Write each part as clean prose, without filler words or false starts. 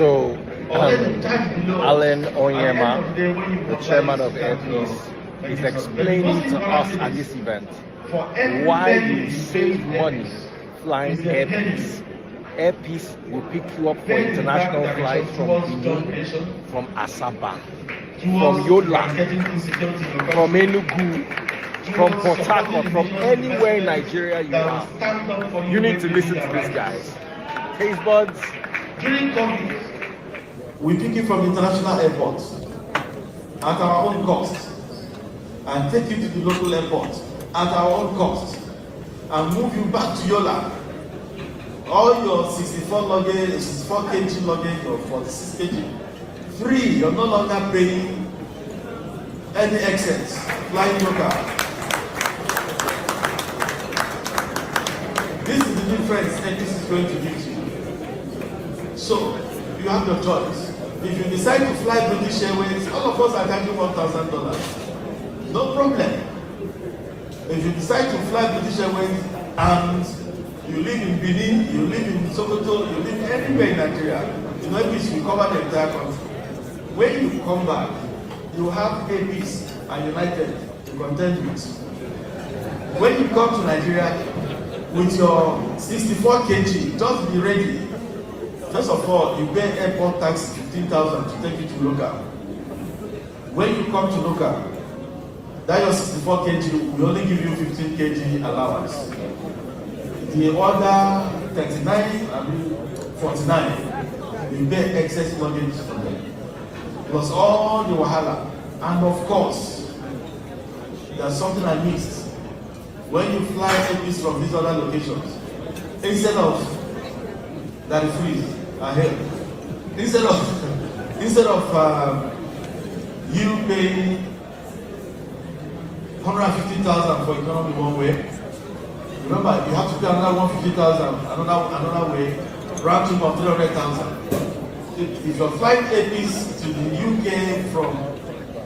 So, Alan Onyema, the chairman of AirPeace, is explaining to us at this event why you save money flying AirPeace. AirPeace will pick you up for international flights from Benin, from Asaba, from Yola, from Enugu, from Port Harcourt, from anywhere in Nigeria you are. You need to listen to these guys. Taste buds. During COVID, we pick you from international airports at our own cost and take you to the local airport at our own cost and move you back to Yola. All your 64 luggage, 64 kg luggage or 46 kg free. You're no longer paying any excess flying local. This is the difference AirPeace is going to give to you. So you have your choice. If you decide to fly British Airways, all of us are charging $1,000. No problem. If you decide to fly British Airways and you live in Benin, you live in Sokoto, you live anywhere in Nigeria, in AirPeace we cover the entire country. When you come back, you have AirPeace and United to contend with. When you come to Nigeria with your 64 kg, just be ready. First of all, you pay airport tax 15,000 to take you to local. When you come to local, that your 64 kg will only give you 15 kg allowance. The other 39 and 49, you pay excess luggage for them. Plus all the wahala. And of course, there's something I missed. When you fly AirPeace from these other locations, instead of that is free ahead, instead of you paying 150,000 for economy one way, remember you have to pay another 150,000 another way, round trip of 300,000. If you're flying AirPeace to the UK from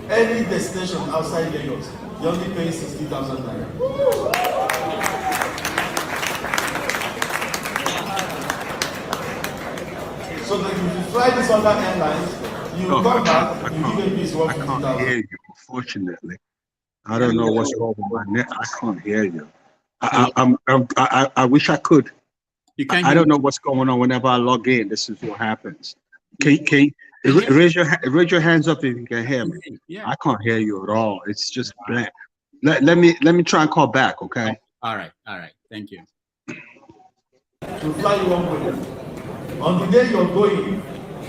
any destination outside Lagos, you only pay 60,000 naira. So that if you fly this other airlines, you come back, you give AirPeace 150,000. I can't hear you, unfortunately. I don't know what's wrong with my net. I can't hear you. I wish I could. You can't I don't know what's going on whenever I log in. This is what happens. Can raise your hands up if you can hear me? Yeah. I can't hear you at all. It's just blank. Let me try and call back, okay? All right. Thank you. To fly you one way. On the day you're going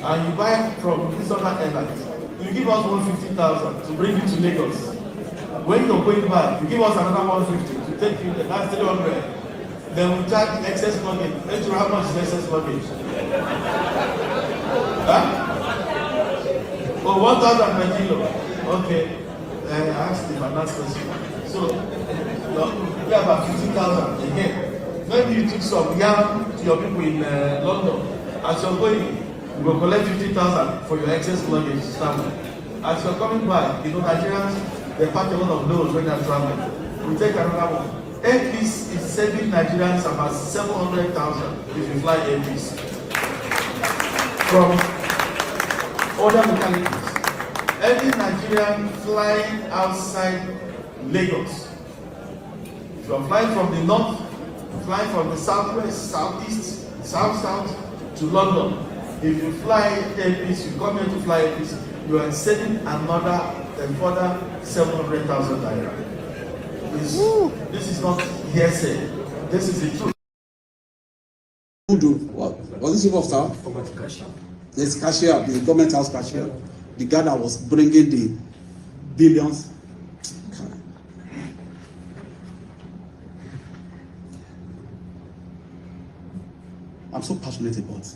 and you buy from this other airlines, you give us 150,000 to bring you to Lagos. When you're going back, you give us another 150 to take you there. That's 300. Then we charge excess luggage. Let's know how much is excess luggage. Huh? Oh, 1,000 per kilo. Okay. I asked the finance person. So, you have about 50,000 again. Maybe you took some yam to your people in London. As you're going, you will collect 50,000 for your excess luggage travel. As you're coming back, you know, Nigerians, they pack a lot of those when they're traveling. We take another one. AirPeace is saving Nigerians about 700,000 if you fly AirPeace from other localities. Any Nigerian flying outside Lagos, if you're flying from the north, flying from the southwest, southeast, south to London, if you fly AirPeace, you come here to fly AirPeace, you are saving another further 700,000 naira. This is not hearsay. This is the truth. What was this chief of staff? This cashier, the government house cashier, the guy that was bringing the billions. I'm so passionate about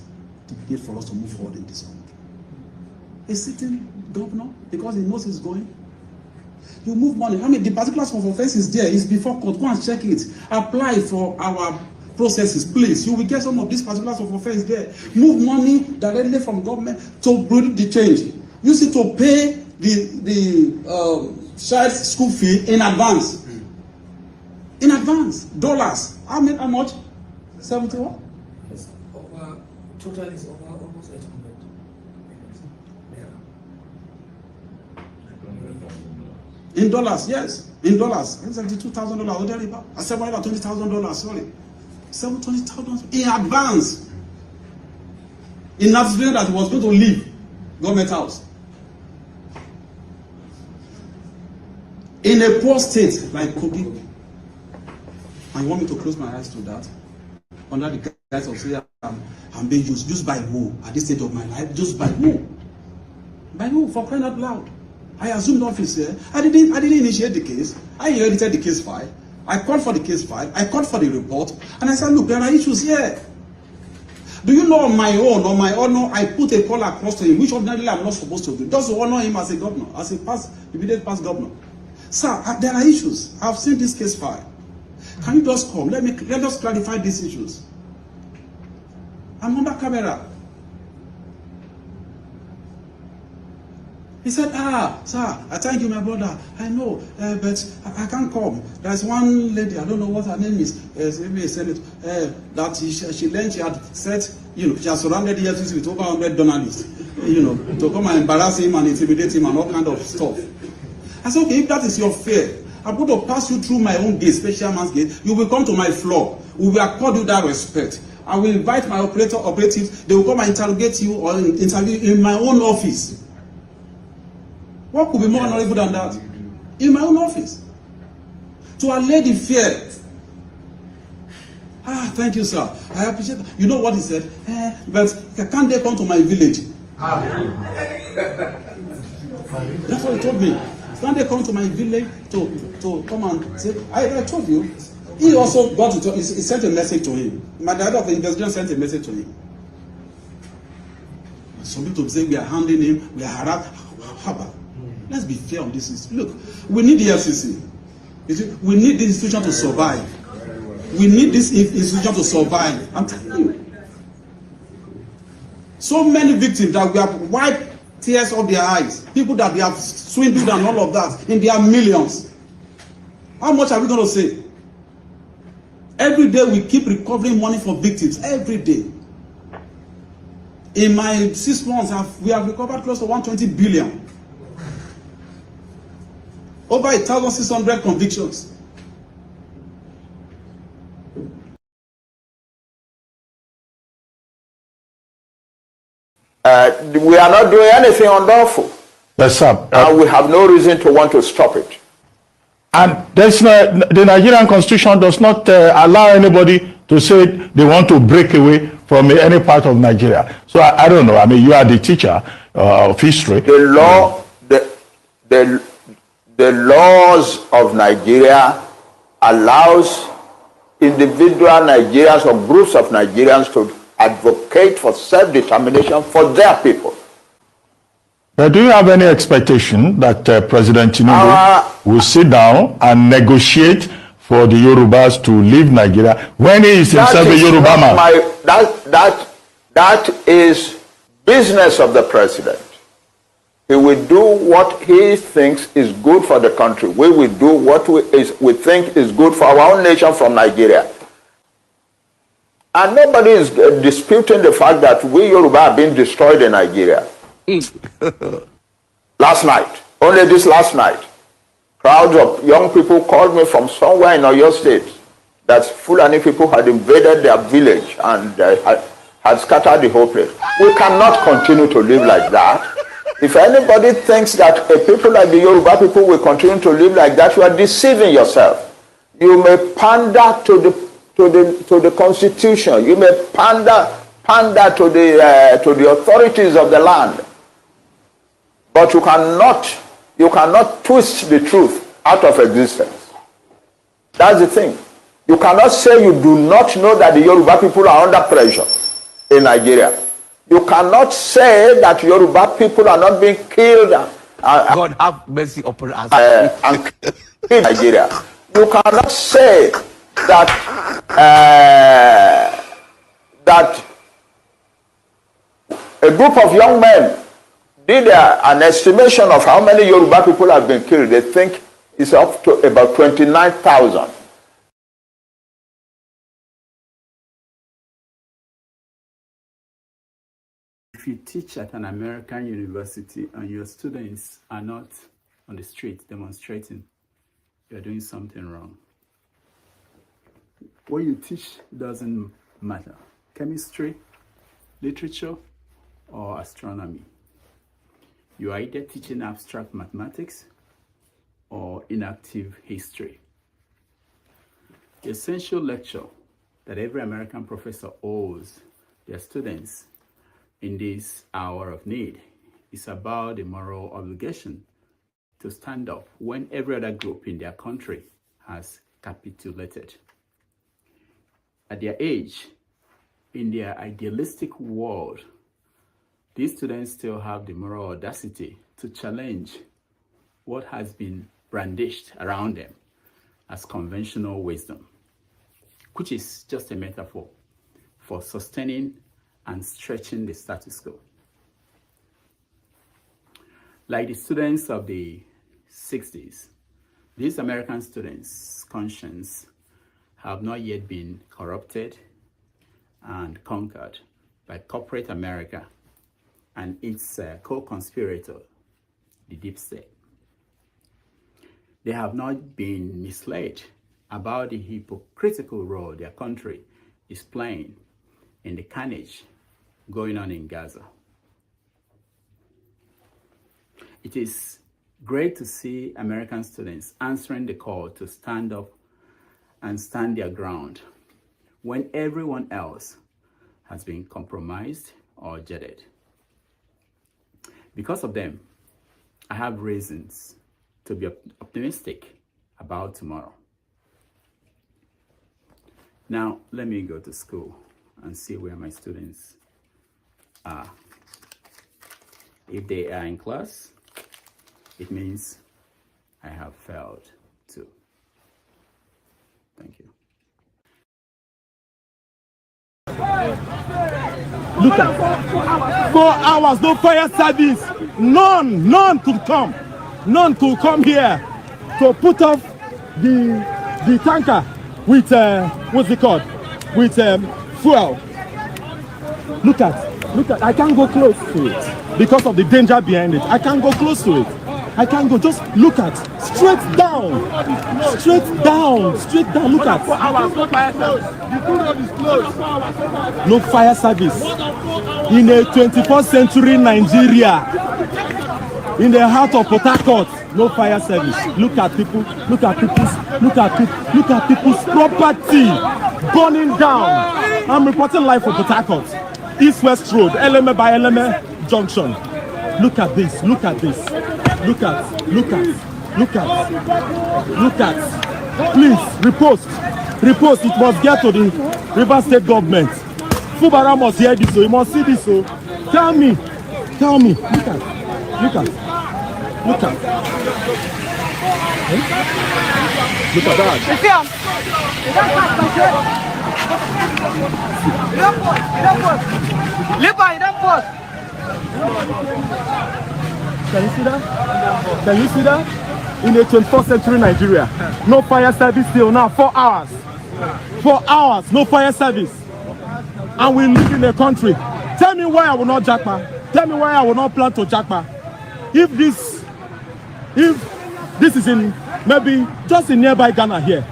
the need for us to move forward in this country. A sitting governor, because he knows he's going, you move money. I mean, the particulars of offense is there. It's before court. Go and check it. Apply for our processes, please. You will get some of these particulars of offense there. Move money directly from government to bring the change. Use it to pay the child's school fee in advance. In advance, dollars. How much? 71. Total is over almost 800. In dollars, yes. In dollars. $72,000 or thereabout. $720,000, sorry. $720,000 in advance. In anticipating that he was going to leave government house. In a poor state like Kogi. And you want me to close my eyes to that? Under the guise of saying I'm being used by who? At this stage of my life, used by who? By who? For crying out loud. I assumed office here. I didn't initiate the case. I inherited the case file. I called for the case file. I called for the report. And I said, look, there are issues here. Do you know on my honor, I put a call across to him, which ordinarily I'm not supposed to do, just to honor him as a governor, as a immediate past governor. Sir, there are issues. I've seen this case file. Can you just come? Let us clarify these issues. I'm under camera. He said, sir, I thank you, my brother. I know, but I can't come. There's one lady, I don't know what her name is, maybe a senator, that she learned she had set, she has surrounded the EFCC with over 100 journalists, to come and embarrass him and intimidate him and all kind of stuff. I said, okay, if that is your fear, I'm going to pass you through my own gate, special man's gate. You will come to my floor. We will accord you that respect. I will invite my operatives. They will come and interrogate you or interview you in my own office. What could be more honorable than that? In my own office. To allay the fear. Thank you, sir. I appreciate that. You know what he said? But can't they come to my village? That's what he told me. Can't they come to my village to come and say, I told you. He also got to, he sent a message to him. My director of the investigation sent a message to him. Some people say we are handling him, we are harassed. How about? Let's be fair on this. Look, we need the FCC. We need this institution to survive. We need this institution to survive. I'm telling you. So many victims that we have wiped tears off their eyes. People that we have swindled and all of that. In their millions. How much are we going to say? Every day we keep recovering money for victims. Every day. In my 6 months, we have recovered close to 120 billion. Over 1,600 convictions. We are not doing anything unlawful. Yes, sir. And we have no reason to want to stop it. And the Nigerian constitution does not allow anybody to say they want to break away from any part of Nigeria. So I don't know. I mean, you are the teacher of history. The laws of Nigeria allows individual Nigerians or groups of Nigerians to advocate for self-determination for their people. But do you have any expectation that President Tinubu will sit down and negotiate for the Yorubas to leave Nigeria when he is himself a Yoruba man? That is business of the president. He will do what he thinks is good for the country. We will do what we think is good for our own nation from Nigeria. And nobody is disputing the fact that we Yoruba are being destroyed in Nigeria. Last night, only this last night, crowds of young people called me from somewhere in Oyo State that Fulani people had invaded their village and had scattered the whole place. We cannot continue to live like that. If anybody thinks that a people like the Yoruba people will continue to live like that, you are deceiving yourself. You may pander to the constitution. You may pander to the authorities of the land. But you cannot twist the truth out of existence. That's the thing. You cannot say you do not know that the Yoruba people are under pressure in Nigeria. You cannot say that Yoruba people are not being killed. God have mercy upon us. And in Nigeria. You cannot say that that a group of young men did an estimation of how many Yoruba people have been killed. They think it's up to about 29,000. If you teach at an American university and your students are not on the street demonstrating, you're doing something wrong. What you teach doesn't matter. Chemistry, literature, or astronomy. You are either teaching abstract mathematics or inactive history. The essential lecture that every American professor owes their students in this hour of need is about the moral obligation to stand up when every other group in their country has capitulated. At their age, in their idealistic world, these students still have the moral audacity to challenge what has been brandished around them as conventional wisdom, which is just a metaphor for sustaining and stretching the status quo. Like the students of the 60s, these American students' conscience have not yet been corrupted and conquered by corporate America and its co-conspirator, the deep state. They have not been misled about the hypocritical role their country is playing in the carnage going on in Gaza. It is great to see American students answering the call to stand up and stand their ground when everyone else has been compromised or jaded. Because of them, I have reasons to be optimistic about tomorrow. Now, let me go to school and see where my students are. If they are in class, it means I have failed too. Thank you. Look at 4 hours, no fire service. None could come. None could come here to put off the tanker with what's it called? With fuel. Look at. I can't go close to it because of the danger behind it. I can't go close to it. I can't go. Just look at. Straight down. Look at. No fire service in a 21st century Nigeria, in the heart of Port Harcourt. No fire service. Look at people's property burning down. I'm reporting live from Port Harcourt, East West Road, Eleme by Eleme Junction. Look at this. Look at. Please repost. It must get to the River State government. Fubara must hear this, so you must see this. So tell me. Look at. Look at that. Can you see that? In the 21st century Nigeria, no fire service till now. 4 hours. 4 hours, no fire service. And we live in a country. Tell me why I will not jackpot. Tell me why I will not plan to jackpot. If this is in maybe just in nearby Ghana here,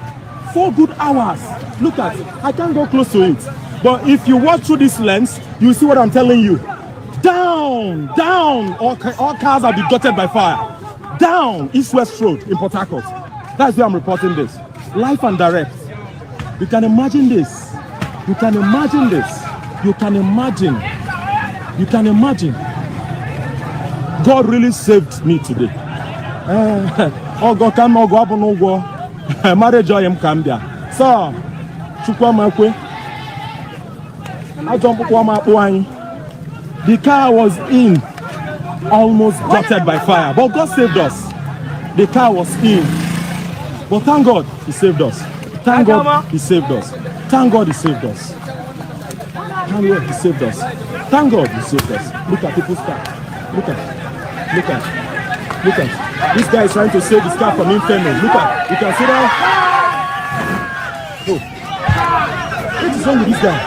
4 good hours. Look at it. I can't go close to it. But if you watch through this lens, you see what I'm telling you. Down. All cars have been gutted by fire. Down East West Road in Port Harcourt. That's where I'm reporting this. Live and direct. You can imagine this. You can imagine. God really saved me today. Marriage I am Cambia. So, the car was in, almost gutted by fire, but God saved us. The car was in, but thank God He saved us. Thank God He saved us. Look at people's car. Look at. This guy is trying to save his car from inferno. Look at. You can see that. Oh. What is wrong with this guy?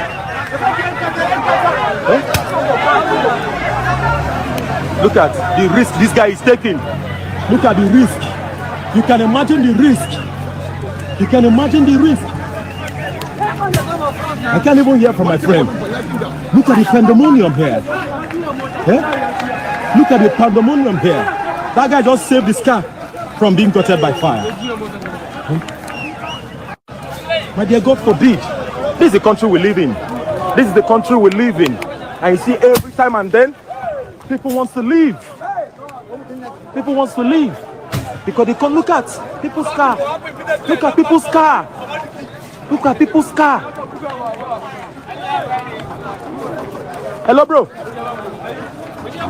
Look at the risk this guy is taking. Look at the risk. You can imagine the risk. You can imagine the risk. I can't even hear from my friend. Look at the pandemonium here. Eh? Look at the pandemonium here. That guy just saved his car from being gutted by fire. My dear, God forbid. This is the country we live in. This is the country we live in. And you see, every time and then, people want to leave. People want to leave. Because they can look at people's car. Look at people's car. Look at people's car. Hello, bro.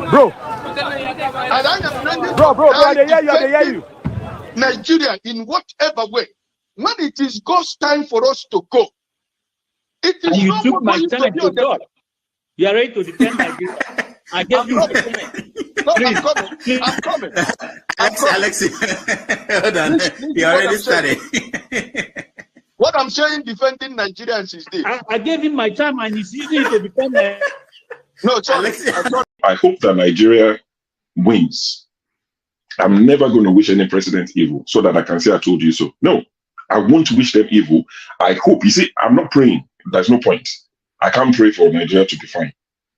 Bro. Bro, they hear you. Nigeria in whatever way. When it is God's time for us to go, it is you not took my going time to God. You are ready to defend Nigeria. I gave you my time. No, I'm coming. Alexi, hold on. You already started. What I'm saying, defending Nigerians is this. I gave him my time and he's using it to defend me. No, sorry. I hope that Nigeria wins. I'm never going to wish any president evil so that I can say I told you so. No, I won't wish them evil. I hope. You see, I'm not praying. There's no point. I can't pray for Nigeria to be fine.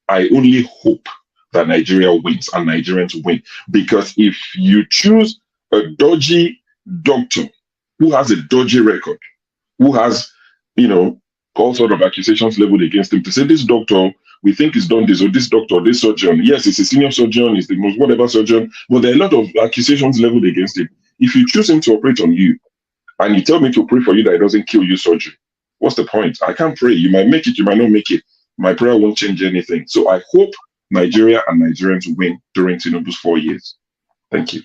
I only hope that Nigeria wins and Nigerians win. Because if you choose a dodgy doctor who has a dodgy record, who has, all sort of accusations leveled against him, to say this doctor, we think he's done this, or this doctor, this surgeon, yes, he's a senior surgeon, he's the most whatever surgeon, but there are a lot of accusations leveled against him. If you choose him to operate on you, and you tell me to pray for you that it doesn't kill you surgery, what's the point? I can't pray. You might make it, you might not make it. My prayer won't change anything. So I hope Nigeria and Nigerians win during Tinubu's 4 years. Thank you.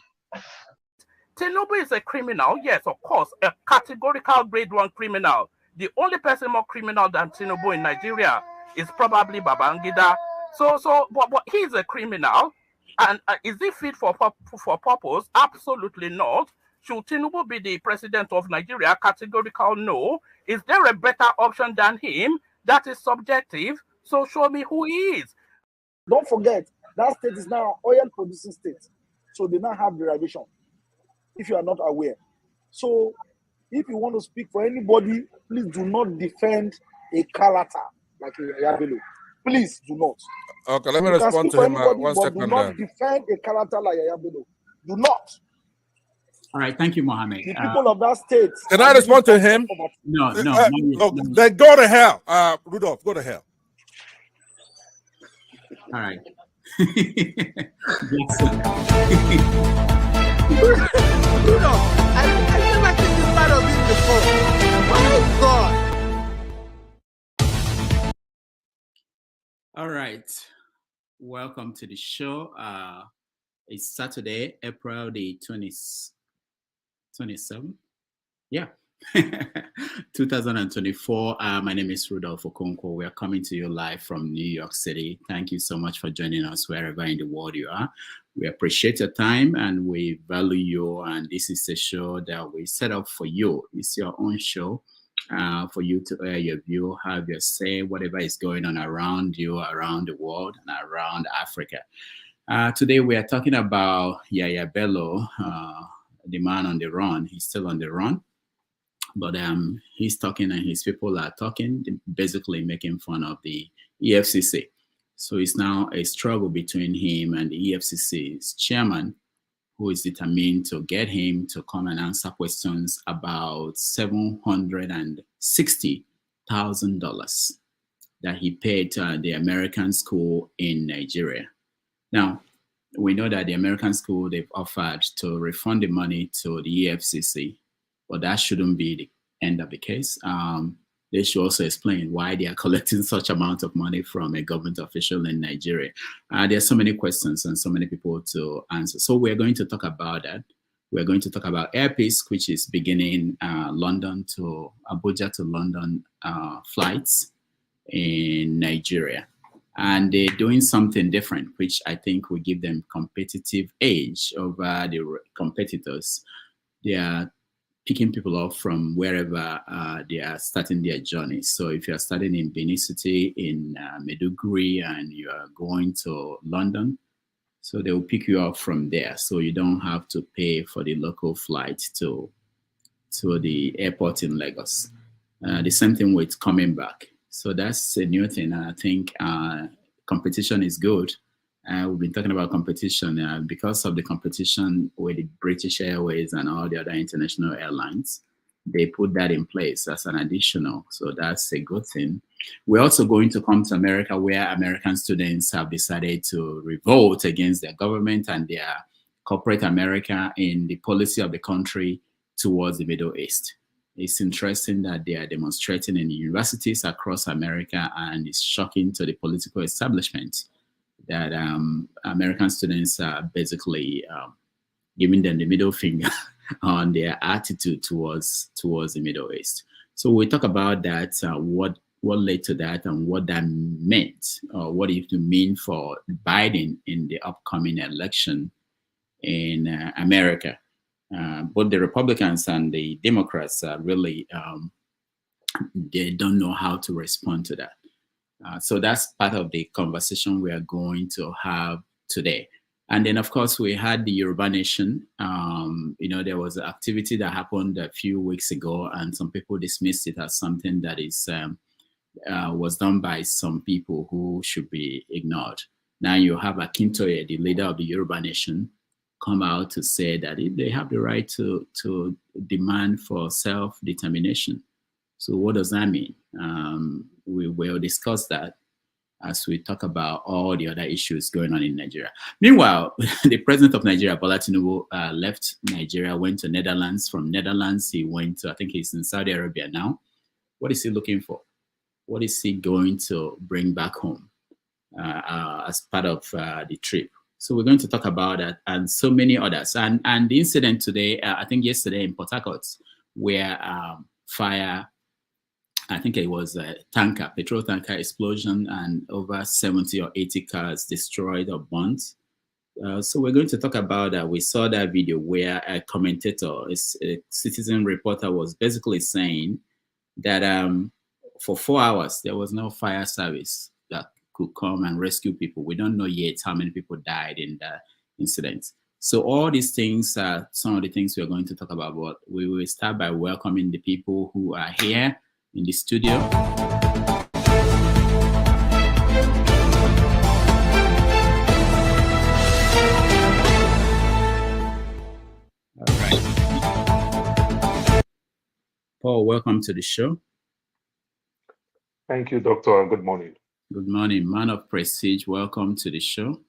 Tinubu is a criminal, yes, of course, a categorical grade 1 criminal. The only person more criminal than Tinubu in Nigeria is probably Babangida. But he's a criminal, and is he fit for purpose? Absolutely not. Should Tinubu be the president of Nigeria? Categorical no. Is there a better option than him? That is subjective. So show me who he is. Don't forget, that state is now an oil-producing state. So they now have derivation, if you are not aware. So if you want to speak for anybody, please do not defend a character like Yahaya Bello. Please do not. Okay, let me respond to him. 1 second. Do not defend a character like Yahaya Bello. Do not. All right, thank you, Mohammed. The people of that state. Can I respond to him? No. Then go to hell. Rudolph, go to hell. All right. Rudolph, I never seen this part of him before. Oh, God. All right. Welcome to the show. It's Saturday, April the 27th. Yeah. 2024. My name is Rudolph Okonkwo. We are coming to you live from New York City. Thank you so much for joining us wherever in the world you are. We appreciate your time and we value you. And this is a show that we set up for you. It's your own show for you to air your view, have your say, whatever is going on around you, around the world, and around Africa. Today we are talking about Yahaya Bello, the man on the run. He's still on the run. But he's talking and his people are talking, basically making fun of the EFCC. So it's now a struggle between him and the EFCC's chairman, who is determined to get him to come and answer questions about $760,000 that he paid to the American school in Nigeria. Now, we know that the American school, they've offered to refund the money to the EFCC. But that shouldn't be the end of the case. They should also explain why they are collecting such amount of money from a government official in Nigeria. There are so many questions and so many people to answer. So we're going to talk about that. We're going to talk about AirPeace, which is beginning London to Abuja to London flights in Nigeria. And they're doing something different, which I think will give them competitive edge over the competitors. They are picking people up from wherever they are starting their journey. So if you're starting in Benin City, in Maiduguri, and you are going to London, So they will pick you up from there. So you don't have to pay for the local flight to the airport in Lagos. The same thing with coming back. So that's a new thing. I think competition is good. We've been talking about competition because of the competition with the British Airways and all the other international airlines. They put that in place as an additional. So that's a good thing. We're also going to come to America, where American students have decided to revolt against their government and their corporate America in the policy of the country towards the Middle East. It's interesting that they are demonstrating in universities across America, and it's shocking to the political establishment that American students are basically giving them the middle finger on their attitude towards the Middle East. So we talk about that, what led to that, and what that meant, or what it would mean for Biden in the upcoming election in America. Both the Republicans and the Democrats are really, they don't know how to respond to that. So that's part of the conversation we are going to have today. And then, of course, we had the Yoruba Nation. There was an activity that happened a few weeks ago, and some people dismissed it as something that is was done by some people who should be ignored. Now you have Akintoye, the leader of the Yoruba Nation, come out to say that they have the right to demand for self-determination. So what does that mean? We will discuss that as we talk about all the other issues going on in Nigeria. Meanwhile, the president of Nigeria, Bola Tinubu, left Nigeria, went to Netherlands. From Netherlands, he went to, I think he's in Saudi Arabia now. What is he looking for? What is he going to bring back home as part of the trip? So we're going to talk about that and so many others. And the incident today, I think yesterday in Port Harcourt, where fire, I think it was a tanker, petrol tanker explosion, and over 70 or 80 cars destroyed or burnt. So we're going to talk about that. We saw that video where a commentator, a citizen reporter, was basically saying that for 4 hours, there was no fire service that could come and rescue people. We don't know yet how many people died in the incident. So all these things are some of the things we're going to talk about, but we will start by welcoming the people who are here in the studio. All right. Paul, welcome to the show. Thank you, Doctor, and good morning. Good morning. Man of Prestige, welcome to the show.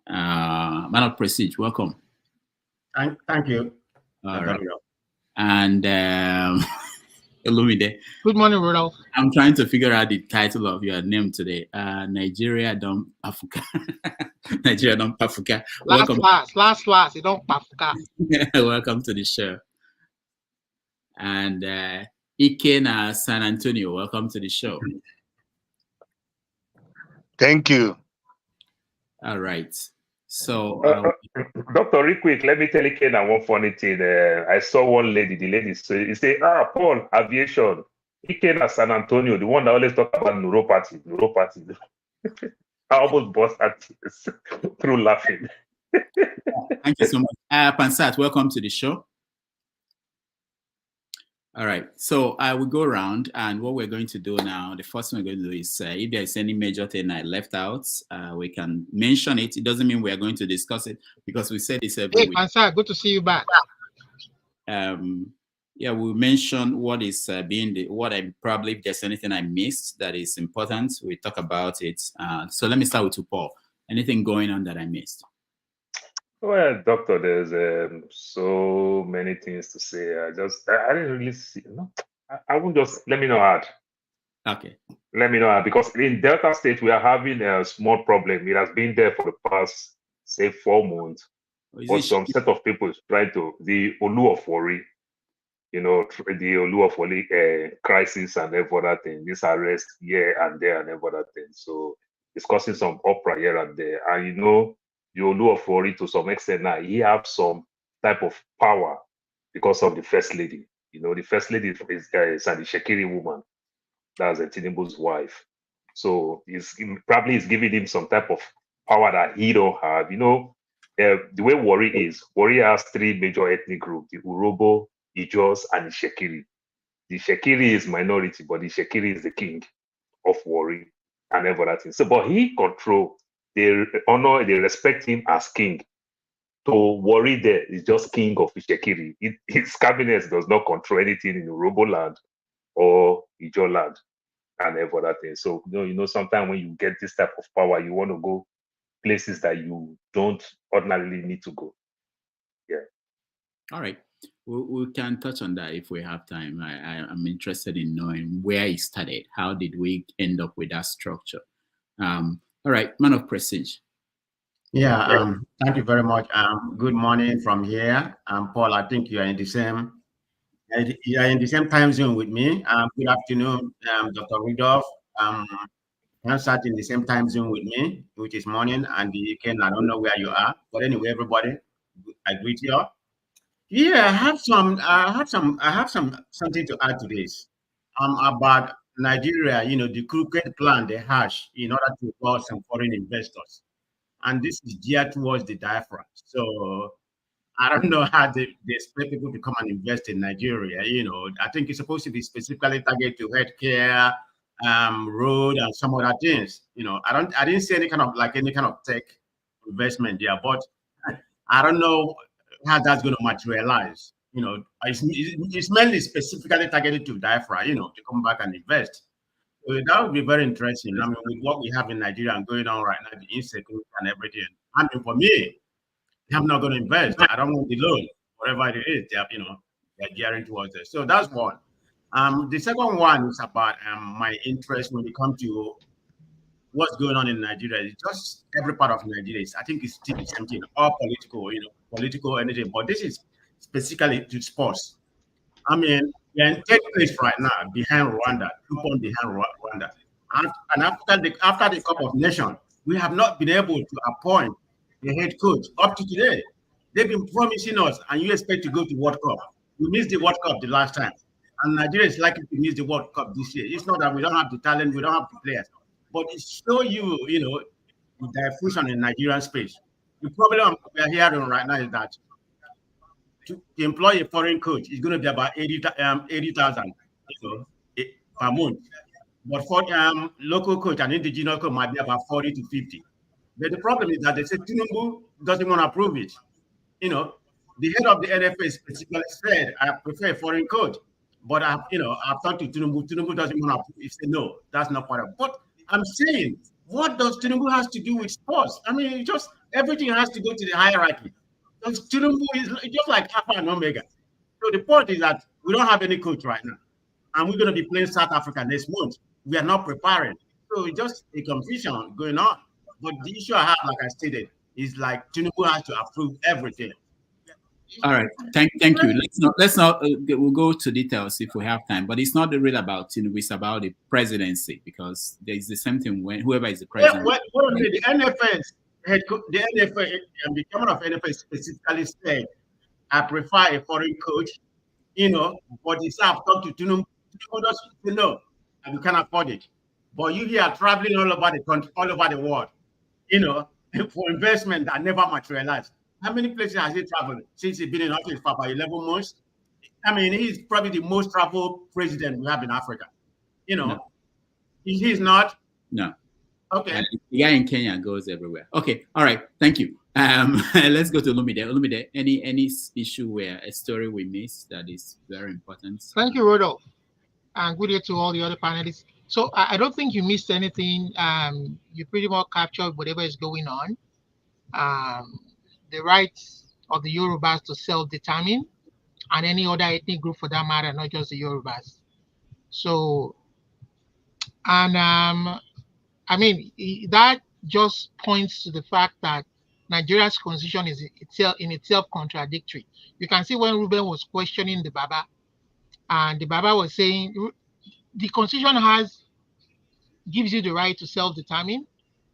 Man of Prestige, welcome. Thank you. All right. And Olumide. Good morning, Rudolph. I'm trying to figure out the title of your name today. Nigeria Don Pafuka. Nigeria Don Pafuka. Welcome. Last, you don't Pafuka. Welcome to the show. And Ikena San Antonio, welcome to the show. Thank you. All right. So, Doctor, real quick, let me tell you one funny thing. I saw one lady, the lady say, Paul, aviation, Ikena San Antonio, the one that always talk about neuropathy. I almost burst at through laughing. Thank you so much. Pansat, welcome to the show. All right, so I will go around, and what we're going to do now, the first thing we're going to do is if there's any major thing I left out, we can mention it. It doesn't mean we are going to discuss it because we said this every week. Hey, Pansat, good to see you back. Yeah, we'll mention what is what I probably, if there's anything I missed that is important, we talk about it. So let me start with you, Paul. Anything going on that I missed? Well, Doctor, there's so many things to say. I didn't really see. No, I won't just let me know hard. Okay. Let me know hard, because in Delta State we are having a small problem. It has been there for the past, say, 4 months. But some set of people is trying to the Olu of Wari, the Olu of Wari crisis and every other thing. This arrest here and there and every other thing. So it's causing some uproar here and there. And the Olu of Wari, to some extent now, he have some type of power because of the first lady. The first lady is Sani Shekiri woman. That's Tinubu's wife. So probably is giving him some type of power that he don't have. The way Warri has three major ethnic groups: the Urobo, Ijos, and the Shekiri. The Shekiri is minority, but the Shekiri is the king of Warri and everything. So, but he control. They honor, they respect him as king. To Warri there is just king of Ishekiri. His cabinet does not control anything in Urobo land or Ijo land and everything. So sometimes when you get this type of power, you want to go places that you don't ordinarily need to go. Yeah. All right. We can touch on that if we have time. I'm interested in knowing where it started. How did we end up with that structure? All right, man of prestige. Yeah, thank you very much. Good morning from here. Paul, I think you are in the same time zone with me. Good afternoon, Dr. Rudolph. I'm sat in the same time zone with me, which is morning, and the UK. I don't know where you are, but anyway, everybody, I greet you all. Yeah, I have something to add to this. About Nigeria, the crooked plan they hatch in order to draw some foreign investors, and this is geared towards the diaspora. So I don't know how they expect people to come and invest in Nigeria. I think it's supposed to be specifically targeted to healthcare, road, and some other things. I didn't see any kind of tech investment there, but I don't know how that's going to materialize. It's mainly specifically targeted to diaspora, to come back and invest. So that would be very interesting. I mean, with what we have in Nigeria and going on right now, the insecurity and everything. I mean, for me, I'm not going to invest. I don't want the loan, whatever it is. They're gearing towards it. So that's one. The second one is about my interest when it comes to what's going on in Nigeria. It's just every part of Nigeria. I think it's still the same thing. All political anything. But this is specifically to sports. I mean, we're in third place right now behind Rwanda, 2 points behind Rwanda. And after the Cup of Nations, we have not been able to appoint the head coach up to today. They've been promising us, and you expect to go to World Cup. We missed the World Cup the last time, and Nigeria is likely to miss the World Cup this year. It's not that we don't have the talent, we don't have the players, but it shows you, the diffusion in Nigerian space. The problem we are hearing right now is that to employ a foreign coach is going to be about 80,000 per month. But for local coach and indigenous coach might be about 40 to 50. But the problem is that they say Tinubu doesn't want to approve it. The head of the NFA specifically said, I prefer a foreign coach. But I've talked to Tinubu. Tinubu doesn't want to approve. He said, no, that's not part of it. But I'm saying, what does Tinubu has to do with sports? I mean, just everything has to go to the hierarchy. Because Tinubu is just like Alpha and Omega. So the point is that we don't have any coach right now. And we're going to be playing South Africa next month. We are not preparing. So it's just a confusion going on. But the issue I have, like I stated, is like Tinubu has to approve everything. All right, thank you. Let's not we'll go to details if we have time. But it's not really about Tinubu; it's about the presidency, because there is the same thing when whoever is the president. The NFA, the chairman of NFA specifically said, "I prefer a foreign coach." But it's I've talked to Tinubu. Tinubu doesn't say no, and you can't afford it. But you here traveling all over the country, all over the world, for investment that never materialized. How many places has he traveled since he's been in office for about 11 months? I mean, he's probably the most traveled president we have in Africa. No. He's not? No. Okay. The guy in Kenya goes everywhere. Okay. All right. Thank you. Let's go to Lumide. Lumide, any issue where a story we missed that is very important? Thank you, Rodolph. And good day to all the other panelists. So I don't think you missed anything. You pretty much captured whatever is going on. The rights of the Yorubas to self-determine, and any other ethnic group for that matter, not just the Yorubas. So, and I mean, that just points to the fact that Nigeria's constitution is in itself contradictory. You can see when Ruben was questioning the Baba, and the Baba was saying the constitution gives you the right to self-determine,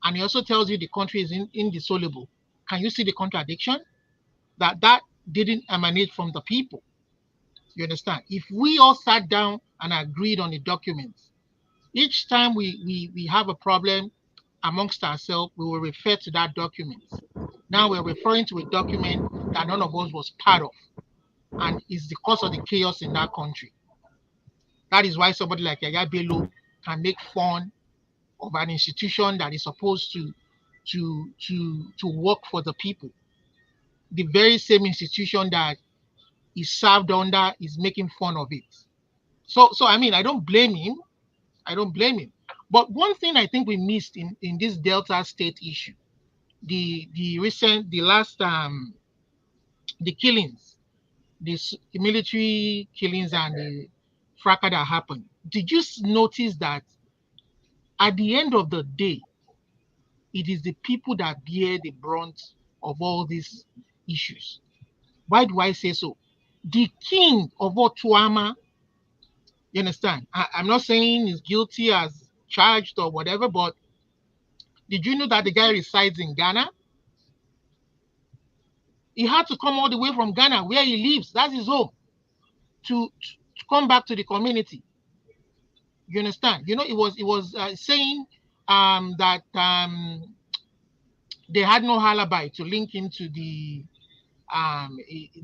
and it also tells you the country is indissoluble. Can you see the contradiction? That didn't emanate from the people. You understand? If we all sat down and agreed on the documents, each time we have a problem amongst ourselves, we will refer to that document. Now we're referring to a document that none of us was part of, and is the cause of the chaos in that country. That is why somebody like Yahaya Bello can make fun of an institution that is supposed to work for the people. The very same institution that is served under is making fun of it. So I mean, I don't blame him. I don't blame him. But one thing I think we missed in this Delta State issue, the last the killings, the military killings and the fracas that happened. Did you notice that at the end of the day, it is the people that bear the brunt of all these issues? Why do I say so? The king of Otuama, you understand? I'm not saying he's guilty as charged or whatever, but did you know that the guy resides in Ghana? He had to come all the way from Ghana, where he lives, that's his home, to come back to the community. You understand? You know, it was saying that they had no alibi to link into the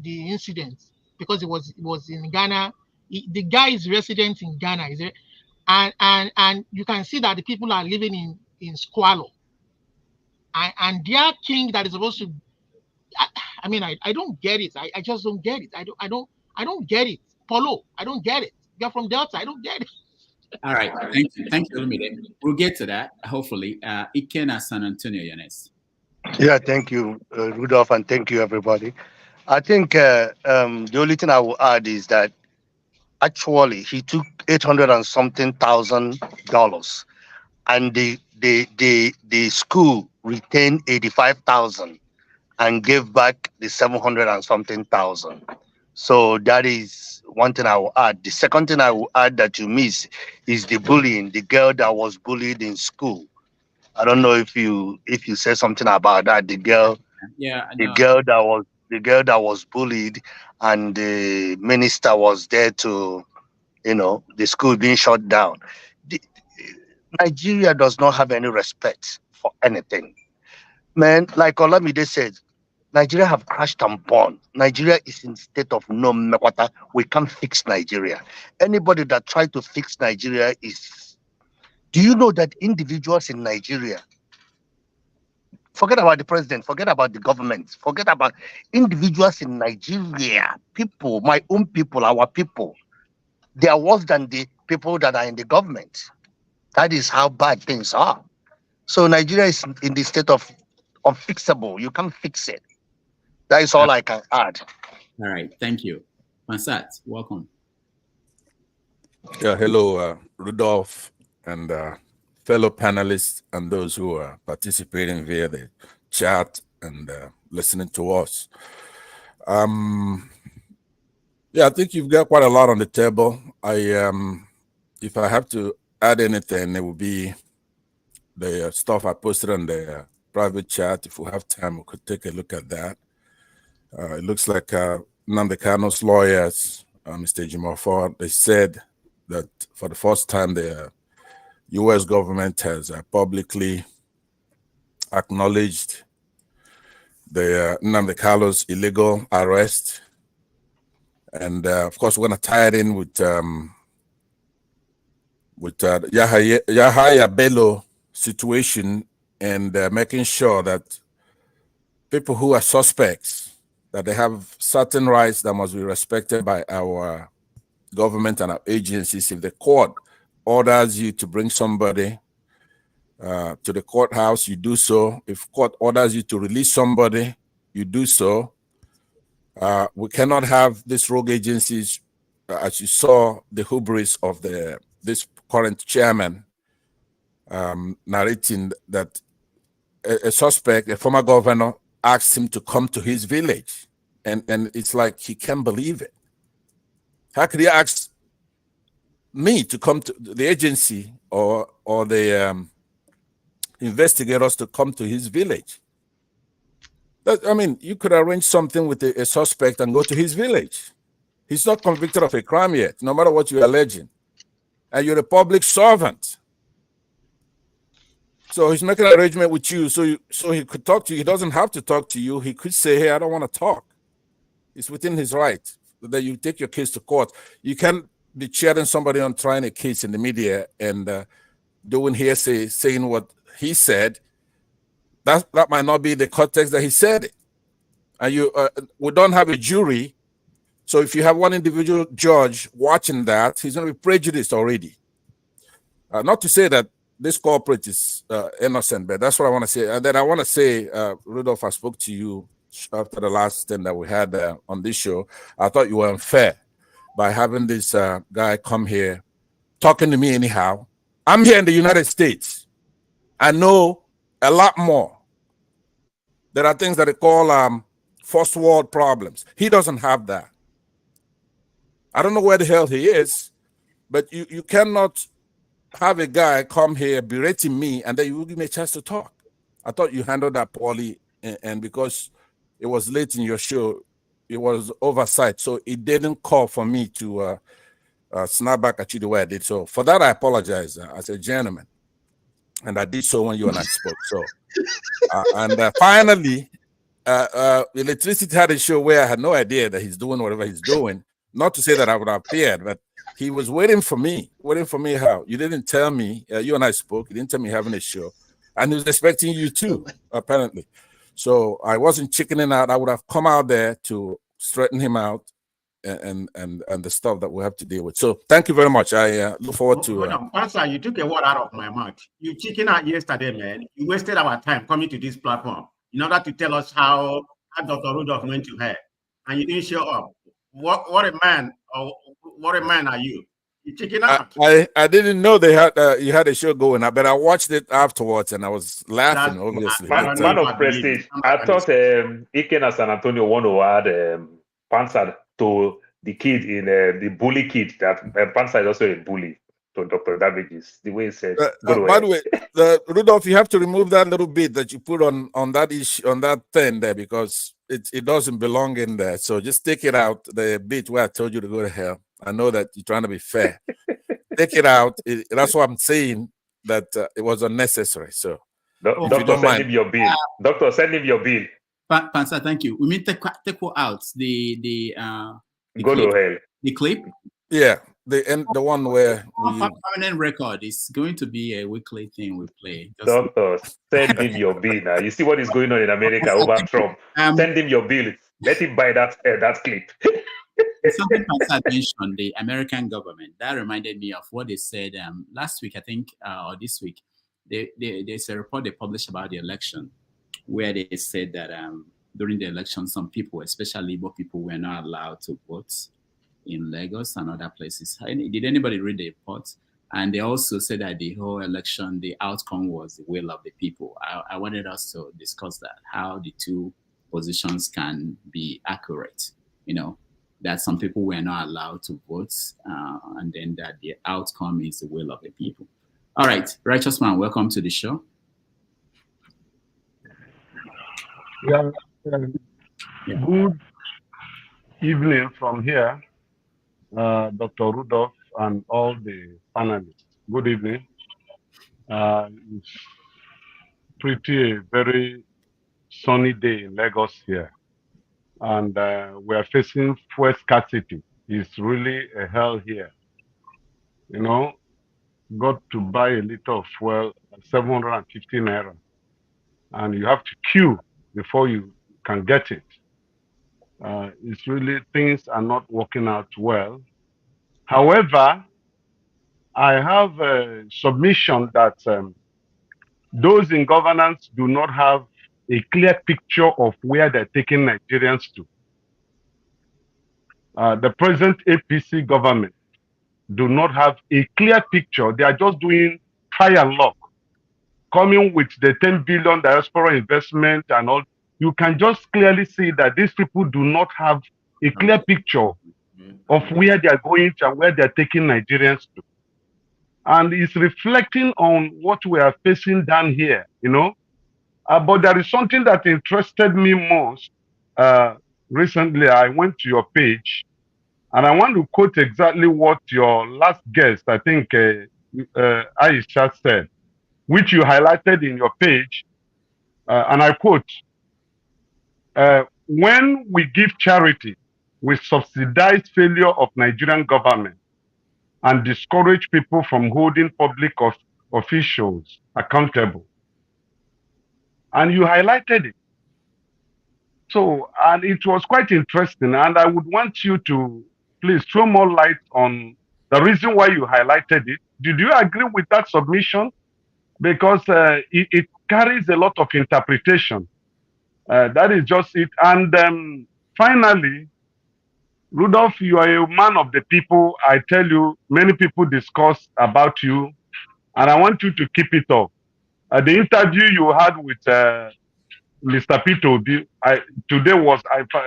incident because it was in Ghana. The guy is resident in Ghana, is it? And you can see that the people are living in squalor. And their king that is supposed to, I mean, I don't get it. I just don't get it. I don't get it. Polo, I don't get it. You're from Delta, I don't get it. All right, thank you, Olumide. We'll get to that hopefully. Ikena San Antonio, Yanes. Yeah, thank you, Rudolph, and thank you, everybody. I think the only thing I will add is that actually he took $800 and something thousand, and the school retained 85,000 and gave back the 700 and something thousand. So that is one thing I will add. The second thing I will add that you miss is the bullying. The girl that was bullied in school. I don't know if you said something about that. The girl that was bullied, and the minister was there to, the school being shut down. Nigeria does not have any respect for anything. Man, like Olamide said, Nigeria have crashed and burned. Nigeria is in state of no matter. We can't fix Nigeria. Anybody that tries to fix Nigeria is... Do you know that individuals in Nigeria, forget about the president, forget about the government, forget about individuals in Nigeria, people, my own people, our people, they are worse than the people that are in the government. That is how bad things are. So Nigeria is in the state of unfixable. You can't fix it. That is all I can add. All right, thank you. Mansat, welcome. Yeah, hello, Rudolph and fellow panelists and those who are participating via the chat and listening to us. Yeah, I think you've got quite a lot on the table. If I have to add anything, it would be the stuff I posted on the private chat. If we have time, we could take a look at that. It looks like Nnamdi Kano's lawyers, Mr. Jimofor, they said that for the first time the U.S. government has publicly acknowledged the Nnamdi Kano's illegal arrest. And of course, we're going to tie it in with Yahaya Bello situation and making sure that people who are suspects, that they have certain rights that must be respected by our government and our agencies. If the court orders you to bring somebody to the courthouse, you do so. If court orders you to release somebody, you do so. We cannot have these rogue agencies, as you saw the hubris of this current chairman narrating that a suspect, a former governor, asked him to come to his village, and it's like he can't believe it. How could he ask me to come to the agency or the investigators to come to his village? I mean, you could arrange something with a suspect and go to his village. He's not convicted of a crime yet, no matter what you're alleging. And you're a public servant. So he's making an arrangement with you, so he could talk to you. He doesn't have to talk to you. He could say, "Hey, I don't want to talk." It's within his right that you take your case to court. You can't be cheering somebody on trying a case in the media and doing hearsay, saying what he said. That might not be the context that he said it. And we don't have a jury, so if you have one individual judge watching that, he's going to be prejudiced already. Not to say that this corporate is innocent, but that's what I want to say. And then I want to say, Rudolph, I spoke to you after the last thing that we had on this show. I thought you were unfair by having this guy come here talking to me anyhow. I'm here in the United States. I know a lot more. There are things that they call first world problems. He doesn't have that. I don't know where the hell he is, but you cannot have a guy come here berating me and then you will give me a chance to talk. I thought you handled that poorly, and because it was late in your show, it was oversight. So it didn't call for me to snap back at you the way I did. So for that, I apologize as a gentleman. And I did so when you and I spoke. So, and finally, Electricity had a show where I had no idea that he's doing whatever he's doing. Not to say that I would have appeared, but he was waiting for me. How? You didn't tell me. You and I spoke. You didn't tell me having a show. And he was expecting you too, apparently. So I wasn't chickening out. I would have come out there to straighten him out and the stuff that we have to deal with. So thank you very much. I look forward to... Pastor, you took a word out of my mouth. You chicken out yesterday, man. You wasted our time coming to this platform in order to tell us how Dr. Rudolph went to her. And you didn't show up. What a man, or what a man are you? You chicken out. I didn't know they had you had a show going, but I watched it afterwards and I was laughing, obviously. Man of prestige. I thought Iken and San Antonio want to add Panzer to the kid in the bully kid. That Panzer is also a bully to Dr. Damages. The way he said. By the way, Rudolph, you have to remove that little bit that you put on that issue, on that thing there, because it doesn't belong in there. So just take it out, the bit where I told you to go to hell. I know that you're trying to be fair. Take it out. That's what I'm saying, that it was unnecessary. So, Doctor, send him your bill. Doctor, send him your bill. Pansa, thank you. We mean take out the go clip. To hell. The clip. Yeah, the one where permanent record is going to be a weekly thing we play. Doctor, send him your bill now. You see what is going on in America over Trump. Send him your bill. Let him buy that clip. Something Pansa mentioned, the American government. That reminded me of what they said last week, I think, or this week. There's a report they published about the election, where they said that during the election, some people, especially Igbo people, were not allowed to vote in Lagos and other places. Did anybody read the report? And they also said that the whole election, the outcome was the will of the people. I wanted us to discuss that, how the two positions can be accurate, that some people were not allowed to vote, and then that the outcome is the will of the people. All right, Righteous Man, welcome to the show. Yeah, good evening from here, Dr. Rudolph and all the panelists. Good evening. It's pretty a very sunny day in Lagos here, and we are facing fuel scarcity. It's really a hell here. Got to buy a liter of fuel at 750 naira, and you have to queue before you can get it. It's really, things are not working out well. However, I have a submission that those in governance do not have a clear picture of where they're taking Nigerians to. The present APC government do not have a clear picture. They are just doing try and luck, coming with the 10 billion diaspora investment and all. You can just clearly see that these people do not have a clear picture of where they are going to and where they are taking Nigerians to. And it's reflecting on what we are facing down here, But there is something that interested me most. Recently, I went to your page, and I want to quote exactly what your last guest, I think Aisha, said. which you highlighted in your page, and I quote, when we give charity, we subsidize failure of Nigerian government and discourage people from holding public officials accountable. And you highlighted it. So, and it was quite interesting. And I would want you to please throw more light on the reason why you highlighted it. Did you agree with that submission? Because it carries a lot of interpretation. That is just it. And finally, Rudolph, you are a man of the people. I tell you, many people discuss about you, and I want you to keep it up. The interview you had with Mr. Peter Obi, today was,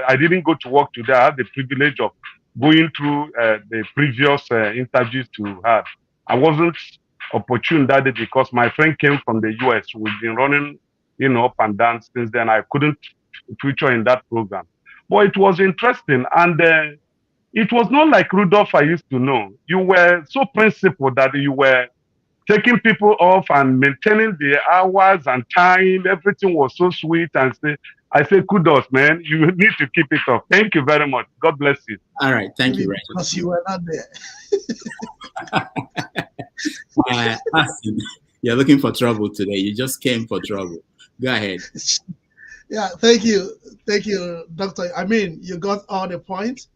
I didn't go to work today. I had the privilege of going through the previous interviews you had. I wasn't opportune that day because my friend came from the US. We've been running, up and down since then. I couldn't feature in that program. But it was interesting. And it was not like Rudolph I used to know. You were so principled that you were taking people off and maintaining the hours and time. Everything was so sweet. And I say, kudos, man. You need to keep it up. Thank you very much. God bless you. All right. Thank you, Because you were not there. Austin, you're looking for trouble today. You just came for trouble. Go ahead. Yeah, thank you. Thank you, Doctor. I mean, you got all the points.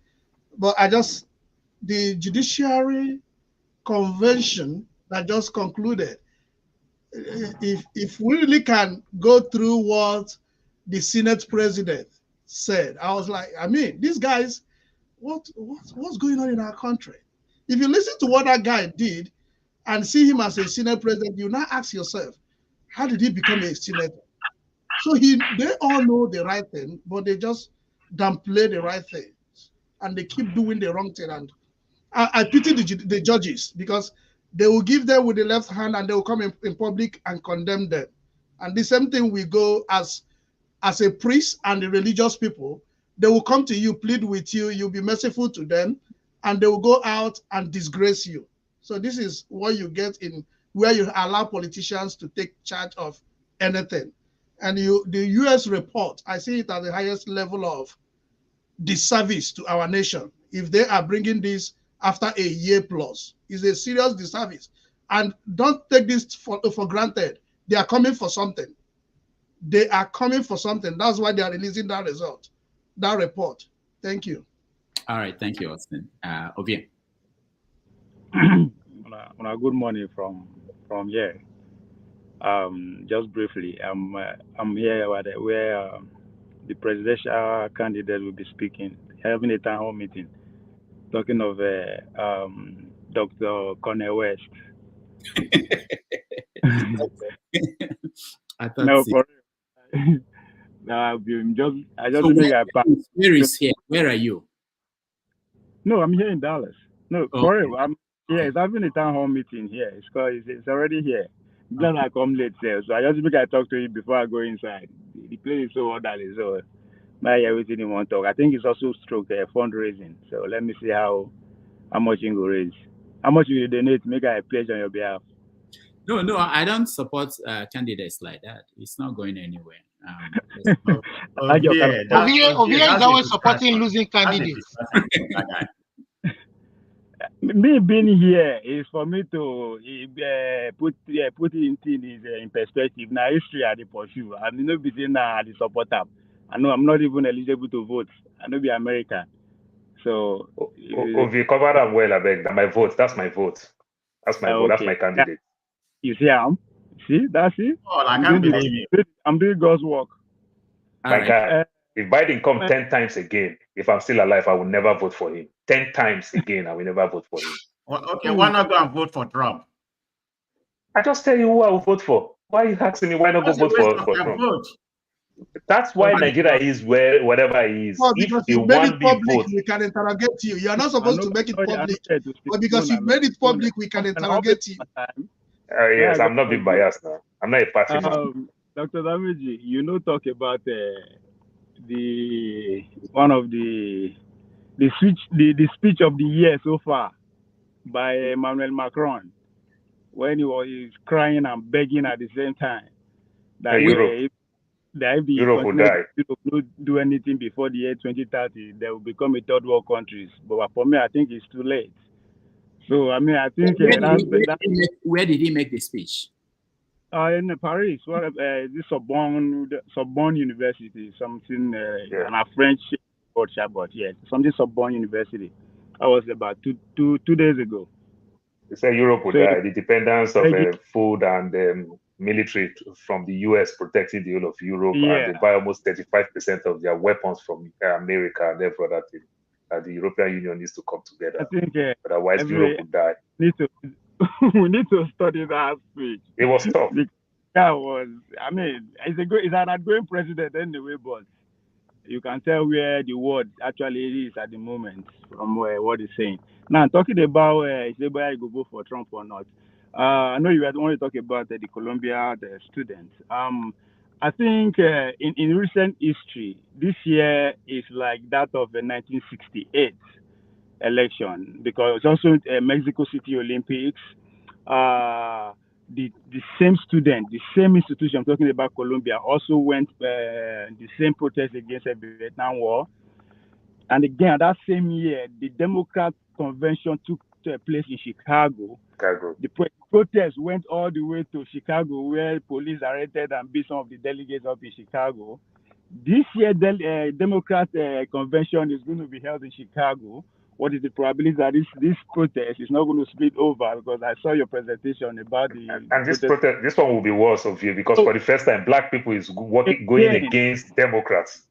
But the judiciary convention that just concluded, if we really can go through what the Senate president said, I was like, I mean, these guys, what's going on in our country? If you listen to what that guy did and see him as a Senate president, you now ask yourself, how did he become a senator? So they all know the right thing, but they just downplay the right thing. And they keep doing the wrong thing. And I pity the judges because they will give them with the left hand and they will come in public and condemn them. And the same thing we go as a priest and the religious people, they will come to you, plead with you, you'll be merciful to them, and they will go out and disgrace you. So this is what you get in where you allow politicians to take charge of anything. And the US report, I see it at the highest level of disservice to our nation. If they are bringing this after a year plus, it's a serious disservice. And don't take this for granted. They are coming for something. They are coming for something. That's why they are releasing that result, that report. Thank you. All right. Thank you, Austin. Ovie. Good morning from here. Just briefly, I'm here where the presidential candidate will be speaking, having a town hall meeting, talking of Dr. Kano West. I thought No, for real. I just so think where is here? Where are you? No, I'm here in Dallas. No, Okay. for real. I'm here. It's having a town hall meeting here. It's already here. Just I come late there, so I just think I talk to you before I go inside. The place is so orderly, so my everything you want to talk. I think it's also stroke fundraising. So let me see how much you will raise. How much you donate? Make a pledge on your behalf. No, I don't support candidates like that. It's not going anywhere. Ovie is always supporting losing candidates. Me being here is for me to put it in perspective. Now history I pursue. I'm not between the supporter. I know I'm not even eligible to vote. I know be American. So if you cover that well, I beg. My vote. That's my vote. That's my vote. That's my candidate. You see, that's it. Oh, I can't believe you. I'm doing God's work. My guy, if Biden come 10 times again, if I'm still alive, I will never vote for him. 10 times again, I will never vote for him. Okay, why not go and vote for Trump? I just tell you who I will vote for. Why are you asking me why not go vote for Trump? Vote. That's why Nigeria is whatever it is. Well, because if you made it public, vote, we can interrogate you. You are not supposed to make it public, but because you made it public, we can interrogate you. Yes, I'm not being biased now. I'm not a party man. Dr. Damiji, talk about one of the speech of the year so far by Emmanuel Macron, when he was crying and begging at the same time that Europe. if the Europe will continent die. Europe don't do anything before the year 2030, they will become a third world countries. But for me, I think it's too late. So I mean, I think where did he make the speech? In Paris, this Sorbonne University, something, and a French culture, but yeah, something Sorbonne University. That was about two days ago. They say Europe will So, die. The dependence of food and military from the US protecting the whole of Europe, and they buy almost 35% of their weapons from America and every other thing. The European Union needs to come together. I think otherwise Europe will die. We need to study that speech. It was tough. That was, I mean, it's an outgoing president anyway, but you can tell where the world actually is at the moment from what he's saying. Now, talking about whether you go vote for Trump or not, I know you want to talk about the Colombia students. I think in recent history, this year is like that of the 1968 election, because it's also Mexico City Olympics. The same student, the same institution, I'm talking about Colombia, also went the same protest against the Vietnam War. And again, that same year, the Democrat convention took place in Chicago. The protest went all the way to Chicago, where police arrested and beat some of the delegates up in Chicago. This year, the Democrat convention is going to be held in Chicago. What is the probability that this protest is not going to split over? Because I saw your presentation about the and this protest. This one will be worse of you, because for the first time, black people is going against Democrats.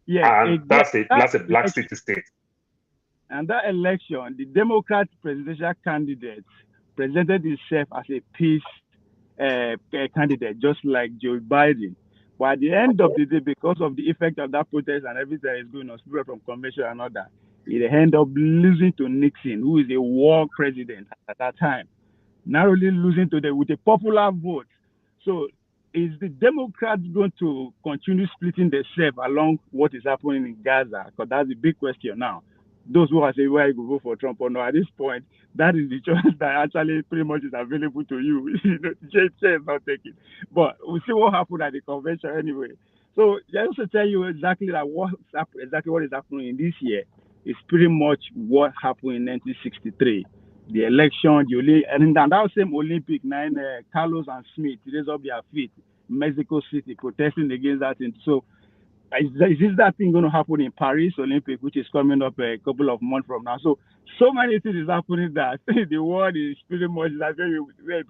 Yeah, and that's a black city state. And that election, the Democrat presidential candidate presented himself as a peace candidate, just like Joe Biden. But at the end of the day, because of the effect of that protest and everything that is going on, people from convention and all that, he ended up losing to Nixon, who is a war president at that time. Narrowly losing to with a popular vote. So is the Democrats going to continue splitting themselves along what is happening in Gaza? Because that's the big question now. Those who are saying why you go vote for Trump or not, at this point, that is the choice that actually pretty much is available to you. Jay is not taking. But we'll see what happened at the convention anyway. So just to tell you exactly that what is happening in this year is pretty much what happened in 1963. The election, and that same Olympic, Carlos and Smith raised up their feet in Mexico City protesting against that thing. So is that thing going to happen in Paris Olympic, which is coming up a couple of months from now? So many things is happening that the world is pretty much like very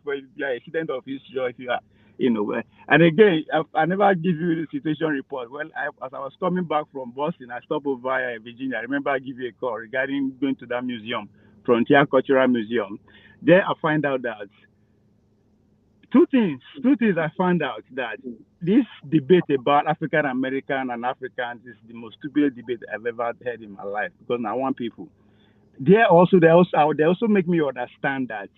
for the accident of history, if you are, And again, I never give you the situation report. Well, as I was coming back from Boston, I stopped over Virginia. I remember I give you a call regarding going to that museum, Frontier Cultural Museum. There I find out that two things I found out, that this debate about African American and Africans is the most stupid debate I've ever heard in my life, because I want people. They also make me understand that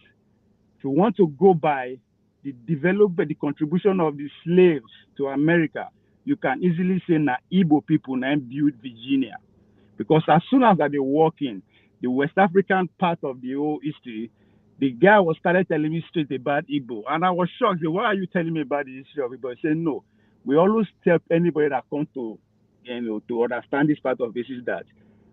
if you want to go by the development, the contribution of the slaves to America, you can easily say na Igbo people now built Virginia. Because as soon as they walk in, the West African part of the whole history, the guy started telling me straight about Igbo. And I was shocked. Why are you telling me about the history of Igbo? He said, no. We always tell anybody that comes to understand this part of history that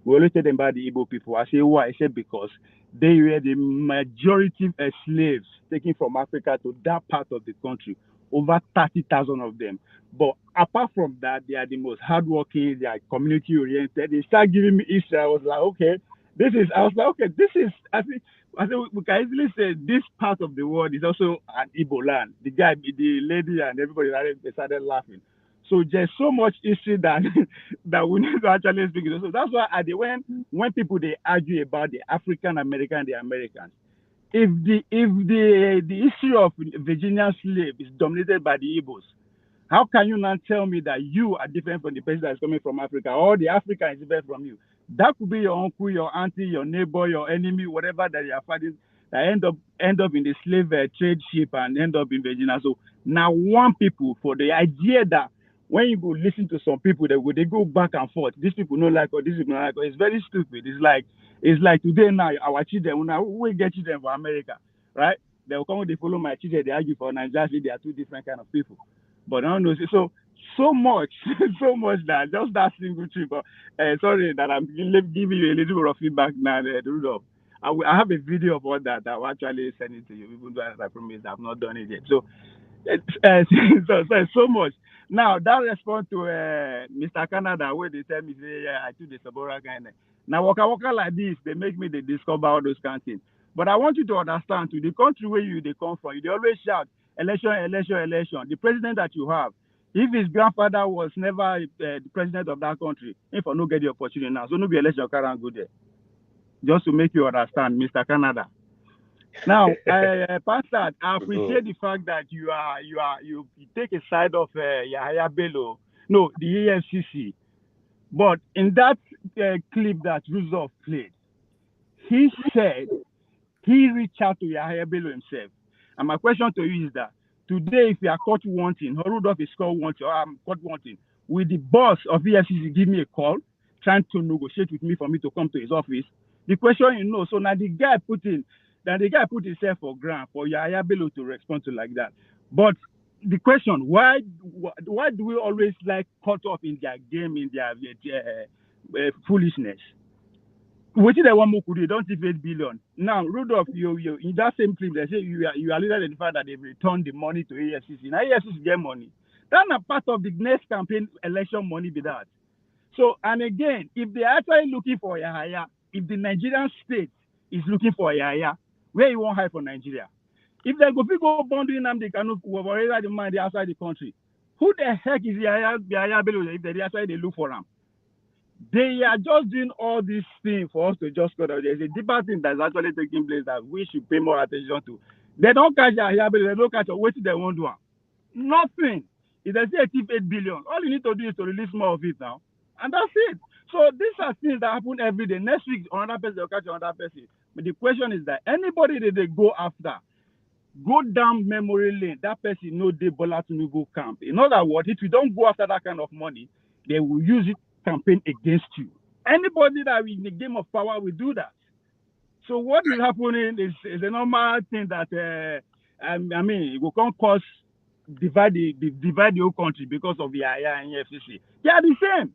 we always tell them about the Igbo people. I say, why? I said, because they were the majority of slaves taken from Africa to that part of the country. Over 30,000 of them. But apart from that, they are the most hardworking, they are community oriented. They start giving me history. I was like, okay, this is, I think, we can easily say this part of the world is also an Igbo land. The guy, the lady, and everybody started laughing. So there's so much history that we need to actually speak. So that's why when people they argue about the African American and the Americans, if the history of Virginia slave is dominated by the Igbos, how can you not tell me that you are different from the person that is coming from Africa, or the African is different from you? That could be your uncle, your auntie, your neighbor, your enemy, whatever that you are fighting, that end up in the slave trade ship and end up in Virginia. So now one people, for the idea that when you go listen to some people, they go back and forth. These people don't like, or these people don't like, or it's very stupid. It's like today now, our children, now we get children for America, right? They will come, they follow my children, they argue for Nigeria, they are two different kind of people. But I don't know, so much, so much that just that single trip. Sorry that I'm giving you a little bit of feedback now, Rudolph. I have a video of all that. I will actually send it to you, even though I promise I've not done it yet. So, so much. Now, that response to Mr. Canada, where they tell me, say, yeah, I took the Sabora kind of. Now, waka like this, they make me they discover all those kind of things. But I want you to understand, to the country where they come from, they always shout, election, election, election. The president that you have, if his grandfather was never the president of that country, if I no get the opportunity now, so no be election can't go there. Just to make you understand, Mr. Canada. Now, Pastor, I appreciate the fact that you take a side of Yahaya Bello, no, the EFCC. But in that clip that Rudolph played, he said he reached out to Yahaya Bello himself. And my question to you is that today, if you are caught wanting, or Rudolph is caught wanting, or I'm caught wanting, will the boss of EFCC give me a call, trying to negotiate with me for me to come to his office? The question, so now the guy put himself for ground for Yahaya Bello to respond to like that. But the question, why do we always like caught up in their game, in their foolishness? What did they want more could don't give 8 billion. Now, Rudolph, you in that same clip, they say you are leading the fact that they've returned the money to AFCC. Now AFCC get money. That's not part of the next campaign election money be that. So, and again, if they are actually looking for Yahaya, if the Nigerian state is looking for Yahaya, where you won't hide for Nigeria? If they go bonding them, they cannot whatever the money outside the country. Who the heck is Yahaya Bello if they actually look for him? They are just doing all these things for us to just go there. There's a deeper thing that's actually taking place that we should pay more attention to. They don't catch Yahaya Bello, they don't catch what they won't do. Nothing. If they say 8 billion, all you need to do is to release more of it now. And that's it. So these are things that happen every day. Next week, another person will catch another person. But the question is that anybody that they go after, go down memory lane, that person no dey Bola Tinubu camp. In other words, if you don't go after that kind of money, they will use it campaign against you. Anybody that is in the game of power will do that. So what is happening is a normal thing that it will come cause divide the whole country because of the Yahaya and EFCC. They are the same.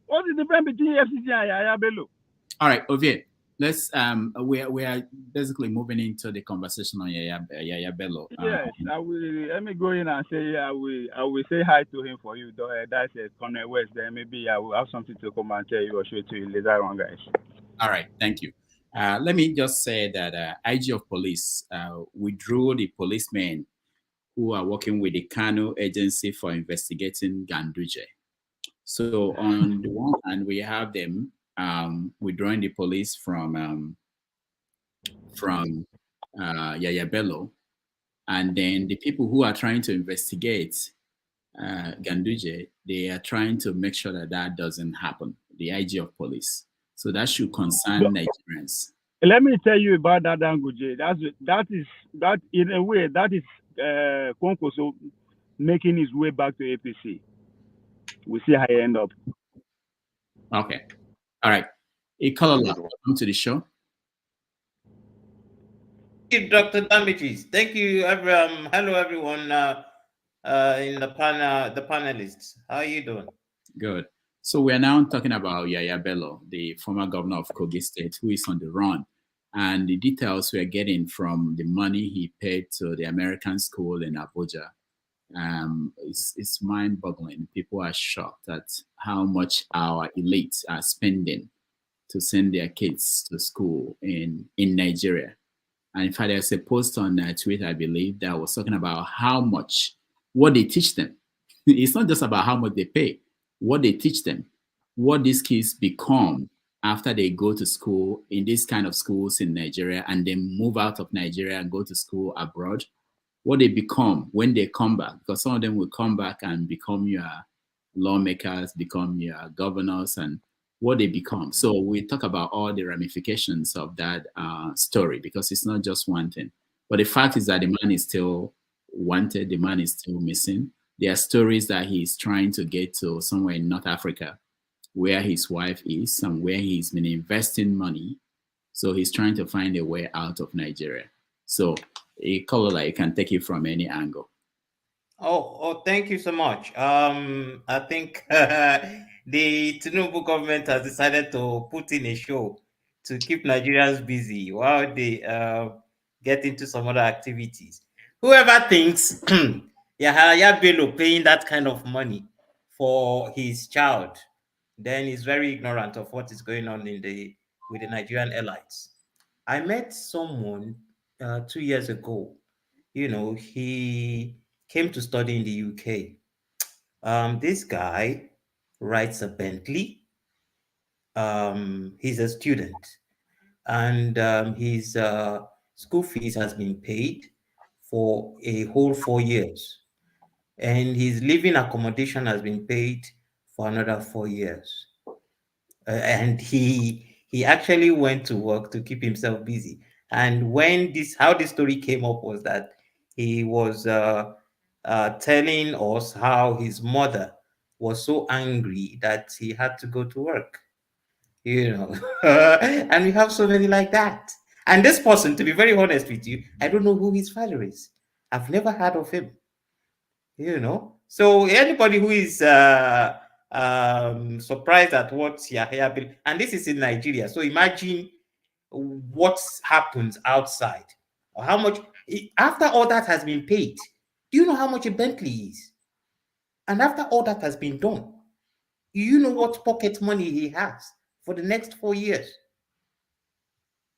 What's the difference between EFCC and Yahaya Bello? All right, Ovie, let's we are basically moving into the conversation on Yahaya Bello. Yes, I will. Let me go in and say I will say hi to him for you. That's Conor West. Then maybe I will have something to come and tell you or show it to you later on, guys. All right, thank you. Let me just say that IG of Police withdrew the policemen who are working with the Kano Agency for investigating Ganduje. So on the one hand, we have them withdrawing the police from Yahaya Bello, and then the people who are trying to investigate Ganduje, they are trying to make sure that that doesn't happen. The IG of Police. So that should concern Nigerians. Let me tell you about that Ganduje. That in a way that is Konkoso making his way back to APC. We'll see how he end up. Okay. All right. Ikola, welcome to the show. Thank you, Dr. Damages. Thank you, hello everyone in the panel, the panelists. How are you doing? Good. So we are now talking about Yahaya Bello, the former governor of Kogi State, who is on the run. And the details we are getting from the money he paid to the American school in Abuja, it's mind-boggling. People are shocked at how much our elites are spending to send their kids to school in Nigeria. And in fact, there's a post on Twitter, I believe, that was talking about what they teach them. It's not just about how much they pay, what they teach them, what these kids become after they go to school in these kind of schools in Nigeria and then move out of Nigeria and go to school abroad, what they become when they come back, because some of them will come back and become your lawmakers, become your governors, and what they become. So we talk about all the ramifications of that story, because it's not just one thing. But the fact is that the man is still wanted, the man is still missing. There are stories that he's trying to get to somewhere in North Africa, where his wife is and where he's been investing money. So he's trying to find a way out of Nigeria. So Kolola, you can take it from any angle. Oh, thank you so much. I think the Tinubu government has decided to put in a show to keep Nigerians busy while they get into some other activities. Whoever thinks Yahaya Bello paying that kind of money for his child, then is very ignorant of what is going on with the Nigerian airlines. I met someone 2 years ago. He came to study in the UK. This guy rides a Bentley. He's a student, and his school fees has been paid for a whole 4 years, and his living accommodation has been paid for another 4 years. And he actually went to work to keep himself busy. And how this story came up was that he was telling us how his mother was so angry that he had to go to work. And we have so many like that. And this person, to be very honest with you, I don't know who his father is. I've never heard of him. So anybody who is surprised at what Yahaya Bello, and this is in Nigeria, so imagine what happens outside, or how much after all that has been paid. Do you know how much a Bentley is? And after all that has been done, you know what pocket money he has for the next 4 years.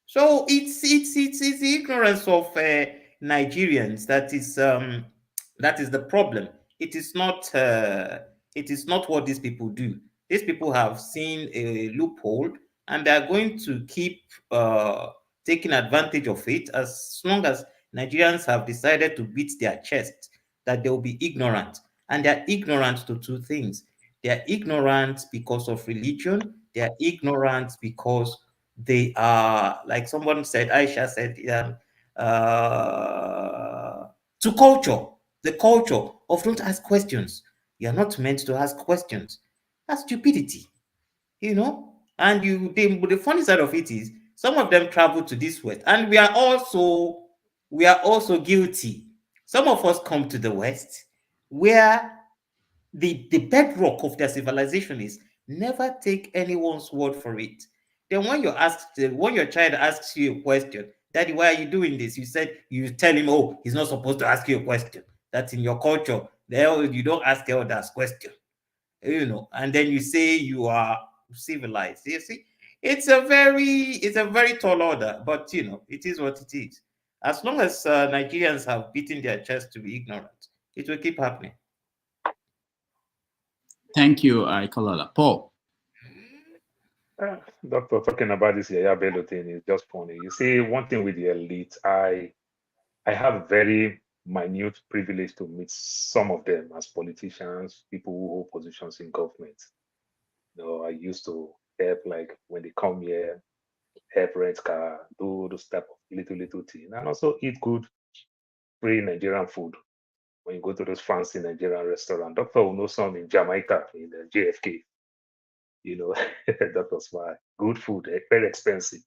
So it's the ignorance of Nigerians that is the problem. It is not what these people do. These people have seen a loophole, and they are going to keep taking advantage of it as long as Nigerians have decided to beat their chest that they will be ignorant. And they are ignorant to two things. They are ignorant because of religion. They are ignorant because they are, like someone said, Aisha said, to culture, the culture of don't ask questions. You're not meant to ask questions. That's stupidity, And the funny side of it is some of them travel to this West, and we are also guilty. Some of us come to the West where the bedrock of their civilization is never take anyone's word for it. Then when your child asks you a question, Daddy, why are you doing this? You tell him, oh, he's not supposed to ask you a question. That's in your culture. You don't ask elders question, and then you say you are civilized. You see, it's a very tall order, but it is what it is. As long as Nigerians have beaten their chest to be ignorant, it will keep happening. Thank you, Kolola. Paul. Doctor, talking about this Yahaya Bello thing is just funny. You see, one thing with the elite, I have very minute privilege to meet some of them as politicians, people who hold positions in government. I used to help, like when they come here, help rent car, do those type of little thing, and also eat good, free Nigerian food. When you go to those fancy Nigerian restaurant, Doctor will know some in Jamaica, in the JFK. That was why good food, very expensive.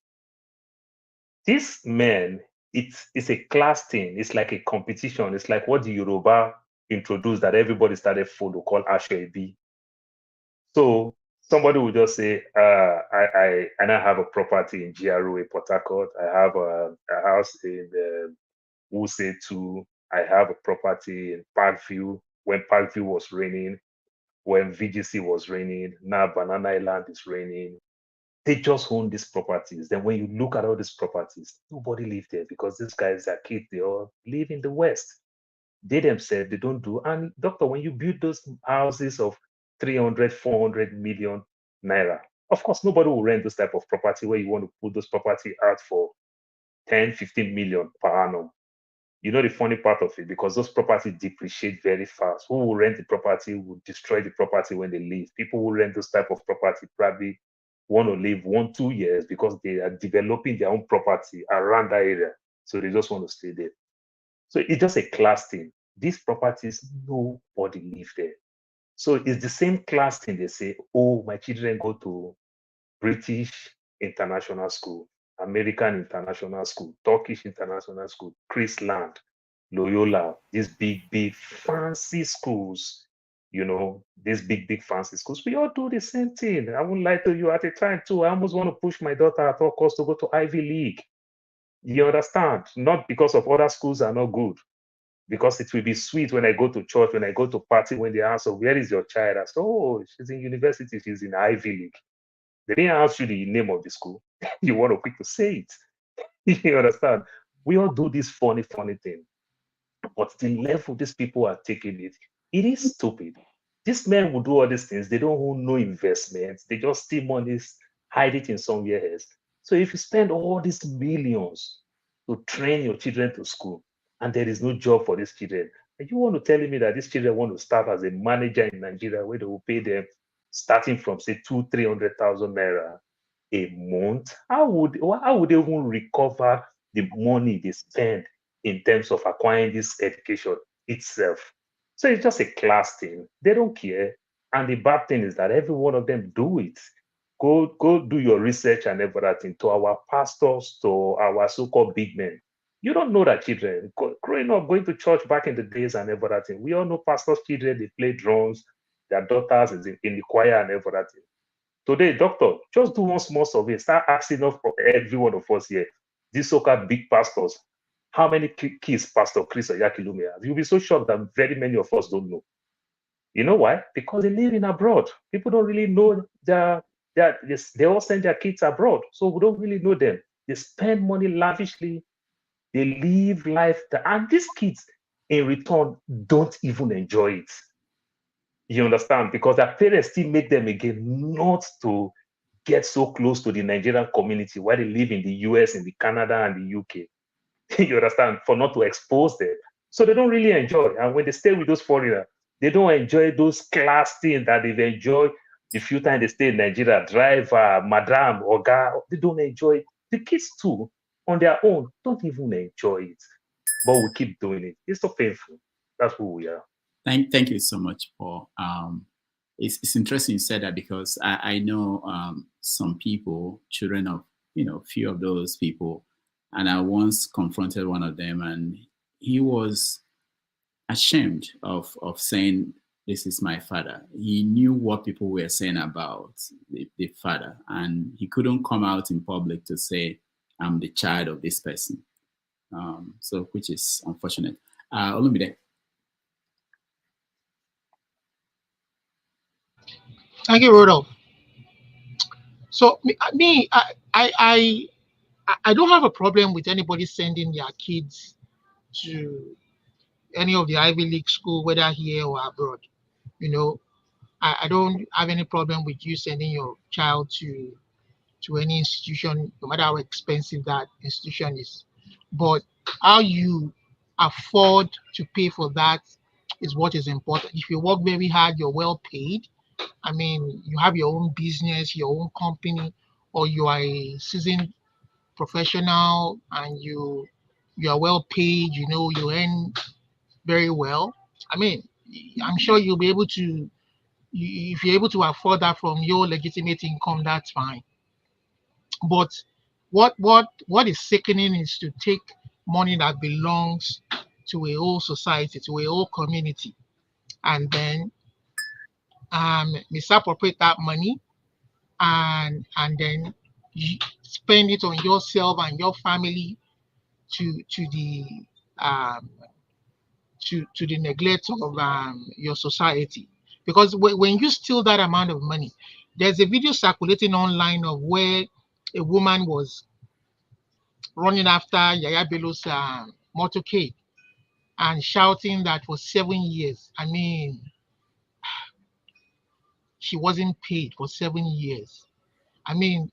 This man, it's a class thing. It's like a competition. It's like what the Yoruba introduced that everybody started follow called Ashebi. So somebody will just say, I now have a property in GRA, Port Harcourt. I have a house in Wuse 2. I have a property in Parkview when Parkview was raining, when VGC was raining. Now Banana Island is raining. They just own these properties. Then when you look at all these properties, nobody live there because these guys are kids. They all live in the West. They themselves, they don't do. And doctor, when you build those houses of 300, 400 million naira, of course, nobody will rent this type of property where you want to put those property out for 10, 15 million per annum. The funny part of it, because those properties depreciate very fast. Who will rent the property will destroy the property when they leave. People who rent those type of property probably want to live 1-2 years because they are developing their own property around that area. So they just want to stay there. So it's just a class thing. These properties, nobody live there. So it's the same class thing. They say, oh, my children go to British international school. American International School, Turkish International School, Chrisland, Loyola, these big fancy schools, you know, these big fancy schools, we all do the same thing. I won't lie to you, at a time too, I almost want to push my daughter at all costs to go to Ivy League. You understand? Not because of other schools are not good, because it will be sweet when I go to church, when I go to party, when they ask, oh, where is your child? I say, oh, she's in university, she's in Ivy League. They didn't ask you the name of the school. You want to quick to say it. You understand? We all do this funny thing. But the level these people are taking it, it is stupid. These men will do all these things. They don't own no investments. They just steal money, hide it in somewhere else. So if you spend all these millions to train your children to school, and there is no job for these children, and you want to tell me that these children want to start as a manager in Nigeria where they will pay them starting from say 200,000-300,000 naira a month? How would they even recover the money they spend in terms of acquiring this education itself? So it's just a class thing. They don't care. And the bad thing is that every one of them do it. Go do your research and everything. To our pastors, to our so-called big men, you don't know that children growing up, going to church back in the days and everything. We all know pastors' children, they play drums, their daughters is in the choir and everything. Today, doctor, just do one small survey. Start asking of every one of us here, these so-called big pastors, how many kids Pastor Chris Oyakhilome has? You'll be so shocked that very many of us don't know. You know why? Because they live in abroad. People don't really know they all send their kids abroad, so we don't really know them. They spend money lavishly. They live life, and these kids, in return, don't even enjoy it. You understand? Because their parents still make them again not to get so close to the Nigerian community while they live in the US, in the Canada, and the UK. You understand? For not to expose them. So they don't really enjoy. And when they stay with those foreigners, they don't enjoy those class things that they've enjoyed the few times they stay in Nigeria. Driver, madam, oga, they don't enjoy it. The kids too, on their own, don't even enjoy it. But we keep doing it. It's so painful. That's who we are. Thank you so much, Paul. It's interesting you said that, because I know some people, children of few of those people, and I once confronted one of them, and he was ashamed of saying, "This is my father." He knew what people were saying about the father, and he couldn't come out in public to say, "I'm the child of this person." So, which is unfortunate. Olumide. Thank you, Rodolph. So I don't have a problem with anybody sending their kids to any of the Ivy League school, whether here or abroad. You know, I don't have any problem with you sending your child to any institution, no matter how expensive that institution is. But how you afford to pay for that is what is important. If you work very hard, you're well paid. I mean, you have your own business, your own company, or you are a seasoned professional and you are well paid, you earn very well. I mean, I'm sure you'll be able to, if you're able to afford that from your legitimate income, that's fine. But what is sickening is to take money that belongs to a whole society, to a whole community, and then misappropriate that money and then spend it on yourself and your family to the um, to the neglect of your society. Because when you steal that amount of money, there's a video circulating online of where a woman was running after Yahaya Bello's motorcade and shouting that for 7 years. I mean, she wasn't paid for 7 years. I mean,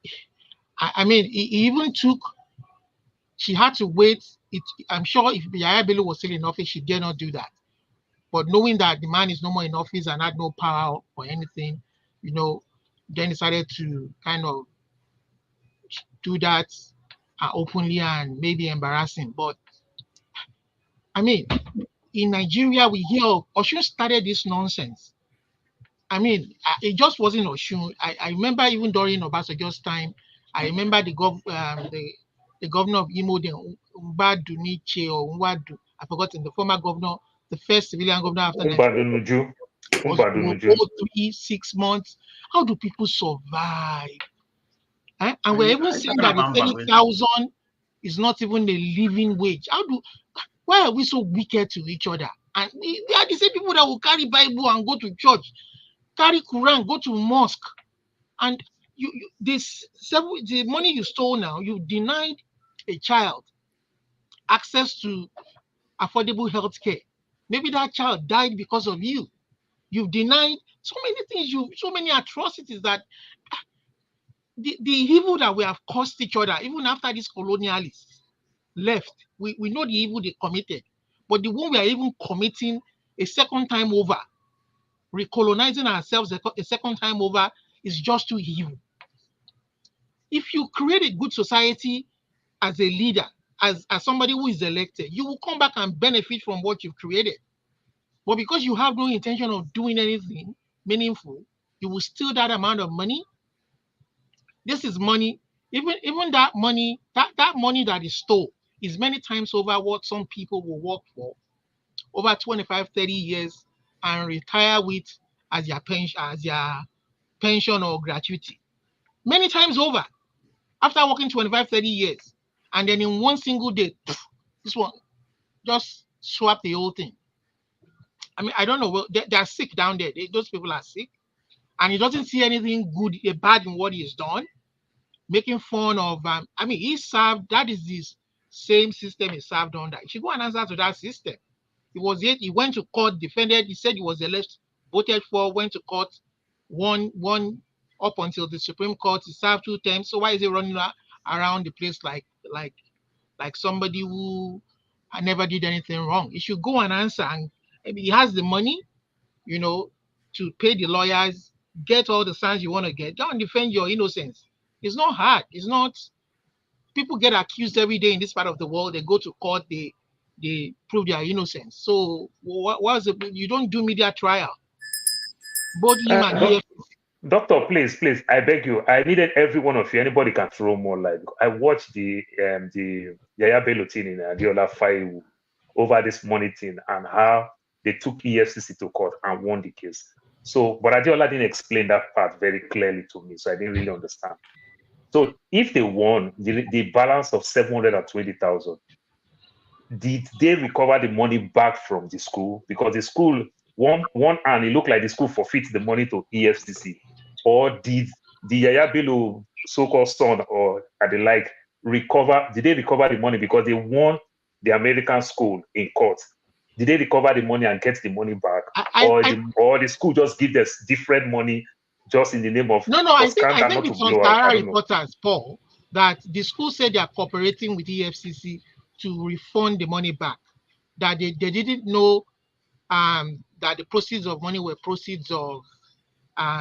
it even took. She had to wait. I'm sure if Yahaya Bello was still in office, she dare not do that. But knowing that the man is no more in office and had no power or anything, then decided to kind of do that openly and maybe embarrassing. But I mean, in Nigeria, we hear Oshun started this nonsense. I mean, it just wasn't Oshun. I remember even during Obasanjo's time, I remember the governor of Imo, then Mbaduniche or Nwadu, I've forgotten, the former governor, the first civilian governor after 19 was 3, 6 months. How do people survive? And we're even saying that the 30,000 is not even a living wage. Why are we so wicked to each other? And they are the same people that will carry Bible and go to church, carry Quran, go to mosque, and the money you stole now, you denied a child access to affordable health care. Maybe that child died because of you. You've denied so many things, so many atrocities that the evil that we have caused each other, even after these colonialists left, we know the evil they committed. But the one we are even committing a second time over, recolonizing ourselves a second time over, is just too evil. If you create a good society as a leader, as somebody who is elected, you will come back and benefit from what you've created. But because you have no intention of doing anything meaningful, you will steal that amount of money. This is money. Even that money, that money that is stole is many times over what some people will work for over 25, 30 years and retire with as their pension or gratuity. Many times over, after working 25, 30 years, and then in one single day, this one just swap the whole thing. I mean, I don't know. They're sick down there. Those people are sick. And he doesn't see anything good, bad in what he's done. Making fun of, I mean, that is this same system he served under. He should go and answer to that system. He went to court, defended, he said he was elected, voted for, went to court, won up until the Supreme Court. He served 2 terms. So why is he running around the place like somebody who never did anything wrong? He should go and answer, and maybe he has the money, to pay the lawyers, get all the signs you want to get. Go and defend your innocence. It's not hard. It's not. People get accused every day in this part of the world. They go to court. They prove their innocence. So what's you don't do media trial. Both him and EFCC. Doctor, please, I beg you. I needed every one of you. Anybody can throw more light. I watched the Yahaya Bello thing in Adiola Faiwu over this money thing and how they took EFCC to court and won the case. So, but Adiola didn't explain that part very clearly to me, so I didn't really understand. So, if they won the balance of 720,000, did they recover the money back from the school? Because the school, one hand, it looked like the school forfeit the money to EFCC. Or did the Yahaya Bello so-called son or the like did they recover the money because they won the American school in court? Did they recover the money and get the money back? Or the school just give us different money just in the name of No, I think it's on Sahara Reporters, Paul, that the school said they are cooperating with EFCC to refund the money back. That they didn't know that the proceeds of money were proceeds of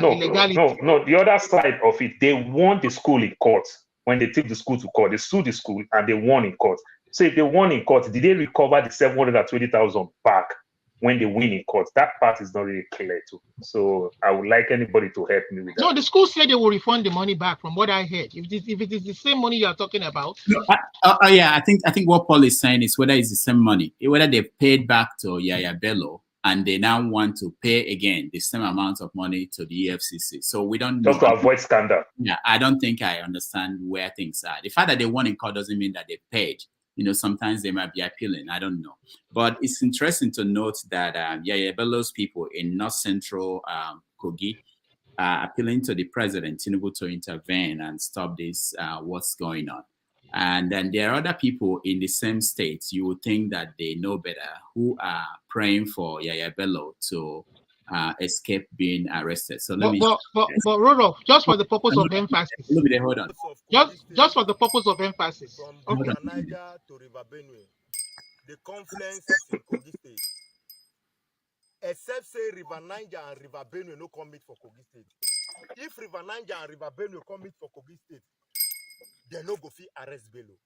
illegality. No. The other side of it, they won the school in court. When they took the school to court, they sued the school and they won in court. So if they won in court, did they recover the 720,000 back when they win in court? That part is not really clear too. So I would like anybody to help me with that. No, the school said they will refund the money back from what I heard. If it is the same money you are talking about. No, yeah, I think what Paul is saying is whether it's the same money, whether they've paid back to Yahaya Bello and they now want to pay again the same amount of money to the EFCC. So we don't know. Just to avoid scandal. Yeah, I don't think I understand where things are. The fact that they won in court doesn't mean that they paid. Sometimes they might be appealing. I don't know. But it's interesting to note that Yahaya Bello's people in North Central Kogi are appealing to the president, Tinubu, to intervene and stop this, what's going on. And then there are other people in the same states, you would think that they know better, who are praying for Yahaya Bello to escape being arrested. So let me... But Rodolph, just for the purpose of emphasis. Hold on. Just for the purpose of emphasis. From River Niger to River Benue, the confluence is in Kogi State. Except say River Niger and River Benue no come meet for Kogi State. If River Niger and River Benue come meet for Kogi State, they no go fit arrest Bello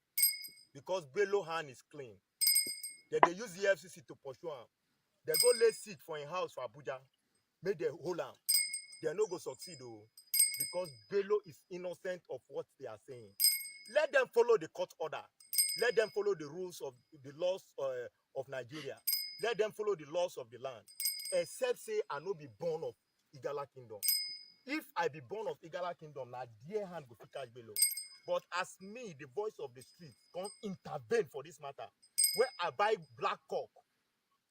because Bello hand is clean. They use the FCC to pursue him. They go lay seat for a house for Abuja, make they hold him. They no go succeed though. because Bello is innocent of what they are saying. Let them follow the court order. Let them follow the rules of the laws of Nigeria. Let them follow the laws of the land. Except say I no be born of Igala Kingdom. If I be born of Igala Kingdom, na dear hand go fit catch Bello. But as me, the voice of the street, come intervene for this matter. Where I buy black cock,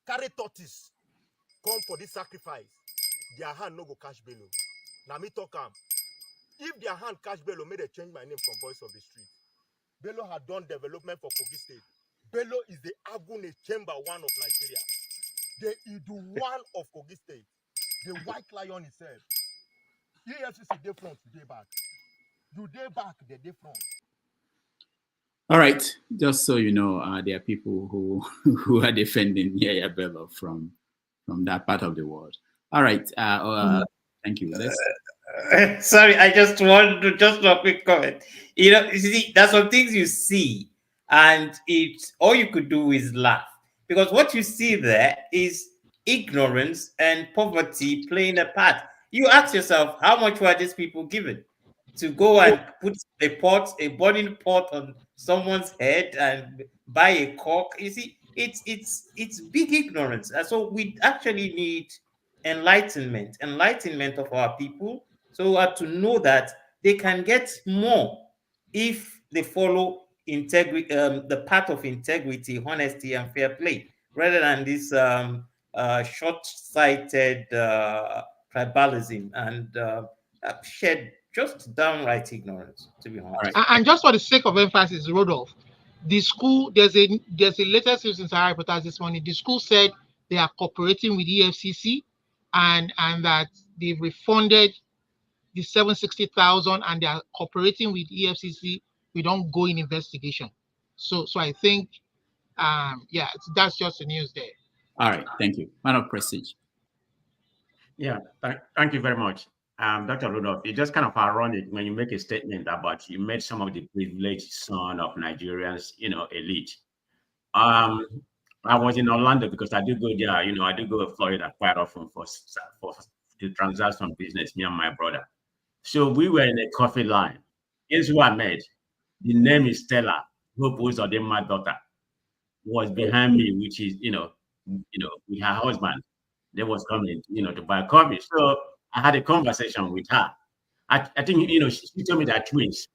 carry tortoise, come for this sacrifice, their hand no go catch Bello. Now me talk am. If their hand catch Bello, may they change my name from voice of the street. Bello had done development for Kogi State. Bello is the Agune Chamber 1 of Nigeria. The Idu 1 of Kogi State. The White Lion itself. EFCC dey front, you dey back. You dey back, they dey front. All right, just so you know, there are people who are defending Yahaya Bello from that part of the world. All right, thank you. Sorry, I just want to do a quick comment. You see, there's some things you see, and it's all you could do is laugh, because what you see there is ignorance and poverty playing a part. You ask yourself, how much were these people given to go and put a burning pot on someone's head and buy a cock? You see, it's big ignorance, and so we actually need enlightenment of our people, so to know that they can get more if they follow integrity, the path of integrity, honesty, and fair play, rather than this short-sighted tribalism and shed just downright ignorance, to be honest. And just for the sake of emphasis, Rodolph, the school, there's a latest news in Sahara Reporters this morning. The school said they are cooperating with EFCC and that they've refunded the 760,000 and they are cooperating with EFCC with ongoing investigation. So I think, yeah, that's just the news there. All right, thank you. Man of Prestige. Yeah, thank you very much. Dr. Rudolph, it's just kind of ironic when you make a statement about you met some of the privileged son of Nigerians, elite. I was in Orlando because I do go there, I do go to Florida quite often for to transact some business, me and my brother. So we were in a coffee line. Here's who I met. The name is Stella, who was my daughter, was behind me, which is, with her husband. They was coming, to buy coffee. So I had a conversation with her. I think, she told me they're twins.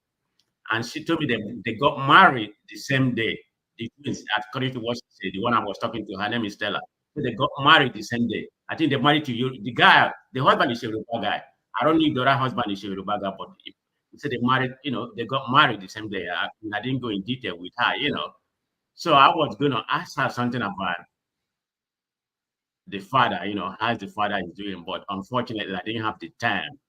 And she told me that they got married the same day. The twins, according to what she said, the one I was talking to, her name is Stella. So they got married the same day. I think they married to you. The guy, the husband is a Yoruba guy. I don't know if the other husband is a Yoruba guy, but he said they married, they got married the same day. I didn't go in detail with her, So I was going to ask her something about the father, how the father is doing. But unfortunately, I didn't have the time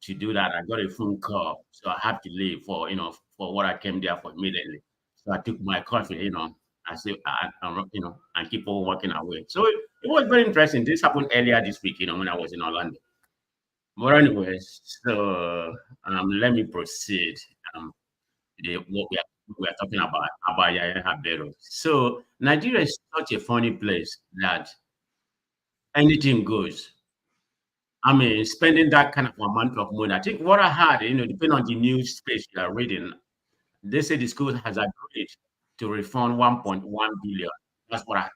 to do that. I got a phone call, so I have to leave for what I came there for immediately. So I took my coffee, I said, and keep on walking away. So it was very interesting. This happened earlier this week, when I was in Orlando. But anyway, so let me proceed. What we are talking about Yahaya Bello. So Nigeria is such a funny place that anything goes. I mean, spending that kind of amount of money. I think what I had, depending on the news space you are reading, they say the school has agreed to refund 1.1 billion. That's what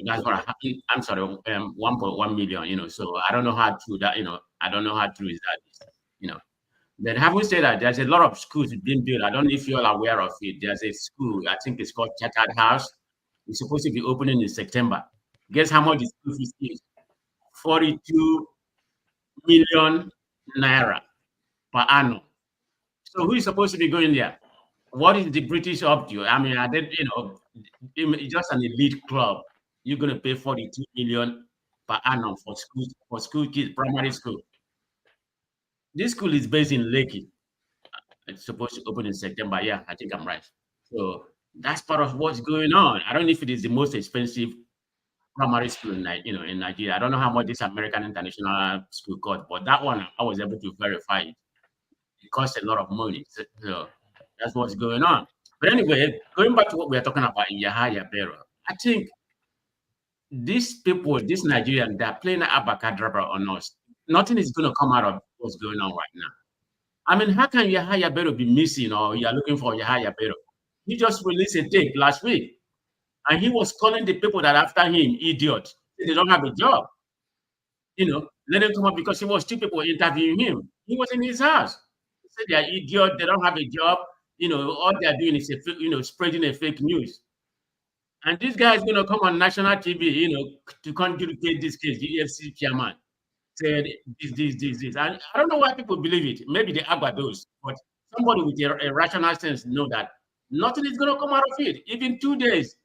that's what I'm sorry, 1.1 million. So I don't know how true that, I don't know how true is that, Then having said that, there's a lot of schools being built. I don't know if you're aware of it. There's a school, I think it's called Chartered House. It's supposed to be opening in September. Guess how much the school fees is? 42 million naira per annum. So who is supposed to be going there? What is the British up to? I mean, it's just an elite club. You're going to pay 42 million per annum for school kids, primary school. This school is based in Lekki. It's supposed to open in September. Yeah, I think I'm right. So that's part of what's going on. I don't know if it is the most expensive primary school in Nigeria. I don't know how much this American International School cost, but that one I was able to verify it. It costs a lot of money. So that's what's going on. But anyway, going back to what we are talking about in Yahaya Bello, I think these people, these Nigerians, they're playing abacadabra on us. Nothing is going to come out of what's going on right now. I mean, how can Yahaya Bello be missing or you're looking for Yahaya Bello? He just released a tape last week and he was calling the people that after him idiots. They don't have a job. Let them come up because it was two people interviewing him. He was in his house. He said they're idiot, they don't have a job. All they're doing is spreading a fake news. And this guy is going to come on national TV, to conjugate this case. The EFC chairman said this. And I don't know why people believe it. Maybe they agbadose, but somebody with a rational sense know that nothing is going to come out of it. Even 2 days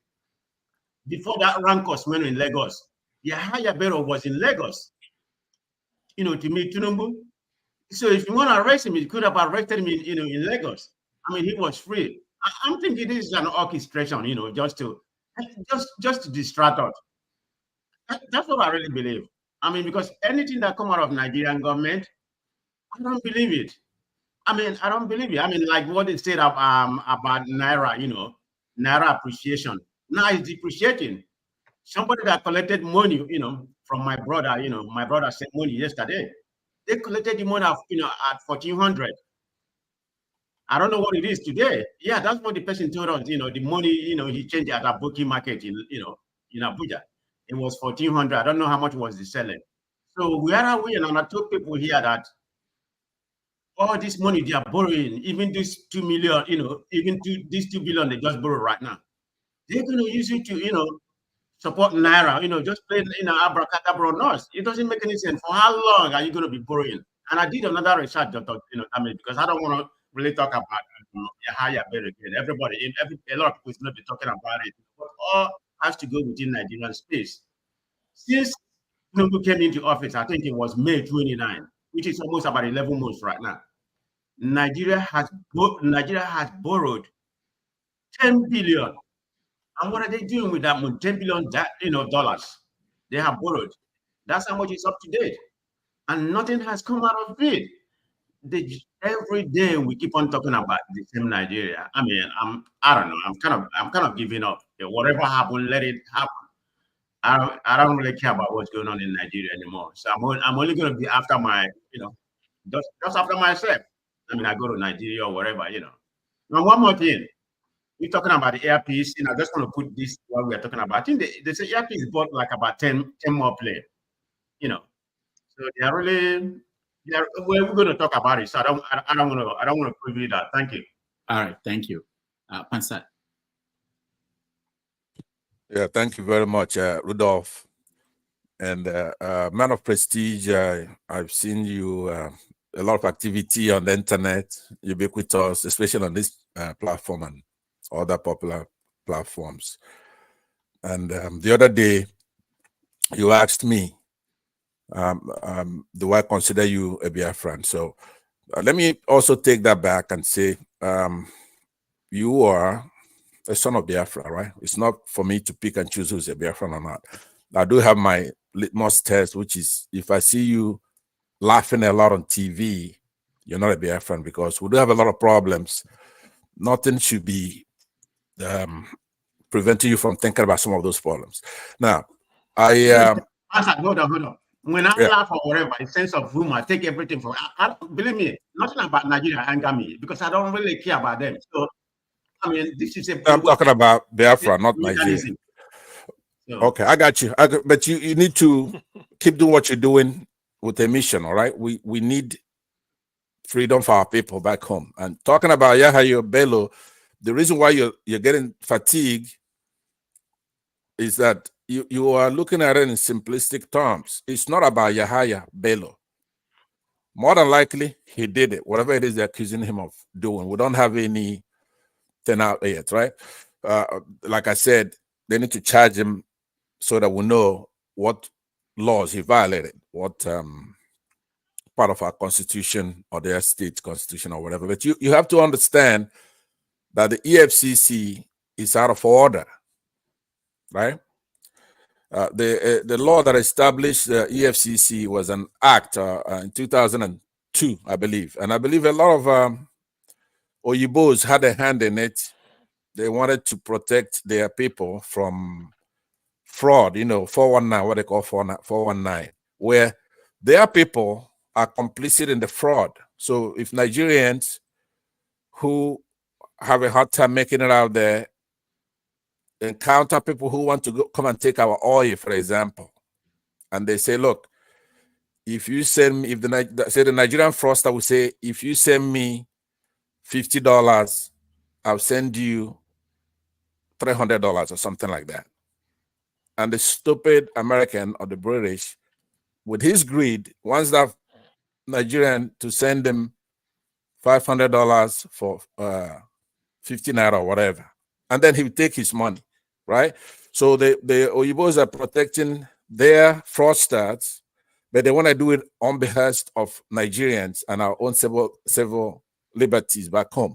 before that Rancos went in Lagos, Yahaya Bello was in Lagos, to meet Tinubu. So if you want to arrest him, you could have arrested him in Lagos. I mean, he was free. I'm thinking this is an orchestration, just to distract us. That's what I really believe. I mean, because anything that come out of Nigerian government, I don't believe it. I mean, I don't believe it. I mean, like what they said about Naira, Naira appreciation. Now it's depreciating. Somebody that collected money, from my brother, my brother sent money yesterday. They collected the money at 1,400. I don't know what it is today. Yeah, that's what the person told us. The money, he changed at a booking market in Abuja. It was 1,400. I don't know how much was the selling. So where are we? And I told people here that all this money they are borrowing, even this 2 million, this 2 billion they just borrow right now, they're going to use it to, support Naira, just play, abracadabra nurse. It doesn't make any sense. For how long are you going to be borrowing? And I did another research, because I don't want to really talk about Yahaya Bello again. Everybody, a lot of people is going to be talking about it. But all has to go within Nigerian space. Since Tinubu came into office, I think it was May 29, which is almost about 11 months right now. Nigeria has borrowed 10 billion. And what are they doing with that money? $10 billion, dollars they have borrowed. That's how much is up to date. And nothing has come out of it. Every day we keep on talking about the same Nigeria. I mean, I don't know. I'm kind of giving up. Whatever happened, let it happen. I don't really care about what's going on in Nigeria anymore. So I'm only going to be after my, just after myself. I mean, I go to Nigeria or wherever, Now, one more thing. We're talking about the AirPeace. I just want to put this what we're talking about. I think they say AirPeace bought like about 10 more planes. So they are really, we're going to talk about it. So I don't want to preview that. Thank you. All right, thank you. Pansat. Yeah, thank you very much, Rudolph. And man of prestige, I've seen you a lot of activity on the internet, ubiquitous, especially on this platform and other popular platforms. And the other day, you asked me, do I consider you a Biafran? So let me also take that back and say, you are a son of Biafra, right? It's not for me to pick and choose who's a Biafran or not. I do have my litmus test, which is if I see you laughing a lot on TV, you're not a Biafran, because we do have a lot of problems. Nothing should be preventing you from thinking about some of those problems. Now, Hold on. When I laugh or whatever, a sense of humor, I take everything from. Believe me, nothing about Nigeria anger me because I don't really care about them. So, I mean, this is I'm talking about Biafra, not Nigeria. So. Okay, I got you. But you need to keep doing what you're doing with a mission, all right? We need freedom for our people back home. And talking about Yahaya Bello, the reason why you're getting fatigued is that you are looking at it in simplistic terms. It's not about Yahaya Bello. More than likely, he did it. Whatever it is they're accusing him of doing. We don't have anything out yet, right? Like I said, they need to charge him so that we know what laws he violated, what part of our constitution or their state constitution or whatever. But you have to understand that the EFCC is out of order, right? The law that established the EFCC was an act in 2002, I believe. And I believe a lot of Oyibos had a hand in it. They wanted to protect their people from fraud, 419, what they call 419, where their people are complicit in the fraud. So if Nigerians who have a hard time making it out there encounter people who want to come and take our oil, for example, and they say, look, if you send me, if the Nigerian fraudster will say, if you send me $50, I'll send you $300 or something like that. And the stupid American or the British, with his greed, wants that Nigerian to send them $500 for 50 naira or whatever, and then he will take his money, right? So the Oyibos are protecting their fraudsters, but they want to do it on behalf of Nigerians and our own civil liberties back home.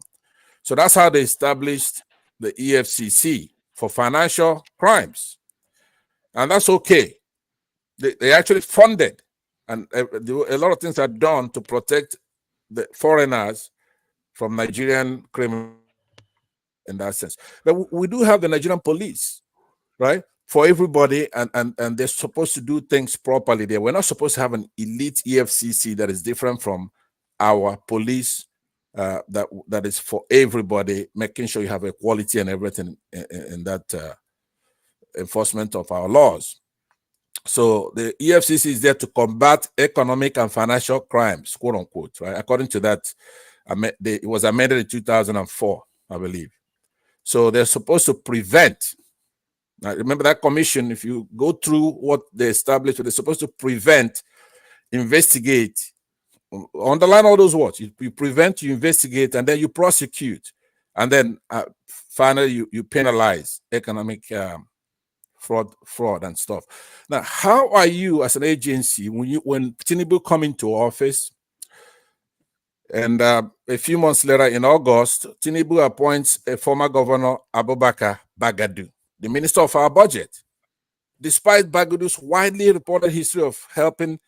So that's how they established the EFCC for financial crimes, and that's okay. They actually funded, and a lot of things are done to protect the foreigners from Nigerian criminals in that sense. But we do have the Nigerian police, right? For everybody, and they're supposed to do things properly there. We're not supposed to have an elite EFCC that is different from our police that is for everybody, making sure you have equality and everything in that enforcement of our laws. So the EFCC is there to combat economic and financial crimes, quote unquote, right? According to that, it was amended in 2004, I believe. So they're supposed to prevent. Now, remember that commission, if you go through what they established, they're supposed to prevent, investigate, underline all those words. You prevent, you investigate, and then you prosecute. And then finally, you penalize economic fraud and stuff. Now, how are you as an agency when Tinubu come into office, and a few months later in August, Tinubu appoints a former governor, Abubakar Bagadu, the minister of our budget, despite Bagadu's widely reported history of helping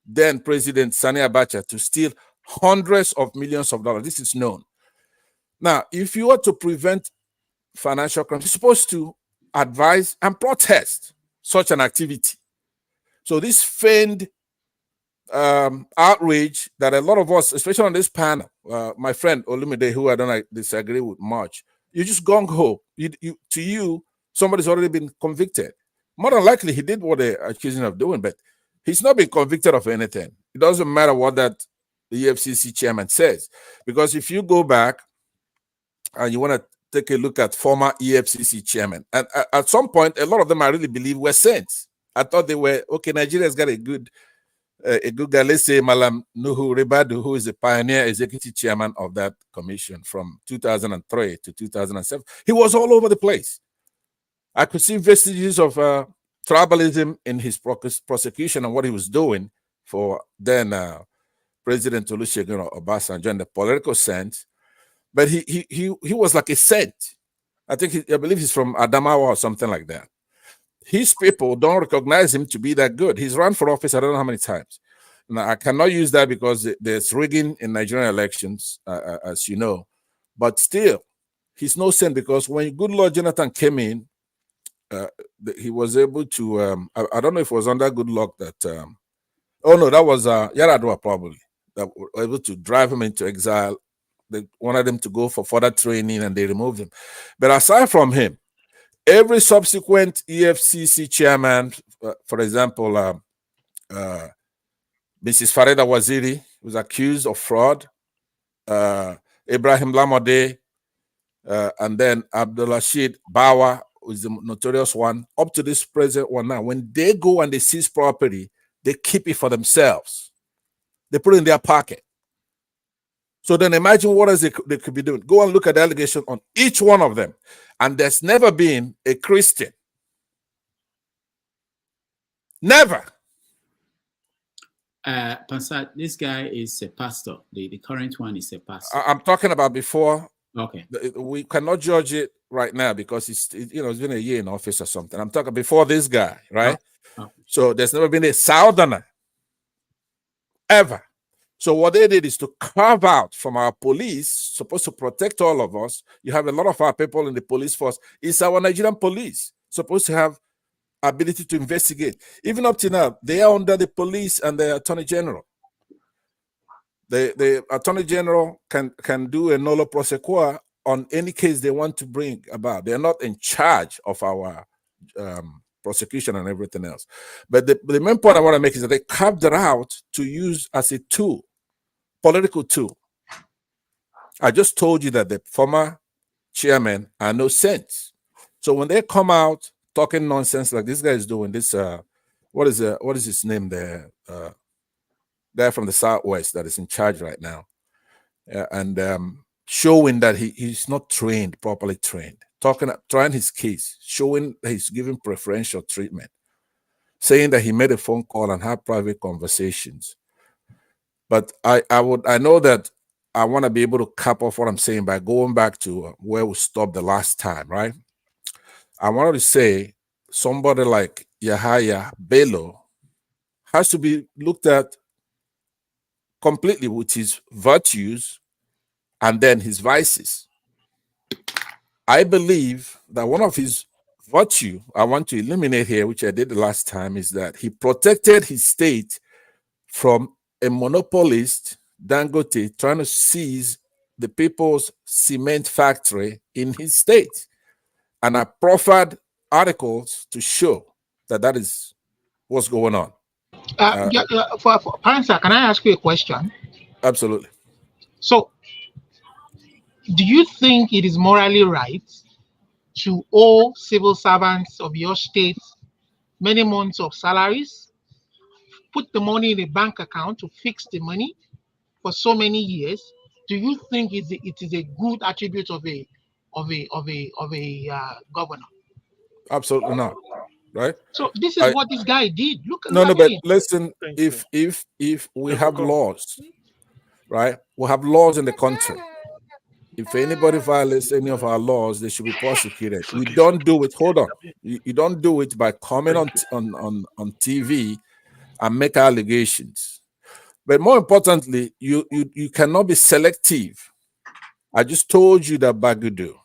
then President Sani Abacha to steal hundreds of millions of dollars. This is known. Now, if you want to prevent financial crimes, you're supposed to advise and protest such an activity. So this feigned outrage that a lot of us, especially on this panel, my friend Olumide, who I don't disagree with much, you just gung-ho. To you, somebody's already been convicted. More than likely, he did what they're accusing him of doing, but he's not been convicted of anything. It doesn't matter what the EFCC chairman says, because if you go back and you want to take a look at former EFCC chairman, and at some point, a lot of them I really believe were saints. I thought they were, okay, Nigeria's got a good guy. Let's say Malam Nuhu Ribadu, who is the pioneer executive chairman of that commission from 2003 to 2007. He was all over the place. I could see vestiges of tribalism in his prosecution and what he was doing for then President Olusegun Obasanjo in the political sense. But he was like a saint. I believe he's from Adamawa or something like that. His people don't recognize him to be that good. He's run for office I don't know how many times. Now, I cannot use that because there's rigging in Nigerian elections, as you know. But still, he's no saint, because when Good Lord Jonathan came in, he was able to, I don't know if it was under Good Luck that, oh no, that was Yaradua probably, that were able to drive him into exile. They wanted him to go for further training and they removed him. But aside from him, every subsequent EFCC chairman, for example, Mrs. Fareda Waziri was accused of fraud, Ibrahim Lamode, and then Abdulrashid Bawa was the notorious one, up to this present one now. When they go and they seize property, they keep it for themselves. They put it in their pocket. So then imagine what else they could be doing. Go and look at the allegation on each one of them. And there's never been a Christian. Never. Pastor, this guy is a pastor. The current one is a pastor. I'm talking about before. Okay. We cannot judge it right now because it's been a year in office or something. I'm talking before this guy, right? Okay. So there's never been a southerner ever. So what they did is to carve out from our police, supposed to protect all of us. You have a lot of our people in the police force. It's our Nigerian police supposed to have ability to investigate. Even up to now, they are under the police and the attorney general. The Attorney General can do a nolo prosequi on any case they want to bring about. They're not in charge of our prosecution and everything else. But the main point I want to make is that they carved it out to use as a tool, political tool. I just told you that the former chairmen are no sense. So when they come out talking nonsense like this guy is doing, this what is his name there? Guy from the Southwest that is in charge right now, and showing that he's not properly trained, trying his case, showing that he's giving preferential treatment, saying that he made a phone call and had private conversations. But I know that I want to be able to cap off what I'm saying by going back to where we stopped the last time, right? I wanted to say somebody like Yahaya Bello has to be looked at completely with his virtues and then his vices. I believe that one of his virtue I want to eliminate here, which I did the last time, is that he protected his state from a monopolist, Dangote, trying to seize the people's cement factory in his state. And I proffered articles to show that that is what's going on. For Pansa, can I ask you a question? Absolutely. So, do you think it is morally right to owe civil servants of your state many months of salaries, put the money in a bank account to fix the money for so many years? Do you think it is a good attribute of a governor? Absolutely not. Right? So this is what this guy did. Look, but listen, if we have laws, right? We have laws in the country. If anybody violates any of our laws, they should be prosecuted. We don't do it. Hold on. You don't do it by coming on TV and make allegations. But more importantly, you cannot be selective. I just told you that Bagudu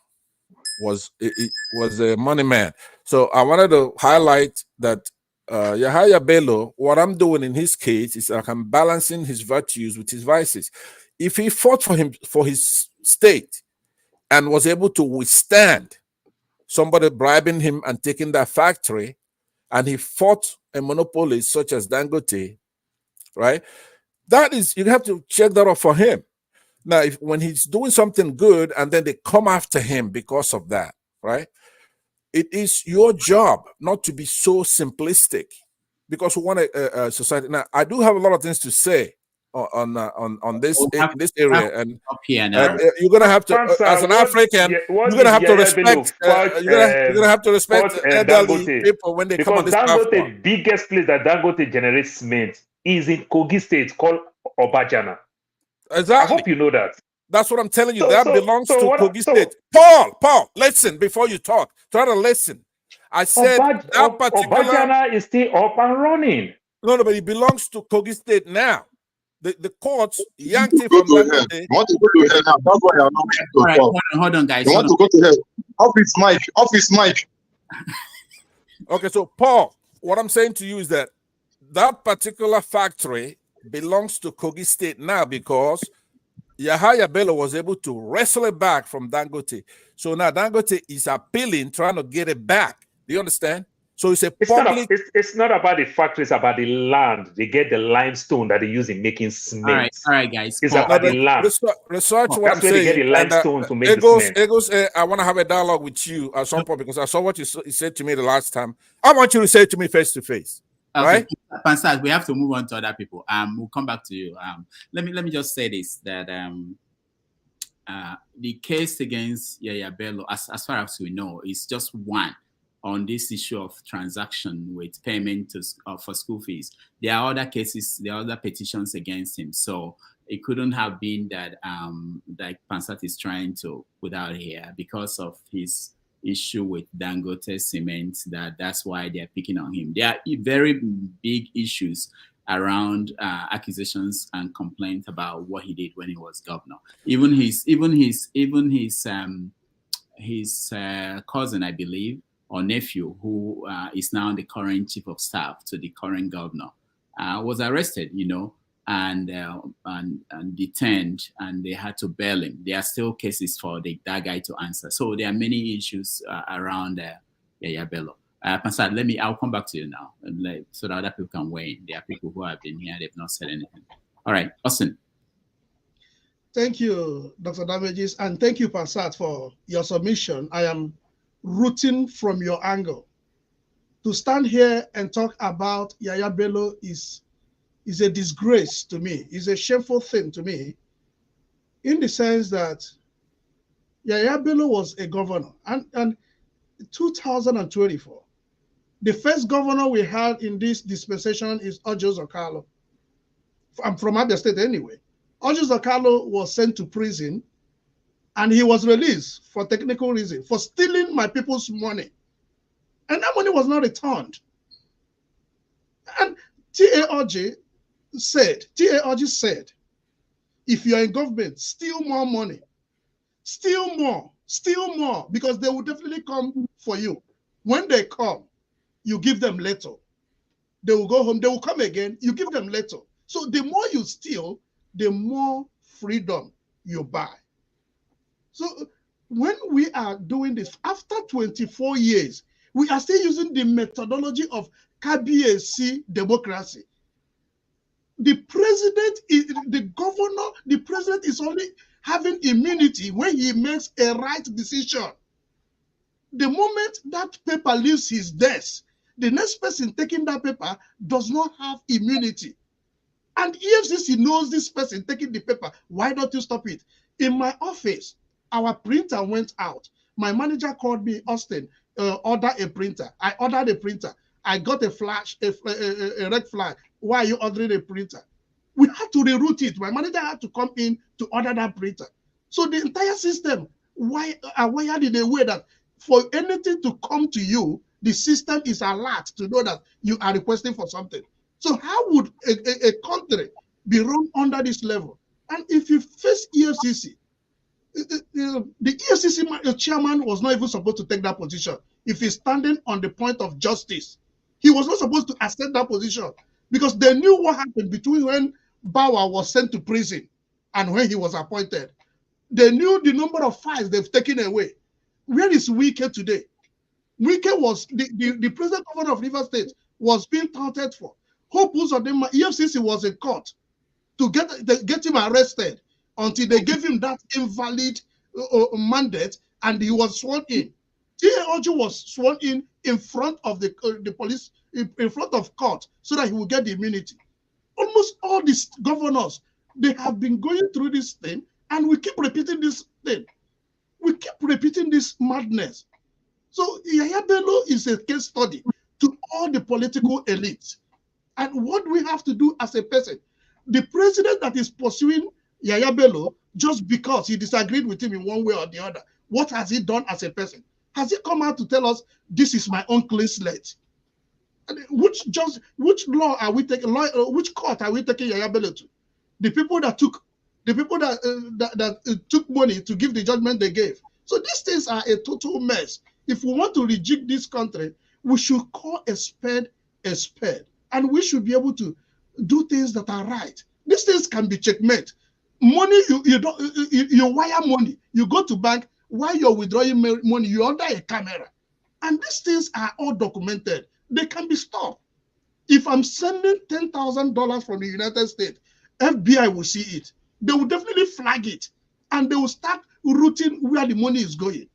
was a money man. So I wanted to highlight that Yahaya Bello, what I'm doing in his case is like I'm balancing his virtues with his vices. If he fought for his state and was able to withstand somebody bribing him and taking that factory, and he fought a monopolist such as Dangote, right? That is, you have to check that off for him. Now, when he's doing something good and then they come after him because of that, right? It is your job not to be so simplistic, because we want a society. Now, I do have a lot of things to say on this area, and you're gonna have to, as an African, you're gonna have to respect. You're gonna have to respect elderly people when they come on this platform. Dangote, biggest place that Dangote generates cement is in Kogi State called Obajana. Exactly. I hope you know that. That's what I'm telling you. That belongs to Kogi State. Paul, listen before you talk. Try to listen. I said that particular Obajana is still up and running. No, but it belongs to Kogi State now. The courts yanked it from Dangote. You want to go to hell now? That's why you're not going to talk. Hold on, guys. You want to go to hell? Off his mic. Okay, so Paul, what I'm saying to you is that particular factory belongs to Kogi State now, because Yahaya Bello was able to wrestle it back from Dangote. So now Dangote is appealing, trying to get it back. Do you understand? So it's public. It's not about the factory, it's about the land. They get the limestone that they use in making cement. All right, guys. It's about the land. Research what That's I'm where saying. They get the limestone to make the cement. Egos, I want to have a dialogue with you at some point, because I saw what you said to me the last time. I want you to say it to me face to face. Okay. Right? Pansat, we have to move on to other people. We'll come back to you. Let me just say this, that the case against Yahaya Bello, as far as we know, is just one on this issue of transaction with payment for school fees. There are other cases, there are other petitions against him. So it couldn't have been that like Pansat is trying to put out here because of his issue with Dangote Cement, that's why they're picking on him. There are very big issues around accusations and complaints about what he did when he was governor. Even his cousin, I believe, or nephew, who is now the current chief of staff to the current governor, was arrested, and detained, and they had to bail him. There are still cases for that guy to answer. So there are many issues around Yahaya Bello. Pansat, I'll come back to you now, so that other people can weigh in. There are people who have been here, they've not said anything. All right, Austin. Thank you, Dr. Damages, and thank you, Pansat, for your submission. I am rooting from your angle. To stand here and talk about Yahaya Bello is a disgrace to me. It's a shameful thing to me, in the sense that Yahaya Bello was a governor, and 2024, the first governor we had in this dispensation is Ojo Zokalo. I'm from Abia State anyway. Ojo Zokalo was sent to prison, and he was released for technical reason, for stealing my people's money. And that money was not returned. And TAOG said, if you're in government, steal more money. Steal more, because they will definitely come for you. When they come, you give them little. They will go home, they will come again, you give them little. So the more you steal, the more freedom you buy. So when we are doing this, after 24 years, we are still using the methodology of KBAC democracy. The president is only having immunity when he makes a right decision. The moment that paper leaves his desk, the next person taking that paper does not have immunity. And EFCC knows this person taking the paper. Why don't you stop it? In my office, our printer went out. My manager called me, Austin, order a printer. I ordered a printer. I got a flash, a red flag. Why are you ordering a printer? We had to reroute it. My manager had to come in to order that printer. So the entire system wired in a way that for anything to come to you, the system is alert to know that you are requesting for something. So how would a country be run under this level? And if you face EFCC, the EFCC chairman was not even supposed to take that position. If he's standing on the point of justice, he was not supposed to accept that position, because they knew what happened between when Bauer was sent to prison and when he was appointed. They knew the number of files they've taken away. Where is Wike today? Wike was the present governor of Rivers State was being touted for. Hope Uzodinma, EFCC was in court to get him arrested until they gave him that invalid mandate and he was sworn in. TAOG was sworn in front of the police, in front of court, so that he will get the immunity. Almost all these governors, they have been going through this thing, and we keep repeating this thing. We keep repeating this madness. So Yahaya Bello is a case study to all the political elites. And what we have to do as a person, the president that is pursuing Yahaya Bello just because he disagreed with him in one way or the other, what has he done as a person? Has he come out to tell us, this is my own clean slate? Which law are we taking? Which court are we taking Yahaya Bello to? The people that took took money to give the judgment they gave. So these things are a total mess. If we want to reject this country, we should call a spade, and we should be able to do things that are right. These things can be checkmate. Money, you wire money. You go to bank, while you're withdrawing money, you order a camera. And these things are all documented. They can be stopped. If I'm sending $10,000 from the United States, FBI will see it. They will definitely flag it. And they will start routing where the money is going.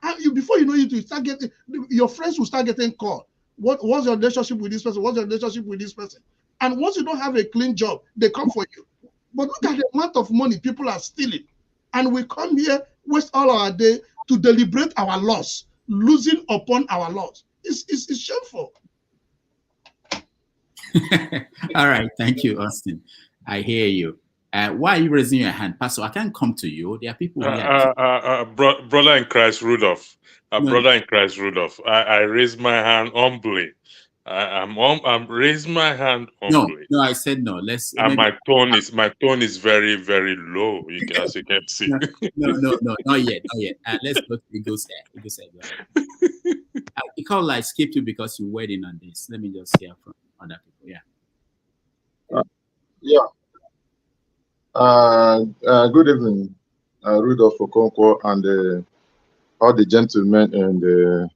And before you know it, you start getting, your friends will start getting called. What's your relationship with this person? What's your relationship with this person? And once you don't have a clean job, they come for you. But look at the amount of money people are stealing. And we come here, waste all our day to deliberate our loss, losing upon our loss. It's shameful. All right, thank you, Austin. I hear you. Why are you raising your hand, Pastor? I can't come to you. There are people here. Brother in Christ, Rudolph. Brother in Christ, Rudolph. I raise my hand humbly. I'm raising my hand humbly. No, I said no. Let's. And my tone is very, very low. As you can see. No, not yet. Let's go to Eagles here. I can't skip you because you're waiting on this. Let me just hear from other people. Yeah. Yeah. Good evening, Rudolph Okonkwo and all the gentlemen and the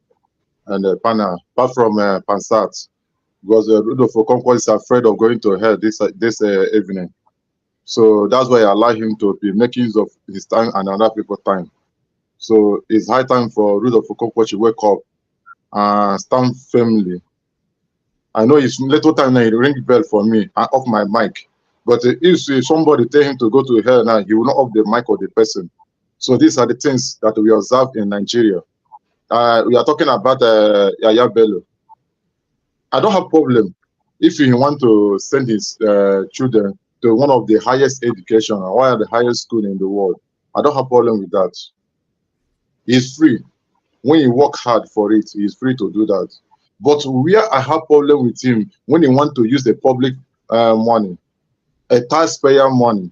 panel. Apart from Pansat, because Rudolph Okonkwo is afraid of going to hell this evening, so that's why I allow him to be making use of his time and other people's time. So it's high time for Rudolph Okonkwo to wake up and stand firmly. I know it's little time now. He ring bell for me and off my mic. But if somebody tell him to go to hell now, he will not off the mic of the person. So these are the things that we observe in Nigeria. We are talking about Yahaya Bello. I don't have problem if he want to send his children to one of the highest education or one of the highest school in the world. I don't have problem with that. He's free. When he work hard for it, he's free to do that. But where I have problem with him when he want to use the public money, a taxpayer money,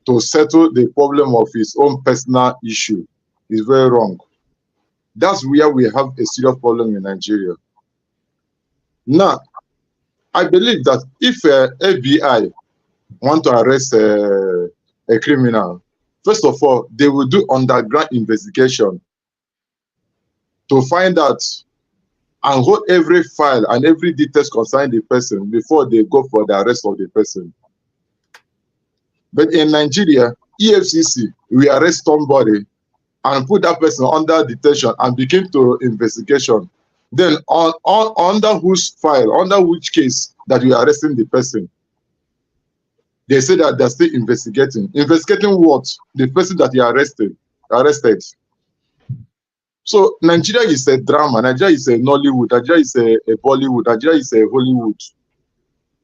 to settle the problem of his own personal issue, is very wrong. That's where we have a serious problem in Nigeria. Now, I believe that if FBI want to arrest a criminal, first of all, they will do underground investigation to find out and hold every file and every details concerning the person before they go for the arrest of the person. But in Nigeria, EFCC will arrest somebody and put that person under detention and begin to investigation. Then under whose file, under which case that you are arresting the person? They say that they're still investigating. Investigating what? The person that you arrested. So Nigeria is a drama. Nigeria is a Nollywood. Nigeria is a Bollywood. Nigeria is a Hollywood.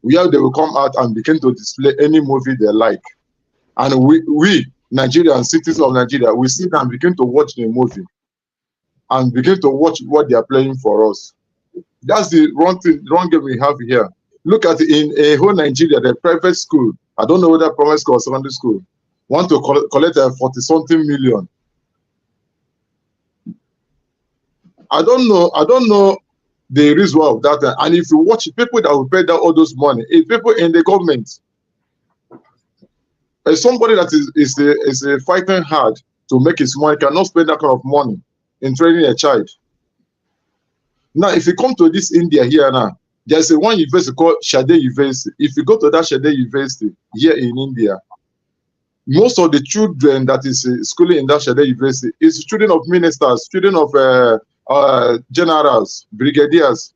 Where they will come out and begin to display any movie they like. And we Nigerian citizens of Nigeria, we sit and begin to watch the movie and begin to watch what they are playing for us. That's the wrong game we have here. Look at it, in a whole Nigeria, the private school, I don't know whether private school or secondary school, want to collect 40-something million. I don't know the reason of that. And if you watch people that will pay that all those money, it's people in the government. Somebody that is fighting hard to make his money cannot spend that kind of money in training a child. Now, if you come to this India here now, there's a one university called Shade University. If you go to that Shade University here in India, most of the children that is schooling in that Shade University is children of ministers, children of generals, brigadiers.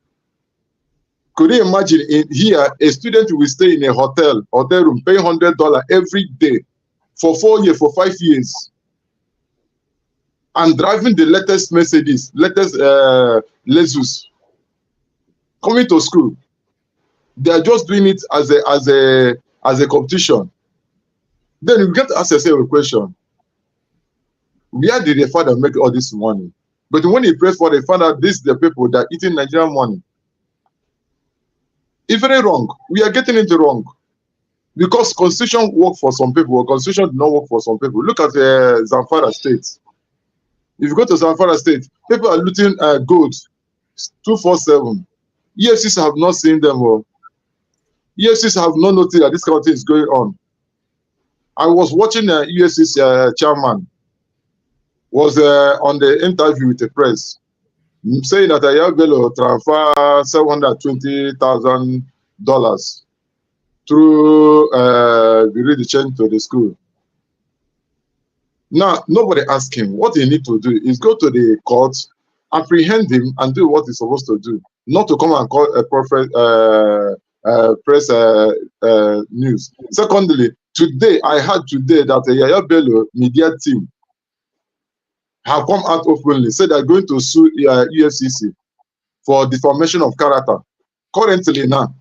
Could you imagine here a student will stay in a hotel room, pay $100 every day for 4 years, for 5 years, and driving the latest Mercedes, latest Lexus, coming to school? They are just doing it as a competition. Then you get to ask yourself a question: where did the father make all this money? But when he prays for the father, these the people that are eating Nigerian money. It's very wrong. We are getting it wrong. Because constitution work for some people, or constitution do not work for some people. Look at Zamfara State. If you go to Zamfara State, people are looting gold 247. EFCs have not seen them. EFCs have not noticed that this kind of thing is going on. I was watching EFC's chairman was on the interview with the press, saying that Yahaya Bello transfer $720,000 through the change to the school. Now, nobody asked him. What he need to do is go to the court, apprehend him, and do what he's supposed to do. Not to come and call a press news. Secondly, today, I heard today that the Yahaya Bello media team have come out openly, said they're going to sue EFCC for defamation of character. Currently now,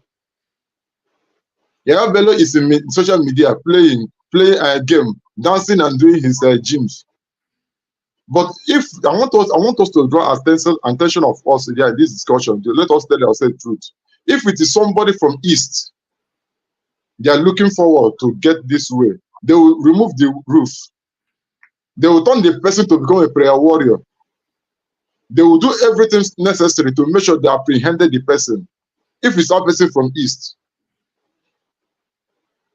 Yahaya Bello is in social media playing a game, dancing and doing his gyms. But if I want us to draw attention of us in this discussion, let us tell ourselves the truth. If it is somebody from East, they are looking forward to get this way, they will remove the roof. They will turn the person to become a prayer warrior. They will do everything necessary to make sure they apprehended the person. If it's that person from East,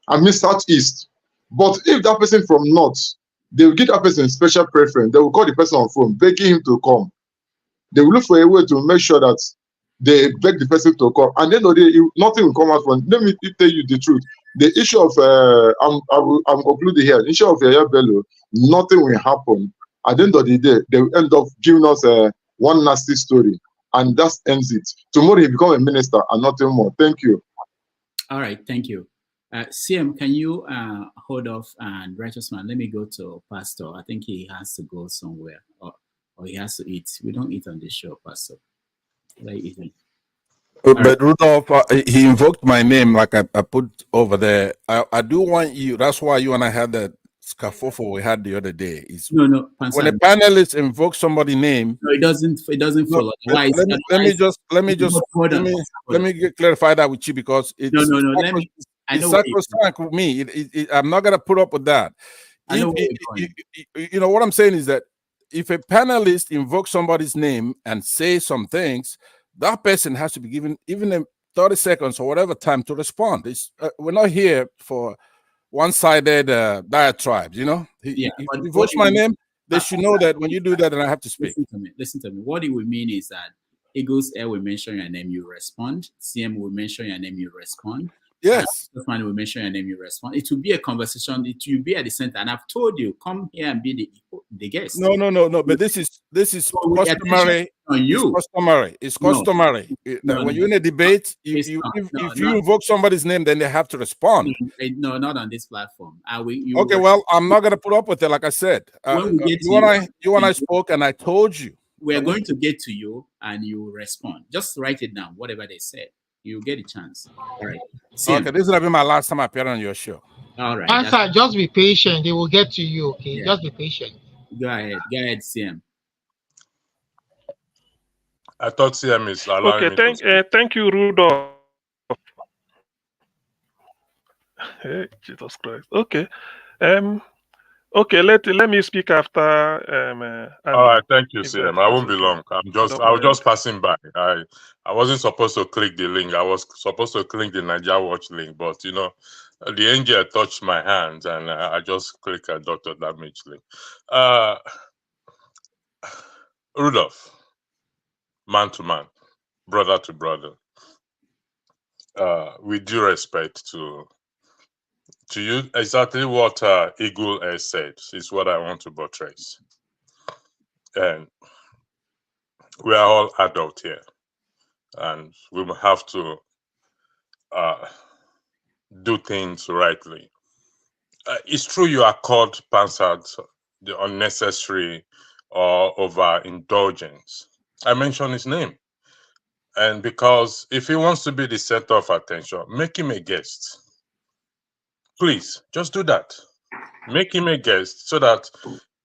I mean southeast. But if that person from north, they will give that person special preference. They will call the person on phone, begging him to come. They will look for a way to make sure that they beg the person to come, and then nothing will come out from. Let me tell you the truth. The issue of I'm concluding here. The issue of Yahaya Bello, nothing will happen. At the end of the day, they will end up giving us one nasty story, and that ends it. Tomorrow he become a minister and nothing more. Thank you. All right, thank you. CM, can you hold off and righteous man? Let me go to Pastor. I think he has to go somewhere, or he has to eat. We don't eat on this show, Pastor. What are you eating? But Rudolph, he invoked my name like I put over there. I do want you. That's why you and I had that scuffle we had the other day. No, when a panelist invokes somebody's name, no, it doesn't follow. Why? Let me clarify that with you, because it's it's sacrosanct with me. I'm not gonna put up with that. You know what I'm saying is that if a panelist invokes somebody's name and says some things, that person has to be given even 30 seconds or whatever time to respond. We're not here for one-sided diatribes, you know. He invokes my name. They should know that when you do that, then I have to speak. Listen to me. What it would mean is that Eagles Air will mention your name, you respond. CM will mention your name, you respond. Yes. Man will mention your name, you respond. It will be a conversation. It will be at the center. And I've told you, come here and be the guest. No. But this is customary. It's customary. When you're in a debate, if you invoke somebody's name, then they have to respond. No, not on this platform. Okay, well, I'm not gonna put up with it. Like I said, you and I spoke, and I told you we are going to get to you, and you respond. Just write it down. Whatever they said, you get a chance. All right. Okay, this is gonna be my last time appearing on your show. All right. Answer, just be patient. They will get to you. Okay, yeah. Just be patient. Go ahead, CM. I thought CM is allowing me. Thank you, Rudolph. Hey, Jesus Christ. Okay. Okay, let me speak after. All right, thank you, CM. I won't be long. I was just passing by. I wasn't supposed to click the link. I was supposed to click the Nigeria Watch link, but you know, the angel touched my hand, and I just clicked a Dr. Damage link. Rudolph, man to man, brother to brother. With due respect to you, exactly what Eagle has said is what I want to buttress. And we are all adults here, and we will have to do things rightly. It's true you are called Pansard, the unnecessary or overindulgence. I mentioned his name. And because if he wants to be the center of attention, make him a guest. Please, just do that. Make him a guest so that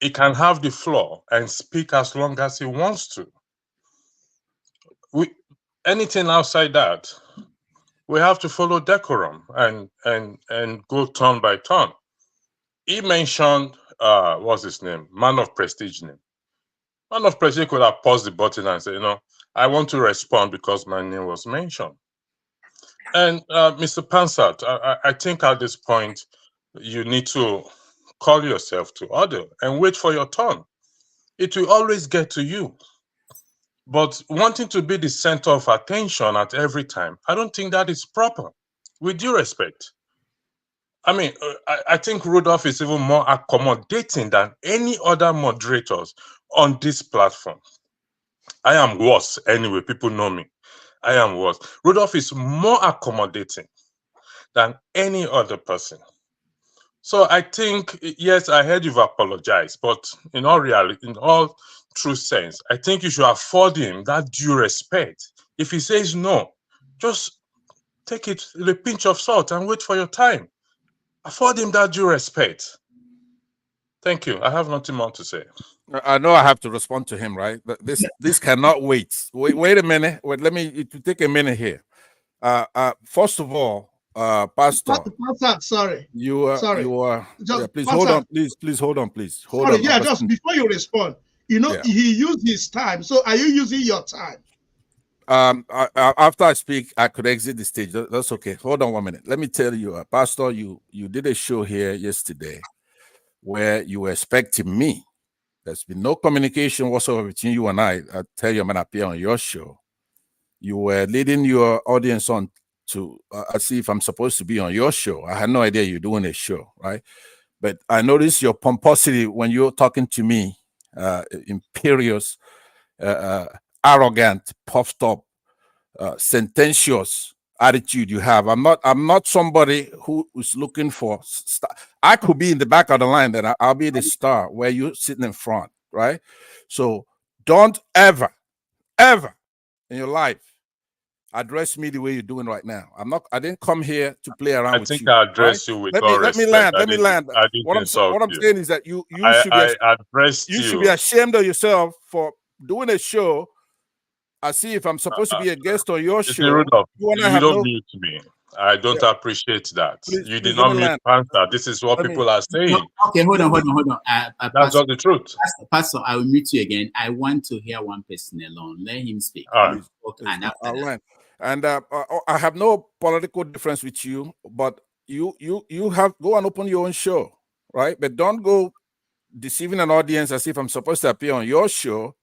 he can have the floor and speak as long as he wants to. Anything outside that, we have to follow decorum and go turn by turn. He mentioned, what's his name? Man of prestige name. Man of prestige could have paused the button and said, you know, I want to respond because my name was mentioned. And Mr. Pansat, I think at this point, you need to call yourself to order and wait for your turn. It will always get to you. But wanting to be the center of attention at every time, I don't think that is proper, with due respect. I mean, I think Rudolph is even more accommodating than any other moderators on this platform. I am worse anyway, people know me. I am worse. Rudolph is more accommodating than any other person. So I think, yes, I heard you've apologized, but in all reality, in all true sense, I think you should afford him that due respect. If he says no, just take it with a pinch of salt and wait for your time. Afford him that due respect. Thank you. I have nothing more to say. I know I have to respond to him, right? But this cannot wait. Wait a minute. Let me take a minute here. First of all, Pastor, sorry. You are. Please Pastor, hold on. Please hold on. Please hold on. Yeah, just before you respond, he used his time. So are you using your time? After I speak, I could exit the stage. That's okay. Hold on 1 minute. Let me tell you, Pastor, you did a show here yesterday where you were expecting me. There's been no communication whatsoever between you and I tell you I'm gonna appear on your show. You were leading your audience on to see if I'm supposed to be on your show. I had no idea you're doing a show, right? But I noticed your pomposity when you're talking to me, imperious, arrogant, puffed up, sententious attitude you have. I'm not somebody who is looking for I could be in the back of the line, then I'll be the star where you're sitting in front, right? So don't ever in your life address me the way you're doing right now. I didn't come here to play around I with think you. I Right? address you with Let all me respect. land. I didn't insult What I'm you. saying is that you should be I addressed you should be you. ashamed of yourself for doing a show. I see if I'm supposed to be a guest on your Mr. show. Rudolph, You and I you have don't no. mute me. I don't appreciate that. You Please did let not me mute land. Panther. This is what Let me. people are saying. Okay, hold on. That's Pastor, not the truth. Pastor, I will mute you again. I want to hear one person alone. Let him speak. All right. And after I'll that. land. And I have no political difference with you, but you have go and open your own show, right? But don't go deceiving an audience as if I'm supposed to appear on your show,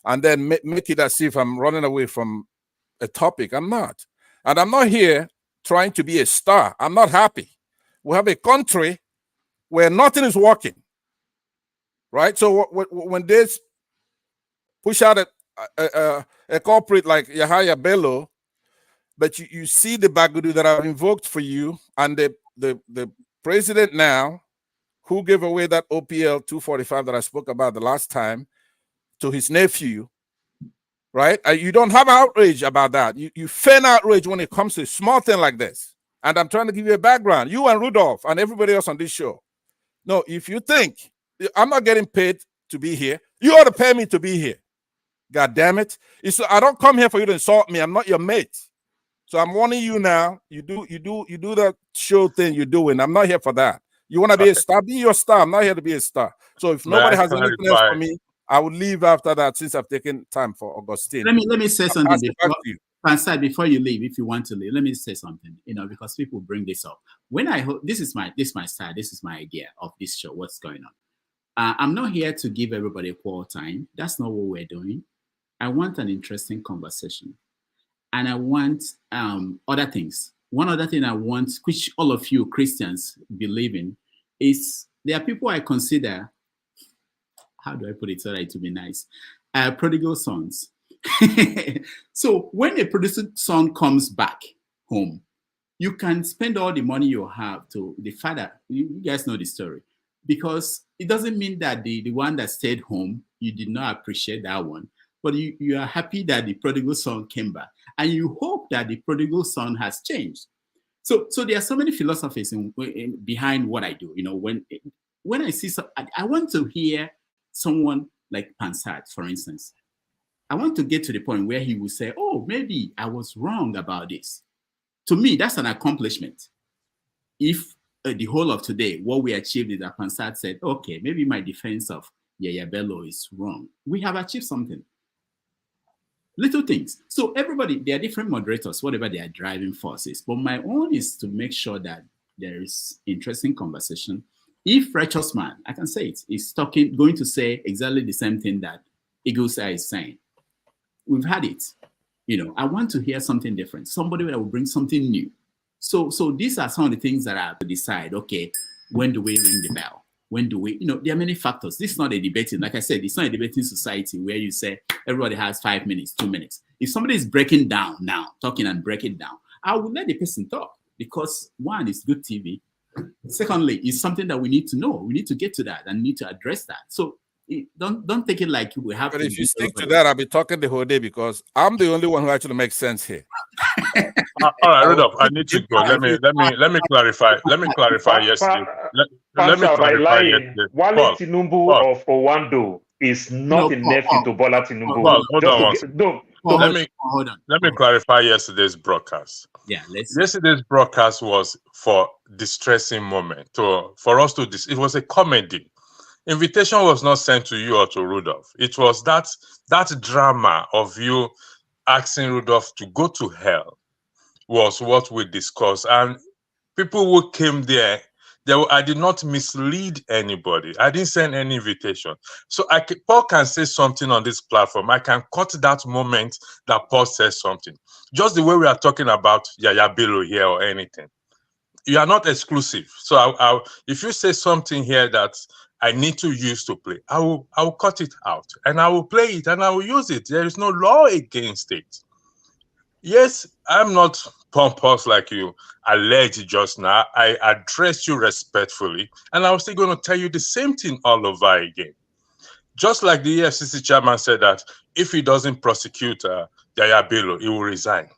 and then make it as if I'm running away from a topic. I'm not, and I'm not here trying to be a star. I'm not happy. We have a country where nothing is working, right? So when they push out a corporate like Yahaya Bello, but you see the bagudu that I've invoked for you, and the president now, who gave away that OPL 245 that I spoke about the last time to his nephew, right? You don't have outrage about that. You feign outrage when it comes to a small thing like this. And I'm trying to give you a background. You and Rudolph and everybody else on this show. No, if you think I'm not getting paid to be here, you ought to pay me to be here. God damn it. I don't come here for you to insult me. I'm not your mate. So I'm warning you now. You do that show thing you're doing. I'm not here for that. You want to be a star? Be your star. I'm not here to be a star. So if nobody has anything else for me, I will leave after that since I've taken time for Augustine. Let me say something before you leave, if you want to leave. Let me say something, because people bring this up. When this is my style, this is my idea of this show, what's going on. I'm not here to give everybody equal time. That's not what we're doing. I want an interesting conversation. And I want other things. One other thing I want, which all of you Christians believe in, is there are people I consider, how do I put it so that it to be nice? Prodigal sons. So when a prodigal son comes back home, you can spend all the money you have to the father. You guys know the story. Because it doesn't mean that the one that stayed home, you did not appreciate that one. But you are happy that the prodigal son came back. And you hope that the prodigal son has changed. So there are so many philosophies behind what I do. When I see, I want to hear someone like Pansat, for instance. I want to get to the point where he will say, oh, maybe I was wrong about this. To me, that's an accomplishment. If the whole of today, what we achieved is that Pansat said, okay, maybe my defense of Yahaya Bello is wrong. We have achieved something. Little things. So everybody, there are different moderators, whatever their driving forces. But my own is to make sure that there is interesting conversation. If Righteous Man, I can say it, is going to say exactly the same thing that Eagle's is saying. We've had it. I want to hear something different. Somebody that will bring something new. So these are some of the things that I have to decide. Okay, when do we ring the bell? When do we, there are many factors. This is not a debating, like I said, it's not a debating society where you say everybody has 5 minutes, 2 minutes. If somebody is breaking down now, talking and breaking down, I will let the person talk because one, is good TV. Secondly, it's something that we need to know. We need to get to that and need to address that. So don't take it like we have. But if you stick to that, I'll be talking the whole day because I'm the only one who actually makes sense here. All right, Rudolph, I need to go. Let me clarify. Let me clarify yesterday. Let me clarify yesterday. Wale Tinubu of Owando is not a nephew to Bola Tinubu. Let me clarify yesterday's broadcast. Yeah, yesterday's broadcast was for distressing moment. For us to it was a comedy. Invitation was not sent to you or to Rudolph. It was that drama of you asking Rudolph to go to hell was what we discussed. And people who came there, I did not mislead anybody. I didn't send any invitation. So Paul can say something on this platform. I can cut that moment that Paul says something. Just the way we are talking about Yahaya Bello here or anything. You are not exclusive. So if you say something here that I need to use to play, I will cut it out and I will play it and I will use it. There is no law against it. Yes, I'm not pompous like you alleged just now. I addressed you respectfully, and I was still going to tell you the same thing all over again. Just like the EFCC chairman said that if he doesn't prosecute Yahaya Bello, he will resign.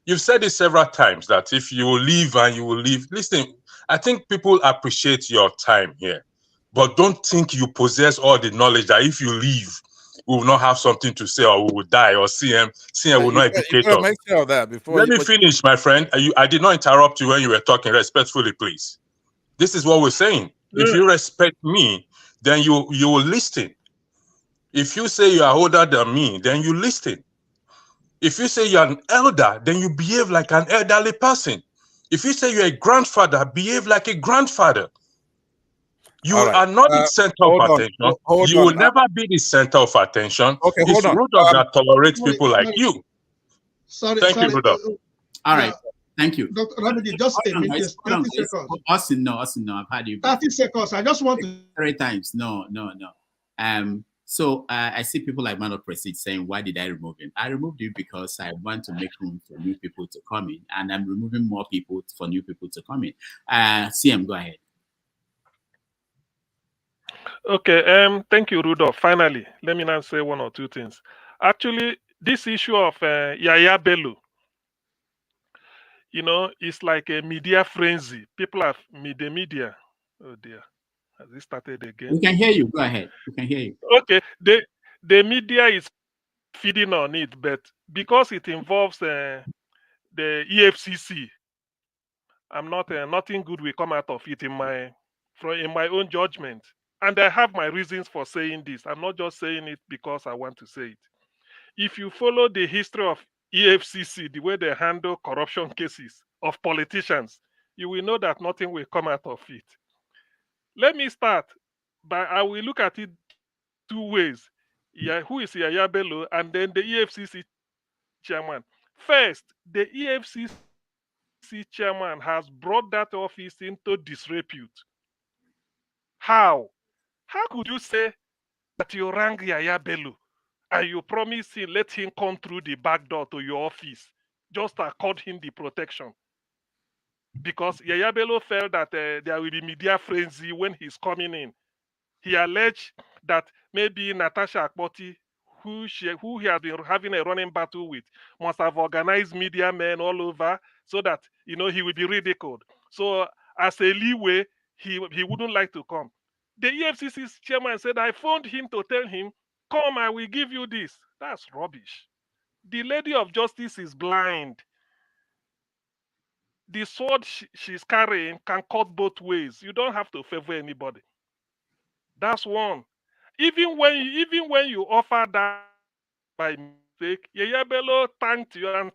You've said it several times that if you will leave and you will leave. Listen, I think people appreciate your time here, but don't think you possess all the knowledge that if you leave, we will not have something to say or we will die or CM will not educate us. Make sure of that before. Let me finish, my friend. I did not interrupt you when you were talking. Respectfully, please. This is what we're saying. If you respect me, then you will listen. If you say you are older than me, then you listen. If you say you're an elder, then you behave like an elderly person. If you say you're a grandfather, behave like a grandfather. You are not the center of attention. You will never be the center of attention. Okay, it's Rudolph that tolerates people like you. Thank you, Rudolph. All right. Thank you. Dr. Ramidi, just a minute, 30 seconds. Austin, no, I've had you. 30 seconds. I just want to. 3 times. No. So I see people like Man of Prestige saying, why did I remove him? I removed you because I want to make room for new people to come in, and I'm removing more people for new people to come in. CM, go ahead. Okay, thank you, Rudolph. Finally, let me now say 1 or 2 things. Actually, this issue of Yahaya Bello, it's like a media frenzy. People have the media. Oh dear, has it started again? We can hear you. Go ahead. We can hear you. Okay, the media is feeding on it, but because it involves the EFCC, I'm not nothing good will come out of it in my own judgment. And I have my reasons for saying this. I'm not just saying it because I want to say it. If you follow the history of EFCC, the way they handle corruption cases of politicians, you will know that nothing will come out of it. Let me start by, I will look at it 2 ways. Who is Yahaya Bello, and then the EFCC chairman. First, the EFCC chairman has brought that office into disrepute. How? How could you say that you rang Yahaya Bello and you promise him, let him come through the back door to your office, just to accord him the protection? Because Yahaya Bello felt that there will be media frenzy when he's coming in. He alleged that maybe Natasha Akpoti, who he has been having a running battle with, must have organized media men all over so that he will be ridiculed. So as a leeway, he wouldn't like to come. The EFCC chairman said, I phoned him to tell him, come, I will give you this. That's rubbish. The lady of justice is blind. The sword she's carrying can cut both ways. You don't have to favor anybody. That's one. Even when you offer that by mistake, Yahaya Bello thanked you and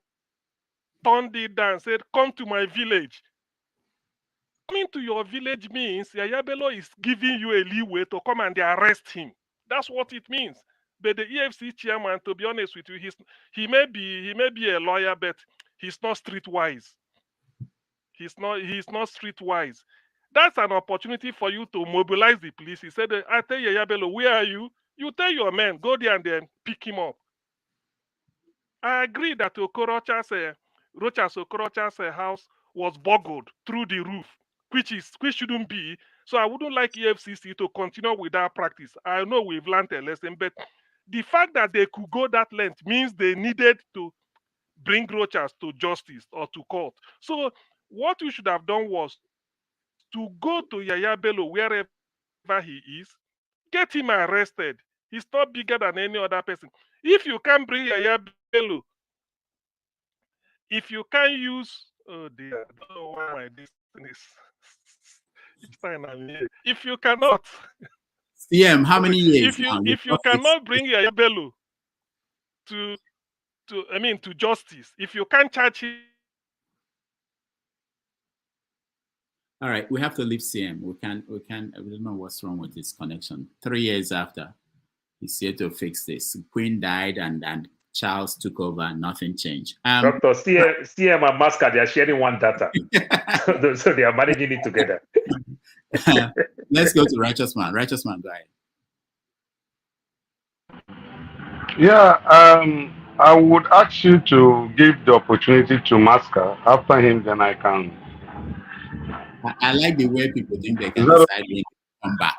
turned it down and said, come to my village. Coming to your village means Yahaya Bello is giving you a leeway to come and arrest him. That's what it means. But the EFC chairman, to be honest with you, he may be a lawyer, but he's not streetwise. He's not streetwise. That's an opportunity for you to mobilize the police. He said, I tell Yahaya Bello, where are you? You tell your men, go there and then pick him up. I agree that Rochas Okorocha's house was boggled through the roof, which shouldn't be. So I wouldn't like EFCC to continue with that practice. I know we've learned a lesson, but the fact that they could go that length means they needed to bring Rochas to justice or to court. So what we should have done was to go to Yahaya Bello wherever he is, get him arrested. He's not bigger than any other person. If you can't bring Yahaya Bello, if you can't use, oh dear, I don't know why my destiny is. Each time I'm here. If you cannot, CM, how many years? If you cannot bring Yahaya Bello to to justice. If you can't charge him. All right, we have to leave CM. We don't know what's wrong with this connection. 3 years after, he's here to fix this. Queen died and Charles took over, nothing changed. Doctor, CM and Masca, they are sharing one data. So they are managing it together. Let's go to Righteous Man. Righteous Man, go ahead. Yeah, I would ask you to give the opportunity to Masca. After him, then I can. I like the way people think they can decide when to come back.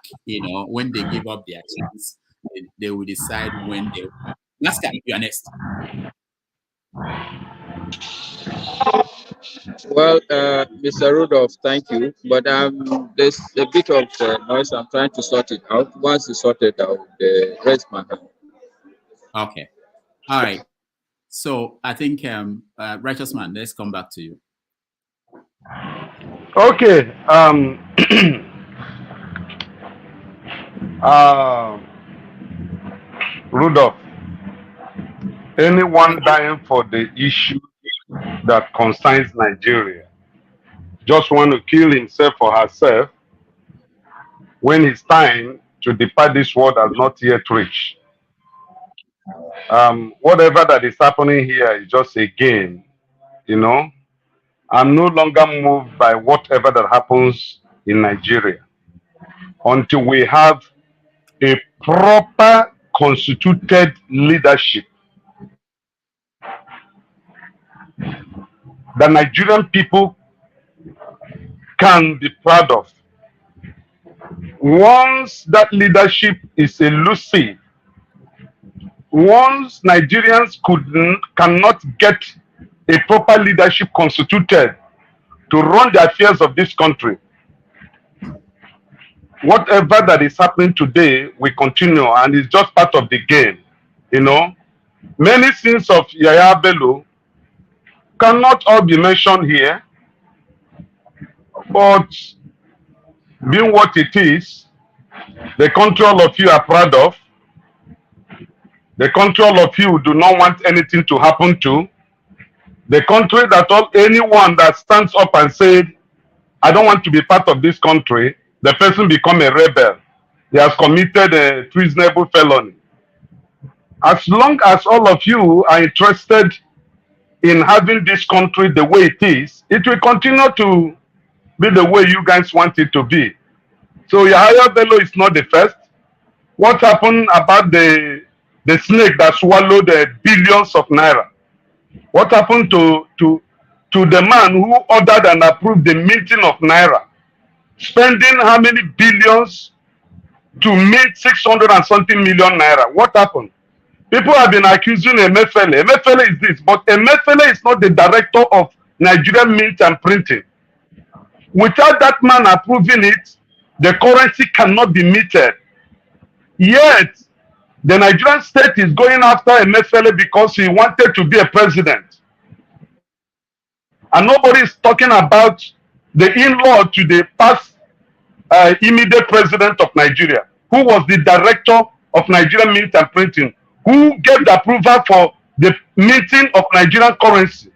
When they give up their chance, they will decide when they. Masca, you are next. Well, Mr. Rudolph, thank you. But there's a bit of noise. I'm trying to sort it out. Once it's sorted out, raise my hand. Okay. All right. So I think, Righteous Man, let's come back to you. Okay. Rudolph, anyone dying for the issue that concerns Nigeria just want to kill himself or herself when his time to depart this world has not yet reached. Whatever that is happening here is just a game, I'm no longer moved by whatever that happens in Nigeria until we have a proper constituted leadership that Nigerian people can be proud of. Once that leadership is elusive, once Nigerians cannot get a proper leadership constituted to run the affairs of this country, whatever that is happening today will continue, and it's just part of the game. Many sins of Yahaya Bello cannot all be mentioned here, but being what it is, the country all of you are proud of, the country all of you do not want anything to happen to, the country that anyone that stands up and said, I don't want to be part of this country, the person become a rebel. He has committed a treasonable felony. As long as all of you are interested in having this country the way it is, it will continue to be the way you guys want it to be. So Yahaya Bello is not the first. What happened about the snake that swallowed the billions of naira? What happened to the man who ordered and approved the minting of naira? Spending how many billions to mint 600 and something million naira? What happened? People have been accusing Emefiele. Emefiele is this, but Emefiele is not the director of Nigerian Mint and Printing. Without that man approving it, the currency cannot be minted. Yet, the Nigerian state is going after Emefiele because he wanted to be a president. And nobody is talking about the in-law to the past immediate president of Nigeria, who was the director of Nigerian Mint and Printing, who gave the approval for the minting of Nigerian currency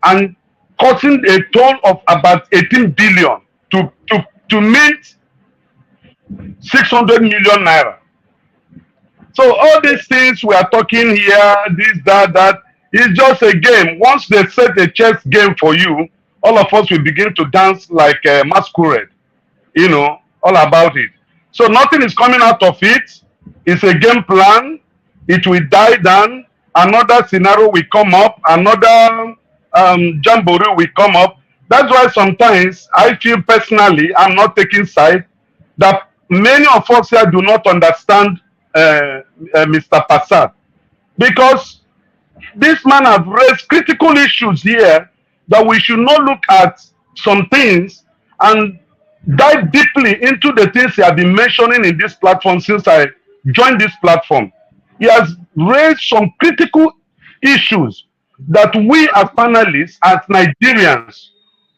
and causing a toll of about 18 billion to mint 600 million naira. So all these things we are talking here, this, that, is just a game. Once they set a chess game for you, all of us will begin to dance like a masquerade, all about it. So nothing is coming out of it. It's a game plan. It will die down. Another scenario will come up. Another jamboree will come up. That's why sometimes I feel personally, I'm not taking side, that many of us here do not understand Mr. Passat, because this man has raised critical issues here that we should not look at some things and dive deeply into the things he has been mentioning in this platform since I joined this platform. He has raised some critical issues that we as panelists, as Nigerians,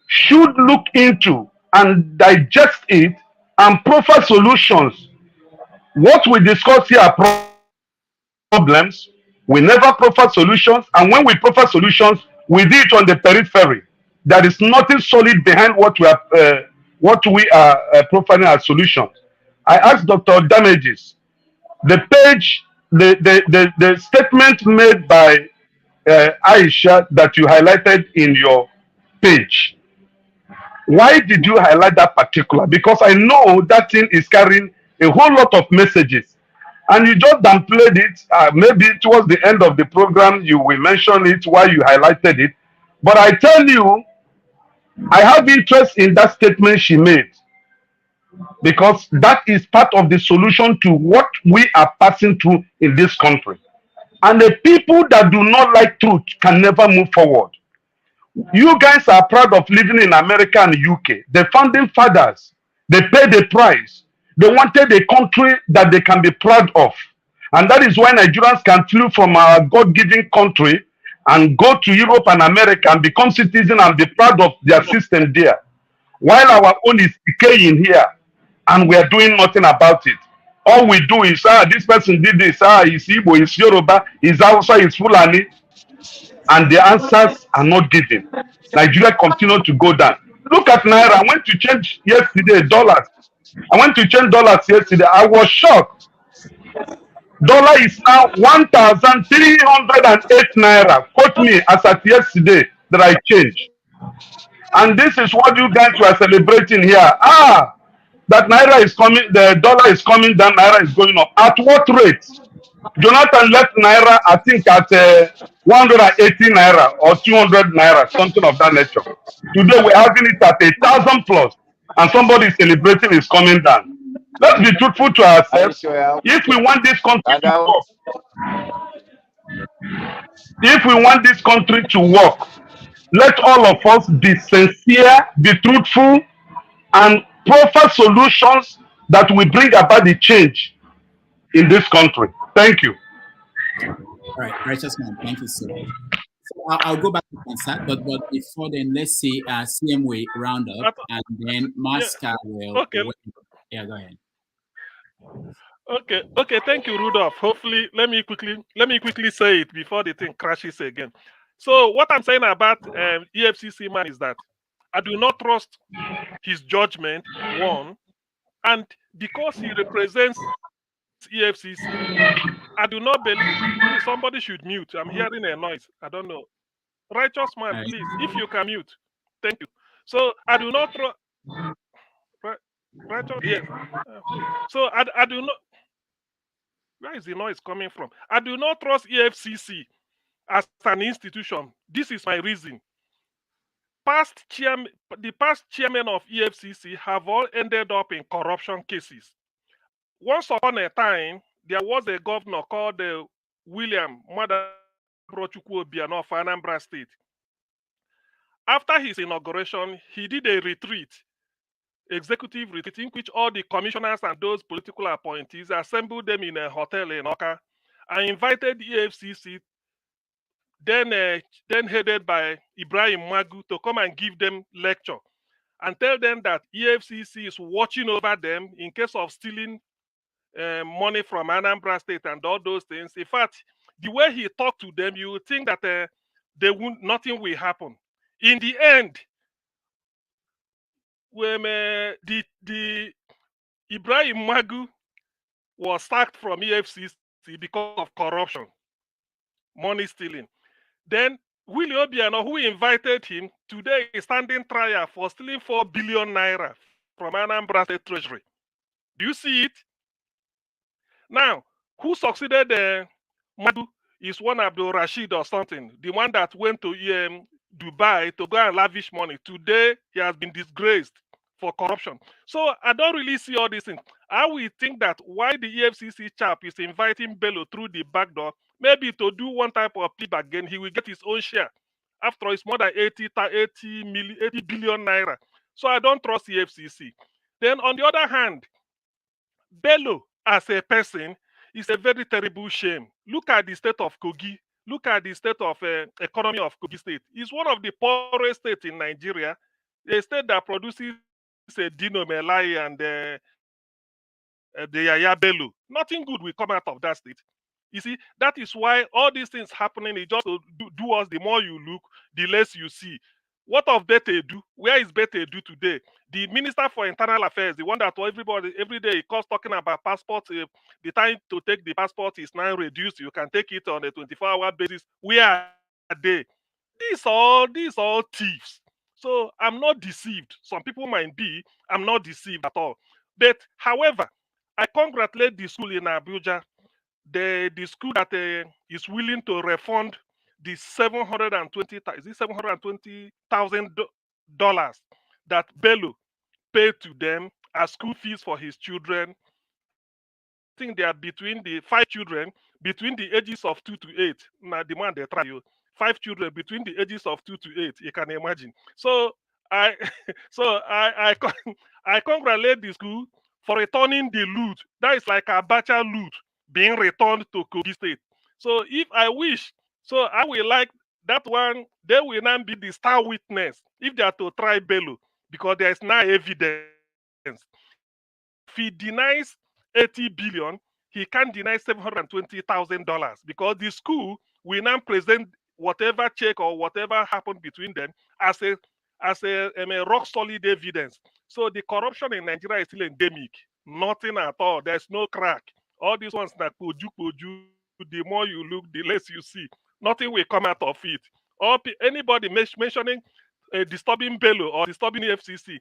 should look into and digest it and proffer solutions. What we discuss here are problems. We never proffer solutions, and when we proffer solutions, we do it on the periphery. There is nothing solid behind what we are profiling as solutions. I asked Dr. Damages, the page, the statement made by Aisha that you highlighted in your page. Why did you highlight that particular? Because I know that thing is carrying a whole lot of messages. And you just downplayed it. Maybe towards the end of the program, you will mention it while you highlighted it. But I tell you, I have interest in that statement she made because that is part of the solution to what we are passing through in this country. And the people that do not like truth can never move forward. You guys are proud of living in America and UK. The founding fathers, they paid the price. They wanted a country that they can be proud of. And that is why Nigerians can flee from our God-given country and go to Europe and America and become citizens and be proud of their system there. While our own is decaying here and we are doing nothing about it. All we do is, this person did this, he's Igbo, he's Yoruba, he's Hausa, he's Fulani, and the answers are not given. Nigeria continue to go down. Look at Naira. I went to change yesterday dollars. I went to change dollars yesterday. I was shocked. Dollar is now 1,308 Naira. Quote me as at yesterday that I changed. And this is what you guys were celebrating here. That Naira is coming, the dollar is coming down, Naira is going up. At what rate? Jonathan left Naira, I think, at 180 Naira or 200 Naira, something of that nature. Today we're having it at 1,000 plus, and somebody is celebrating is coming down. Let's be truthful to ourselves. If we want this country to work, let all of us be sincere, be truthful, and proffer solutions that will bring about the change in this country. Thank you. All right, righteous man, thank you so much. So I'll go back to Concert, but before then, let's see CM will round up, and then Masca will. Okay. Yeah, go ahead. Okay. Thank you, Rudolph. Hopefully, let me quickly say it before the thing crashes again. So, what I'm saying about EFCC man is that I do not trust his judgment. One, and because he represents EFCC, I do not believe. Please, somebody should mute. I'm hearing a noise. I don't know. Righteous man, please, if you can mute. Thank you. So I do not trust. Righteous, yes. Please. So I do not. Where is the noise coming from? I do not trust EFCC as an institution. This is my reason. The past chairmen of EFCC have all ended up in corruption cases. Once upon a time, there was a governor called William Madabrochukwu of Anambra State. After his inauguration, he did a executive retreat, in which all the commissioners and those political appointees assembled them in a hotel in Oka and invited the EFCC, then headed by Ibrahim Magu, to come and give them lecture and tell them that EFCC is watching over them in case of stealing money from Anambra State and all those things. In fact, the way he talked to them, you would think that nothing will happen. In the end, when the Ibrahim Magu was sacked from EFCC because of corruption, money stealing, then Willie Obiano, who invited him, today is standing trial for stealing 4 billion naira from Anambra State Treasury. Do you see it? Now, who succeeded Madu is one Abdul Rashid or something, the one that went to Dubai to go and lavish money. Today, he has been disgraced for corruption. So I don't really see all these things. I will think that why the EFCC chap is inviting Bello through the back door, maybe to do one type of plea again, he will get his own share. After all, it's more than 80 billion naira. So I don't trust the EFCC. Then on the other hand, Bello as a person is a very terrible shame. Look at the state of Kogi. Look at the state of economy of Kogi State. It's one of the poorest states in Nigeria, a state that produces Dino Melai and the Yahaya Bello. Nothing good will come out of that state. You see, that is why all these things happening is just to do us. The more you look, the less you see. What of Bete do? Where is Bete do today? The Minister for Internal Affairs, the one that everybody every day he calls talking about passports. The time to take the passport is now reduced. You can take it on a 24-hour basis. Where are they? These all thieves. So I'm not deceived. Some people might be. I'm not deceived at all. But however, I congratulate the school in Abuja, the school that is willing to refund the $720,000 that Bello paid to them as school fees for his children. I think they are between the 5 children between the ages of 2 to 8. Now the man they try you 5 children between the ages of 2 to 8. You can imagine. So I I congratulate the school for returning the loot. That is like a Abacha loot being returned to Kogi State. So if I wish, so I will like that one. They will not be the star witness if they are to try Bello because there is no evidence. If he denies 80 billion, he can't deny $720,000 because the school will now present whatever check or whatever happened between them as a rock solid evidence. So the corruption in Nigeria is still endemic. Nothing at all. There's no crack. All these ones that poju, the more you look, the less you see. Nothing will come out of it. Or anybody mentioning disturbing Bello or disturbing the FCC,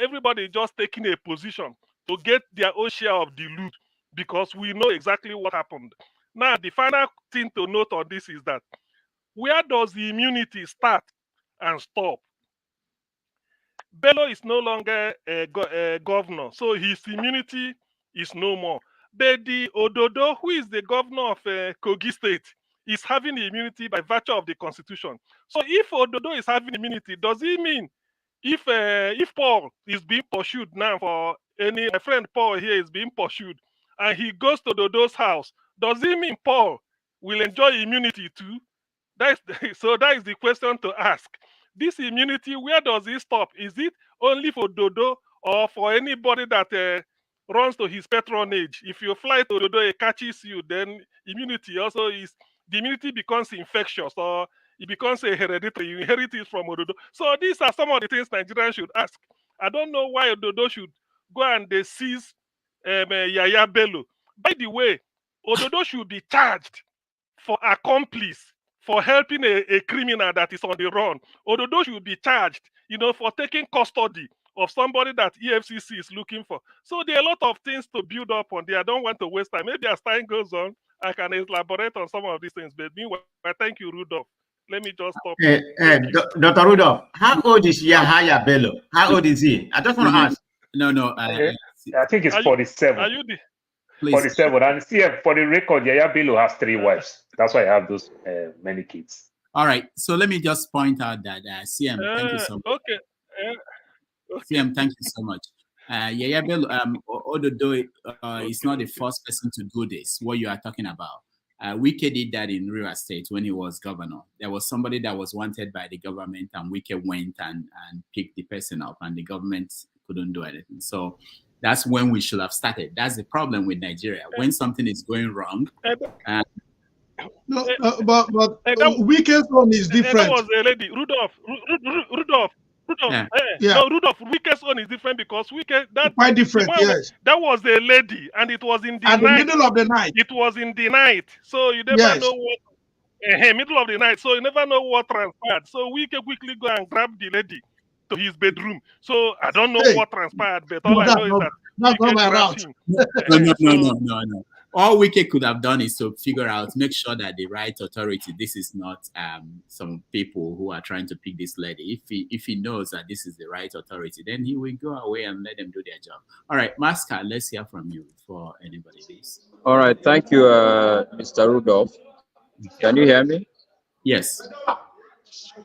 everybody just taking a position to get their own share of the loot because we know exactly what happened. Now, the final thing to note on this is that where does the immunity start and stop? Bello is no longer a governor, so his immunity is no more. But the Ododo, who is the governor of Kogi State, is having immunity by virtue of the constitution. So if Ododo is having immunity, does it mean if Paul is being pursued now for my friend Paul here is being pursued and he goes to Ododo's house, does it mean Paul will enjoy immunity too? So that is the question to ask. This immunity, where does it stop? Is it only for Dodo or for anybody that runs to his patronage? If you fly to Dodo, it catches you, then immunity also the immunity becomes infectious or it becomes a hereditary. You inherit it from Ododo. So these are some of the things Nigerians should ask. I don't know why Ododo should go and they seize Yahaya Bello. By the way, Ododo should be charged for accomplice for helping a criminal that is on the run. Ododo should be charged, for taking custody of somebody that EFCC is looking for. So there are a lot of things to build up on there. I don't want to waste time. Maybe as time goes on, I can elaborate on some of these things. But meanwhile, thank you, Rudolph. Let me just stop. Dr. Rudolph, how old is Yahaya Bello? How old is he? I just want to ask. No. I think it's 47. Are you the? Please. 47. And see, for the record, Yahaya Bello has 3 wives. That's why I have those many kids. All right. So let me just point out that CM, thank you so much. Okay. CM, thank you so much. Yahaya Bello, Ododo is not the first person to do this, what you are talking about. Wike did that in Rivers State when he was governor. There was somebody that was wanted by the government, and Wike went and picked the person up, and the government couldn't do anything. So that's when we should have started. That's the problem with Nigeria. When something is going wrong. No, but Wike's one is different. That was a lady, Rudolph. Yeah. No, Rudolph. Wike's one is different because Wike quite different. Yes, that was a lady, and it was in the night. Middle of the night. It was in the night, so you never know what. Middle of the night, so you never know what transpired. So Wike quickly go and grab the lady to his bedroom. So I don't know what transpired, but all I know is that that's not my route. No. All Wike could have done is to figure out, make sure that the right authority, this is not some people who are trying to pick this lady. If he knows that this is the right authority, then he will go away and let them do their job. All right, Masca, let's hear from you before anybody leaves. All right, thank you, Mr. Rudolph. Can you hear me? Yes.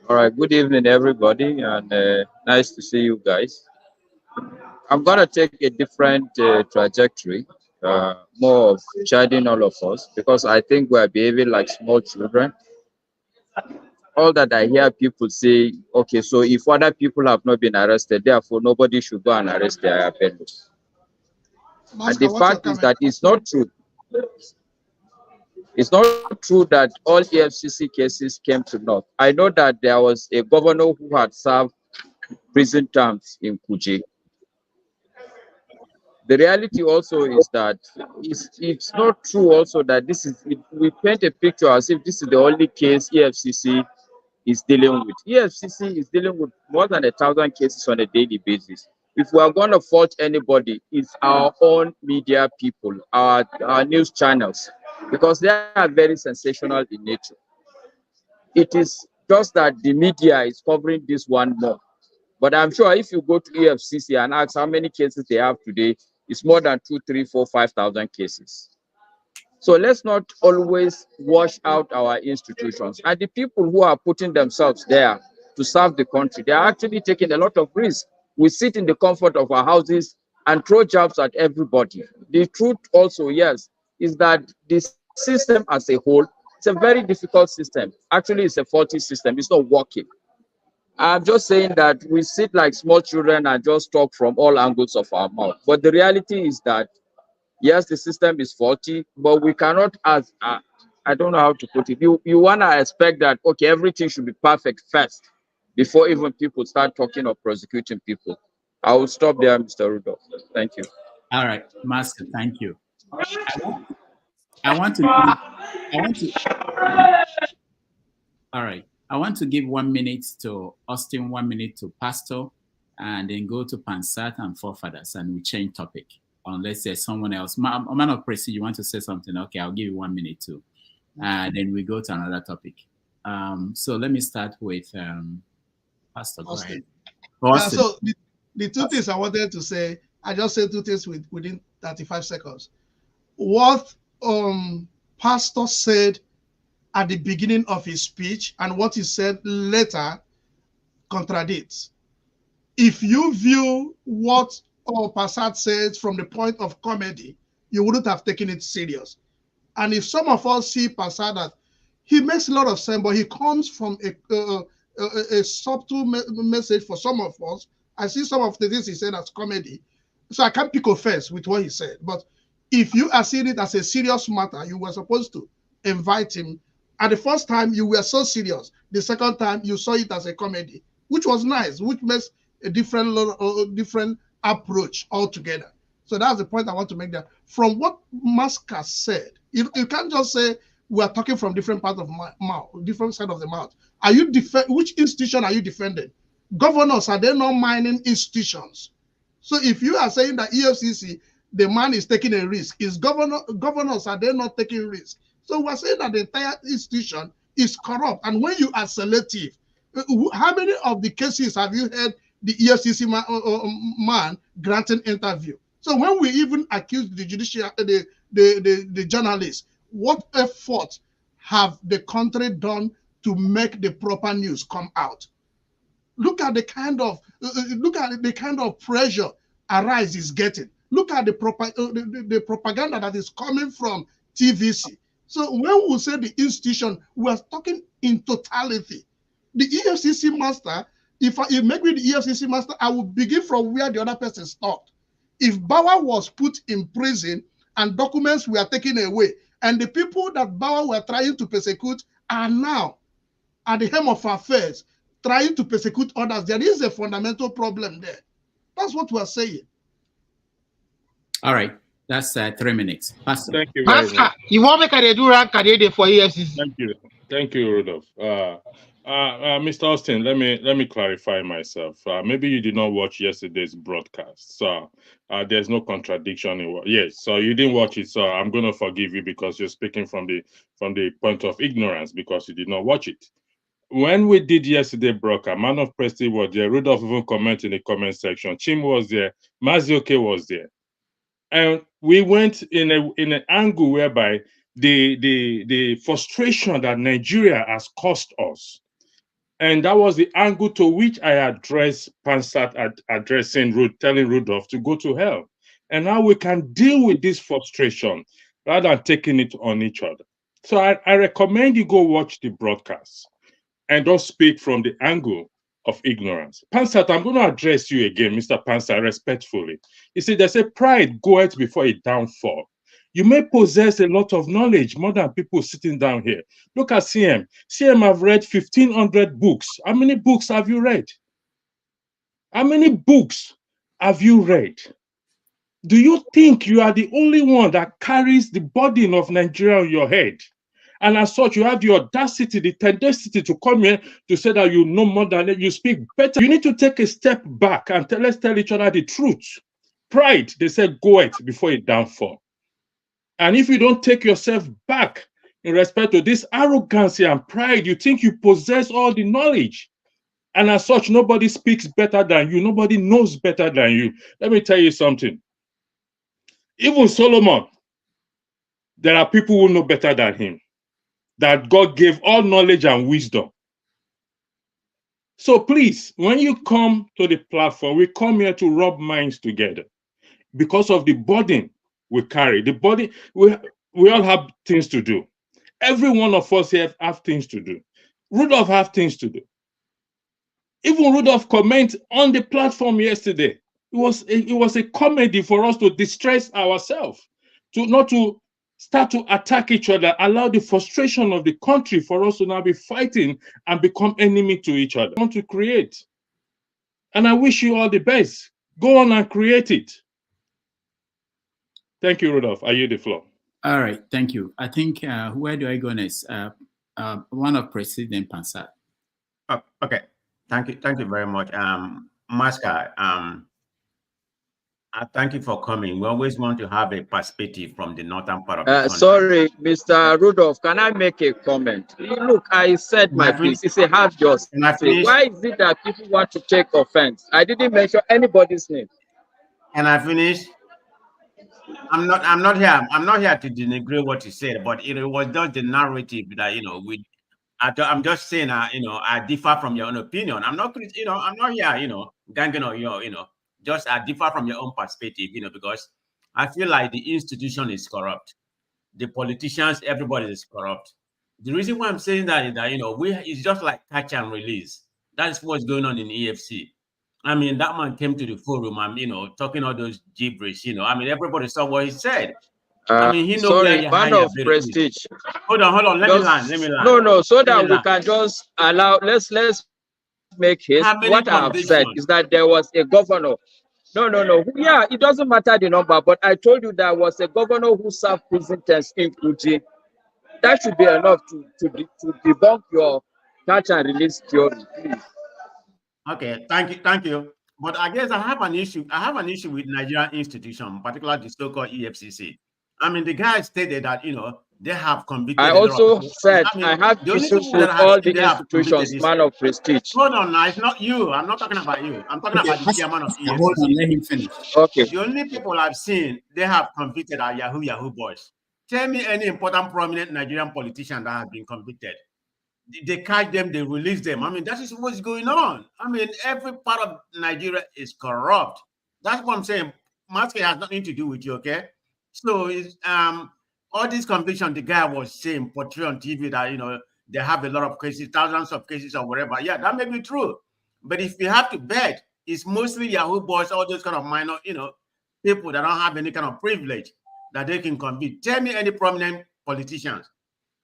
All right, good evening, everybody, and nice to see you guys. I'm going to take a different trajectory. More of chiding all of us, because I think we are behaving like small children. All that I hear people say, okay, so if other people have not been arrested, therefore nobody should go and arrest their Bello. And the fact is that it's not true. It's not true that all EFCC cases came to North. I know that there was a governor who had served prison terms in Kuje. The reality also is that it's not true also that we paint a picture as if this is the only case EFCC is dealing with. EFCC is dealing with more than 1,000 cases on a daily basis. If we are going to fault anybody, it's our own media people, our news channels, because they are very sensational in nature. It is just that the media is covering this one more. But I'm sure if you go to EFCC and ask how many cases they have today, it's more than 2, 3, 4, 5,000 cases. So let's not always wash out our institutions. And the people who are putting themselves there to serve the country, they are actually taking a lot of risk. We sit in the comfort of our houses and throw jobs at everybody. The truth also, yes, is that the system as a whole, it's a very difficult system. Actually, it's a faulty system. It's not working. I'm just saying that we sit like small children and just talk from all angles of our mouth. But the reality is that yes, the system is faulty, but we cannot, as I don't know how to put it. You wanna expect that okay, everything should be perfect first before even people start talking of prosecuting people. I will stop there, Mr. Rudolph. Thank you. All right, Master, thank you. I want to all right. I want to give 1 minute to Austin, 1 minute to Pastor, and then go to Pansat and Forefathers, and we change topic. Unless there's someone else. Man of Prestige, you want to say something? Okay, I'll give you 1 minute too. And then we go to another topic. So let me start with Pastor. Go ahead. Austin. So the two things I wanted to say, I just said two things within 35 seconds. What Pastor said at the beginning of his speech and what he said later contradicts. If you view what Passat says from the point of comedy, you wouldn't have taken it serious. And if some of us see Passat that he makes a lot of sense, but he comes from a subtle message for some of us. I see some of the things he said as comedy, so I can't pick offense with what he said. But if you are seeing it as a serious matter, you were supposed to invite him. At the first time, you were so serious. The second time, you saw it as a comedy, which was nice, which makes a different approach altogether. So that's the point I want to make there. From what Maska said, you can't just say we are talking from different parts of my mouth, different side of the mouth. Are you which institution are you defending? Governors, are they not mining institutions? So if you are saying that EFCC, the man is taking a risk, is governors, are they not taking risk? So we're saying that the entire institution is corrupt. And when you are selective, how many of the cases have you heard the EFCC man granting interview? So when we even accuse the judiciary, the journalists, what effort have the country done to make the proper news come out? Look at the kind of pressure Arise is getting. Look at the propaganda that is coming from TVC. So when we say the institution, we are talking in totality. The EFCC master, if make me the EFCC master, I will begin from where the other person stopped. If Bauer was put in prison and documents were taken away, and the people that Bauer were trying to persecute are now at the helm of affairs, trying to persecute others, there is a fundamental problem there. That's what we are saying. All right. That's 3 minutes. Pastor. Thank you very much. You want to make a do rank for EFCC? Thank you, Rudolph. Mr. Austin, let me clarify myself. Maybe you did not watch yesterday's broadcast, so there's no contradiction in what. Yes, so you didn't watch it, so I'm going to forgive you because you're speaking from the point of ignorance because you did not watch it. When we did yesterday broadcast, Man of Prestige was there. Rudolph even commented in the comment section. Chim was there. Mazioke was there. And we went in an angle whereby the frustration that Nigeria has caused us, and that was the angle to which I addressed Pansat telling Rudolph to go to hell, and how we can deal with this frustration rather than taking it on each other. So I recommend you go watch the broadcast and don't speak from the angle of ignorance. Pansat, I'm going to address you again, Mr. Pansat, respectfully. You see, there's a pride goeth before a downfall. You may possess a lot of knowledge, more than people sitting down here. Look at CM. CM have read 1,500 books. How many books have you read? How many books have you read? Do you think you are the only one that carries the burden of Nigeria on your head? And as such, you have the audacity, the tenacity to come here to say that you know more than you speak better. You need to take a step back and let's tell each other the truth. Pride, they say, go it before it downfall. And if you don't take yourself back in respect to this arrogancy and pride, you think you possess all the knowledge. And as such, nobody speaks better than you. Nobody knows better than you. Let me tell you something. Even Solomon, there are people who know better than him. That God gave all knowledge and wisdom. So please, when you come to the platform, we come here to rub minds together because of the burden we carry. The burden, we all have things to do. Every one of us here have things to do. Rudolph have things to do. Even Rudolph comment on the platform yesterday. It was a comedy for us to distress ourselves, not to start to attack each other, allow the frustration of the country for us to now be fighting and become enemy to each other. I want to create. And I wish you all the best. Go on and create it. Thank you, Rudolph. I yield the floor. All right, thank you. I think, where do I go next? One of President Pansat. Oh, okay. Thank you very much. Maska, thank you for coming. We always want to have a perspective from the northern part of the country. Sorry, Mr. Rudolph, can I make a comment? Look, I said my piece. It's a hard justice. Why is it that people want to take offense? I didn't mention anybody's name. Can I finish? I'm not here to denigrate what you said, but it was just the narrative that I'm just saying I differ from your own opinion. I'm not I'm not here ganging on just I differ from your own perspective, because I feel like the institution is corrupt. The politicians, everybody is corrupt. The reason why I'm saying that is that it's just like catch and release. That's what's going on in EFC. I mean, that man came to the forum and talking all those gibberish. I mean, everybody saw what he said. I mean, he knows sorry, man of prestige. Hold on. Let me land. No, so that we can just allow. Let's make haste. What I've said is that there was a governor. No. Yeah, it doesn't matter the number, but I told you there was a governor who served prison terms in Kuji. That should be enough to debunk your catch and release theory, please. Okay, thank you. But I guess I have an issue. I have an issue with Nigerian institution, particularly the so-called EFCC. I mean, the guy stated that they have convicted. I also said I have issues with all the institutions, man of prestige. Hold on, now it's not you. I'm not talking about you. I'm talking about the chairman of EFCC. Hold on, let him finish. Okay. The only people I've seen they have convicted are Yahoo boys. Tell me any important prominent Nigerian politician that has been convicted. They catch them, they release them. I mean, that is what's going on. I mean, every part of Nigeria is corrupt. That's what I'm saying. Maske has nothing to do with you, okay? So it's all these convictions the guy was saying, portray on TV that they have a lot of cases, thousands of cases or whatever. Yeah, that may be true. But if you have to bet, it's mostly Yahoo boys, all those kind of minor, people that don't have any kind of privilege that they can convict. Tell me any prominent politicians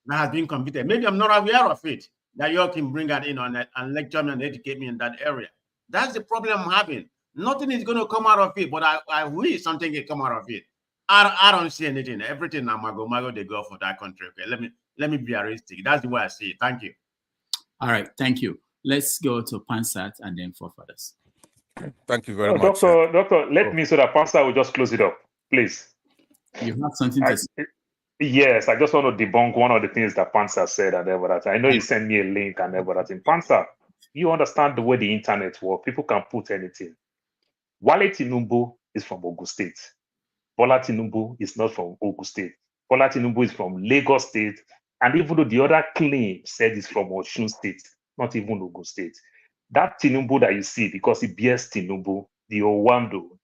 that has been convicted. Maybe I'm not aware of it, that you all can bring that in on that and lecture me and educate me in that area. That's the problem I'm having. Nothing is going to come out of it, but I wish something can come out of it. I don't see anything. Everything now, mago, they go for that country. Okay, let me be realistic. That's the way I see it. Thank you. All right, thank you. Let's go to Pansat and then for others. Thank you very much. Doctor, let me so that Pansat will just close it up, please. You have something to say? Yes, I just want to debunk one of the things that Pansat said and everything. I know you sent me a link and everything. Pansat, you understand the way the internet works. People can put anything. Wale Tinubu is from Ogun State. Bola Tinubu is not from Ogun State. Bola Tinubu is from Lagos State. And even though the other claim said it's from Osun State, not even Ogun State. That Tinubu that you see, because he bears Tinubu, the Owando,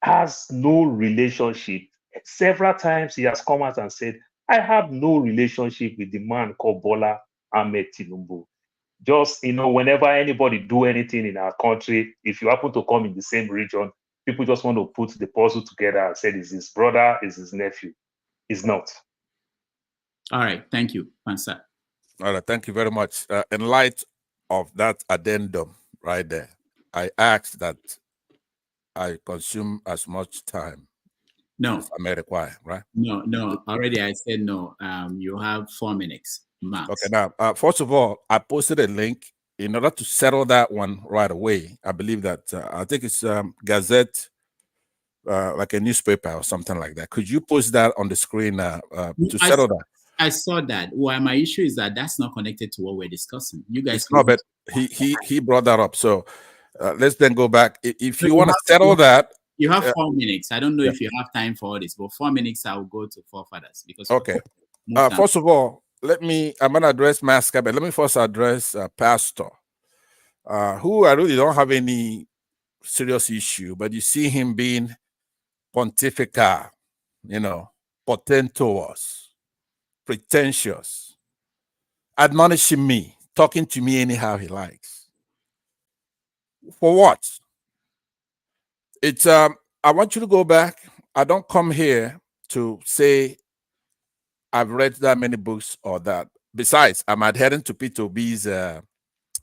has no relationship. Several times he has come out and said, I have no relationship with the man called Bola Ahmed Tinubu. Just, whenever anybody do anything in our country, if you happen to come in the same region, people just want to put the puzzle together and say, is his brother, is his nephew. is not. All right, thank you, Pansa. All right, thank you very much. In light of that addendum right there, I asked that I consume as much time No. as I may require, right? No. Already I said no. You have 4 minutes max. Okay, now, first of all, I posted a link in order to settle that one right away. I believe that, I think it's Gazette, like a newspaper or something like that. Could you post that on the screen to settle that? I saw that. Well, my issue is that that's not connected to what we're discussing. You guys, It's not, but he brought that up. So let's then go back. If you want to settle that, you have 4 minutes. I don't know if you have time for all this, but 4 minutes I'll go to forefathers because okay. First of all, I'm gonna address Masca, but let me first address Pastor, who I really don't have any serious issue, but you see him being pontifical, portentous, pretentious, admonishing me, talking to me anyhow he likes. For what? It's I want you to go back. I don't come here to say I've read that many books or that. Besides, I'm adhering to P2B's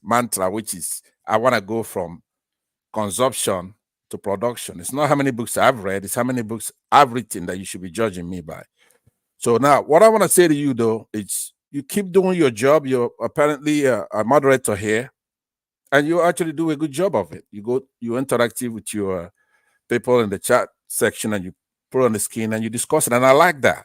mantra, which is I want to go from consumption to production. It's not how many books I've read, it's how many books I've written that you should be judging me by. So now, what I want to say to you, though, is you keep doing your job. You're apparently a moderator here, and you actually do a good job of it. You interactive with your people in the chat section, and you put on the screen, and you discuss it, and I like that.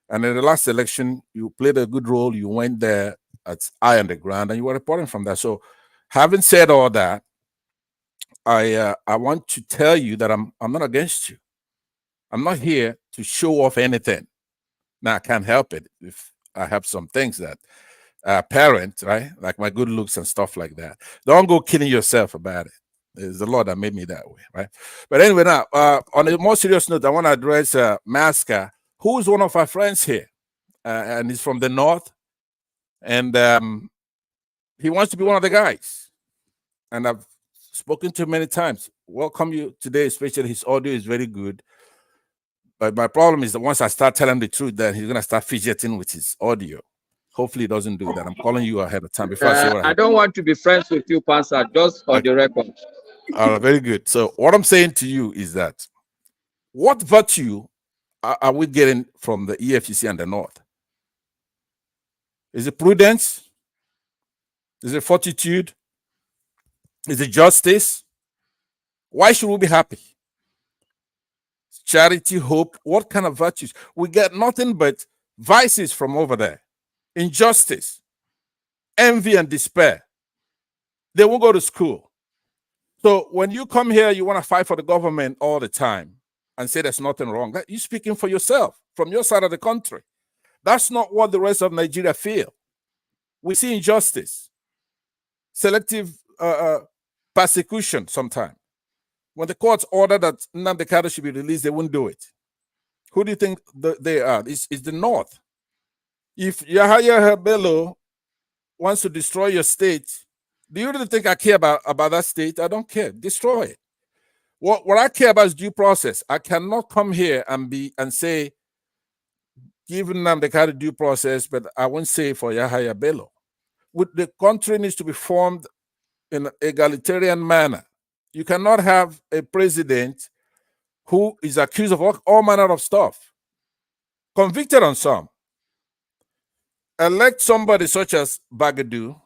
And in the last election, you played a good role. You went there at eye on the ground, and you were reporting from that. So, having said all that, I want to tell you that I'm not against you. I'm not here to show off anything. Now I can't help it if I have some things that apparent, right? Like my good looks and stuff like that. Don't go killing yourself about it. It's the Lord that made me that way, right? But anyway, now on a more serious note, I want to address Masca, who is one of our friends here, and he's from the north, and he wants to be one of the guys. And I've spoken to him many times. Welcome you today, especially his audio is very good. But my problem is that once I start telling him the truth, then he's gonna start fidgeting with his audio. Hopefully he doesn't do that. I'm calling you ahead of time before I say what I don't want to be friends with you, Pastor, just on the record. All right, very good. So what I'm saying to you is that what virtue are we getting from the EFCC and the North? Is it prudence? Is it fortitude? Is it justice? Why should we be happy? Charity, hope, what kind of virtues? We get nothing but vices from over there. Injustice, envy, and despair. They won't go to school. So when you come here, you want to fight for the government all the time and say there's nothing wrong. You're speaking for yourself from your side of the country. That's not what the rest of Nigeria feel. We see injustice, selective persecution sometimes. When the courts order that Nnamdi Kanu should be released, they won't do it. Who do you think they are? It's the North. If Yahaya Bello wants to destroy your state, do you really think I care about that state? I don't care. Destroy it. What I care about is due process. I cannot come here and say, giving Nnamdi Kanu due process, but I won't say for Yahaya Bello. The country needs to be formed in an egalitarian manner. You cannot have a president who is accused of all manner of stuff, convicted on some. Elect somebody such as Bagadu,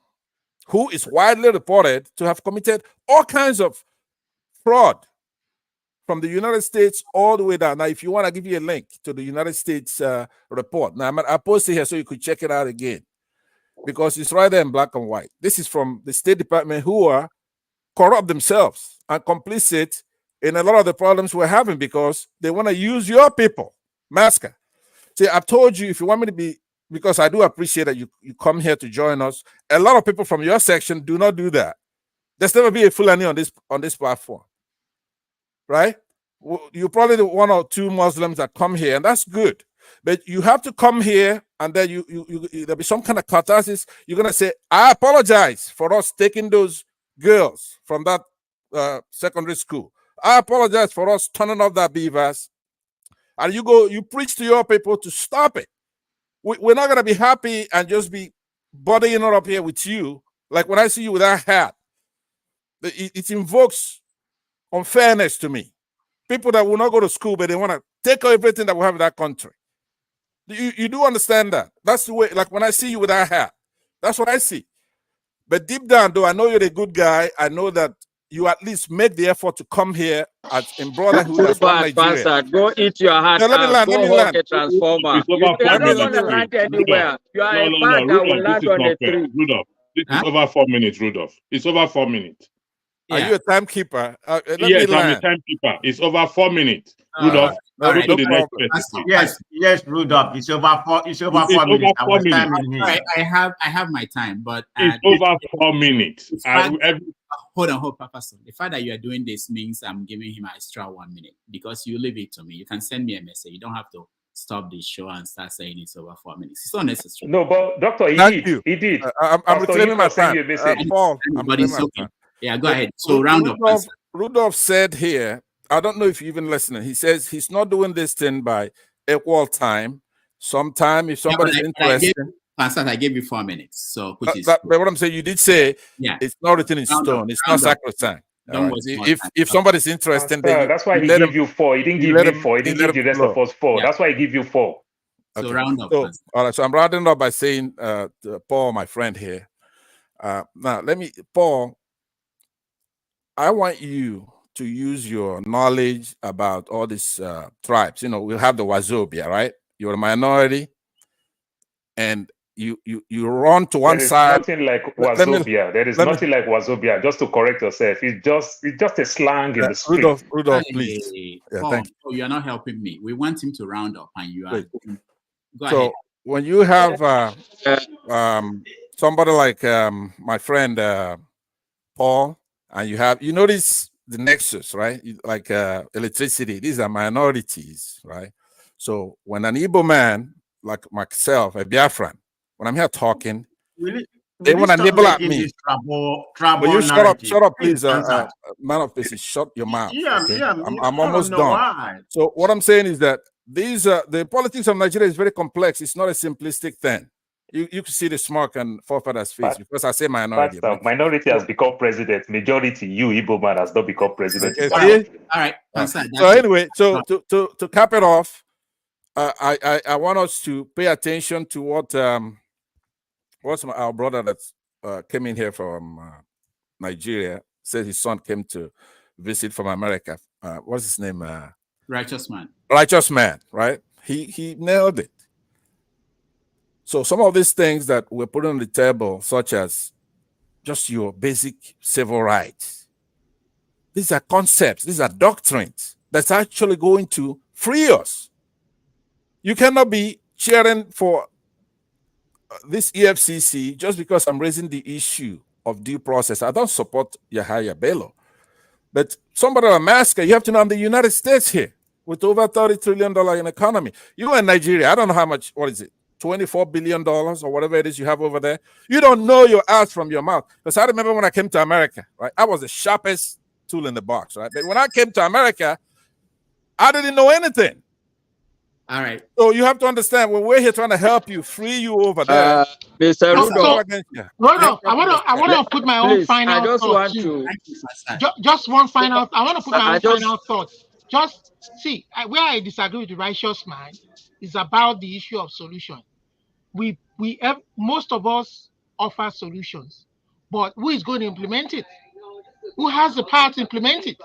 who is widely reported to have committed all kinds of fraud from the United States all the way down. Now, if you want, to give you a link to the United States report. Now, I post it here so you could check it out again, because it's right there in black and white. This is from the State Department, who are corrupt themselves and complicit in a lot of the problems we're having because they want to use your people. Masca. See, I've told you, if you want me to be, because I do appreciate that you come here to join us. A lot of people from your section do not do that. There's never be a Fulani on this platform, right? You're probably the 1 or 2 Muslims that come here, and that's good. But you have to come here, and then there'll be some kind of catharsis. You're gonna say, "I apologize for us taking those girls from that secondary school. I apologize for us turning off that beavers. and you preach to your people to stop it. We're not going to be happy and just be bodying up here with you. Like when I see you with that hat, it invokes unfairness to me. People that will not go to school, but they want to take everything that we have in that country. You do understand that? That's the way, like when I see you with that hat, that's what I see. But deep down, though, I know you're a good guy. I know that you at least make the effort to come here in brotherhood as one Nigeria. Go eat your heart Now, let me out. land. Let me Go hug land. a transformer. It's over 4 You're not minutes. going to land anywhere. You are a No, bat that will Rudolph, land this is on a not fair. tree. Rudolph, this is over 4 minutes, Rudolph. It's over 4 minutes. Are you a timekeeper? Let me Yes, I'm a land. timekeeper. It's over 4 minutes. Rudolph, all go right, to no the next problem. person. Yes, Rudolph. It's over 4. It's over It's 4 over minutes. I 4 was minutes. timing here. Right, I have my time, but It's over 4 minutes. Hold on, Pastor. The fact that you are doing this means I'm giving him an extra 1 minute because you leave it to me. You can send me a message. You don't have to stop the show and start saying it's over 4 minutes. It's not necessary. No, but Doctor, he Thank did. you. He did. I'm Pastor reclaiming my Ito sent time. you a message. Paul, I'm But reclaiming it's my okay. time. Yeah, go ahead. So round up. Rudolph said here, I don't know if you're even listening. He says he's not doing this thing by equal time. Sometime, if somebody's interested. I gave you 4 minutes. So, which is. But what I'm saying, you did say it's not written in Round stone. up, It's not round up. sacrosanct. Don't Right. waste more If time. somebody's interested, then That's why he let gave him, you 4. He didn't give me 4. He didn't give the rest of us 4. That's why he gave you 4. So Okay. round up. So, all right. So I'm rounding up by saying, to Paul, my friend here. Now, Paul, I want you to use your knowledge about all these tribes. You know, we'll have the Wazobia, right? You're a minority, and you run to one There is side. nothing like Wazobia. There is nothing like Wazobia. Just to correct yourself, it's just a slang in the street. Rudolph, please. Yeah, Paul, thank you are not helping me. We want him to round up, and you are. Go So ahead. when you have somebody like my friend Paul, and you notice the nexus, right? Like electricity, these are minorities, right? So when an Igbo man like myself, a Biafran, when I'm here talking, they want to nibble at me. Will you shut up, please, man of peace, shut your mouth. Okay? I'm almost done. Why. So what I'm saying is that the politics of Nigeria is very complex. It's not a simplistic thing. You can see the smoke on forefather's face because I say minority. Minority has become president. Majority, you Igbo man, has not become president. Okay, all right. So anyway, so to cap it off, I want us to pay attention to what our brother that came in here from Nigeria said his son came to visit from America. What's his name? Righteous man. Righteous man, right? He nailed it. So some of these things that we're putting on the table, such as just your basic civil rights, these are concepts, these are doctrines that's actually going to free us. You cannot be cheering for this EFCC just because I'm raising the issue of due process. I don't support Yahaya Bello. But somebody like Masker, you have to know I'm the United States here with over $30 trillion in economy. You in Nigeria, I don't know how much, what is it? $24 billion or whatever it is you have over there. You don't know your ass from your mouth. Because I remember when I came to America, right? I was the sharpest tool in the box, right? But when I came to America, I didn't know anything. All right. So you have to understand when we're here trying to help you, free you over there. Mr. Rudolph, I want to put my own final thoughts. Just one final. I want to put my own final thoughts. Just see where I disagree with the righteous man is about the issue of solution. We have, most of us offer solutions, but who is going to implement it? Who has the power to implement it?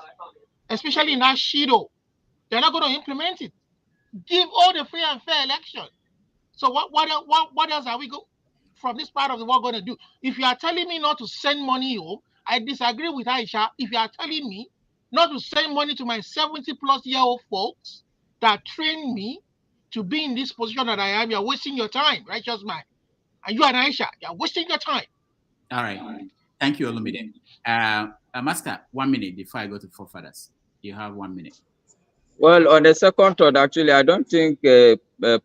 Especially in that Shido, they're not going to implement it. Give all the free and fair election. So what else are we from this part of the world going to do? If you are telling me not to send money home, I disagree with Aisha. If you are telling me not to send money to my 70-plus-year-old folks that trained me to be in this position that I am, you're wasting your time, righteous man. And you and Aisha, you're wasting your time. All right. Thank you, Olumide. Master, 1 minute before I go to forefathers. You have 1 minute. Well, on the second thought, actually, I don't think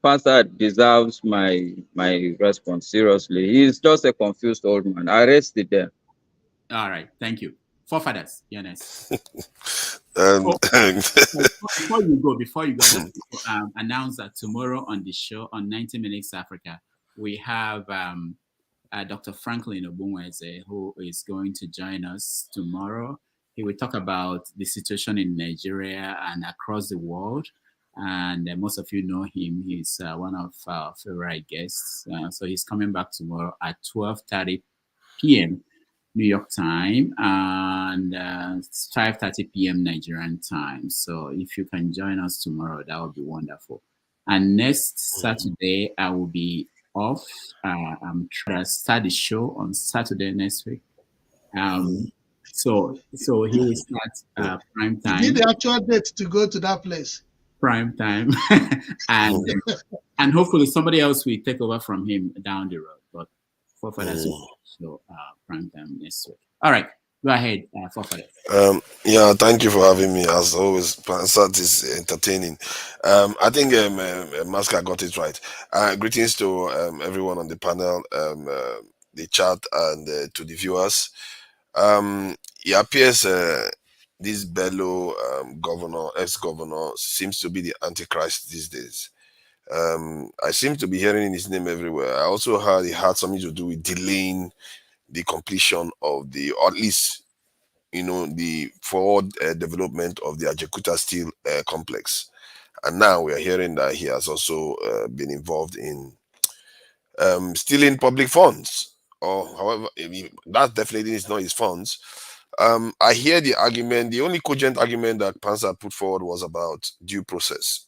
Pastor deserves my response seriously. He's just a confused old man. I rest it there. All right. Thank you. Forefathers, you're next. Oh, before you go, I just announce that tomorrow on the show on 90 Minutes Africa, we have Dr. Franklin Obunweze, who is going to join us tomorrow. He will talk about the situation in Nigeria and across the world. And most of you know him. He's one of our favorite guests. So he's coming back tomorrow at 12:30 p.m. New York time and 5:30 p.m. Nigerian time. So if you can join us tomorrow, that would be wonderful. And next Saturday, I will be off. I'm trying to start the show on Saturday next week. So he will start prime time. Give the actual date to go to that place. Prime time, and hopefully somebody else will take over from him down the road. But for that, so prime time next week. All right, go ahead, Fofade. Yeah, thank you for having me. As always, Pansat is entertaining. I think Masca got it right. Greetings to everyone on the panel, the chat, and to the viewers. It appears this Bello governor, ex-governor, seems to be the Antichrist these days. I seem to be hearing his name everywhere. I also heard he had something to do with delaying the completion of the, or at least, the forward development of the Ajakuta Steel complex. And now we are hearing that he has also been involved in stealing public funds, or however, that definitely is not his funds. I hear the argument, the only cogent argument that Panzer put forward was about due process.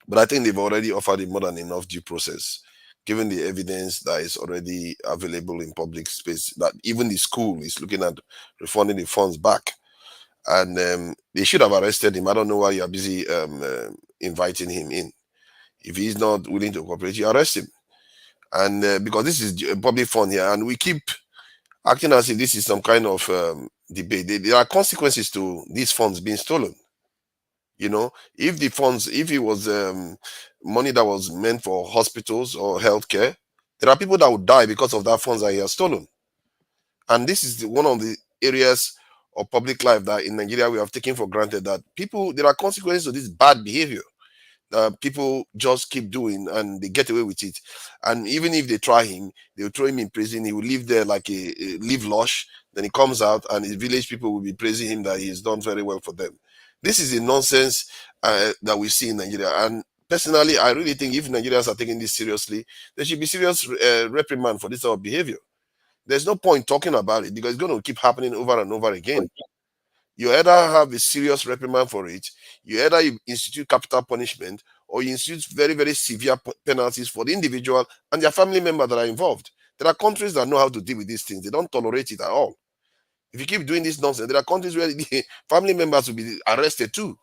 But I think they've already offered him more than enough due process, given the evidence that is already available in public space, that even the school is looking at refunding the funds back. And they should have arrested him. I don't know why you are busy inviting him in. If he's not willing to cooperate, you arrest him. And because this is a public fund here, and we keep acting as if this is some kind of debate. There are consequences to these funds being stolen. If the funds, if it was money that was meant for hospitals or healthcare, there are people that would die because of that funds that he has stolen. And this is one of the areas of public life that in Nigeria we have taken for granted, that there are consequences to this bad behavior that people just keep doing and they get away with it. And even if they try him, they'll throw him in prison. He will live there like a live lush. Then he comes out and his village people will be praising him that he has done very well for them. This is a nonsense that we see in Nigeria. And personally, I really think if Nigerians are taking this seriously, there should be serious reprimand for this sort of behavior. There's no point talking about it because it's going to keep happening over and over again. You either have a serious reprimand for it, you either institute capital punishment, or you institute very, very severe penalties for the individual and their family member that are involved. There are countries that know how to deal with these things. They don't tolerate it at all. If you keep doing this nonsense, there are countries where the family members will be arrested too.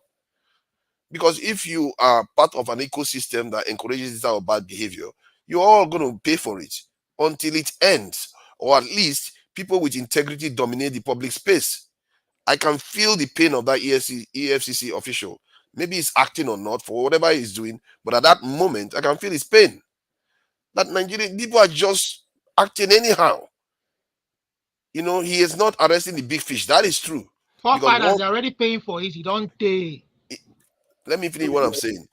Because if you are part of an ecosystem that encourages this type of bad behavior, you're all going to pay for it until it ends, or at least people with integrity dominate the public space. I can feel the pain of that EFCC official. Maybe he's acting or not for whatever he's doing, but at that moment, I can feel his pain. That Nigerian people are just acting anyhow. He is not arresting the big fish. That is true. Forefathers, they're already paying for it. You don't pay. Let me finish what I'm saying.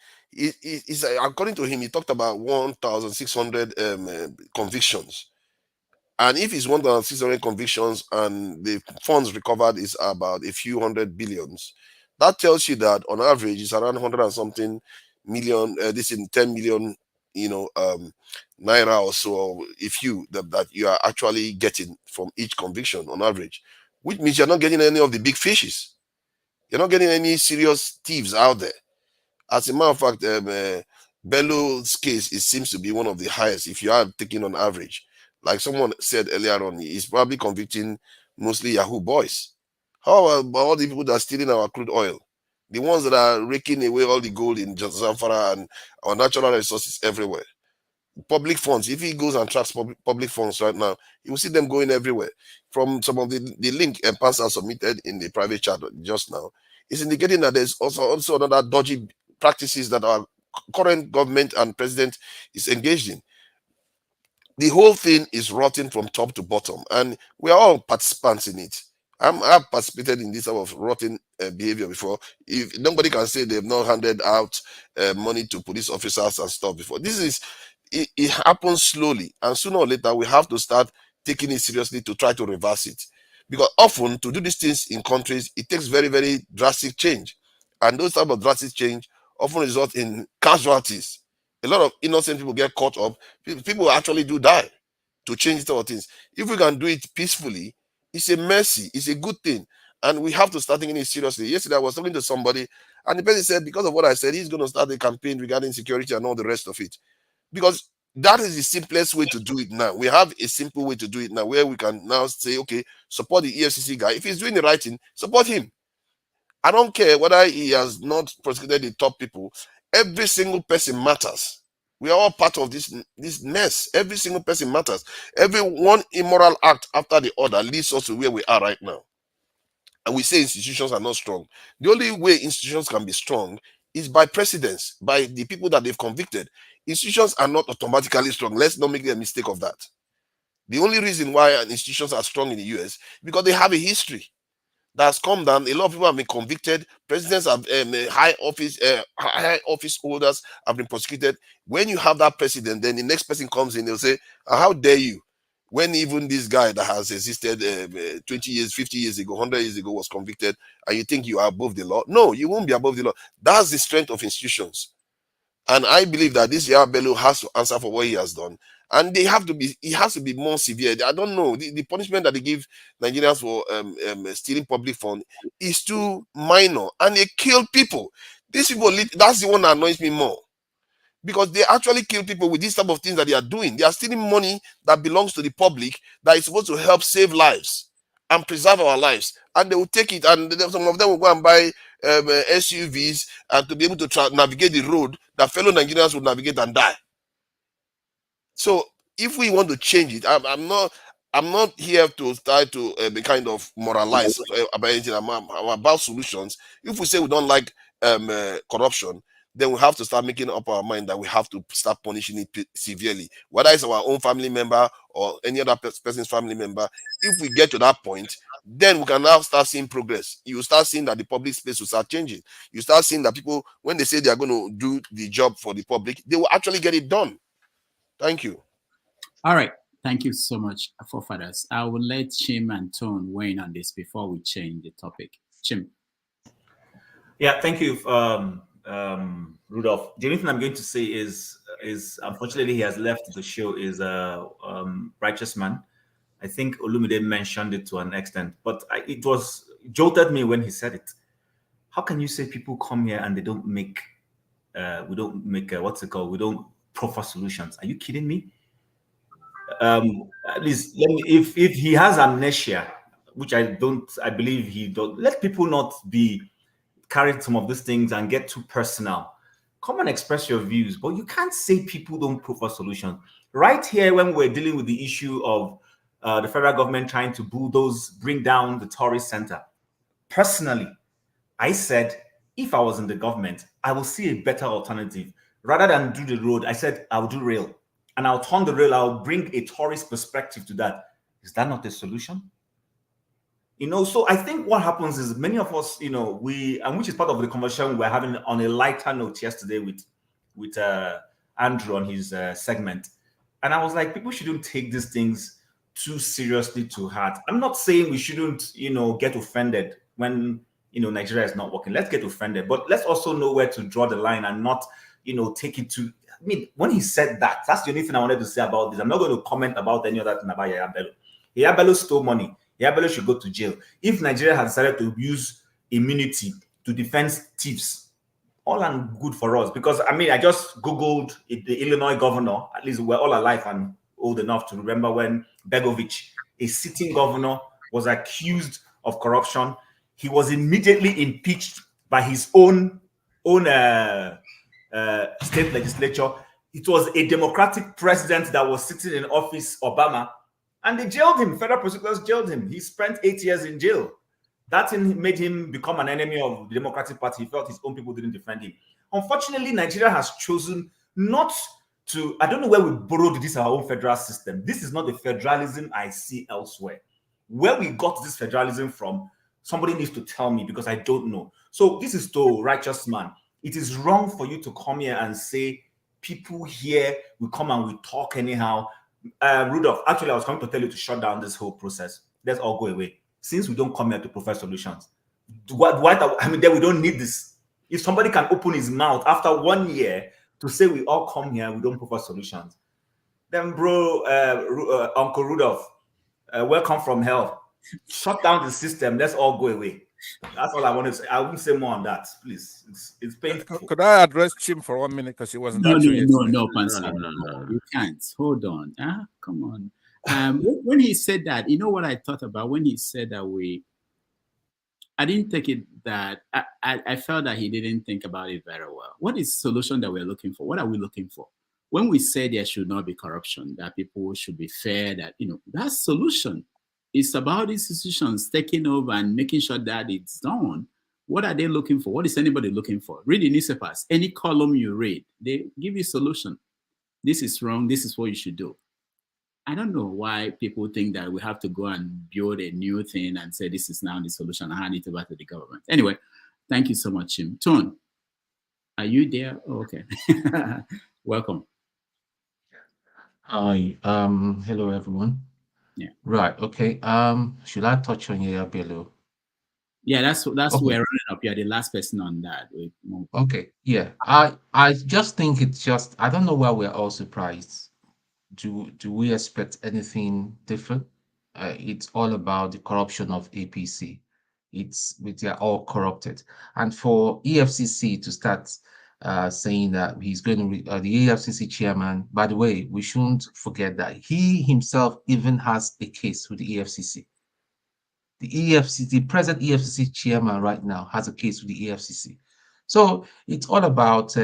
According to him, he talked about 1,600 convictions. And if it's 1,600 convictions and the funds recovered is about a few hundred billions, that tells you that on average it's around 100 and something million, this in 10 million, Naira or so, or that you are actually getting from each conviction on average, which means you're not getting any of the big fishes. You're not getting any serious thieves out there. As a matter of fact, Bello's case, it seems to be one of the highest if you are taking on average. Like someone said earlier on, he's probably convicting mostly Yahoo boys. How about all the people that are stealing our crude oil? The ones that are raking away all the gold in Zamfara and our natural resources everywhere. Public funds, if he goes and tracks public funds right now, you will see them going everywhere. From some of the link and Pansa submitted in the private chat just now, is indicating that there's also another dodgy practices that our current government and president is engaged in. The whole thing is rotten from top to bottom, and we are all participants in it. I've participated in this type of rotten behavior before. If nobody can say they've not handed out money to police officers and stuff before, it happens slowly, and sooner or later we have to start taking it seriously to try to reverse it. Because often to do these things in countries, it takes very, very drastic change, and those type of drastic change often result in casualties. A lot of innocent people get caught up. People actually do die to change these type of things. If we can do it peacefully, it's a mercy, it's a good thing, and we have to start taking it seriously. Yesterday I was talking to somebody, and the person said because of what I said, he's going to start a campaign regarding security and all the rest of it, because that is the simplest way to do it now. We have a simple way to do it now, where we can now say, okay, support the EFCC guy. If he's doing the right thing, support him. I don't care whether he has not prosecuted the top people. Every single person matters. We are all part of this mess. Every single person matters. Every one immoral act after the other leads us to where we are right now. And we say institutions are not strong. The only way institutions can be strong is by precedents, by the people that they've convicted. Institutions are not automatically strong. Let's not make the mistake of that. The only reason why institutions are strong in the US because they have a history that's come down. A lot of people have been convicted. Presidents have high office holders have been prosecuted. When you have that precedent, then the next person comes in, they'll say, how dare you? When even this guy that has existed 20 years, 50 years ago, 100 years ago was convicted, and you think you are above the law? No, you won't be above the law. That's the strength of institutions. And I believe that this Yahaya Bello has to answer for what he has done. And he has to be more severe. I don't know. The punishment that they give Nigerians for stealing public fund is too minor. And they kill people. These people, that's the one that annoys me more. Because they actually kill people with these type of things that they are doing. They are stealing money that belongs to the public that is supposed to help save lives and preserve our lives. And they will take it, and some of them will go and buy SUVs and to be able to navigate the road that fellow Nigerians would navigate and die. So if we want to change it, I'm not here to try to be kind of moralize about anything. I'm about solutions. If we say we don't like corruption, then we have to start making up our mind that we have to start punishing it severely, whether it's our own family member or any other person's family member. If we get to that point, then we can now start seeing progress. You start seeing that the public space will start changing. You start seeing that people, when they say they are going to do the job for the public, they will actually get it done. Thank you. All right. Thank you so much, forefathers. I will let Chim and Tone weigh in on this before we change the topic. Chim. Yeah, thank you, Rudolph. The only thing I'm going to say is unfortunately he has left the show. Is a righteous man. I think Olumide mentioned it to an extent, but it jolted me when he said it. How can you say people come here and they don't make we don't make what's it called? We don't proffer solutions. Are you kidding me? At least if he has amnesia, which I believe he don't. Let people not be carried some of these things and get too personal. Come and express your views, but you can't say people don't proffer solutions. Right here, when we're dealing with the issue of the federal government trying to bring down the tourist center, personally, I said, if I was in the government, I will see a better alternative. Rather than do the road, I said, I'll do rail. And I'll turn the rail, I'll bring a tourist perspective to that. Is that not a solution? So I think what happens is many of us, and which is part of the conversation we're having on a lighter note yesterday with Andrew on his segment. And I was like, people shouldn't take these things too seriously, too hard. I'm not saying we shouldn't, get offended when, Nigeria is not working. Let's get offended, but let's also know where to draw the line and not, take it to. I mean, when he said that, that's the only thing I wanted to say about this. I'm not going to comment about any other thing about Yahaya Bello. Yahaya Bello stole money. Yahaya Bello should go to jail. If Nigeria has decided to use immunity to defend thieves, all and good for us. Because, I just Googled the Illinois governor. At least we're all alive and old enough to remember when Begovic, a sitting governor, was accused of corruption. He was immediately impeached by his own state legislature. It was a Democratic president that was sitting in office, Obama, and they jailed him. Federal prosecutors jailed him. He spent 8 years in jail. That made him become an enemy of the Democratic Party. He felt his own people didn't defend him. Unfortunately, Nigeria has chosen not to. I don't know where we borrowed this our own federal system. This is not the federalism I see elsewhere. Where we got this federalism from, somebody needs to tell me because I don't know. So this is to righteous man. It is wrong for you to come here and say people here we come and we talk anyhow. Rudolph, actually, I was coming to tell you to shut down this whole process. Let's all go away. Since we don't come here to provide solutions, I mean, then we don't need this. If somebody can open his mouth after 1 year to say we all come here, we don't provide solutions, then, bro, Uncle Rudolph, welcome from hell. Shut down the system. Let's all go away. That's all I want to say. I won't say more on that, please. It's painful. Could I address Chim for 1 minute because he wasn't No, answering yesterday? no, Pansy. You can't. Hold on. Come on. When he said that, you know what I thought about when he said that I didn't take it that I felt that he didn't think about it very well. What is the solution that we're looking for? What are we looking for? When we say there should not be corruption, that people should be fair, that that's solution. It's about institutions taking over and making sure that it's done. What are they looking for? What is anybody looking for? Read the newspapers. Any column you read, they give you solution. This is wrong. This is what you should do. I don't know why people think that we have to go and build a new thing and say this is now the solution and hand it over to the government. Anyway, thank you so much, Jim. Tone, are you there? Oh, okay. Welcome. Hi, hello everyone. Yeah. Right, okay. Should I touch on Yahaya Bello? Yeah, that's Okay. we're running up. You're the last person on that. Okay, yeah. I just think it's just I don't know why we're all surprised. Do we expect anything different? It's all about the corruption of APC. They're all corrupted, and for EFCC to start saying that he's going to the EFCC chairman. By the way, we shouldn't forget that he himself even has a case with the EFCC. The present EFCC chairman right now has a case with the EFCC. So it's all about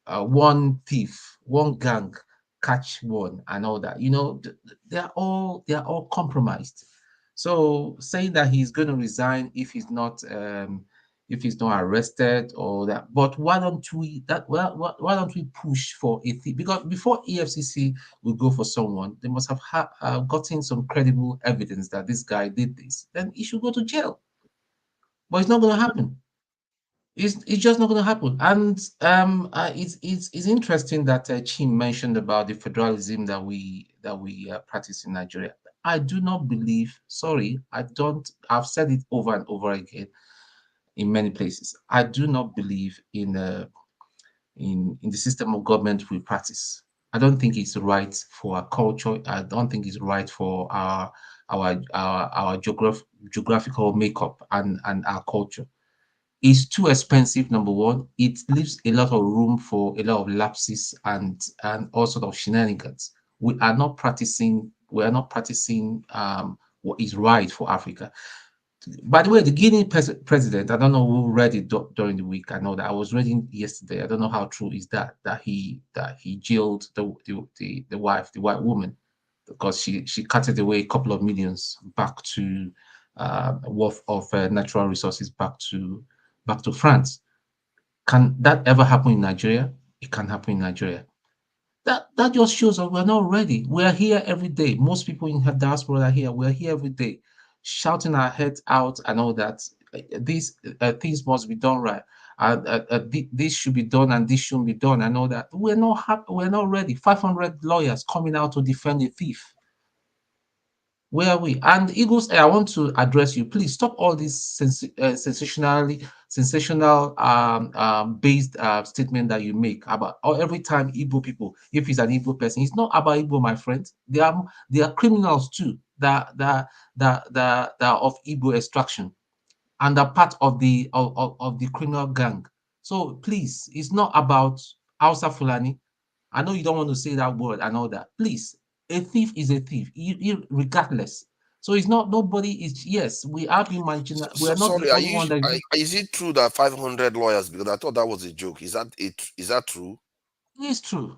one thief, one gang catch one and all that. They're all compromised. So saying that he's going to resign if he's not arrested or that, but why don't we push for a thief? Because before EFCC will go for someone, they must have gotten some credible evidence that this guy did this. Then he should go to jail. But it's not going to happen. It's just not going to happen. And it's interesting that Chim mentioned about the federalism that we practice in Nigeria. I do not believe. Sorry, I don't. I've said it over and over again in many places. I do not believe in the system of government we practice. I don't think it's right for our culture. I don't think it's right for our geographical makeup and our culture. It's too expensive, number one. It leaves a lot of room for a lot of lapses and all sort of shenanigans. We are not practicing what is right for Africa. By the way, the Guinea president, I don't know who read it during the week. I know that I was reading yesterday. I don't know how true is that he jailed the wife, the white woman, because she cutted away a couple of millions back to worth of natural resources back to France. Can that ever happen in Nigeria? It can happen in Nigeria. That just shows that we're not ready. We're here every day. Most people in the diaspora are here. We're here every day, shouting our heads out and all that. These things must be done right. This should be done and this shouldn't be done and all that. We're not happy. We're not ready. 500 lawyers coming out to defend a thief. Where are we? And Eagles, I want to address you. Please stop all these sensational based statement that you make about every time Igbo people. If it's an Igbo person, it's not about Igbo, my friend. They are criminals too. That are of Igbo extraction, and are part of the criminal gang. So please, it's not about Hausa Fulani. I know you don't want to say that word and all that. Please, a thief is a thief, regardless. So it's not nobody is. Yes, we are being marginal. We are not Sorry, the only one that. is it true that 500 lawyers? Because I thought that was a joke. Is that it? Is that true? It's true.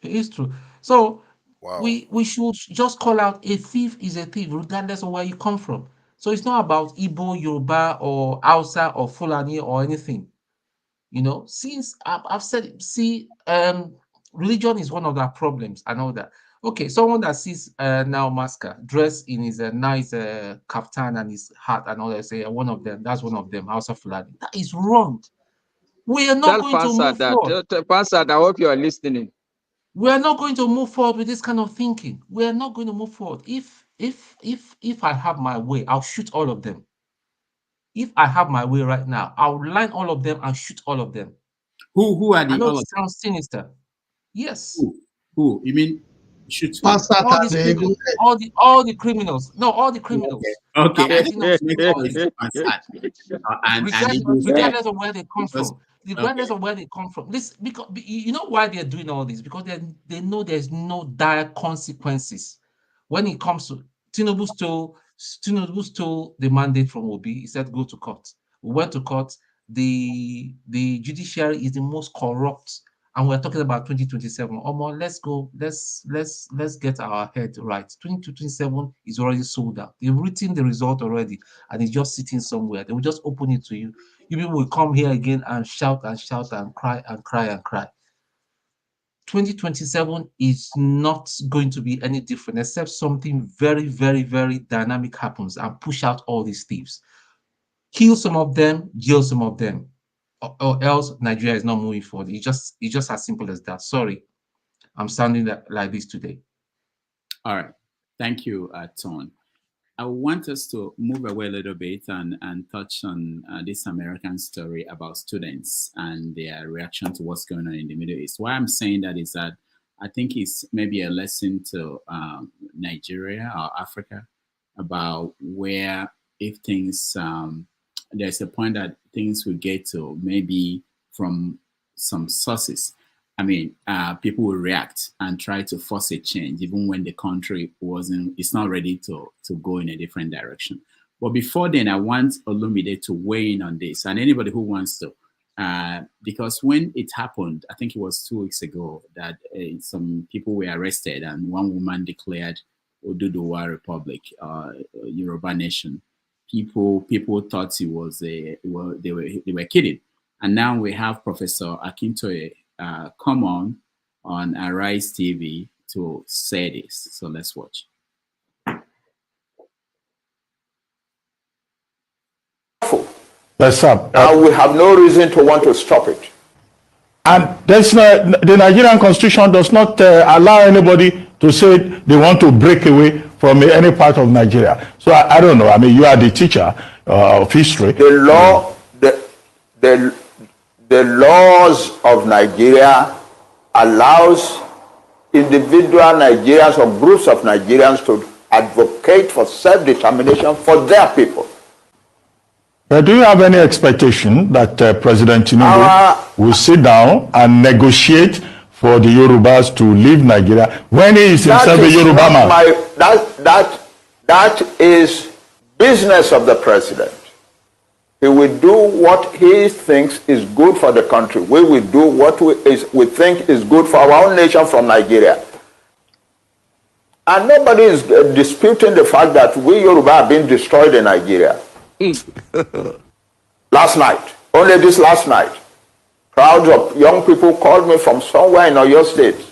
It is true. So Wow. we should just call out a thief is a thief, regardless of where you come from. So it's not about Igbo, Yoruba, or Hausa, or Fulani, or anything. Since I've said, see, religion is one of our problems and all that. Okay, someone that sees now Masker dressed in his nice kaftan and his hat and all that, say one of them, that's one of them, House of Fulani. That is wrong. We are not Tell going to Pansa move that. forward. Tell Pansa, I hope you are listening. We are not going to move forward with this kind of thinking. We are not going to move forward. If I have my way, I'll shoot all of them. If I have my way right now, I'll line all of them and shoot all of them. Who are the I know all it of sounds sinister. Yes. who? You mean shoot who? All these criminals, all the criminals. No, all the criminals. Okay. That fighting us in all this. Regardless of where they come from. Regardless of where they come from. This because you know why they're doing all this? Because they know there's no dire consequences when it comes to Tinubu stole the mandate from Obi. He said go to court. We went to court. The judiciary is the most corrupt, and we're talking about 2027. Omo, let's go. Let's get our head right. 2027 is already sold out. They've written the result already, and it's just sitting somewhere. They will just open it to you. You people will come here again and shout and shout and cry and cry and cry. 2027 is not going to be any different, except something very, very, very dynamic happens and push out all these thieves. Kill some of them, jail some of them, or else Nigeria is not moving forward. It's just as simple as that. Sorry, I'm sounding like this today. All right. Thank you, Ton. I want us to move away a little bit and touch on this American story about students and their reaction to what's going on in the Middle East. Why I'm saying that is that I think it's maybe a lesson to Nigeria or Africa about where if things, there's a point that things will get to maybe from some sources. I mean, people will react and try to force a change, even when the country it's not ready to go in a different direction. But before then, I want Olumide to weigh in on this, and anybody who wants to, because when it happened, I think it was 2 weeks ago that some people were arrested, and one woman declared Oduduwa Republic, Yoruba Nation. People thought they were kidding, and now we have Professor Akintoye come on Arise TV to say this. So let's watch. That's up. And we have no reason to want to stop it. And the Nigerian Constitution does not allow anybody to say they want to break away from any part of Nigeria. So I don't know. I mean, you are the teacher of history. The law, the laws of Nigeria allows individual Nigerians or groups of Nigerians to advocate for self-determination for their people. Do you have any expectation that President Tinubu will sit down and negotiate for the Yorubas to leave Nigeria when he is himself a Yoruba man? That is business of the president. He will do what he thinks is good for the country. We will do what we think is good for our own nation from Nigeria. And nobody is disputing the fact that we Yoruba are being destroyed in Nigeria. Last night, only this last night, crowds of young people called me from somewhere in Oyo State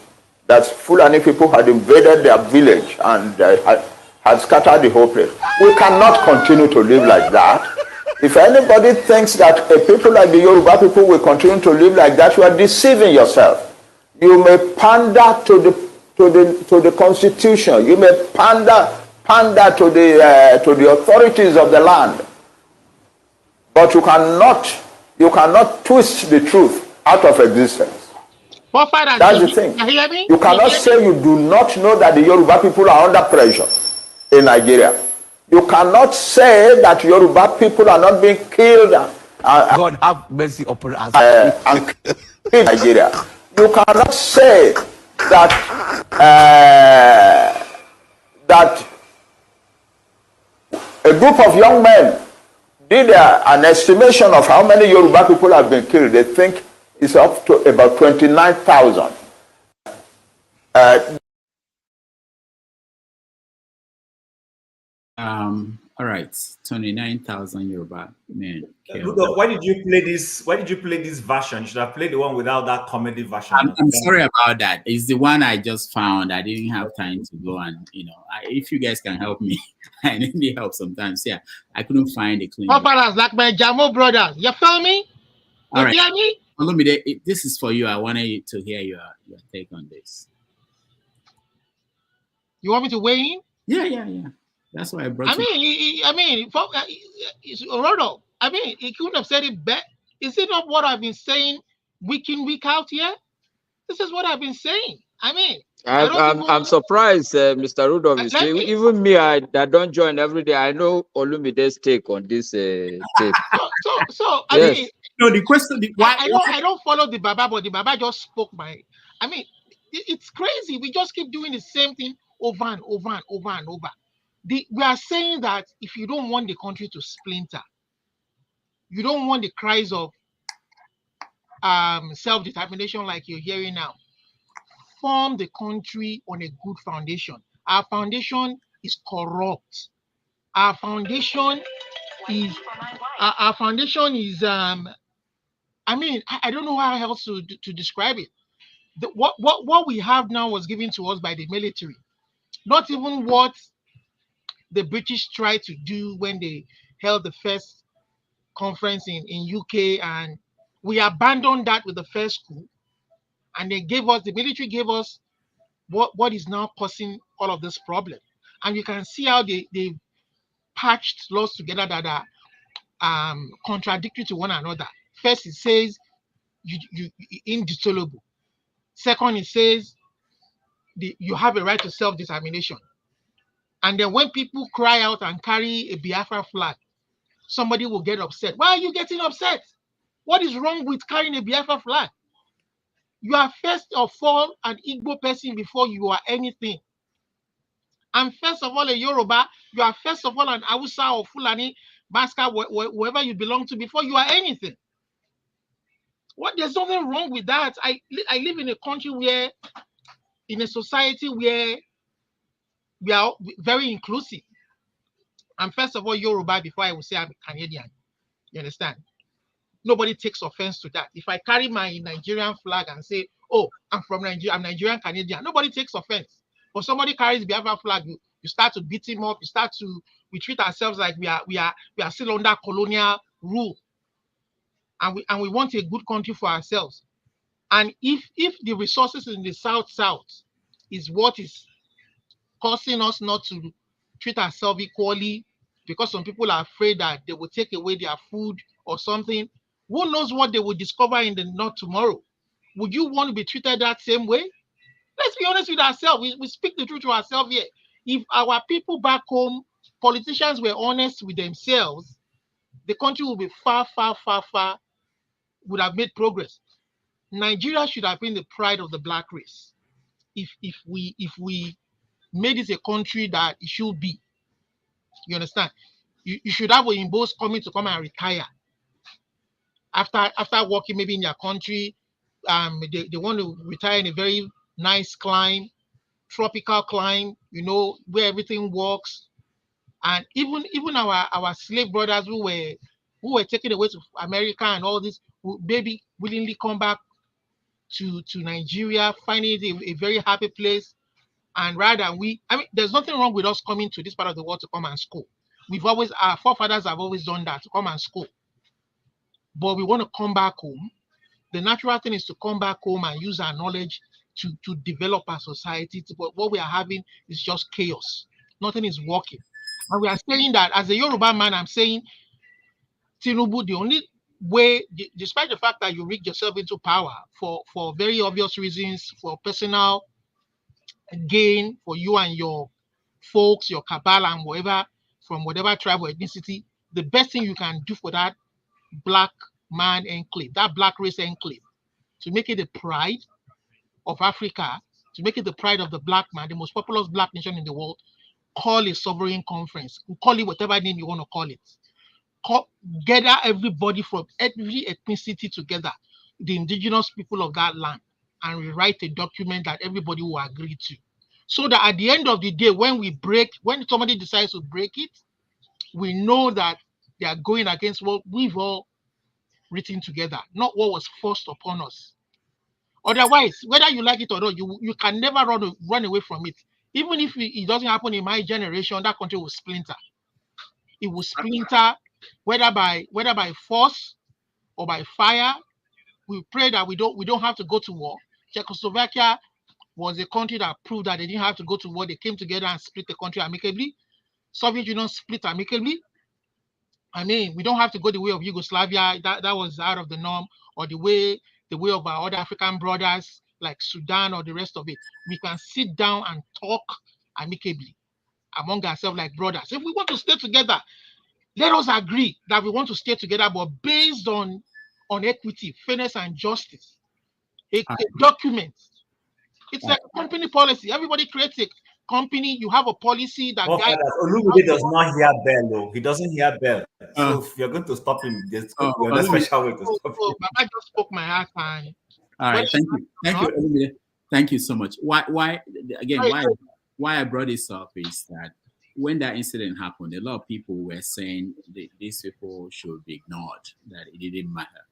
that Fulani people had invaded their village and had scattered the whole place. We cannot continue to live like that. If anybody thinks that a people like the Yoruba people will continue to live like that, you are deceiving yourself. You may pander to the Constitution. You may pander to the authorities of the land. But you cannot twist the truth out of existence. That's the thing. You cannot say you do not know that the Yoruba people are under pressure in Nigeria. You cannot say that Yoruba people are not being killed. God have mercy upon us. And in Nigeria. You cannot say that that a group of young men did an estimation of how many Yoruba people have been killed. They think it's up to about 29,000. All right, 29,000 Yoruba men killed. Rudolph, why did you play this? Why did you play this version? You should have played the one without that comedy version. I'm sorry about that. It's the one I just found. I didn't have time to go and, if you guys can help me, I need help sometimes. Yeah, I couldn't find a clean. Paparas like my Jamo brothers. You feel me? All right. Hear me? Olumide, this is for you. I wanted to hear your take on this. You want me to weigh in? Yeah. That's why I brought you. Ronald, he couldn't have said it better. Is it not what I've been saying week in, week out here? This is what I've been saying. I'm surprised, Mr. Rudolph. Even me, I don't join every day. I know Olumide's take on this tape. Yes. The question. I don't follow the Baba, but the Baba just spoke my. It's crazy. We just keep doing the same thing over and over and over and over. We are saying that if you don't want the country to splinter, you don't want the cries of self-determination like you're hearing now. Form the country on a good foundation. Our foundation is corrupt. Our foundation is I don't know how else to describe it. What we have now was given to us by the military. Not even what the British tried to do when they held the first conference in UK, and we abandoned that with the first coup, and the military gave us what is now causing all of this problem. And you can see how they patched laws together that are contradictory to one another. First, it says you indissoluble. Second, it says you have a right to self-determination. And then when people cry out and carry a Biafra flag, somebody will get upset. Why are you getting upset? What is wrong with carrying a Biafra flag? You are first of all an Igbo person before you are anything. And first of all, a Yoruba, you are first of all an Hausa or Fulani, Baska, wherever you belong to before you are anything. There's nothing wrong with that. I live in a country in a society where we are very inclusive. I'm first of all Yoruba before I will say I'm a Canadian. You understand? Nobody takes offense to that. If I carry my Nigerian flag and say, "Oh, I'm from Nigeria, I'm Nigerian Canadian," nobody takes offense. But somebody carries Biafra flag, you start to beat him up. We treat ourselves like we are still under colonial rule, and we want a good country for ourselves. And if the resources in the south is what is causing us not to treat ourselves equally, because some people are afraid that they will take away their food or something, who knows what they will discover in the north tomorrow? Would you want to be treated that same way? Let's be honest with ourselves. We speak the truth to ourselves here. If our people back home, politicians were honest with themselves, the country would be far, would have made progress. Nigeria should have been the pride of the black race. If we made it a country that it should be. You understand? You should have Oyimbos coming to come and retire after working maybe in their country. They want to retire in a very nice climate, tropical climate, where everything works. And even our slave brothers who were taken away to America and all this will maybe willingly come back to Nigeria, finding it a very happy place. And rather there's nothing wrong with us coming to this part of the world to come and school. Our forefathers have always done that, to come and school. But we want to come back home. The natural thing is to come back home and use our knowledge to develop our society. But what we are having is just chaos. Nothing is working. And we are saying that as a Yoruba man, I'm saying, Tinubu, the only way, despite the fact that you rigged yourself into power for very obvious reasons, for personal gain, for you and your folks, your cabal and whatever, from whatever tribe or ethnicity, the best thing you can do for that black man enclave, that black race enclave, to make it the pride of Africa, to make it the pride of the black man, the most populous black nation in the world, call a sovereign conference. Call it whatever name you want to call it. Gather everybody from every ethnicity together, the indigenous people of that land, and rewrite a document that everybody will agree to. so that at the end of the day, when somebody decides to break it, we know that they are going against what we've all written together, not what was forced upon us. Otherwise, whether you like it or not, you can never run away from it. Even if it doesn't happen in my generation, that country will splinter. It will splinter, whether by force or by fire. We pray that we don't have to go to war. Czechoslovakia was a country that proved that they didn't have to go to war. They came together and split the country amicably. Soviet Union split amicably. I mean, we don't have to go the way of Yugoslavia. That was out of the norm, or the way of our other African brothers like Sudan or the rest of it. We can sit down and talk amicably among ourselves like brothers. If we want to stay together, let us agree that we want to stay together, but based on equity, fairness, and justice. A document. It's like a company policy. Everybody creates a company. You have a policy that guides. Olumide does not hear bell, though. He doesn't hear bell. So if you're going to stop him, there's a special way to stop him. Baba just spoke my heart, and all right, thank you, Olumide. Thank you so much. Why I brought this up is that when that incident happened, a lot of people were saying these people should be ignored, that it didn't matter.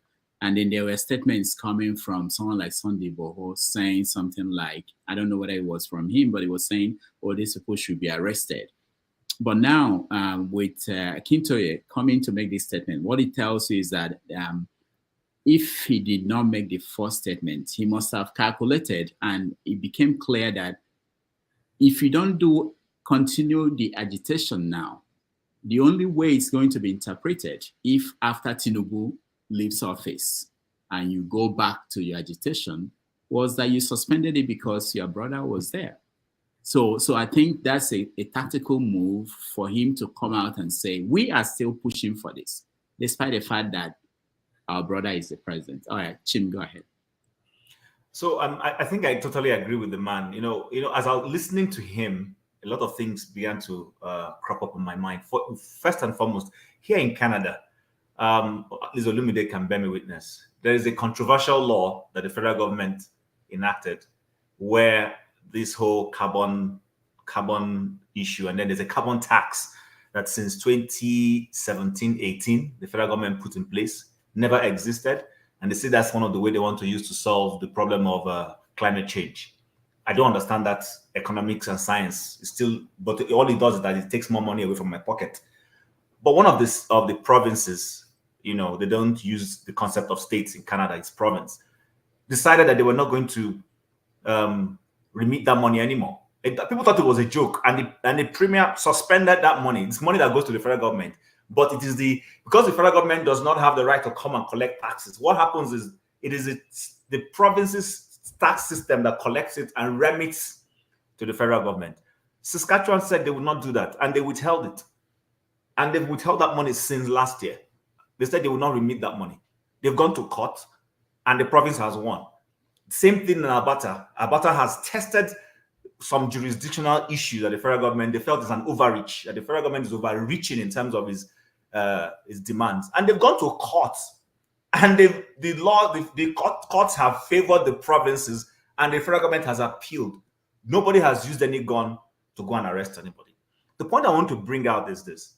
And then there were statements coming from someone like Sunday Boho saying something like, I don't know whether it was from him, but he was saying, oh, these people should be arrested. But now with Kintoye coming to make this statement, what it tells you is that if he did not make the first statement, he must have calculated, and it became clear that if you don't continue the agitation now, the only way it's going to be interpreted if after Tinubu leaves office and you go back to your agitation was that you suspended it because your brother was there. So I think that's a tactical move for him to come out and say, we are still pushing for this, despite the fact that our brother is the president. All right, Chim, go ahead. So I think I totally agree with the man. You know, as I was listening to him, a lot of things began to crop up in my mind. First and foremost, here in Canada, Liz Olumide can bear me witness. There is a controversial law that the federal government enacted where this whole carbon issue, and then there's a carbon tax that since 2017-18, the federal government put in place, never existed. And they say that's one of the ways they want to use to solve the problem of climate change. I don't understand that economics and science is still, but all it does is that it takes more money away from my pocket. But one of the provinces, they don't use the concept of states in Canada, it's province, decided that they were not going to remit that money anymore. People thought it was a joke, and the premier suspended that money. It's money that goes to the federal government, but it is because the federal government does not have the right to come and collect taxes. What happens is the province's tax system that collects it and remits to the federal government. Saskatchewan said they would not do that, and they withheld it. And they've withheld that money since last year. They said they will not remit that money. They've gone to court, and the province has won. Same thing in Alberta. Alberta has tested some jurisdictional issues that the federal government, they felt is an overreach, that the federal government is overreaching in terms of its demands. And they've gone to court, and the courts have favored the provinces, and the federal government has appealed. Nobody has used any gun to go and arrest anybody. The point I want to bring out is this.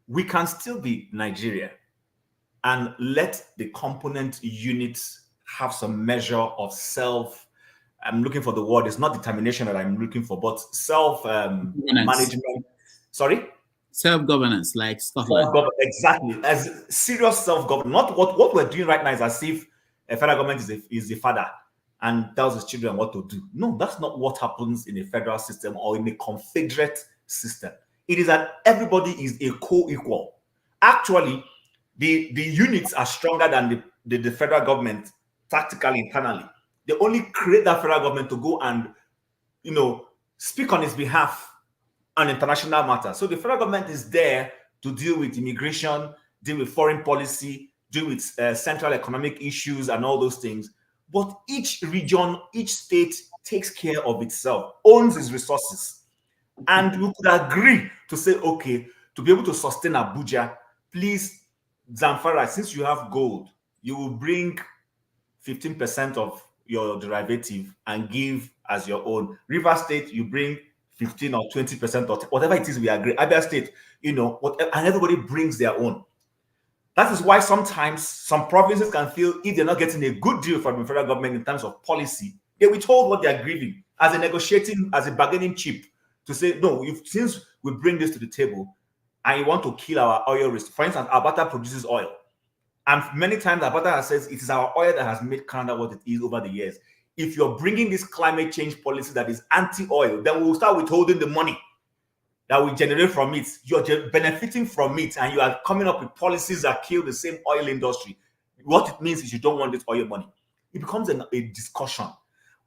We can still be Nigeria and let the component units have some measure of I'm looking for the word, it's not determination that I'm looking for, but self-management. Sorry? Self-governance, like Scotland. Exactly. As serious self-governance. Not what we're doing right now is as if a federal government is the father and tells his children what to do. No, that's not what happens in a federal system or in a confederate system. It is that everybody is a co-equal. Actually, the units are stronger than the federal government tactically, internally. They only create that federal government to go and, speak on its behalf on international matters. So the federal government is there to deal with immigration, deal with foreign policy, deal with central economic issues and all those things. But each region, each state takes care of itself, owns its resources. And we could agree to say, okay, to be able to sustain Abuja, please, Zamfara, since you have gold, you will bring 15% of your derivative and give as your own. River State, you bring 15 or 20% or whatever it is we agree. Abia State, whatever, and everybody brings their own. That is why sometimes some provinces can feel if they're not getting a good deal from the federal government in terms of policy, they withhold what they're grieving as a bargaining chip to say, no, since we bring this to the table and you want to kill our oil risk. For instance, Alberta produces oil. And many times Alberta says it is our oil that has made Canada what it is over the years. If you're bringing this climate change policy that is anti-oil, then we'll start withholding the money that we generate from it. You're benefiting from it, and you are coming up with policies that kill the same oil industry. What it means is you don't want this oil money. It becomes a discussion.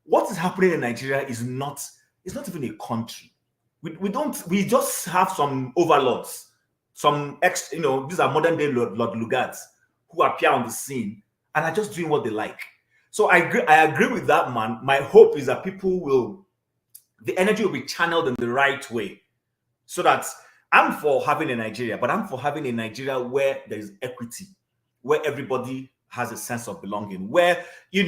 What is happening in Nigeria is not, it's not even a country. We just have some overlords, some these are modern day Lord Lugards who appear on the scene and are just doing what they like. So I agree with that man. My hope is that the energy will be channeled in the right way. So that I'm for having a Nigeria, but I'm for having a Nigeria where there is equity, where everybody has a sense of belonging, where, if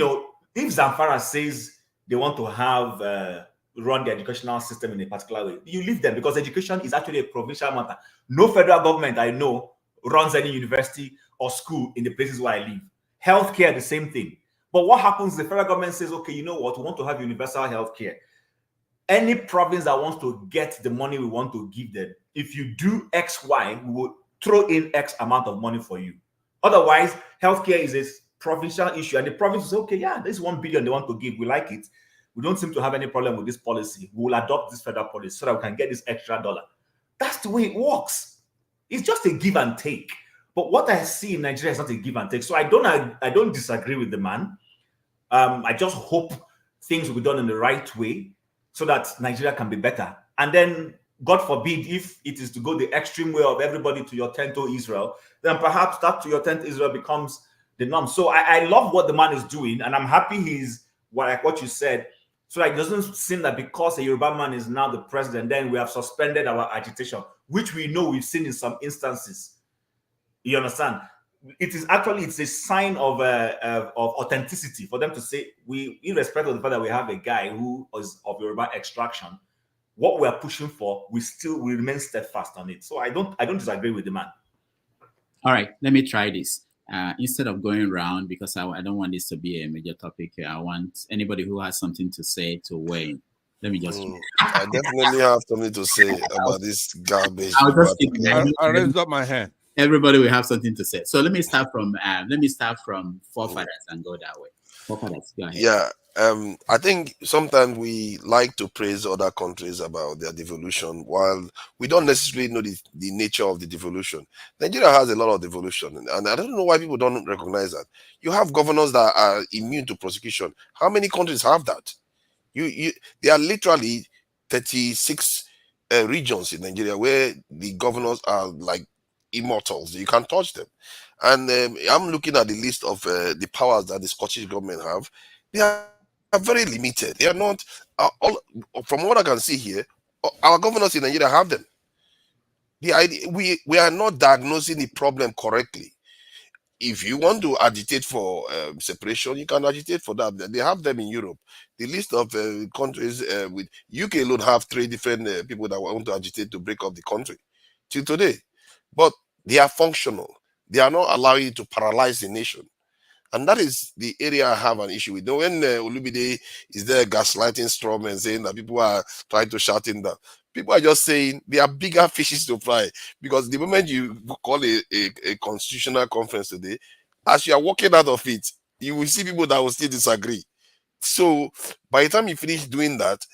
Zamfara says they want to have run the educational system in a particular way, you leave them, because education is actually a provincial matter. No federal government I know runs any university or school in the places where I live. Healthcare, the same thing. But what happens, the federal government says, okay, you know what, we want to have universal healthcare. Any province that wants to get the money we want to give them, if you do X, Y, we will throw in X amount of money for you. Otherwise, healthcare is a provincial issue, and the province is okay, yeah, this 1 billion they want to give, we like it. We don't seem to have any problem with this policy. We will adopt this federal policy so that we can get this extra dollar. That's the way it works. It's just a give and take. But what I see in Nigeria is not a give and take. So I don't disagree with the man. I just hope things will be done in the right way, so that Nigeria can be better. And then, God forbid, if it is to go the extreme way of everybody to your tent to Israel, then perhaps that to your tent Israel becomes the norm. So I love what the man is doing, and I'm happy he's, like what you said, so that it doesn't seem that because a Yoruba man is now the president, then we have suspended our agitation, which we know we've seen in some instances. You understand? It's a sign of authenticity for them to say, irrespective of the fact that we have a guy who is of Yoruba extraction, what we are pushing for, we remain steadfast on it. So I don't disagree with the man. All right, let me try this. Instead of going around, because I don't want this to be a major topic, I want anybody who has something to say to weigh. Let me just. I definitely have something to say about this garbage. I raised up my hand. Everybody will have something to say. So let me start from forefathers and go that way. Forefathers, go ahead. Yeah, I think sometimes we like to praise other countries about their devolution, while we don't necessarily know the nature of the devolution. Nigeria has a lot of devolution, and I don't know why people don't recognize that. You have governors that are immune to prosecution. How many countries have that? There are literally 36 regions in Nigeria where the governors are like immortals. You can't touch them. And I'm looking at the list of the powers that the Scottish government have. They are very limited. They are not all, from what I can see here, our governors in Nigeria have them. The idea, we are not diagnosing the problem correctly. If you want to agitate for separation, you can agitate for that. They have them in Europe. The list of countries with UK alone have 3 different people that want to agitate to break up the country till today. But they are functional. They are not allowing you to paralyze the nation. And that is the area I have an issue with. When Olubide is there gaslighting Strom and saying that people are trying to shut him down, people are just saying there are bigger fishes to fry. Because the moment you call a constitutional conference today, as you are walking out of it, you will see people that will still disagree. So by the time you finish doing that,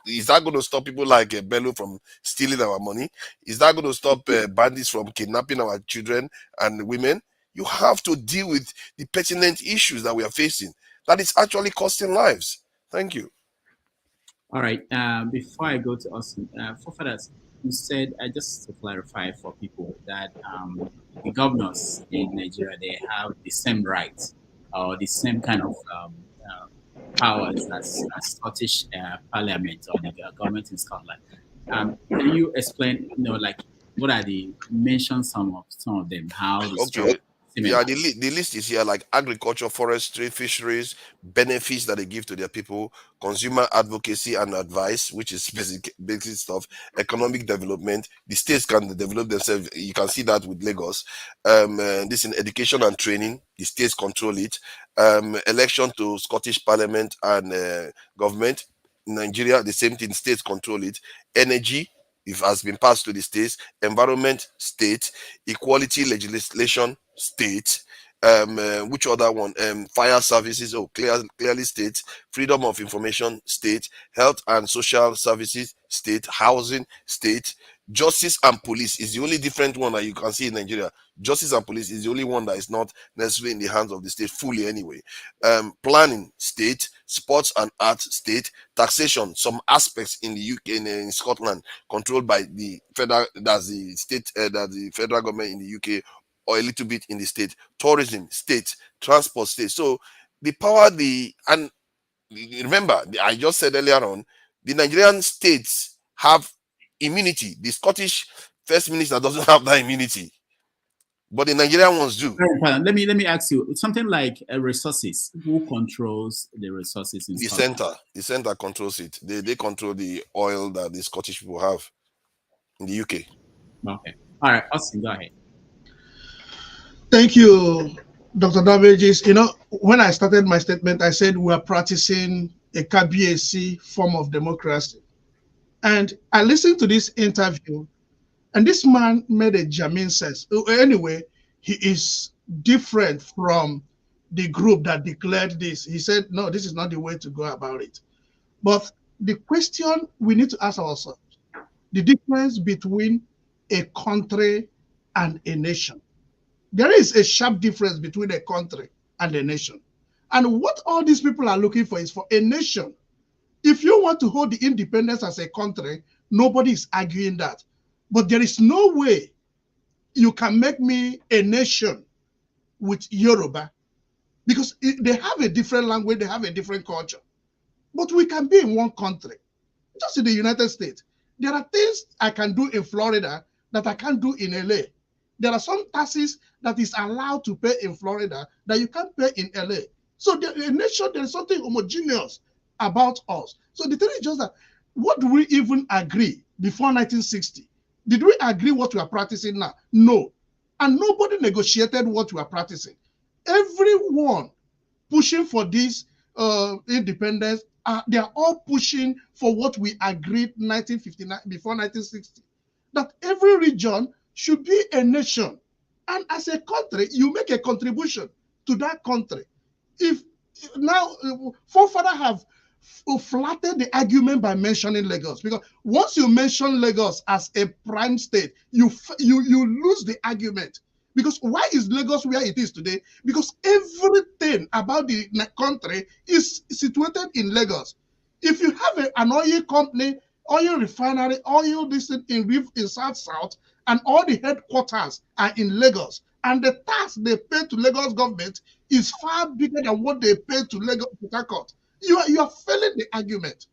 is that going to stop people like Bello from stealing our money? Is that going to stop bandits from kidnapping our children and women? You have to deal with the pertinent issues that we are facing. That is actually costing lives. Thank you. All right. Before I go to Austin, forefathers, you said, just to clarify for people, that the governors in Nigeria, they have the same rights or the same kind of powers as Scottish Parliament or the government in Scotland. Can you explain, like, what are mention some of them? How the Yeah, the list is here, like agriculture, forestry, fisheries, benefits that they give to their people, consumer advocacy and advice, which is basic stuff, economic development. The states can develop themselves. You can see that with Lagos. This in education and training, the states control it. Election to Scottish Parliament and government. In Nigeria, the same thing, states control it. Energy, if has been passed to the states. Environment, state. Equality legislation, state. Which other one? Fire services, clearly state. Freedom of information, state. Health and social services, state. Housing, state. Justice and police is the only different one that you can see in Nigeria. Justice and police is the only one that is not necessarily in the hands of the state fully anyway. Planning, state. Sports and arts, state. Taxation, some aspects in the UK, in Scotland, controlled by the federal, that's the state, that's the federal government in the UK, or a little bit in the state. Tourism, state. Transport, state. So the power, and remember, I just said earlier on, the Nigerian states have immunity. The Scottish First Minister doesn't have that immunity, but the Nigerian ones do. Let me ask you something like resources. Who controls the resources in the Scotland? center? The center controls it. They control the oil that the Scottish people have in the UK. Okay. All right, Austin, go ahead. Thank you, Dr. Davages. You know, when I started my statement, I said we are practicing a KBAC form of democracy. And I listened to this interview, and this man made a germane sense. Anyway, he is different from the group that declared this. He said, no, this is not the way to go about it. But the question we need to ask ourselves, the difference between a country and a nation. There is a sharp difference between a country and a nation. And what all these people are looking for is for a nation. If you want to hold the independence as a country, nobody is arguing that. But there is no way you can make me a nation with Yoruba, because they have a different language, they have a different culture. But we can be in one country, just in the United States. There are things I can do in Florida that I can't do in LA. There are some taxes that is allowed to pay in Florida that you can't pay in LA. So a nation, there is something homogeneous about us. So the thing is just that, what do we even agree before 1960? Did we agree what we are practicing now? No. And nobody negotiated what we are practicing. Everyone pushing for this independence, they are all pushing for what we agreed 1959 before 1960. That every region should be a nation. And as a country, you make a contribution to that country. If now, forefathers have flattered the argument by mentioning Lagos, because once you mention Lagos as a prime state, you lose the argument. Because why is Lagos where it is today? Because everything about the country is situated in Lagos. If you have an oil company, oil refinery, oil district in South, and all the headquarters are in Lagos, and the tax they pay to Lagos government is far bigger than what they pay to Lagos Port Harcourt, you are failing the argument.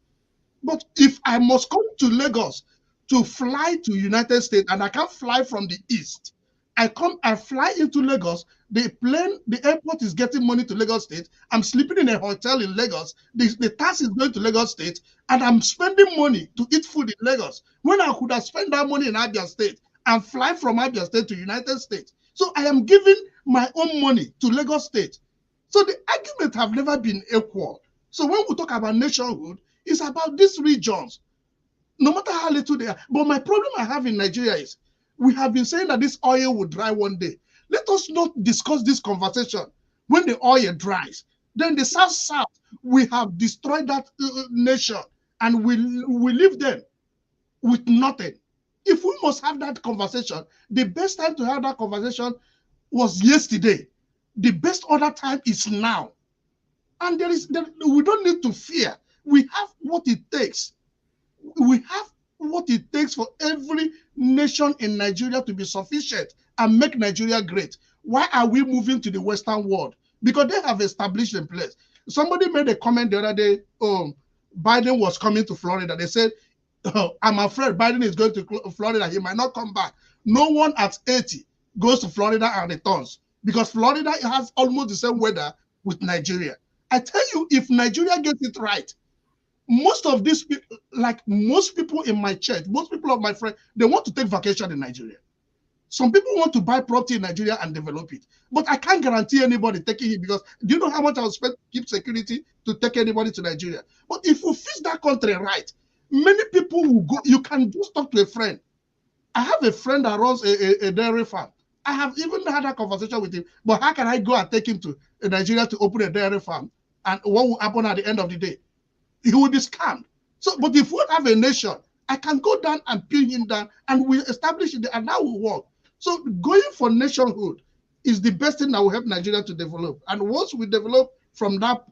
But if I must come to Lagos to fly to United States, and I can't fly from the east, I fly into Lagos, the airport is getting money to Lagos State, I'm sleeping in a hotel in Lagos, the tax is going to Lagos State, and I'm spending money to eat food in Lagos, when I could have spent that money in Abia State and fly from Abia State to United States. So I am giving my own money to Lagos State. So the argument have never been equal. So when we talk about nationhood, it's about these regions, no matter how little they are. But my problem I have in Nigeria is, we have been saying that this oil will dry one day. Let us not discuss this conversation when the oil dries. Then the South, we have destroyed that nation, and we leave them with nothing. If we must have that conversation, the best time to have that conversation was yesterday. The best other time is now. And we don't need to fear. We have what it takes. We have what it takes for every nation in Nigeria to be sufficient and make Nigeria great. Why are we moving to the Western world? Because they have established a place. Somebody made a comment the other day, Biden was coming to Florida. They said, I'm afraid Biden is going to Florida. He might not come back. No one at 80 goes to Florida and returns, because Florida has almost the same weather with Nigeria. I tell you, if Nigeria gets it right, most of these people, like most people in my church, most people of my friends, they want to take vacation in Nigeria. Some people want to buy property in Nigeria and develop it. But I can't guarantee anybody taking it, because do you know how much I'll spend to keep security to take anybody to Nigeria? But if we fix that country right, many people will go. You can just talk to a friend. I have a friend that runs a dairy farm. I have even had a conversation with him. But how can I go and take him to Nigeria to open a dairy farm? And what will happen at the end of the day? He will be scammed. So, but if we have a nation, I can go down and pin him down, and we establish it, and that will work. So going for nationhood is the best thing that will help Nigeria to develop. And once we develop from that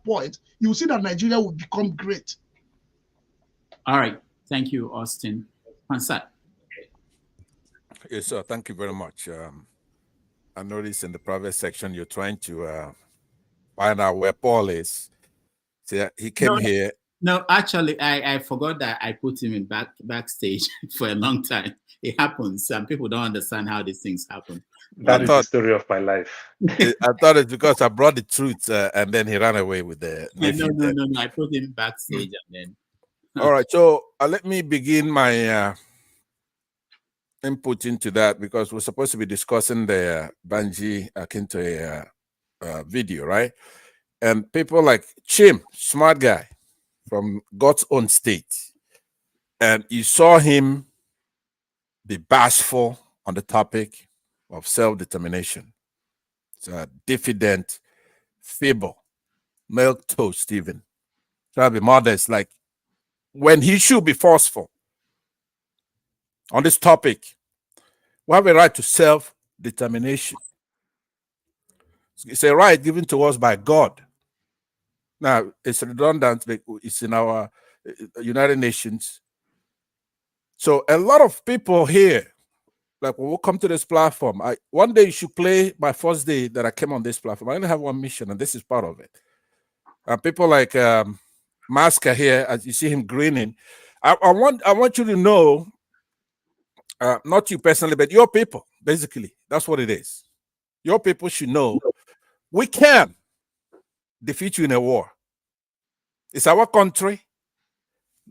point, you will see that Nigeria will become great. All right. Thank you, Austin. Pansat. Yes, sir. Thank you very much. I noticed in the private section you're trying to find out where Paul is. See, he came here. No, actually, I forgot that I put him in backstage for a long time. It happens. Some people don't understand how these things happen. That is the story of my life. I thought it's because I brought the truth and then he ran away with the nephew. No. I put him backstage and then. All right. So let me begin my input into that, because we're supposed to be discussing the Banji Akintoye video, right? And people like Chim, smart guy from God's own state, and you saw him be bashful on the topic of self-determination. It's a diffident, feeble, milk toast even. Try to be modest, like when he should be forceful on this topic. We have a right to self-determination. It's a right given to us by God. Now, it's redundant. It's in our United Nations. So a lot of people here, like when we come to this platform, one day you should play my first day that I came on this platform. I only have one mission, and this is part of it. People like Maska here, as you see him grinning, I want you to know, not you personally, but your people, basically. That's what it is. Your people should know we can defeat you in a war. It's our country.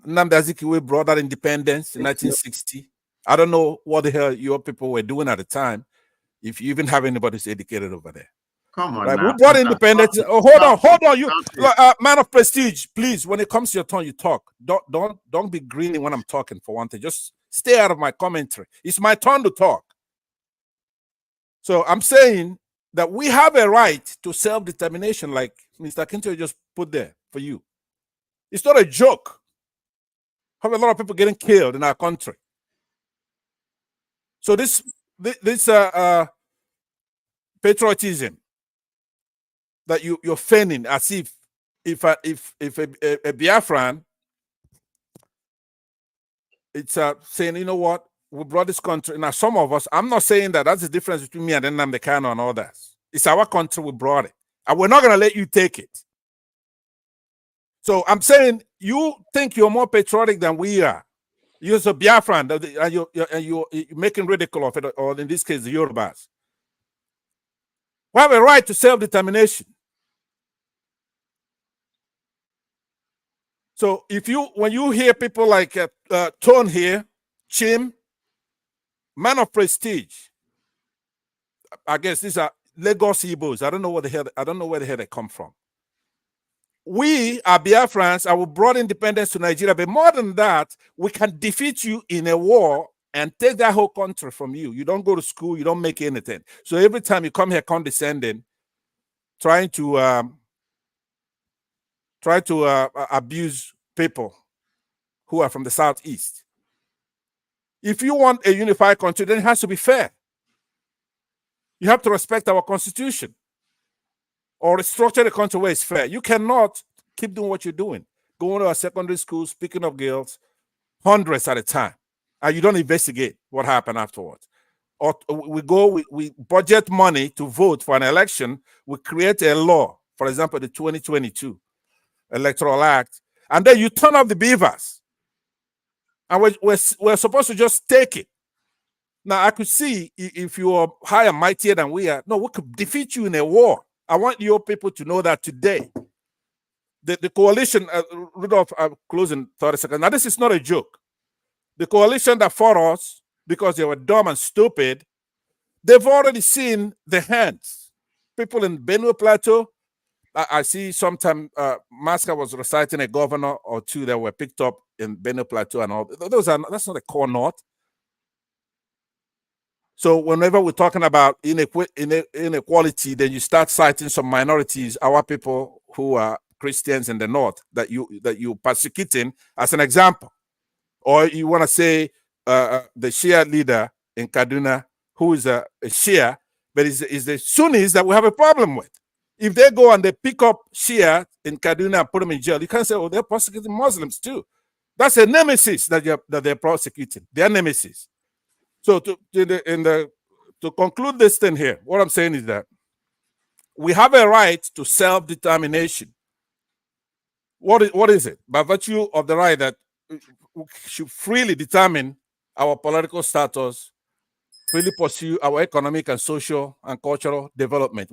Nnamdi Azikiwe brought that independence in 1960. I don't know what the hell your people were doing at the time, if you even have anybody who's educated over there. Come on, right? now. We brought independence. Oh, hold on. You man of prestige, please. When it comes to your turn, you talk. Don't be grinning when I'm talking, for one thing. Just stay out of my commentary. It's my turn to talk. So I'm saying that we have a right to self-determination, like Mr. Akintoye just put there for you. It's not a joke. Have a lot of people getting killed in our country. So this patriotism that you're feigning, as if a Biafran, it's saying, you know what, we brought this country. Now, some of us, I'm not saying that that's the difference between me and Nnamdi Kanu and all that. It's our country, we brought it, and we're not going to let you take it. So I'm saying you think you're more patriotic than we are. You're a Biafran, and you're making ridicule of it, or in this case, the Yorubas. We have a right to self-determination. So when you hear people like Tone here, Chim, man of prestige, I guess these are Lagos Igbos. I don't know where the hell they come from. We are Biafrans, and we brought independence to Nigeria. But more than that, we can defeat you in a war and take that whole country from you. You don't go to school, you don't make anything. So every time you come here condescending, trying to abuse people who are from the Southeast. If you want a unified country, then it has to be fair. You have to respect our constitution, or structure the country where it's fair. You cannot keep doing what you're doing, going to a secondary school, speaking of girls, hundreds at a time, and you don't investigate what happened afterwards. Or we budget money to vote for an election, we create a law, for example, the 2022 Electoral Act, and then you turn off the beavers. And we're supposed to just take it. Now, I could see if you are higher, mightier than we are, no, we could defeat you in a war. I want your people to know that today. The coalition, Rudolph, I'm closing 30 seconds. Now, this is not a joke. The coalition that fought us because they were dumb and stupid, they've already seen the hands. People in Benue Plateau, I see sometime Masca was reciting a governor or two that were picked up in Benue Plateau and all. That's not a core north. So whenever we're talking about inequality, then you start citing some minorities, our people who are Christians in the north that you persecuting as an example, or you want to say the Shia leader in Kaduna who is a Shia, but is the Sunnis that we have a problem with. If they go and they pick up Shia in Kaduna and put them in jail, you can't say, oh, they're prosecuting Muslims too. That's a nemesis that they're prosecuting. They're nemesis. So to conclude this thing here, what I'm saying is that we have a right to self-determination. What is it? By virtue of the right that we should freely determine our political status, freely pursue our economic and social and cultural development.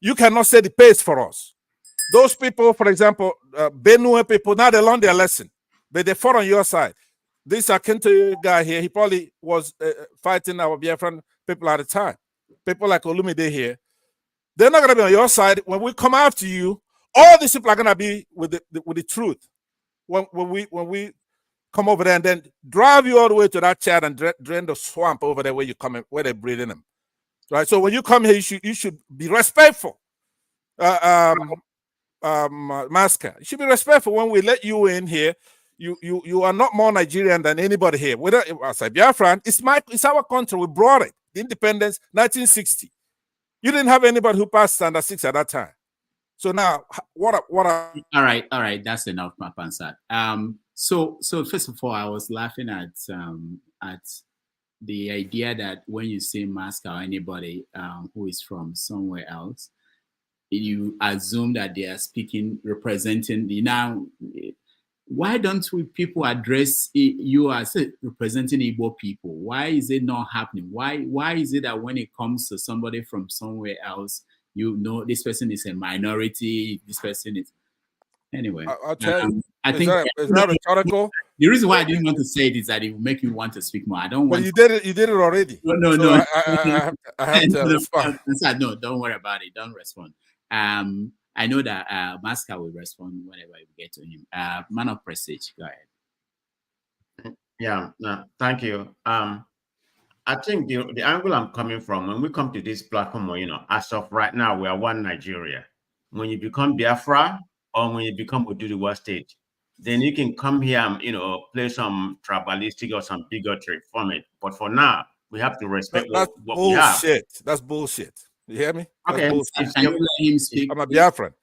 You cannot set the pace for us. Those people, for example, Benue people, now they learn their lesson, but they fought on your side. This Akinto guy here, he probably was fighting our Biafran people at the time. People like Olumide here, they're not going to be on your side. When we come after you, all these people are going to be with the truth. When we come over there and then drive you all the way to that chat and drain the swamp over there where you come in, where they're breeding them, right? So when you come here, you should be respectful. Masca, you should be respectful when we let you in here. You are not more Nigerian than anybody here. Whether as a Biafran, it's our country. We brought it. The independence, 1960. You didn't have anybody who passed standard 6 at that time. So now, what are all right, that's enough, Mapansat. So first of all, I was laughing at the idea that when you say Masca or anybody who is from somewhere else, you assume that they are representing the now. Why don't people address you as representing Igbo people? Why is it not happening? Why is it that when it comes to somebody from somewhere else, you know this person is a minority, this person is anyway? I'll tell you. I think is that rhetorical? The reason why I didn't want to say it is that it will make you want to speak more. I don't want. But you did it. You did it already. No. I have to respond. No, don't worry about it. Don't respond. I know that Masca will respond whenever we get to him. Man of Prestige, go ahead. Yeah, no, thank you. I think the angle I'm coming from, when we come to this platform, as of right now, we are one Nigeria. When you become Biafra or when you become Oduduwa state, then you can come here and, play some tribalistic or some bigotry from it. But for now, we have to respect what we have. That's bullshit. You hear me? Okay. Can you let him speak? I'm a Biafran.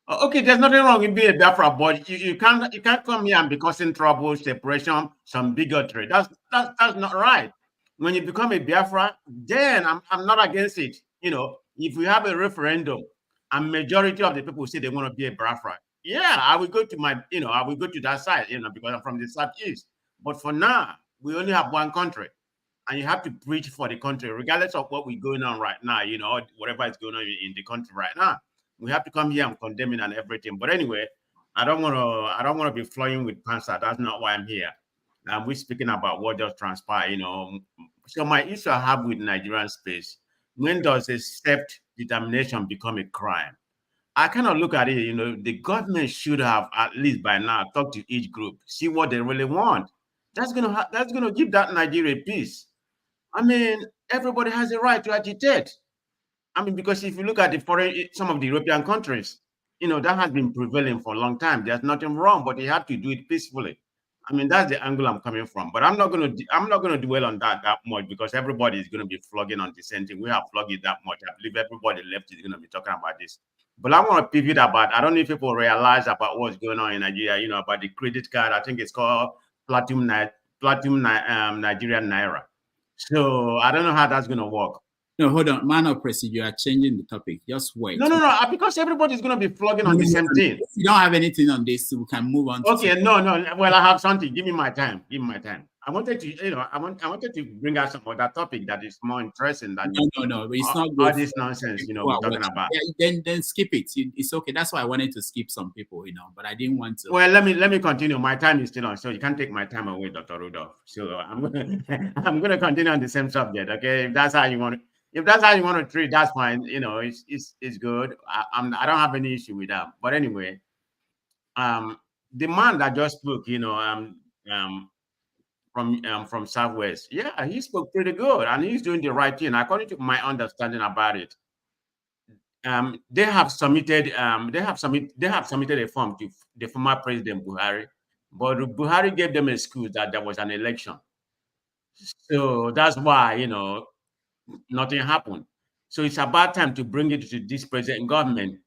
Okay, there's nothing wrong in being a Biafra, but you can't come here and be causing trouble, separation, some bigotry. That's not right. When you become a Biafra, then I'm not against it. If we have a referendum and majority of the people say they want to be a Biafra, yeah, I will go to I will go to that side, because I'm from the southeast. But for now, we only have one country. And you have to preach for the country, regardless of what we're going on right now, whatever is going on in the country right now. We have to come here and condemn it and everything. But anyway, I don't want to be flying with cancer. That's not why I'm here. We're speaking about what just transpired, So my issue I have with Nigerian space, when does a self-determination become a crime? I kind of look at it, the government should have at least by now talked to each group, see what they really want. That's gonna give that Nigeria peace. I mean, everybody has a right to agitate. I mean, because if you look at some of the European countries, that has been prevailing for a long time. There's nothing wrong, but they have to do it peacefully. I mean, that's the angle I'm coming from. But I'm not gonna dwell on that much because everybody is gonna be flogging on the same thing. We have flogged it that much. I believe everybody left is gonna be talking about this. But I want to pivot about. I don't know if people realize about what's going on in Nigeria. About the credit card. I think it's called Platinum Nigerian Naira. So I don't know how that's going to work. No, hold on. Man of President, you are changing the topic. Just wait. No, because everybody's going to be flogging on the same thing. If you don't have anything on this, we can move on. Okay, no. Well, I have something. Give me my time. Give me my time. I wanted to, I wanted to bring out some other topic that is more interesting than no. It's not all this nonsense, we're talking about. Yeah, then skip it. It's okay. That's why I wanted to skip some people, but I didn't want to. Well, let me continue. My time is still on, so you can't take my time away, Dr. Rudolph. So I'm gonna continue on the same subject. Okay, if that's how you want to treat, that's fine. It's good. I don't have any issue with that. But anyway, the man that just spoke, from Southwest, yeah, he spoke pretty good, and he's doing the right thing according to my understanding about it. They have submitted a form to the former President Buhari, but Buhari gave them an excuse that there was an election, so that's why nothing happened. So it's about time to bring it to this present government.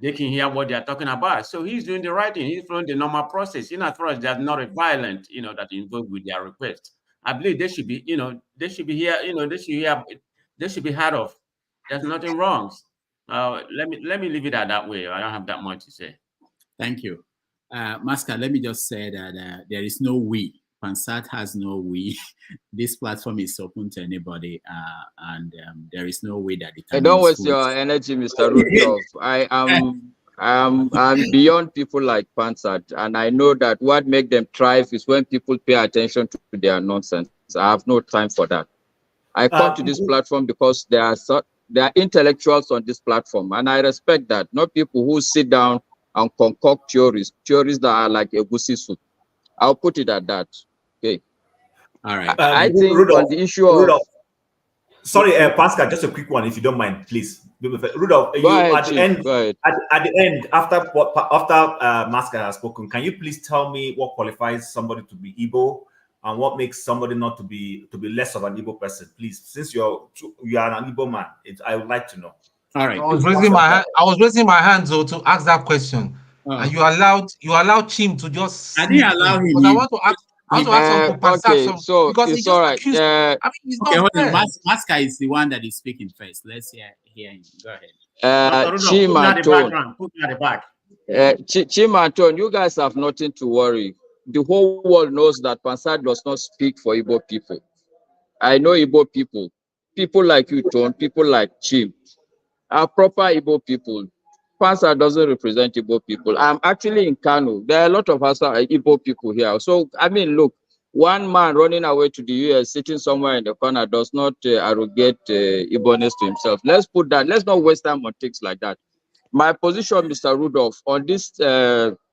They can hear what they are talking about. So he's doing the right thing. He's following the normal process. As far as there's not a violent, that involved with their request. I believe they should be, they should be here, they should be heard of. There's nothing wrong. Let me leave it at that way. I don't have that much to say. Thank you. Masca, let me just say that there is no we. Pansat has no we. This platform is open to anybody, and there is no way that it can. Don't waste your energy, Mr. Rudolph. I'm beyond people like Pansat, and I know that what makes them thrive is when people pay attention to their nonsense. I have no time for that. I come to this platform because there are intellectuals on this platform, and I respect that. Not people who sit down and concoct theories that are like a goosey soup. I'll put it at that. Okay. All right. I think Rudolph, on the issue of sorry, Pascal, just a quick one, if you don't mind, please. Rudolph, at the end, after Masca has spoken, can you please tell me what qualifies somebody to be Igbo and what makes somebody not to be less of an Igbo person, please? Since you are an Igbo man, I would like to know. All right. I was raising my hand though to ask that question, and you allowed Chim to just. I didn't allow him. Because I want to ask something to okay, so because it's he just all right. accused. I mean, he's not fair. Masca is the one that is speaking first. Let's hear him. Go ahead. Chim and Tone, you guys have nothing to worry. The whole world knows that Pansat does not speak for Igbo people. I know Igbo people. People like you, Tone, people like Chim, are proper Igbo people. Pansat doesn't represent Igbo people. I'm actually in Kano. There are a lot of us Igbo people here. So, I mean, look, one man running away to the US, sitting somewhere in the corner, does not arrogate Igbo-ness to himself. Let's put that. Let's not waste time on things like that. My position, Mr. Rudolph, on this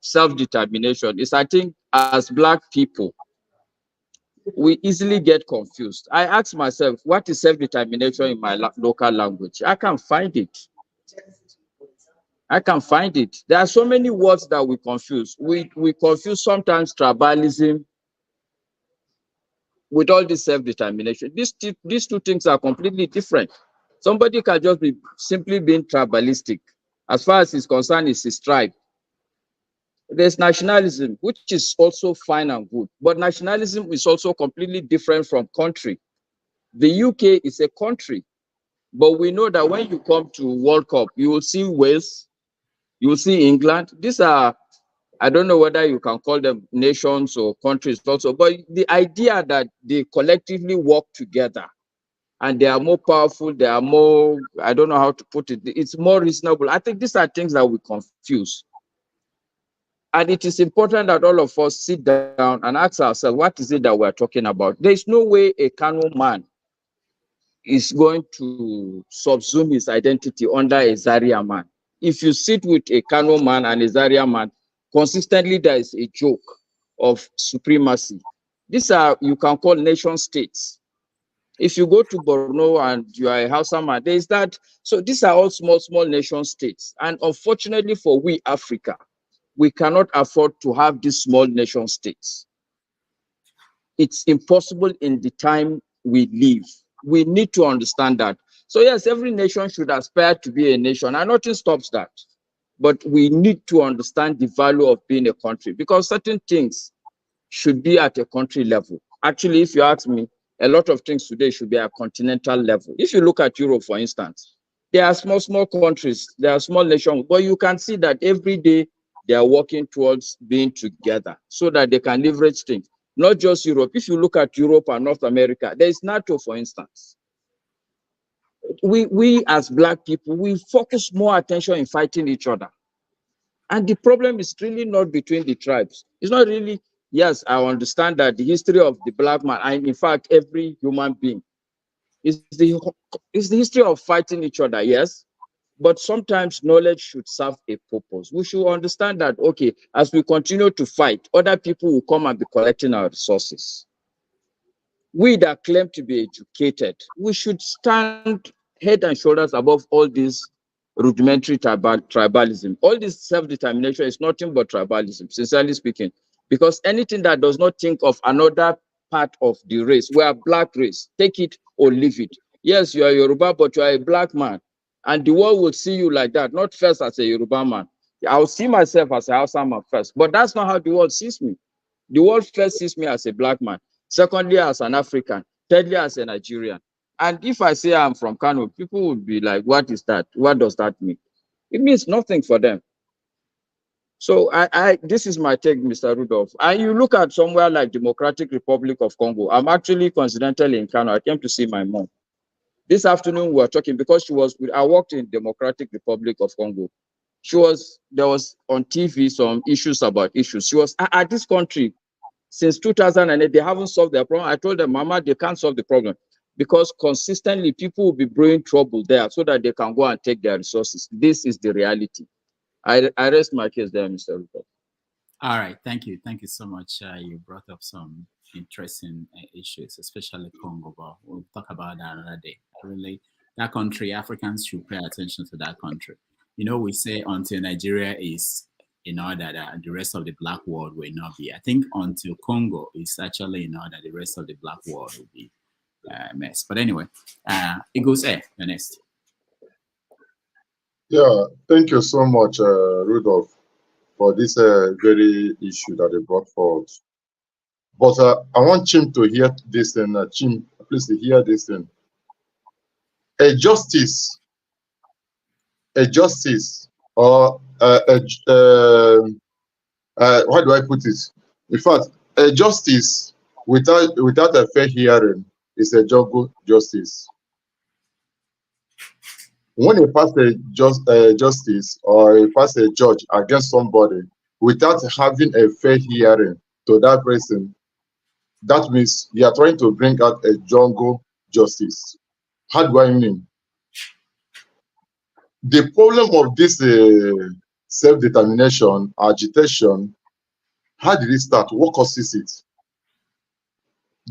self-determination is, I think, as Black people, we easily get confused. I ask myself, what is self-determination in my local language? I can't find it. There are so many words that we confuse. We confuse sometimes tribalism with all this self-determination. These two things are completely different. Somebody can just be simply being tribalistic. As far as he's concerned, it's his tribe. There's nationalism, which is also fine and good, but nationalism is also completely different from country. The UK is a country, but we know that when you come to World Cup, you will see Wales, you will see England. These are, I don't know whether you can call them nations or countries also, but the idea that they collectively work together and they are more powerful, they are more, I don't know how to put it, it's more reasonable. I think these are things that we confuse. And it is important that all of us sit down and ask ourselves, what is it that we're talking about? There's no way a Kano man is going to subsume his identity under a Zaria man. If you sit with a Kano man and a Zaria man, consistently there is a joke of supremacy. These are, you can call nation states. If you go to Borno and you are a Hausa man, there is that. So these are all small nation states. And unfortunately for we Africa, we cannot afford to have these small nation states. It's impossible in the time we live. We need to understand that. So yes, every nation should aspire to be a nation, and nothing stops that. But we need to understand the value of being a country, because certain things should be at a country level. Actually, if you ask me, a lot of things today should be at continental level. If you look at Europe, for instance, there are small countries, there are small nations, but you can see that every day they are working towards being together so that they can leverage things. Not just Europe. If you look at Europe and North America, there is NATO, for instance. We as Black people, we focus more attention in fighting each other. And the problem is really not between the tribes. It's not really, yes, I understand that the history of the Black man, and in fact, every human being, is the history of fighting each other, yes. But sometimes knowledge should serve a purpose. We should understand that, okay, as we continue to fight, other people will come and be collecting our resources. We that claim to be educated, we should stand head and shoulders above all this rudimentary tribalism. All this self-determination is nothing but tribalism, sincerely speaking, because anything that does not think of another part of the race, we are Black race, take it or leave it. Yes, you are Yoruba, but you are a Black man, and the world will see you like that, not first as a Yoruba man. I'll see myself as a Hausa man first, but that's not how the world sees me. The world first sees me as a Black man, secondly as an African, thirdly as a Nigerian. And if I say I'm from Kano, people would be like, what is that? What does that mean? It means nothing for them. So this is my take, Mr. Rudolph. And you look at somewhere like Democratic Republic of Congo. I'm actually coincidentally in Kano. I came to see my mom. This afternoon we were talking because I worked in Democratic Republic of Congo. There was on TV some issues about issues. She was at this country since 2008, they haven't solved their problem. I told them, Mama, they can't solve the problem because consistently people will be brewing trouble there so that they can go and take their resources. This is the reality. I rest my case there, Mr. Rupert. All right, thank you so much. You brought up some interesting issues, especially Congo, but we'll talk about that another day. Really, that country, Africans should pay attention to that country. You know, we say until Nigeria is in order that the rest of the Black world will not be. I think until Congo is actually in order, the rest of the Black world will be a mess. But anyway, Eagles Air, the next. Yeah, thank you so much, Rudolph, for this very issue that you brought forward. But I want Chim to hear this thing. Chim, please hear this thing. A justice, or how do I put it? In fact, a justice without a fair hearing is a jungle justice. When you pass a justice or you pass a judge against somebody without having a fair hearing to that person, that means you are trying to bring out a jungle justice. How do I mean? The problem of this self-determination, agitation, how did it start? What causes it?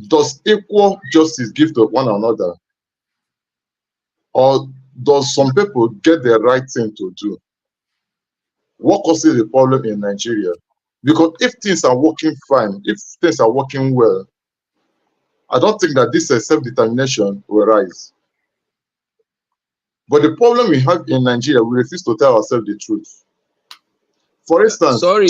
Does equal justice give to one another? Or does some people get the right thing to do? What causes the problem in Nigeria? Because if things are working fine, if things are working well, I don't think that this self-determination will rise. But the problem we have in Nigeria, we refuse to tell ourselves the truth. For instance, sorry,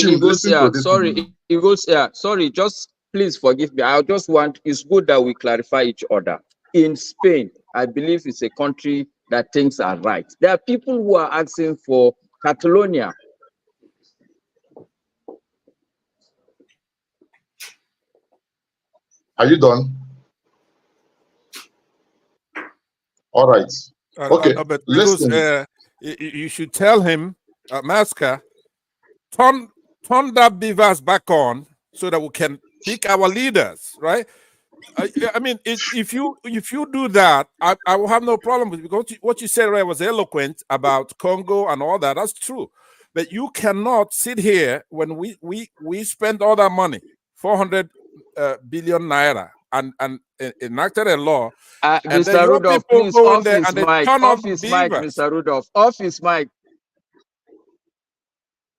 just please forgive me. I just want, it's good that we clarify each other. In Spain, I believe it's a country that things are right. There are people who are asking for Catalonia. Are you done? All right. Okay. But because you should tell him, Maska, turn that beavers back on so that we can pick our leaders, right? I mean, if you do that, I will have no problem with it, because what you said right was eloquent about Congo and all that. That's true, but you cannot sit here when we spend all that money, 400 billion naira, and enacted a law. And Mr. Rudolph, please off his mic. Off his mic, Mr. Rudolph. Off his mic.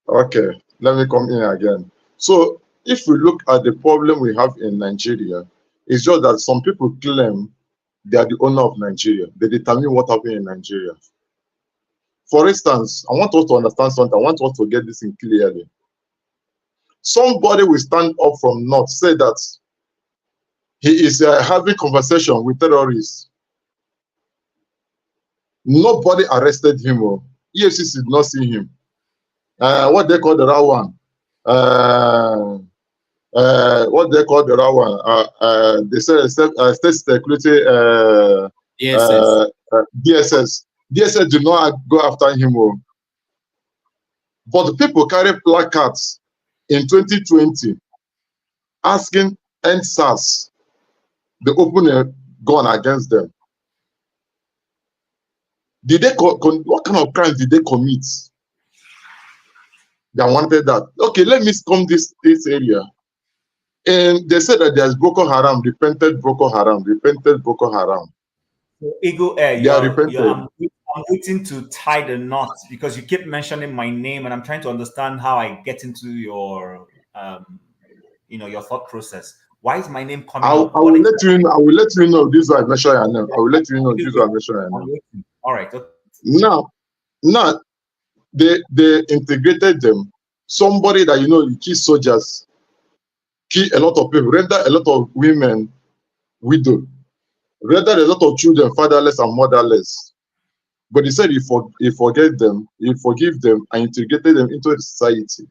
Okay, let me come in again. So if we look at the problem we have in Nigeria, it's just that some people claim they are the owner of Nigeria. They determine what happens in Nigeria. For instance, I want us to understand something. I want us to get this in clearly. Somebody will stand up from North, say that he is having conversation with terrorists. Nobody arrested him. EFCC did not see him. What they call the raw one? What they call the raw one? They said state security DSS. DSS did not go after him. But the people carry placards in 2020 asking NSAS to open a gun against them. Did they what kind of crime did they commit? They wanted that. Okay, let me come this area. And they said that there's Boko Haram, repented Boko Haram, repented Boko Haram. So, Eagle Air, I'm waiting to tie the knot because you keep mentioning my name, and I'm trying to understand how I get into your, your thought process. Why is my name coming up? I will let you know. I will let you know. This is why I mention your name. I will let you know. This is why I mention your name. All right. Now, they integrated them. Somebody that you kill soldiers, kill a lot of people, render a lot of women widow, render a lot of children fatherless and motherless. But he said he forgave them, and integrated them into the society.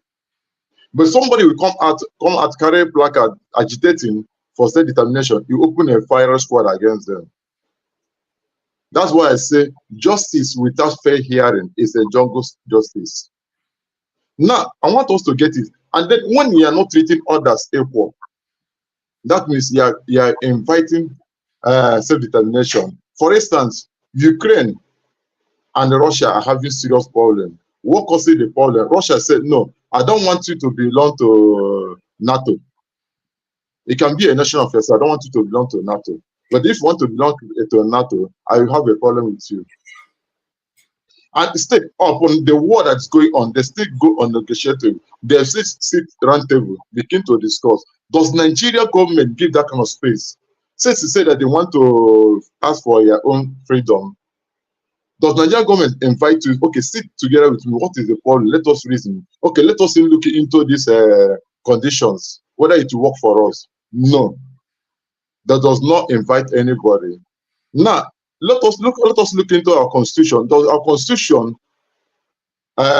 But somebody will come out, carry a placard agitating for self-determination. You open a fire squad against them. That's why I say justice without fair hearing is a jungle justice. Now, I want us to get it. And then when we are not treating others equal, that means you are inviting self-determination. For instance, Ukraine and Russia are having serious problem. What causes the problem? Russia said, no, I don't want you to belong to NATO. It can be a nation of yourself. I don't want you to belong to NATO. But if you want to belong to NATO, I will have a problem with you. And stay up on the war that's going on. They still go on negotiating. They sit round table, begin to discuss. Does Nigeria government give that kind of space? Since they say that they want to ask for their own freedom, does Nigeria government invite you? Okay, sit together with me. What is the problem? Let us reason. Okay, let us look into these conditions, whether it will work for us. No, that does not invite anybody. Now, let us look into our constitution. Does our constitution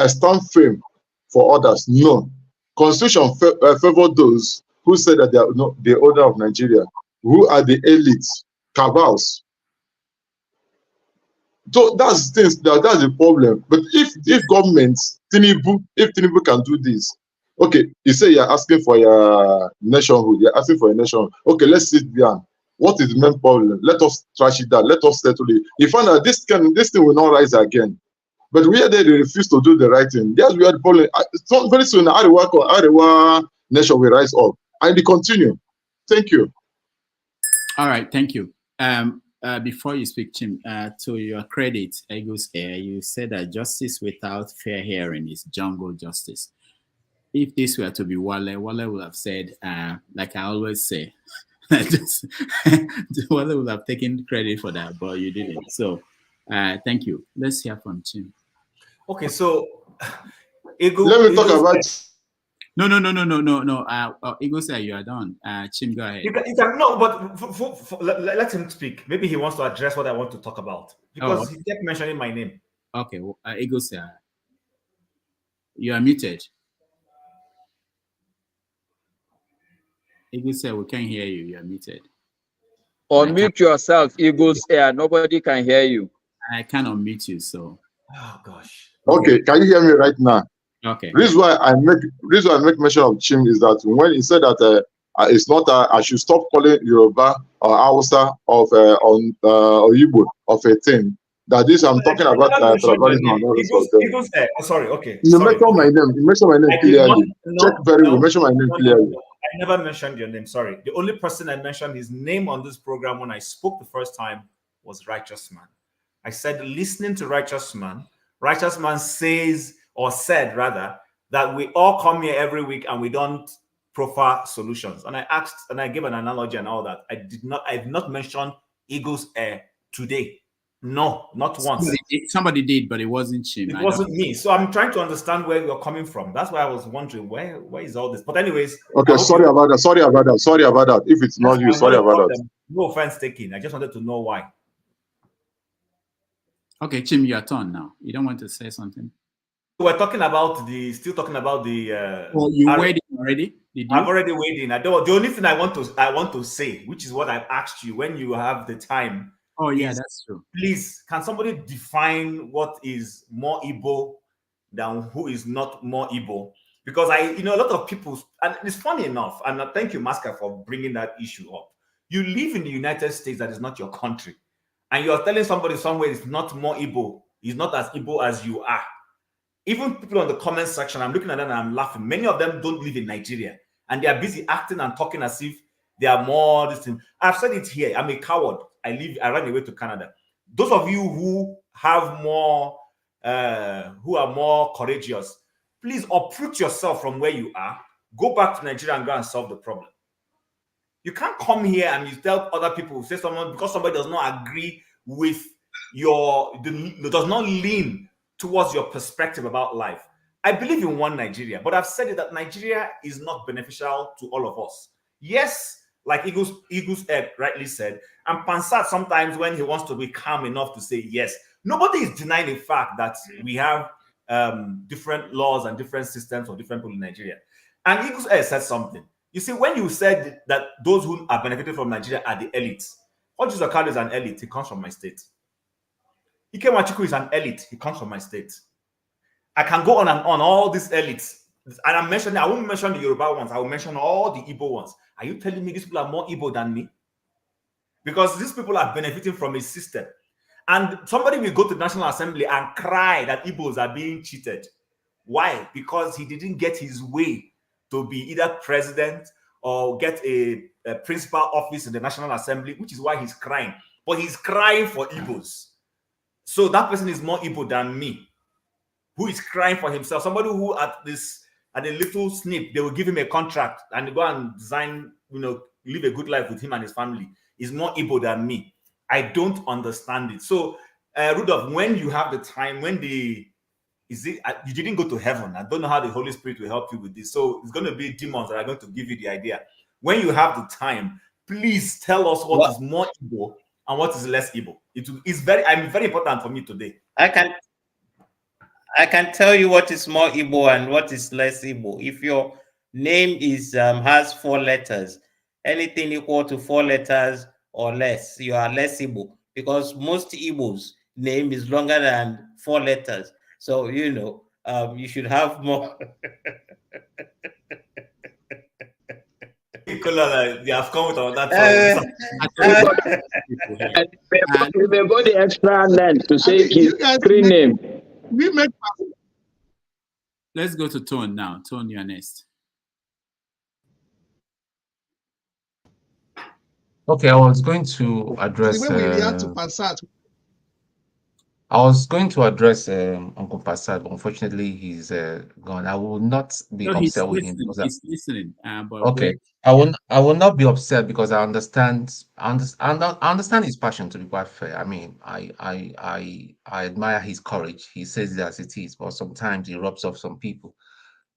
stand firm for others? No. Constitution favor those who say that they are not the owner of Nigeria, who are the elites, cabals. So that's the problem. But if governments, if Tinubu can do this, okay, you say you're asking for your nationhood, you're asking for a nation. Okay, let's sit down. What is the main problem? Let us trash it down. Let us settle it. You find out this thing will not rise again. But we are there, they refuse to do the right thing. Yes, we are the problem. So very soon, Arewa nation will rise up. And we continue. Thank you. All right, thank you. Before you speak, Tim, to your credit, Eagles Air, you said that justice without fair hearing is jungle justice. If this were to be Wale would have said, like I always say, Wale would have taken credit for that, but you didn't. So thank you. Let's hear from Tim. Okay, so let me talk about. No. Eagle said you are done. Chim, go ahead. You can no, but let him speak. Maybe he wants to address what I want to talk about because he kept mentioning my name. Okay, well, Eagle said you are muted. Eagle said we can't hear you. You are muted. Unmute yourself, Eagles Air. Nobody can hear you. I can't unmute you, so. Oh gosh. Okay, can you hear me right now? Okay. Reason why I make mention of Chim is that when he said that it's not I should stop calling Yoruba or Hausa of or Igbo of a thing. That this I'm talking about tribalism. Sorry, okay. You mentioned my name. You mentioned my name clearly. Check very well. Mention my name clearly. I never mentioned your name. Sorry. The only person I mentioned his name on this program when I spoke the first time was Righteous Man. I said, listening to Righteous Man says, or said rather, that we all come here every week and we don't proffer solutions. And I asked, and I gave an analogy and all that. I have not mentioned Eagles Air today. No, not once. Somebody did, but it wasn't him. It wasn't me. So I'm trying to understand where you're coming from. That's why I was wondering where is all this. But anyways, Okay, sorry about that. Sorry about that. Sorry about that. If it's not you, sorry about that. No offense taken. I just wanted to know why. Okay, Chim, your turn now. You don't want to say something? We're talking about still talking about the. Oh, you weighed in already? Did you? I've already weighed in. The only thing I want to say, which is what I've asked you when you have the time. Oh yeah, that's true. Please, can somebody define what is more Igbo than who is not more Igbo? Because a lot of people, and it's funny enough, and thank you, Masca, for bringing that issue up. You live in the United States that is not your country, and you're telling somebody somewhere is not more Igbo, is not as Igbo as you are. Even people on the comment section, I'm looking at them and I'm laughing. Many of them don't live in Nigeria, and they are busy acting and talking as if they are more this thing. I've said it here. I'm a coward. I ran away to Canada. Those of you who have more, who are more courageous, please uproot yourself from where you are. Go back to Nigeria and go and solve the problem. You can't come here and you tell other people, say someone, because somebody does not agree with does not lean towards your perspective about life. I believe in one Nigeria, but I've said it that Nigeria is not beneficial to all of us. Yes, like Eagles Egg rightly said, and Pansat sometimes when he wants to be calm enough to say yes. Nobody is denying the fact that we have different laws and different systems for different people in Nigeria. And Eagles Egg said something. You see, when you said that those who are benefiting from Nigeria are the elites, Ojuzo Kalo is an elite. He comes from my state. Ike Machuku is an elite. He comes from my state. I can go on and on, all these elites. And I won't mention the Yoruba ones. I will mention all the Igbo ones. Are you telling me these people are more Igbo than me? Because these people are benefiting from a system. And somebody will go to the National Assembly and cry that Igbos are being cheated. Why? Because he didn't get his way to be either president or get a principal office in the National Assembly, which is why he's crying. But he's crying for Igbos. So that person is more Igbo than me, who is crying for himself. Somebody who at a little snip, they will give him a contract and go and design, live a good life with him and his family, is more Igbo than me. I don't understand it. So, Rudolph, when you have the time, you didn't go to heaven. I don't know how the Holy Spirit will help you with this. So it's going to be demons that are going to give you the idea. When you have the time, please tell us what is more Igbo and what is less Igbo. It's very important for me today. I can tell you what is more Igbo and what is less Igbo. If your name has 4 letters, anything equal to 4 letters or less, you are less Igbo, because most Igbos' name is longer than 4 letters. So you should have more. They have come with that. You may go the extra length to say his screen name. Let's go to Tone now. Tone, you're next. Okay, I was going to address. I was going to address Uncle Passat, but unfortunately he's gone. I will not be upset with him because he's listening. Okay, I will not be upset because I understand his passion. To be quite fair, I mean, I admire his courage. He says it as it is, but sometimes he rubs off some people.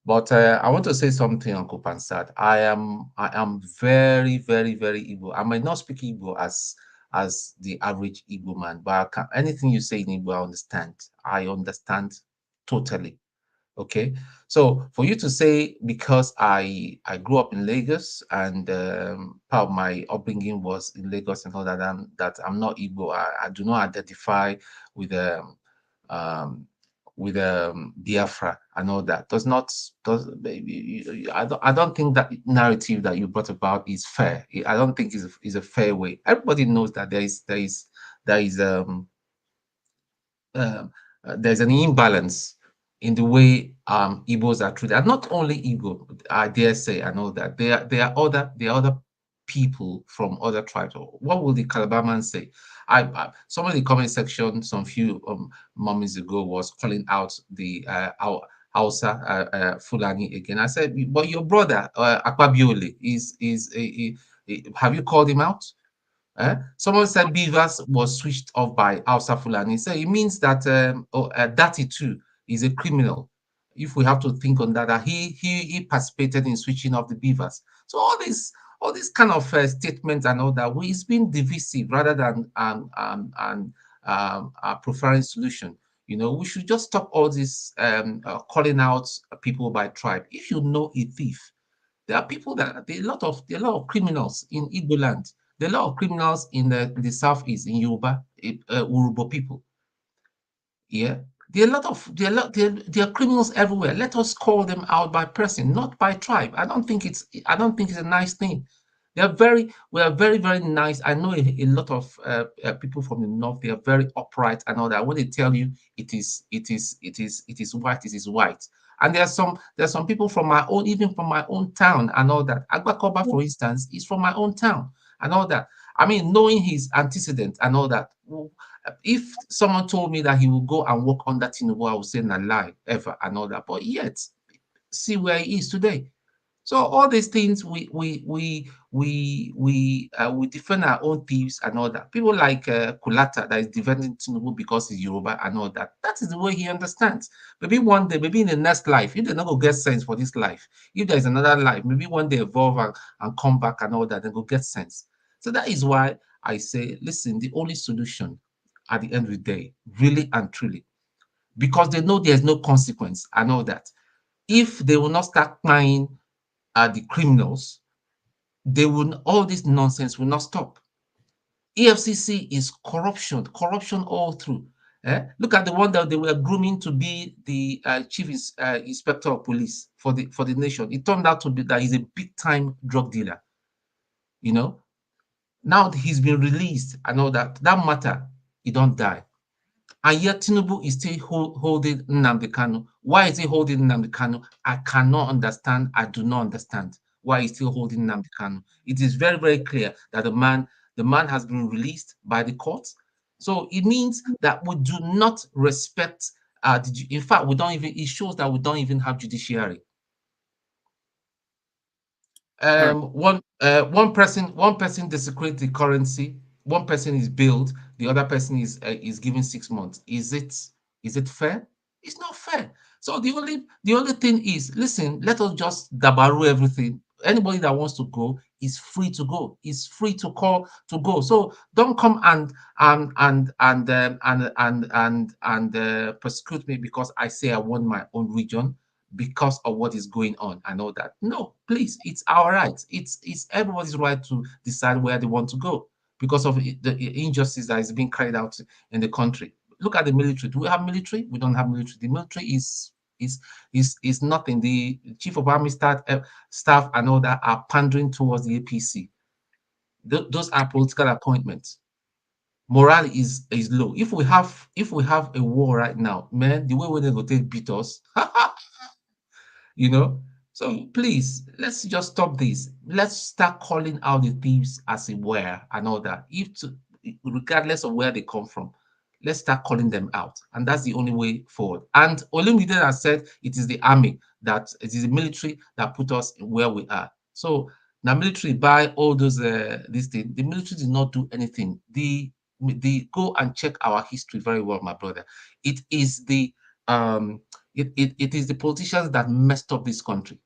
But I want to say something, Uncle Pansat. I am very, very, very Igbo. I might not speak Igbo as the average Igbo man, but anything you say in Igbo, I understand. I understand totally. Okay, so for you to say because I grew up in Lagos and part of my upbringing was in Lagos and all that, I'm not Igbo. I do not identify with Biafra and all that. I don't think that narrative that you brought about is fair. I don't think is a fair way. Everybody knows that there's an imbalance in the way Igbos are treated. And not only Igbo, I dare say, I know that there are other people from other tribes. What will the Calabarman say? Some of the comment section some few moments ago was calling out the Hausa Fulani again. I said, but your brother Akwabiole have you called him out? Someone said beavers was switched off by Hausa Fulani. So it means that Dati too is a criminal. If we have to think on that, he participated in switching off the beavers. So all this kind of statements and all that, it's been divisive rather than preferring solution. You know, we should just stop all this calling out people by tribe. If you know a thief, there are people that there are a lot of criminals in Igbo land. There are a lot of criminals in the southeast in Yoruba, Urubo people. Yeah, there are a lot of there are criminals everywhere. Let us call them out by person, not by tribe. I don't think it's a nice thing. We are very, very nice. I know a lot of people from the north. They are very upright and all that. When they tell you it is white, it is white. And there are some people from my own, even from my own town and all that. Agbakoba, for instance, is from my own town and all that. I mean, knowing his antecedent and all that. If someone told me that he will go and work under Tinubu, I would say na lie ever and all that. But yet, see where he is today. So all these things we defend our own thieves and all that. People like Kulata that is defending Tinubu because he's Yoruba and all that. That is the way he understands. Maybe one day, maybe in the next life, if they're not gonna get sense for this life, if there's another life, maybe one day evolve and come back and all that, then go get sense. So that is why I say, listen, the only solution at the end of the day, really and truly, because they know there's no consequence and all that. If they will not start crying the criminals, all this nonsense will not stop. EFCC is corruption all through. Look at the one that they were grooming to be the chief inspector of police for the nation. It turned out to be that he's a big time drug dealer. You know, now he's been released and all that. That matter, he don't die. And yet Tinubu is still holding Nnamdi Kanu. Why is he holding Nnamdi Kanu? I cannot understand. I do not understand why he's still holding Nnamdi Kanu. It is very, very clear that the man has been released by the courts. So it means that we do not respect. In fact, we don't even. It shows that we don't even have judiciary. One person desecrates the currency. One person is billed, the other person is given 6 months. Is it fair? It's not fair. So the only thing is, listen, let us just dabaru everything. Anybody that wants to go is free to go. Is free to call to go. So don't come and persecute me because I say I want my own region, because of what is going on and all that. No, please, it's our right. It's everybody's right to decide where they want to go because of the injustice that is being carried out in the country. Look at the military. Do we have military? We don't have military. The military is nothing. The chief of army staff and all that are pandering towards the APC. Those are political appointments. Morale is low. If we have a war right now, man, the way we're going to beat us, you know. So please, let's just stop this. Let's start calling out the thieves as it were and all that. Regardless of where they come from, let's start calling them out, and that's the only way forward. And Olumide has said it is the army it is the military that put us where we are. So the military buy all those these things. The military did not do anything. The go and check our history very well, my brother. It is the it is the politicians that messed up this country.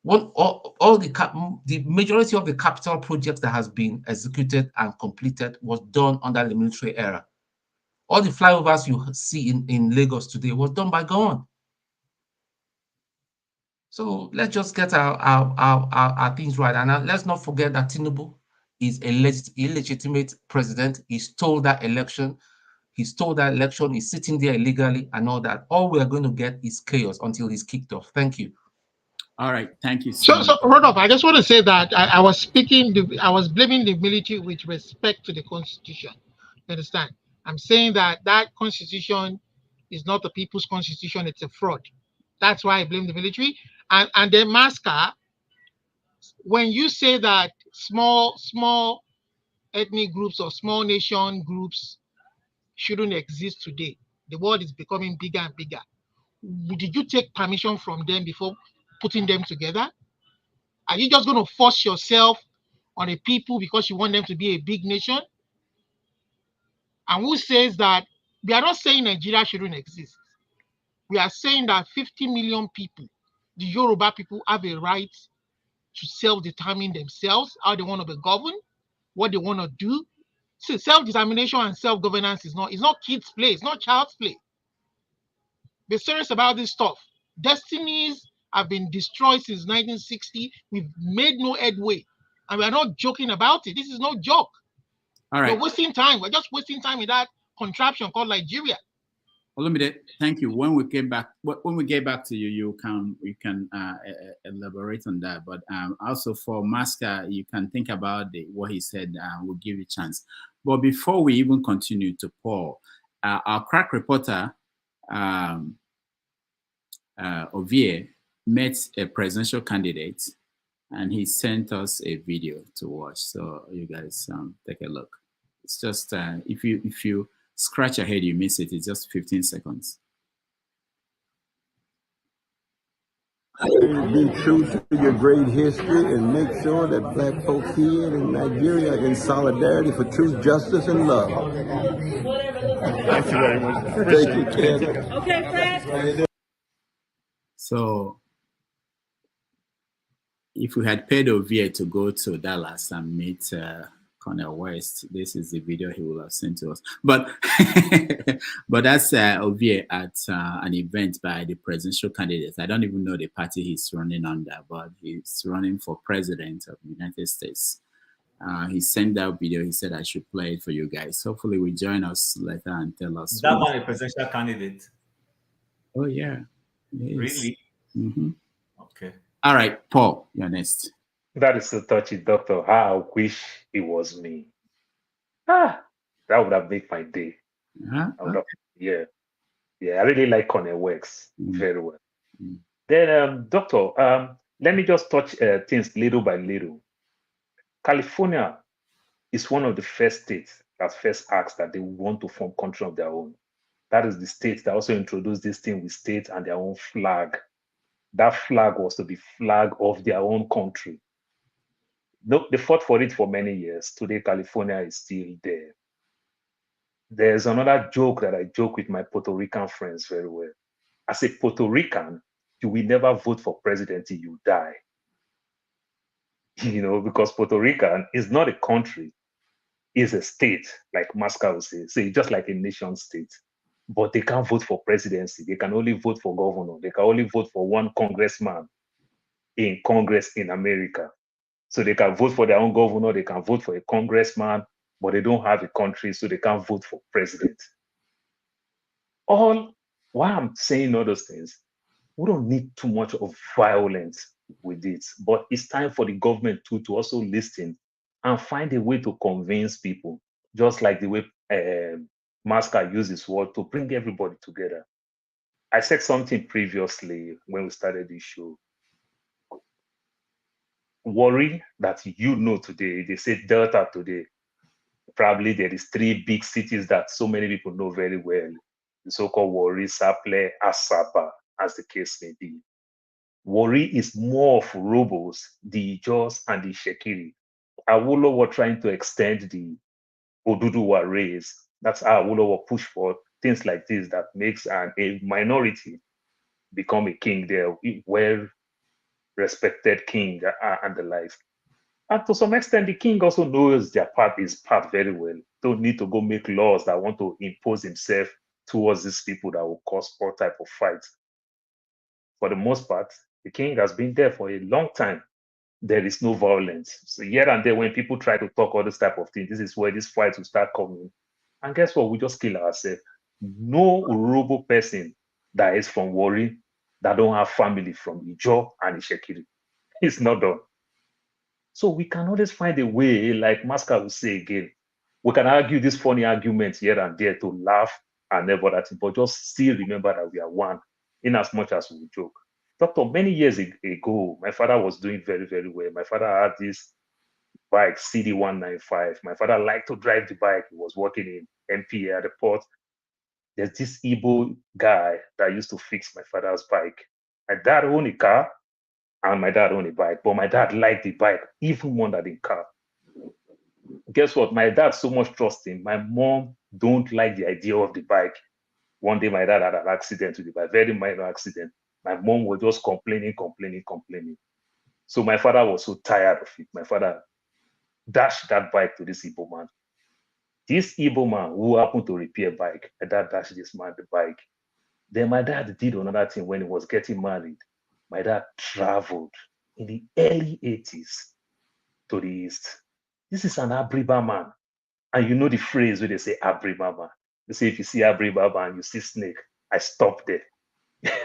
The majority of the capital projects that has been executed and completed was done under the military era. All the flyovers you see in Lagos today was done by Gowon. So let's just get our things right. And let's not forget that Tinubu is a illegitimate president. He stole that election. He's sitting there illegally and all that. All we are going to get is chaos until he's kicked off. Thank you. All right. Thank you So Rodolph, I just want to say that I was blaming the military with respect to the Constitution. You understand? I'm saying that Constitution is not the people's Constitution, it's a fraud. That's why I blame the military. And then Masca, when you say that small ethnic groups or small nation groups shouldn't exist today, the world is becoming bigger and bigger. Did you take permission from them before putting them together? Are you just going to force yourself on the people because you want them to be a big nation? And who says that? We are not saying Nigeria shouldn't exist. We are saying that 50 million people, the Yoruba people, have a right to self-determine themselves, how they want to be governed, what they want to do. So self-determination and self-governance is not kids' play, it's not child's play. Be serious about this stuff. Destinies have been destroyed since 1960. We've made no headway. And we're not joking about it. This is no joke. All right. We're wasting time. We're just wasting time in that contraption called Nigeria. Olumide, thank you. When we get back to you, you can elaborate on that. But also for Masca, you can think about what he said. We'll give you a chance. But before we even continue to Paul, our crack reporter, Ovie, met a presidential candidate, and he sent us a video to watch. So you guys take a look. It's just if you scratch your head, you miss it. It's just 15 seconds. Be true to your great history and make sure that black folks here in Nigeria are in solidarity for truth, justice, and love. Thank you very much. Thank you, Ken. Okay, Fred. So if we had paid Ovie to go to Dallas and meet Cornel West, this is the video he will have sent to us. But but that's Ovie at an event by the presidential candidate. I don't even know the party he's running under, but he's running for president of the United States. He sent that video. He said I should play it for you guys. Hopefully, will join us later and tell us. That one, a presidential candidate. Oh yeah, really? Mm-hmm. Okay. All right, Paul, you're next. That is so touchy, Doctor. How I wish it was me. That would have made my day. Yeah, I really like Cornel West very well. Then, Doctor, let me just touch things little by little. California is one of the first states that first asked that they want to form country of their own. That is the state that also introduced this thing with state and their own flag. That flag was to be flag of their own country. No, they fought for it for many years. Today, California is still there. There's another joke that I joke with my Puerto Rican friends very well. As a Puerto Rican, you will never vote for president till you die. Because Puerto Rican is not a country, it's a state, like Masca would say. So it's just like a nation state. But they can't vote for presidency. They can only vote for governor. They can only vote for one congressman in Congress in America. So they can vote for their own governor, they can vote for a congressman, but they don't have a country, so they can't vote for president. Why I'm saying all those things, we don't need too much of violence with it, but it's time for the government to also listen and find a way to convince people, just like the way Masca used this word to bring everybody together. I said something previously when we started this show. Worry that today, they say Delta today, probably there is 3 big cities that so many people know very well, the so-called Warri, Sapele, Asaba, as the case may be. Warri is more of Robos, the Ijos, and the Shekiri. Awolowo trying to extend the Oduduwa race. That's how Awolowo push for things like this that makes a minority become a king there, well-respected king and the likes. And to some extent, the king also knows his part very well. Don't need to go make laws that want to impose himself towards these people that will cause all type of fights. For the most part, the king has been there for a long time. There is no violence. So here and there, when people try to talk all this type of thing, this is where these fights will start coming. And guess what? We just kill ourselves. No Urobo person that is from Warri that don't have family from Ijo and Ishekiri. It's not done. So we can always find a way, like Masca will say again, we can argue these funny arguments here and there to laugh and never that, but just still remember that we are one, in as much as we joke. Doctor, many years ago, my father was doing very, very well. My father had this bike, CD195. My father liked to drive the bike. He was working in MPA at the port. There's this Igbo guy that used to fix my father's bike. My dad owned a car, and my dad owned a bike, but my dad liked the bike even more than the car. Guess what? My dad so much trust him. My mom don't like the idea of the bike. One day my dad had an accident with the bike, very minor accident. My mom was just complaining. So my father was so tired of it. My father dashed that bike to this Igbo man. This Igbo man who happened to repair bike, my dad dashed this man the bike. Then my dad did another thing when he was getting married. My dad traveled in the early 80s to the East. This is an Abriba man. And you know the phrase where they say Abriba man. They say if you see Abriba man, you see snake. I stop there.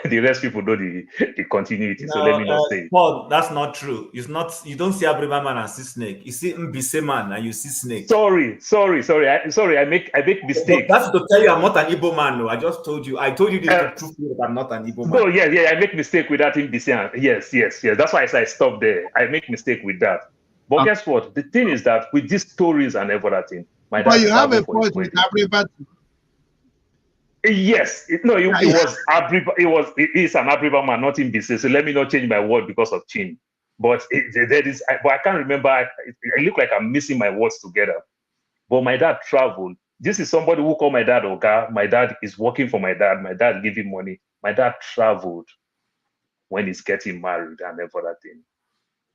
The rest people know the continuity, so let me not say it. Paul, that's not true. It's not. You don't see Abriba man and see snake. You see Mbise man and you see snake. Sorry. I make mistake. But that's to tell you I'm not an Igbo man. No, I just told you. I told you this to prove you that I'm not an Igbo man. No, yeah, I make mistake with that Mbise. Yes. That's why I say I stop there. I make mistake with that. But guess what? The thing is that with these stories and everything, my dad. But you have a point with Abriba. Yes, it was Abriba. It's an Abriba man, not Mbise. So let me not change my word because of Chin. But I can't remember. It look like I'm missing my words together. But my dad traveled. This is somebody who called my dad Oga. My dad is working for my dad. My dad gave him money. My dad traveled when he's getting married and everything.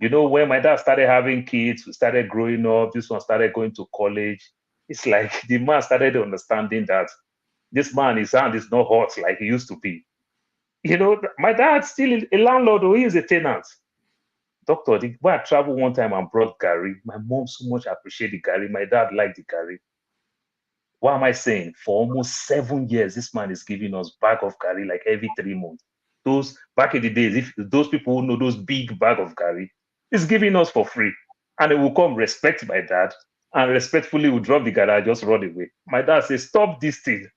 You know, when my dad started having kids, we started growing up. This one started going to college. It's like the man started understanding that this man, his hand is not hot like he used to be. You know, my dad's still a landlord, or he is a tenant. Doctor, the boy I traveled one time and brought Gary. My mom so much appreciated the Gary. My dad liked the Gary. What am I saying? For almost 7 years, this man is giving us bag of Gary like every 3 months. Those back in the days, if those people who know those big bag of Gary, he's giving us for free. And it will come respect my dad and respectfully will drop the Gary and just run away. My dad says, stop this thing.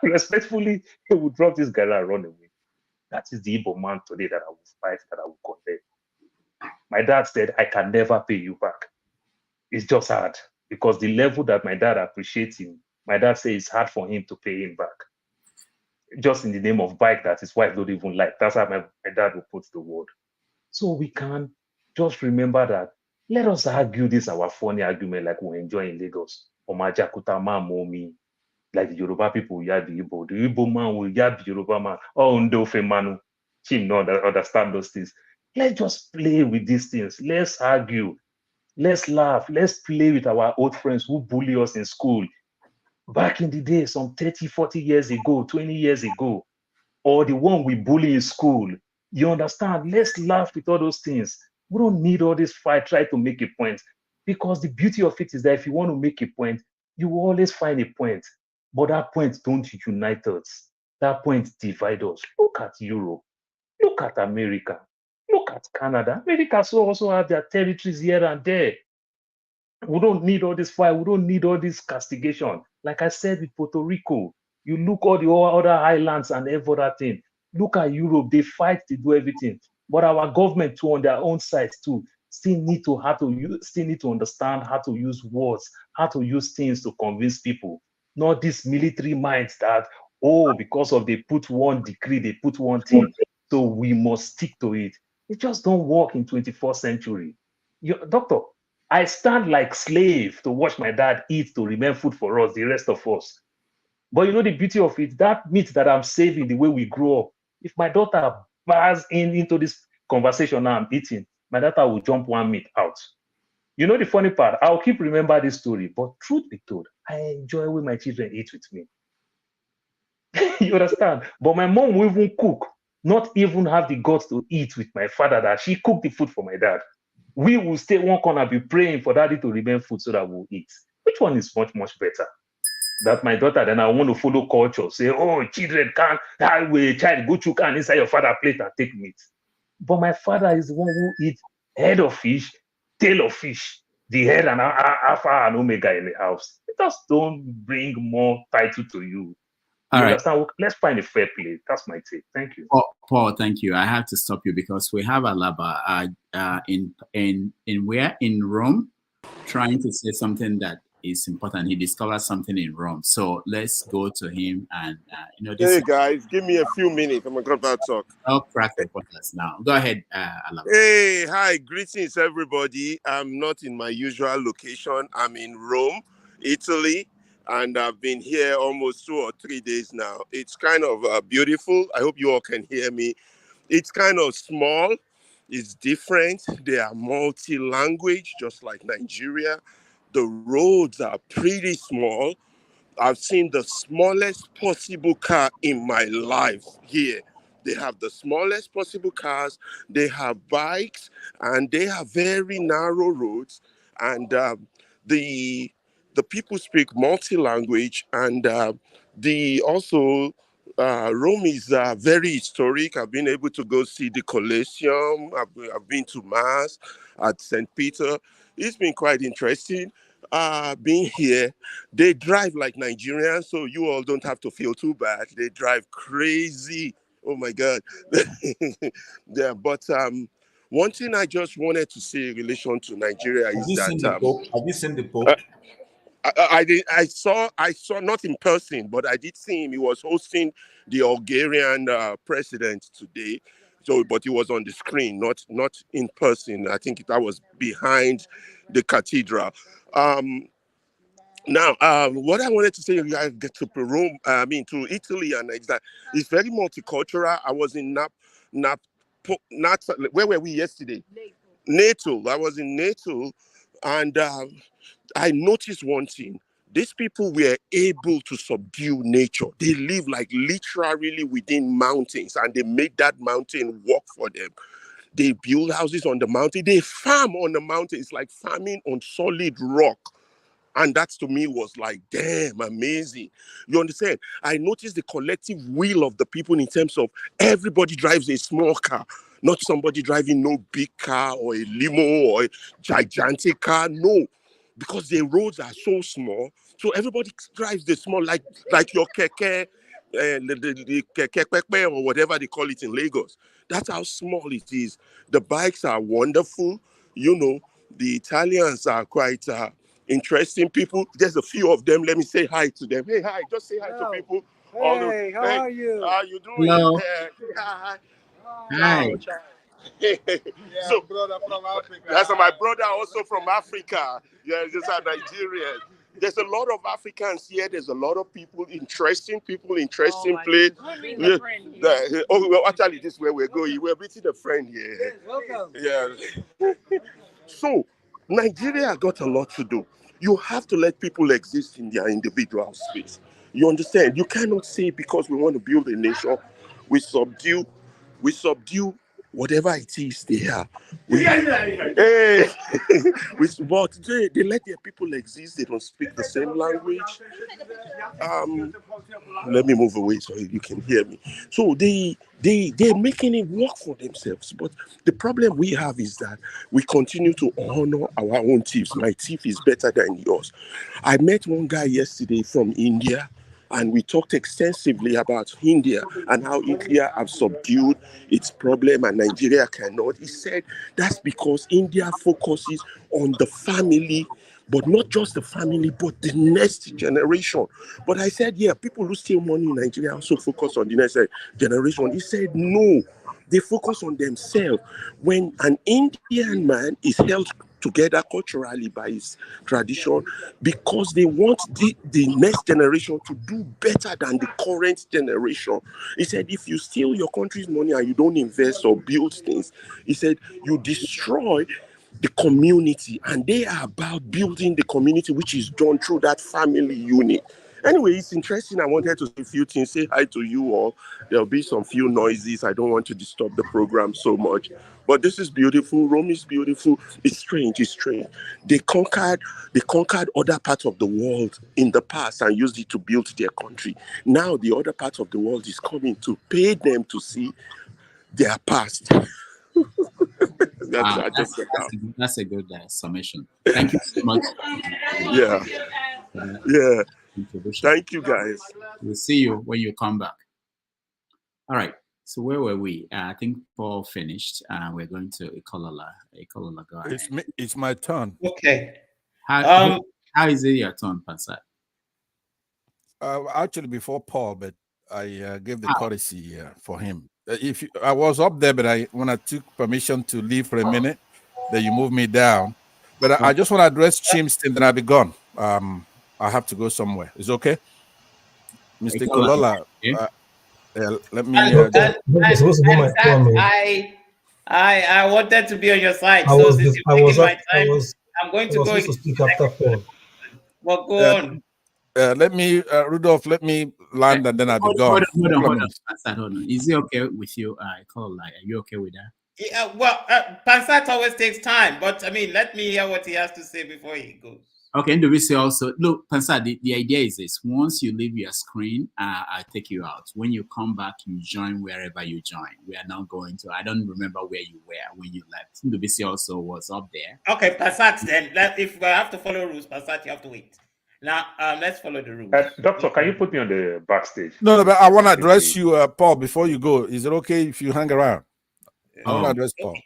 Respectfully, he will drop this Gary and run away. That is the Igbo man today that I will fight, that I will condemn. My dad said, I can never pay you back. It's just hard because the level that my dad appreciates him, my dad says it's hard for him to pay him back. Just in the name of bike that his wife don't even like. That's how my dad will put the word. So we can just remember that. Let us argue this, our funny argument like we enjoy in Lagos. Omajakutama momi. Like the Yoruba people will yab the Igbo. The Igbo man will yab the Yoruba man. Oh, Ndofe Manu. Him not understand those things. Let's just play with these things. Let's argue. Let's laugh. Let's play with our old friends who bully us in school. Back in the day, some 30, 40 years ago, 20 years ago, or the one we bully in school. You understand? Let's laugh with all those things. We don't need all this fight, try to make a point. Because the beauty of it is that if you want to make a point, you will always find a point. But that point don't unite us. That point divide us. Look at Europe. Look at America. Look at Canada. America also have their territories here and there. We don't need all this fight. We don't need all this castigation. Like I said with Puerto Rico, you look all the other islands and every other thing. Look at Europe. They fight to do everything. But our government too, on their own side too, still need to understand how to use words, how to use things to convince people. Not this military minds that, because of they put one decree, they put one thing, so we must stick to it. It just don't work in 21st century. Doctor, I stand like slave to watch my dad eat to remain food for us, the rest of us. But you know the beauty of it, that meat that I'm saving the way we grow up, if my daughter bars into this conversation now I'm eating, my daughter will jump one meat out. You know the funny part, I'll keep remember this story, but truth be told, I enjoy when my children eat with me. You understand? But my mom will even cook, not even have the guts to eat with my father, that she cooked the food for my dad. We will stay one corner, be praying for daddy to remain food so that we'll eat. Which one is much, much better? That my daughter, then I want to follow culture, say, children can't, that way, child, go to can inside your father's plate and take meat. But my father is the one who eats head of fish, tail of fish, the head and alpha and omega in the house. It just don't bring more title to you. All right. Understand? Let's find a fair play. That's my take. Thank you. Paul, thank you. I have to stop you because we have Alaba in Rome trying to say something that is important. He discovered something in Rome. So let's go to him and Hey guys, give me a few minutes. I'm gonna go talk. I'll crack reporters now. Go ahead, Alam. Hey, hi, greetings everybody. I'm not in my usual location. I'm in Rome, Italy, and I've been here almost 2 or 3 days now. It's kind of beautiful. I hope you all can hear me. It's kind of small. It's different. They are multi-language, just like Nigeria. The roads are pretty small. I've seen the smallest possible car in my life here. They have the smallest possible cars. They have bikes, and they have very narrow roads. And the people speak multi-language, and Rome is very historic. I've been able to go see the Colosseum. I've been to Mass at St. Peter. It's been quite interesting. Being here, they drive like Nigerians, so you all don't have to feel too bad. They drive crazy. Oh my God. Yeah, but one thing I just wanted to say in relation to Nigeria is that have you seen the Pope? I saw not in person, but I did see him. He was hosting the Bulgarian president today. So, but he was on the screen, not in person. I think that was behind the cathedral. Now, what I wanted to say, I get to Rome, to Italy, and it's that it's very multicultural. I was in where were we yesterday? Naples. I was in Naples, and I noticed one thing. These people were able to subdue nature. They live like literally within mountains, and they made that mountain work for them. They build houses on the mountain. They farm on the mountain. It's like farming on solid rock. And that to me was like, damn, amazing. You understand? I noticed the collective will of the people in terms of everybody drives a small car, not somebody driving no big car or a limo or a gigantic car. No, because the roads are so small. So everybody drives the small, like your keke, the keke or whatever they call it in Lagos. That's how small it is. The bikes are wonderful. You know, the Italians are quite interesting people. There's a few of them. Let me say hi to them. Hey, hi. Just say hi to people. Hey, how are you? How you doing? Hello. Hi. Hi. So, brother from Africa. That's my brother also from Africa. Yeah, these are Nigerians. There's a lot of Africans here. There's a lot of people, interesting place. Yeah. Well, actually, this is where we're going. We're meeting a friend here. Yes, welcome. Yeah. So, Nigeria got a lot to do. You have to let people exist in their individual space. You understand? You cannot say because we want to build a nation, we subdue whatever it is they are. Hey, but they let their people exist. They don't speak the same language. Let me move away so you can hear me. So they're making it work for themselves. But the problem we have is that we continue to honor our own thieves. My thief is better than yours. I met one guy yesterday from India, and we talked extensively about India and how India have subdued its problem and Nigeria cannot. He said that's because India focuses on the family, but not just the family, but the next generation. But I said, yeah, people who steal money in Nigeria also focus on the next generation. He said, no, they focus on themselves. When an Indian man is held together culturally by his tradition, because they want the next generation to do better than the current generation. He said, if you steal your country's money and you don't invest or build things, he said, you destroy the community, and they are about building the community, which is done through that family unit. Anyway, it's interesting. I wanted to say a few things, say hi to you all. There'll be some few noises. I don't want to disturb the program so much. But this is beautiful. Rome is beautiful. It's strange. They conquered other parts of the world in the past and used it to build their country. Now the other part of the world is coming to pay them to see their past. That's a good summation. Thank you so much. Yeah. Thank you, guys. We'll see you when you come back. All right. So where were we? I think Paul finished. We're going to Ikolola. Ikolola, go ahead. It's my turn. Okay. How is it your turn, Pansat? Actually, before Paul, but I gave the courtesy for him. If I was up there, but when I took permission to leave for a minute, then you moved me down. But I just want to address Chim's thing, then I'll be gone. I have to go somewhere. Is okay, Mr. Kolola? Let me. I wanted to be on your side, so since you're taking my time, I'm going to go to speak after Paul. Well, go on. Let me, Rudolph, let me land and then I'll be gone. Hold on. Is it okay with you? Are you okay with that? Yeah, well, Pansat always takes time, but I mean, let me hear what he has to say before he goes. Okay, and we say also, look, Pansat, the idea is this. Once you leave your screen, I'll take you out. When you come back, you join wherever you join. We are not going to, I don't remember where you were when you left. Ndubisi also was up there. Okay, Pansat, then, if we have to follow rules, Pansat, you have to wait. Now, let's follow the rules. Doctor, can you put me on the backstage? No, but I want to address you, Paul, before you go. Is it okay if you hang around? I want to address Paul.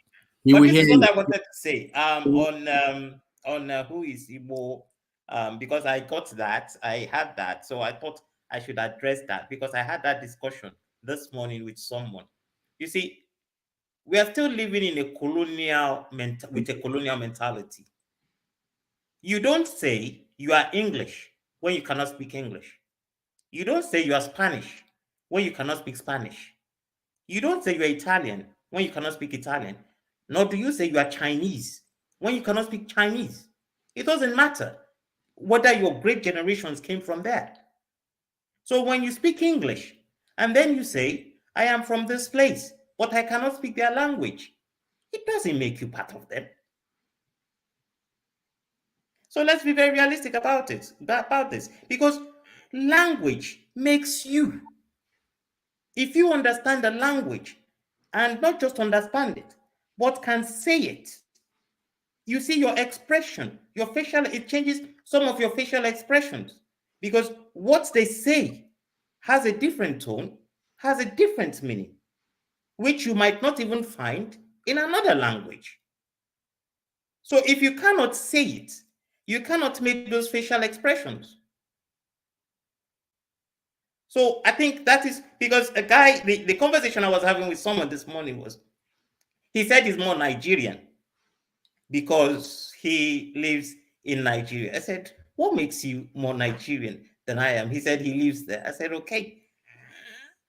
But this is what I wanted to say. On who is Igbo, because I got that, I had that, so I thought I should address that because I had that discussion this morning with someone. You see, we are still living in a colonial mentality. You don't say you are English when you cannot speak English. You don't say you are Spanish when you cannot speak Spanish. You don't say you are Italian when you cannot speak Italian. Nor do you say you are Chinese when you cannot speak Chinese. It doesn't matter whether your great generations came from there. So when you speak English and then you say, I am from this place, but I cannot speak their language, it doesn't make you part of them. So let's be very realistic about this, because language makes you. If you understand the language and not just understand it, but can say it, you see your expression, it changes some of your facial expressions because what they say has a different tone, has a different meaning, which you might not even find in another language. So if you cannot say it, you cannot make those facial expressions. So I think that is because a guy, the conversation I was having with someone this morning was, he said he's more Nigerian because he lives in Nigeria. I said, what makes you more Nigerian than I am? He said he lives there. I said, okay.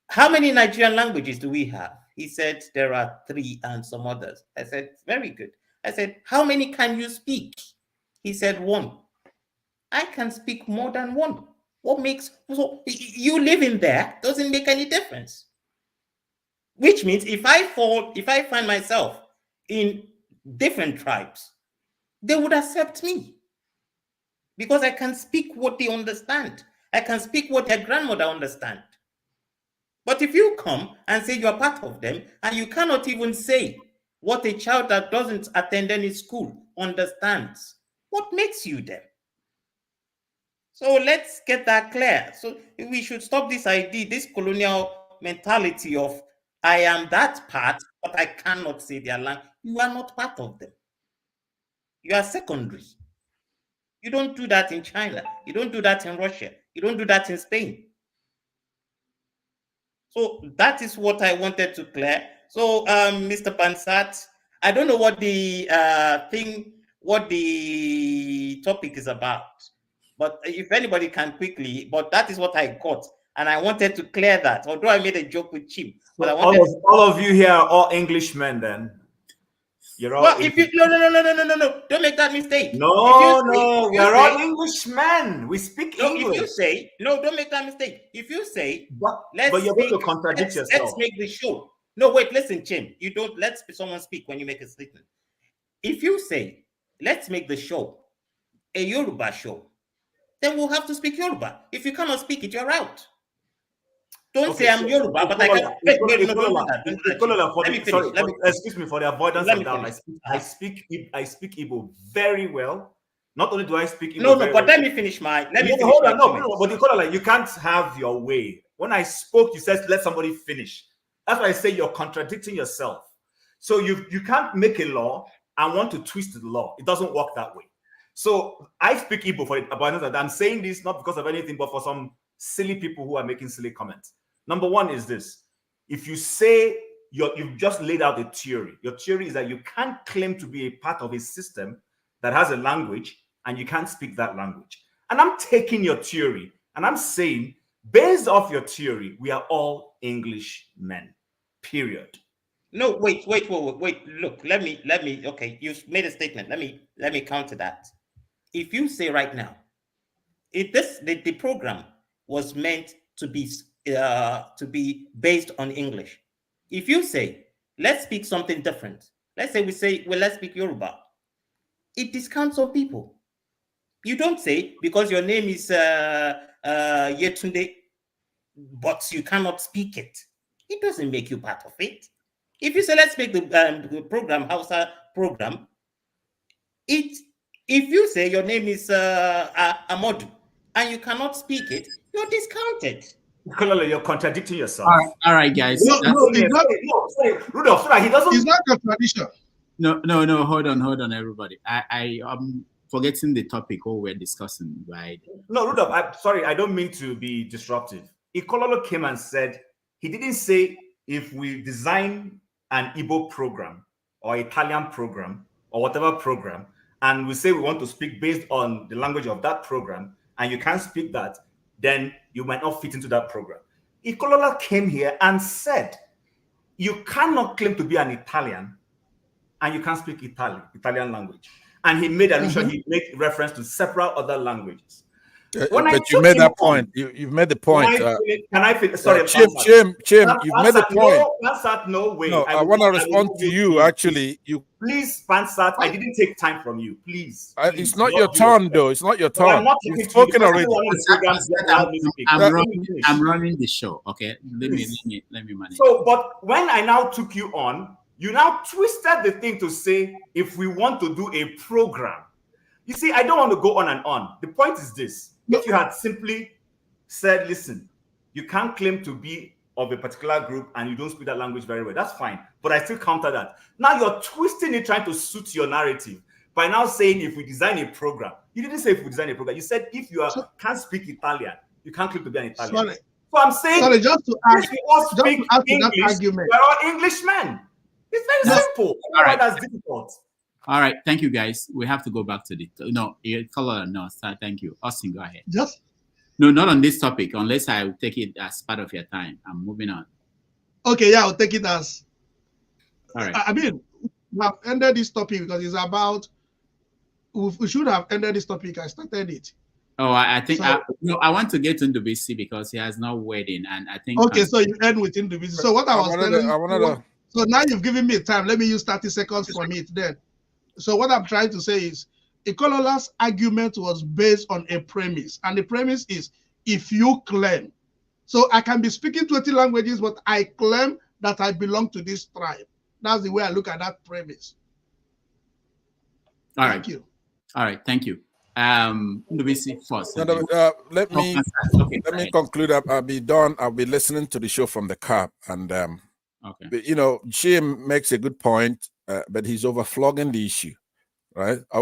How many Nigerian languages do we have? He said there are 3 and some others. I said, very good. I said, how many can you speak? He said 1. I can speak more than 1. What makes, so you living there doesn't make any difference. Which means if I find myself in different tribes, they would accept me because I can speak what they understand. I can speak what their grandmother understand. But if you come and say you're part of them and you cannot even say what a child that doesn't attend any school understands, what makes you them? So let's get that clear. So we should stop this idea, this colonial mentality of I am that part, but I cannot say their language. You are not part of them. You are secondary. You don't do that in China. You don't do that in Russia. You don't do that in Spain. So that is what I wanted to clear. So, Mr. Pansat, I don't know what the topic is about, but if anybody can quickly, but that is what I got, and I wanted to clear that. Although I made a joke with Chim, but I wanted all of you here are all Englishmen, then. You're all. Well, if you no, don't make that mistake. No, we are all Englishmen. We speak English. If you say no, don't make that mistake. If you say, but you're going to contradict yourself. Let's make the show. No, wait, listen, Chim. You don't let someone speak when you make a statement. If you say, let's make the show a Yoruba show, then we'll have to speak Yoruba. If you cannot speak it, you're out. Don't say I'm Yoruba, but I can. Excuse me for the avoidance of doubt. I speak Igbo very well. Not only do I speak Igbo, but let me finish my. But you can't have your way. When I spoke, you said let somebody finish. That's why I say you're contradicting yourself. So you can't make a law and want to twist the law. It doesn't work that way. So I speak Igbo for it, but I'm saying this not because of anything, but for some silly people who are making silly comments. Number one is this: if you say you've just laid out a theory, your theory is that you can't claim to be a part of a system that has a language and you can't speak that language. And I'm taking your theory and I'm saying, based off your theory, we are all English men. Period. No, wait. Look, let me. Okay, you made a statement. Let me counter that. If you say right now, if the program was meant to be based on English, if you say let's speak something different, let's say let's speak Yoruba, it discounts all people. You don't say because your name is Yetunde, but you cannot speak it. It doesn't make you part of it. If you say let's make the program Hausa program, if you say your name is Amodu and you cannot speak it, you're discounted. Kololo, you're contradicting yourself. All right, guys. Sorry, Rudolph. Sorry, he doesn't. It's not contradiction. No. Hold on, everybody. I am forgetting the topic what we're discussing, right? No, Rudolph. I don't mean to be disruptive. Ikololo came and said he didn't say if we design an Igbo program or Italian program or whatever program, and we say we want to speak based on the language of that program, and you can't speak that, then you might not fit into that program. Ikololo came here and said you cannot claim to be an Italian and you can't speak Italian language. And he made allusion, he made reference to several other languages. But you made that point. You've made the point. Can I finish? Sorry, Chim, you've made the point. Pansat, no way. No, I want to respond to you. Actually, please, Pansat, I didn't take time from you. Please. It's not your turn, though. It's not your turn. You've spoken already. I'm running the show. Okay, let me manage. So, but when I now took you on, you now twisted the thing to say if we want to do a program. You see, I don't want to go on and on. The point is this. If you had simply said, listen, you can't claim to be of a particular group and you don't speak that language very well, that's fine. But I still counter that. Now you're twisting it, trying to suit your narrative by now saying if we design a program. You didn't say if we design a program. You said if you can't speak Italian, you can't claim to be an Italian. Sorry. So I'm saying, just to add, speak English, we're all Englishmen. It's very simple. All right. That's difficult. All right, thank you, guys. We have to go back to the color. No, thank you. Austin, go ahead. No, not on this topic, unless I take it as part of your time. I'm moving on. Okay, yeah, I'll take it as. All right. I mean, we have ended this topic because it's about. We should have ended this topic. I started it. Oh, I think I want to get into BC because he has no wedding, and I think. Okay, so you end with individual. So what I was telling you. So now you've given me time. Let me use 30 seconds from it then. So what I'm trying to say is, Ikolola's argument was based on a premise, and the premise is if you claim. So I can be speaking 20 languages, but I claim that I belong to this tribe. That's the way I look at that premise. Thank you. All right, thank you. BC first. Let me conclude. I'll be done. I'll be listening to the show from the car, and okay. But, Jim makes a good point. But he's overflogging the issue, right? I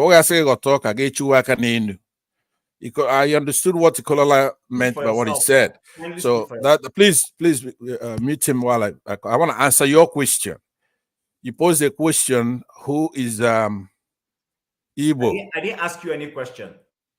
understood what Ikolala meant by what he said. So that please mute him while I want to answer your question. You posed a question: who is Igbo? I didn't ask you any question.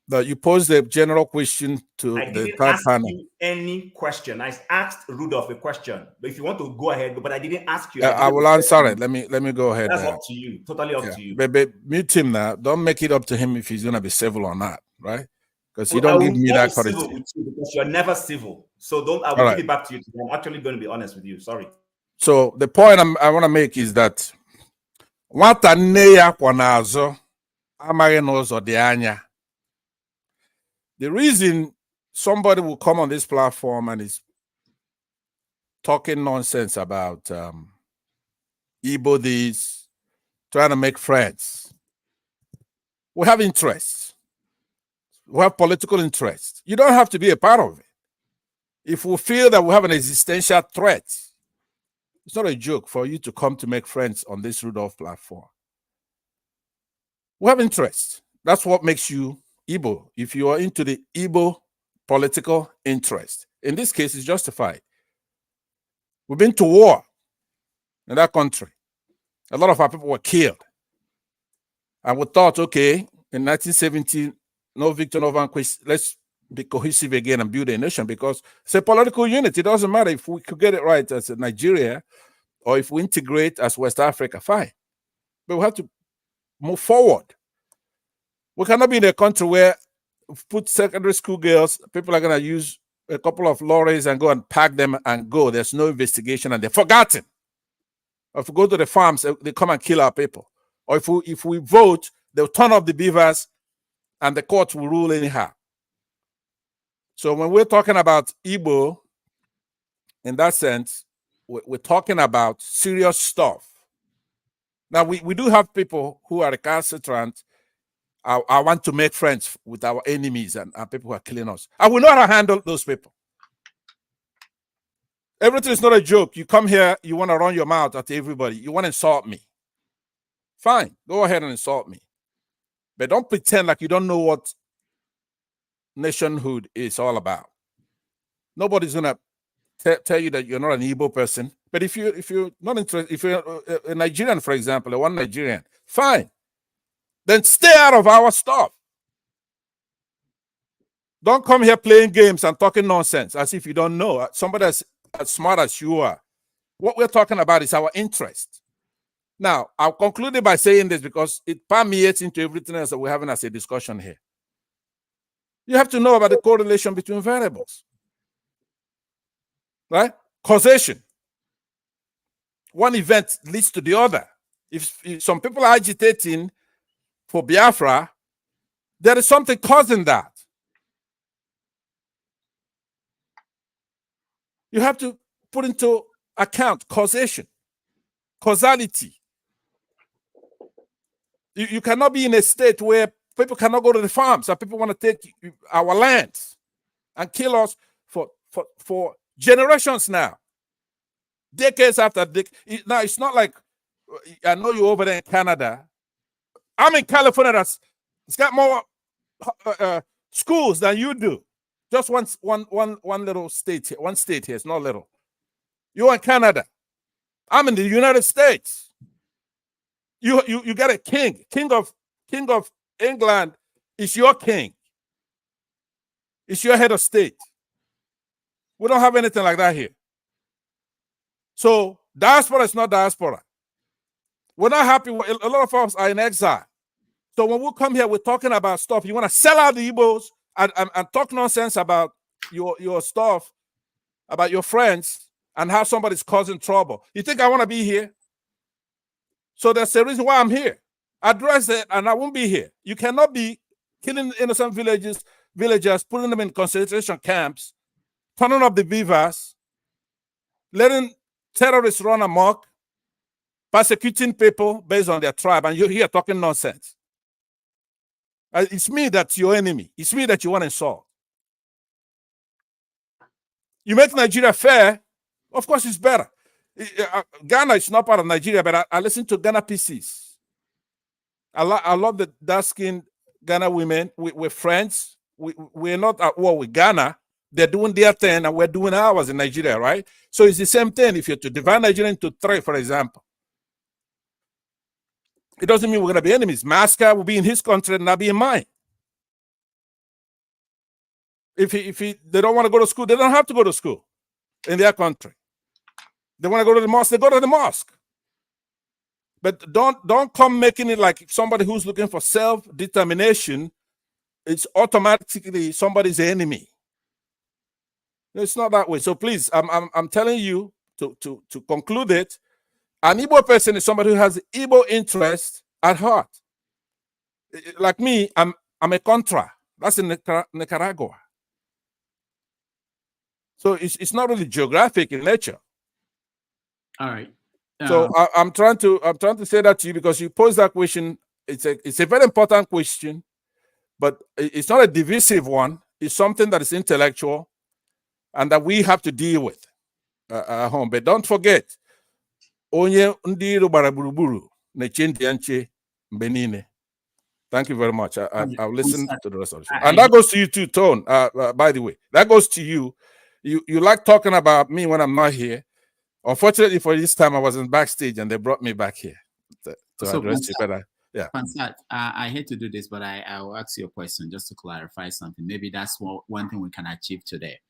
No, you posed a general question to the third panel. You any question. I asked Rudolph a question. But if you want to go ahead, but I didn't ask you. I will answer it. Let me go ahead. That's up to you. Totally up to you. But mute him now. Don't make it up to him if he's gonna be civil or not, right? Because you don't give me that courtesy. Because you're never civil. So I will give it back to you. I'm actually going to be honest with you. Sorry. So the point I want to make is that nwata nne ya kwa n'azụ amaghị n'ụzọ dị anya. The reason somebody will come on this platform and is talking nonsense about Igbo this, trying to make friends. We have interests. We have political interests. You don't have to be a part of it. If we feel that we have an existential threat, it's not a joke for you to come to make friends on this Rudolph platform. We have interests. That's what makes you Igbo. If you are into the Igbo political interest, in this case, it's justified. We've been to war in that country. A lot of our people were killed. And we thought, okay, in 1970, no victor, no vanquished, let's be cohesive again and build a nation, because it's a political unit. It doesn't matter if we could get it right as Nigeria or if we integrate as West Africa, fine. But we have to move forward. We cannot be in a country where put secondary school girls, people are going to use a couple of lorries and go and pack them and go. There's no investigation and they're forgotten. Or if we go to the farms, they come and kill our people. Or if we vote, they'll turn off the beavers and the court will rule anyhow. So when we're talking about Igbo, in that sense, we're talking about serious stuff. Now, we do have people who are recalcitrant. I want to make friends with our enemies and people who are killing us. I will know how to handle those people. Everything is not a joke. You come here, you want to run your mouth at everybody. You want to insult me. Fine, go ahead and insult me. But don't pretend like you don't know what nationhood is all about. Nobody's going to tell you that you're not an Igbo person. But if you're not interested, if you're a Nigerian, for example, one Nigerian, fine. Then stay out of our stuff. Don't come here playing games and talking nonsense as if you don't know. Somebody as smart as you are. What we're talking about is our interest. Now, I'll conclude it by saying this because it permeates into everything else that we're having as a discussion here. You have to know about the correlation between variables. Right? Causation. One event leads to the other. If some people are agitating for Biafra, there is something causing that. You have to put into account causation, causality. You cannot be in a state where people cannot go to the farms and people want to take our lands and kill us for generations now. Decades after decades. Now, it's not like, I know you're over there in Canada. I'm in California. It's got more schools than you do. Just one little state here. One state here. It's not little. You're in Canada. I'm in the United States. You got a king. King of England is your king. It's your head of state. We don't have anything like that here. So diaspora is not diaspora. We're not happy. A lot of us are in exile. So when we come here, we're talking about stuff. You want to sell out the Igbos and talk nonsense about your stuff, about your friends, and how somebody's causing trouble. You think I want to be here? So that's the reason why I'm here. Address it, and I won't be here. You cannot be killing innocent villagers, putting them in concentration camps, turning up the beavers, letting terrorists run amok, persecuting people based on their tribe, and you're here talking nonsense. It's me that's your enemy. It's me that you want to insult. You make Nigeria fair, of course it's better. Ghana is not part of Nigeria, but I listen to Ghana pieces. I love the dark-skinned Ghana women. We're friends. We're not at war with Ghana. They're doing their thing, and we're doing ours in Nigeria, right? So it's the same thing. If you're to divide Nigeria into three, for example, it doesn't mean we're going to be enemies. Masca will be in his country and not be in mine. If they don't want to go to school, they don't have to go to school in their country. They want to go to the mosque, they go to the mosque. But don't come making it like somebody who's looking for self-determination, it's automatically somebody's enemy. It's not that way. So please, I'm telling you to conclude it. An Igbo person is somebody who has Igbo interest at heart. Like me, I'm a Contra. That's in Nicaragua. So it's not really geographic in nature. All right. So I'm trying to say that to you because you posed that question. It's a very important question, but it's not a divisive one. It's something that is intellectual and that we have to deal with at home. But don't forget, onye ndị Igbo gbara gburugburu na-eche ntị ya nche mgbe niile. Thank you very much. I'll listen to the rest of the show. I- And that goes to you too, Tone. By the way, that goes to you. You like talking about me when I'm not here. Unfortunately for this time, I was in backstage and they brought me back here to address you better. Yeah. Pansat, I hate to do this, but I will ask you a question just to clarify something. Maybe that's one thing we can achieve today.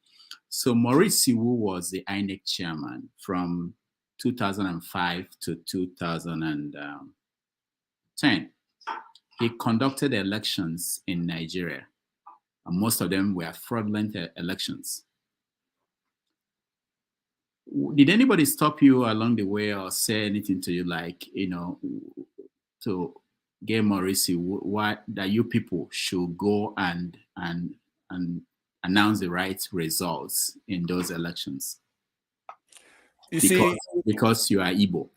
So Maurice Iwu was the INEC chairman from 2005 to 2010. He conducted elections in Nigeria, and most of them were fraudulent elections. Did anybody stop you along the way or say anything to you like, to get Maurice Iwu, that you people should go and announce the right results in those elections? Because you are Igbo.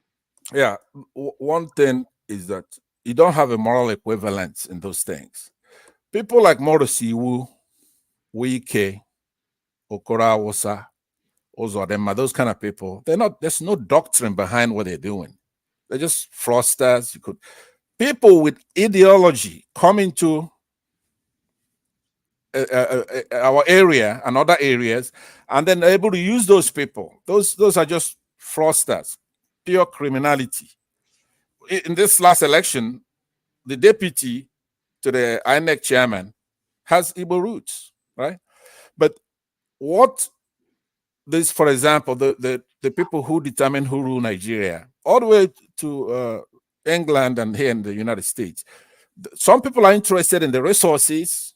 Yeah. One thing is that you don't have a moral equivalence in those things. People like Maurice Iwu, Wike, Okora Awosa, Ozodema, those kind of people, there's no doctrine behind what they're doing. They're just fraudsters. People with ideology come into our area and other areas, and then they're able to use those people. Those are just fraudsters, pure criminality. In this last election, the deputy to the INEC chairman has Igbo roots, right? But what this, for example, the people who determine who rule Nigeria, all the way to England and here in the United States, some people are interested in the resources,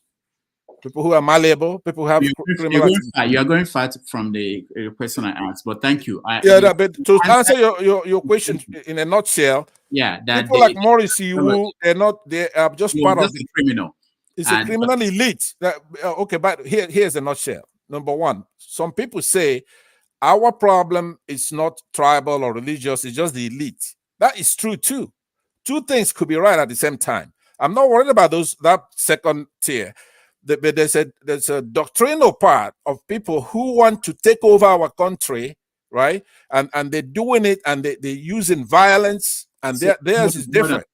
people who are malleable, people who have criminal. You are going far from the question I asked, but thank you. But to answer your question in a nutshell, people like Maurice Iwu, they are just part of the criminal. It's a criminal elite. Okay, but here's a nutshell. Number one, some people say our problem is not tribal or religious, it's just the elite. That is true too. Two things could be right at the same time. I'm not worried about that second tier. But there's a doctrinal part of people who want to take over our country, right? And they're doing it and they're using violence, and theirs is different.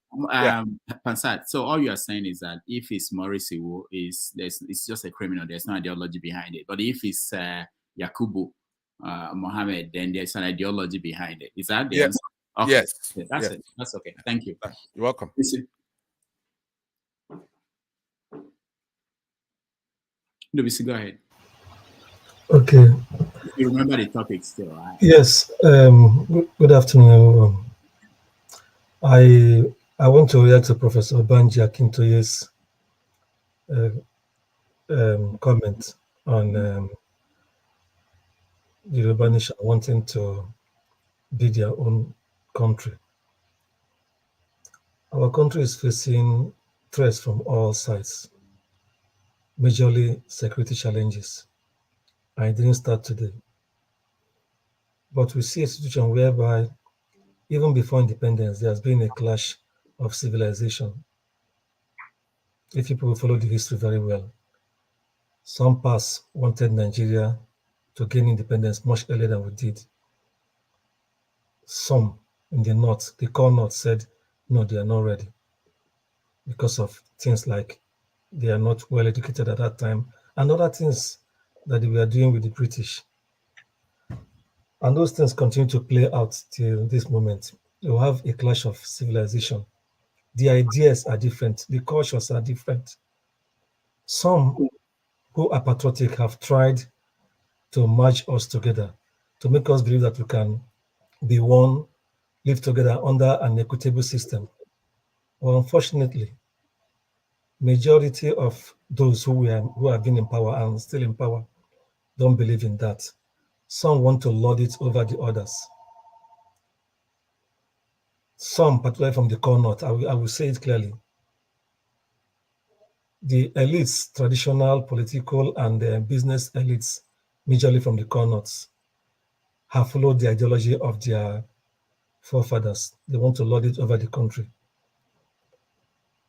Pansat, so all you are saying is that if it's Maurice Iwu, it's just a criminal, there's no ideology behind it. But if it's Yakubu Mohammed, then there's an ideology behind it. Is that the answer? Okay. Yes. That's it. That's okay. Thank you. You're welcome. Lubisi, go ahead. Okay. You remember the topic still, right? Yes. Good afternoon, everyone. I want to react to Professor Banji Akintoye's comment on the Yoruba nation wanting to be their own country. Our country is facing threats from all sides, majorly security challenges. And it didn't start today. But we see a situation whereby even before independence, there has been a clash of civilization. If people follow the history very well, some past wanted Nigeria to gain independence much earlier than we did. Some in the north, the core north, said, no, they are not ready because of things like they are not well educated at that time and other things that they were doing with the British. And those things continue to play out till this moment. You have a clash of civilization. The ideas are different. The cultures are different. Some who are patriotic have tried to merge us together, to make us believe that we can be one, live together under an equitable system. Well, unfortunately, majority of those who have been in power and still in power don't believe in that. Some want to lord it over the others. Some, particularly from the core north, I will say it clearly. The elites, traditional, political, and business elites, majorly from the core north, have followed the ideology of their forefathers. They want to lord it over the country.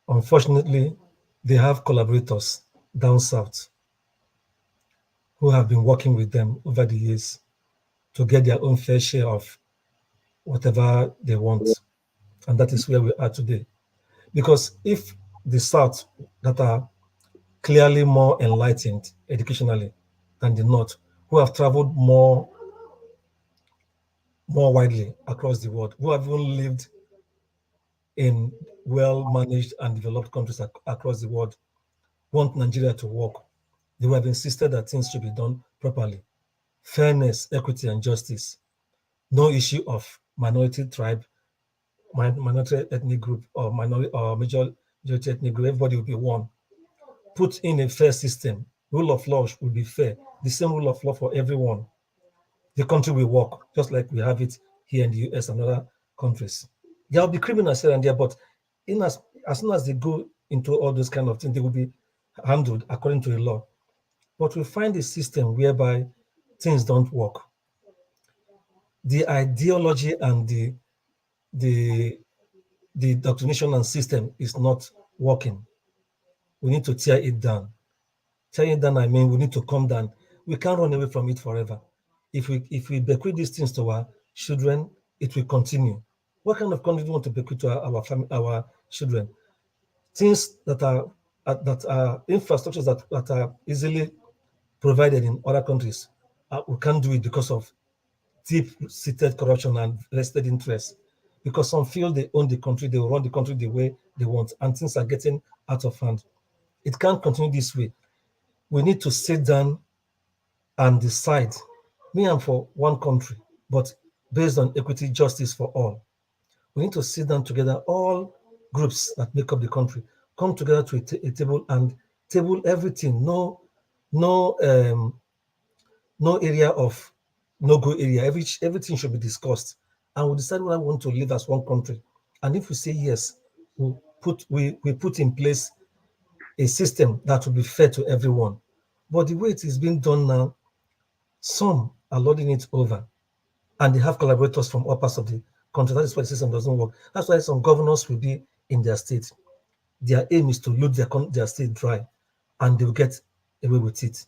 Unfortunately, they have collaborators down south who have been working with them over the years to get their own fair share of whatever they want. And that is where we are today. Because if the South that are clearly more enlightened educationally than the North, who have traveled more widely across the world, who have even lived in well-managed and developed countries across the world, want Nigeria to work. They have insisted that things should be done properly. Fairness, equity, and justice. No issue of minority tribe, minority ethnic group, or minority or majority ethnic group. Everybody will be one. Put in a fair system. Rule of law will be fair. The same rule of law for everyone. The country will work, just like we have it here in the US and other countries. There will be criminals here and there, but as soon as they go into all those kind of things, they will be handled according to the law. But we find a system whereby things don't work. The ideology and the doctrination and system is not working. We need to tear it down. Tear it down, I mean, we need to come down. We can't run away from it forever. If we bequeath these things to our children, it will continue. What kind of country do we want to bequeath to our children? Things that are infrastructures that are easily provided in other countries. We can't do it because of deep-seated corruption and vested interests. Because some feel they own the country, they will run the country the way they want, and things are getting out of hand. It can't continue this way. We need to sit down and decide. Me, I'm for one country, but based on equity, justice for all. We need to sit down together, all groups that make up the country, come together to a table and table everything. No area of no-go area. Everything should be discussed, and we decide whether we want to live as one country. And if we say yes, we put in place a system that will be fair to everyone. But the way it is being done now, some are lording it over, and they have collaborators from all parts of the country. That is why the system doesn't work. That's why some governors will be in their state. Their aim is to load their state dry, and they will get away with it.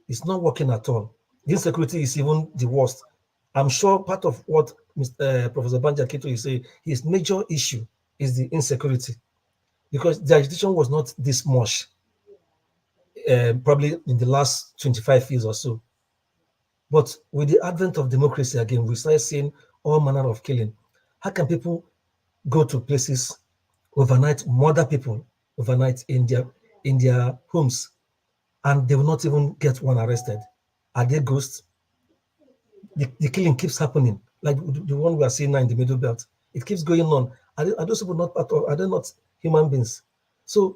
It's not working at all. The insecurity is even the worst. I'm sure part of what Professor Banja Keto is saying, his major issue is the insecurity, because the agitation was not this much, probably in the last 25 years or so. But with the advent of democracy again, we start seeing all manner of killing. How can people go to places overnight, murder people overnight in their homes, and they will not even get one arrested? Are they ghosts? The killing keeps happening, like the one we are seeing now in the Middle Belt. It keeps going on. Are those people not part of? Are they not human beings? So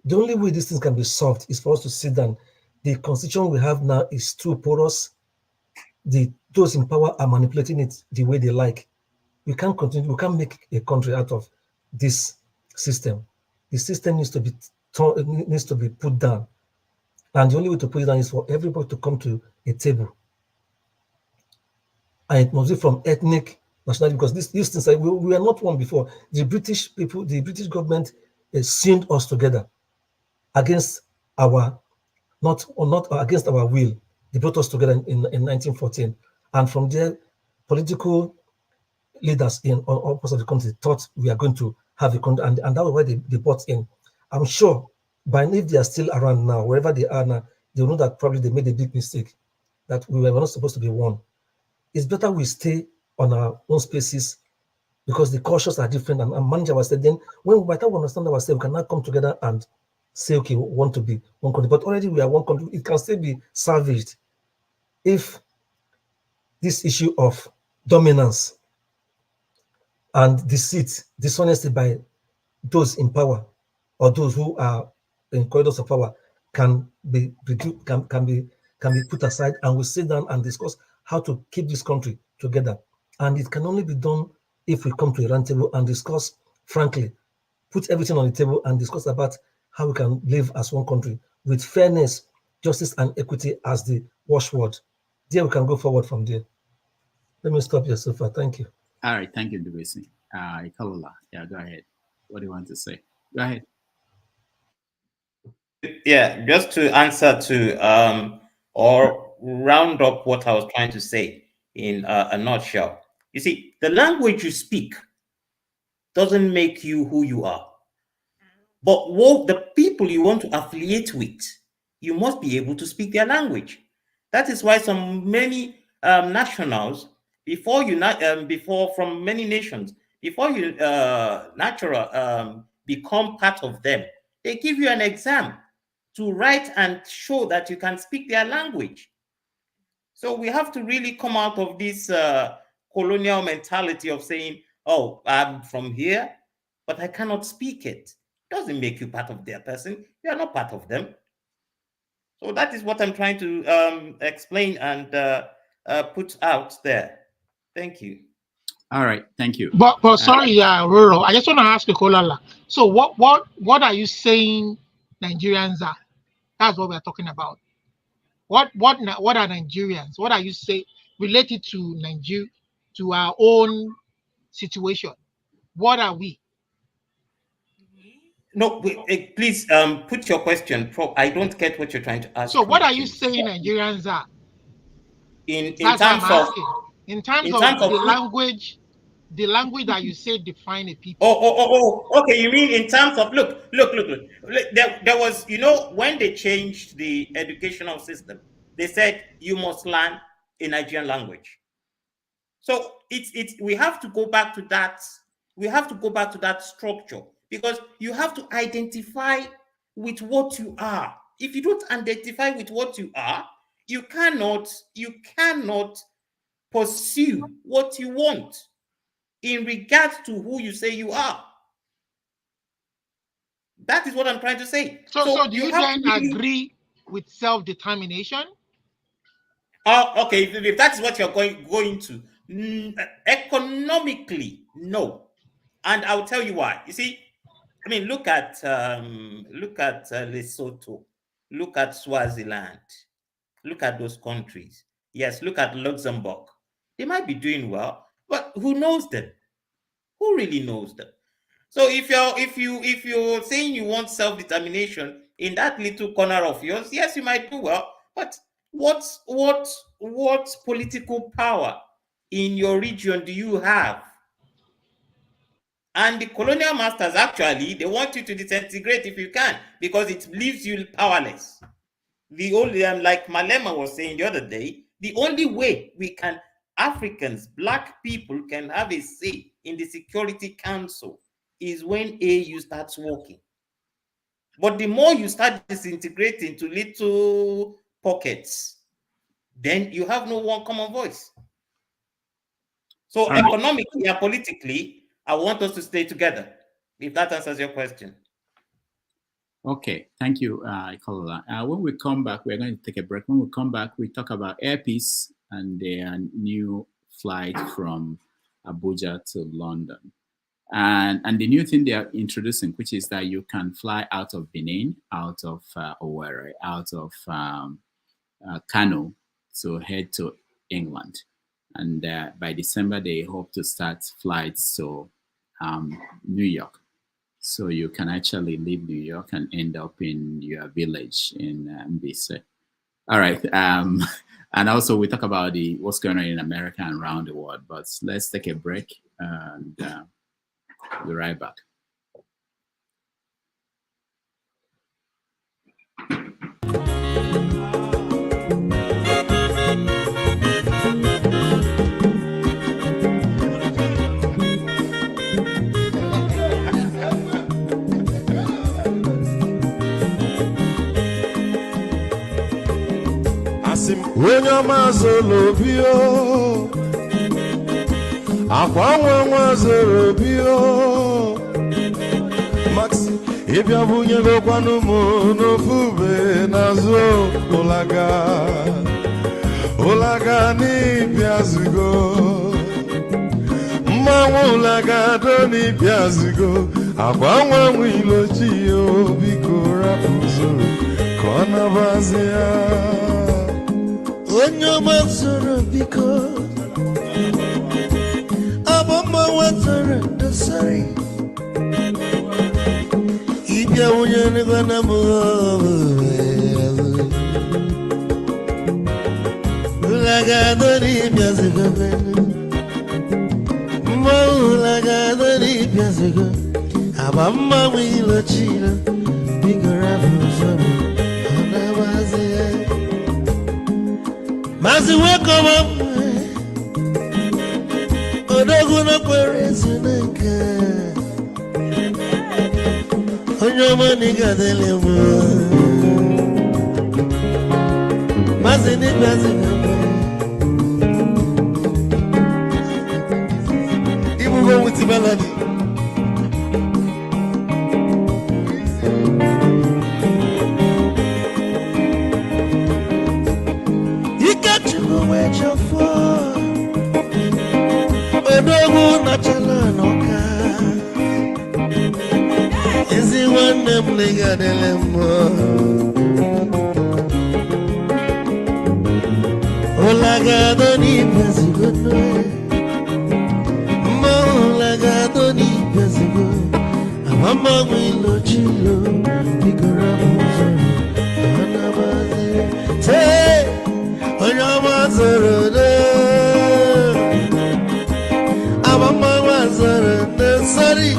the only way these things can be solved is for us to sit down. The constitution we have now is too porous. Those in power are manipulating it the way they like. We can't continue. We can't make a country out of this system. The system needs to be put down, and the only way to put it down is for everybody to come to a table. And it must be from ethnic nationality, because these things we are not one before. The British people, the British government, sealed us together against our not against our will. They brought us together in 1914, and from there, political leaders in all parts of the country thought we are going to have a country, and that was why they bought in. I'm sure, but if they are still around now, wherever they are now, they will know that probably they made a big mistake, that we were not supposed to be one. It's better we stay on our own spaces, because the cultures are different, and manage ourselves. Then, by the time we understand ourselves, we can now come together and say, okay, we want to be one country. But already we are one country. It can still be salvaged if this issue of dominance and deceit, dishonesty by those in power or those who are in corridors of power can be put aside, and we sit down and discuss how to keep this country together. And it can only be done if we come to a round table and discuss frankly, put everything on the table and discuss about how we can live as one country with fairness, justice, and equity as the watchword. There we can go forward from there. Let me stop here so far. Thank you. All right, thank you, Ndubisi. Ikalola, yeah, go ahead. What do you want to say? Go ahead. Yeah, just to answer to or round up what I was trying to say in a nutshell. You see, the language you speak doesn't make you who you are. But what the people you want to affiliate with, you must be able to speak their language. That is why many nationals, before from many nations, before you become part of them, they give you an exam to write and show that you can speak their language. So we have to really come out of this colonial mentality of saying, oh, I'm from here, but I cannot speak it. It doesn't make you part of their person. You are not part of them. So that is what I'm trying to explain and put out there. Thank you. All right, thank you. But sorry, Roro, I just want to ask you, Kolala. So what are you saying Nigerians are? That's what we're talking about. What are Nigerians? What are you saying related to Nigeria, to our own situation? What are we? No, please put your question. I don't get what you're trying to ask. So what are you saying Nigerians are? In That's terms what I'm of asking. In terms of the language that you say define a people. Okay. You mean in terms of look. There was, when they changed the educational system, they said you must learn a Nigerian language. So we have to go back to that. We have to go back to that structure, because you have to identify with what you are. If you don't identify with what you are, you cannot pursue what you want in regards to who you say you are. That is what I'm trying to say. So do you then agree with self-determination? Okay, if that's what you're going to, economically, no. And I'll tell you why. You see, I mean, look at Lesotho, look at Swaziland, look at those countries. Yes, look at Luxembourg. They might be doing well, but who knows them? Who really knows them? So if you're saying you want self-determination in that little corner of yours, yes, you might do well, but what political power in your region do you have? And the colonial masters, actually, they want you to disintegrate if you can, because it leaves you powerless. The only, like Malema was saying the other day, the only way Africans, black people, can have a say in the Security Council is when AU starts working. But the more you start disintegrating to little pockets, then you have no one common voice. So economically and politically, I want us to stay together, if that answers your question. Okay, thank you, Ikola. When we come back, we're going to take a break. When we come back, we talk about AirPeace and their new flight from Abuja to London. And the new thing they are introducing, which is that you can fly out of Benin, out of Owerri, out of Kano to head to England. And by December, they hope to start flights to New York. So you can actually leave New York and end up in your village in BC. All right. And also we talk about what's going on in America and around the world. But let's take a break and we'll be right back. Onye ọma zoro obi o, akwa nwa zoro obi o, Maxi ịbịa bunye gokwanụ m n'ofu ube n'azụ ụlaga n'ịbịa zigo, mmanwụ ụlaga do n'ịbịa zigo, akwa nwa ilochi o, biko rapụ zoro ka ọ nabazi ya. Onye ọma zoro biko, abọmma watara dosari, ịbịa onye n'ebe na mụ ụlagado n'ịbịa zigo, mma ụlagado n'ịbịa zigo, Abamba wilo chilo, bigora fuzoro, anabaze. Mazi wakoma, odogu na kwerezu neka. Onyoma niga delemo, mazi ni mazi namba. Ibu go with the melody. Odogu na chala noka Ezi wane mliga delemo Olagado ni pezigono Ma olagado ni pezigo Amama mwilo chilo Bigora muzo Anabaze Te Onyama zoro Sorry,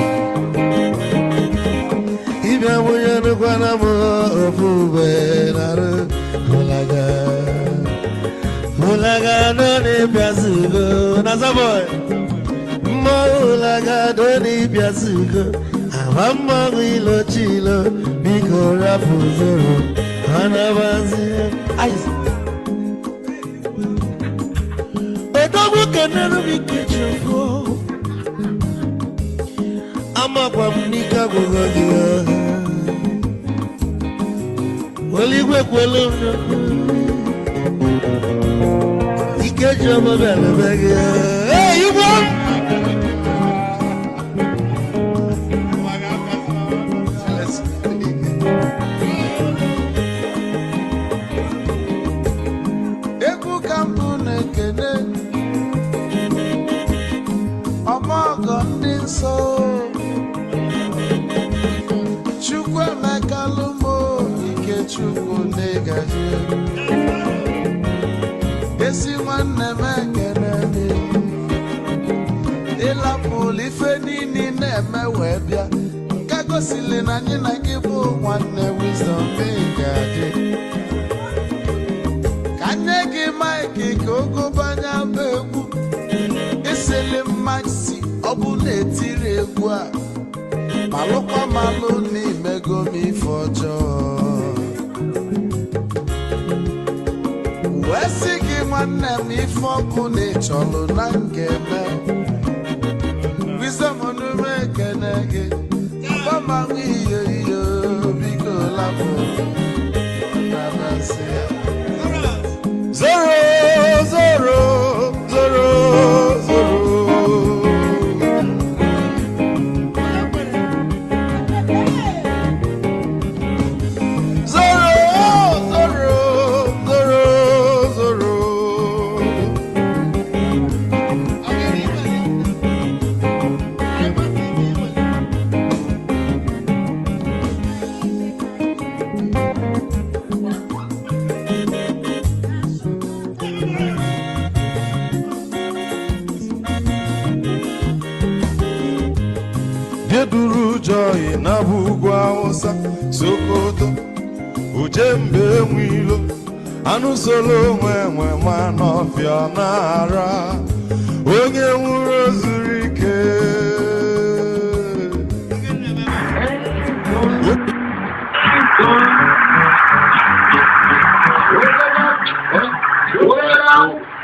if I were to go on a Mulaga, don't Piazugo, Nazaboy, Molaga, don't Piazugo, Amama Wilo Chilo, Bico Rapuzoro, Anabazi, I don't never be kitchen for. Ama kwa mnika kugogia Waligwe kwelo Ikeja mabele bege Hey, you want? Eku kampune kene Ama gondin so Chukwu negaji Esi nwanne mekene Ila puli fe nini neme webia Kago sili na nina kibu nwanne wisdom megaji Kanyegi maiki kogo banya bebu Isili maxi obu netiri egwa Malukwa malu ni mego mi fojo Wesigi nwanne m ife ọkụ na-echọlụ na ngeme Wisdom onume ekene gị Ọbamanwụ iyo iyo biko lapụ Nabasị ya Zoro, zoro, zoro, zoro Geduru joy na bugwa Hausa Sokoto Ujembe mwilo Anu solo mwe manofia nara Onye nwuro zurike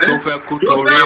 Tope kutoria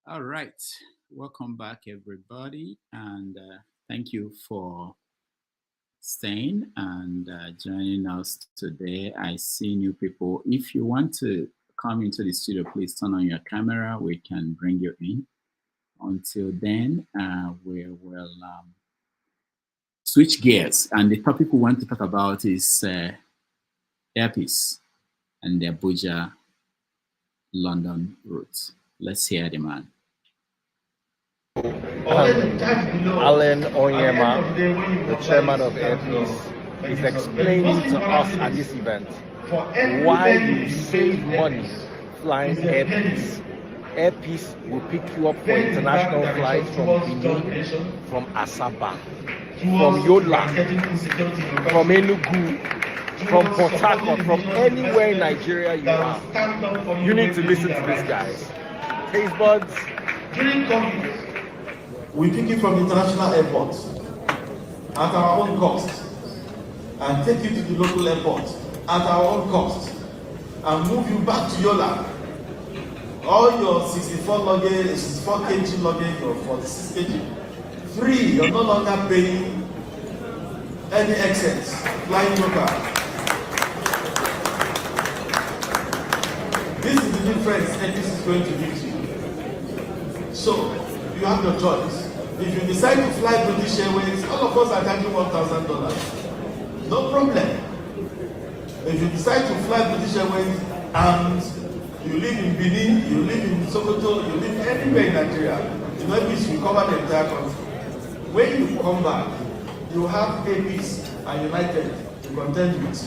All right, welcome back, everybody, and thank you for staying and joining us today. I see new people. If you want to come into the studio, please turn on your camera. We can bring you in. Until then, we will switch gears. And the topic we want to talk about is AirPeace and the Abuja-London route. Let's hear the man. Alan Onyema, the chairman of AirPeace, is explaining to us at this event why you save money flying AirPeace. AirPeace will pick you up for international flights from Benin, from Asaba, from Yola, from Enugu, from Port Harcourt, from anywhere in Nigeria you are. You need to listen to these guys. Taste buds. We pick you from international airports at our own cost and take you to the local airport at our own cost and move you back to Yola. All your 64 luggage, 64 kg luggage or 46 kg, free. You're no longer paying any excess flying local. This is the difference AirPeace is going to give to you. So you have your choice. If you decide to fly British Airways, all of us are charging $1,000. No problem. If you decide to fly British Airways and you live in Benin, you live in Sokoto, you live anywhere in Nigeria, you know AirPeace will cover the entire country. When you come back, you have AirPeace and United to contend with.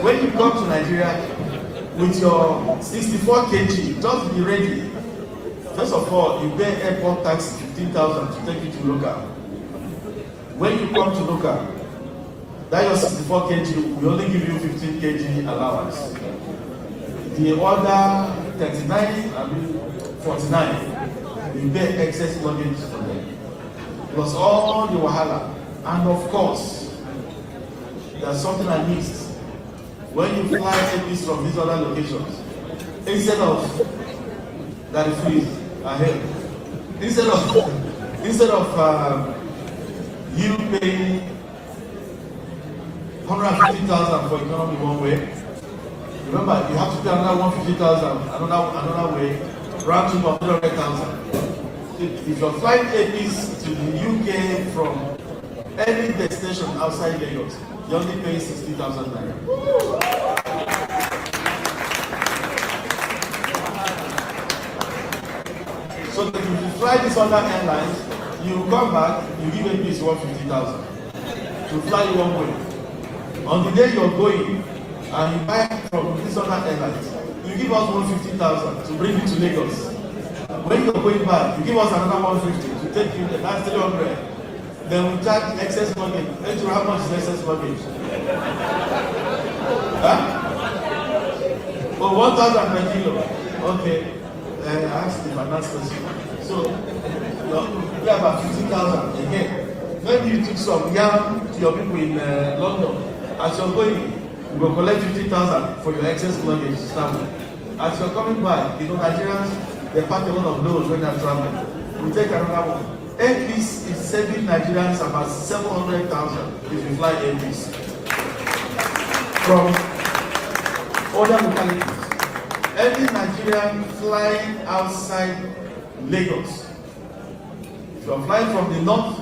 When you come to Nigeria with your 64 kg, just be ready. First of all, you pay airport tax 15,000 to take you to local. When you come to local, that your 64 kg, we only give you 15 kg allowance. The other 39, 49, you pay excess luggage for them. Plus all the wahala. And of course, there's something I missed. When you fly AirPeace from these other locations, instead of that is free ahead, instead of you paying 150,000 for economy one way, remember you have to pay another 150,000 another way, round trip of 300,000. If you're flying AirPeace to the UK from any destination outside Lagos, you only pay 60,000 naira. So that if you fly these other airlines, you come back, you give AirPeace 150,000 to fly you one way. On the day you're going and you buy from these other airlines, you give us 150,000 to bring you to Lagos. When you're going back, you give us another 150 to take you the last 300. Then we charge excess luggage. Let's know how much is excess luggage. Huh? Oh, 1,000 per kilo. Okay. I asked the finance person. So, we have about 50,000 again. Maybe you took some yam to your people in London. As you're going, you go collect 50,000 for your excess luggage. As you're coming back, you know, Nigerians, they pack a lot of those when they're traveling. We take another one. AirPeace is saving Nigerians about 700,000 if you fly AirPeace from other localities. Every Nigerian flying outside Lagos, if you're flying from the north,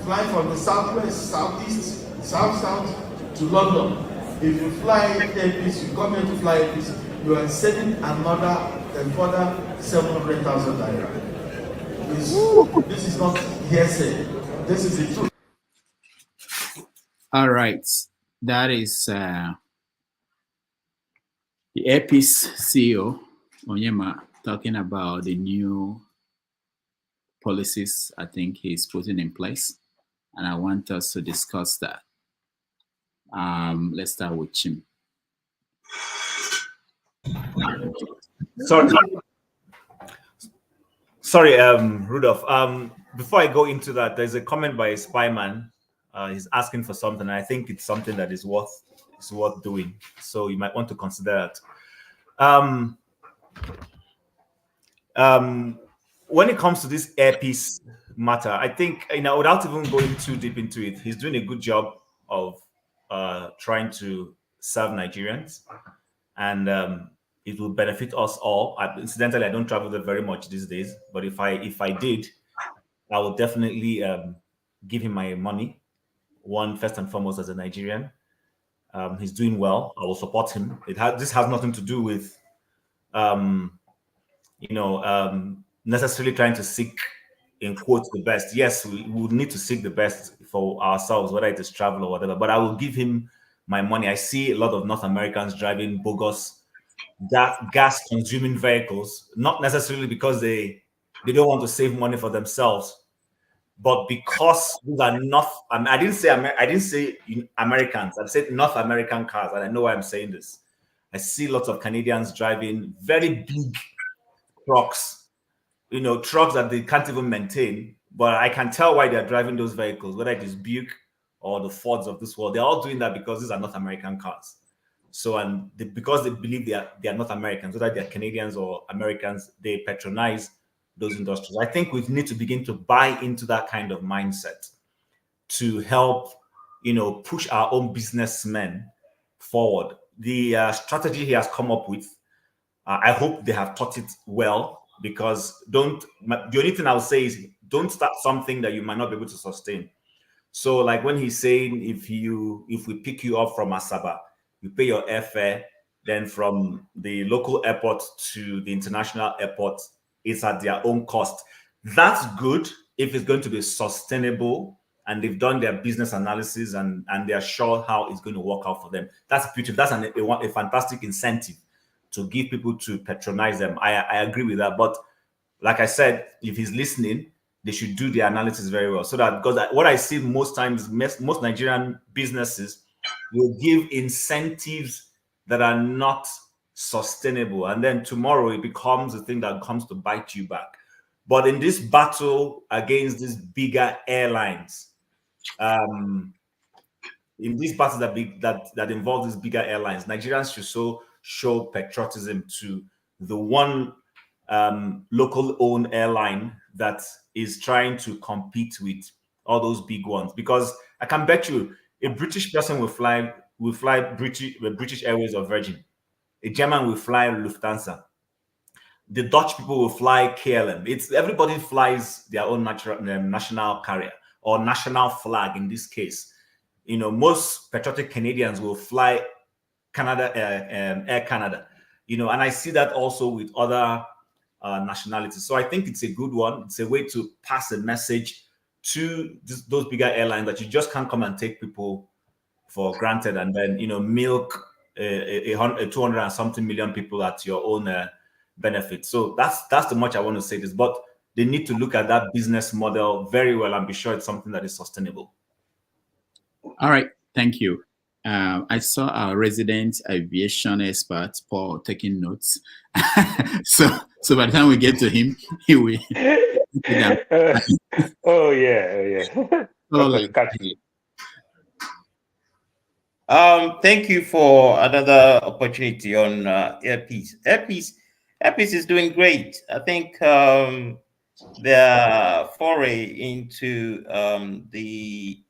flying from the southwest, southeast, south to London, if you fly AirPeace, you come here to fly AirPeace, you are saving another 700,000 naira. This is not hearsay. This is the truth. All right, that is the AirPeace CEO Onyema talking about the new policies I think he's putting in place, and I want us to discuss that. Let's start with Chim. Sorry, Rudolph. Before I go into that, there's a comment by a spyman. He's asking for something, and I think it's something that is worth doing. So you might want to consider that. when it comes to this AirPeace matter, I think, without even going too deep into it, he's doing a good job of trying to serve Nigerians, and it will benefit us all. Incidentally, I don't travel there very much these days, but if I did, I would definitely give him my money. One, first and foremost, as a Nigerian, he's doing well. I will support him. This has nothing to do with um, necessarily trying to seek, in quotes, the best. Yes, we would need to seek the best for ourselves, whether it is travel or whatever. But I will give him my money. I see a lot of North Americans driving bogus gas-consuming vehicles, not necessarily because they don't want to save money for themselves, but because these are not. I didn't say Americans. I said North American cars, and I know why I'm saying this. I see lots of Canadians driving very big trucks, trucks that they can't even maintain. But I can tell why they're driving those vehicles, whether it is Buick or the Fords of this world. They're all doing that because these are North American cars. So, because they believe they are not Americans, whether they're Canadians or Americans, they patronize those industries. I think we need to begin to buy into that kind of mindset to help, push our own businessmen forward. The strategy he has come up with, I hope they have taught it well, because the only thing I'll say is don't start something that you might not be able to sustain. So, like when he's saying, if we pick you up from Asaba, you pay your airfare, then from the local airport to the international airport, it's at their own cost. That's good if it's going to be sustainable and they've done their business analysis and they're sure how it's going to work out for them. That's beautiful. That's a fantastic incentive to give people to patronize them. I agree with that. But like I said, if he's listening, they should do the analysis very well. So that, because what I see most times, most Nigerian businesses will give incentives that are not sustainable. And then tomorrow it becomes a thing that comes to bite you back. But in this battle against these bigger airlines, in these battles that involve these bigger airlines, Nigerians should show patriotism to the one local owned airline that is trying to compete with all those big ones. Because I can bet you a British person will fly British Airways or Virgin. A German will fly Lufthansa. The Dutch people will fly KLM. Everybody flies their own national carrier or national flag in this case. Most patriotic Canadians will fly Air Canada. And I see that also with other nationalities. So I think it's a good one. It's a way to pass a message to those bigger airlines that you just can't come and take people for granted and then milk a 200 and something million people at your own benefit. So that's the much I want to say this. But they need to look at that business model very well and be sure it's something that is sustainable. All right, thank you. I saw our resident aviation expert, Paul, taking notes. so by the time we get to him, he will. Oh yeah. Catch me. Thank you for another opportunity on AirPeace. AirPeace is doing great. I think their foray into the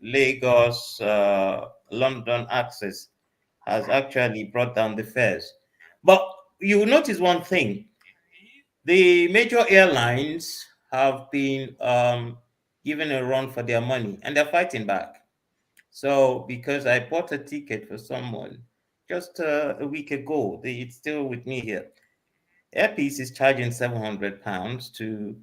Lagos London access has actually brought down the fares. But you will notice one thing: the major airlines have been given a run for their money, and they're fighting back. So, because I bought a ticket for someone just a week ago, it's still with me here. AirPeace is charging £700 to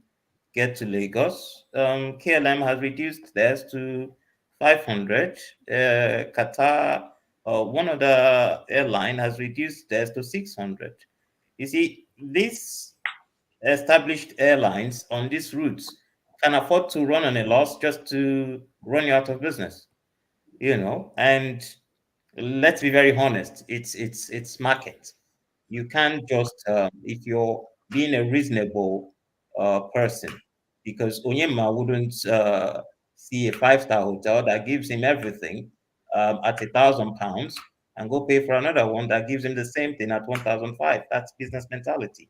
get to Lagos. KLM has reduced theirs to 500. Qatar, one of the airline, has reduced theirs to 600. You see, these established airlines on these routes can afford to run on a loss just to run you out of business. And let's be very honest, it's market. You can't just if you're being a reasonable person, because Onyema wouldn't see a five-star hotel that gives him everything at £1,000 and go pay for another one that gives him the same thing at 1,005. That's business mentality.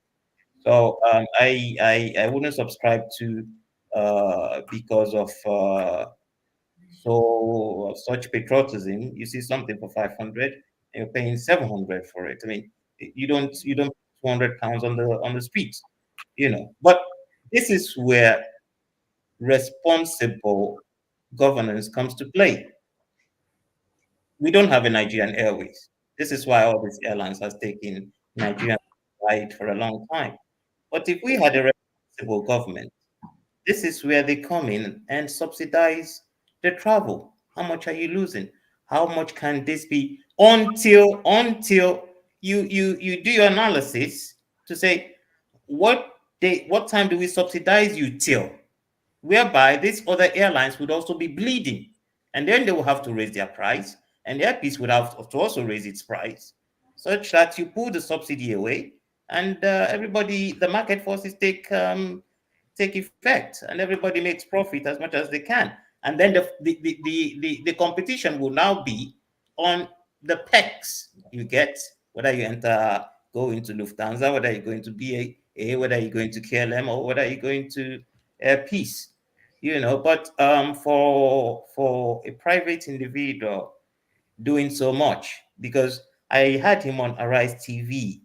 So I wouldn't subscribe to because of such patriotism. You see something for 500 and you're paying 700 for it. I mean, you don't put 200 pounds on the streets, you know. But this is where responsible governance comes to play. We don't have a Nigerian Airways. This is why all these airlines has taken Nigerian flight for a long time. But if we had a responsible government, this is where they come in and subsidize the travel. How much are you losing? How much can this be until you do your analysis to say what time do we subsidize you till? Whereby these other airlines would also be bleeding. And then they will have to raise their price, and AirPeace would have to also raise its price, such that you pull the subsidy away, and everybody, the market forces take effect, and everybody makes profit as much as they can. And then the competition will now be on the pecs you get, whether you go into Lufthansa, whether you're going to BA, whether you're going to KLM, or whether you're going to AirPeace. But for a private individual doing so much, because I had him on Arise TV,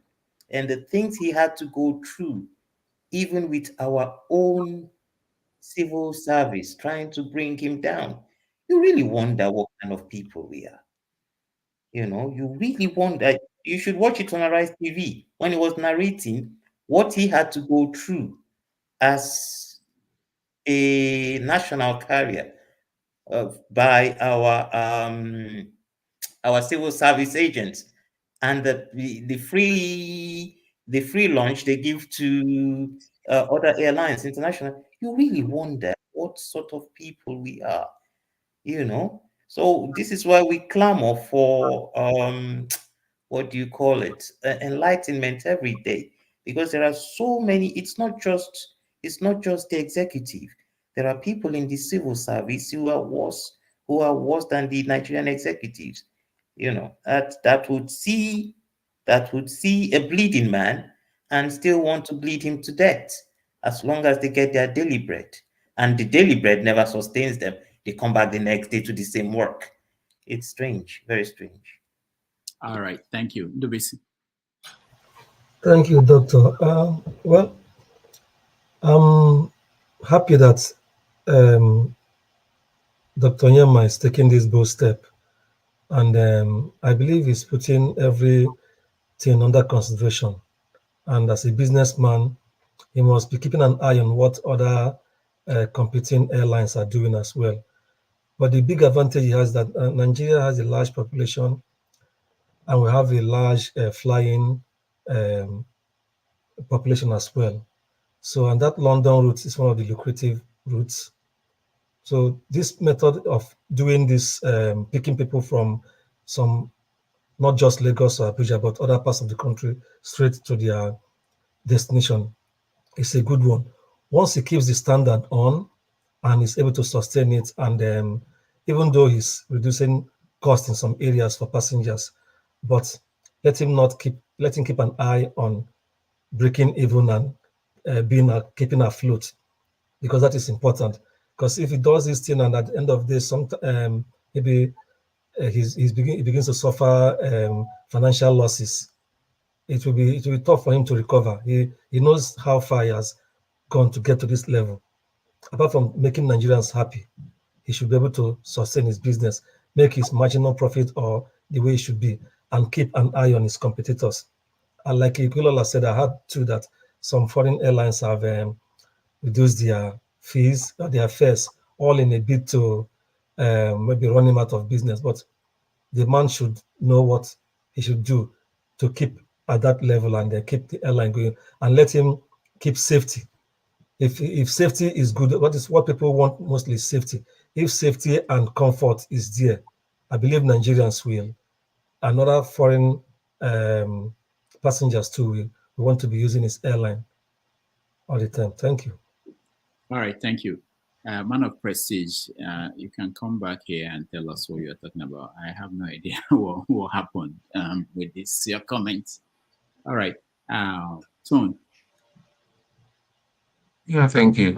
and the things he had to go through, even with our own civil service trying to bring him down, you really wonder what kind of people we are. You really wonder. You should watch it on Arise TV when he was narrating what he had to go through as a national carrier by our civil service agents, and the free lunch they give to other airlines, international. You really wonder what sort of people we are. So this is why we clamor for what do you call it, enlightenment every day, because there are so many. It's not just the executive. There are people in the civil service who are worse than the Nigerian executives. That would see a bleeding man and still want to bleed him to death, as long as they get their daily bread, and the daily bread never sustains them. They come back the next day to the same work. It's strange, very strange. All right, thank you. Ndubisi. Thank you, Doctor. Well, I'm happy that Dr. Nyama is taking this bold step, and I believe he's putting everything under consideration. And as a businessman, he must be keeping an eye on what other competing airlines are doing as well. But the big advantage he has that Nigeria has a large population, and we have a large flying um, population as well. So, and that London route is one of the lucrative routes. So, this method of doing this, picking people from some, not just Lagos or Abuja, but other parts of the country straight to their destination, is a good one. Once he keeps the standard on and is able to sustain it, and even though he's reducing cost in some areas for passengers, but let him keep an eye on breaking even and keeping afloat, because that is important. Because if he does this thing and at the end of this, maybe he begins to suffer financial losses, it will be tough for him to recover. He knows how far he has gone to get to this level. Apart from making Nigerians happy, he should be able to sustain his business, make his marginal profit or the way it should be, and keep an eye on his competitors. And like Igulola said, I heard too that some foreign airlines have reduced their fees or their fares, all in a bid to maybe run him out of business. But the man should know what he should do to keep at that level and keep the airline going, and let him keep safety. If safety is good, what people want mostly is safety. If safety and comfort is there, I believe Nigerians will, and other foreign passengers too will want to be using his airline all the time. Thank you. All right, thank you. Man of Prestige, you can come back here and tell us what you're talking about. I have no idea what happened with this your comments. All right, Tone. Yeah, thank you.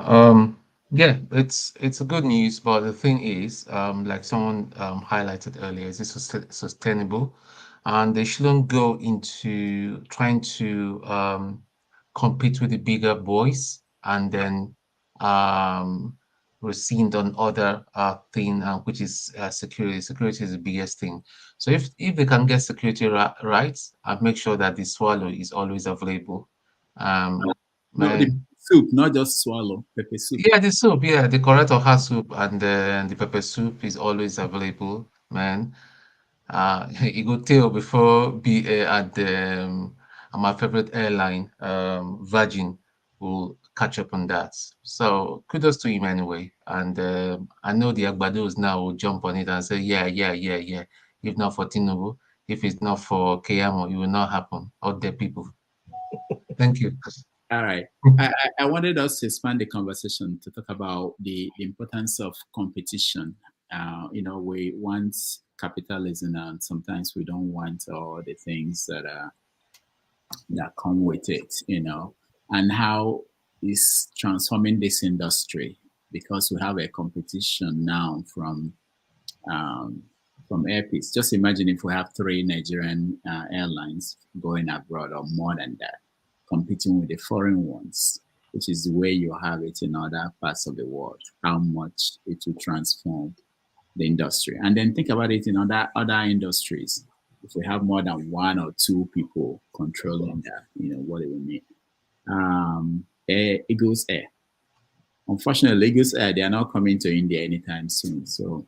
Yeah, it's a good news, but the thing is, like someone highlighted earlier, is it sustainable? And they shouldn't go into trying to compete with the bigger boys and then um rescind on other thing, which is security. Security is the biggest thing. So if they can get security right and make sure that the swallow is always available, No, the man. soup, not just swallow, pepper soup. Yeah, the soup, yeah, the correct oha soup and the pepper soup is always available, man. It could tell before BA at the my favorite airline, Virgin, will catch up on that. So kudos to him anyway. And I know the Agbados now will jump on it and say, yeah, yeah, yeah, yeah. If not for Tinubu, if it's not for Keyamo, it will not happen. Out there, people. Thank you. All right. I wanted us to expand the conversation to talk about the importance of competition. We want capitalism, and sometimes we don't want all the things that come with it. And how is transforming this industry, because we have a competition now from AirPeace. Just imagine if we have 3 Nigerian airlines going abroad or more than that, competing with the foreign ones, which is the way you have it in other parts of the world, how much it will transform the industry. And then think about it in other industries. If we have more than 1 or 2 people controlling that, what it will mean. Eagles Air. Unfortunately, Eagles Air, they are not coming to India anytime soon. So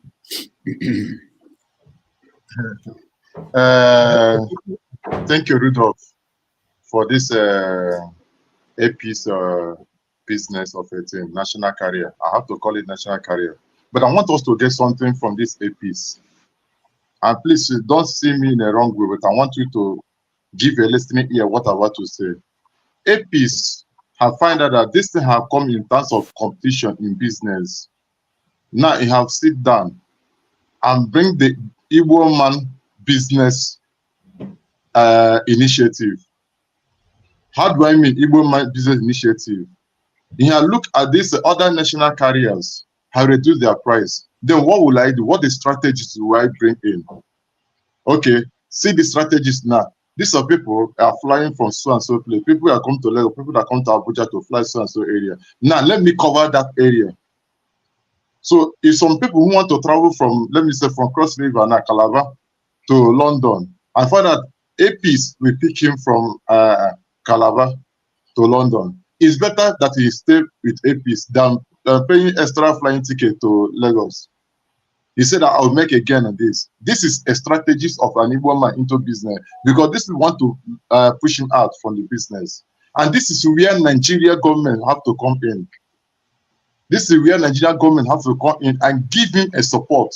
Thank you, Rudolph, for this AirPeace business of a thing, national carrier. I have to call it national carrier. But I want us to get something from this AirPeace. And please don't see me in a wrong way, but I want you to give a listening ear what I want to say. AirPeace have found out that this thing have come in terms of competition in business. Now it have sit down and bring the Igbo man business initiative. How do I mean Igbo man business initiative? You have look at these other national carriers have reduced their price. Then what will I do? What the strategies will I bring in? Okay, see the strategies now. These are people are flying from so and so place. People are come to Lagos, people that come to Abuja to fly so and so area. Now let me cover that area. So if some people who want to travel from, let me say, from Cross River now Calabar to London, I find that AirPeace will pick him from Calabar to London. It's better that he stay with AirPeace than paying extra flying ticket to Lagos. He said that I'll make a gain on this. This is a strategy of an Igbo man into business, because this will want to push him out from the business. And this is where Nigeria government have to come in. This is where Nigeria government have to come in and give him a support.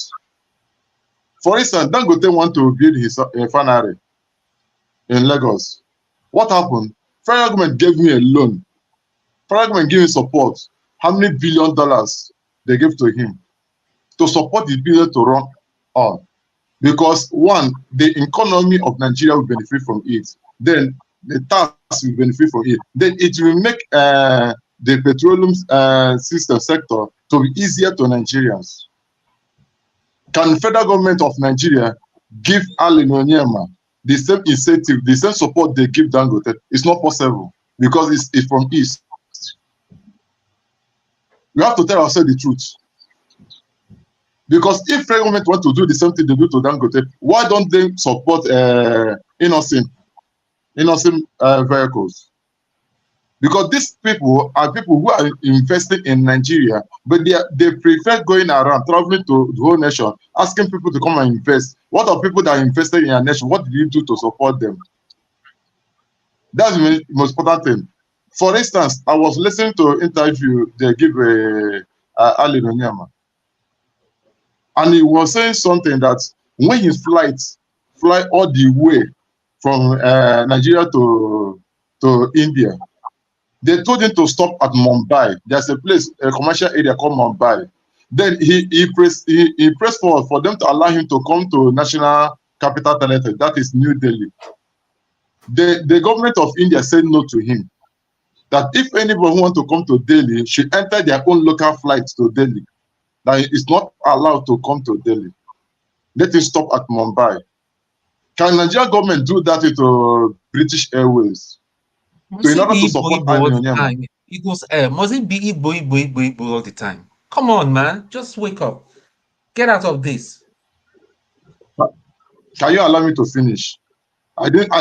For instance, Dangote want to build his refinery in Lagos. What happened? Federal government gave me a loan. Federal government gave him support. How many $1 billion they gave to him to support the business to run on? Because one, the economy of Nigeria will benefit from it. Then the tax will benefit from it. Then it will make the petroleum system sector to be easier to Nigerians. Can the federal government of Nigeria give Ali Onyema the same incentive, the same support they give Dangote? It's not possible, because it's from East. We have to tell ourselves the truth. Because if federal government want to do the same thing they do to Dangote, why don't they support innocent vehicles? Because these people are people who are investing in Nigeria, but they prefer going around, traveling to the whole nation, asking people to come and invest. What are people that are invested in a nation? What did you do to support them? That's the most important thing. For instance, I was listening to an interview they give Ali Onyema, and he was saying something that when his fly all the way from Nigeria to India, they told him to stop at Mumbai. There's a place, a commercial area called Mumbai. Then he pressed forward for them to allow him to come to National Capital Territory, that is New Delhi. The government of India said no to him. that if anybody who want to come to Delhi should enter their own local flights to Delhi. That is not allowed to come to Delhi. Let it stop at Mumbai. Can Nigerian government do that to British Airways? Must In it order be to Igbo support Igbo all the Onyema? time? Eagles Air. Must it be Igbo Igbo Igbo Igbo all the time? Come on, man. Just wake up. Get out of this. Can you allow me to finish? I didn't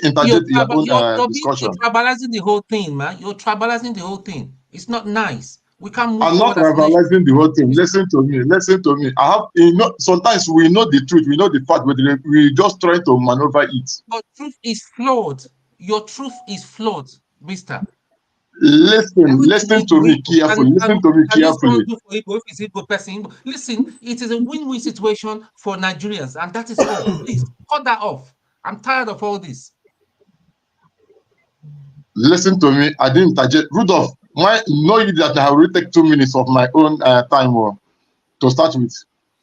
interject your own discussion. You're tribalizing the whole thing, man. You're tribalizing the whole thing. It's not nice. We can't move I'm not forward as a nation. tribalizing the whole thing. Listen to me. Listen to me. I have, sometimes we know the truth, we know the fact, but we just try to maneuver it. Your truth is flawed. Your truth is flawed, mister. Listen to me carefully. Listen to me carefully. Listen, it is a win-win situation for Nigerians, and that is all. Please cut that off. I'm tired of all this. Listen to me. I didn't interject. Rudolph, know you that I have already taken 2 minutes of my own time to start with.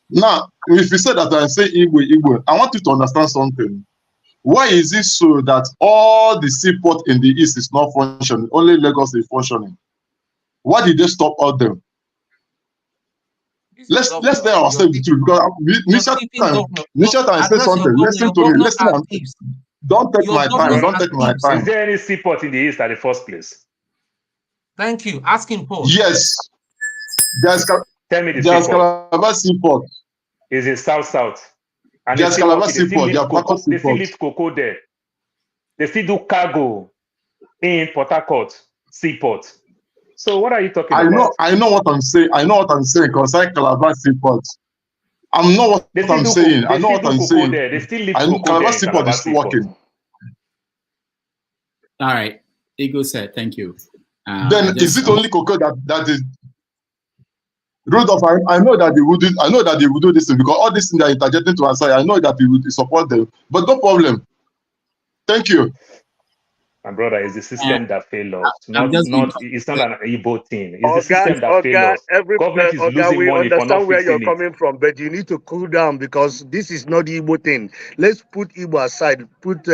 Now, if you say that I say Igbo, I want you to understand something. Why is it so that all the seaport in the east is not functioning? Only Lagos is functioning. Why did they stop all them? Let's tell ourselves the truth, because Nisha time say something. Listen to me. Listen. Don't take my time. Don't take my time. Is there any seaport in the east at the first place? Thank you. Asking Paul. Yes. Tell me the there's seaport. Calabar Seaport. Is in south. And There's Calabar Seaport. They still lift cocoa there. They still do cargo in Port Harcourt Seaport. So what are you talking about? I know what I'm saying. I know what I'm saying concerning Calabar Seaport. I'm not what I'm saying. I know what I'm saying. They still lift cocoa Calabar there. Seaport is working. All right. Ego said, thank you. Then is it only cocoa that is Rudolph? I know that they would do. I know that they would do this thing because all these things are interjecting to our side. I know that we would support them, but no problem. Thank you. My brother, it's the system that failed us. It's not an Igbo thing. It's the system that failed us. Government is losing money for not where you're fixing it. coming from, but you need to cool down because this is not the Igbo thing. Let's put Igbo aside. Put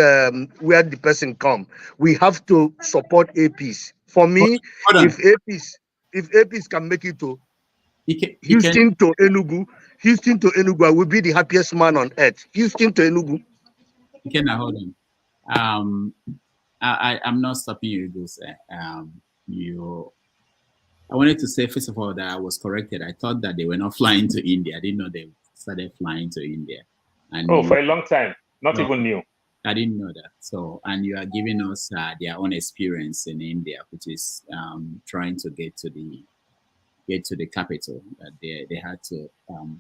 where the person come. We have to support AirPeace. For me, if AirPeace can make it to Houston to Enugu, I will be the happiest man on earth. Houston to Enugu. Okay, now hold on. I'm not stopping you, Gus. I wanted to say, first of all, that I was corrected. I thought that they were not flying to India. I didn't know they started flying to India. And for a long time, not even new. I didn't know that. So, and you are giving us their own experience in India, which is trying to get to the capital. That they had to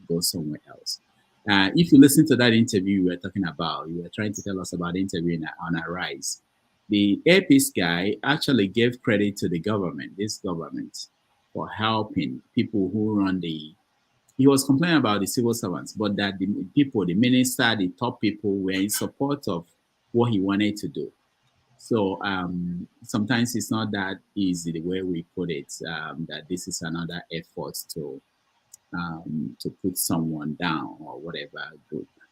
go somewhere else. If you listen to that interview we were talking about, you were trying to tell us about the interview on Arise. The AirPeace guy actually gave credit to the government, this government, for helping people who run he was complaining about the civil servants, but that the people, the minister, the top people were in support of what he wanted to do. So sometimes it's not that easy the way we put it, that this is another effort to put someone down or whatever.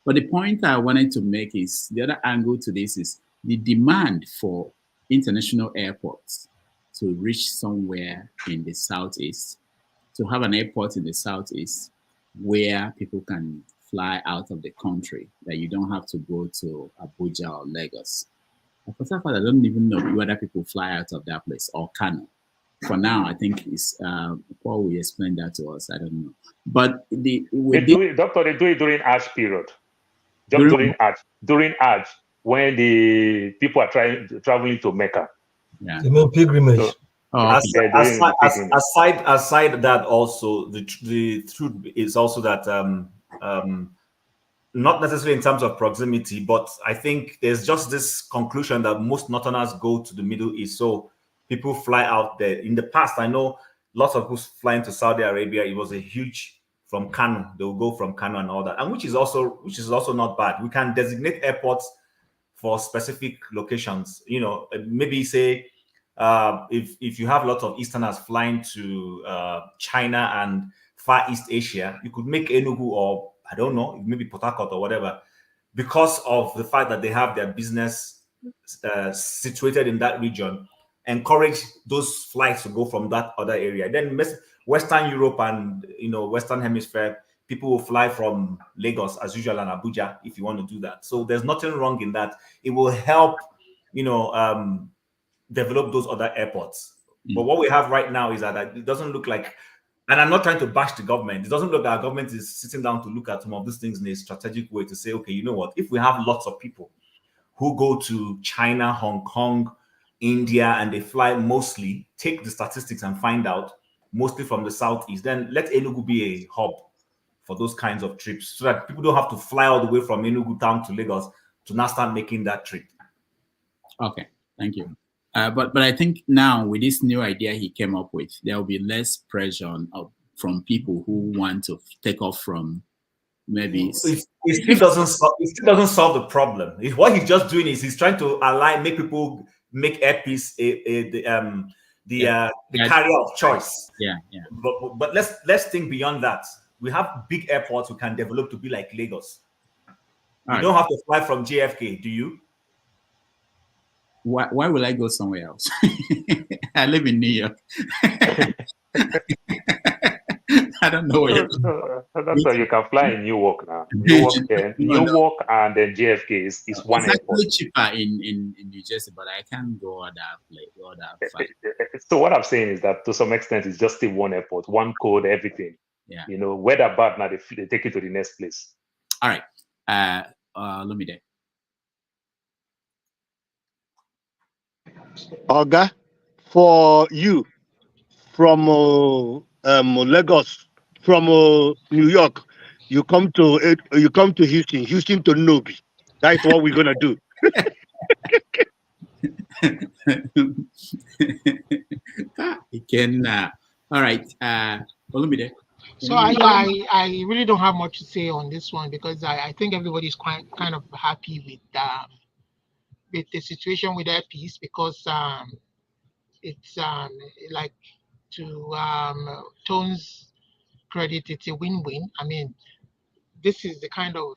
But the point I wanted to make is, the other angle to this is the demand for international airports to reach somewhere in the southeast, to have an airport in the southeast where people can fly out of the country, that you don't have to go to Abuja or Lagos. For some part, I don't even know whether people fly out of that place or Kano. For now, I think it's Paul will explain that to us. I don't know. But they do it during Hajj period. Just during Hajj, when the people are traveling to Mecca. Yeah. You mean pilgrimage? So, aside that, also the truth is also that not necessarily in terms of proximity, but I think there's just this conclusion that most Northerners go to the Middle East, so people fly out there. In the past, I know lots of people flying to Saudi Arabia. It was a huge from Kano. They will go from Kano and all that, and which is also not bad. We can designate airports for specific locations. You know, maybe say if you have lots of Easterners flying to China and Far East Asia, you could make Enugu or I don't know, maybe Port Harcourt or whatever, because of the fact that they have their business situated in that region. encourage those flights to go from that other area. Then Western Europe and Western Hemisphere, people will fly from Lagos as usual and Abuja if you want to do that. So there's nothing wrong in that. It will help, develop those other airports. But what we have right now is that it doesn't look like, and I'm not trying to bash the government. It doesn't look like our government is sitting down to look at some of these things in a strategic way to say, okay, you know what? If we have lots of people who go to China, Hong Kong, India, and they fly mostly, take the statistics and find out, mostly from the southeast, then let Enugu be a hub for those kinds of trips so that people don't have to fly all the way from Enugu down to Lagos to now start making that trip. Okay, thank you. But I think now with this new idea he came up with, there will be less pressure from people who want to take off from maybe. It still doesn't solve the problem. What he's just doing is he's trying to make people make AirPeace the carrier of choice. Yeah. But let's think beyond that. We have big airports we can develop to be like Lagos. You don't have to fly from JFK, do you? Why will I go somewhere else? I live in New York. I don't know where. That's why you can fly in Newark now. Newark and then JFK is one it's airport. It's cheaper in New Jersey, but I can't go other flight. So what I'm saying is that to some extent, it's just still one airport, one code, everything. Yeah. Whether bad now, they take it to the next place. All right. Lumide. Oga, for you from Lagos, from New York, you come to Houston to Nobi. That's what we're gonna do. All right. Olumide. So I really don't have much to say on this one because I think everybody's kind of happy with the situation with AirPeace because it's like to Tone's credit, it's a win-win. I mean, this is the kind of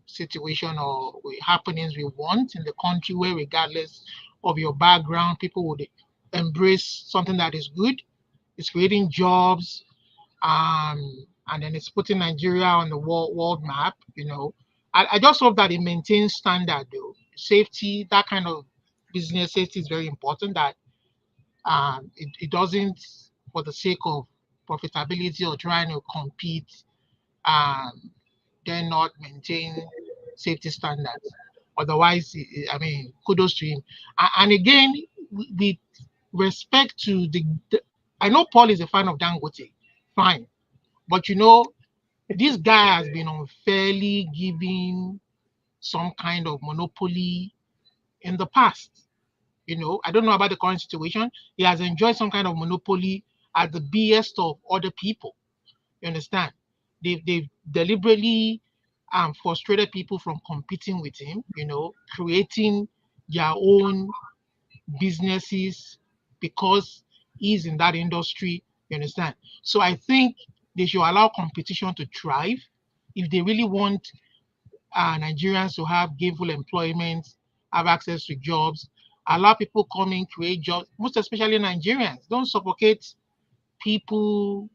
situation or happenings we want in the country where regardless of your background, people would embrace something that is good. It's creating jobs, and then it's putting Nigeria on the world map. I just hope that it maintains standard though. Safety, that kind of business safety is very important. That it doesn't, for the sake of profitability or trying to compete, then not maintain safety standards. Otherwise, I mean, kudos to him. And again, with respect to I know Paul is a fan of Dangote, fine, but this guy has been unfairly given some kind of monopoly in the past. I don't know about the current situation. He has enjoyed some kind of monopoly at the behest of other people. You understand? They've deliberately frustrated people from competing with him, creating their own businesses because he's in that industry. You understand? So I think they should allow competition to thrive if they really want Nigerians to have gainful employment, have access to jobs, allow people come in, create jobs, most especially Nigerians. Don't suffocate people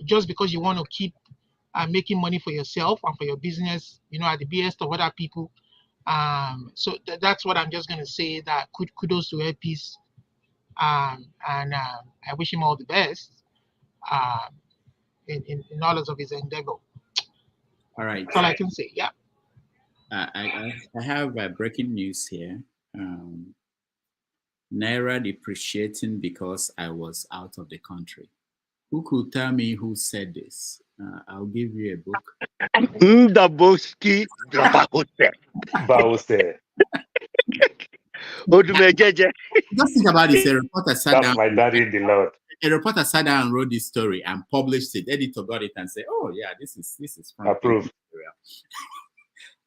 just because you want to keep making money for yourself and for your business, at the behest of other people. So that's what I'm just going to say, that kudos to AirPeace, and I wish him all the best in all of his endeavor. All right. That's all I can say. Yeah. I have breaking news here. Naira depreciating because I was out of the country. Who could tell me who said this? I'll give you a book. Ndaboski Bause. Just think about this. A reporter sat That's down. my daddy in the Lord. A reporter sat down and wrote this story and published it. Editor got it and said, "Oh yeah, this is from approved."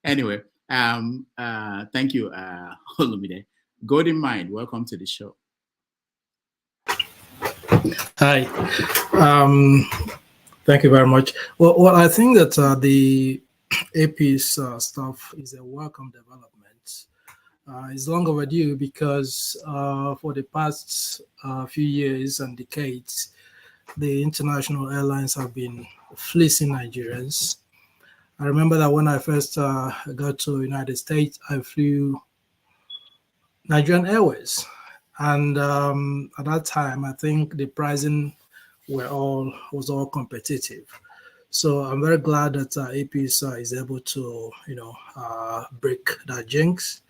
Anyway, thank you, Olumide. Golden Mind, welcome to the show. Hi. Thank you very much. Well, I think that the AirPeace stuff is a welcome development. It's long overdue because for the past few years and decades, the international airlines have been fleecing Nigerians. I remember that when I first got to United States, I flew Nigerian Airways, and at that time, I think the pricing was all competitive. So I'm very glad that APEACE is able to, break that jinx.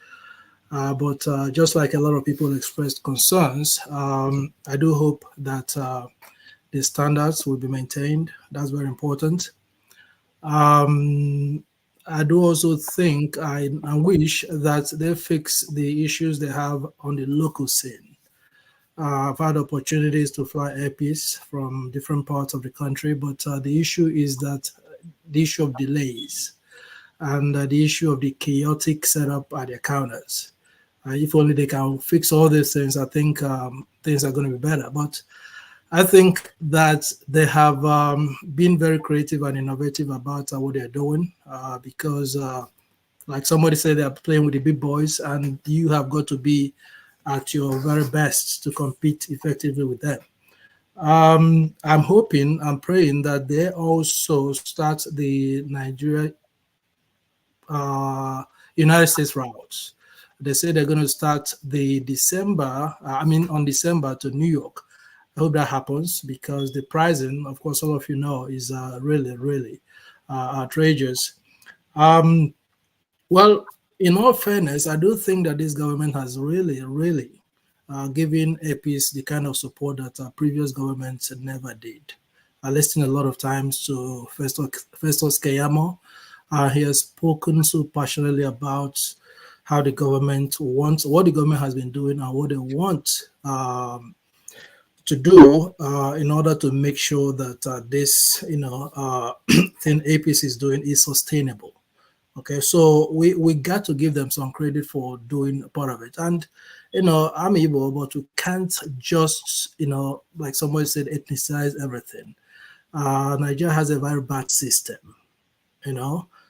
But just like a lot of people expressed concerns, I do hope that the standards will be maintained. That's very important. I do also think I wish that they fix the issues they have on the local scene. I've had opportunities to fly AirPeace from different parts of the country, but the issue is that the issue of delays and the issue of the chaotic setup at their counters. If only they can fix all these things, I think things are going to be better. But I think that they have been very creative and innovative about what they're doing because, like somebody said, they're playing with the big boys, and you have got to be at your very best to compete effectively with them. I'm hoping, I'm praying that they also start the Nigeria United States routes. They say they're going to start on December to New York. I hope that happens because the pricing, of course, all of you know, is really, really outrageous. Well, in all fairness, I do think that this government has really, really given APEACE the kind of support that previous governments never did. I listened a lot of times to Festus Keyamo. He has spoken so passionately about how the government wants, what the government has been doing, and what they want to do in order to make sure that this, thing APEACE is doing is sustainable. Okay, so we got to give them some credit for doing part of it. And, I'm able, but we can't just, like somebody said, ethnicize everything. Nigeria has a very bad system,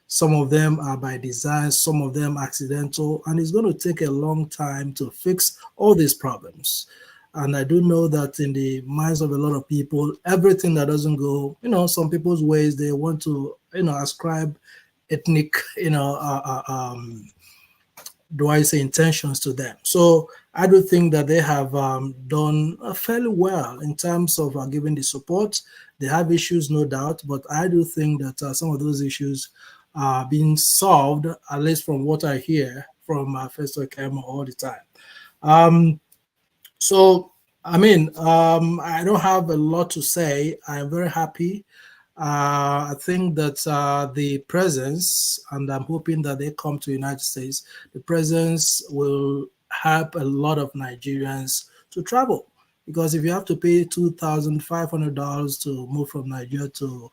Some of them are by design, some of them accidental, and it's going to take a long time to fix all these problems. And I do know that in the minds of a lot of people, everything that doesn't go, some people's ways, they want to, ascribe ethnic, do I say intentions to them. So I do think that they have done fairly well in terms of giving the support. They have issues, no doubt, but I do think that some of those issues are being solved, at least from what I hear from Festus Keyamo all the time. So, I don't have a lot to say. I'm very happy. I think that the presence, and I'm hoping that they come to the United States, the presence will help a lot of Nigerians to travel. Because if you have to pay $2,500 to move from Nigeria to,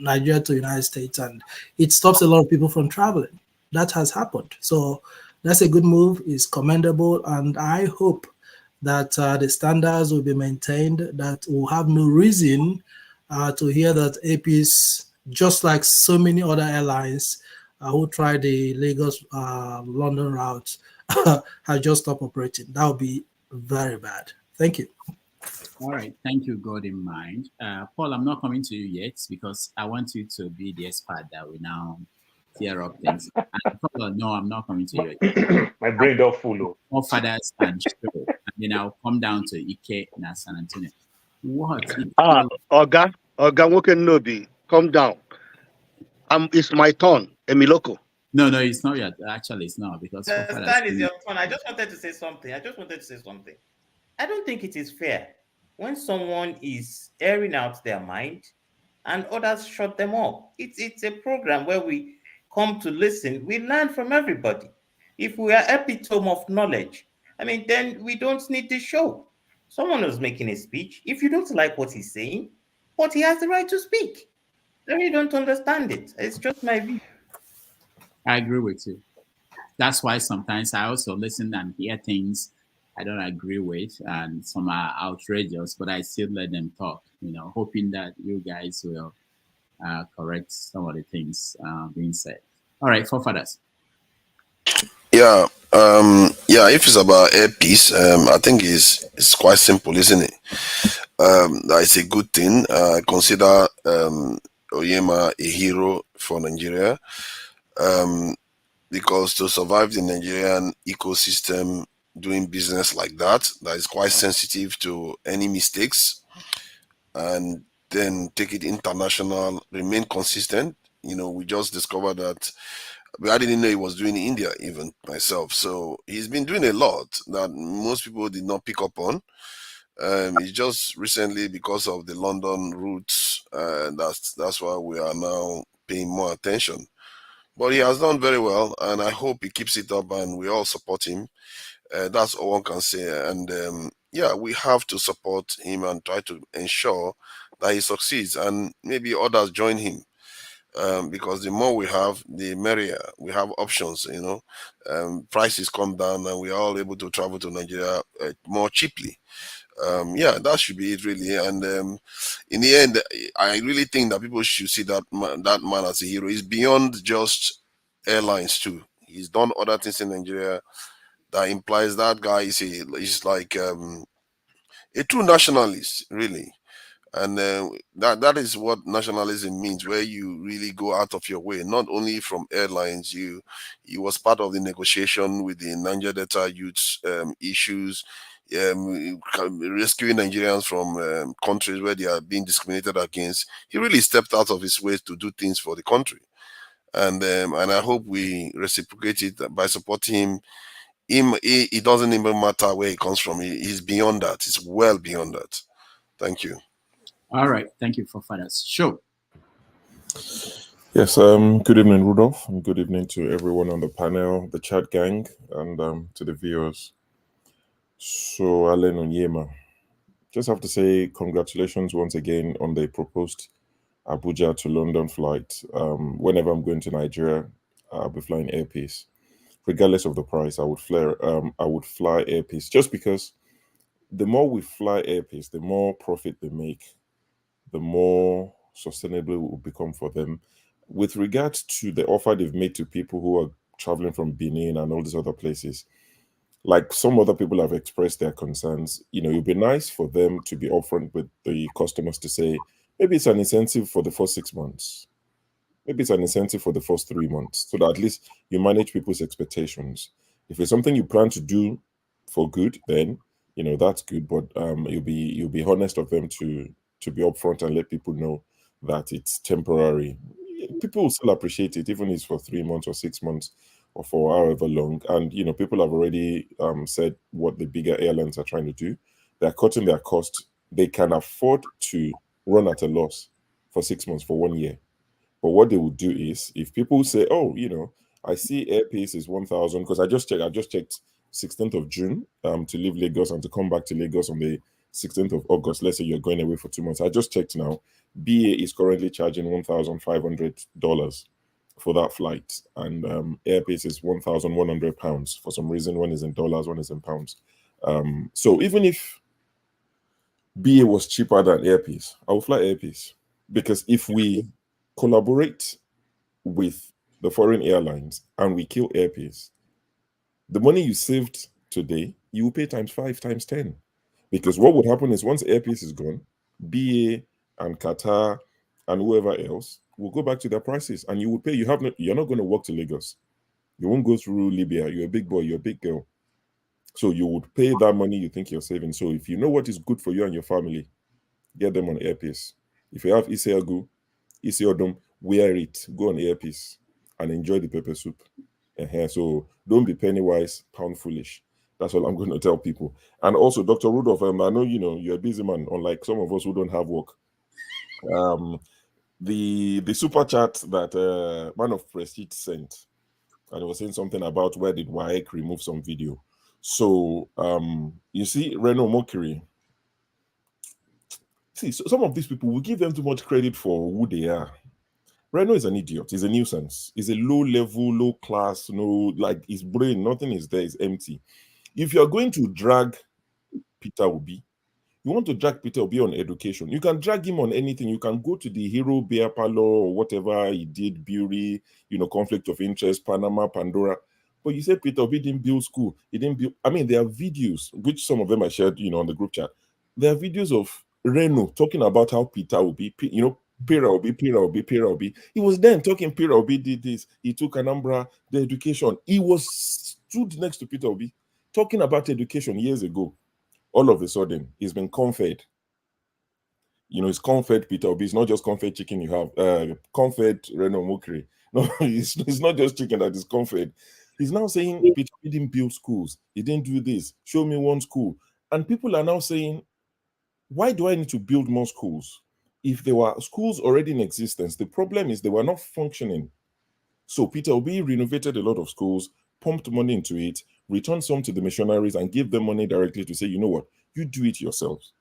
Nigeria to the United States, and it stops a lot of people from traveling. That has happened. So that's a good move. It's commendable, and I hope that the standards will be maintained, that we'll have no reason to hear that APEACE, just like so many other airlines who tried the Lagos-London route, has just stopped operating. That would be very bad. Thank you. All right. Thank you, God in mind. Paul, I'm not coming to you yet because I want you to be the expert that will now clear up things. And Paul, no, I'm not coming to you yet. My brain don't full. More fathers and show. And then I'll come down to Ike and San Antonio. What? Oga Nwoke, calm down. It's my turn, Emiloko. No, it's not yet. Actually, it's not because that is your turn. I just wanted to say something. I don't think it is fair when someone is airing out their mind and others shut them up. It's a program where we come to listen. We learn from everybody. If we are epitome of knowledge, then we don't need the show. Someone was making a speech. If you don't like what he's saying, but he has the right to speak. I really don't understand it. It's just my view. I agree with you. That's why sometimes I also listen and hear things I don't agree with, and some are outrageous, but I still let them talk, hoping that you guys will correct some of the things being said. All right, forefathers. If it's about AirPeace, I think it's quite simple, isn't it? That is a good thing. I consider Oyema a hero for Nigeria, because to survive the Nigerian ecosystem doing business like that is quite sensitive to any mistakes, and then take it international, remain consistent. We just discovered that I didn't know he was doing in India, even myself. So he's been doing a lot that most people did not pick up on. It's just recently because of the London roots, that's why we are now paying more attention. But he has done very well, and I hope he keeps it up, and we all support him. That's all one can say. And we have to support him and try to ensure that he succeeds, and maybe others join him. Because the more we have, the merrier. We have options, prices come down, and we are all able to travel to Nigeria more cheaply. That should be it, really. And in the end, I really think that people should see that man as a hero. He's beyond just airlines too. He's done other things in Nigeria that implies that guy is like a true nationalist, really. And that is what nationalism means, where you really go out of your way, not only from airlines. You was part of the negotiation with the Niger Delta youths issues, rescuing Nigerians from countries where they are being discriminated against. He really stepped out of his way to do things for the country, and I hope we reciprocate it by supporting him. It doesn't even matter where he comes from. He's beyond that. He's well beyond that. Thank you. All right. Thank you for fathers. Sure. Yes, good evening, Rudolph, and good evening to everyone on the panel, the chat gang, and to the viewers. So, Alan Onyema, just have to say congratulations once again on the proposed Abuja to London flight. Whenever I'm going to Nigeria, I'll be flying AirPeace. Regardless of the price, I would fly AirPeace, just because the more we fly AirPeace, the more profit they make, the more sustainable it will become for them. With regards to the offer they've made to people who are traveling from Benin and all these other places, like some other people have expressed their concerns, it would be nice for them to be upfront with the customers to say, maybe it's an incentive for the first 6 months. Maybe it's an incentive for the first 3 months, so that at least you manage people's expectations. If it's something you plan to do for good, then that's good. But you'll be honest of them to be upfront and let people know that it's temporary. People will still appreciate it, even if it's for 3 months or 6 months or for however long. And people have already said what the bigger airlines are trying to do. They're cutting their costs. They can afford to run at a loss for 6 months, for 1 year. But what they would do is, if people say, "Oh, I see AirPeace is 1,000," because I just checked 16th of June to leave Lagos and to come back to Lagos on the 16th of August. Let's say you're going away for 2 months. I just checked now. BA is currently charging $1,500 for that flight, and AirPeace is £1,100. For some reason, one is in dollars, one is in pounds. So even if BA was cheaper than AirPeace, I would fly AirPeace, because if we collaborate with the foreign airlines and we kill AirPeace, the money you saved today, you will pay times 5, times 10. Because what would happen is, once AirPeace is gone, BA and Qatar and whoever else will go back to their prices, and you will pay. You're not going to walk to Lagos. You won't go through Libya. You're a big boy. You're a big girl. So you would pay that money you think you're saving. So if you know what is good for you and your family, get them on AirPeace. If you have Isiagu, Isiodom, wear it. Go on AirPeace and enjoy the pepper soup. So don't be penny wise, pound foolish. That's all I'm going to tell people. And also, Dr. Rudolph, I know you're a busy man, unlike some of us who don't have work. The super chat that Man of Prestige sent, and it was saying something about where did WAEC remove some video. So you see, Reno Mokiri. See, so some of these people, we give them too much credit for who they are. Reno is an idiot. He's a nuisance. He's a low level, low class, like his brain, nothing is there, is empty. If you're going to drag Peter Obi, you want to drag Peter Obi on education, you can drag him on anything. You can go to the Hero Beer Parlor or whatever he did, Beauty, conflict of interest, Panama, Pandora. But you said Peter Obi didn't build school. He didn't build. I mean, there are videos, which some of them I shared, on the group chat. There are videos of Reno talking about how Peter Obi, Peter Obi. He was then talking, Peter Obi did this. He took Anambra, the education. He was stood next to Peter Obi talking about education years ago. All of a sudden, he's been conferred. It's conferred Peter Obi. It's not just conferred chicken you have. Conferred Reno Mukri. No, it's not just chicken that is conferred. He's now saying Peter Obi didn't build schools. He didn't do this. Show me one school. And people are now saying, why do I need to build more schools? If there were schools already in existence, the problem is they were not functioning. So Peter Obi renovated a lot of schools, pumped money into it, returned some to the missionaries and gave them money directly to say, you know what, you do it yourselves.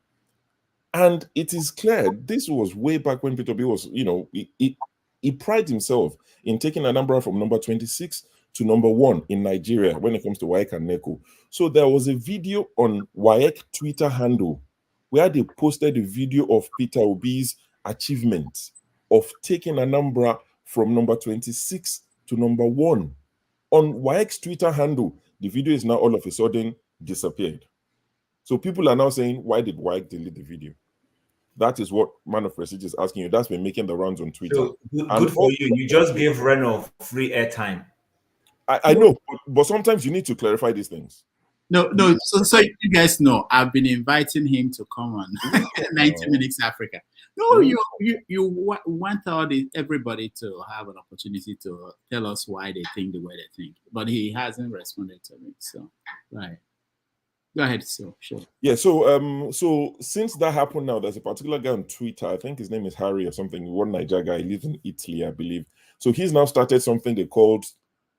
And it is clear, this was way back when Peter Obi was, he prides himself in taking a number from number 26 to number 1 in Nigeria when it comes to WAEC and NECO. So there was a video on WAEC Twitter handle where they posted a video of Peter Obi's achievements of taking a number from number 26 to number 1. On WAEC's Twitter handle, the video is now all of a sudden disappeared. So people are now saying, why did WAEC delete the video? That is what Man of Prestige is asking you. That's been making the rounds on Twitter. So good for you. You just gave Reno free airtime. I know, but sometimes you need to clarify these things. No. So you guys know, I've been inviting him to come on 90 Minutes Africa. No, you want everybody to have an opportunity to tell us why they think the way they think, but he hasn't responded to me. So, right. Go ahead, so sure. Yeah, so since that happened now, there's a particular guy on Twitter, I think his name is Harry or something, one Niger guy, he lives in Italy, I believe. So he's now started something they called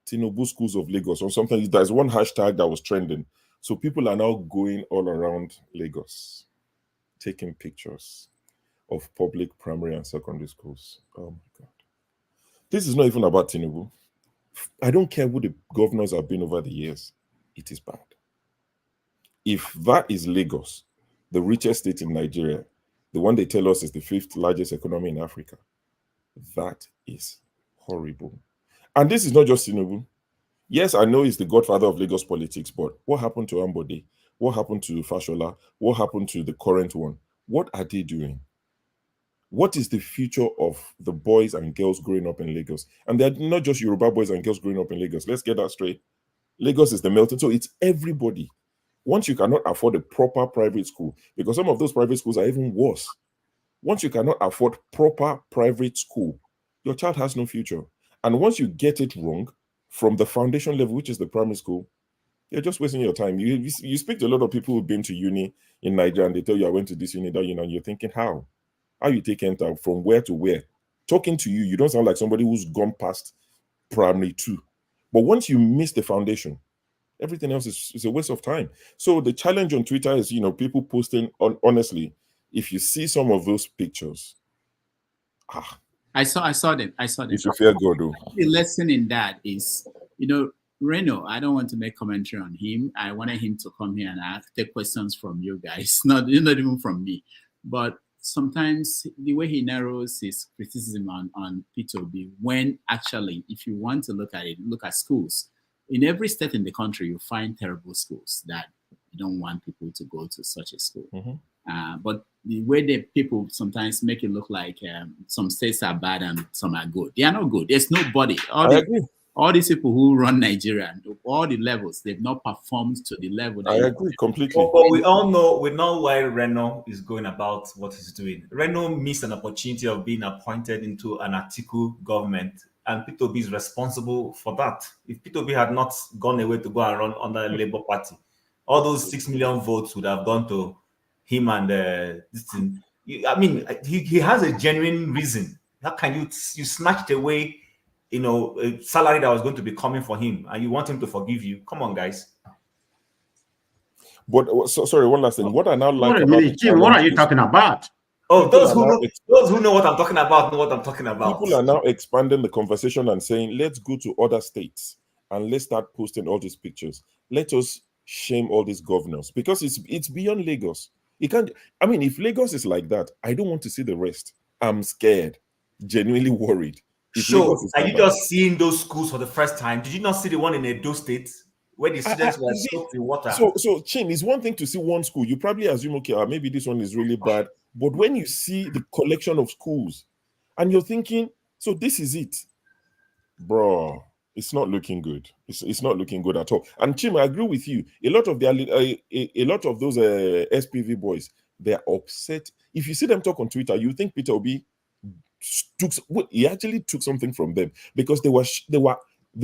Tinubu Schools of Lagos or something. There's one hashtag that was trending. So people are now going all around Lagos, taking pictures of public primary and secondary schools. Oh my God. This is not even about Tinubu. I don't care who the governors have been over the years. It is bad. If that is Lagos, the richest state in Nigeria, the one they tell us is the 5th largest economy in Africa, that is horrible. And this is not just Tinubu. Yes, I know he's the godfather of Lagos politics, but what happened to Ambode? What happened to Fashola? What happened to the current one? What are they doing? What is the future of the boys and girls growing up in Lagos? And they're not just Yoruba boys and girls growing up in Lagos. Let's get that straight. Lagos is the melting, so it's everybody. Once you cannot afford a proper private school, because some of those private schools are even worse. Once you cannot afford proper private school, your child has no future. And once you get it wrong from the foundation level, which is the primary school, you're just wasting your time. You speak to a lot of people who've been to uni in Nigeria and they tell you, I went to this uni, that uni, and you're thinking, how? How you take enter from where to where? Talking to you, you don't sound like somebody who's gone past primary 2. But once you miss the foundation, everything else is a waste of time. So the challenge on Twitter is, people posting honestly, if you see some of those pictures, I saw them. You should fear God, though. The lesson in that is, Reno, I don't want to make commentary on him. I wanted him to come here and take questions from you guys, not even from me. But sometimes the way he narrows his criticism on P2B, when actually, if you want to look at it, look at schools. In every state in the country, you find terrible schools that you don't want people to go to such a school. Mm-hmm. But the way that people sometimes make it look like some states are bad and some are good. They are not good. There's nobody. All these people who run Nigeria, all the levels, they've not performed to the level that I agree completely. But we know why Reno is going about what he's doing. Reno missed an opportunity of being appointed into an Atiku government, and P2B is responsible for that. If P2B had not gone away to go and run under the Labour Party, all those 6 million votes would have gone to him and this thing. I mean, he has a genuine reason. How can you snatched away, a salary that was going to be coming for him, and you want him to forgive you? Come on, guys. But sorry, one last thing. What I now like Wait a minute, Jim, what are you talking about? Oh, those who know what I'm talking about know what I'm talking about. People are now expanding the conversation and saying, let's go to other states and let's start posting all these pictures. Let us shame all these governors, because it's beyond Lagos. You can't. I mean, if Lagos is like that, I don't want to see the rest. I'm scared, genuinely worried. Lagos is are that you bad. just seeing those schools for the first time? Did you not see the one in Edo State where the students were soaked in water? So Chin, it's one thing to see one school. You probably assume, okay, maybe this one is really bad. But when you see the collection of schools and you're thinking, so this is it, bro, it's not looking good. It's not looking good at all. And Chim, I agree with you. A lot of a lot of those SPV boys, they're upset. If you see them talk on Twitter, you think Peter Obi he actually took something from them, because they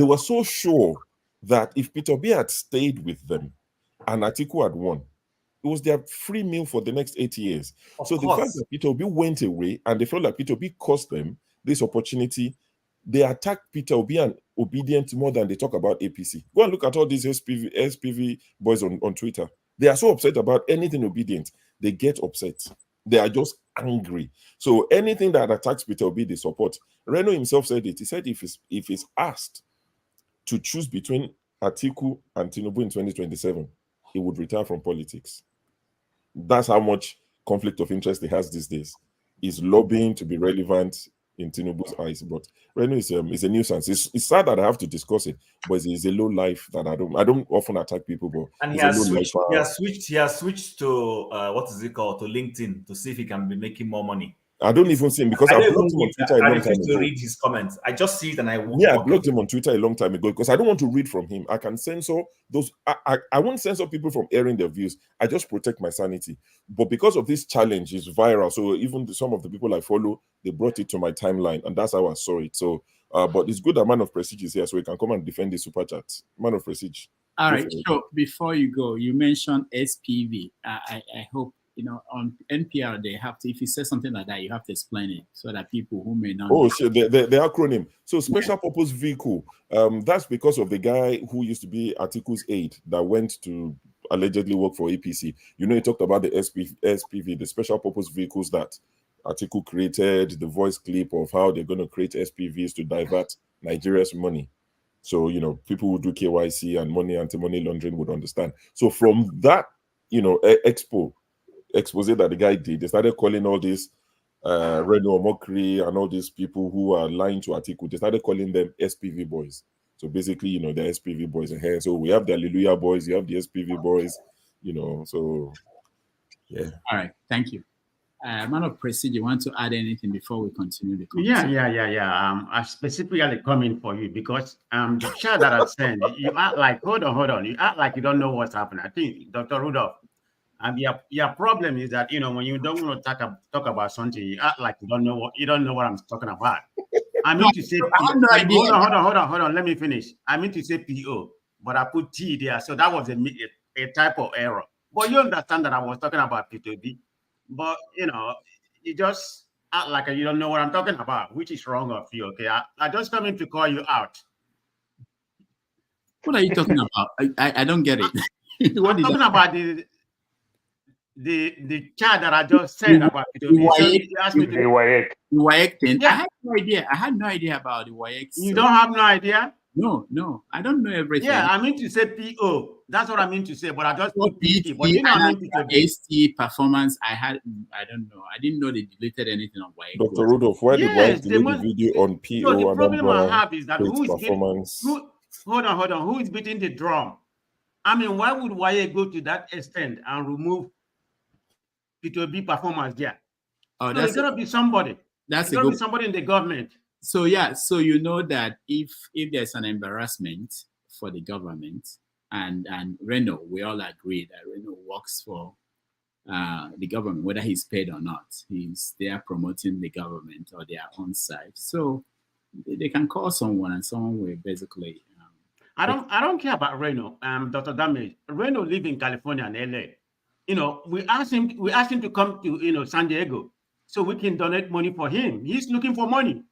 were so sure that if Peter Obi had stayed with them and Atiku had won, it was their free meal for the next 8 years. So the fact that Peter Obi went away and they felt like Peter Obi cost them this opportunity, they attack Peter Obi and obedient more than they talk about APC. Go and look at all these SPV boys on Twitter. They are so upset about anything obedient. They get upset. They are just angry. So anything that attacks Peter Obi, they support. Reno himself said it. He said if he's asked to choose between Atiku and Tinubu in 2027, he would retire from politics. That's how much conflict of interest he has these days. He's lobbying to be relevant in Tinubu's eyes, but Reno is a nuisance. It's sad that I have to discuss it, but it's a low life that I don't often attack people, but and he has switched to what is it called, to LinkedIn, to see if he can be making more money. I don't even see him because I blocked him on Twitter a long time ago. To read his comments. I just see it and I blocked him on Twitter a long time ago because I don't want to read from him. I can censor those. I won't censor people from airing their views. I just protect my sanity. But because of this challenge, it's viral. So even some of the people I follow, they brought it to my timeline, and that's how I saw it. So, but it's good that Man of Prestige is here, so he can come and defend the super chat. Man of Prestige. All right. So before you go, you mentioned SPV. I hope, on NPR, they have to, if you say something like that, you have to explain it so that people who may not know. Shit, the acronym. So special purpose vehicle. That's because of the guy who used to be Atiku's aide that went to allegedly work for APC. He talked about the SPV, the special purpose vehicles that Atiku created, the voice clip of how they're going to create SPVs to divert Nigeria's money. So, people who do KYC and anti-money laundering would understand. So from that, expose that the guy did, they started calling all these Reno Mokri and all these people who are lying to Atiku, they started calling them SPV boys. So basically, the SPV boys are here. So we have the Hallelujah boys, you have the SPV boys, so yeah. All right, thank you. Man of Prestige, you want to add anything before we continue the conversation? Yeah. I specifically coming for you because the chat that I sent, you act like, hold on. You act like you don't know what's happening. I think, Dr. Rudolph, your problem is that, when you don't want to talk about something, you act like you don't know what I'm talking about. I mean to say, hold on. Let me finish. I mean to say PO, but I put T there, so that was a type of error. But you understand that I was talking about P2B. But you just act like you don't know what I'm talking about, which is wrong of you. Okay, I just coming to call you out. What are you talking about? I don't get it. I'm talking about the chat that I just said about it. You asked me to the WAEC thing. Yeah. I had no idea about the WAEC. You don't have no idea? No, I don't know everything. Yeah, I mean to say PO. That's what I mean to say, but I just put PT. But you know, I mean to ST performance. I don't know. I didn't know they deleted anything on WAEC. Dr. Rudolph, why did WAEC delete the video on PO? So the problem I have is that who is performance? Hold on. Who is beating the drum? I mean, why would WAEC go to that extent and remove P2B performance there? Oh, there's gonna be somebody. There's gonna be somebody in the government. So yeah, so you know that if there's an embarrassment for the government, and Reno, we all agree that Reno works for the government, whether he's paid or not. He's there promoting the government or their own side. So they can call someone, and someone will basically. I don't care about Reno. Dr. Damage. Reno live in California and LA. We asked him to come to San Diego so we can donate money for him. He's looking for money.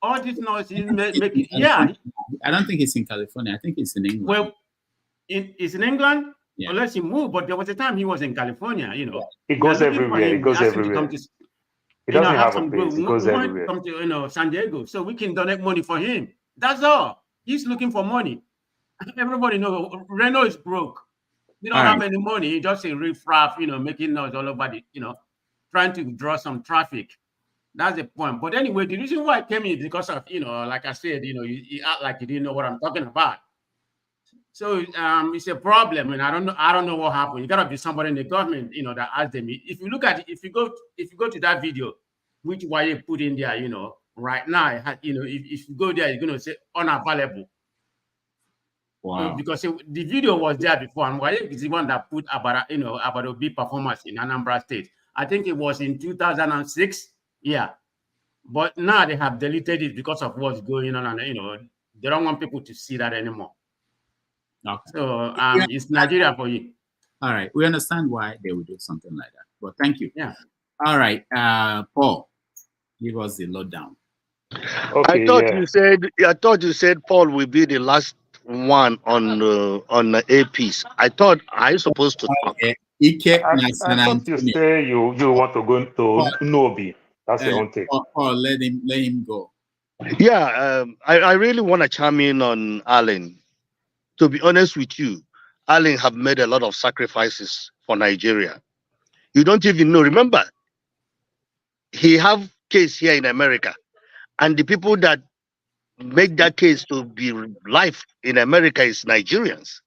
All this noise is making. Yeah. I don't think it's in California. I think it's in England. Well, it's in England. Yeah. Unless he moved, but there was a time he was in California. It goes everywhere. It goes everywhere. It doesn't have a place. It goes everywhere. Come to San Diego so we can donate money for him. That's all. He's looking for money. Everybody knows Reno is broke. He don't have any money. He just a riffraff, making noise all over the, trying to draw some traffic. That's the point. But anyway, the reason why I came in is because of, like I said, you act like you didn't know what I'm talking about. So it's a problem, and I don't know what happened. You gotta be somebody in the government, that asked them. If you look at it, if you go to that video, which Waye put in there, right now, if you go there, you're gonna say unavailable. Wow. Because the video was there before, and Waye is the one that put about a big performance in Anambra State. I think it was in 2006. Yeah. But now they have deleted it because of what's going on, and they don't want people to see that anymore. Okay. So it's Nigeria for you. All right. We understand why they would do something like that. But thank you. Yeah. All right. Paul, give us the lowdown. I thought you said Paul will be the last one on the AirPeace. I thought I supposed to talk. Okay. I thought you say you want to go to Nobi. That's your own take. Paul, let him go. Yeah, I really want to chime in on Allen. To be honest with you, Allen have made a lot of sacrifices for Nigeria. You don't even know. Remember, he have case here in America, and the people that make that case to be life in America is Nigerians.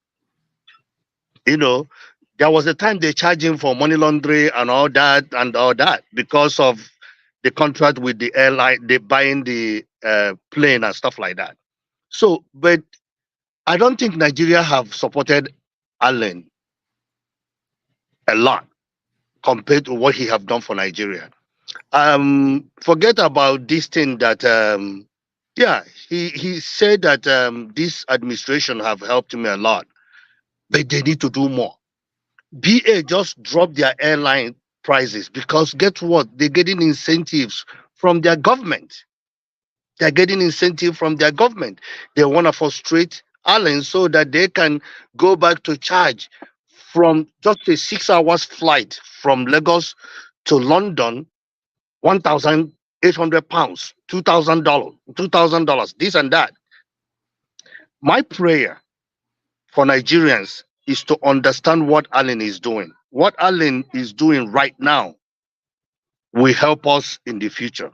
There was a time they charged him for money laundering and all that because of the contract with the airline, they buying the plane and stuff like that. So, but I don't think Nigeria have supported Allen a lot compared to what he have done for Nigeria. Forget about this thing that he said that this administration have helped me a lot, but they need to do more. BA just dropped their airline prices because guess what? They're getting incentives from their government. They're getting incentive from their government. They want to frustrate Allen so that they can go back to charge from just a 6 hours flight from Lagos to London, £1,800, $2,000, this and that. My prayer for Nigerians is to understand what Allen is doing. What Allen is doing right now will help us in the future.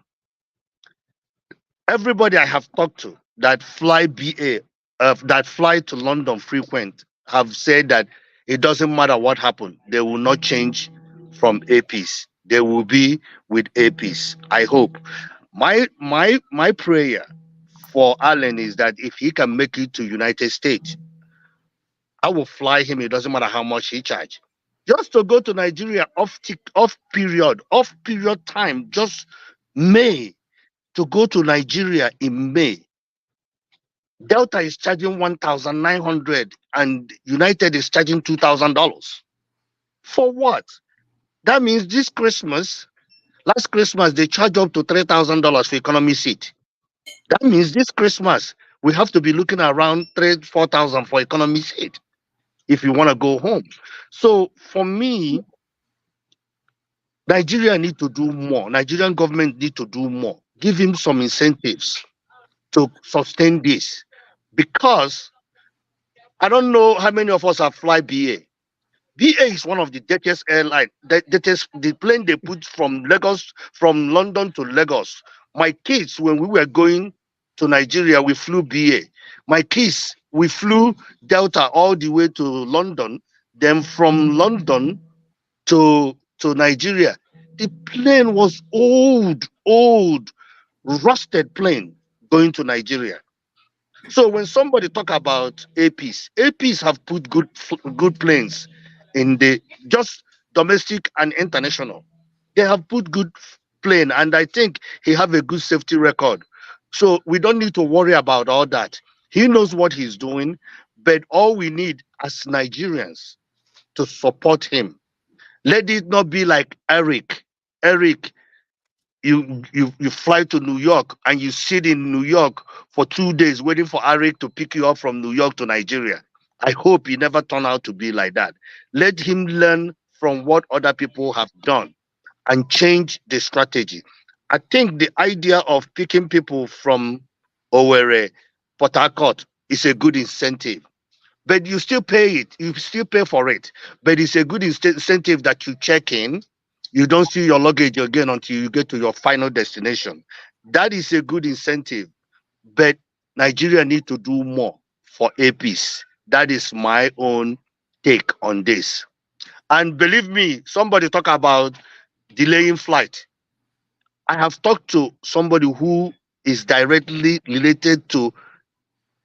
Everybody I have talked to that fly that fly to London frequent have said that it doesn't matter what happened, they will not change from AirPeace. They will be with AirPeace. I hope. My prayer for Allen is that if he can make it to United States, I will fly him. It doesn't matter how much he charge. Just to go to Nigeria off period time, just May, to go to Nigeria in May. Delta is charging 1,900 and United is charging $2,000. For what? That means last Christmas, they charge up to $3,000 for economy seat. That means this Christmas, we have to be looking around 4,000 for economy seat if you want to go home. So for me, Nigeria need to do more. Nigerian government need to do more. Give him some incentives to sustain this. Because I don't know how many of us have fly BA. BA is one of the dirtiest airline. The plane they put from London to Lagos. My kids, when we were going to Nigeria, we flew BA. My kids, we flew Delta all the way to London. Then from London to Nigeria, the plane was old, rusted plane going to Nigeria. So when somebody talk about AirPeace have put good planes in the just domestic and international. They have put good plane, and I think he have a good safety record. So we don't need to worry about all that. He knows what he's doing, but all we need as Nigerians to support him. Let it not be like Eric. Eric, you fly to New York and you sit in New York for 2 days waiting for Eric to pick you up from New York to Nigeria. I hope he never turn out to be like that. Let him learn from what other people have done and change the strategy. I think the idea of picking people from Owerri, Port Harcourt is a good incentive. But you still pay it. You still pay for it. But it's a good incentive that you check in You don't see your luggage again until you get to your final destination. That is a good incentive, but Nigeria need to do more for APs. That is my own take on this. And believe me, somebody talk about delaying flight. I have talked to somebody who is directly related to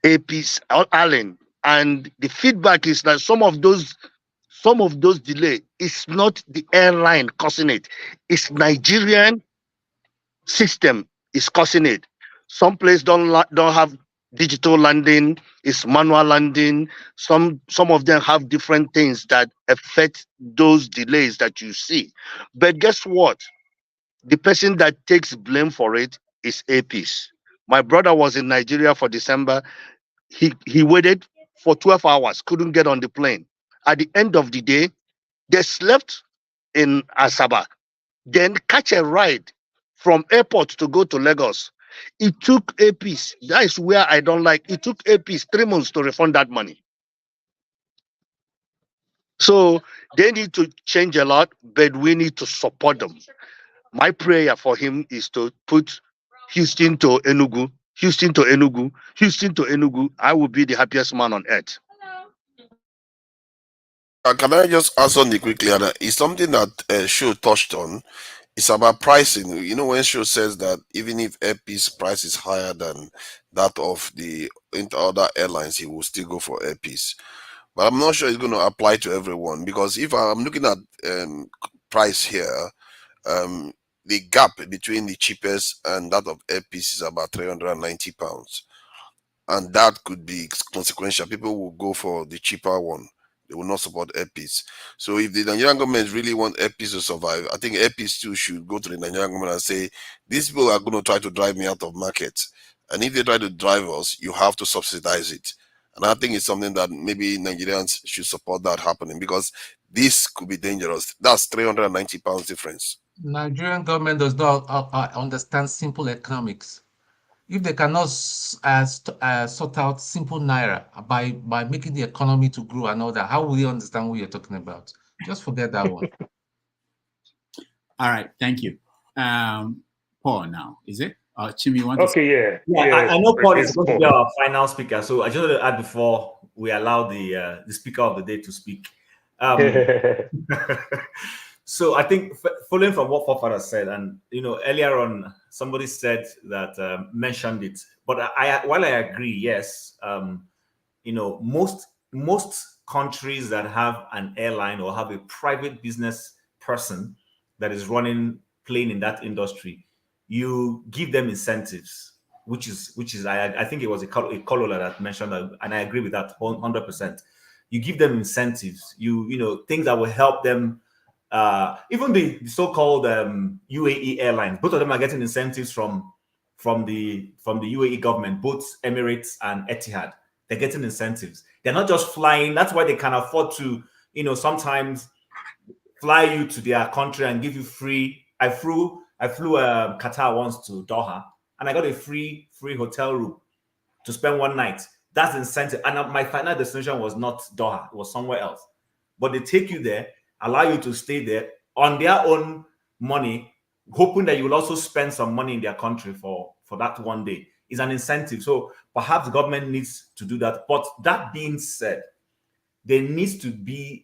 APs Allen, and the feedback is that some of those delay is not the airline causing it. It's Nigerian system is causing it. Some place don't have digital landing, it's manual landing. Some of them have different things that affect those delays that you see. But guess what? The person that takes blame for it is APs. My brother was in Nigeria for December. He waited for 12 hours, couldn't get on the plane. At the end of the day, they slept in Asaba, then catch a ride from airport to go to Lagos. It took APs. That is where I don't like. It took APs 3 months to refund that money. So they need to change a lot, but we need to support them. My prayer for him is to put Houston to Enugu, Houston to Enugu, Houston to Enugu. I will be the happiest man on earth. Can I just add something quickly? And it's something that Sho touched on. It's about pricing. You know, when Sho says that even if AirPeace price is higher than that of the other airlines, he will still go for AirPeace. But I'm not sure it's going to apply to everyone, because if I'm looking at price here, the gap between the cheapest and that of AirPeace is about £390. And that could be consequential. People will go for the cheaper one. They will not support AirPeace. So if the Nigerian government really want AirPeace to survive, I think AirPeace too should go to the Nigerian government and say, these people are going to try to drive me out of market. And if they try to drive us, you have to subsidize it. And I think it's something that maybe Nigerians should support that happening, because this could be dangerous. That's £390 difference. Nigerian government does not understand simple economics. If they cannot sort out simple Naira by making the economy to grow and all that, how will you understand what you're talking about? Just forget that one. All right, thank you. Paul now, is it? Chimi, you want to Okay, yeah. Yeah, I know Paul is It's going to Paul. be our final speaker, so I just want to add before we allow the speaker of the day to speak. So I think following from what Fofara said, and earlier on somebody said that mentioned it, but while I agree, yes, most countries that have an airline or have a private business person that is playing in that industry, you give them incentives, which is I think it was a Kolola that mentioned that, and I agree with that 100%. You give them incentives, things that will help them. Even the so-called UAE airlines, both of them are getting incentives from the UAE government, both Emirates and Etihad. They're getting incentives. They're not just flying. That's why they can afford to, sometimes fly you to their country and give you free. I flew Qatar once to Doha, and I got a free hotel room to spend one night. That's incentive. And my final destination was not Doha; it was somewhere else. But they take you there, allow you to stay there on their own money, hoping that you will also spend some money in their country for that one day. Is an incentive. So perhaps the government needs to do that. But that being said, there needs to be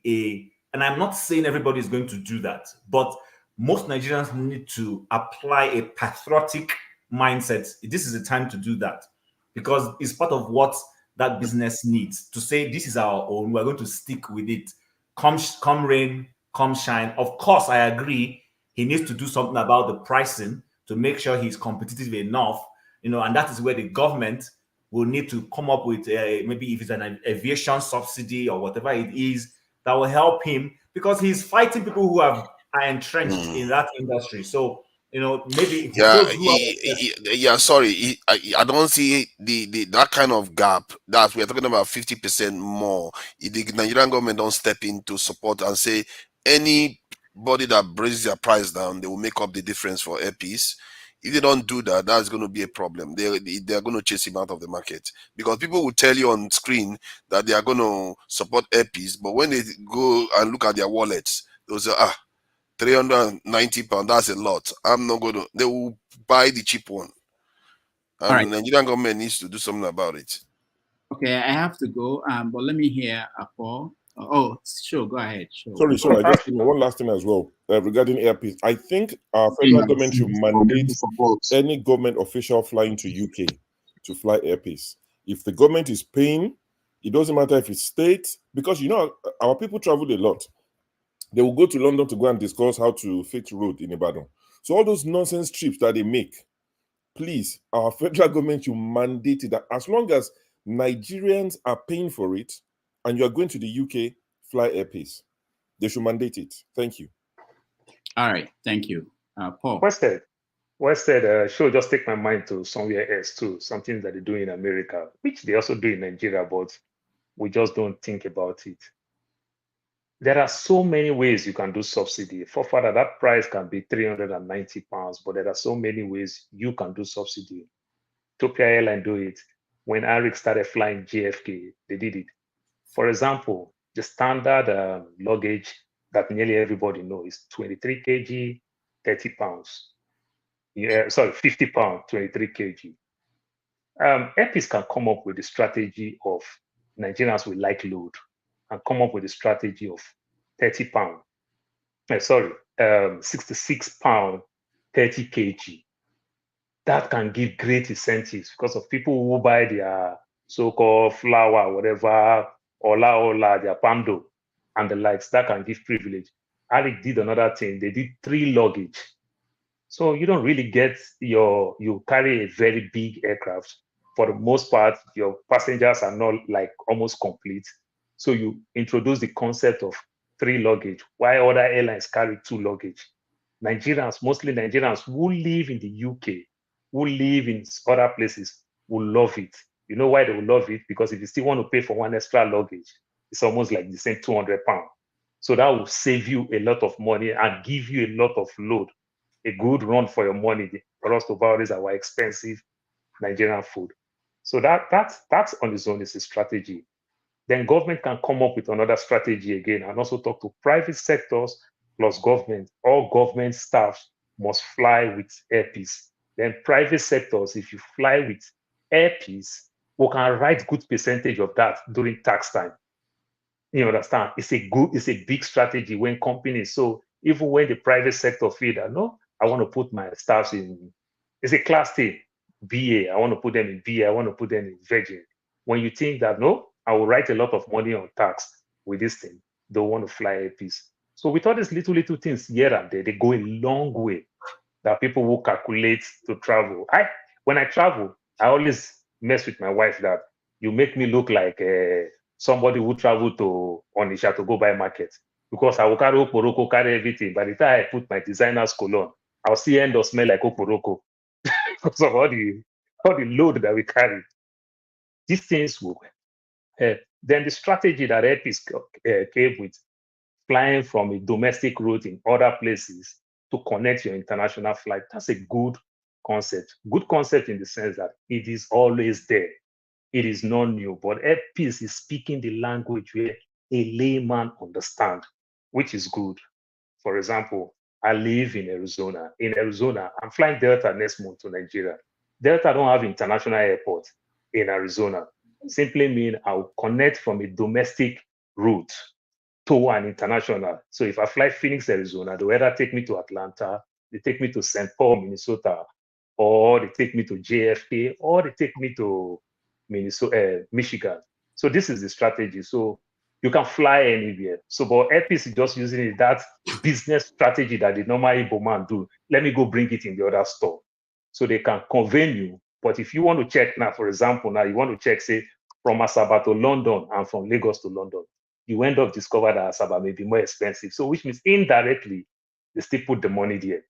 and I'm not saying everybody is going to do that, but most Nigerians need to apply a patriotic mindset. This is the time to do that, because it's part of what that business needs, to say this is our own, we're going to stick with it. Come rain, come shine. Of course, I agree. He needs to do something about the pricing to make sure he's competitive enough, and that is where the government will need to come up with maybe if it's an aviation subsidy or whatever it is that will help him, because he's fighting people who are entrenched in that industry. So maybe for Yeah, those who are sorry, I don't see the that kind of gap that we're talking about 50% more. If the Nigerian government don't step in to support and say anybody that brings their price down, they will make up the difference for AirPeace. If they don't do that, that's going to be a problem. They're going to chase him out of the market, because people will tell you on screen that they are going to support AirPeace, but when they go and look at their wallets, they'll say, £390, that's a lot. I'm not going to, they will buy the cheap one. And right. the Nigerian government needs to do something about it. Okay, I have to go, but let me hear Paul. Oh, sure, go ahead. Sure. Sorry, I just one last thing as well regarding AirPeace. I think our federal government should mandate any government official flying to UK to fly AirPeace. If the government is paying, it doesn't matter if it's state, because you know our people travel a lot. They will go to London to go and discuss how to fix road in Ibadan. So all those nonsense trips that they make, please, our federal government should mandate it that as long as Nigerians are paying for it and you are going to the UK, fly AirPeace. They should mandate it. Thank you. All right, thank you. Paul. Wested should just take my mind to somewhere else too, something that they do in America, which they also do in Nigeria, but we just don't think about it. There are so many ways you can do subsidy. For further, that price can be £390, but there are so many ways you can do subsidy. Ethiopia Airline do it. When Arik started flying JFK, they did it. For example, the standard luggage that nearly everybody knows is 23 kg, 30 pounds. Yeah, sorry, 50 pounds, 23 kg. AirPeace can come up with the strategy of Nigerians will like load and come up with a strategy of 30 pound. 66 pound, 30 kg. That can give great incentives because of people who buy their so-called flour, whatever, ola, their pando, and the likes. That can give privilege. Alec did another thing. They did 3 luggage. So you don't really get you carry a very big aircraft. For the most part, your passengers are not like almost complete. So you introduce the concept of 3 luggage, while other airlines carry 2 luggage. Nigerians, mostly Nigerians who live in the UK, who live in other places, will love it. You know why they will love it? Because if you still want to pay for 1 extra luggage, it's almost like the same £200. So that will save you a lot of money and give you a lot of load, a good run for your money for us to buy this our expensive Nigerian food. So that's on its own is a strategy. Then government can come up with another strategy again and also talk to private sectors plus government. All government staff must fly with AirPeace. Then private sectors, if you fly with AirPeace, we can write good percentage of that during tax time. You understand? It's a big strategy when companies, so even when the private sector feel that, no, I want to put my staffs in, it's a class A, BA, I want to put them in BA, I want to put them in Virgin. When you think that, no, I will write a lot of money on tax with this thing, they want to fly a piece. So with all these little things here and there, they go a long way that people will calculate to travel. When I travel, I always mess with my wife that you make me look like somebody who traveled to Onisha to go buy market, because I will carry Oporoko, carry everything. By the time I put my designer's cologne, I'll see end up smell like Oporoko because of all the load that we carry. These things will help. Then the strategy that AirPeace came with, flying from a domestic route in other places to connect your international flight, that's a good concept. Good concept in the sense that it is always there. It is not new, but AirPeace is speaking the language where a layman understands, which is good. For example, I live in Arizona. In Arizona, I'm flying Delta next month to Nigeria. Delta don't have international airport in Arizona. Simply mean I'll connect from a domestic route to an international. So if I fly Phoenix, Arizona, they will either take me to Atlanta, they take me to St. Paul, Minnesota, or they take me to JFK, or they take me to Michigan. So this is the strategy. So you can fly anywhere. So, but AirPeace is just using it, that business strategy that the normal Igbo man do. Let me go bring it in the other store. So they can convene you. But if you want to check now, for example, now you want to check, say, from Asaba to London and from Lagos to London, you end up discover that Asaba may be more expensive. So which means indirectly, they still put the money there.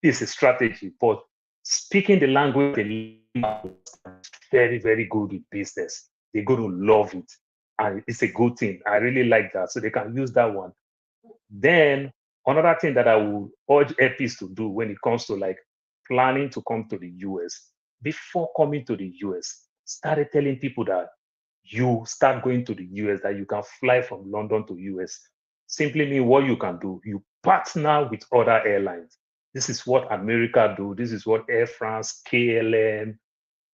It's a strategy, but speaking the language is very, very good with business. They're going to love it. And it's a good thing. I really like that. So they can use that one. Then another thing that I would urge AirPeace to do when it comes to like planning to come to the US, before coming to the US, started telling people that you start going to the US, that you can fly from London to US. Simply mean what you can do, you partner with other airlines. This is what America do. This is what Air France, KLM,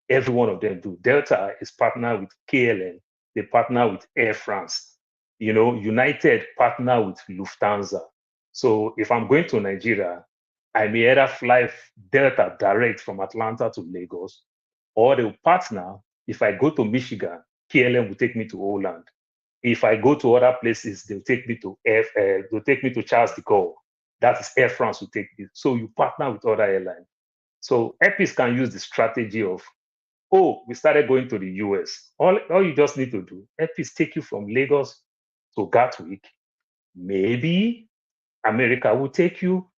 every one of them do. Delta is partner with KLM. They partner with Air France. You know, United partner with Lufthansa. So if I'm going to Nigeria, I may either fly Delta direct from Atlanta to Lagos, or they will partner. If I go to Michigan, KLM will take me to Holland. If I go to other places, they'll take me to Charles de Gaulle. That is Air France will take me. So you partner with other airlines. So AirPeace can use the strategy of, oh, we started going to the US. All you just need to do, AirPeace take you from Lagos to Gatwick. Maybe America will take you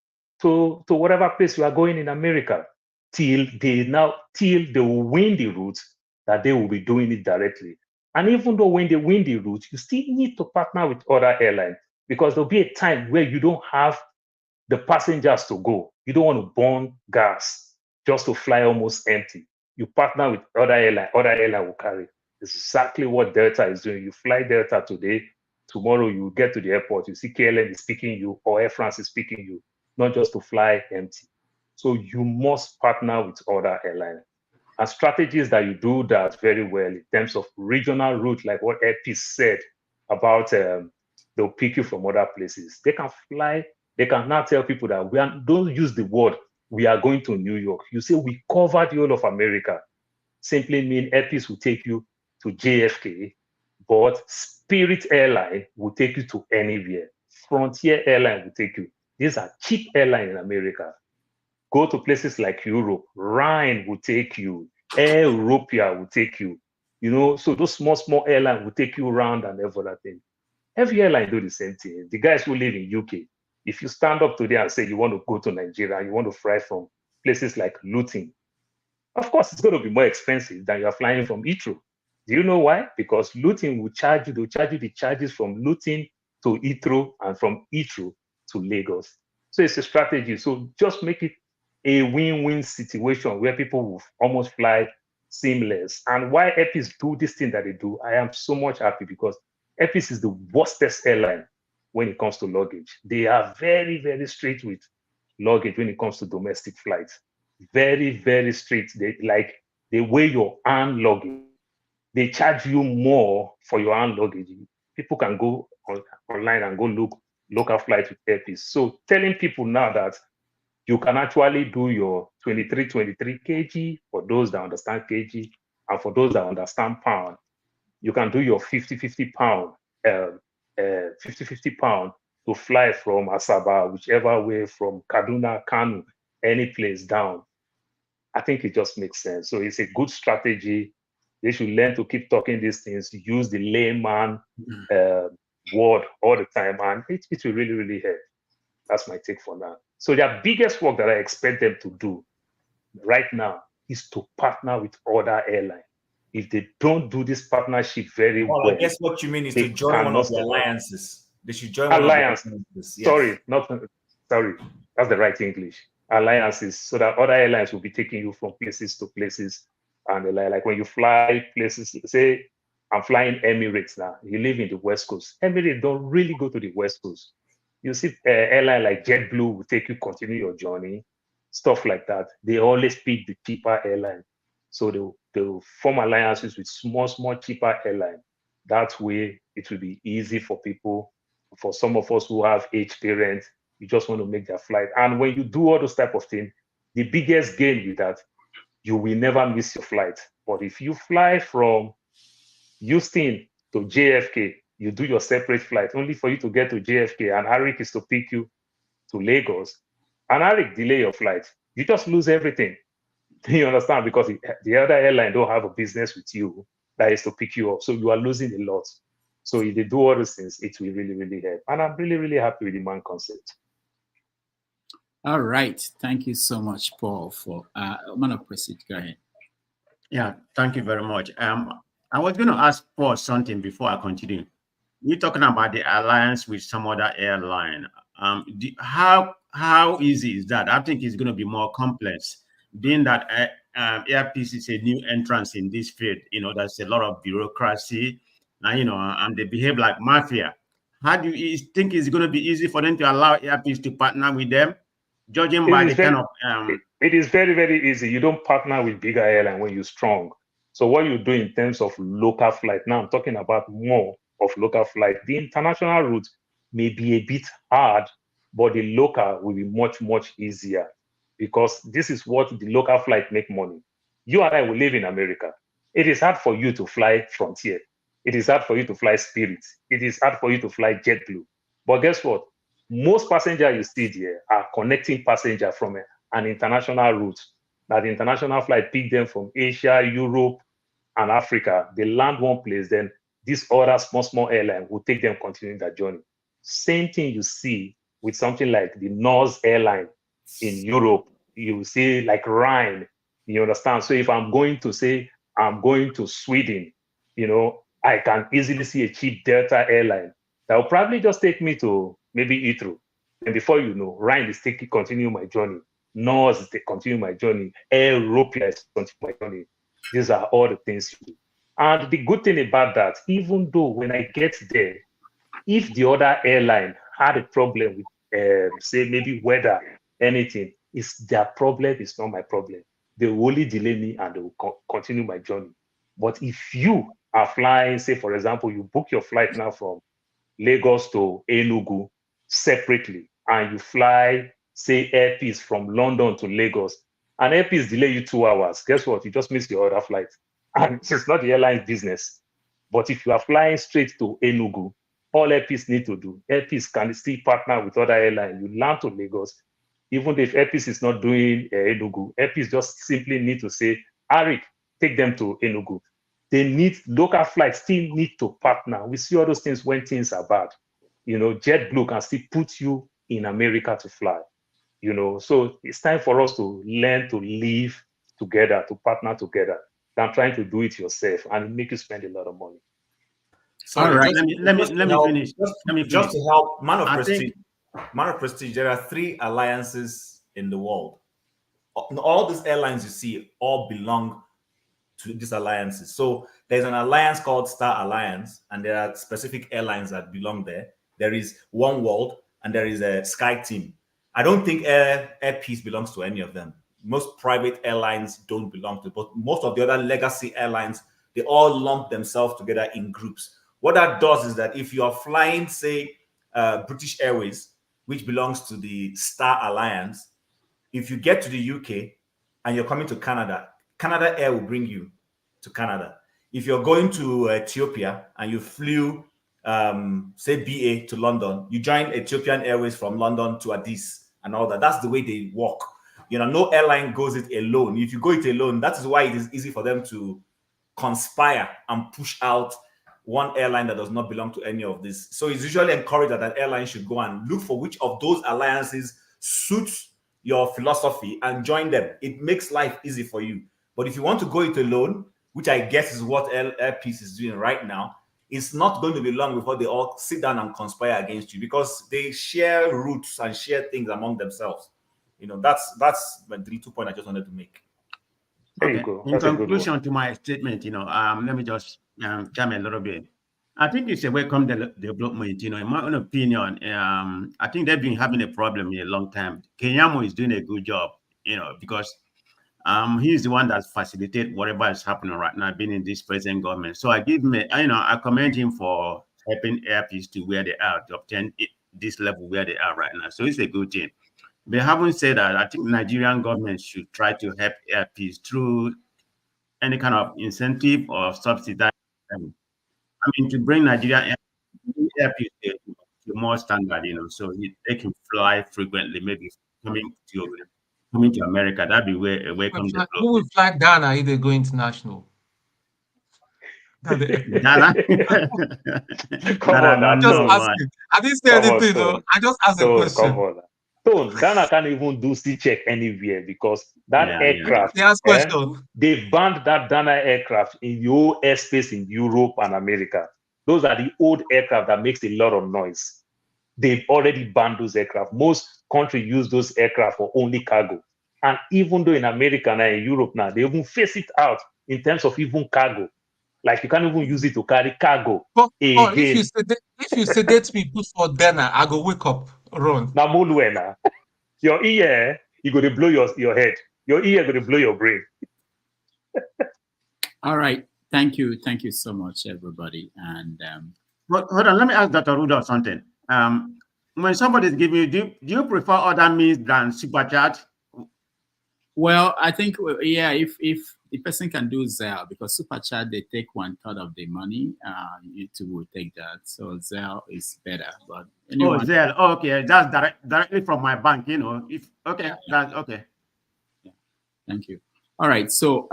to whatever place you are going in America till they will win the route that they will be doing it directly. And even though when they win the route, you still need to partner with other airlines because there'll be a time where you don't have the passengers to go. You don't want to burn gas just to fly almost empty. You partner with other airline will carry. It's exactly what Delta is doing. You fly Delta today, tomorrow you get to the airport, you see KLM is picking you or Air France is picking you, not just to fly empty. So you must partner with other airlines. And strategies that you do that very well in terms of regional route, like what AirPeace said about they'll pick you from other places. They can fly. They can now tell people that don't use the word we are going to New York. You say we covered the whole of America. Simply mean AirPeace will take you to JFK, but Spirit Airline will take you to anywhere. Frontier Airline will take you. These are cheap airlines in America. Go to places like Europe. Rhine will take you. Air Europea will take you. You know, so those small airlines will take you around and every other thing. Every airline do the same thing. The guys who live in UK, if you stand up today and say you want to go to Nigeria, you want to fly from places like Luton, of course it's going to be more expensive than you're flying from Heathrow. Do you know why? Because Luton will charge you, they'll charge you the charges from Luton to Heathrow and from Heathrow to Lagos. So it's a strategy. So just make it a win-win situation where people will almost fly seamless. And why AirPeace do this thing that they do, I am so much happy because AirPeace is the worstest airline when it comes to luggage. They are very, very strict with luggage when it comes to domestic flights. Very, very strict. They weigh your hand luggage. They charge you more for your hand luggage. People can go online and go look local flights with AirPeace. So telling people now that you can actually do your 23 kg for those that understand kg, and for those that understand pound, you can do your 50 pound, 50 pound to fly from Asaba, whichever way, from Kaduna, Kano, any place down. I think it just makes sense. So it's a good strategy. They should learn to keep talking these things, use the layman word all the time, and it will really, really help. That's my take for now. So their biggest work that I expect them to do right now is to partner with other airlines. If they don't do this partnership very well, I guess what you mean is to join one of the alliances. They should join alliance. One of the alliances. Yes. Sorry, that's the right English. Alliances, so that other airlines will be taking you from places to places. And like when you fly places, say I'm flying Emirates now. You live in the West Coast. Emirates don't really go to the West Coast. You see, airline like JetBlue will take you, continue your journey, stuff like that. They always pick the cheaper airline. So they'll form alliances with small, cheaper airline. That way, it will be easy for people. For some of us who have aged parents, you just want to make their flight. And when you do all those type of things, the biggest gain with that, you will never miss your flight. But if you fly from Houston to JFK, you do your separate flight, only for you to get to JFK, and Arik is to pick you to Lagos, and Arik delay your flight, you just lose everything. You understand? Because the other airline don't have a business with you that is to pick you up. So you are losing a lot. So if they do all those things, it will really, really help. And I'm really, really happy with the man concept. All right. Thank you so much, Paul, for man of proceed. Go ahead. Yeah, thank you very much. I was going to ask Paul something before I continue. You're talking about the alliance with some other airline. How easy is that? I think it's going to be more complex, being that AirPeace is a new entrance in this field. You know, there's a lot of bureaucracy, and and they behave like mafia. How do you think it's going to be easy for them to allow AirPeace to partner with them, judging by the kind of it is very, very easy. You don't partner with bigger airline when you're strong. So what you do in terms of local flight, now I'm talking about more of local flight. The international route may be a bit hard, but the local will be much, much easier because this is what the local flight make money. You and I will live in America. It is hard for you to fly Frontier. It is hard for you to fly Spirit. It is hard for you to fly JetBlue. But guess what? Most passengers you see there are connecting passenger from an international route. That the international flight pick them from Asia, Europe, and Africa. They land one place, then this other small airline will take them continuing their journey. Same thing you see with something like the Norse airline in Europe. You see like Rhine, you understand? So if I'm going to say I'm going to Sweden, I can easily see a cheap Delta airline that will probably just take me to maybe Heathrow. And before you know, Rhine is continue my journey. Norse is continue my journey. Air Europea is continue my journey. These are all the things you do. And the good thing about that, even though when I get there, if the other airline had a problem with, say, maybe weather, anything, it's their problem, it's not my problem. They will only delay me and they will continue my journey. But if you are flying, say, for example, you book your flight now from Lagos to Enugu separately, and you fly, say, AirPeace from London to Lagos, and AirPeace delay you 2 hours, guess what? You just missed your other flight. And it's not the airline's business. But if you are flying straight to Enugu, all AirPeace need to do, AirPeace can still partner with other airlines. You land to Lagos, even if AirPeace is not doing Enugu, AirPeace just simply need to say, Arik, take them to Enugu. They need, local flights still need to partner. We see all those things when things are bad. JetBlue can still put you in America to fly. So it's time for us to learn to live together, to partner together, than trying to do it yourself and make you spend a lot of money. All right, let me finish. Just to help, Man of Prestige, there are 3 alliances in the world. All these airlines you see all belong to these alliances. So there's an alliance called Star Alliance, and there are specific airlines that belong there. There is One World, and there is a Sky Team. I don't think AirPeace belongs to any of them. Most private airlines don't belong to, but most of the other legacy airlines, they all lump themselves together in groups. What that does is that if you are flying, say, British Airways, which belongs to the Star Alliance, if you get to the UK and you're coming to Canada, Canada Air will bring you to Canada. If you're going to Ethiopia and you flew, say, BA to London, you join Ethiopian Airways from London to Addis and all that. That's the way they work. No airline goes it alone. If you go it alone, that is why it is easy for them to conspire and push out one airline that does not belong to any of this. So it's usually encouraged that an airline should go and look for which of those alliances suits your philosophy and join them. It makes life easy for you. But if you want to go it alone, which I guess is what AirPeace is doing right now, it's not going to be long before they all sit down and conspire against you because they share routes and share things among themselves. That's the 2 points I just wanted to make. There you go. In conclusion to my statement, let me just chime a little bit. I think it's a welcome development. In my own opinion, I think they've been having a problem in a long time. Kenyamo is doing a good job, because he's the one that facilitated whatever is happening right now, being in this present government. So I give him, I commend him for helping AirPeace to where they are, to obtain this level where they are right now. So it's a good thing. But having said that, I think Nigerian government should try to help AirPeace through any kind of incentive or subsidize them. To bring Nigerian AirPeace to more standard, so they can fly frequently, maybe coming to America. That'd be where welcome. Who will fly Ghana if they go international? Ghana? Come on, now, just asking. I didn't say anything, though. I just asked a question. Come on. Ghana can't even do C-check anywhere because that aircraft, they banned that Ghana aircraft in your airspace in Europe and America. Those are the old aircraft that makes a lot of noise. They've already banned those aircraft. Most countries use those aircraft for only cargo. And even though in America and in Europe now, they even face it out in terms of even cargo. Like you can't even use it to carry cargo. But if if you sedate me, put for dinner, I go wake up, run. Now, Muluena, your ear, you go to blow your head. Your ear going to blow your brain. All right. Thank you. Thank you so much, everybody. And but hold on, let me ask Dr. Rudolph something. When somebody's giving you, do you prefer other means than super chat? Well, I think, yeah, if the person can do Zelle, because super chat they take 1/3 of the money, YouTube will take that. So Zelle is better. But anyone, Oh, Zelle. Oh, okay, that's directly from my bank. You know, if okay, that's okay. Yeah. Thank you. All right. So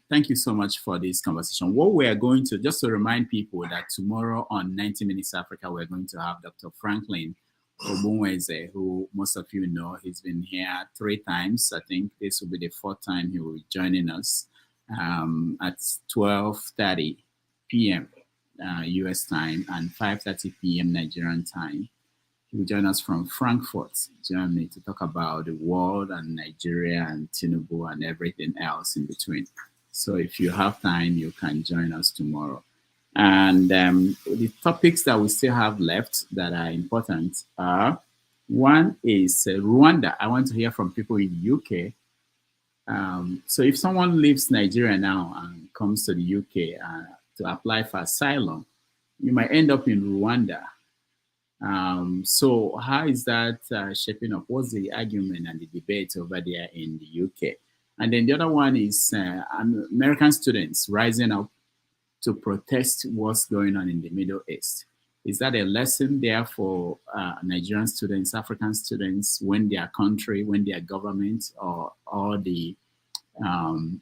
thank you so much for this conversation. What we are going to, just to remind people that tomorrow on 90 Minutes Africa, we're going to have Dr. Franklin Obunweze, who most of you know. He's been here 3 times. I think this will be the 4th time he will be joining us at 12:30 p.m. US time and 5:30 p.m. Nigerian time. He will join us from Frankfurt, Germany, to talk about the world and Nigeria and Tinubu and everything else in between. So if you have time, you can join us tomorrow. And the topics that we still have left that are important are, one is Rwanda. I want to hear from people in the UK. So if someone leaves Nigeria now and comes to the UK to apply for asylum, you might end up in Rwanda. So how is that shaping up? What's the argument and the debate over there in the UK? And then the other one is American students rising up to protest what's going on in the Middle East. Is that a lesson there for Nigerian students, African students, when their country, when their government or the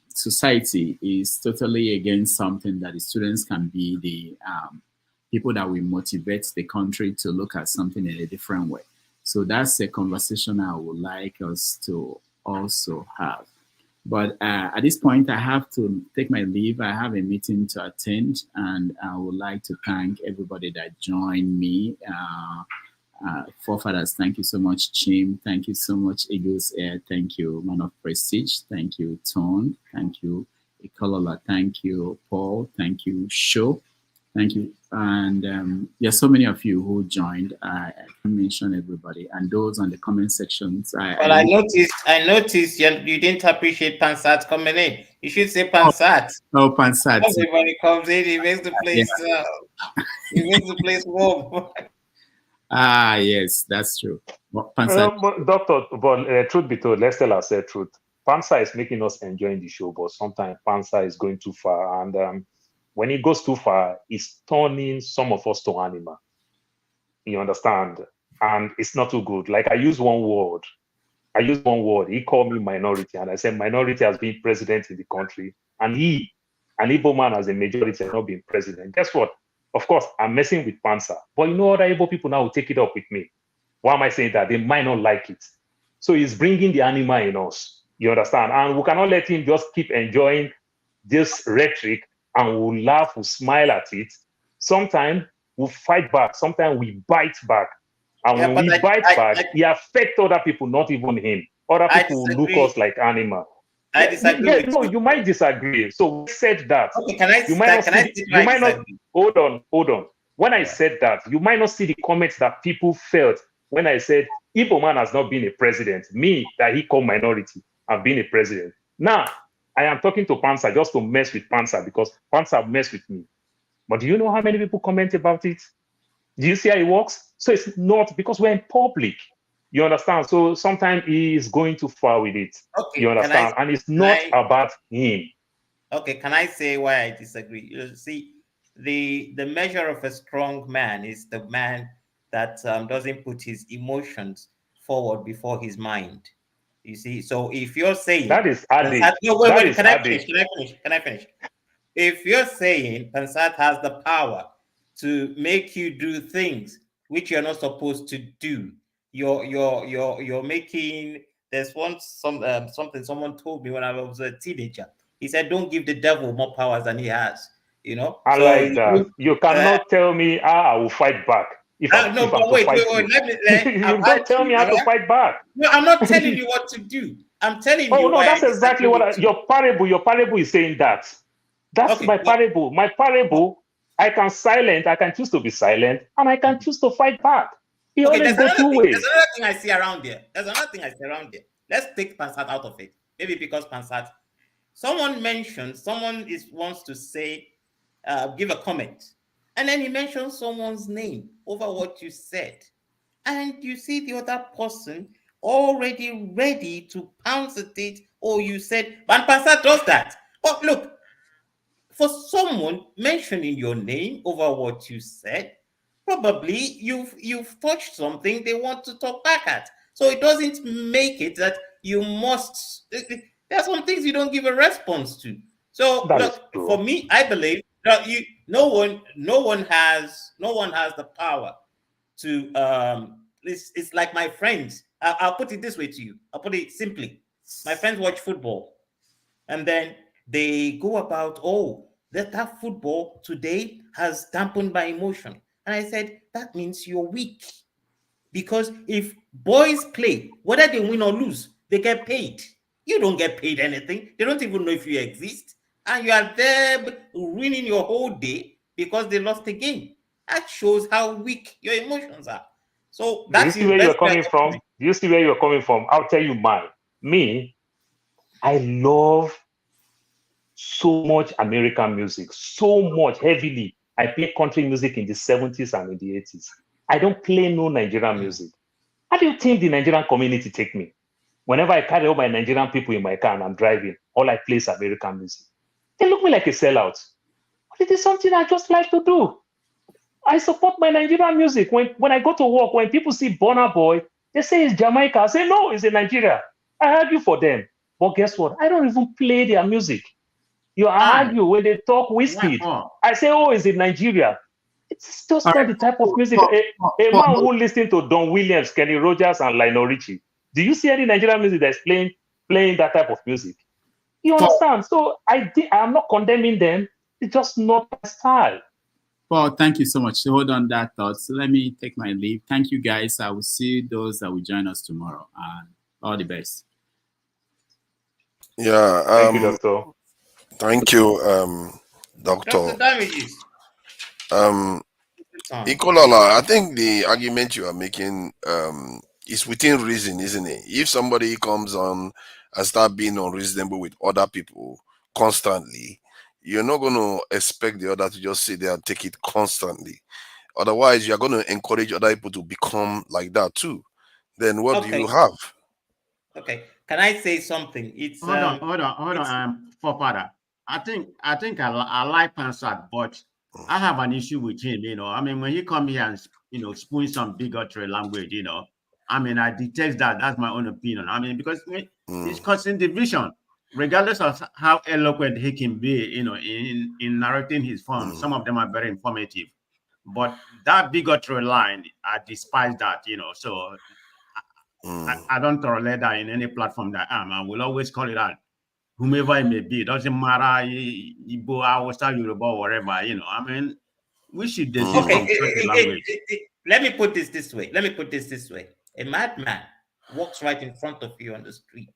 society is totally against something, that the students can be the people that will motivate the country to look at something in a different way? So that's a conversation I would like us to also have. But at this point, I have to take my leave. I have a meeting to attend, and I would like to thank everybody that joined me. Forefathers, thank you so much, Chim. Thank you so much, Eagles Air. Thank you, Man of Prestige. Thank you, Tone. Thank you, Ikolola. Thank you, Paul. Thank you, Sho. Thank you. And there's so many of you who joined. I can mention everybody, and those on the comment sections. I noticed you didn't appreciate Pansat coming in. You should say Pansat. Oh, Pansat. Everybody comes in, he makes the place he makes the place warm. Yes, that's true. Doctor, but truth be told, let's tell ourselves truth. Pansa is making us enjoying the show, but sometimes Pansa is going too far, and when it goes too far, it's turning some of us to animal. You understand? And it's not too good. Like I use one word. He called me minority, and I said minority has been president in the country, and he, an Igbo man as a majority, has not been president. Guess what? Of course, I'm messing with Pansa, but you know other Igbo people now will take it up with me. Why am I saying that? They might not like it. So he's bringing the animal in us. You understand? And we cannot let him just keep enjoying this rhetoric, and we'll laugh, we'll smile at it. Sometimes we'll fight back. Sometimes we bite back. And when we bite back, he affects other people, not even him. Other people will look us like animal. I disagree. No, you might disagree. So we said that. Okay, can I hold on. When I said that, you might not see the comments that people felt when I said Igbo man has not been a president. Me, that he called minority, have been a president. Now, I am talking to Pansa just to mess with Pansa because Pansa messed with me. But do you know how many people comment about it? Do you see how it works? So it's not because we're in public. You understand? So sometimes he is going too far with it. Okay, you understand? And it's not about him. Okay, can I say why I disagree? You see, the measure of a strong man is the man that doesn't put his emotions forward before his mind. You see, so if you're saying that is adding, can I finish? If you're saying Pansat has the power to make you do things which you're not supposed to do, you're making. There's something someone told me when I was a teenager. He said, "Don't give the devil more powers than he has." You know. I like that. You cannot tell me how I will fight back. Wait. Let me. You don't tell me how to fight back. No, I'm not telling you what to do. I'm telling you. Oh no, that's exactly what your parable is saying. That's okay, my parable. My parable I can choose to be silent, and I can choose to fight back. It Okay, always there's go another two thing. There's ways. another thing I see around there. Let's take Pansat out of it. Maybe because Pansat, someone wants to say, give a comment, and then he mentions someone's name over what you said, and you see the other person already ready to pounce at it. Oh, you said, but Pansat does that. But look, for someone mentioning your name over what you said, probably you've touched something they want to talk back at. So it doesn't make it that you must. There are some things you don't give a response to. So That is look, true. for me, I believe that no one has the power to. It's like my friends. I'll put it this way to you. I'll put it simply. My friends watch football, and then they go about, oh, that football today has dampened my emotion. And I said, that means you're weak. Because if boys play, whether they win or lose, they get paid. You don't get paid anything. They don't even know if you exist. And you are there ruining your whole day because they lost the game. That shows how weak your emotions are. So Do you that's see where you're where I coming get to from? it. Do you see where you're coming from? I'll tell you mine. Me, I love so much American music, so much heavily. I play country music in the 70s and in the 80s. I don't play no Nigerian music. How do you think the Nigerian community take me? Whenever I carry all my Nigerian people in my car and I'm driving, all I play is American music. They look me like a sellout. But it is something I just like to do. I support my Nigerian music. When I go to work, when people see Burna Boy, they say it's Jamaica. I say, no, it's in Nigeria. I argue for them. But guess what? I don't even play their music. You argue when they talk whiskey. I say, oh, it's in Nigeria. It's just not the type of music. A man who listens to Don Williams, Kenny Rogers, and Lionel Richie. Do you see any Nigerian music that's playing that type of music? You understand? So I am not condemning them. It's just not my style. Well, thank you so much. Hold on that thought. So let me take my leave. Thank you, guys. I will see those that will join us tomorrow. And all the best. Yeah. Thank you, Doctor. Thank you, Dr. Doctor. Damages. Ikolola, I think the argument you are making is within reason, isn't it? If somebody comes on and start being unreasonable with other people constantly, you're not going to expect the other to just sit there and take it constantly. Otherwise, you're going to encourage other people to become like that too. Then what do you have? Okay. Can I say something? It's hold on, for father. I think I like Pansat, but I have an issue with him. I mean, when he come here and spoon some bigotry language, I mean, I detest that. That's my own opinion. I mean, because it's causing division, regardless of how eloquent he can be. In narrating his form, some of them are very informative, but that bigotry line, I despise that. So I don't tolerate that in any platform that I am. I will always call it out, whomever it may be. It doesn't matter, Igbo, Hausa, Yoruba, or whatever. I mean, we should desist from such a language. Let me put this this way. A madman walks right in front of you on the street,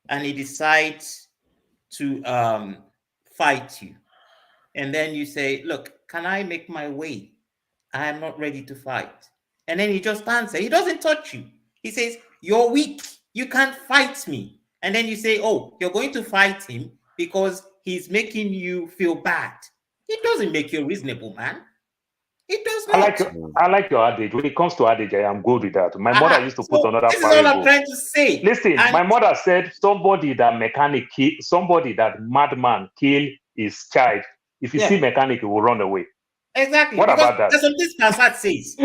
and he decides to fight you. And then you say, look, can I make my way? I am not ready to fight. And then he just stands there. He doesn't touch you. He says, you're weak. You can't fight me. And then you say, oh, you're going to fight him because he's making you feel bad. It doesn't make you a reasonable man. It does not. I like your adage. When it comes to adage, I am good with that. My mother used to put another this is all I'm parable. trying to say. Listen, my mother said somebody that madman kill his child. If you see mechanic, he will run away. Exactly. What because about that? There's something Pansat says.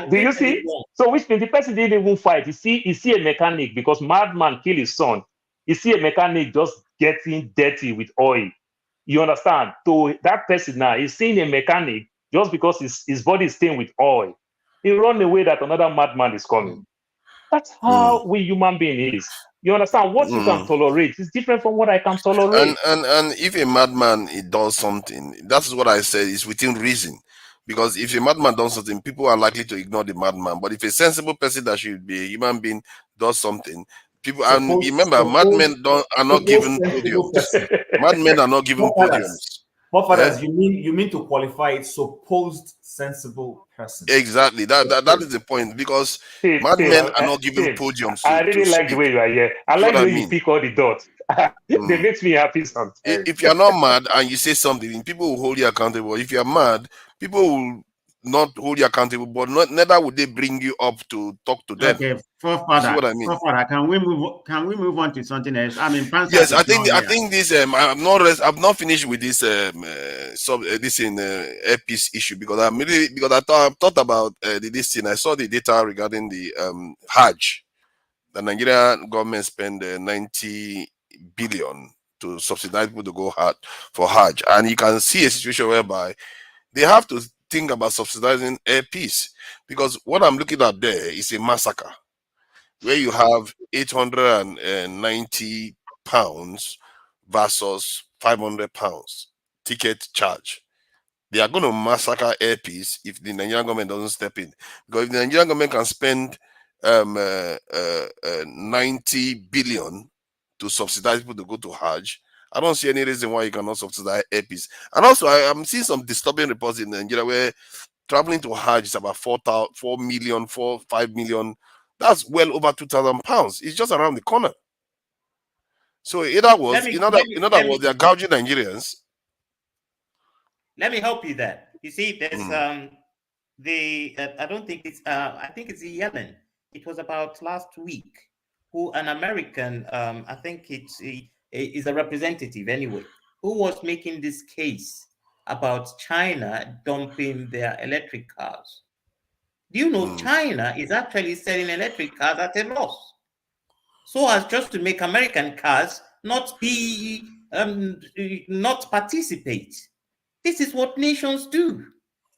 Do you see? So which means the person didn't even fight. You see a mechanic because madman kill his son. You see a mechanic just getting dirty with oil. You understand? So that person now is seeing a mechanic just because his body is stained with oil. He run away that another madman is coming. That's how we human being is. You understand? What you can tolerate is different from what I can tolerate. And if a madman does something, that's what I said, is within reason. Because if a madman does something, people are likely to ignore the madman. But if a sensible person that should be a human being does something, people remember, madmen are not given podiums. Madmen are not given podiums. Forefathers, you mean to qualify it supposed sensible person. Exactly. That is the point, because madmen are not given podiums I to really like the speak. way you are here. I That's like what the I way you mean. pick all the dots. They makes me happy sometimes. If you're not mad and you say something, people will hold you accountable. If you're mad, people will not hold you accountable, but neither would they bring you up to talk to them. Okay, You see forefather, what I mean? forefather, can we move on to something else? I mean, Pansat Yes, is not I here. think this I've not finished with this this in AirPeace issue, because I thought about this thing. I saw the data regarding the Hajj. The Nigerian government spent 90 billion to subsidize people to go for Hajj, and you can see a situation whereby they have to think about subsidizing AirPeace, because what I'm looking at there is a massacre where you have 890 pounds versus 500 pounds ticket charge. They are going to massacre AirPeace if the Nigerian government doesn't step in. Because if the Nigerian government can spend 90 billion to subsidize people to go to Hajj, I don't see any reason why you cannot subsidize AirPeace. And also, I'm seeing some disturbing reports in Nigeria where traveling to Hajj is about 4 million, 5 million. That's well over 2,000 pounds. It's just around the corner. So in other words, they are gouging Nigerians. Let me help you there. You see, there's I don't think it's I think it's Yellen. It was about last week, who an American, I think is a representative anyway, who was making this case about China dumping their electric cars. Do you know China is actually selling electric cars at a loss, so as just to make American cars not participate? This is what nations do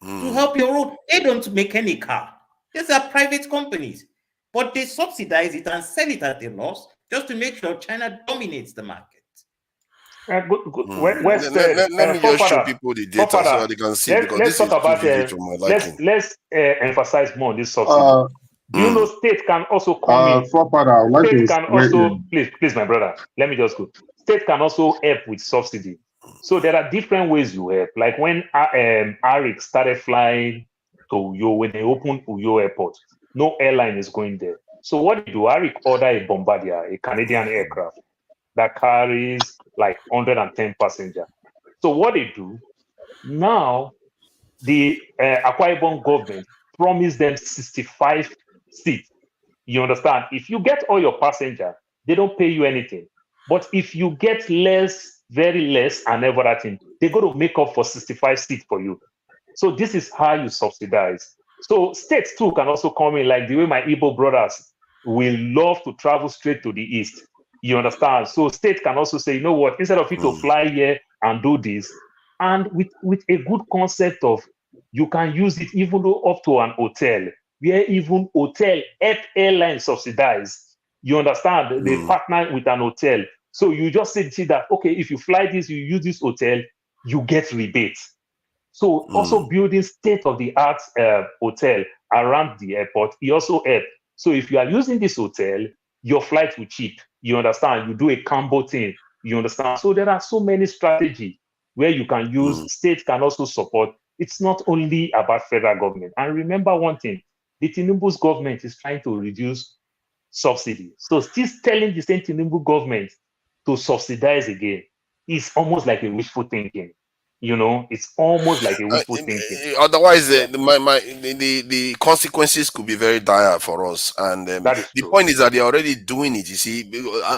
to help your road. They don't make any car. These are private companies, but they subsidize it and sell it at a loss just to make sure China dominates the market. Let me just show people the data so that they can see, because let's this talk is too about vivid for my liking. let's emphasize more on this subsidy. Do you know state can also come in? State can also please, my brother. Let me just go. State can also help with subsidy. So there are different ways you help. Like when Arik started flying to Uyo, when they opened Uyo Airport, no airline is going there. So what do Arik order a Bombardier, a Canadian aircraft that carries like 110 passengers. So what they do now, the Akwa Ibom government promised them 65 seats. You understand? If you get all your passengers, they don't pay you anything. But if you get less, very less, and everything, they're going to make up for 65 seats for you. So this is how you subsidize. So states too can also come in, like the way my Igbo brothers will love to travel straight to the east. You understand? So state can also say, you know what, instead of you to fly here and do this, and with a good concept of you can use it even though up to an hotel, where even hotel airline subsidize. You understand? They partner with an hotel. So you just see that, okay, if you fly this, you use this hotel, you get rebates. So also building state-of-the-art hotel around the airport, it also helps. So if you are using this hotel, your flight will cheap. You understand? You do a combo thing. You understand? So there are so many strategies where you can use. State can also support. It's not only about federal government. And remember one thing, the Tinubu's government is trying to reduce subsidy. So still telling the same Tinubu government to subsidize again is almost like a wishful thinking. You know, it's almost like a wishful thinking. Otherwise, the consequences could be very dire for us. And the point is that they're already doing it. You see,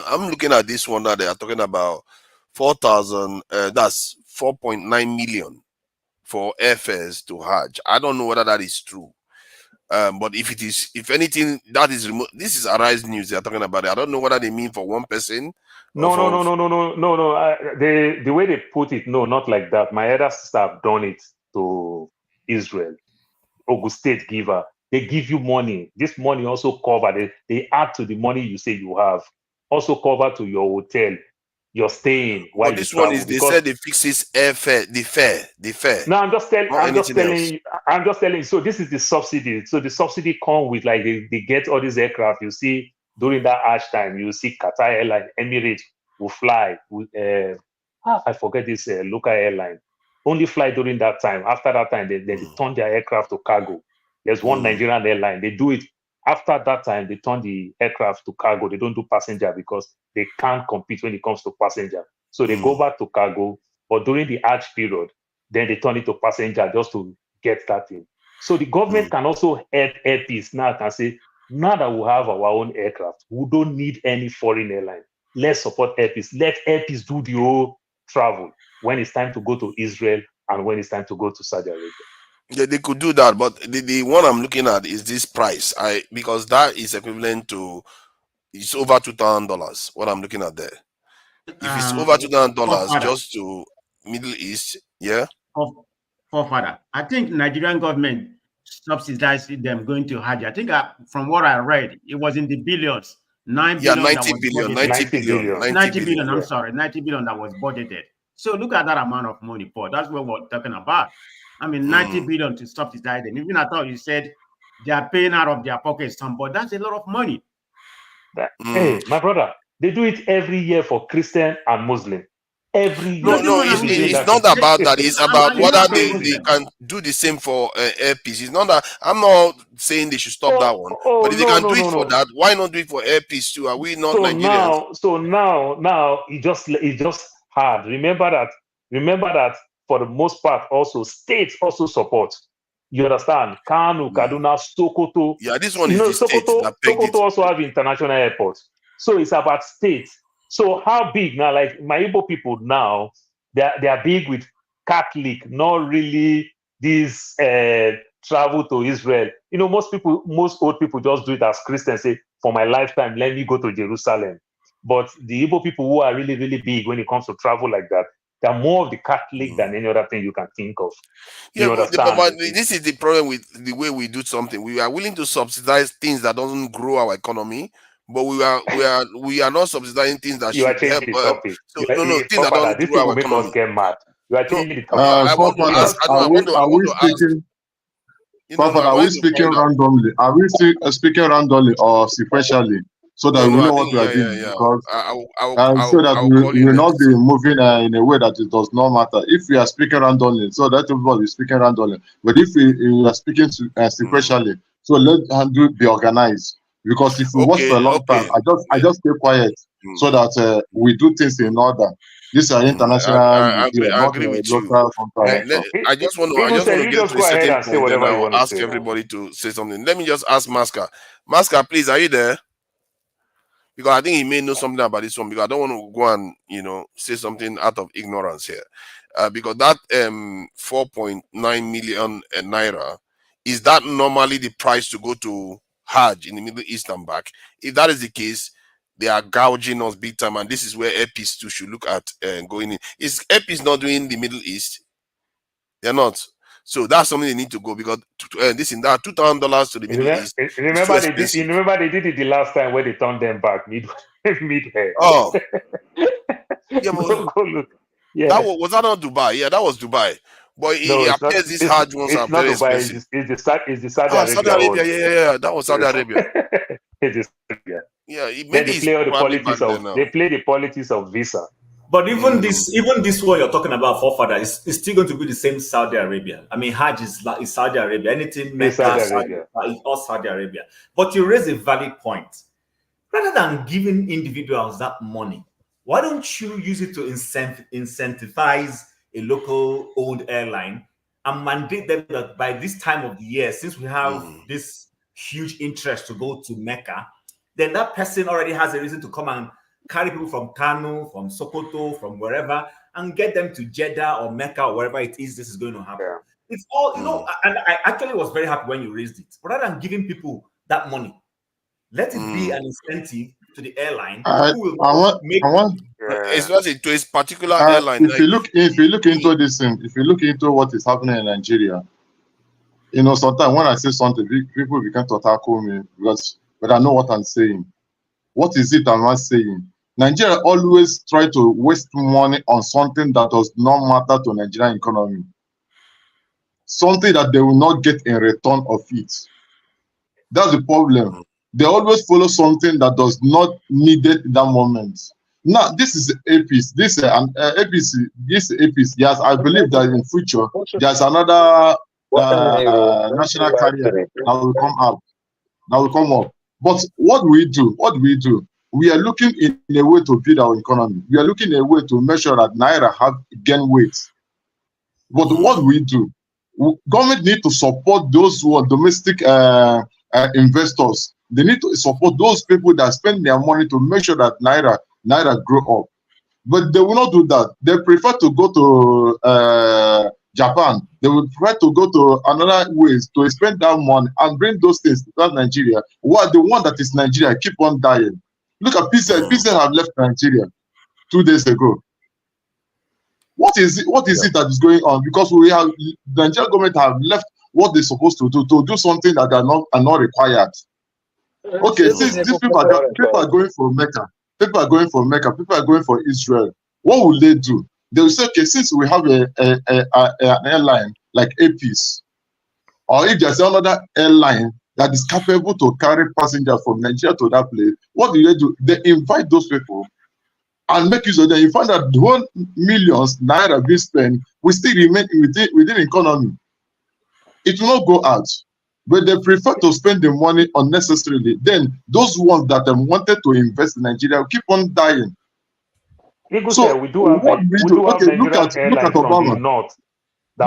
I'm looking at this one that they are talking about 4,000. That's 4.9 million for airfares to Hajj. I don't know whether that is true. But if it is, if anything, that is remote. This is Arise News. They are talking about it. I don't know whether they mean for one person. No. The way they put it, no, not like that. My other sister have done it to Israel. Ogun State giver. They give you money. This money also cover. They add to the money you say you have. Also cover to your hotel, you're staying while but you this travel. one is, they said it fixes airfare, the fare. No, I'm just telling else. you. I'm just telling you. So this is the subsidy. So the subsidy come with like they get all these aircraft. You see during that Hajj time, you see Qatar Airline, Emirates will fly. I forget this local airline. only fly during that time. After that time, they turn their aircraft to cargo. There's one Nigerian airline. They do it. After that time, they turn the aircraft to cargo. They don't do passenger because they can't compete when it comes to passenger. So they go back to cargo. But during the Hajj period, then they turn it to passenger just to get that in. So the government can also help AirPeace now and say, now that we have our own aircraft, we don't need any foreign airline. Let's support AirPeace. Let AirPeace do the whole travel when it's time to go to Israel and when it's time to go to Saudi Arabia. Yeah, they could do that, but the one I'm looking at is this price. Because that is equivalent to, it's over $2,000. What I'm looking at there. If it's over $2,000 just to Middle East, yeah. Forefather, I think Nigerian government subsidized them going to Hajj. I think from what I read, it was in the billions. 9 billion. 90 billion. 90 billion. 90 billion. I'm sorry, 90 billion that was budgeted. So look at that amount of money, Paul. That's what we're talking about. I mean, 90 billion to subsidize them. Even I thought you said they are paying out of their pockets some, but that's a lot of money. Hey, my brother, they do it every year for Christian and Muslim. Every year. No, it's not about that. It's about whether they can do the same for AirPeace. It's not that I'm not saying they should stop that one. But if they can do it for that, why not do it for AirPeace too? Are we not Nigerians? Now it just hard. Remember that for the most part also states also support. You understand? Kano, Kaduna, Sokoto. Yeah, this one is the state that pegged it. Sokoto also have international airports. So it's about states. So how big now? Like my Igbo people now, they are big with Catholic, not really this travel to Israel. You know, most old people just do it as Christians. Say, for my lifetime, let me go to Jerusalem. But the Igbo people who are really, really big when it comes to travel like that, they're more of the Catholic than any other thing you can think of. Yeah, but this is the problem with the way we do something. We are willing to subsidize things that doesn't grow our economy. But we are not subsidizing things that you should help. The topic. So, things that don't this grow our make economy. Us get mad. You are changing the topic. Are we speaking randomly? Are we speaking randomly or sequentially? So that we know what we are doing. Because so that we will not be moving in a way that it does not matter. If we are speaking randomly, so that everybody is speaking randomly. But if we are speaking sequentially, so let us be organized. Because if we watch for a long time, I just stay quiet so that we do things in order. These are international. I agree with you. I just want to get to a certain point, and I'll ask everybody to say something. Let me just ask Masker. Masker, please, are you there? Because I think he may know something about this one. Because I don't want to go and say something out of ignorance here. Because that 4.9 million naira, is that normally the price to go to Hajj in the Middle East and back? If that is the case, they are gouging us big time, and this is where AirPeace too should look at going in. Is AirPeace not doing the Middle East? They're not. So that's something they need to go, because this in that $2,000 to the Middle East. Remember they did it the last time where they turned them back mid hair. Oh, yeah, go look. Yeah, that was that not Dubai? Yeah, that was Dubai. But it appears these Hajj ones are very expensive. It's the Saudi Arabia. Saudi Arabia, yeah, that was Saudi Arabia. It's Arabia. Yeah, they play the politics of visa. But even this one you're talking about, forefather, is still going to be the same Saudi Arabia. I mean, Hajj is Saudi Arabia. Anything Mecca, is all Saudi Arabia. But you raise a valid point. Rather than giving individuals that money, why don't you use it to incentivize a local owned airline and mandate them that by this time of the year, since we have this huge interest to go to Mecca, then that person already has a reason to come and carry people from Kano, from Sokoto, from wherever, and get them to Jeddah or Mecca or wherever it is this is going to happen. Yeah. It's all, and I actually was very happy when you raised it. Rather than giving people that money, let it be an incentive to the airline who will it's not to a particular airline. If you look into this thing, if you look into what is happening in Nigeria, sometimes when I say something, people begin to tackle me but I know what I'm saying. What is it I'm not saying? Nigeria always try to waste money on something that does not matter to Nigerian economy. Something that they will not get in return of it. That's the problem. They always follow something that does not need it in that moment. Now, this is AirPeace. This AirPeace, this AirPeace. Yes, I believe that in future there's another national carrier that will come up. That will come up. But what do we do? What do we do? We are looking in a way to build our economy. We are looking in a way to make sure that Naira have gain weight. But what do we do? Government need to support those who are domestic investors. They need to support those people that spend their money to make sure that Naira grow up. But they will not do that. They prefer to go to Japan. They would prefer to go to another ways to spend that money and bring those things to Nigeria. While the one that is Nigeria keep on dying. Look at PCL have left Nigeria 2 days ago. What is it? What is it that is going on? Because we have the Nigerian government have left what they're supposed to do something that are not required. Okay, since these people are going for Mecca, people are going for Mecca, people are going for Israel. What will they do? They will say, okay, since we have an airline like AirPeace, or if there's another airline that is capable to carry passengers from Nigeria to that place, what do? They invite those people and make use of them. You find that the millions Naira being spent will still remain within economy. It will not go out. But they prefer to spend the money unnecessarily. Then those ones that wanted to invest in Nigeria will keep on dying. So we do have okay, look at Obama.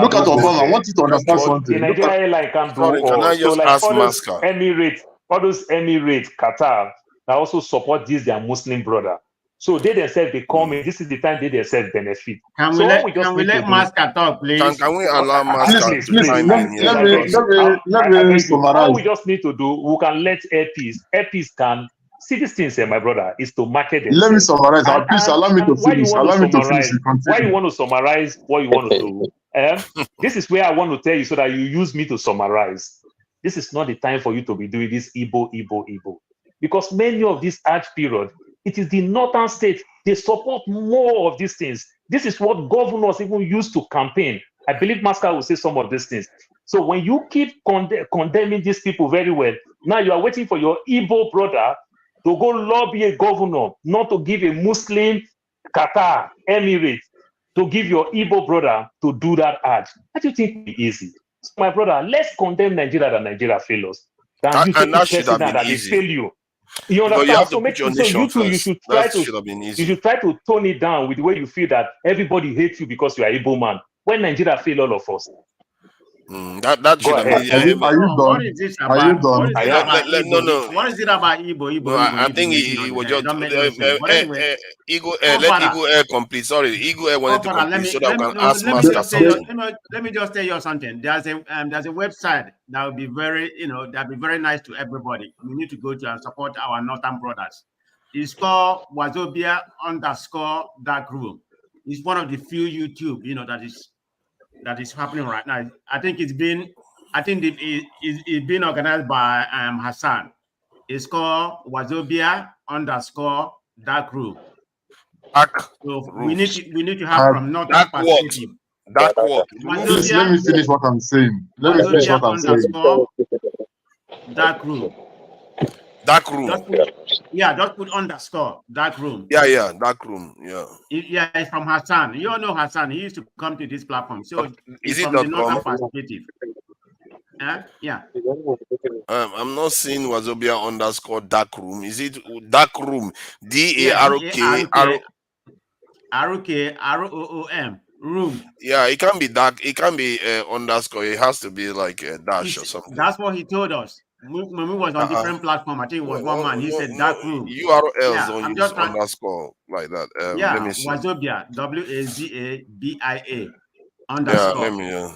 Look at Obama. I want you to understand something. The Nigerian airline can do Sorry, can I all. just So like ask all those Masca? Emirates, Qatar, that also support this their Muslim brother. So they themselves they come in. This is the time they themselves benefit. Can so we let Masca talk, please? Can we allow Masca to please, chime in here? let me summarize. All we just need to do, we can let AirPeace can see these things, my brother, is to market themselves. Let me summarize. Please allow me to finish. Allow me to finish. Why you want to summarize what you want to do? This is where I want to tell you so that you use me to summarize. This is not the time for you to be doing this Igbo. Because many of this Arch period, it is the northern states, they support more of these things. This is what governors even used to campaign. I believe Masca will say some of these things. So when you keep condemning these people very well, now you are waiting for your Igbo brother to go lobby a governor not to give a Muslim Qatar, Emirates, to give your Igbo brother to do that ad. How do you think it will be easy? So my brother, let's condemn Nigeria that Nigeria fail us. And that should have been that easy. They fail you. You Because you understand? have to put your nation first. You should try That should have been easy. You should try to tone it down with the way you feel that everybody hates you because you are Igbo man. When Nigeria fail all of us. That should have been. Are you done? What is this about? Are you done? What is it about Igbo? No. What is it about Igbo? No, I think he was just let Igbo Air complete. Sorry, Igbo Air wanted to complete so that we can ask Master something. Let me just tell you something. There's a website that will be very, that'll be very nice to everybody. We need to go to and support our northern brothers. It's called Wazobia_darkroom. It's one of the few YouTube, that is happening right now. I think it's been organized by Hassan. It's called Wazobia_darkroom. So we need to have from northern perspective. Dark what? Please let me finish what I'm saying. Darkroom. Just put underscore darkroom. Yeah, darkroom. Yeah. It's from Hassan. You all know Hassan. He used to come to this platform. So is it's it from the northern perspective. Yeah. I'm not seeing Wazobia_darkroom. Is it darkroom? DARKROOM room. Yeah, it can be dark. It can be underscore. It has to be like a dash or something. That's what he told us. When we was on different platform, I think it was one man. He said dark room. URLs don't use underscore like that. Let me see. Wazobia, WAZABIA underscore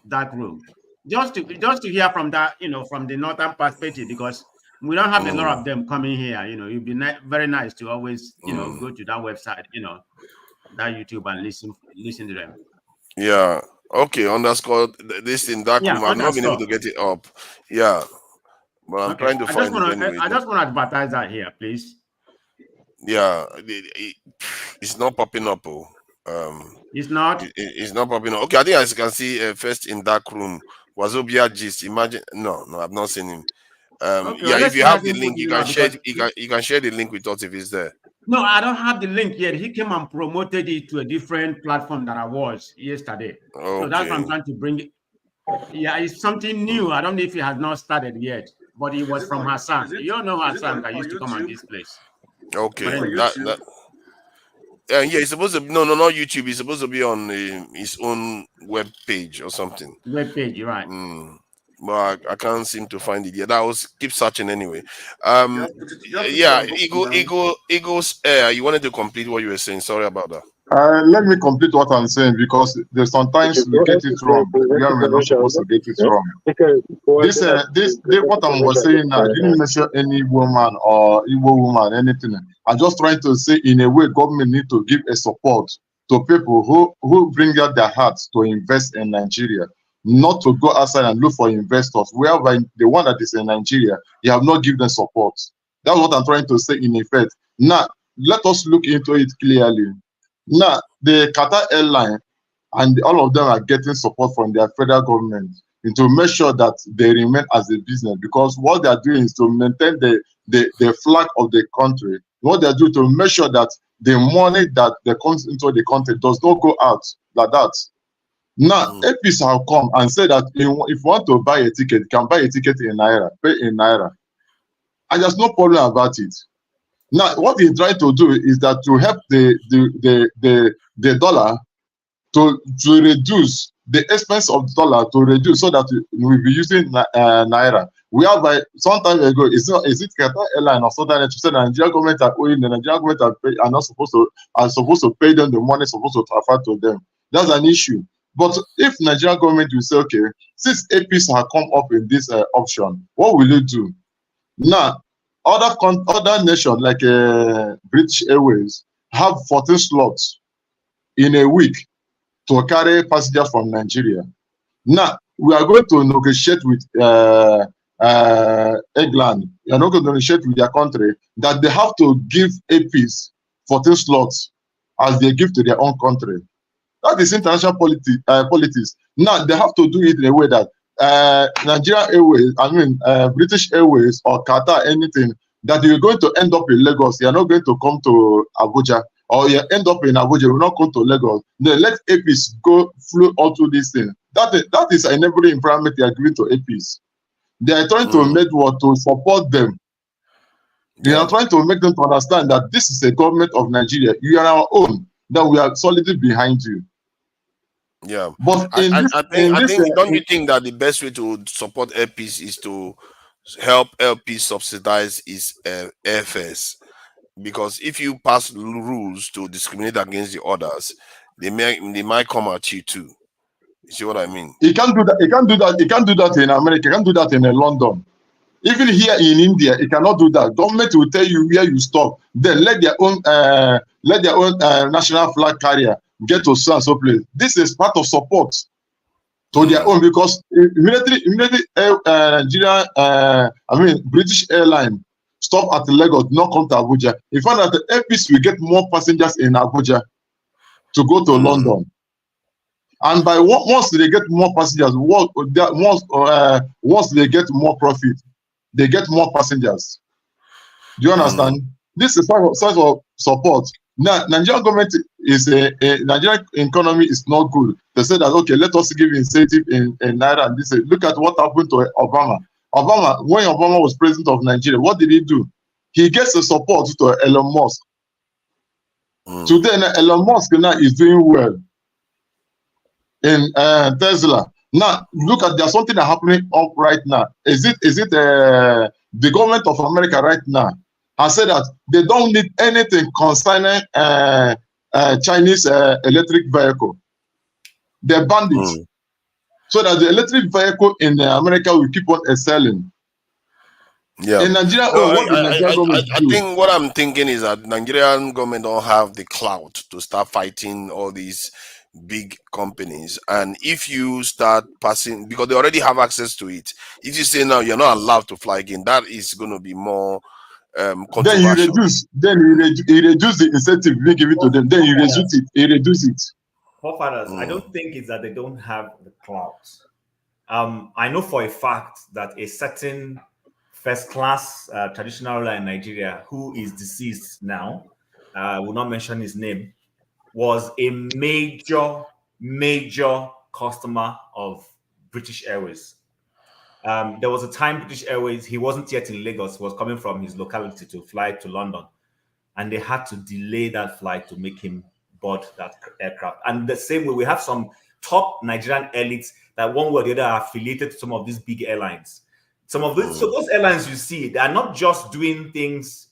dark room. Just to hear from that, from the northern perspective, because we don't have a lot of them coming here. It'd be very nice to always, go to that website, that YouTube and listen to them. Yeah. Okay. Underscore this in dark room. I've not been able to get it up. Yeah. But I'm trying to find it anyway. I just want to advertise that here, please. Yeah, it's not popping up. It's not. It's not popping up. Okay, I think as you can see, first in dark room, Wazobia gist. Imagine. No, I've not seen him. If you have the link, you can share. You can share the link with us if it's there. No, I don't have the link yet. He came and promoted it to a different platform that I was yesterday. So that's what I'm trying to bring it. Yeah, it's something new. I don't know if it has not started yet, but it was from Hassan. You all know Hassan that used to come on this place. Okay, Anyway. yeah, it's supposed to be, no, not YouTube. It's supposed to be on his own web page or something. Web page, you're right. But I can't seem to find it yet. I was keep searching anyway. Yeah, Eagles Air. You wanted to complete what you were saying. Sorry about that. Let me complete what I'm saying because there's sometimes we get it wrong. We are not supposed to get it wrong. What I was saying now, I didn't mention any woman or Igbo woman, anything. I'm just trying to say, in a way, government need to give a support to people who bring out their hearts to invest in Nigeria, not to go outside and look for investors. Whereby the one that is in Nigeria, you have not given them support. That's what I'm trying to say in effect. Now, let us look into it clearly. Now, the Qatar airline and all of them are getting support from their federal government to make sure that they remain as a business, because what they are doing is to maintain the flag of the country. What they are doing to make sure that the money that comes into the country does not go out like that. Now, AirPeace have come and said that if you want to buy a ticket, you can buy a ticket in Naira, pay in Naira. And there's no problem about it. Now, what he's trying to do is that to help the dollar to reduce the expense of the dollar, to reduce so that we'll be using Naira. We have some time ago, is it Qatar Airline or something that said the Nigerian government are owing, the Nigerian government are not supposed to pay them the money supposed to transfer to them. That's an issue. But if Nigerian government will say, okay, since AirPeace have come up in this option, what will you do? Now, other nations like British Airways have 14 slots in a week to carry passengers from Nigeria. Now, we are going to negotiate with England. We are not going to negotiate with their country that they have to give AirPeace 14 slots as they give to their own country. That is international politics. Now, they have to do it in a way that Nigeria Airways, British Airways or Qatar, anything, that you're going to end up in Lagos, you're not going to come to Abuja, or you end up in Abuja, you're not going to Lagos. Then let AirPeace go flew all through this thing. That is enabling environment they are giving to AirPeace. They are trying to make what to support them. They are trying to make them to understand that this is a government of Nigeria. You are our own, that we are solidly behind you. Yeah, but I think don't you think that the best way to support AirPeace is to help AirPeace subsidize its airfares? Because if you pass rules to discriminate against the others, they might come at you too. You see what I mean? He can't do that. He can't do that. He can't do that in America. He can't do that in London. Even here in India, he cannot do that. Government will tell you where you stop. Then let their own national flag carrier get to so and so place. This is part of support to their own, because immediately Nigeria, British airline stop at Lagos, not come to Abuja. You find that the AirPeace will get more passengers in Abuja to go to London. And by once they get more passengers, once they get more profit, they get more passengers. Do you understand? This is sort of support. Now, Nigerian government is Nigerian economy is not good. They say that, okay, let us give incentive in Naira. And this, look at what happened to Obama. When Obama was president of Nigeria, what did he do? He gets the support to Elon Musk. Today, Elon Musk now is doing well in Tesla. Now, look at, there's something that's happening up right now. Is it the government of America right now has said that they don't need anything concerning Chinese electric vehicle. They banned it. So that the electric vehicle in America will keep on excelling. Yeah. In Nigeria, I think what I'm thinking is that Nigerian government don't have the clout to start fighting all these big companies. And if you start passing, because they already have access to it, if you say now you're not allowed to fly again, that is going to be more controversial. Then you reduce the incentive we give it to them. Then you reduce it. You reduce it. Forefathers, I don't think it's that they don't have the clout. I know for a fact that a certain first-class traditional ruler in Nigeria who is deceased now I will not mention his name, was a major customer of British Airways. There was a time British Airways, he wasn't yet in Lagos, he was coming from his locality to fly to London. And they had to delay that flight to make him board that aircraft. And the same way, we have some top Nigerian elites that one way or the other are affiliated to some of these big airlines. Some of those, so those airlines you see, they are not just doing things,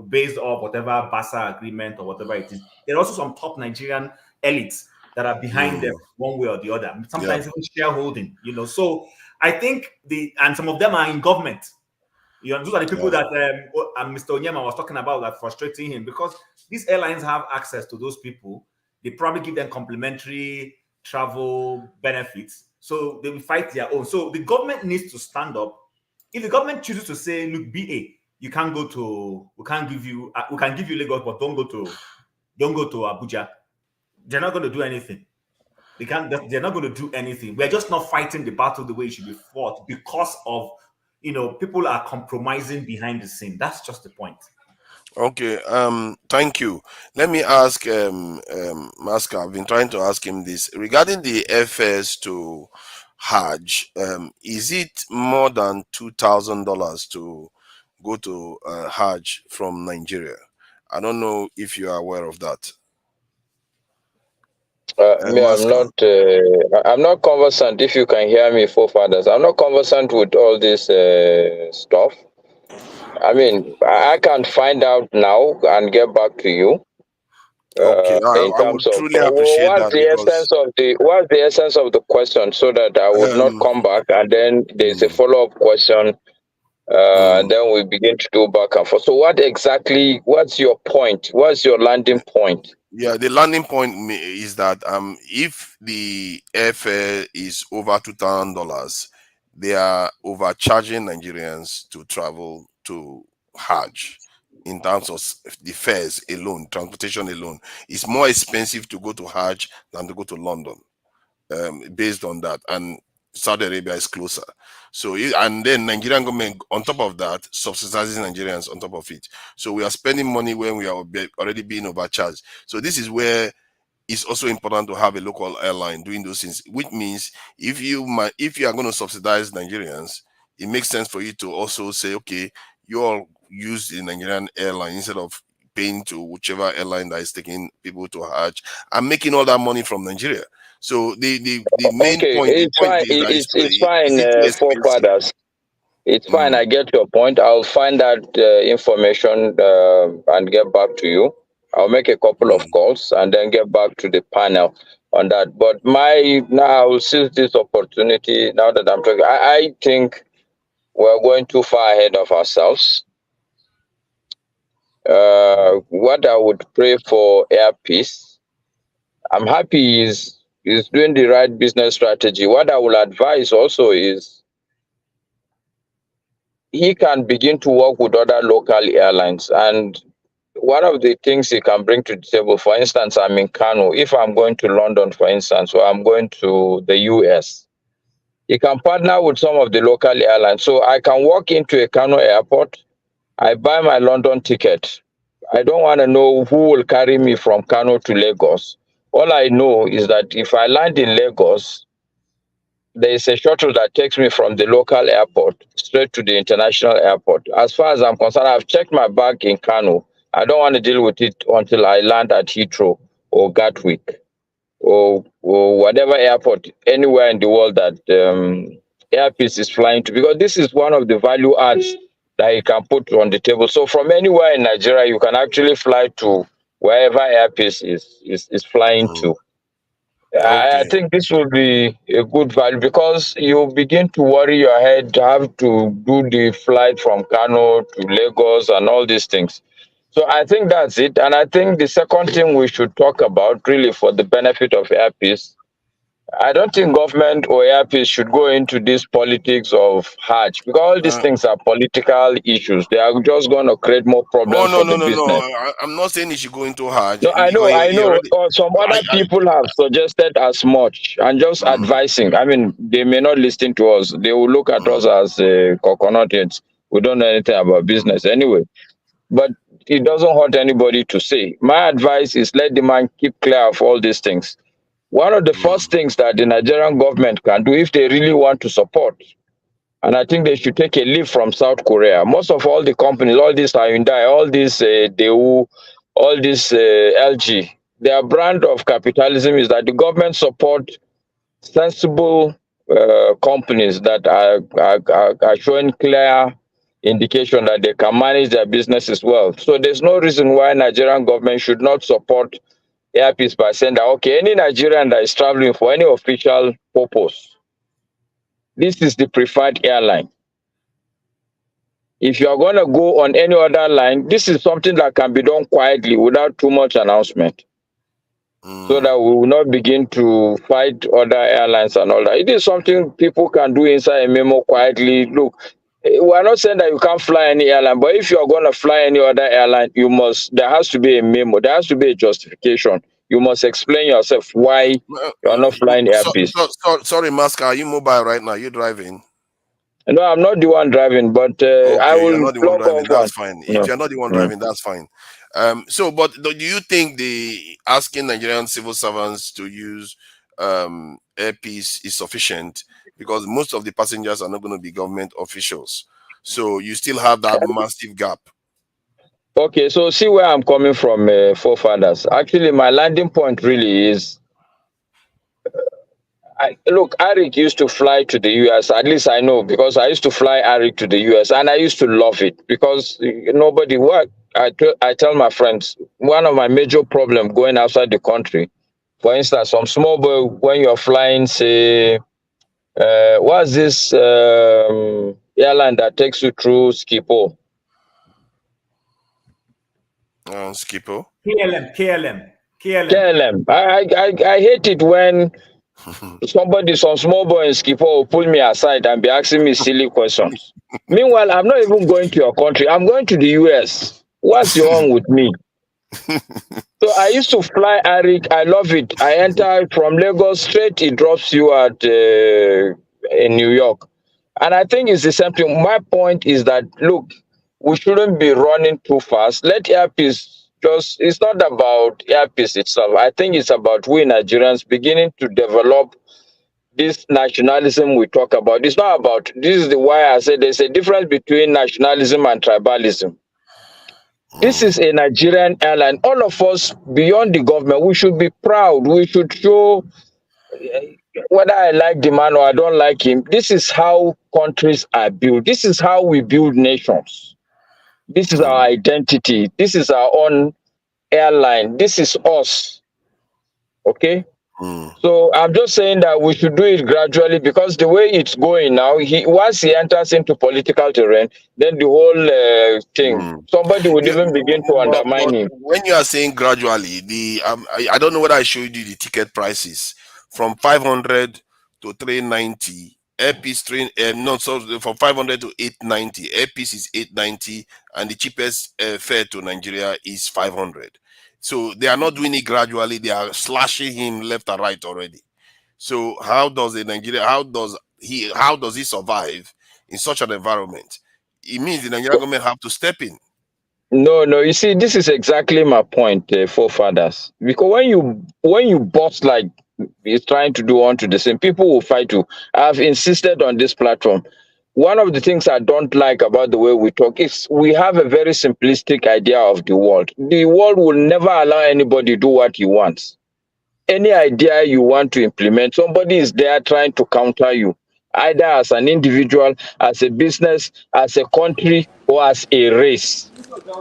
based off whatever BASA agreement or whatever it is. There are also some top Nigerian elites that are behind them one way or the other. Sometimes even shareholding, So I think and some of them are in government. Those are the people that Mr. Onyema was talking about that frustrating him, because these airlines have access to those people. They probably give them complimentary travel benefits, so they will fight their own. So the government needs to stand up. If the government chooses to say, "Look, BA, you can't go to, we can give you Lagos, but don't go to Abuja," they're not going to do anything. They're not going to do anything. We're just not fighting the battle the way it should be fought because of people are compromising behind the scene. That's just the point. Okay, thank you. Let me ask Maska, I've been trying to ask him this. Regarding the airfares to Hajj, is it more than $2,000 to go to Hajj from Nigeria? I don't know if you are aware of that. I'm not conversant. If you can hear me, forefathers, I'm not conversant with all this stuff. I mean, I can find out now and get back to you. Okay, In I would terms of truly appreciate what's that, the because essence of the question, so that I would not come back and then there's a follow-up question, and then we begin to do back and forth. So what's your point? What's your landing point? Yeah, the landing point is that if the airfare is over $2,000, they are overcharging Nigerians to travel to Hajj. In terms of the fares alone, transportation alone, it's more expensive to go to Hajj than to go to London, based on that. And Saudi Arabia is closer. So, and then Nigerian government, on top of that, subsidizing Nigerians on top of it. So we are spending money when we are already being overcharged. So this is where it's also important to have a local airline doing those things, which means if you are going to subsidize Nigerians, it makes sense for you to also say, okay, you all use the Nigerian airline instead of paying to whichever airline that is taking people to Hajj and making all that money from Nigeria. So the main point, the point is that It's fine, expensive. forefathers. It's fine. I get your point. I'll find that information and get back to you. I'll make a couple of calls and then get back to the panel on that. But now I'll seize this opportunity now that I'm talking. I think we're going too far ahead of ourselves. What I would pray for AirPeace, I'm happy is doing the right business strategy. What I will advise also is he can begin to work with other local airlines. And one of the things he can bring to the table, for instance, I'm in Kano. If I'm going to London, for instance, or I'm going to the US, he can partner with some of the local airlines. So I can walk into a Kano airport, I buy my London ticket. I don't want to know who will carry me from Kano to Lagos. All I know is that if I land in Lagos, there is a shuttle that takes me from the local airport straight to the international airport. As far as I'm concerned, I've checked my bag in Kano. I don't want to deal with it until I land at Heathrow or Gatwick or whatever airport anywhere in the world that AirPeace is flying to, because this is one of the value adds that you can put on the table. So from anywhere in Nigeria, you can actually fly to wherever AirPeace is flying to. I think this will be a good value, because you begin to worry your head to have to do the flight from Kano to Lagos and all these things. So I think that's it. And I think the second thing we should talk about, really for the benefit of AirPeace, I don't think government or AirPeace should go into this politics of Hajj, because all these things are political issues. They are just going to create more problems for the business. I'm not saying it should go into Hajj. No, I know. Some other people have suggested as much and just advising. I mean, they may not listen to us. They will look at us as coconut heads. We don't know anything about business anyway. But it doesn't hurt anybody to say. My advice is let the man keep clear of all these things. One of the first things that the Nigerian government can do if they really want to support, and I think they should take a leaf from South Korea. Most of all the companies, all these Hyundai, all these Daewoo, all this LG, their brand of capitalism is that the government support sensible companies that are showing clear indication that they can manage their businesses well. So there's no reason why Nigerian government should not support AirPeace by saying that, okay, any Nigerian that is traveling for any official purpose, this is the preferred airline. If you are going to go on any other line, this is something that can be done quietly without too much announcement, so that we will not begin to fight other airlines and all that. It is something people can do inside a memo quietly. Look, we are not saying that you can't fly any airline, but if you are going to fly any other airline, there has to be a memo, there has to be a justification. You must explain yourself why you are not flying AirPeace. Sorry, Masker, are you mobile right now? You're driving? No, I'm not the one driving, but I Okay, will you're not the one plug driving. off That's one. fine. If you're not the one driving, that's fine. But do you think the asking Nigerian civil servants to use AirPeace is sufficient? Because most of the passengers are not going to be government officials, so you still have that massive gap. Okay, so see where I'm coming from, forefathers. Actually, my landing point really is, look, Arik used to fly to the US. At least I know, because I used to fly Arik to the US, and I used to love it because nobody worked. I tell my friends, one of my major problems going outside the country, for instance, some small boy, when you're flying, say, what's this airline that takes you through Skipo? Skipo? KLM. I hate it when some small boy in Skipo will pull me aside and be asking me silly questions. Meanwhile, I'm not even going to your country. I'm going to the US. What's wrong with me? So I used to fly Arik. I love it. I enter from Lagos straight. It drops you at in New York. And I think it's the same thing. My point is that, look, we shouldn't be running too fast. Let AirPeace it's not about AirPeace itself. I think it's about we Nigerians beginning to develop this nationalism we talk about. It's not about, this is why I said there's a difference between nationalism and tribalism. This is a Nigerian airline. All of us, beyond the government, we should be proud. We should show, whether I like the man or I don't like him, this is how countries are built. This is how we build nations. This is our identity. This is our own airline. This is us. Okay? So I'm just saying that we should do it gradually, because the way it's going now, once he enters into political terrain, then the whole thing, somebody would even begin to undermine him. When you are saying gradually, I don't know whether I showed you the ticket prices from 500 to 390. AirPeace from 500 to 890. AirPeace is 890, and the cheapest fare to Nigeria is 500. So they are not doing it gradually; they are slashing him left and right already. So how does he survive in such an environment? It means the Nigerian government have to step in. No, you see, this is exactly my point, forefathers. Because when you boss like he's trying to do onto the same, people will fight you. I've insisted on this platform. One of the things I don't like about the way we talk is we have a very simplistic idea of the world. The world will never allow anybody to do what he wants. Any idea you want to implement, somebody is there trying to counter you, either as an individual, as a business, as a country, or as a race.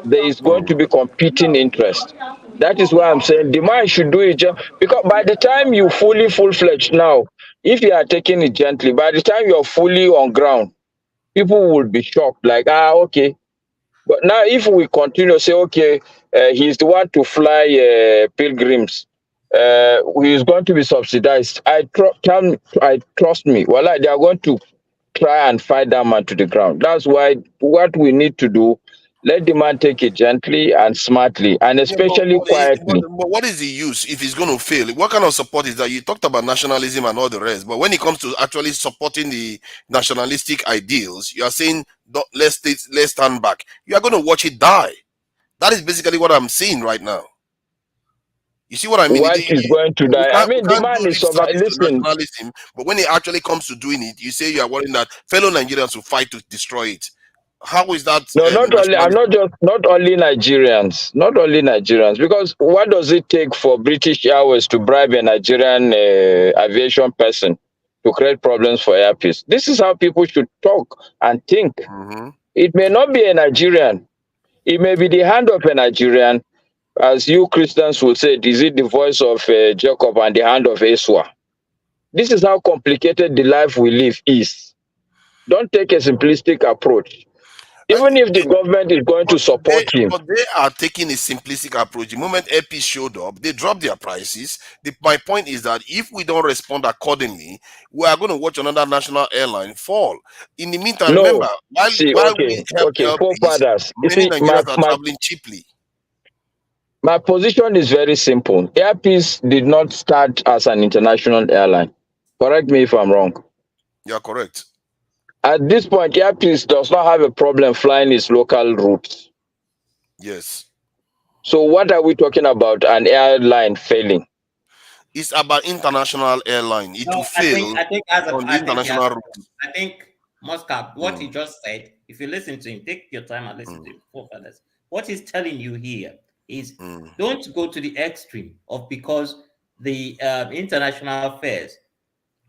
There is going to be competing interest. That is why I'm saying the man should do it because by the time you full-fledged now, if you are taking it gently, by the time you're fully on ground, people will be shocked, like, okay. But now if we continue to say, okay, he's the one to fly pilgrims, he's going to be subsidized. Trust me, well, they are going to try and fight that man to the ground. That's why what we need to do, let the man take it gently and smartly, and especially quietly. But what is the use if he's going to fail? What kind of support is that? You talked about nationalism and all the rest, but when it comes to actually supporting the nationalistic ideals, you are saying let's stand back. You are going to watch it die. That is basically what I'm saying right now. You see what I mean? What is going to die? I We mean, the can't man do is lip service to listen. nationalism, but when it actually comes to doing it, you say you are worrying that fellow Nigerians will fight to destroy it. How is that No, not only. I'm nationalism? not only Nigerians. Not only Nigerians. Because what does it take for British Airways to bribe a Nigerian aviation person to create problems for AirPeace? This is how people should talk and think. Mm-hmm. It may not be a Nigerian. It may be the hand of a Nigerian, as you Christians would say. Is it the voice of Jacob and the hand of Esau? This is how complicated the life we live is. Don't take a simplistic approach. Even if the government is going to support him. But they are taking a simplistic approach. The moment AirPeace showed up, they dropped their prices. My point is that if we don't respond accordingly, we are going to watch another national airline fall. In the meantime, No, remember, while we help forefathers. You many see, Nigerians are traveling cheaply. my position is very simple. AirPeace did not start as an international airline. Correct me if I'm wrong. You are correct. At this point, AirPeace does not have a problem flying its local routes. Yes. So what are we talking about? An airline failing? It's about international airline. It will fail I think as on the international route. I think Moscow, what he just said, if you listen to him, take your time and listen to him, forefathers. What he's telling you here is don't go to the extreme of because the international fares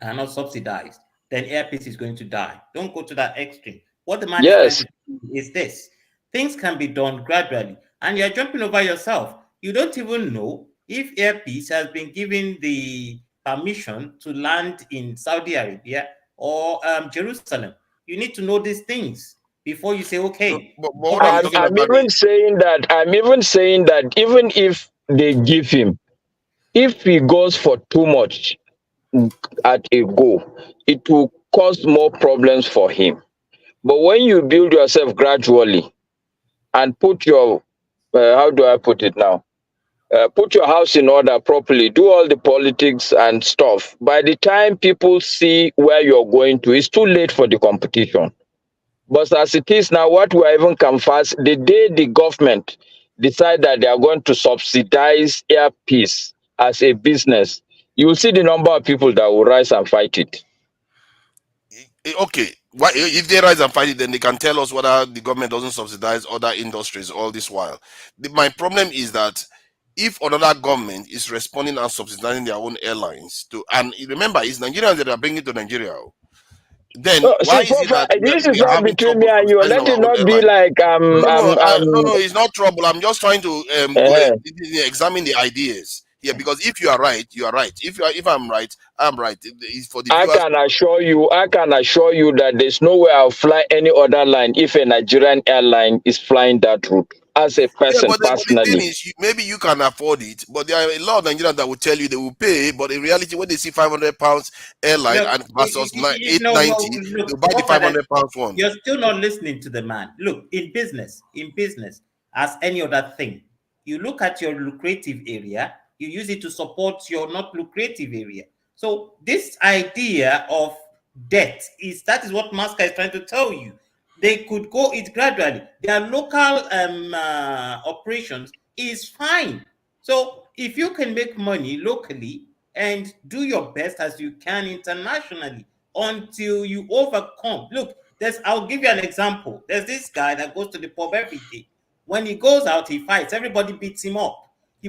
are not subsidized, then AirPeace is going to die. Don't go to that extreme. What the man is trying to do is this. Things can be done gradually, and you're jumping over yourself. You don't even know if AirPeace has been given the permission to land in Saudi Arabia or Jerusalem. You need to know these things before you say, okay. I'm even saying that even if they give him, if he goes for too much at a go, it will cause more problems for him. But when you build yourself gradually and put your, how do I put it now? Put your house in order properly, do all the politics and stuff. By the time people see where you're going to, it's too late for the competition. But as it is now, what we are even fast, the day the government decide that they are going to subsidize AirPeace as a business, you will see the number of people that will rise and fight it. Okay, why if they rise and fight it, then they can tell us whether the government doesn't subsidize other industries all this while. My problem is that if another government is responding and subsidizing their own airlines to, and remember, it's Nigerians that are bringing to Nigeria. Then why is it that this is we are not having between trouble me and you? subsidizing Let our it own not be airline? like No, it's not trouble. I'm just trying to examine the ideas here, because if you are right, you are right. If I'm right, I'm right. It's for the I viewers. can assure you that there's no way I'll fly any other line if a Nigerian airline is flying that route as a Yeah, person but the thing personally. is, maybe you can afford it, but there are a lot of Nigerians that will tell you they will pay, but in reality, when they see £500 airline Look, and versus no, 890, look, they'll buy the £500 one. You're still not listening to the man. Look, in business, as any other thing, you look at your lucrative area, you use it to support your not lucrative area. So this idea of debt that is what Masca is trying to tell you. They could go it gradually. Their local operations is fine. So if you can make money locally and do your best as you can internationally until you overcome. Look, I'll give you an example. There's this guy that goes to the pub every day. When he goes out, he fights. Everybody beats him up.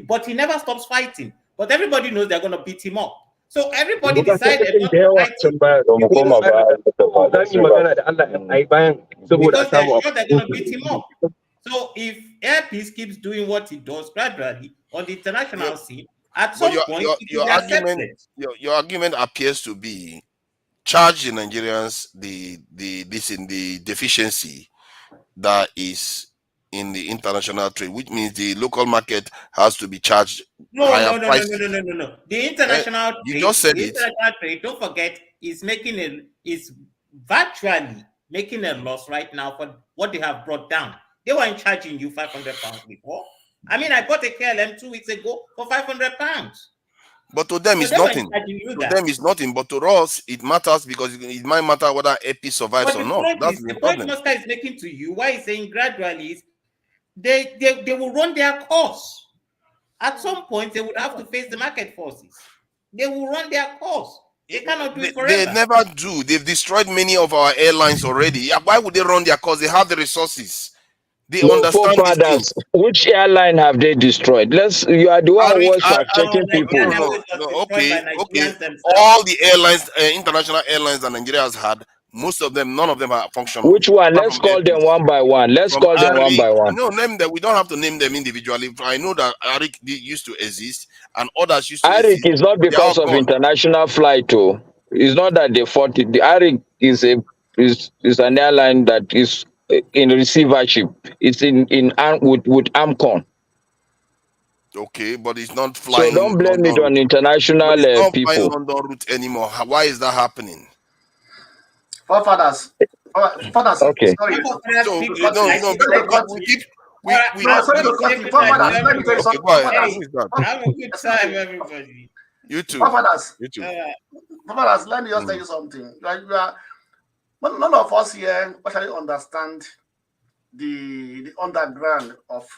But he never stops fighting. But everybody knows they're going to beat him up. So everybody decided not to fight him. Because they're sure they're going to beat him up. So if AirPeace keeps doing what it does gradually on the international scene, at some point it will be accepted. Your argument appears to be charge the Nigerians the deficiency that is in the international trade, which means the local market has to be charged higher prices. No. The international trade, you just said it. International trade, don't forget, is virtually making a loss right now for what they have brought down. They weren't charging you £500 before. I mean, I bought a KLM 2 weeks ago for £500. But to them, it's nothing. To them, it's nothing. But to us, it matters, because it might matter whether AirPeace survives or not. That's the point problem. Mosca is making to you, why he's saying gradually, is They will run their course. At some point, they would have to face the market forces. They will run their course. They cannot do it forever. They never do. They've destroyed many of our airlines already. Yeah, why would they run their course? They have the resources. They understand these things. Which airline have they destroyed? You are the one always fact-checking people. Okay. All the airlines, international airlines that Nigeria has had, most of them, none of them are functional. Which one? Let's call them one by one. Let's call them one by one. No, name them. We don't have to name them individually. I know that Arik used to exist and others used to exist. Arik is not because of international flight, too. It's not that they fought it. The Arik is an airline that is in receivership. It's in with AMCON. Okay, but it's not flying. So don't blame it on international people. Flying London route anymore. Why is that happening? Forefathers. Okay. Sorry. So we keep. Forefathers, let me tell you something. Have a good time, everybody. You too. Forefathers. You too. Forefathers, let me just tell you something. None of us here actually understand the underground of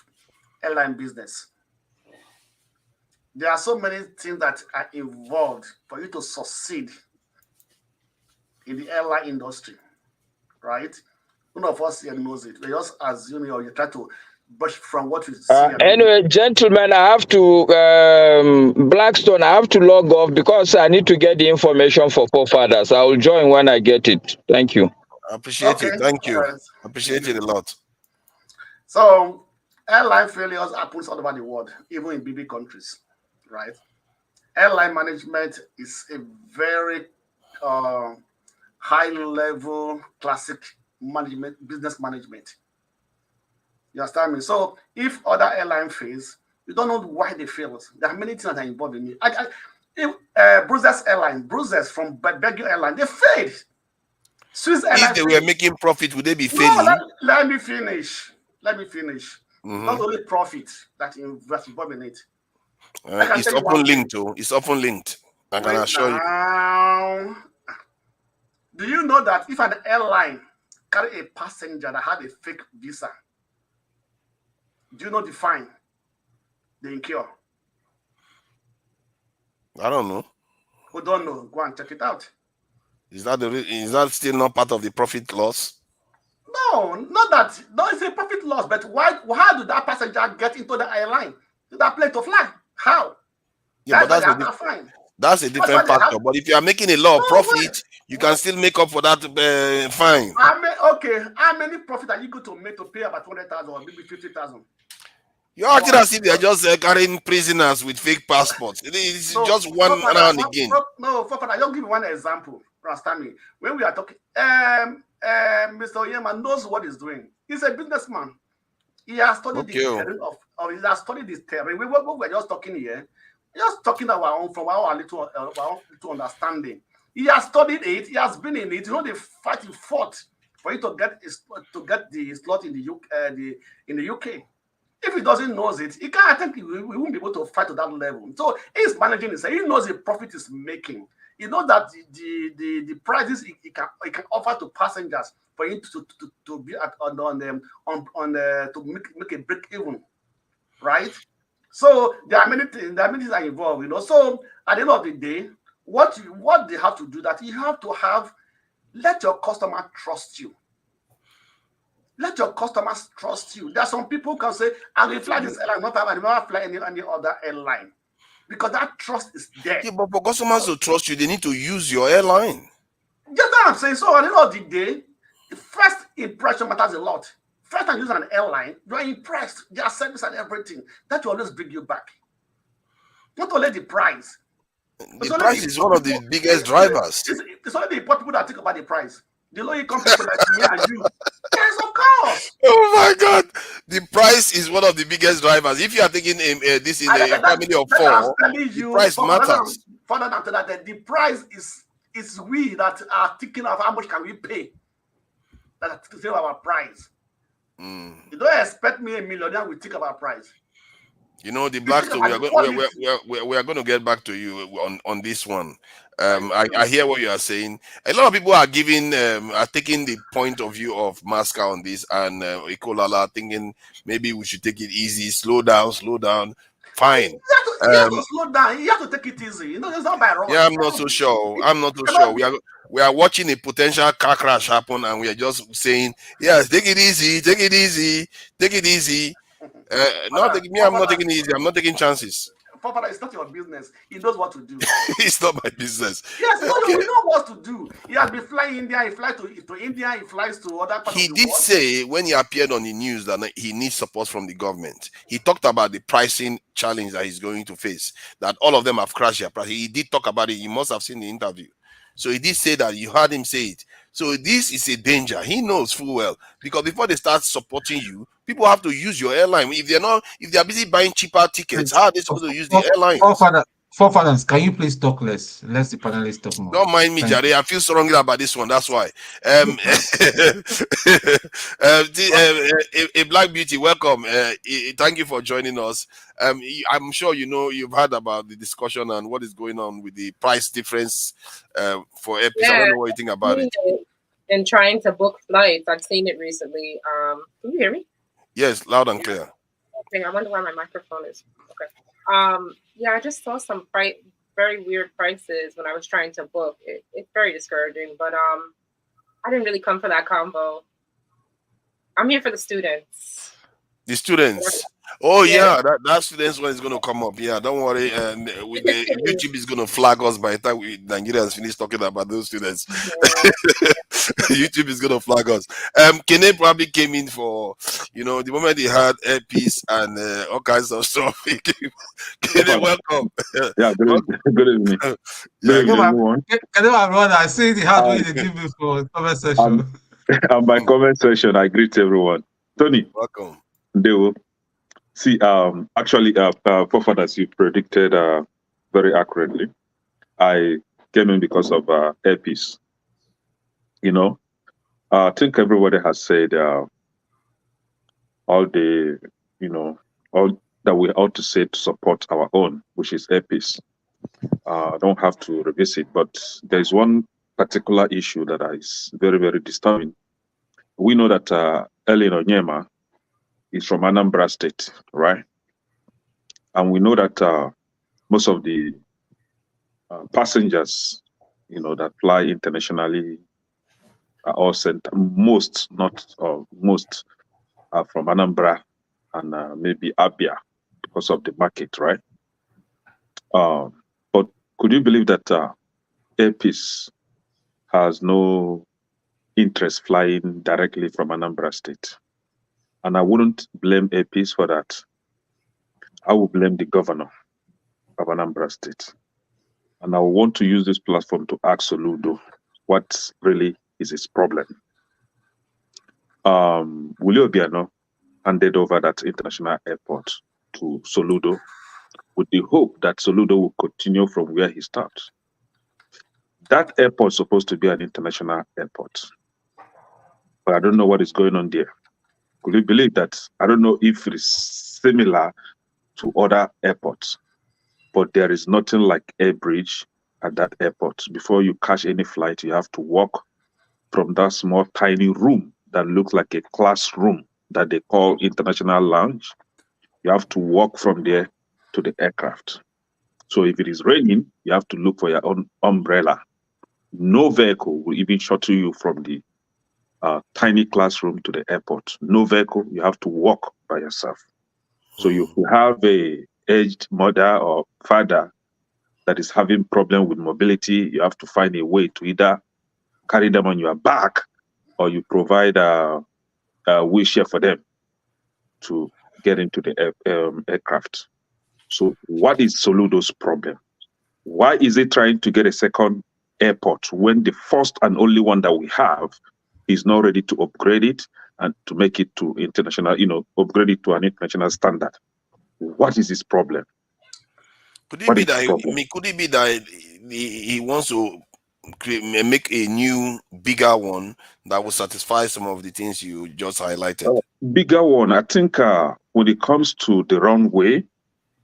airline business. There are so many things that are involved for you to succeed in the airline industry, right? None of us here knows it. We just assume you try to brush from what we see. Anyway, gentlemen, I have to Blackstone. I have to log off because I need to get the information for forefathers. I will join when I get it. Thank you. I appreciate it. Thank you. Right. Appreciate it a lot. So, airline failures happens all over the world, even in big countries, right? Airline management is a very high-level classic business management. You understand me? So if other airline fails, you don't know why they failed. There are many things that are involved in it. Brussels from Belgium Airline, they failed. Swiss Airlines. If they were making profit, would they be failing? No, let me finish. Not only profit that involved in it. It's often linked to. It's often linked. I can assure you. Do you know that if an airline carry a passenger that had a fake visa, do you know the fine they incur? I don't know. Who don't know? Go and check it out. Is that still not part of the profit loss? No, not that. No, it's a profit loss. But how did that passenger get into the airline? To that plane to fly? How? Yeah, but that's a different factor. But if you are making a lot of profit, you can still make up for that fine. How many profit are you going to make to pay about 200,000 or maybe 50,000? You're acting as if they are just carrying prisoners with fake passports. It's just one round again. I'll give you one example. Rastami, when we are talking, Mr. Oyema knows what he's doing. He's a businessman. He has studied the terrain he has studied this terrain. We're just talking here, just talking from our little understanding. He has studied it. He has been in it. You know the fight he fought for you to get the slot in the UK. If he doesn't know it, I think we won't be able to fight to that level. So he's managing it. He knows the profit is making. He knows that the prices he can offer to passengers for him to be to make a break even, right? So there are many things that involved, So at the end of the day, what they have to do that you have to let your customer trust you. Let your customers trust you. There are some people who can say, I will fly this airline, I will never fly any other airline. Because that trust is there. Yeah, but for customers to trust you, they need to use your airline. Just what I'm saying. So at the end of the day, the first impression matters a lot. First time using an airline, you are impressed. Their service and everything. That will always bring you back. Not only the price. The price is one of the biggest drivers. It's only the important people that think about the price. The low income people like me and you. Yes, of course. Oh my God. The price is one of the biggest drivers. If you are taking this in a family of four, the price matters. Further than that, the price is we that are thinking of how much can we pay. That to our price. You don't expect me a millionaire will think about price. You know, the You black talk stone, about equality. we are going to get back to you on this one. I hear what you are saying. A lot of people are are taking the point of view of Masca on this, and Ikolala thinking maybe we should take it easy, slow down, slow down. Fine. You have to slow down. You have to take it easy. You know, it's not by rush. Yeah, I'm not so sure. I'm not so sure. We are watching a potential car crash happen, and we are just saying, yes, take it easy, take it easy, take it easy. Not taking me. I'm not taking it easy. I'm not taking chances. Papa, it's not your business. He knows what to do. It's not my business. Yes, no, Okay. we know what to do. He has been flying India. He flies to India. He flies to other parts He of the did world. say when he appeared on the news that he needs support from the government. He talked about the pricing challenge that he's going to face. That all of them have crashed their price. He did talk about it. You must have seen the interview. So he did say that. You heard him say it. So this is a danger. He knows full well, because before they start supporting you, people have to use your airline. If they are busy buying cheaper tickets, how are they supposed to use the airline? Forefathers, can you please talk less? Let the panelists talk more. Don't mind me, Thank Jare. you. I feel strongly about this one. That's why. A Black Beauty, welcome. Thank you for joining us. I'm sure you know you've heard about the discussion and what is going on with the price difference for AirPeace. I Yeah, don't know what you think about it. and trying to book flights. I've seen it recently. Can you hear me? Yes, loud and clear. Okay, I wonder why my microphone is okay. Yeah, I just saw some very weird prices when I was trying to book. It's very discouraging, but I didn't really come for that combo. I'm here for the students. The students. Oh yeah, that students one is going to come up. Yeah, don't worry. And with the YouTube is going to flag us by the time Nigerians finish talking about those students. YouTube is going to flag us. Kene probably came in for, the moment he had AirPeace and all kinds of stuff. Kene, welcome. Yeah, good evening. Yeah, Good evening, everyone. My brother, I see the hard way they give me for comment section. And by comment section, I greet everyone. Tony, welcome. Dewo. See, actually, forefathers, you predicted very accurately. I came in because of AirPeace. I think everybody has said all that we ought to say to support our own, which is AirPeace. I don't have to revisit, but there's one particular issue that is very, very disturbing. We know that Ellen Onyema is from Anambra State, right? And we know that most of the passengers, that fly internationally are all sent. Most are from Anambra and maybe Abia because of the market, right? But could you believe that AirPeace has no interest flying directly from Anambra State? And I wouldn't blame AirPeace for that. I would blame the governor of Anambra State. And I want to use this platform to ask Soludo what really is his problem. Willie Obiano handed over that international airport to Soludo with the hope that Soludo will continue from where he starts. That airport is supposed to be an international airport. But I don't know what is going on there. Could you believe that? I don't know if it is similar to other airports, but there is nothing like air bridge at that airport. Before you catch any flight, you have to walk from that small, tiny room that looks like a classroom that they call international lounge. You have to walk from there to the aircraft. So if it is raining, you have to look for your own umbrella. No vehicle will even shuttle you from the tiny classroom to the airport. No vehicle, you have to walk by yourself. So you have a aged mother or father that is having problem with mobility, you have to find a way to either carry them on your back or you provide a wheelchair for them to get into the aircraft. So what is Soludo's problem? Why is he trying to get a second airport when the first and only one that we have is not ready to upgrade it and to make it to international, upgrade it to an international standard? What is his problem? Could it be that he wants to make a new, bigger one that will satisfy some of the things you just highlighted? Bigger one. I think when it comes to the runway,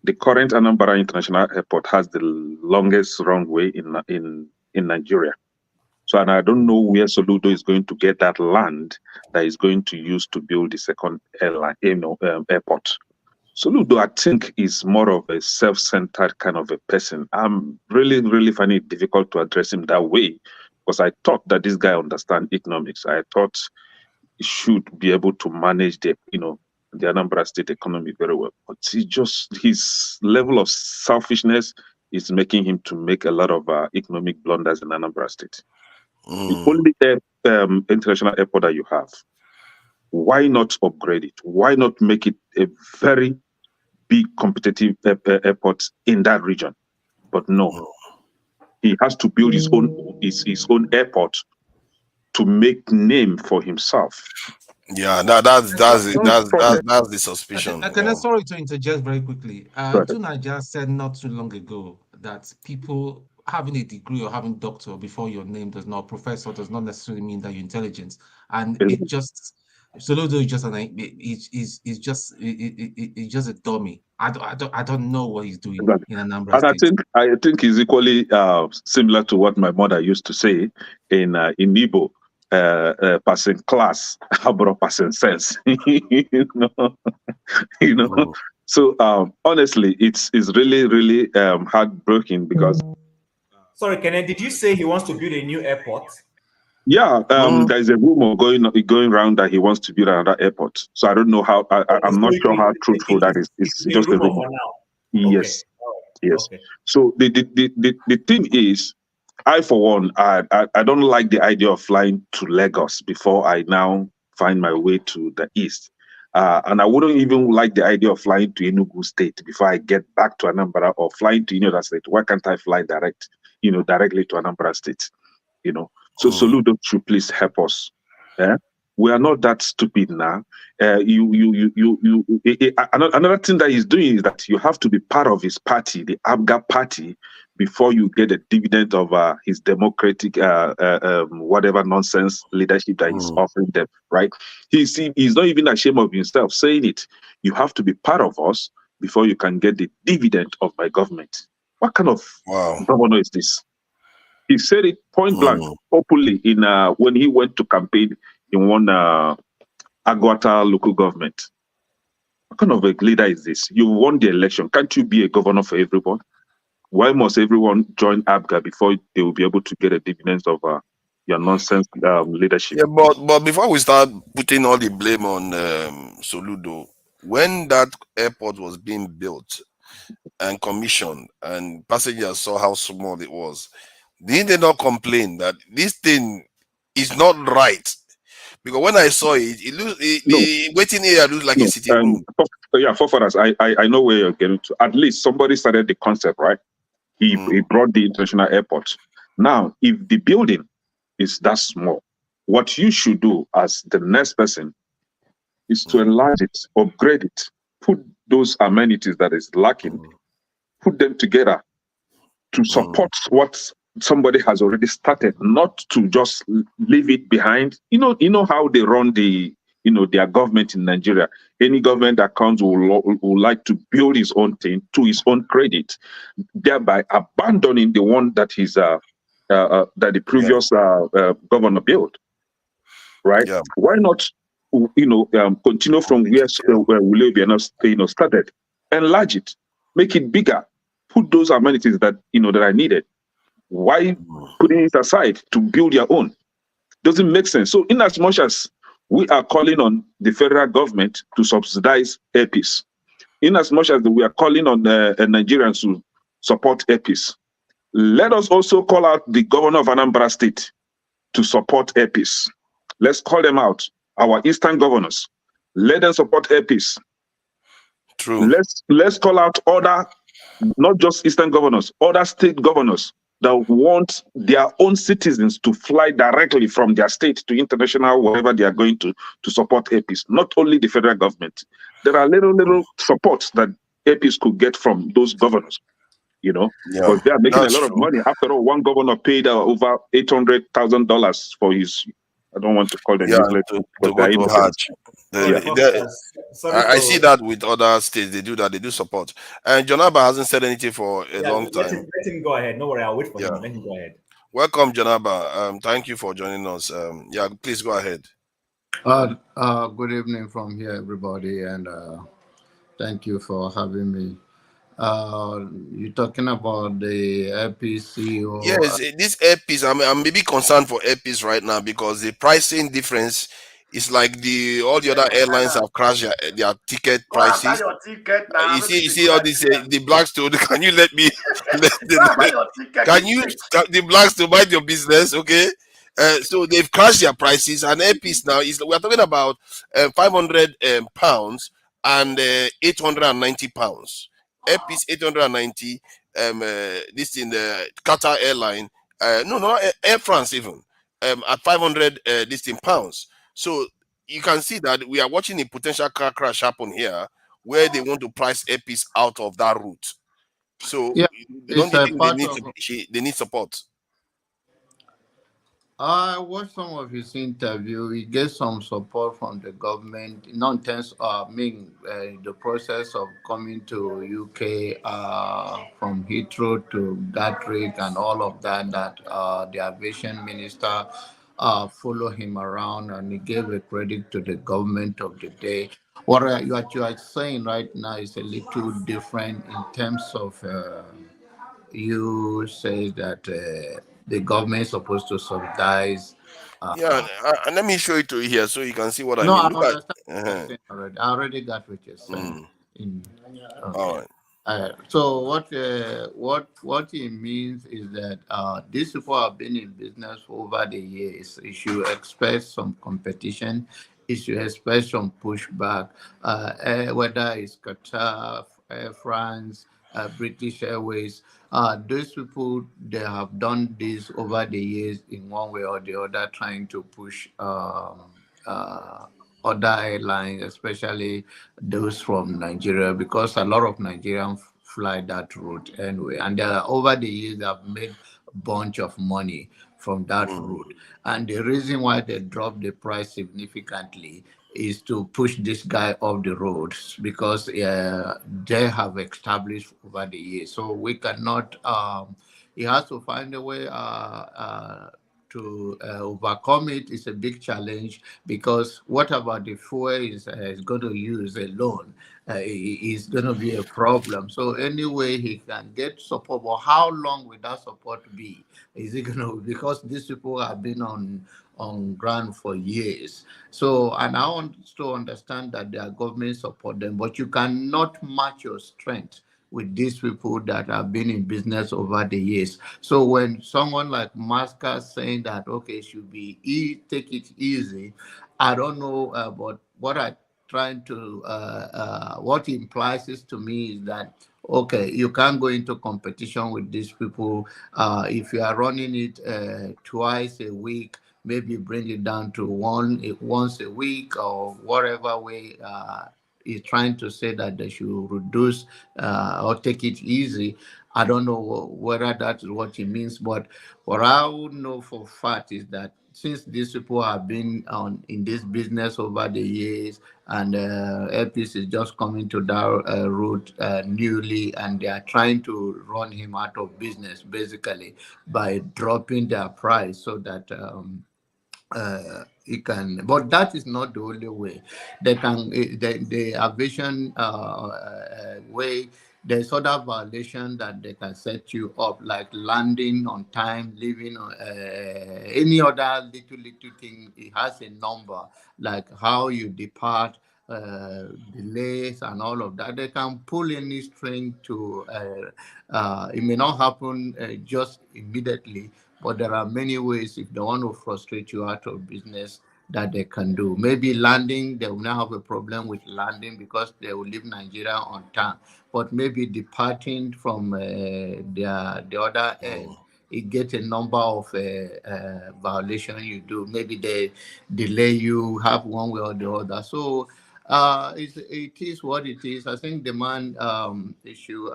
the current Anambra International Airport has the longest runway in Nigeria. So, and I don't know where Soludo is going to get that land that is going to use to build the second airport. Soludo, I think, is more of a self-centered kind of a person. I'm really finding it difficult to address him that way, because I thought that this guy understands economics. I thought he should be able to manage the Anambra State economy very well. But his level of selfishness is making him to make a lot of economic blunders in Anambra State. The only international airport that you have, why not upgrade it? Why not make it a very big competitive airport in that region? But no, he has to build his own airport to make name for himself. Yeah, that's the suspicion. Sorry to interject very quickly. Tunaja said not too long ago that people having a degree or having doctor before your name does not professor does not necessarily mean that you're intelligent, and it just Soludo is just a dummy. I don't know what he's doing in Anambra State. And I think he's equally similar to what my mother used to say in Igbo. Passing class, about passing sense. So honestly, it's really heartbreaking because. Sorry, Kenneth, did you say he wants to build a new airport? Yeah, there's a rumor going around that he wants to build another airport. So I don't know how. I'm not sure how truthful that is. It's just a rumor. Yes, okay. Yes. Okay. So the thing is, I, for one, I don't like the idea of flying to Lagos before I now find my way to the east. And I wouldn't even like the idea of flying to Enugu State before I get back to Anambra, or flying to another state. Why can't I fly directly to Anambra State? So Soludo should please help us. We are not that stupid now. Another thing that he's doing is that you have to be part of his party, the ABGA party, before you get a dividend of his democratic whatever nonsense leadership that he's offering them, right? He's not even ashamed of himself saying it. You have to be part of us before you can get the dividend of my government. What kind of governor is this? He said it point blank, openly, in when he went to campaign in one Aguata local government. What kind of a leader is this? You won the election. Can't you be a governor for everyone? Why must everyone join ABGA before they will be able to get a dividend of your nonsense leadership? Yeah, but before we start putting all the blame on Soludo, when that airport was being built and commissioned and passengers saw how small it was, did they not complain that this thing is not right? Because when I saw it, the waiting area looked like a sitting room. Foreigners, I know where you're getting to. At least somebody started the concept, right? He brought the international airport. Now, if the building is that small, what you should do as the next person is to enlarge it, upgrade it, put those amenities that is lacking, put them together to support what somebody has already started, not to just leave it behind. You know how they run their government in Nigeria. Any government that comes will like to build his own thing to his own credit, thereby abandoning the one that that the previous governor built. Right? Yeah. Why not, continue from where Willoughby started, enlarge it, make it bigger, put those amenities that that are needed. Why putting it aside to build your own? Doesn't make sense. So in as much as we are calling on the federal government to subsidize AirPeace, in as much as we are calling on Nigerians to support AirPeace, let us also call out the governor of Anambra State to support AirPeace. Let's call them out, our eastern governors. Let them support AirPeace. True. Let's call out other, not just eastern governors, other state governors that want their own citizens to fly directly from their state to international, wherever they are going to support AirPeace. Not only the federal government. There are little supports that AirPeace could get from those governors, because they are making a lot of money. After all, one governor paid over $800,000 for his I don't want to call them Yeah, useless to because go they're to innocent. Hajj. Yeah. Sorry I see for that with other states. They do that. They do support. And Jonaba hasn't said anything for a yeah. long time. Let him go ahead. No worry, I'll wait for Yeah. him. Let him go ahead. Welcome, Jonaba. Thank you for joining us. Yeah, please go ahead. Good evening from here, everybody, and thank you for having me. You're talking about the AirPeace. Yes, this AirPeace. I'm maybe concerned for AirPeace right now because the pricing difference is like all the other airlines have crashed their ticket Go and buy prices. your ticket now. You Make see, it you see go all like this this. the Blackstone. Can you let me? Go and buy your ticket. Can you the Blackstone mind your business? Okay. So they've crashed their prices, and AirPeace now is we're talking about 500 pounds and 890 pounds. AirPeace 890. This in the Qatar airline. No, no, Air France even. At 500 this in pounds. So you can see that we are watching a potential car crash happen here, where they want to price AirPeace out of that route. So Yeah, don't it's you a think part of. they need support? I watched some of his interview. He gets some support from the government, not in terms of the process of coming to UK from Heathrow to Gatwick and all of that. That the aviation minister follow him around, and he gave a credit to the government of the day. What you are saying right now is a little different in terms of. You say that the government is supposed to subsidize. Yeah, Uh, and let me show it to you here so you can see what I no, mean. I Look at. understand what you're saying already. I already got what you're saying. Mm, all Okay. right. So what it means is that these people have been in business for over the years. You should expect some competition. You should expect some pushback. Whether it's Qatar, Air France, British Airways, those people they have done this over the years in one way or the other, trying to push. Other airlines, especially those from Nigeria, because a lot of Nigerians fly that route anyway. And over the years, they have made a bunch of money from that route. And the reason why they dropped the price significantly is to push this guy off the roads because they have established over the years. So we cannot, he has to find a way to overcome it is a big challenge because what about the fuel is going to use alone is going to be a problem. So anyway, he can get support, but how long will that support be? Is it going to, because these people have been on ground for years. So, and I want to understand that their government support them, but you cannot match your strength with these people that have been in business over the years. So when someone like Masca saying that okay, it should be take it easy, I don't know, but what I trying to what implies is to me is that okay, you can't go into competition with these people if you are running it twice a week. Maybe bring it down to once a week or whatever way. Is trying to say that they should reduce or take it easy. I don't know whether that's what he means, but what I would know for fact is that since these people have been in this business over the years, and AirPeace is just coming to that route newly, and they are trying to run him out of business basically by dropping their price so that. It can, but that is not the only way. They can the aviation way. There's other violation that they can set you up, like landing on time, leaving on any other little thing. It has a number, like how you depart, delays, and all of that. They can pull any string to. It may not happen just immediately, but there are many ways if they want to frustrate you out of business that they can do. Maybe landing, they will not have a problem with landing because they will leave Nigeria on time. But maybe departing from the other end, it gets a number of violation you do. Maybe they delay you, have one way or the other. So it is what it is. I think the man issue.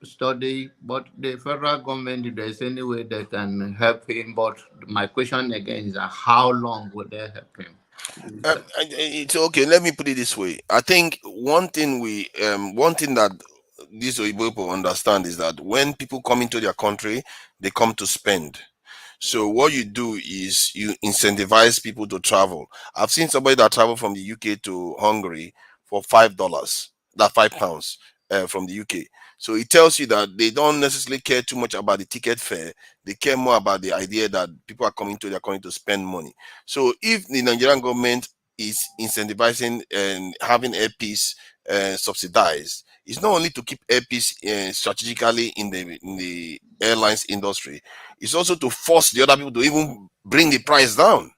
study, but the federal government, if there's any way they can help him. But my question again is how long will they help him? It's okay. Let me put it this way. I think one thing that these Oyibo people understand is that when people come into their country, they come to spend. So what you do is you incentivize people to travel. I've seen somebody that traveled from the UK to Hungary for $5, that £5 from the UK. So it tells you that they don't necessarily care too much about the ticket fare. They care more about the idea that people are coming to their country to spend money. So if the Nigerian government is incentivizing and having AirPeace subsidized, it's not only to keep AirPeace strategically in the airlines industry, it's also to force the other people to even bring the price down.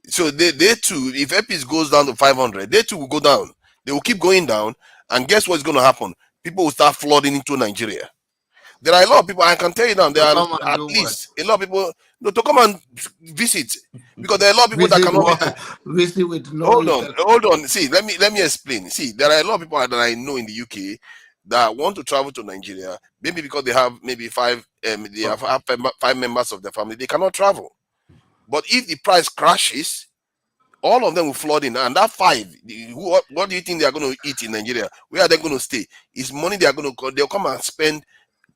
So they too, if AirPeace goes down to 500, they too will go down. They will keep going down, and guess what's going to happen? People will start flooding into Nigeria. There are a lot of people, I can tell you now, there To are come and at do what? least a lot of people no, to come and visit, because there are a lot of people that Visit cannot what? be. Visit with no. Hold on. See, let me explain. See, there are a lot of people that I know in the UK that want to travel to Nigeria, maybe because they have maybe they have five members of their family, they cannot travel. But if the price crashes, all of them will flood in, and that what do you think they are going to eat in Nigeria? Where are they going to stay? It's money they are going to. They'll come and spend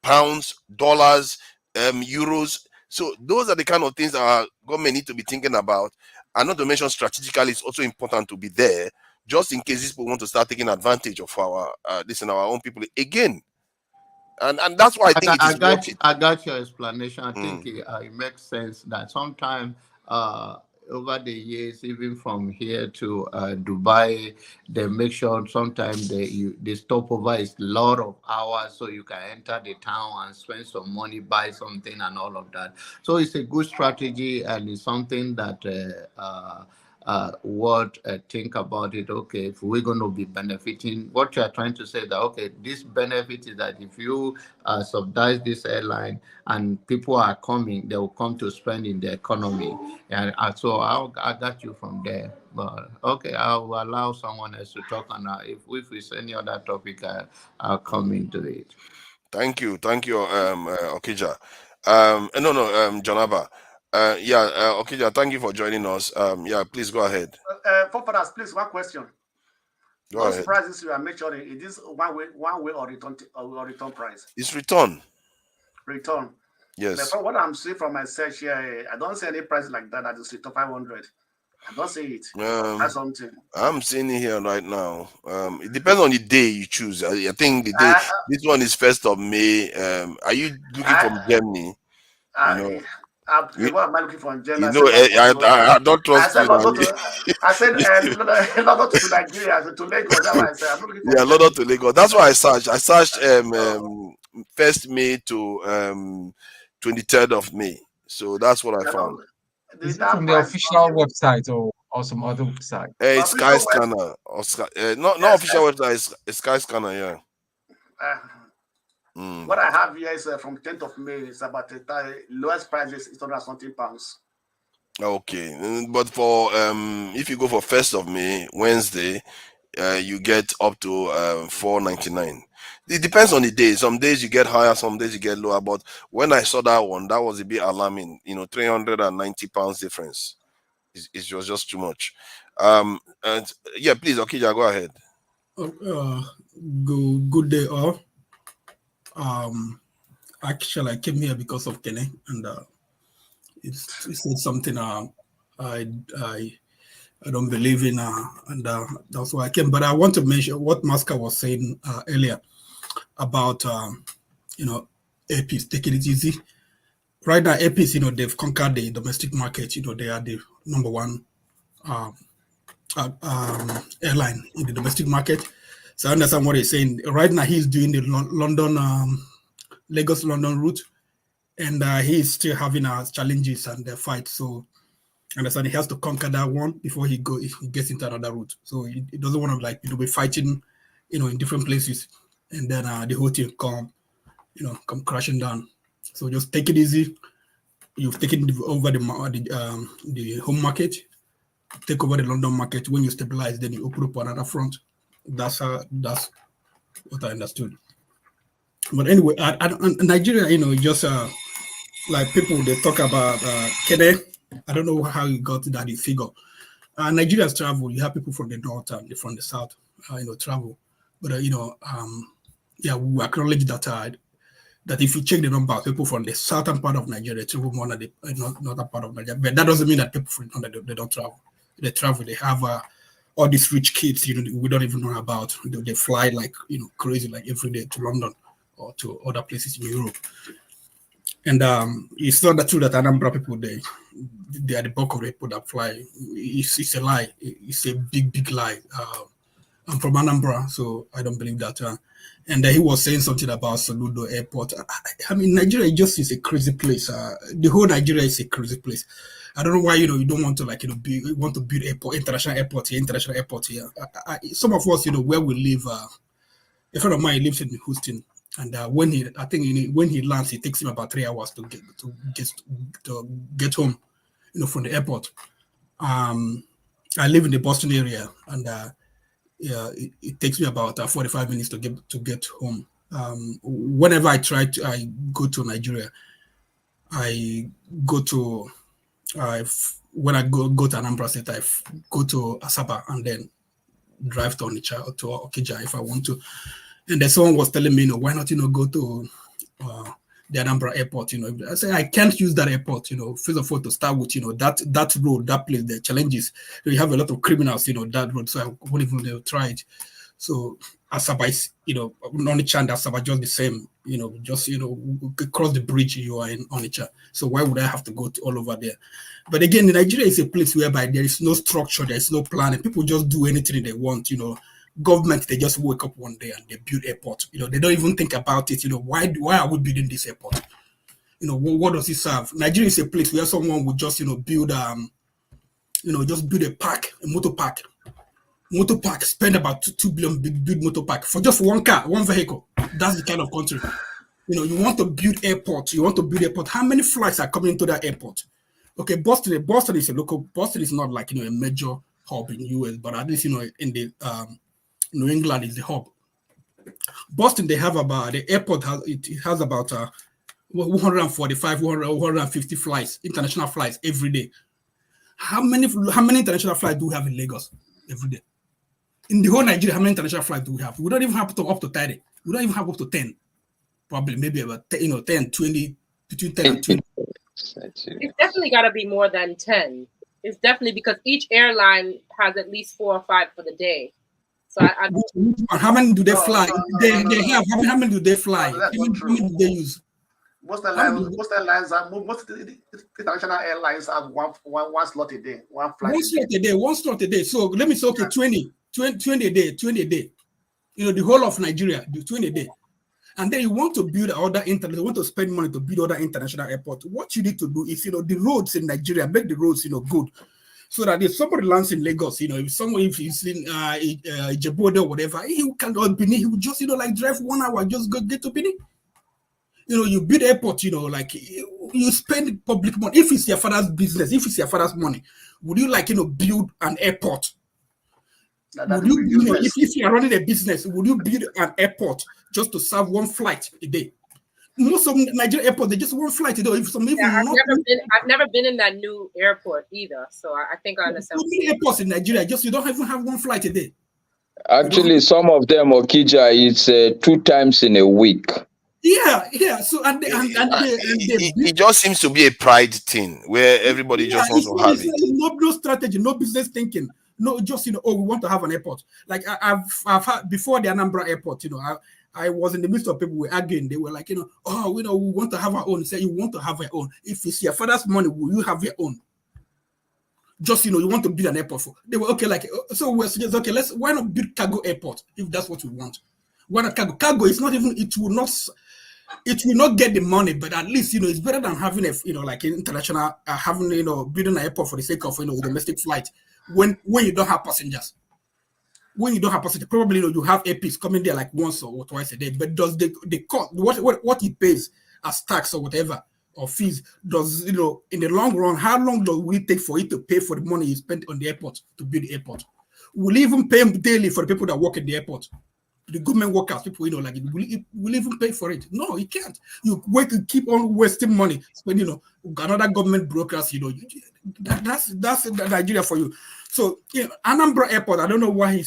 pounds, dollars, euros. So those are the kind of things that our government need to be thinking about. And not to mention strategically, it's also important to be there just in case these people want to start taking advantage of our our own people again. And that's why I think it is worth it. I got your explanation. I think it makes sense that sometimes over the years, even from here to Dubai, they make sure sometimes the stopover is a lot of hours, so you can enter the town and spend some money, buy something, and all of that. So it's a good strategy, and it's something that what think about it. Okay, if we're going to be benefiting, what you are trying to say that okay, this benefit is that if you subsidize this airline and people are coming, they will come to spend in the economy, and so I got you from there. But okay, I'll allow someone else to talk, and if it's any other topic, I'll come into it. Thank you, Okija. Jonaba. Okija, thank you for joining us. Please go ahead. Foreigners, please, one question. Those prices you are mentioning, it is one way or return price? It's return. Return. Yes. But from what I'm seeing from my search here, I don't see any price like that is return 500. I don't see it. That's something. I'm seeing it here right now. It depends on the day you choose. I think the day this one is 1st of May. Are you looking from Germany? What am I looking for in Germany? I don't trust you. I said London to Nigeria, to Lagos. That's why I said I'm not looking for London to Lagos. That's why I searched. I searched 1st May to 23rd of May. So that's what I found. Is it from the official website or some other website? It's Skyscanner. Not official website. It's Skyscanner, yeah. What I have here is from 10th of May. It's about the lowest price is £800 pounds. Okay, but for if you go for 1st of May, Wednesday, you get up to £4.99. It depends on the day. Some days you get higher, some days you get lower. But when I saw that one, that was a bit alarming. £390 difference. It was just too much. Please, Okija, go ahead. Good day, all. Actually, I came here because of Kenny, and it's something I don't believe in, and that's why I came. But I want to mention what Maska was saying earlier about AirPeace, taking it easy. Right now, AirPeace, they've conquered the domestic market. They are the number one airline in the domestic market. So I understand what he's saying. Right now, he's doing the Lagos-London route, and he's still having challenges and the fight. So I understand he has to conquer that one before he gets into another route. So he doesn't want to be fighting, in different places, and then the whole thing come crashing down. So just take it easy. You've taken over the home market, take over the London market. When you stabilize, then you open up another front. That's what I understood. But anyway, Nigeria, you know, just like people they talk about Kede. I don't know how you got that figure. Nigeria's travel. You have people from the north and from the south, you know, travel. But yeah, we acknowledge that that if you check the number of people from the southern part of Nigeria travel more than the northern part of Nigeria, but that doesn't mean that people from the north, they don't travel. They travel. They have all these rich kids, you know, we don't even know about. They fly like, you know, crazy, like every day to London or to other places in Europe. And it's not true that Anambra people they are the bulk of the people that fly. It's a lie. It's a big lie. I'm from Anambra, so I don't believe that. And he was saying something about Soludo Airport. I mean, Nigeria just is a crazy place. The whole Nigeria is a crazy place. I don't know why, you know, you don't want to, like, you know, want to build international airport here. Some of us, you know, where we live, a friend of mine lives in Houston, and when he lands, it takes him about 3 hours to get home, you know, from the airport. I live in the Boston area, and yeah, it takes me about 45 minutes to get home. Whenever I go to Nigeria, I go to when I go to Anambra State, I go to Asaba and then drive to Onitsha or to Okija if I want to. And then someone was telling me, you know, why not, you know, go to the Anambra airport, you know. I say I can't use that airport, you know. First of all, to start with, you know, that road, that place, the challenges. You have a lot of criminals, you know, that road, so I wouldn't even try it. So Asaba is, you know, Onitsha and Asaba just the same, you know, just, you know, cross the bridge, you are in Onitsha. So why would I have to go all over there? But again, Nigeria is a place whereby there is no structure, there is no planning. People just do anything they want, you know. Government, they just wake up one day and they build airport. You know, they don't even think about it. You know, why are we building this airport? You know, what does it serve? Nigeria is a place where someone would just, you know, build just build a motor park, spend about 2 billion, build motor park for just one car, one vehicle. That's the kind of country. You know, you want to build airport. How many flights are coming into that airport? Okay, Boston is a local. Boston is not like, you know, a major hub in the US, but at least, you know, in the New England is the hub. Boston, they have about, the airport has about 145, 150 flights, international flights every day. How many international flights do we have in Lagos every day? In the whole Nigeria, how many international flights do we have? We don't even have up to 30. We don't even have up to 10. Probably maybe about 10, 20, between 10 and 20. It's definitely got to be more than 10. It's definitely because each airline has at least 4 or 5 for the day. So how many do they fly? They have how many do they fly? How many do they use? Most international airlines have one slot a day, one flight. One slot a day. So let me say, okay, 20 a day. You know, the whole of Nigeria, 20 a day. And then you want to build you want to spend money to build other international airports. What you need to do is, you know, the roads in Nigeria, make the roads, you know, good. So that if somebody lands in Lagos, you know, if he's in Djibouti or whatever, he will just, you know, like drive 1 hour, just get to Benin. You know, you build airport, you know, like you spend public money. If it's your father's business, if it's your father's money, would you, like, you know, build an airport? Would you, you know, if you are running a business, would you build an airport just to serve one flight a day? Most of Nigeria airport, they just one flight a day. I've never been in that new airport either, so I think I understand. So many airports in Nigeria, just you don't even have one flight a day. Actually, some of them, Okija, it's 2 times in a week. Yeah. So it just seems to be a pride thing where everybody just wants to have it. No strategy, no business thinking. No, just, you know, we want to have an airport. Like I've had before the Anambra airport, you know, I was in the midst of people were arguing. They were like, you know, we want to have our own. Say, you want to have your own. If it's your father's money, will you have your own? Just, you know, you want to build an airport for. They were okay, like, so we're suggesting, okay, why not build cargo airport if that's what we want? Why not cargo? Cargo is not even, it will not get the money, but at least, you know, it's better than having you know, like an international, having, you know, building an airport for the sake of, you know, domestic flight when you don't have passengers. When you don't have passengers, probably, you know, you have AirPeace coming there like once or twice a day, but does the cost, what it pays as tax or whatever, or fees, does, you know, in the long run, how long does it take for it to pay for the money you spent on the airport to build the airport? Will you even pay daily for the people that work in the airport? the government workers, people, like it will even pay for it. No, it can't. You wait to keep on wasting money, spending, another government brokers, that's Nigeria for you. So, Anambra Airport, I don't know why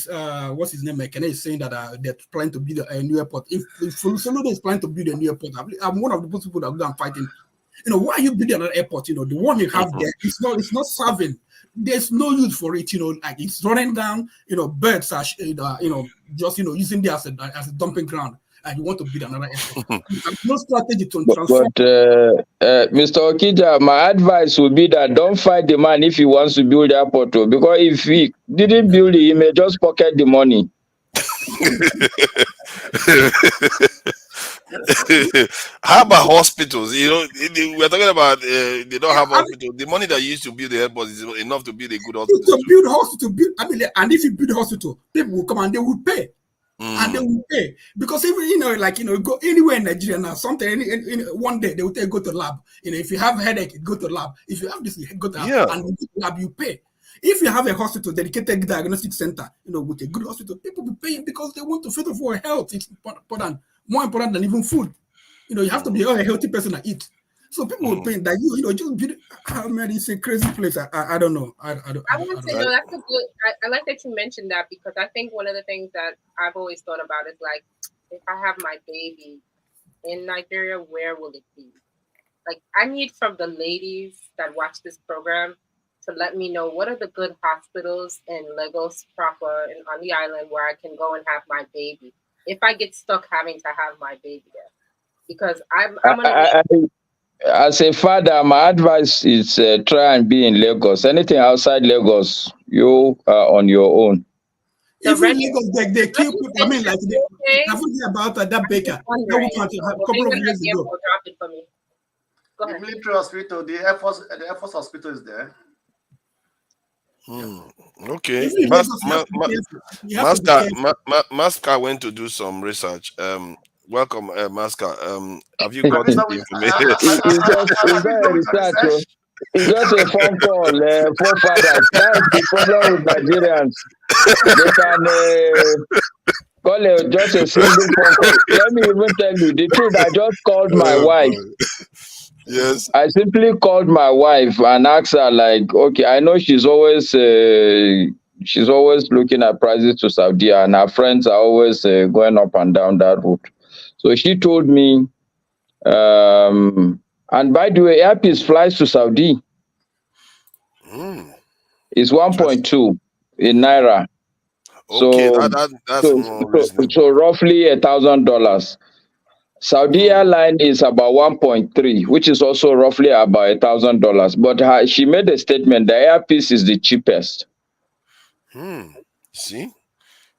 what's his name, Ekene is saying that they're planning to build a new airport. If Soludo is planning to build a new airport, I'm one of the people that are fighting. Why are you building an airport? The one you have there, it's not serving. There's no use for it. Like it's running down. Birds are, just using it as a dumping ground. And you want to build another airport. You have no strategy to transform. But Mr. Okija, my advice would be that don't fight the man if he wants to build the airport, because if he didn't build it, he may just pocket the money. How about hospitals? We're talking about they don't have hospitals. The money that you used to build the airport is enough to build a good hospital. To build hospital, and if you build hospital, people will come and they will pay. And they will pay, because even go anywhere in Nigeria now, something one day they will tell you go to lab. If you have a headache, go to lab. If you have this, you go to lab, and in lab you pay. If you have a hospital, dedicated diagnostic center, with a good hospital, people will pay because they want to first of all health. It's important, more important than even food. You have to be a healthy person to eat. So people will pay that just build. Man, it's a crazy place. I don't know. I want to say no. That's a good. I like that you mentioned that, because I think one of the things that I've always thought about is like, if I have my baby in Nigeria, where will it be? Like, I need from the ladies that watch this program to let me know what are the good hospitals in Lagos proper and on the island where I can go and have my baby if I get stuck having to have my baby there, because I'm gonna. As a father, my advice is try and be in Lagos. Anything outside Lagos, you are on your own. Even Lagos, they kill people. I mean, like, haven't heard about that baker. A couple of years ago. Drop it for me. Go ahead. The military hospital, the Air Force hospital is there. Okay. Maska went to do some research. Welcome, Maska. Have you got the information? It's just a phone call, forefathers. That's the problem with Nigerians. They can call just a single phone call. Let me even tell you the truth. I just called my wife. Yes. I simply called my wife and asked her, like, okay, I know she's always looking at prices to Saudi, and her friends are always going up and down that route. So she told me, and by the way, AirPeace flies to Saudi. It's 1.2 in Naira. Okay, that's more reasonable. So roughly $1,000. Saudi airline is about 1.3, which is also roughly about $1,000. But she made a statement: the AirPeace is the cheapest. See,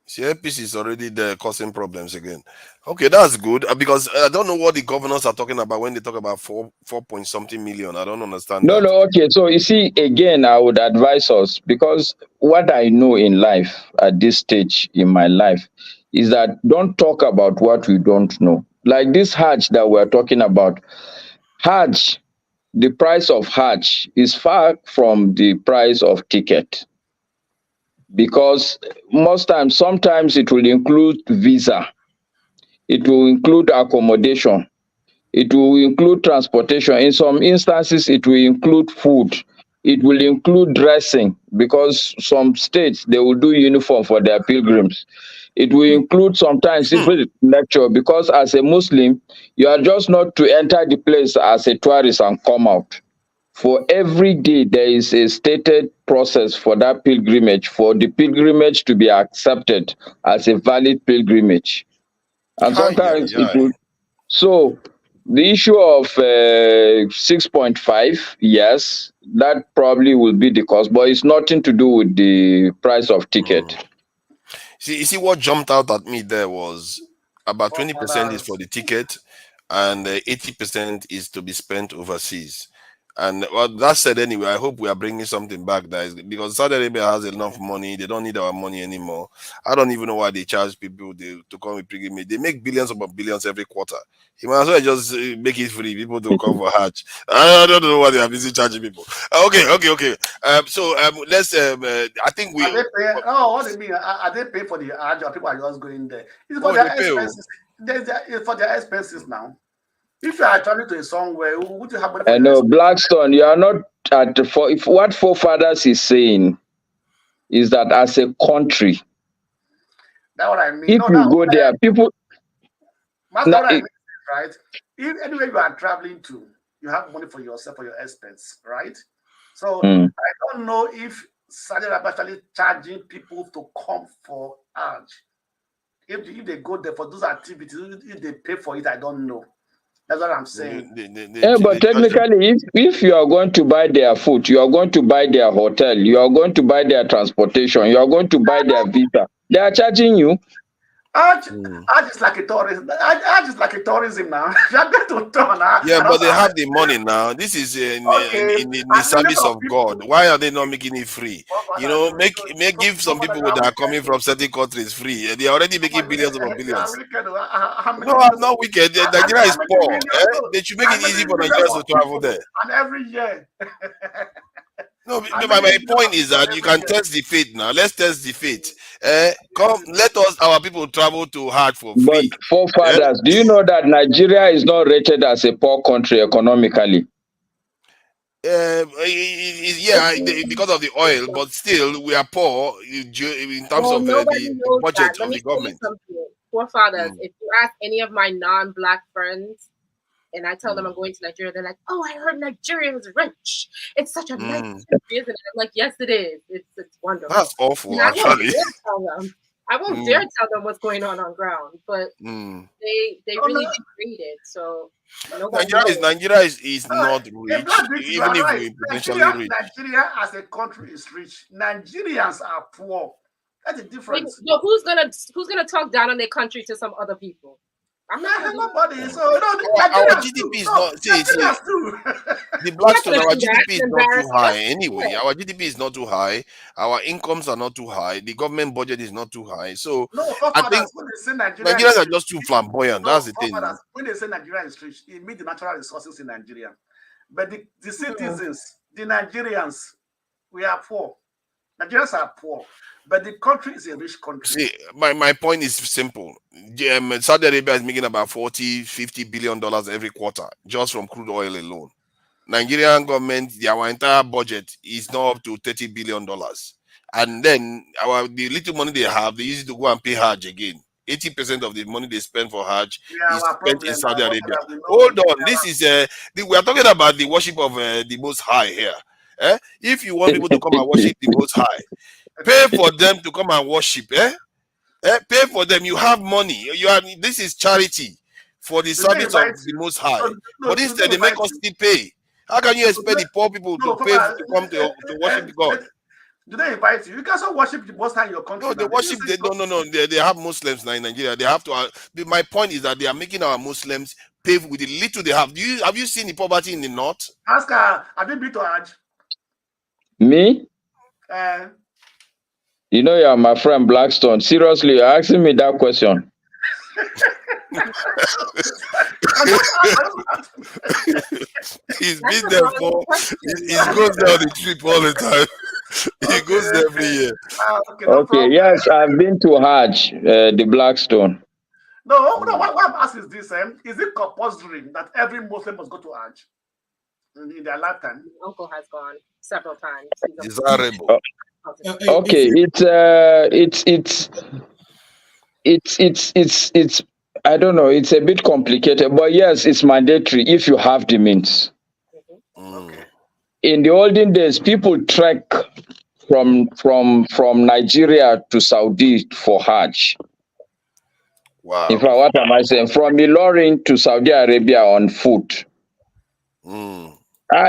AirPeace is already there causing problems again. Okay, that's good, because I don't know what the governors are talking about when they talk about 4 point something million. I don't understand that. No, okay. So you see, again, I would advise us, because what I know in life at this stage in my life is that don't talk about what we don't know. Like this Hajj that we're talking about, Hajj, the price of Hajj is far from the price of ticket, because sometimes it will include visa, it will include accommodation, it will include transportation. In some instances, it will include food. It will include dressing, because some states, they will do uniform for their pilgrims. It will include sometimes even lecture, because as a Muslim, you are just not to enter the place as a tourist and come out. For every day, there is a stated process for that pilgrimage, for the pilgrimage to be accepted as a valid pilgrimage. And sometimes it will. So the issue of 6.5, yes, that probably will be the cost, but it's nothing to do with the price of ticket. You see what jumped out at me there was about 20% is for the ticket, and 80% is to be spent overseas. And well, that said, anyway, I hope we are bringing something back that is, because Saudi Arabia has enough money, they don't need our money anymore. I don't even know why they charge people to come with pilgrimage. They make billions upon billions every quarter. You might as well just make it free, people to come for Hajj. I don't know why they are busy charging people. Okay. Let's. I think we. Are they paying? Oh, what do you mean? Are they paying for the Hajj, or people are just going there? It's for Oh, their they pay. expenses. It's for their expenses now. If you are traveling to a somewhere, would you have money for I your know, expenses? Blackstone, you are not at the for. If what forefathers is saying is that as a country, That's what I mean. if No, you go there, people. That's what I mean, right? If anywhere you are traveling to, you have money for yourself for your expense, right? So I don't know if Saudi Arabia actually charging people to come for Hajj. If they go there for those activities, if they pay for it, I don't know. That's what I'm saying. But technically, if you are going to buy their food, you are going to buy their hotel, you are going to buy their transportation, you are going to buy their visa, they are charging you. Hajj is like a tourism. Hajj is like a tourism now. You are going to tour now. Yeah, but they have the money now. This is in the service of God. Why are they not making it free? You know, give some people that are coming from certain countries free. They are already making billions upon billions. No, I'm not wicked. Nigeria is poor. They should make it easy for Nigerians to travel there. And every year. No, my point is that you can test the faith now. Let's test the faith. Come, let our people travel to Hajj for free. But forefathers, do you know that Nigeria is not rated as a poor country economically? Because of the oil, but still we are poor in terms of the budget of the government. Forefathers, if you ask any of my non-Black friends, and I tell them I'm going to Nigeria, they're like, "Oh, I heard Nigeria is rich. It's such a nice country, isn't it?" I'm like, "Yes, it is. It's wonderful." That's awful, actually. I won't dare tell them what's going on ground, but they really degrade it. So Nigeria is not rich, even if we potentially rich. Nigeria as a country is rich. Nigerians are poor. That's the difference. But who's gonna talk down on their country to some other people? I'm not nobody. So our GDP is not. The Blackstone, our GDP is not too high anyway. Our GDP is not too high. Our incomes are not too high. The government budget is not too high. So I think Nigerians are just too flamboyant. That's the thing. When they say Nigeria is rich, it means the natural resources in Nigeria. But the citizens, the Nigerians, we are poor. Nigerians are poor. But the country is a rich country. See, my point is simple. Saudi Arabia is making about $40-50 billion every quarter just from crude oil alone. Nigerian government, our entire budget is not up to $30 billion. And then the little money they have, they use it to go and pay Hajj again. 80% of the money they spend for Hajj is spent in Saudi Arabia. Hold on, this is we are talking about the worship of the Most High here. If you want people to come and worship the Most High, pay for them to come and worship. Pay for them. You have money. This is charity for the service of the Most High. But instead, they make us still pay. How can you expect the poor people to pay to come to worship God? Do they invite you? You can also worship the Most High in your country. No, they worship. No. They have Muslims now in Nigeria. They have to. My point is that they are making our Muslims pay with the little they have. Have you seen the poverty in the north? Ask her. Have you been to Hajj? Me? You know, you are my friend Blackstone. Seriously, you're asking me that question. He's been there for. He goes there on the trip all the time. He goes there every year. Okay, yes, I've been to Hajj, the Blackstone. No, what I'm asking is this: is it compulsory that every Muslim must go to Hajj in their lifetime? My uncle has gone several times. Desirable. Okay, it's I don't know, it's a bit complicated, but yes, it's mandatory if you have the means. In the olden days, people trek from Nigeria to Saudi for Hajj. Wow. In fact, what am I saying? From Ilorin to Saudi Arabia on foot.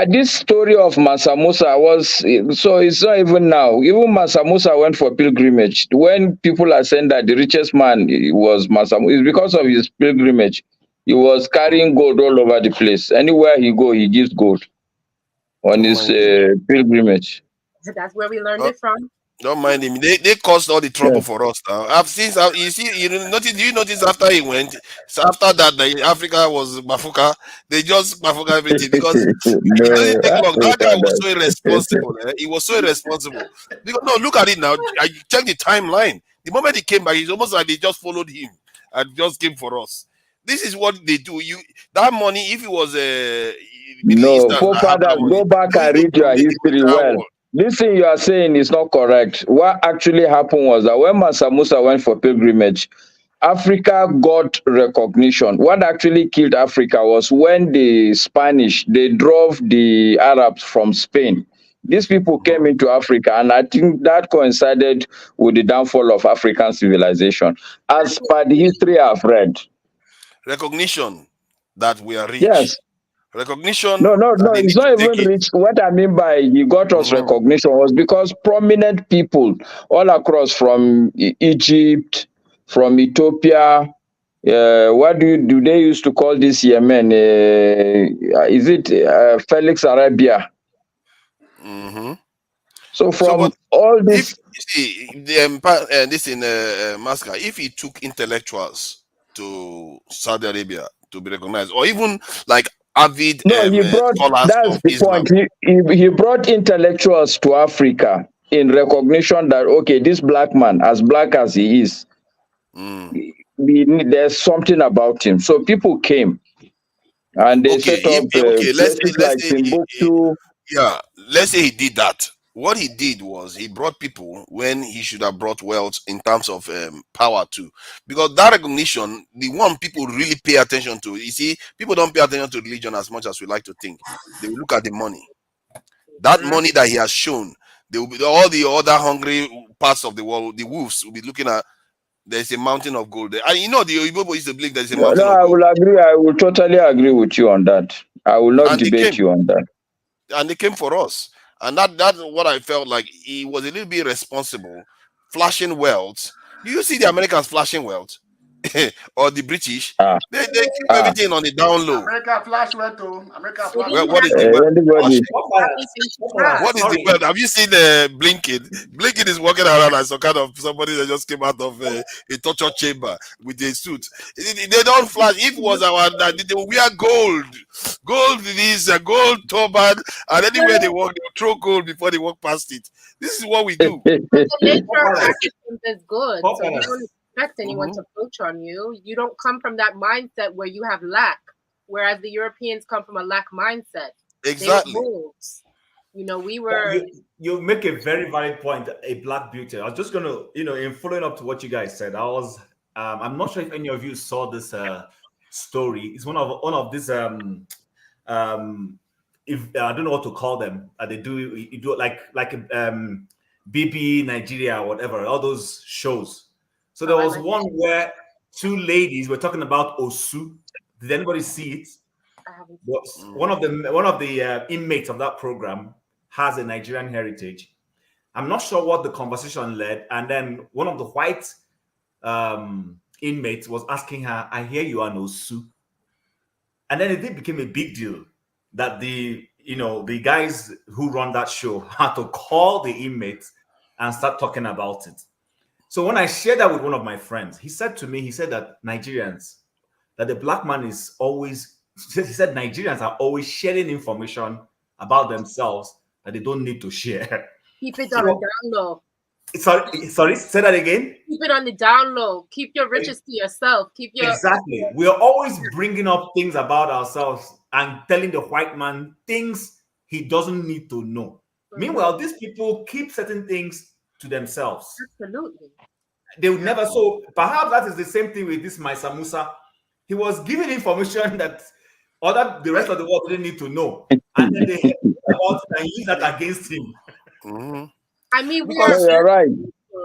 This story of Mansa Musa it's not even now. Even Mansa Musa went for pilgrimage. When people are saying that the richest man was Mansa Musa, it's because of his pilgrimage. He was carrying gold all over the place. Anywhere he go, he gives gold. on his pilgrimage. That's where we learned it from. Don't mind him. They caused all the trouble Yes. for us now. I've seen. You see, notice. Do you notice after he went? So after that, the Africa was Bafuka. They just Bafuka everything because it No, doesn't take long. That guy was Africa so irresponsible. He was so irresponsible. Because no, look at it now. I check the timeline. The moment he came back, it's almost like they just followed him and just came for us. This is what they do. That money, if it was Middle no, Eastern that have that forefathers, money, go back they will and use read it to your make a history better well. world. This thing you are saying is not correct. What actually happened was that when Mansa Musa went for pilgrimage, Africa got recognition. What actually killed Africa was when the Spanish, they drove the Arabs from Spain. These people came into Africa, and I think that coincided with the downfall of African civilization, as per the history I've read. Recognition that we are rich. Yes. Recognition No, that they it's need to not take even it. rich. What I mean by he got us recognition was because prominent people all across from Egypt, from Ethiopia, what do they used to call this Yemen? Is it Felix Arabia? So So, from but all if this, you see this in Masca, if he took intellectuals to Saudi Arabia to be recognized, or even like avid no, he brought, scholars that's of the Islam. point. He brought intellectuals to Africa in recognition that, okay, this black man, as black as he is, there's something about him. So people came and they Okay, set up okay. places like Let's say, Timbuktu. yeah. Let's say he did that. What he did was he brought people when he should have brought wealth in terms of power too, because that recognition, the one people really pay attention to. You see, people don't pay attention to religion as much as we like to think. They will look at the money. That money that he has shown, they will be all the other hungry parts of the world. The wolves will be looking at. There's a mountain of gold there, and you know the Igbo used to believe there's a No, mountain of I gold, will agree. I will totally agree with you on that. I will not and they debate came. you on that. And they came for us. And that's what I felt like. He was a little bit responsible, flashing wealth. Do you see the Americans flashing wealth? Or the British? They keep everything on the down low. America flash went to America flash. Well, what is the wealth? Anybody? What is the wealth? Have you seen Blinken? Blinken is walking around as some kind of somebody that just came out of a torture chamber with a suit. They don't flash. If it was our, they will wear gold. Gold is a gold turban, and anywhere they walk, they will throw gold before they walk past it. This is what we do. The nature of Africans is good, so you don't expect anyone to poach on you. You don't come from that mindset where you have lack, whereas the Europeans come from a lack mindset. Exactly. They were wolves. You know, we were. You make a very valid point. A black beauty. I was just gonna, in following up to what you guys said, I was. I'm not sure if any of you saw this story. It's one of these if I don't know what to call them. They do you do like BB Nigeria or whatever, all those shows. So there was one where two ladies were talking about Osu. Did anybody see it? One of the inmates of that program has a Nigerian heritage. I'm not sure what the conversation led, and then one of the white inmates was asking her, "I hear you are Osu," and then it became a big deal that the guys who run that show had to call the inmates and start talking about it. So when I shared that with one of my friends, he said that Nigerians, that the black man is always, he said Nigerians are always sharing information about themselves that they don't need to share. Keep it on the down low. Sorry, say that again. Keep it on the down low. Keep your riches to yourself. Keep your Exactly. We are always bringing up things about ourselves and telling the white man things he doesn't need to know. Meanwhile, these people keep certain things to themselves. Absolutely. They would never. So perhaps that is the same thing with this Mansa Musa. He was giving information that the rest of the world didn't need to know, and then they heard about it and use that against him. I mean, you're right.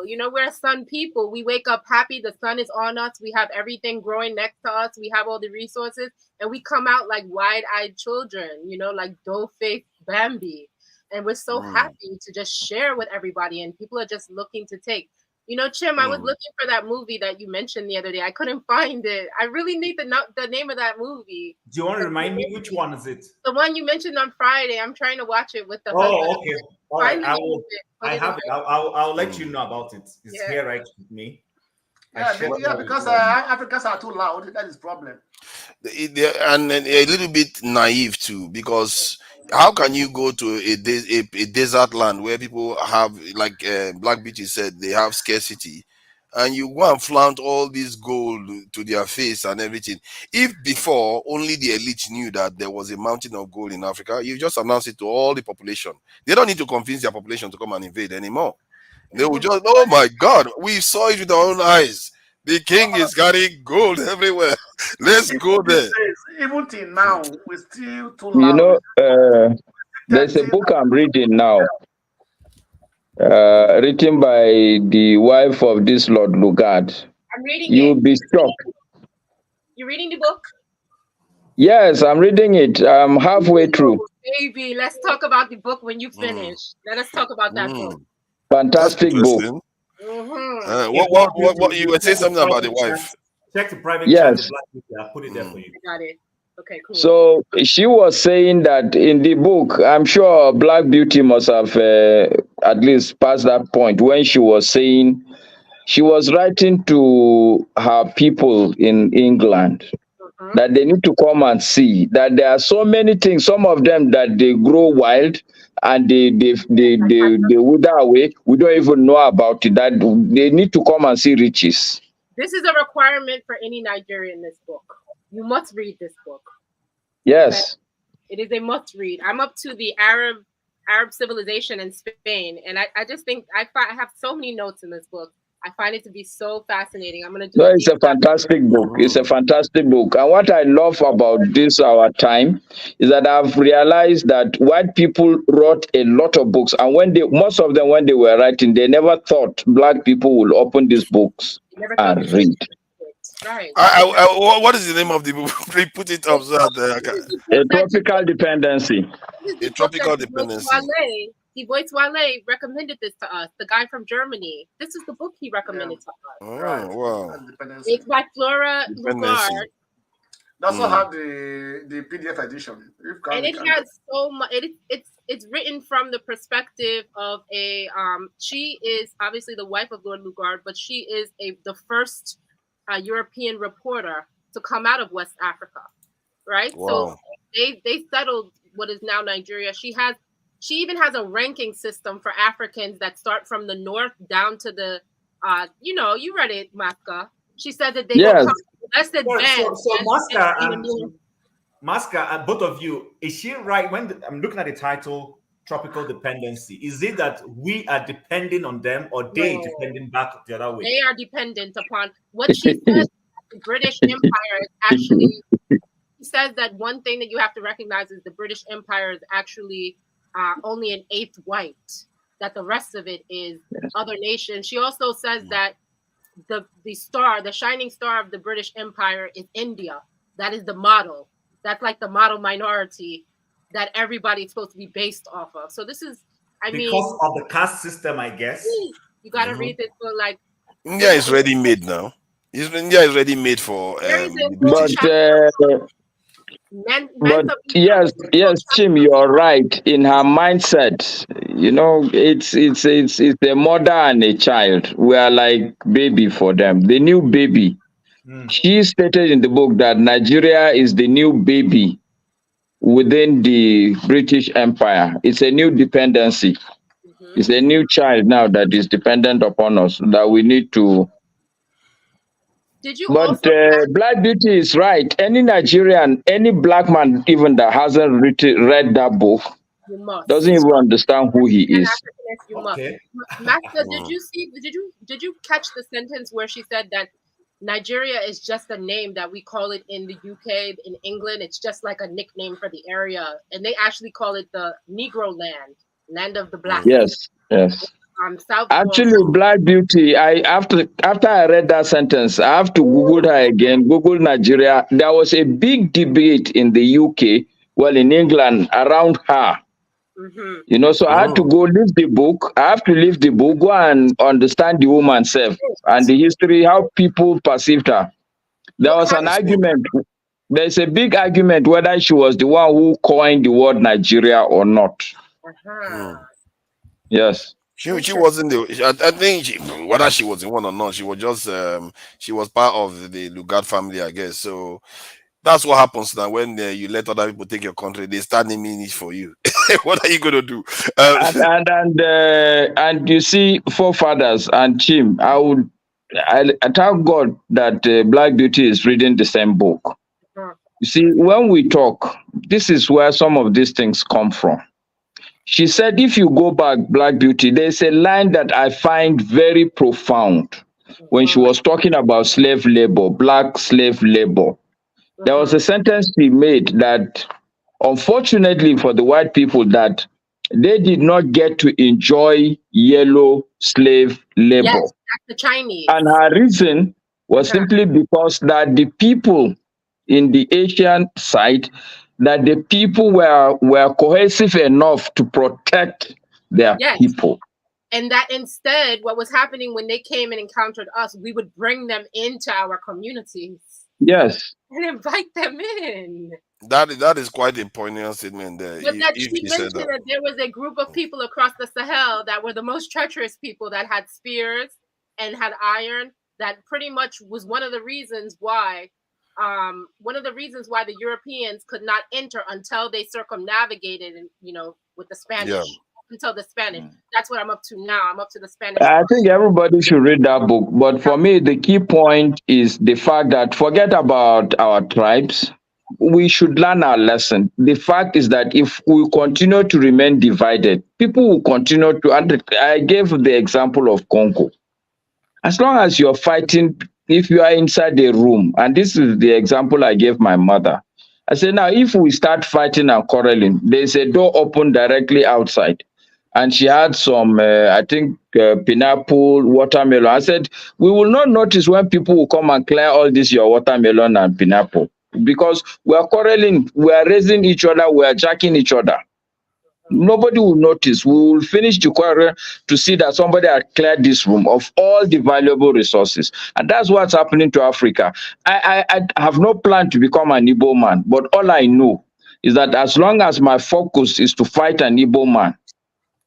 You know, we're sun people. We wake up happy. The sun is on us. We have everything growing next to us. We have all the resources, and we come out like wide-eyed children. You know, like doe-faced Bambi, and we're so happy to just share with everybody. And people are just looking to take. You know, Chim, I was looking for that movie that you mentioned the other day. I couldn't find it. I really need the name of that movie. Do you want to remind me which one is it? The one you mentioned on Friday. I'm trying to watch it with the husband. Oh, okay. All right. Find the I name will. of it. I have it. I'll let you know about it. It's Yeah. here right with me. Yeah, because Africans are too loud. That is problem. And a little bit naive too, because how can you go to a desert land where people have, like Black Beauty said, they have scarcity, and you go and flaunt all this gold to their face and everything? If before only the elite knew that there was a mountain of gold in Africa, you just announce it to all the population. They don't need to convince their population to come and invade anymore. They will just, oh my God, we saw it with our own eyes. The king is carrying gold everywhere. Let's go there. Even till now, we're still too loud. You know, there's a book I'm reading now, written by the wife of this Lord Lugard. I'm reading You'll be shocked. You reading the book? Yes, I'm reading it. I'm halfway through. Baby, let's talk about the book when you finish. Let us talk about that book. Fantastic book. What you were saying something about the wife? Check the private Yes. chat. I'll put it there for you. Got it. Okay, cool. So she was saying that in the book, I'm sure Black Beauty must have at least passed that point when she was saying, she was writing to her people in England that they need to come and see that there are so many things, some of them that they grow wild and they wither away. We don't even know about it, that they need to come and see riches. This is a requirement for any Nigerian, this book. You must read this book. Yes. Okay? It is a must read. I'm up to the Arab civilization in Spain, and I just think I have so many notes in this book. I find it to be so fascinating. I'm gonna do. No, it's a fantastic book. It's a fantastic book. And what I love about this our time is that I've realized that white people wrote a lot of books, and most of them, when they were writing, they never thought Black people will open these books and read. Right. What is the name of the book? Put it up so that A tropical dependency. A tropical dependency. Wale recommended this to us. The guy from Germany. This is the book he recommended to us. Oh, wow. It's by Flora Lugard. They also have the PDF edition. And it has so much. It's written from the perspective of a she is obviously the wife of Lord Lugard, but she is the first European reporter to come out of West Africa, right? Wow. So they settled what is now Nigeria. She even has a ranking system for Africans that start from the north down to the you read it, Maska. She said that they become less advanced. So Maska, both of you, is she right? I'm looking at the title, Tropical Dependency. Is it that we are depending on them, or they depending back the other way? They are dependent upon what she says. The British Empire is actually. She says that one thing that you have to recognize is the British Empire is actually only an eighth white. That the rest of it is other nations. She also says that the shining star of the British Empire is India. That is the model. That's like the model minority that everybody's supposed to be based off of. So this is, because of the caste system, I guess. You got to read this for like. India is ready made now. India is ready made for. But yes, Tim, you're right. In her mindset, it's a mother and a child. We are like baby for them. The new baby. She stated in the book that Nigeria is the new baby within the British Empire. It's a new dependency. It's a new child now that is dependent upon us, that we need to. But Black Beauty is right. Any Nigerian, any Black man even that hasn't read that book doesn't even understand who he is. You must. Master, did you catch the sentence where she said that Nigeria is just a name that we call it in the UK, in England? It's just like a nickname for the area, and they actually call it the Negro land of the Black. Yes. Actually, Black Beauty, after I read that sentence, I have to Google her again, Google Nigeria. There was a big debate in the UK, in England, around her. You know, so I had to go leave the book. I have to leave the book, go and understand the woman self and the history, how people perceived her. There was an argument. There's a big argument whether she was the one who coined the word Nigeria or not. Yes. She wasn't the. I think whether she was the one or not, she was just she was part of the Lugard family, I guess. So that's what happens now when you let other people take your country. They start naming it for you. What are you gonna do? And you see, forefathers and Chim, I thank God that Black Beauty is reading the same book. You see, when we talk, this is where some of these things come from. She said, if you go back, Black Beauty, there's a line that I find very profound when she was talking about slave labor, black slave labor. There was a sentence she made that, unfortunately for the white people, that they did not get to enjoy yellow slave labor. Yes, that's the Chinese. And her reason was simply because that the people in the Asian side, that the people were cohesive enough to protect their people. And that instead, what was happening when they came and encountered us, we would bring them into our communities. Yes. And invite them in. That is quite a poignant statement there. But that she mentioned that there was a group of people across the Sahel that were the most treacherous people, that had spears and had iron, that pretty much was one of the reasons why the Europeans could not enter until they circumnavigated, with the Spanish. Until the Spanish. That's what I'm up to now. I'm up to the Spanish. I think everybody should read that book. But for me, the key point is the fact that forget about our tribes. We should learn our lesson. The fact is that if we continue to remain divided, people will continue to. And I gave the example of Congo. As long as you're fighting, if you are inside the room, and this is the example I gave my mother. I said, now, if we start fighting and quarreling, there's a door open directly outside. And she had some, pineapple, watermelon. I said, we will not notice when people will come and clear all this, your watermelon and pineapple, because we are quarreling, we are raising each other, we are jacking each other. Nobody will notice. We will finish the quarrel to see that somebody had cleared this room of all the valuable resources. And that's what's happening to Africa. I have no plan to become an Igbo man, but all I know is that as long as my focus is to fight an Igbo man,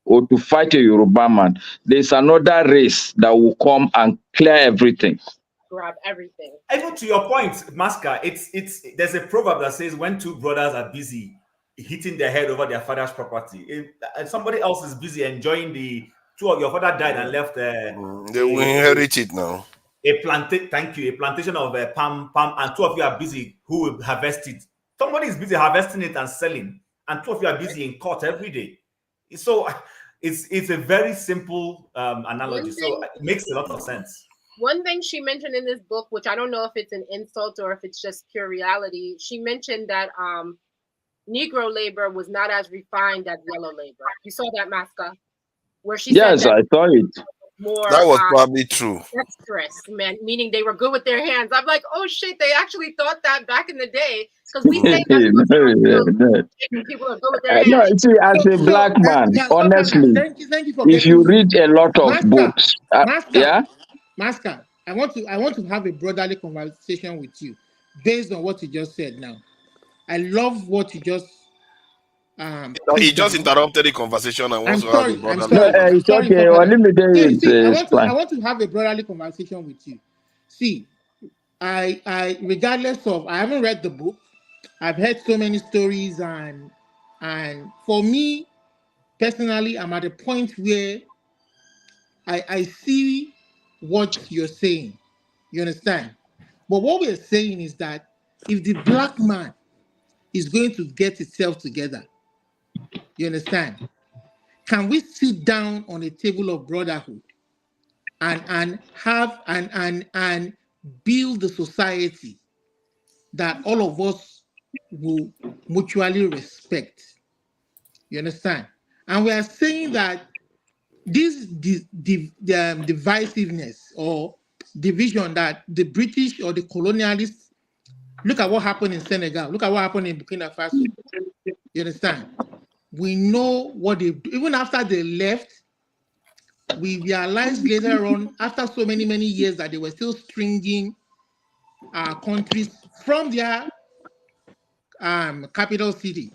or to fight a Yoruba man, there's another race that will come and clear everything. Grab everything. Even to your point, Maska, there's a proverb that says when two brothers are busy hitting their head over their father's property, and somebody else is busy enjoying your father died and left they will inherit it now. A plantation of palm, and two of you are busy who will harvest it. Somebody is busy harvesting it and selling, and two of you are busy in court every day. So it's a very simple analogy. So it makes a lot of sense. One thing she mentioned in this book, which I don't know if it's an insult or if it's just pure reality, she mentioned that Negro labor was not as refined as yellow labor. You saw that, Maska? Where she said that I saw it. More, that was probably true. Dexterous, man, meaning they were good with their hands. I'm like, oh shit, they actually thought that back in the day, because we say that people are good with their hands. No, see, as a black man, honestly, thank you for if you read a lot of books, Maska, I want to have a brotherly conversation with you based on what you just said now. I love what you just he just interrupted the conversation and wants to have a brotherly conversation. It's okay. Well, let me tell you, I want to have a brotherly conversation with you. See, I regardless of, I haven't read the book. I've heard so many stories, and for me personally, I'm at a point where I see what you're saying. You understand? But what we're saying is that if the black man is going to get itself together, you understand? Can we sit down on a table of brotherhood and have and build the society that all of us will mutually respect? You understand? And we are saying that this divisiveness or division that the British or the colonialists, look at what happened in Senegal, look at what happened in Burkina Faso. You understand? We know what they do. Even after they left, we realized later on, after so many years, that they were still stringing our countries from their capital city.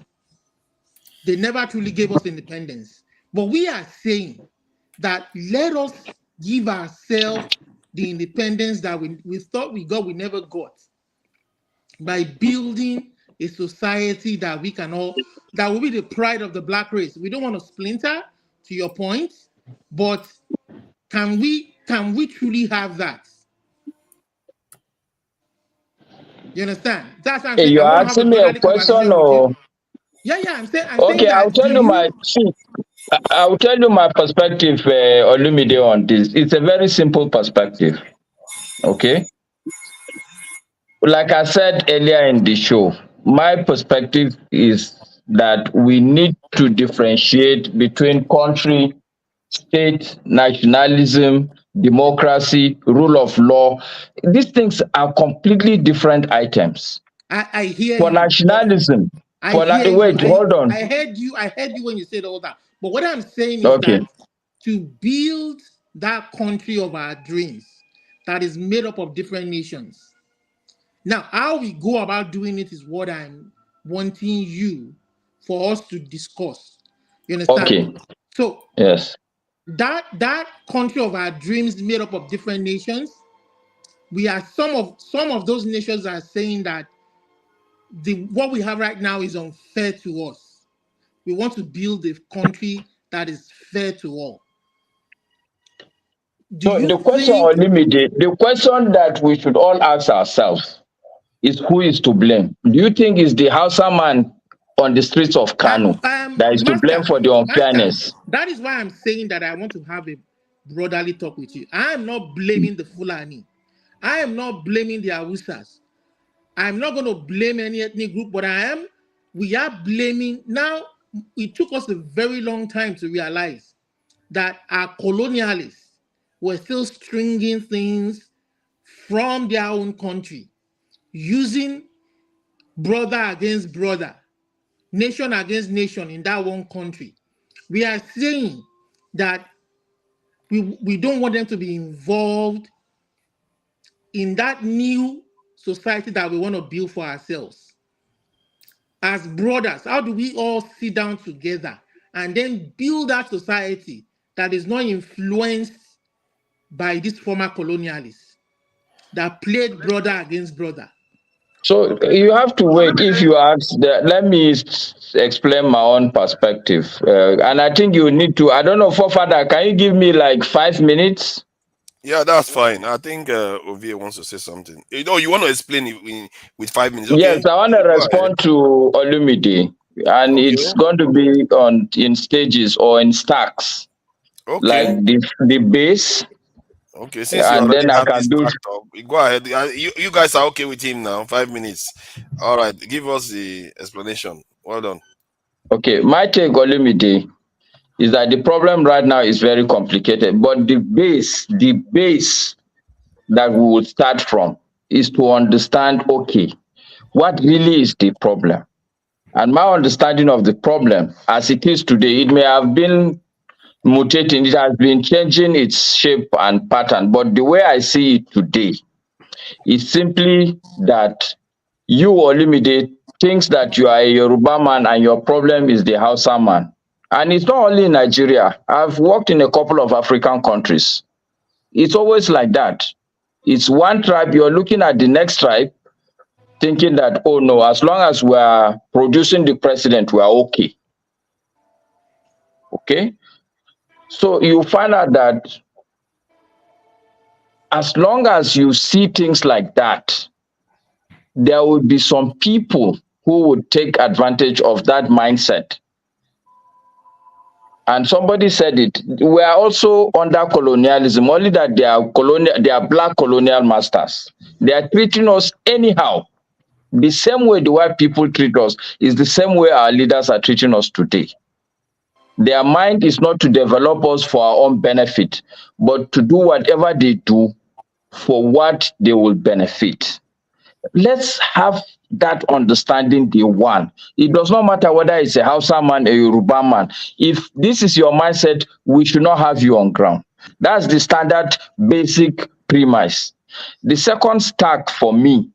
They never truly gave us independence. But we are saying that let us give ourselves the independence that we thought we got, we never got, by building a society that we can all, that will be the pride of the black race. We don't want to splinter, to your point, but can we truly have that? You understand? That's what I'm Hey, saying. I you're want to have a asking me a brotherly question conversation with you. or Yeah, I'm saying okay, that. I'll tell you my I'll tell you my perspective, Olumide, on this. It's a very simple perspective. Okay. Like I said earlier in the show, my perspective is that we need to differentiate between country, state, nationalism, democracy, rule of law. These things are completely different items. I hear For you. nationalism, I hear you. wait, hold on. I heard you when you said all that. But what I'm saying is Okay. that to build that country of our dreams that is made up of different nations. Now, how we go about doing it is what I'm wanting you for us to discuss. You understand? Okay. So Yes. that country of our dreams made up of different nations, we are some of those nations are saying that what we have right now is unfair to us. We want to build a country that is fair to all. So the question, Olumide, the question that we should all ask ourselves is, who is to blame? Do you think it's the Hausa man on the streets of Kano that is to blame for the unfairness? That is why I'm saying that I want to have a brotherly talk with you. I am not blaming the Fulani. I am not blaming the Awusas. I'm not going to blame any ethnic group, but we are blaming. Now, it took us a very long time to realize that our colonialists were still stringing things from their own country, using brother against brother, nation against nation in that one country. We are saying that we don't want them to be involved in that new society that we want to build for ourselves. As brothers, how do we all sit down together and then build that society that is not influenced by these former colonialists that played brother against brother? So you have to wait. If you ask, let me explain my own perspective. And I think you need to, I don't know, Father, can you give me like 5 minutes? Yeah, that's fine. I think Ovie wants to say something. You want to explain it with 5 minutes? Okay. Yes, I want to respond to Olumide, and Okay. it's going to be in stages or in stacks, Okay. like the base. Okay, since you And already then I have can this do. stacked up, go ahead. You guys are okay with him now? 5 minutes. All right, give us the explanation. Well done. Okay, my take, Olumide, is that the problem right now is very complicated, but the base that we will start from is to understand, okay, what really is the problem? And my understanding of the problem as it is today, it may have been mutating, it has been changing its shape and pattern, but the way I see it today is simply that you, Olumide, thinks that you are a Yoruba man and your problem is the Hausa man. And it's not only in Nigeria. I've worked in a couple of African countries. It's always like that. It's one tribe, you're looking at the next tribe, thinking that, oh no, as long as we are producing the president, we are okay. Okay? So you find out that as long as you see things like that, there will be some people who would take advantage of that mindset. And somebody said it, we are also under colonialism, only that they are black colonial masters. They are treating us anyhow. The same way the white people treat us is the same way our leaders are treating us today. Their mind is not to develop us for our own benefit, but to do whatever they do for what they will benefit. Let's have that understanding day one. It does not matter whether it's a Hausa man, a Yoruba man. If this is your mindset, we should not have you on ground. That's the standard basic premise. The second stack for me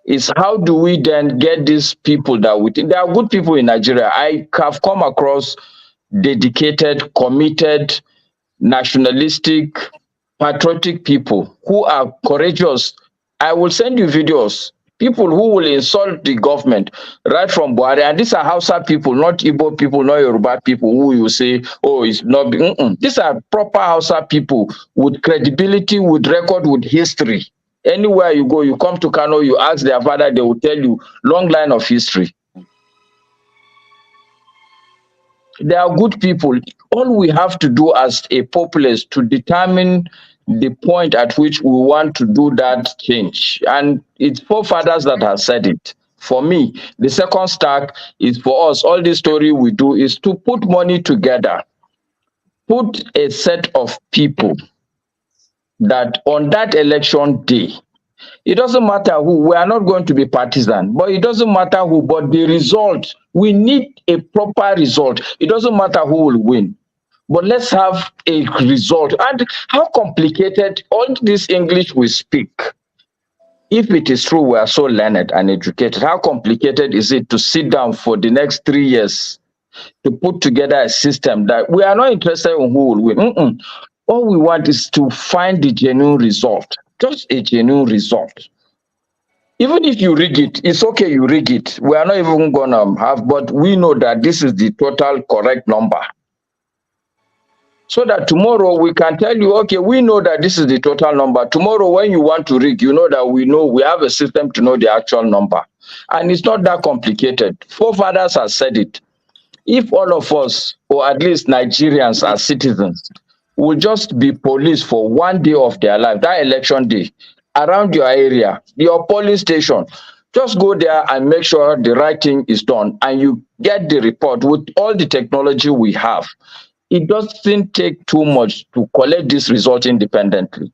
is how do we then get these people that we think there are good people in Nigeria. I have come across dedicated, committed, nationalistic, patriotic people who are courageous. I will send you videos. People who will insult the government right from Buhari, and these are Hausa people, not Igbo people, not Yoruba people who you say, oh, it's not. These are proper Hausa people with credibility, with record, with history. Anywhere you go, you come to Kano, you ask their father, they will tell you long line of history. They are good people. All we have to do as a populace to determine the point at which we want to do that change. And it's forefathers that have said it. For me, the second stack is for us. All this story we do is to put money together, put a set of people that on that election day, it doesn't matter who, we are not going to be partisan, but it doesn't matter who, but the result, we need a proper result. It doesn't matter who will win, but let's have a result. And how complicated all this English we speak, if it is true we are so learned and educated, how complicated is it to sit down for the next 3 years to put together a system that we are not interested in who will win. All we want is to find the genuine result, just a genuine result. Even if you rig it, it's okay, you rig it. We are not even going to have, but we know that this is the total correct number. So that tomorrow we can tell you, okay, we know that this is the total number. Tomorrow when you want to rig, you know that we have a system to know the actual number. And it's not that complicated. Forefathers have said it. If all of us, or at least Nigerians as citizens, will just be police for 1 day of their life, that election day, around your area, your polling station, just go there and make sure the right thing is done and you get the report with all the technology we have. It doesn't take too much to collect this result independently.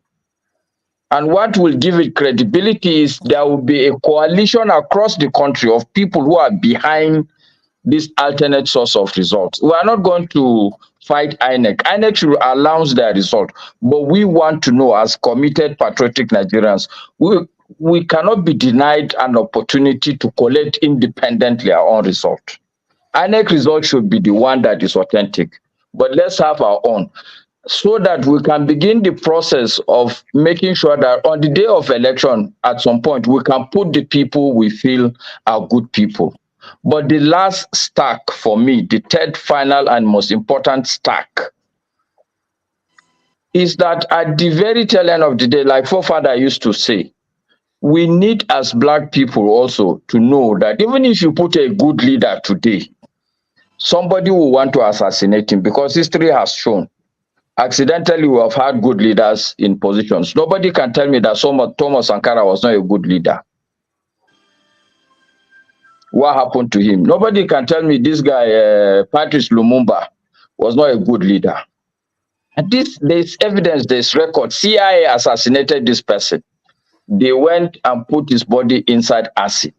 And what will give it credibility is there will be a coalition across the country of people who are behind this alternate source of results. We are not going to fight INEC. INEC should announce their result, but we want to know as committed, patriotic Nigerians, we cannot be denied an opportunity to collect independently our own result. INEC result should be the one that is authentic, but let's have our own, so that we can begin the process of making sure that on the day of election, at some point, we can put the people we feel are good people. But the last stack for me, the third, final, and most important stack, is that at the very tail end of the day, like forefather used to say, we need as Black people also to know that even if you put a good leader today, somebody will want to assassinate him, because history has shown accidentally we have had good leaders in positions. Nobody can tell me that Thomas Sankara was not a good leader. What happened to him? Nobody can tell me this guy, Patrice Lumumba, was not a good leader. And there's evidence, there's record. CIA assassinated this person. They went and put his body inside acid.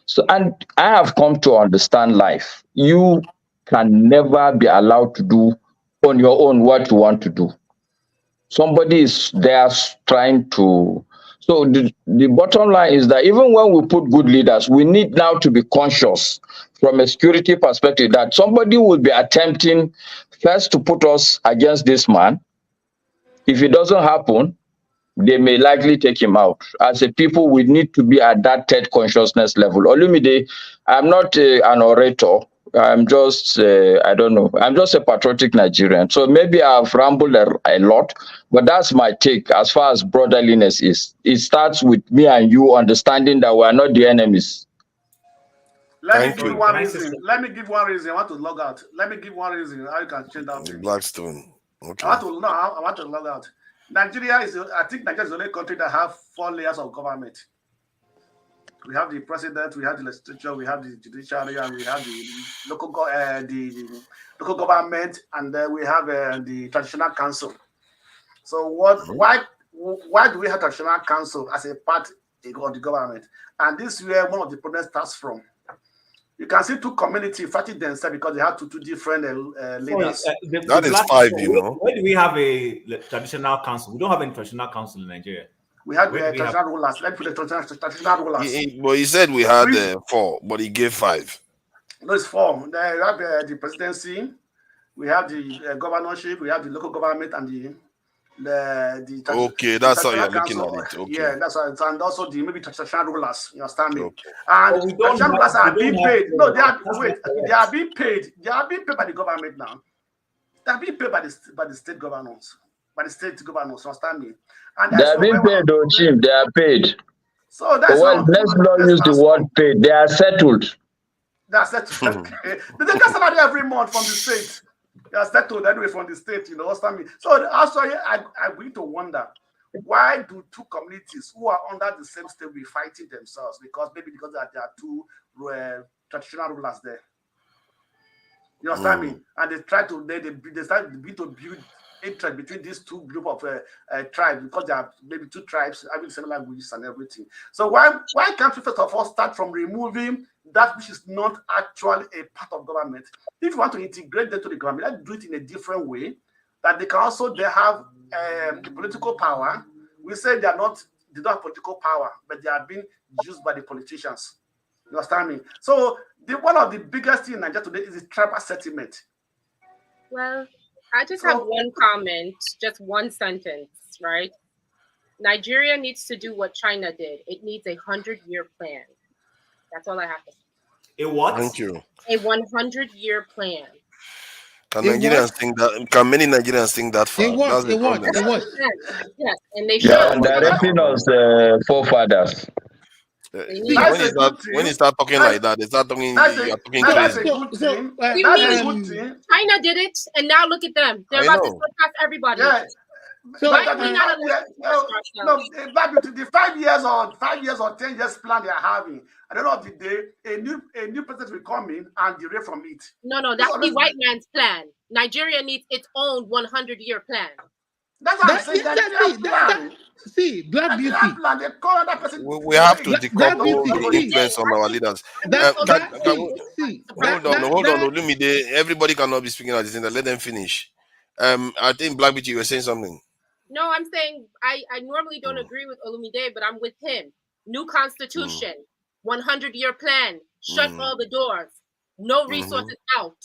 So, and I have come to understand life. You can never be allowed to do on your own what you want to do. Somebody is there trying to. So the bottom line is that even when we put good leaders, we need now to be conscious from a security perspective that somebody will be attempting first to put us against this man. If it doesn't happen, they may likely take him out. As a people, we need to be at that third consciousness level. Olumide, I'm not an orator. I'm just, I don't know. I'm just a patriotic Nigerian. So maybe I've rambled a lot, but that's my take as far as brotherliness is. It starts with me and you understanding that we are not the enemies. Let me give one reason. Let me give one reason. I want to log out. Let me give one reason how you can change that thing. Blackstone. Okay. I want to log out. Nigeria is, I think Nigeria is the only country that have 4 layers of government. We have the president, we have the legislature, we have the judiciary, and we have the local government, and then we have the traditional council. So why do we have traditional council as a part the government. And this is where one of the problems starts from. You can see two communities fighting themselves because they have two different leaders. That is 5, you know. Where do we have a traditional council? We don't have any traditional council in Nigeria. We had traditional rulers. Let's put the traditional rulers. But he said we had 4, but he gave 5. No, it's 4. They have the presidency, we have the governorship, we have the local government, and the okay, that's how you're looking at it. Okay. Yeah, that's right. And also the maybe traditional rulers. You understand me? Okay. And traditional rulers are being paid. No, they are being paid. They are being paid by the government now. They are being paid by the state governors. By the state governors. You understand me? And they are being paid, though, Chief. They are paid. So that's let's not use the word paid. They are settled. They are settled. They get salary every month from the state. They are settled anyway from the state, you know, understand me? So also I begin to wonder, why do two communities who are under the same state be fighting themselves? Because there are two traditional rulers there. You understand me? And they try to they start to build hatred between these two group of tribes, because there are maybe two tribes having similar languages and everything. So why can't we first of all start from removing that which is not actually a part of government? If you want to integrate them to the government, let's do it in a different way, that they can also have the political power. We say they don't have political power, but they are being used by the politicians. You understand me? So one of the biggest things in Nigeria today is the tribal settlement. Well, I just have one comment, just one sentence, right? Nigeria needs to do what China did. It needs a 100-year plan. That's all I have to say. A what? Thank you. A 100-year plan. Can Nigerians think that? Can many Nigerians think that far? That's the problem. Yes, and they should. Yeah, directing us forefathers. When you start talking like that, they start talking. You're talking crazy. China did it, and now look at them. They're about to surpass everybody. Yeah. So why are we not the 5 years or 10 years plan they are having? At the end of the day, a new president will come in and derive from it. No, that's the white man's plan. Nigeria needs its own 100-year plan. That's what I'm saying. See, Black Beauty. We have to decouple the influence on our leaders. Hold on. Olumide, everybody cannot be speaking at the same time. Let them finish. I think Black Beauty, you were saying something. No, I'm saying I normally don't agree with Olumide, but I'm with him. New constitution, 100-year plan, shut all the doors, no resources out,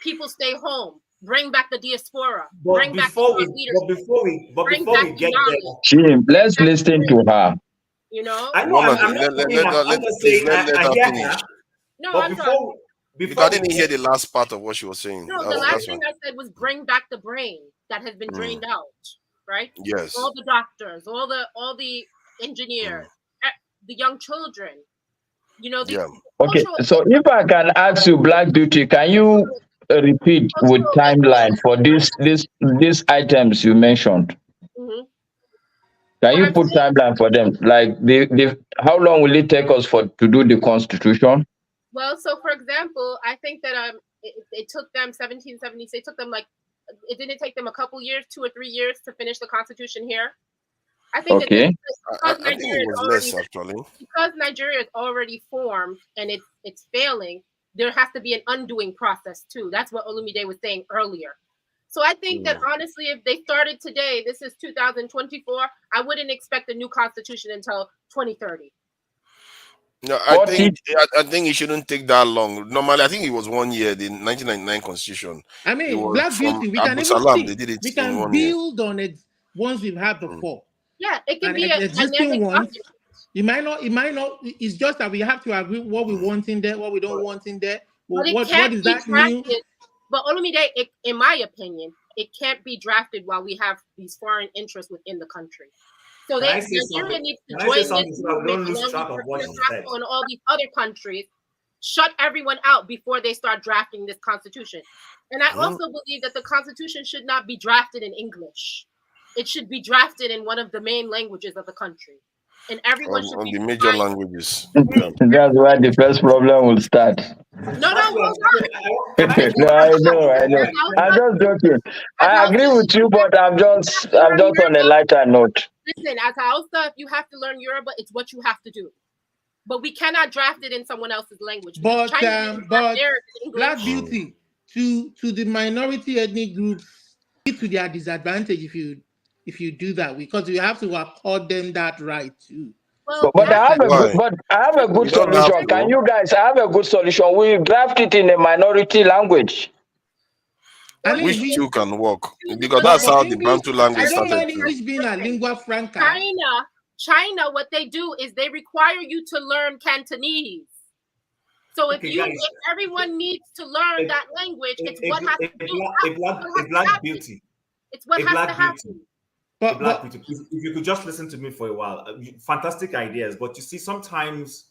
people stay home. Bring back the diaspora. But before we get there, Jim, let's listen to her. You know, I know. Let her finish. No, but before I didn't hear the last part of what she was saying. No, the last thing I said was bring back the brain that has been drained out. Right? Yes. All the doctors, all the engineers, the young children. You know. Okay, so if I can ask you, Black Beauty, can you repeat with timeline for these items you mentioned? Can you put timeline for them? Like how long will it take us to do the constitution? Well, so for example, I think that it took them 1776. It took them it didn't take them a couple years, 2 or 3 years to finish the constitution here. I think I think it was less actually. Because Nigeria is already formed and it's failing. There has to be an undoing process too. That's what Olumide was saying earlier. So I think that honestly, if they started today, this is 2024, I wouldn't expect a new constitution until 2030. No, I think it shouldn't take that long. Normally, I think it was 1 year, the 1999 constitution. I mean, Black Beauty, we can Abuja-London, they did it. We can build on it once we've had before. Yeah, it can be an existing one. It might not. It's just that we have to agree what we want in there, what we don't want in there. What is that new? But Olumide, in my opinion, it can't be drafted while we have these foreign interests within the country. So Nigeria needs to join this movement along with and all these other countries, shut everyone out before they start drafting this constitution. And I also believe that the constitution should not be drafted in English. It should be drafted in one of the main languages of the country. And everyone should be the major languages. That's where the first problem will start. No, hold on. No, I know. I'm just joking. I agree with you, but I'm just on a lighter note. Listen, as Hausa, if you have to learn Yoruba, it's what you have to do. But we cannot draft it in someone else's language. But Black Black Beauty, to the minority ethnic groups, to their disadvantage if you do that, because you have to accord them that right too. Well, but I have a good solution. Can you guys? I have a good solution. We draft it in a minority language. Which two can work? Because that's how the Bantu language I don't started. mind English being a lingua franca. China, what they do is they require you to learn Cantonese. So if everyone needs to learn that language, it's what has to do. A Black Beauty. It's what has to happen. Black Beauty. If you could just listen to me for a while, fantastic ideas. But you see, sometimes,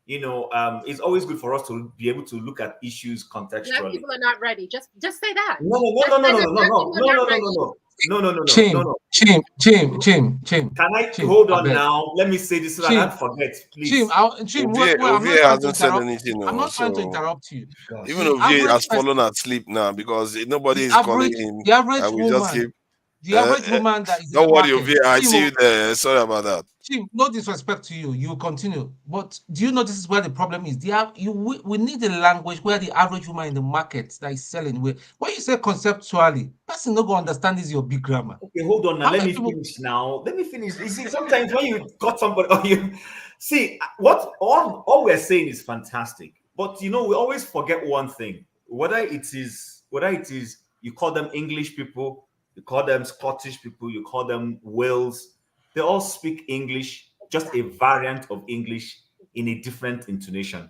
it's always good for us to be able to look at issues contextually. Black people are not ready. Just say that. No. Chim. Can I hold on now? Let me say this so that I don't forget, please. Chim, Ovie hasn't said anything. I'm not trying to interrupt you. Even Ovie has fallen asleep now because nobody is calling him. The average woman. The average woman that is don't worry, Ovie. I see you there. Sorry about that. Chim, no disrespect to you. You continue. But do you know this is where the problem is? We need a language where the average woman in the market that is selling. When you say conceptually, person not going to understand is your big grammar. Okay, hold on now. Let me finish now. Let me finish. You see, sometimes when you got somebody, or you see what all we're saying is fantastic. But we always forget one thing. Whether it is you call them English people, you call them Scottish people, you call them Wales. They all speak English, just a variant of English in a different intonation.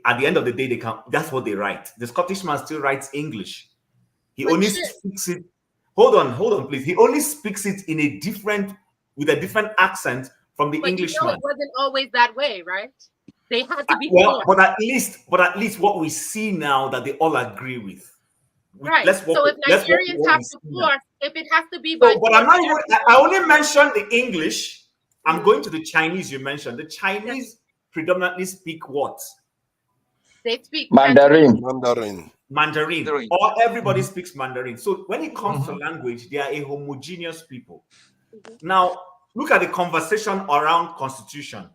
At the end of the day, that's what they write. The Scottish man still writes English. He only speaks it. Hold on, please. He only speaks it with a different accent from the Englishman. It wasn't always that way, right? They had to be but at least what we see now that they all agree with. Right. So if Nigerians have to force, if it has to be by but I only mentioned the English. I'm going to the Chinese you mentioned. The Chinese predominantly speak what? They speak Mandarin. Or everybody speaks Mandarin. So when it comes to language, they are a homogeneous people. Now, look at the conversation around constitution.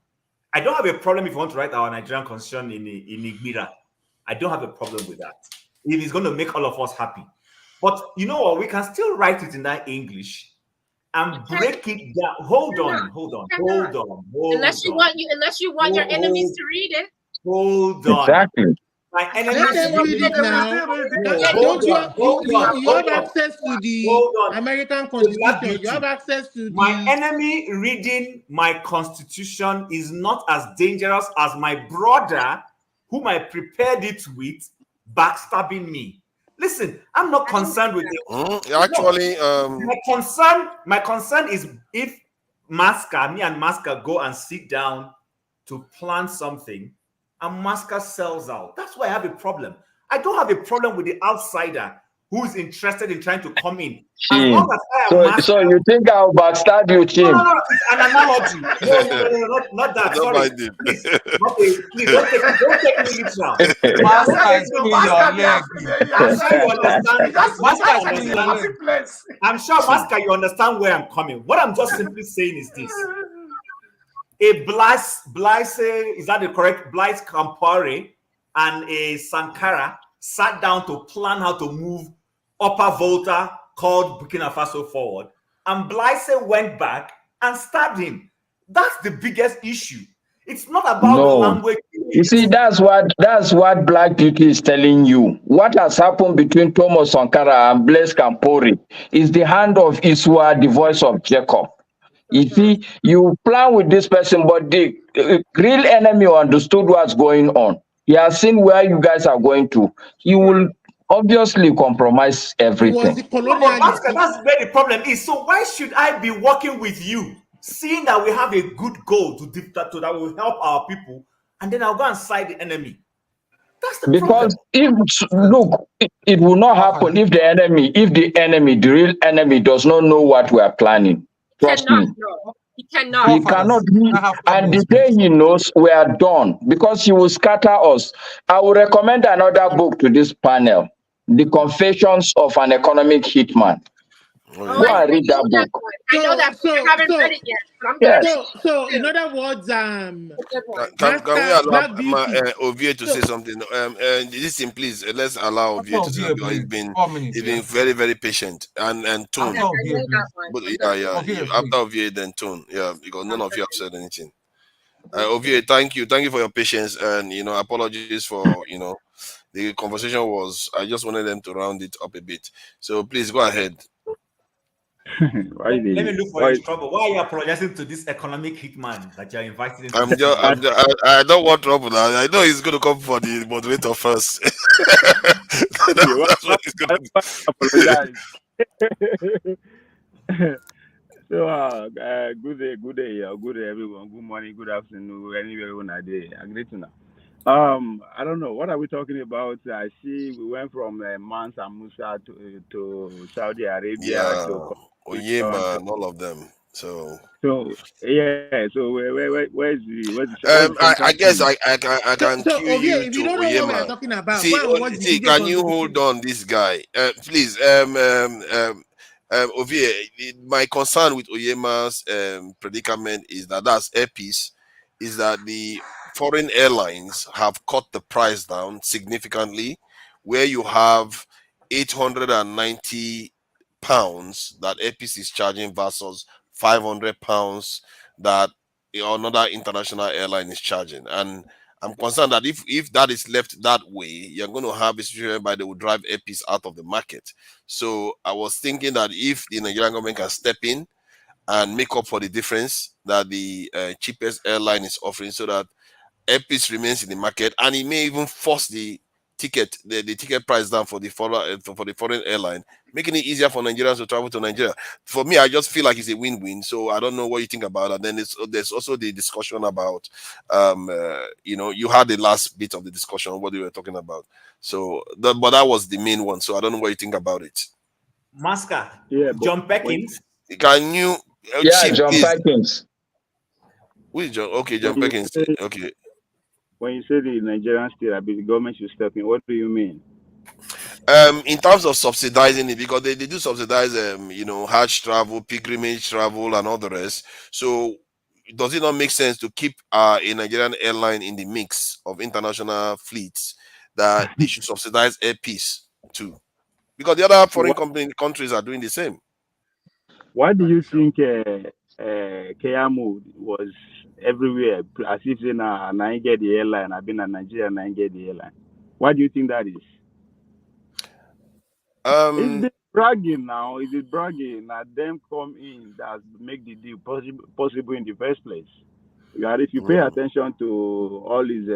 I don't have a problem if you want to write our Nigerian constitution in Igbira. I don't have a problem with that. If it's going to make all of us happy. But you know what? We can still write it in that English and break it down. Hold on. Unless you want your enemies to read it. Hold on. Exactly. My enemies read it now. Don't you have access to the American Constitution. You have access to my enemy reading my Constitution is not as dangerous as my brother, whom I prepared it with, backstabbing me. Listen, I'm not concerned with it. Actually, my concern is if me and Masca go and sit down to plan something and Masca sells out. That's why I have a problem. I don't have a problem with the outsider who is interested in trying to come in. As long as I am so you think I'll backstab you, Chim? No, it's an analogy. No, not that. Sorry. Please don't take me literal. I'm sure, Masca, you understand where I'm coming. What I'm just simply saying is this. A Blaise, is that the correct? Blaise Campore and a Sankara sat down to plan how to move Upper Volta, called Burkina Faso, forward. And Blaise went back and stabbed him. That's the biggest issue. It's not about the language. You see, that's what Black Beauty is telling you. What has happened between Thomas Sankara and Blaise Campore is the hand of Iswa, the voice of Jacob. You see, you plan with this person, but the real enemy understood what's going on. He has seen where you guys are going to. He will obviously compromise everything. That's where the problem is. So why should I be working with you, seeing that we have a good goal that will help our people, and then I'll go and side the enemy? That's the problem. It will not happen if the enemy, the real enemy, does not know what we are planning. Trust me. He cannot. He cannot. And the day he knows, we are done, because he will scatter us. I will recommend another book to this panel, The Confessions of an Economic Hitman. Go and read that book. I know that book. I haven't read it yet, but I'm gonna read it. So in other words, Good one. Can we Master allow Black Beauty. Ovie to say something? Listen, please, let's allow Ovie to say Ovie, that because please. 4 minutes, he's been very, very patient and Tone. After Ovie, please. But I'm yeah, Ovie, after Ovie, then Tone. Yeah, because none of you have said anything. Ovie, thank you for your patience, and apologies for the conversation was. I just wanted them to round it up a bit. So please go ahead. Let me look for his trouble. Why are you apologizing to this economic hitman that you're inviting into I don't want trouble now. I know he's going to come for the moderator first. That's what he's going to apologize. So, good day, good day, everyone. Good morning, good afternoon, anywhere on a day. Great to know. I don't know. What are we talking about? I see we went from Mansa Musa to Saudi Arabia to Oyema and all of them. So yeah. So where's the I guess central I can So cue Ovie, you if to you don't know what we are Oyema. talking about, See, go and watch the video can on you the hold on this guy, please? Ovie, my concern with Oyema's predicament is that's AirPeace, is that the foreign airlines have cut the price down significantly, where you have 890 pounds that AirPeace is charging versus 500 pounds that another international airline is charging. And I'm concerned that if that is left that way, you're going to have a situation whereby they will drive AirPeace out of the market. So I was thinking that if the Nigerian government can step in and make up for the difference that the cheapest airline is offering, so that AirPeace remains in the market, and it may even force the ticket price down for the foreign airline, making it easier for Nigerians to travel to Nigeria. For me, I just feel like it's a win-win. So I don't know what you think about it. And then there's also the discussion about you had the last bit of the discussion what you were talking about. So but that was the main one. So I don't know what you think about it. Masca, yeah, John Perkins. Can you John please? Perkins. Who is John? Okay, John Perkins. Okay. When you say the Nigerian state, the government should step in, what do you mean? In terms of subsidizing it, because they do subsidize Hajj travel, pilgrimage travel, and all the rest. So does it not make sense to keep a Nigerian airline in the mix of international fleets, that they should subsidize AirPeace too? Because the other foreign countries are doing the same. Why do you think Keyamu was everywhere, as if in I get the airline, I've been in Nigeria and I get the airline? Why do you think that is? It's been bragging now. Is it bragging that them come in that make the deal possible in the first place? If you pay attention to all his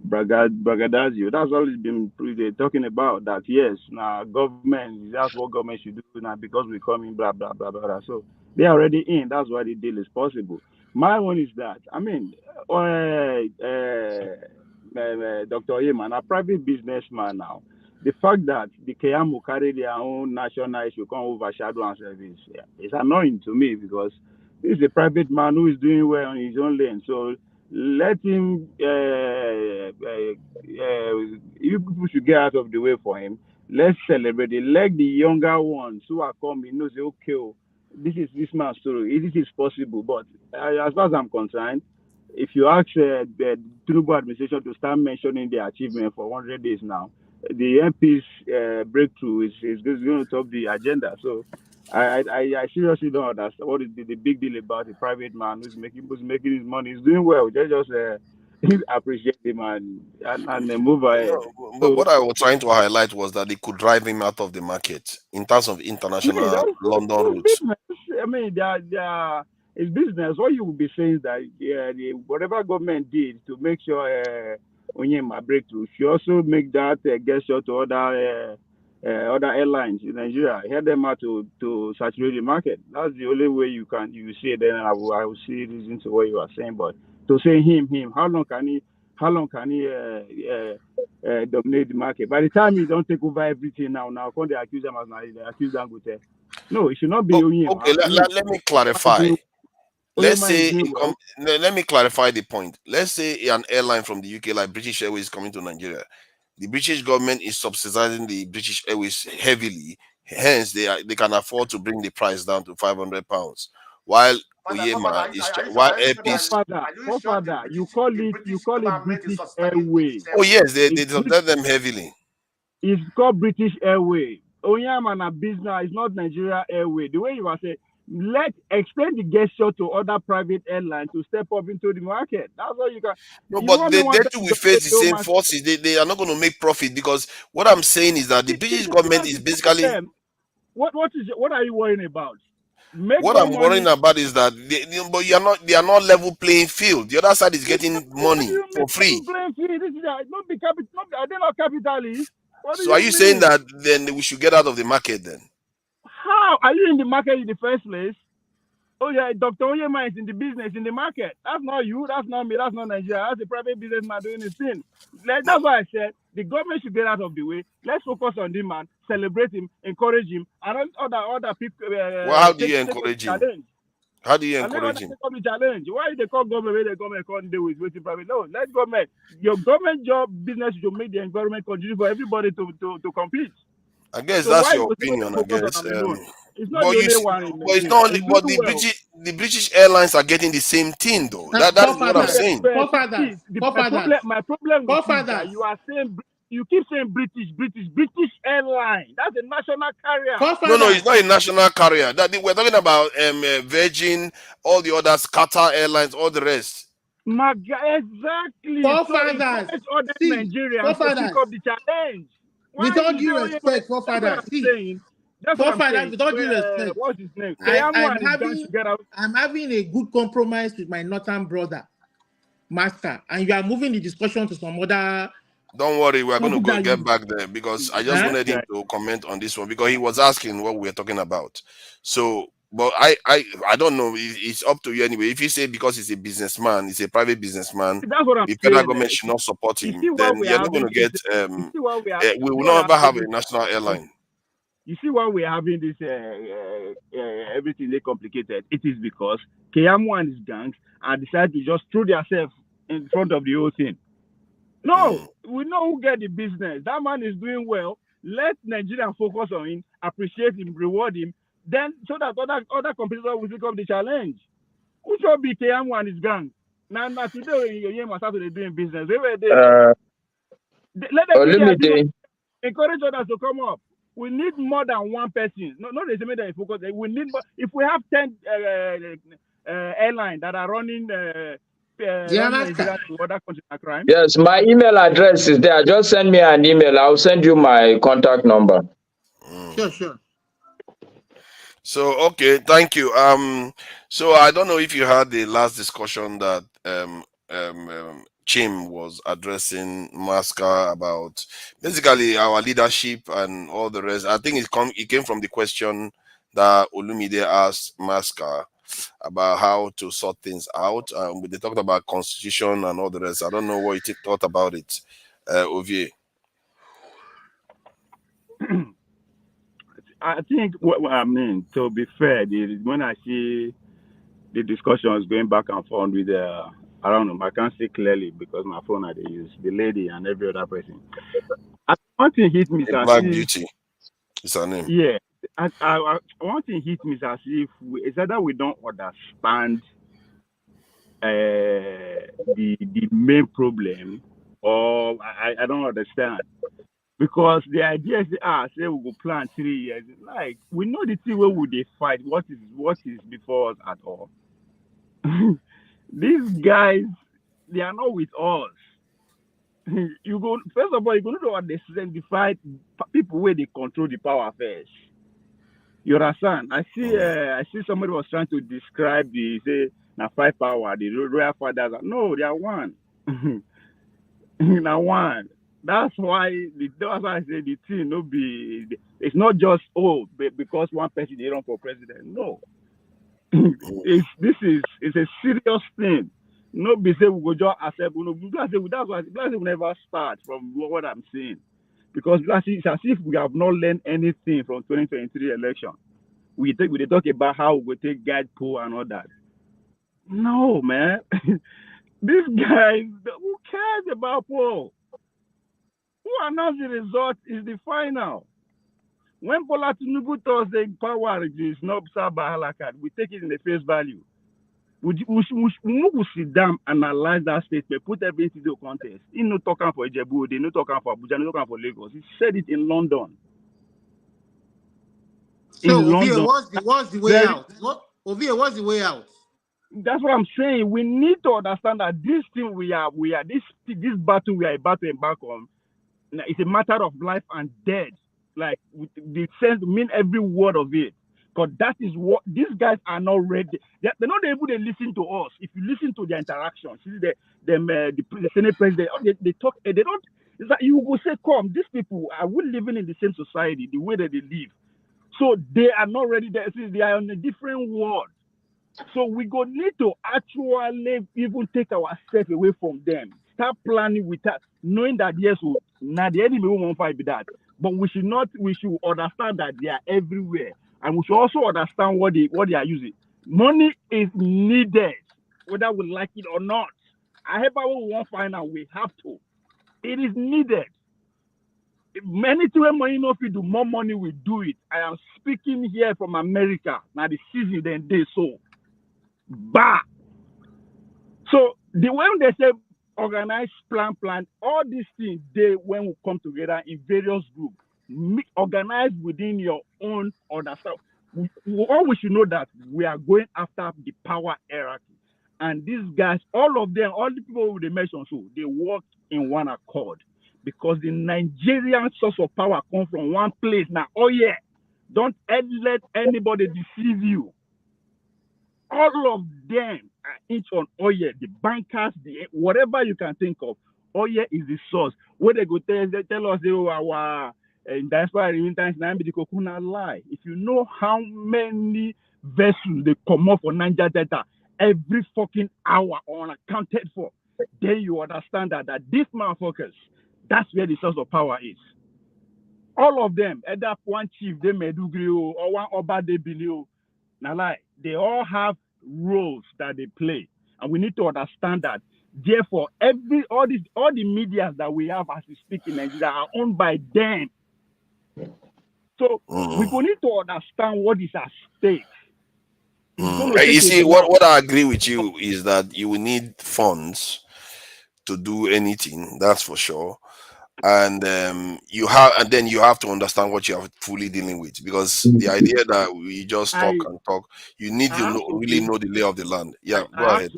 braggadocio, that's all he's been talking about. That yes, now government, that's what government should do now because we come in, blah blah blah blah. So they're already in. That's why the deal is possible. My one is that Dr. Yeman, a private businessman now. The fact that the Keyamu carry their own national issue come overshadow and service, it's annoying to me because he's a private man who is doing well on his own lane. So let him, you people should get out of the way for him. Let's celebrate it. Let the younger ones who are coming know, say, okay, this is this man's story. This is possible. But as far as I'm concerned, if you ask the Tinubu administration to start mentioning the achievement for 100 days now, the AirPeace breakthrough is going to top the agenda. So I seriously don't understand what is the big deal about the private man who's making his money. He's doing well. They just appreciate him and move ahead. But what I was trying to highlight was that they could drive him out of the market in terms of international London routes. Business. I mean, it's business. What you will be saying is that whatever government did to make sure Onyema breakthrough, she also make that gesture to other airlines in Nigeria, help them out to saturate the market. That's the only way you see it. Then I will see reason to what you are saying. But to say him, how long can he dominate the market? By the time he don't take over everything now when they accuse them as they accuse Ganduje. No, it should not be Onyema. Okay, let me clarify. Let's say let me clarify the point. Let's say an airline from the UK like British Airways is coming to Nigeria. The British government is subsidizing the British Airways heavily Hence, they can afford to bring the price down to £500. While Oyema is while AirPeace. Father, you call it British Airways. Oh yes, they It's subsidize them heavily. It's called British Airways. Oyama na business is not Nigeria Airways. The way you are saying, let's explain the gesture to other private airlines to step up into the market. That's all you can. No, You but they too will face the same market. forces. They are not going to make profit, because what I'm saying is that the British government is basically. What are you worrying about? What I'm worrying about is that but they are not level playing field. The other side is getting money for free. Playing field. This is not the capital. Are they not capitalists? So are you saying that then we should get out of the market then? How are you in the market in the first place? Oh yeah, Dr. Oyema is in the business, in the market. That's not you. That's not me. That's not Nigeria. That's a private businessman doing his thing. That's why I said the government should get out of the way. Let's focus on the man, celebrate him, encourage him, and other people. Well, how do you encourage him? How do you encourage him? Challenge. Why they call government where the government can't deal with waiting private? No, let government. Your government job business should make the environment conducive for everybody to compete. I guess so that's your opinion. I guess. It's not the only one. But it's not only. But the British airlines are getting the same thing, though. That is what I'm saying. My problem with that you are saying. You keep saying British Airline. That's a national carrier. No, it's not a national carrier. We're talking about Virgin, all the others, Qatar Airlines, all the rest. Exactly. Nigeria to pick up the challenge. With all due respect, forefathers, with all due respect, what's his name? I'm having a good compromise with my northern brother, Master, and you are moving the discussion to some other. Don't worry, we're going to get back there, because I just wanted him to comment on this one, because he was asking what we were talking about. So, but I don't know. It's up to you anyway. If you say because he's a businessman, he's a private businessman, that's what I'm the federal government should not support him, then you're not going to get. We will not ever have a national airline. You see why we're having this everything they complicated? It is because Keyamo and his gangs are decided to just throw themselves in front of the whole thing. No, we know who get the business. That man is doing well. Let Nigerians focus on him, appreciate him, reward him, then so that other competitors will take up the challenge. Who should be Keyamo and his gang? Now today you must start doing business. Let them encourage others to come up. We need more than one person. Not the same that focus. We need more. If we have 10 airlines that are running to other countries are crime. Yes, my email address is there. Just send me an email. I'll send you my contact number. Sure. So okay, thank you. So I don't know if you had the last discussion that Chim was addressing Masca about basically our leadership and all the rest. I think it came from the question that Olumide asked Masca about how to sort things out. They talked about constitution and all the rest. I don't know what you thought about it, Ovie. I think to be fair, when I see the discussions going back and forth with I don't know, I can't see clearly because my phone I use the lady and every other person. One thing hit me Black Beauty. It's her name. Yeah. One thing hit me as if it's either we don't understand the main problem, or I don't understand. Because the idea is say we will plan 3 years. Like we know the thing where would they fight? What is before us at all? These guys, they are not with us. You go first of all, you're going to identify people where they control the power first. You understand? I see somebody was trying to describe the 5 power, the royal fathers. No, they are one. Now one. That's why I say the thing no be. It's not just because one person they run for president. No, it's a serious thing. No be say we go just accept. That's why we never start from what I'm saying, because it's as if we have not learned anything from 2023 election. We talk about how we take guide poll and all that. No, man, these guys, who cares about poll? Who announced the result is the final. When Bola Tinubu tells the power is not Halakat, we take it in the face value. We will sit down, analyze that statement, put everything into context. He no talking for Ijebu, they no talking for Abuja, no talking for Lagos. He said it in London. So, Ovie, what's the way out? Ovie, what's the way out? That's what I'm saying. We need to understand that this thing this battle we are about to embark on, it's a matter of life and death. Like the sense, mean every word of it. Because that is what these guys are not ready. They're not able to listen to us. If you listen to their interactions, see the Senate president, they talk. They don't. It's like you will say, "Come, these people are we living in the same society, the way that they live." So they are not ready. They are on a different world. So we go need to actually even take ourselves away from them. Start planning with that, knowing that yes, now the enemy won't fight with that. But we should understand that they are everywhere. And we should also understand what they are using. Money is needed, whether we like it or not. However we won't find out, we have to. It is needed. Many times money no fit do, more money we do it. I am speaking here from America. Now the season then they so. Bah. So the way they say organize, plan, all these things they when we come together in various groups, organize within your own understanding. All we should know that we are going after the power hierarchy. And these guys, all of them, all the people they mentioned, so they work in one accord. Because the Nigerian source of power comes from one place. Now, don't let anybody deceive you. All of them are each on oil, the bankers, whatever you can think of. Oil is the source. Where they go tell us our diaspora remittance now be the coconut lie. If you know how many vessels they come up for Niger Delta every fucking hour unaccounted for, then you understand that these motherfuckers, that's where the source of power is. All of them, either one chief they Medugri or one Oba de Bilio. Now, they all have roles that they play, and we need to understand that. Therefore, all the media that we have as we speak in Nigeria are owned by them. So we need to understand what is at stake. You see, what I agree with you is that you will need funds to do anything. That's for sure. And then you have to understand what you are fully dealing with, because the idea that we just talk and talk, you need to really know the lay of the land. Yeah, go ahead.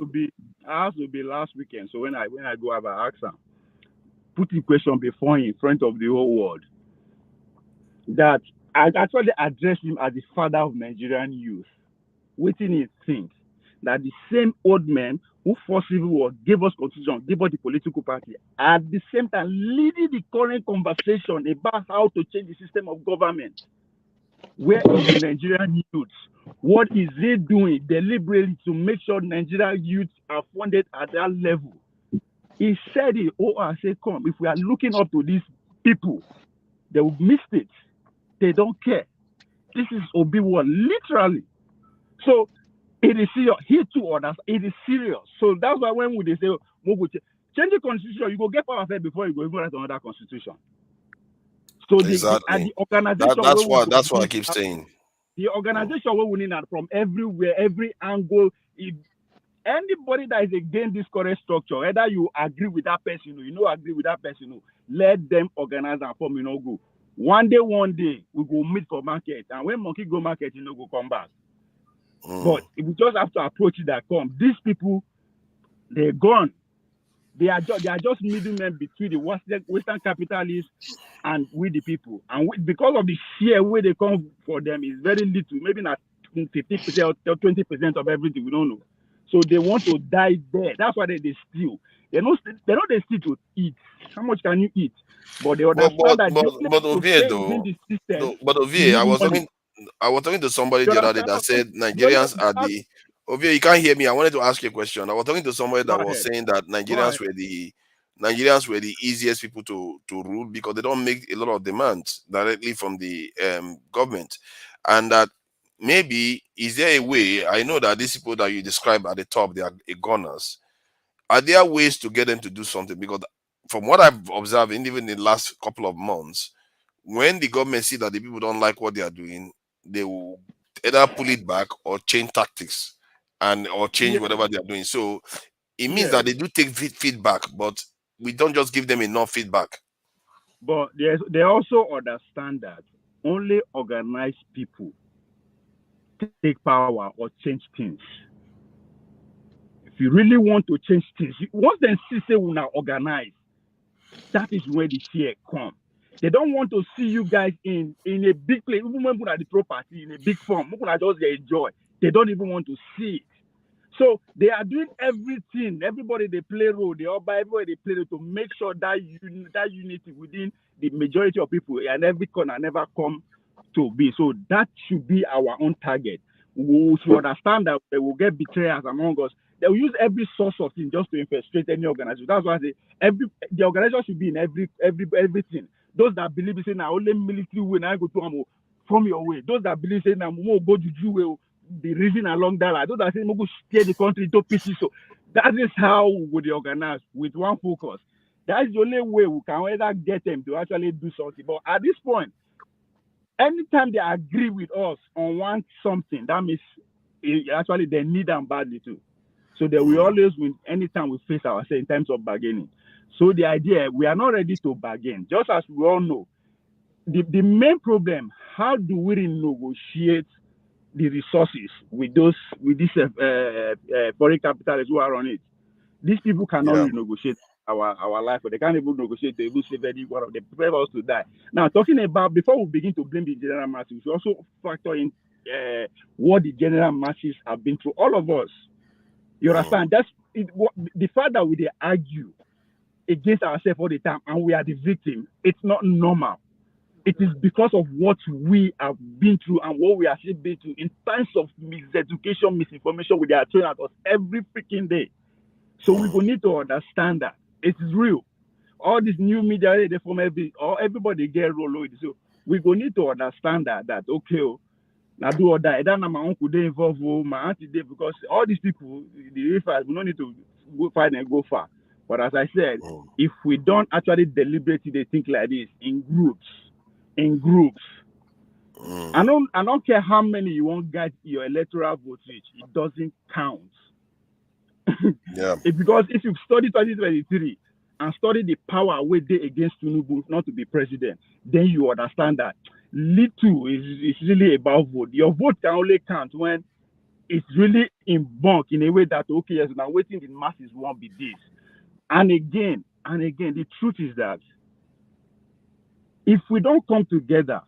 I have to be last weekend. So when I go have an ask put the question before him in front of the whole world, that I actually address him as the father of Nigerian youth. Waiting he thinks that the same old men who fought civil war, gave us constitution, gave us the political party, at the same time leading the current conversation about how to change the system of government. Where is the Nigerian youth? What is it doing deliberately to make sure Nigerian youth are funded at that level? He said it. I said, come, if we are looking up to these people, they will miss it. They don't care. This is Obi-Wan, literally. So it is serious. He too orders. It is serious. So that's why when they say change the constitution, you go get power first before you go even write another constitution. So exactly. the organization that's what I keep saying. The organization where we need that from everywhere, every angle. If anybody that is against this current structure, either you agree with that person, you know, agree with that person, let them organize and form, go. One day we go meet for market, and when monkey go market, go come back. But we just have to approach it that these people, they're gone. They are just middlemen between the Western capitalists and we the people. And because of the sheer way they come for them is very little, maybe not 50% or 20% of everything, we don't know. So they want to die there. That's why they steal. They steal to eat. How much can you eat? But they understand that but Ovie, though, but Ovie, I was talking to somebody the other day that said Nigerians are the Ovie, you can't hear me. I wanted to ask you a question. I was talking to somebody that was saying that Nigerians were the easiest people to rule because they don't make a lot of demands directly from the government, and that maybe is there a way? I know that these people that you describe at the top, they are gunners. Are there ways to get them to do something? Because from what I've observed, even in the last couple of months, when the government see that the people don't like what they are doing, they will either pull it back or change tactics and or change whatever they are doing. So it means that they do take feedback, but we don't just give them enough feedback. But they also understand that only organized people take power or change things. If you really want to change things, once they see say we now organize, that is where the fear come. They don't want to see you guys in a big place, even when we are the property in a big farm. We are just enjoy. They don't even want to see it. So they are doing everything. Everybody they play role. They all buy everybody they play role to make sure that unity within the majority of people and every corner never come to be. So that should be our own target. We should understand that they will get betrayers among us. They will use every source of thing just to infiltrate any organization. That's why I say the organization should be in everything. Those that believe in saying now only military way now go to from your way. Those that believe saying now more go to Jew way, the reason along that line. Those that say we go steer the country into pieces. So that is how we would organize with one focus. That's the only way we can either get them to actually do something. But at this point, anytime they agree with us on one something, that means actually they need them badly too. So that we always win anytime we face ourselves in terms of bargaining. So the idea, we are not ready to bargain. Just as we all know, the main problem, how do we renegotiate the resources with these foreign capitalists who are on it? These people cannot renegotiate our life, but they can't even negotiate to even save any one of them, prepare us to die. Now, talking about, before we begin to blame the general masses, we should also factor in what the general masses have been through. All of us, you understand? That's it, the fact that we argue against ourselves all the time and we are the victim. It's not normal. It is because of what we have been through and what we are still been through in terms of miseducation, misinformation we are throwing at us every freaking day. So we will need to understand that it's real. All this new media they from everybody get rolled. So we will need to understand that okay, now do all that. Then my uncle they involve my auntie they, because all these people the refers we don't need to go fight and go far. But as I said, if we don't actually deliberately they think like this in groups. I don't care how many you want get your electoral vote reach, it doesn't count. Because if you've studied 2023 and studied the power we did against Tinubu not to be president, then you understand that little is really about vote. Your vote can only count when it's really in bulk in a way that okay, yes, now waiting the masses won't be this. And again, the truth is that if we don't come together,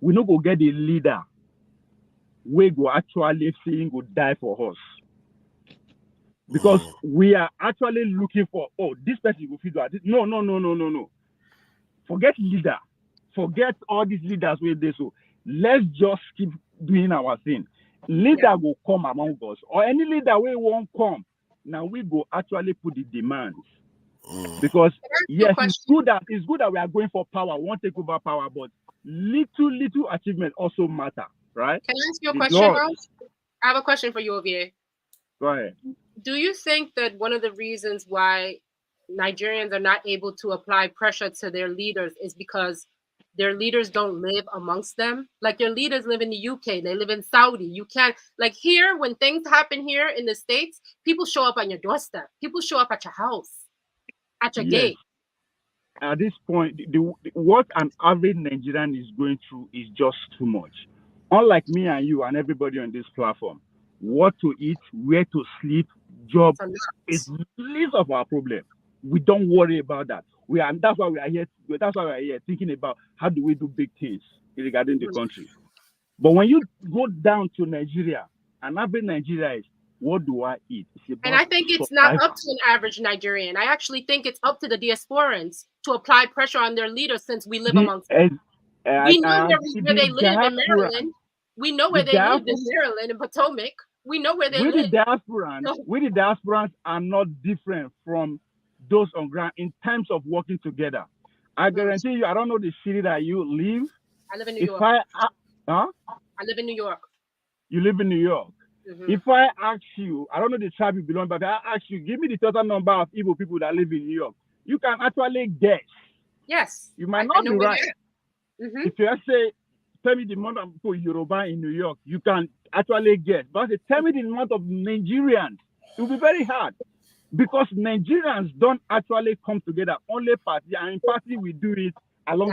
we not go get a leader we go actually saying go die for us. Because we are actually looking for, this person will feed us. No. Forget leader. Forget all these leaders with this. So let's just keep doing our thing. Leader will come among us. Or any leader we won't come. Now we go actually put the demands. Because yes, it's good that we are going for power. We won't take over power, but little achievement also matter, right? Can I ask you a question, bro? I have a question for you, Ovie. Go ahead. Do you think that one of the reasons why Nigerians are not able to apply pressure to their leaders is because their leaders don't live amongst them? Like your leaders live in the UK, they live in Saudi. You can't, like here, when things happen here in the States, people show up on your doorstep. People show up at your house, at your gate. At this point, what an average Nigerian is going through is just too much. Unlike me and you and everybody on this platform, what to eat, where to sleep, job is least of our problem. We don't worry about that. That's why we are here. That's why we are here thinking about how do we do big things regarding the country. But when you go down to Nigeria, an average Nigeria is, what do I eat? And I think it's not up to an average Nigerian. I actually think it's up to the diasporans to apply pressure on their leaders since we live amongst them. We know where they live in Maryland. We know where they live in Maryland and Potomac. We know where they live. We the diasporans are not different from those on ground in terms of working together. I guarantee you, I don't know the city that you live. I live in New York. I live in New York. You live in New York. If I ask you, I don't know the tribe you belong, but I ask you, give me the total number of Igbo people that live in New York. You can actually guess. Yes. You might not be right. If you say, tell me the amount of people Yoruba in New York, you can actually guess. But tell me the amount of Nigerians, it will be very hard. Because Nigerians don't actually come together. Only party, and in party we do it along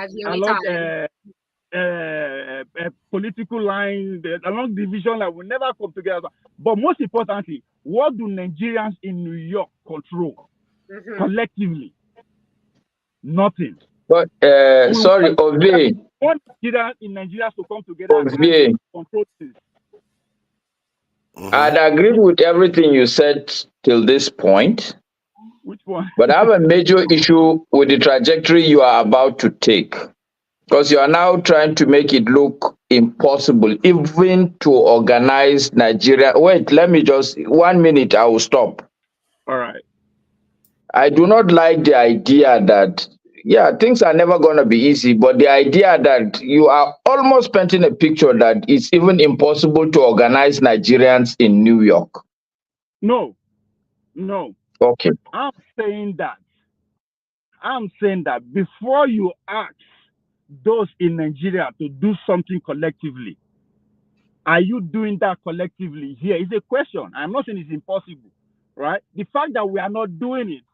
political line, along division line. We never come together. But most importantly, what do Nigerians in New York control collectively? Nothing. But sorry, Obey. One Nigerian in Nigeria to come together and control things. I'd agree with everything you said till this point. Which one? But I have a major issue with the trajectory you are about to take. Because you are now trying to make it look impossible, even to organize Nigeria. Wait, let me just, 1 minute, I will stop. All right. I do not like the idea that, yeah, things are never going to be easy, but the idea that you are almost painting a picture that it's even impossible to organize Nigerians in New York. No. Okay. I'm saying that before you ask those in Nigeria to do something collectively, are you doing that collectively here? It's a question. I'm not saying it's impossible, right? The fact that we are not doing it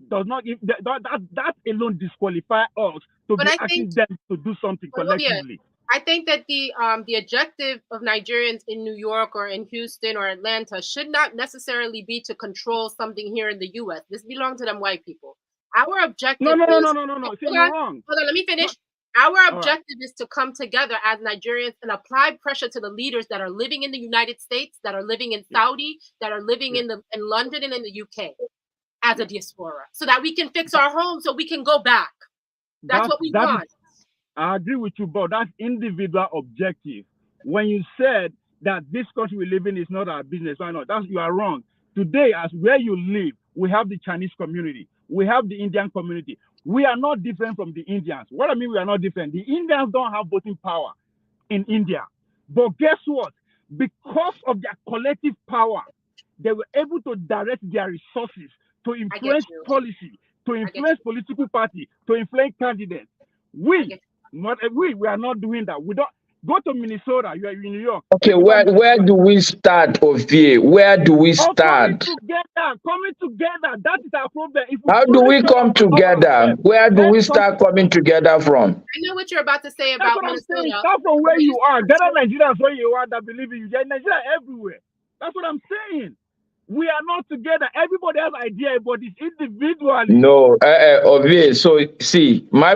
does not, that alone disqualify us to be asking them to do something collectively. I think that the objective of Nigerians in New York or in Houston or Atlanta should not necessarily be to control something here in the U.S. This belongs to them white people. Our objective No. See, you're wrong. Hold on, let me finish. Our objective is to come together as Nigerians and apply pressure to the leaders that are living in the United States, that are living in Saudi, that are living in London and in the UK as a diaspora, so that we can fix our homes, so we can go back. That's what we want. I agree with you, but that's individual objective. When you said that this country we live in is not our business, why not? You are wrong. Today, as where you live, we have the Chinese community, we have the Indian community. We are not different from the Indians. What I mean, we are not different. The Indians don't have voting power in India. But guess what? Because of their collective power, they were able to direct their resources to influence policy, to influence political party, to influence candidates. We are not doing that. We don't go to Minnesota. You are in New York. Okay, where do we start, Ovie? Where do we start? Coming together. That is our problem. How do we come together? Where do we start coming together from? I know what you're about to say about Minnesota. Start from where you are. Gather Nigerians where you are that believe in you. There are Nigerians everywhere. That's what I'm saying. We are not together. Everybody has idea, but it's individually. No, Ovie. So see, my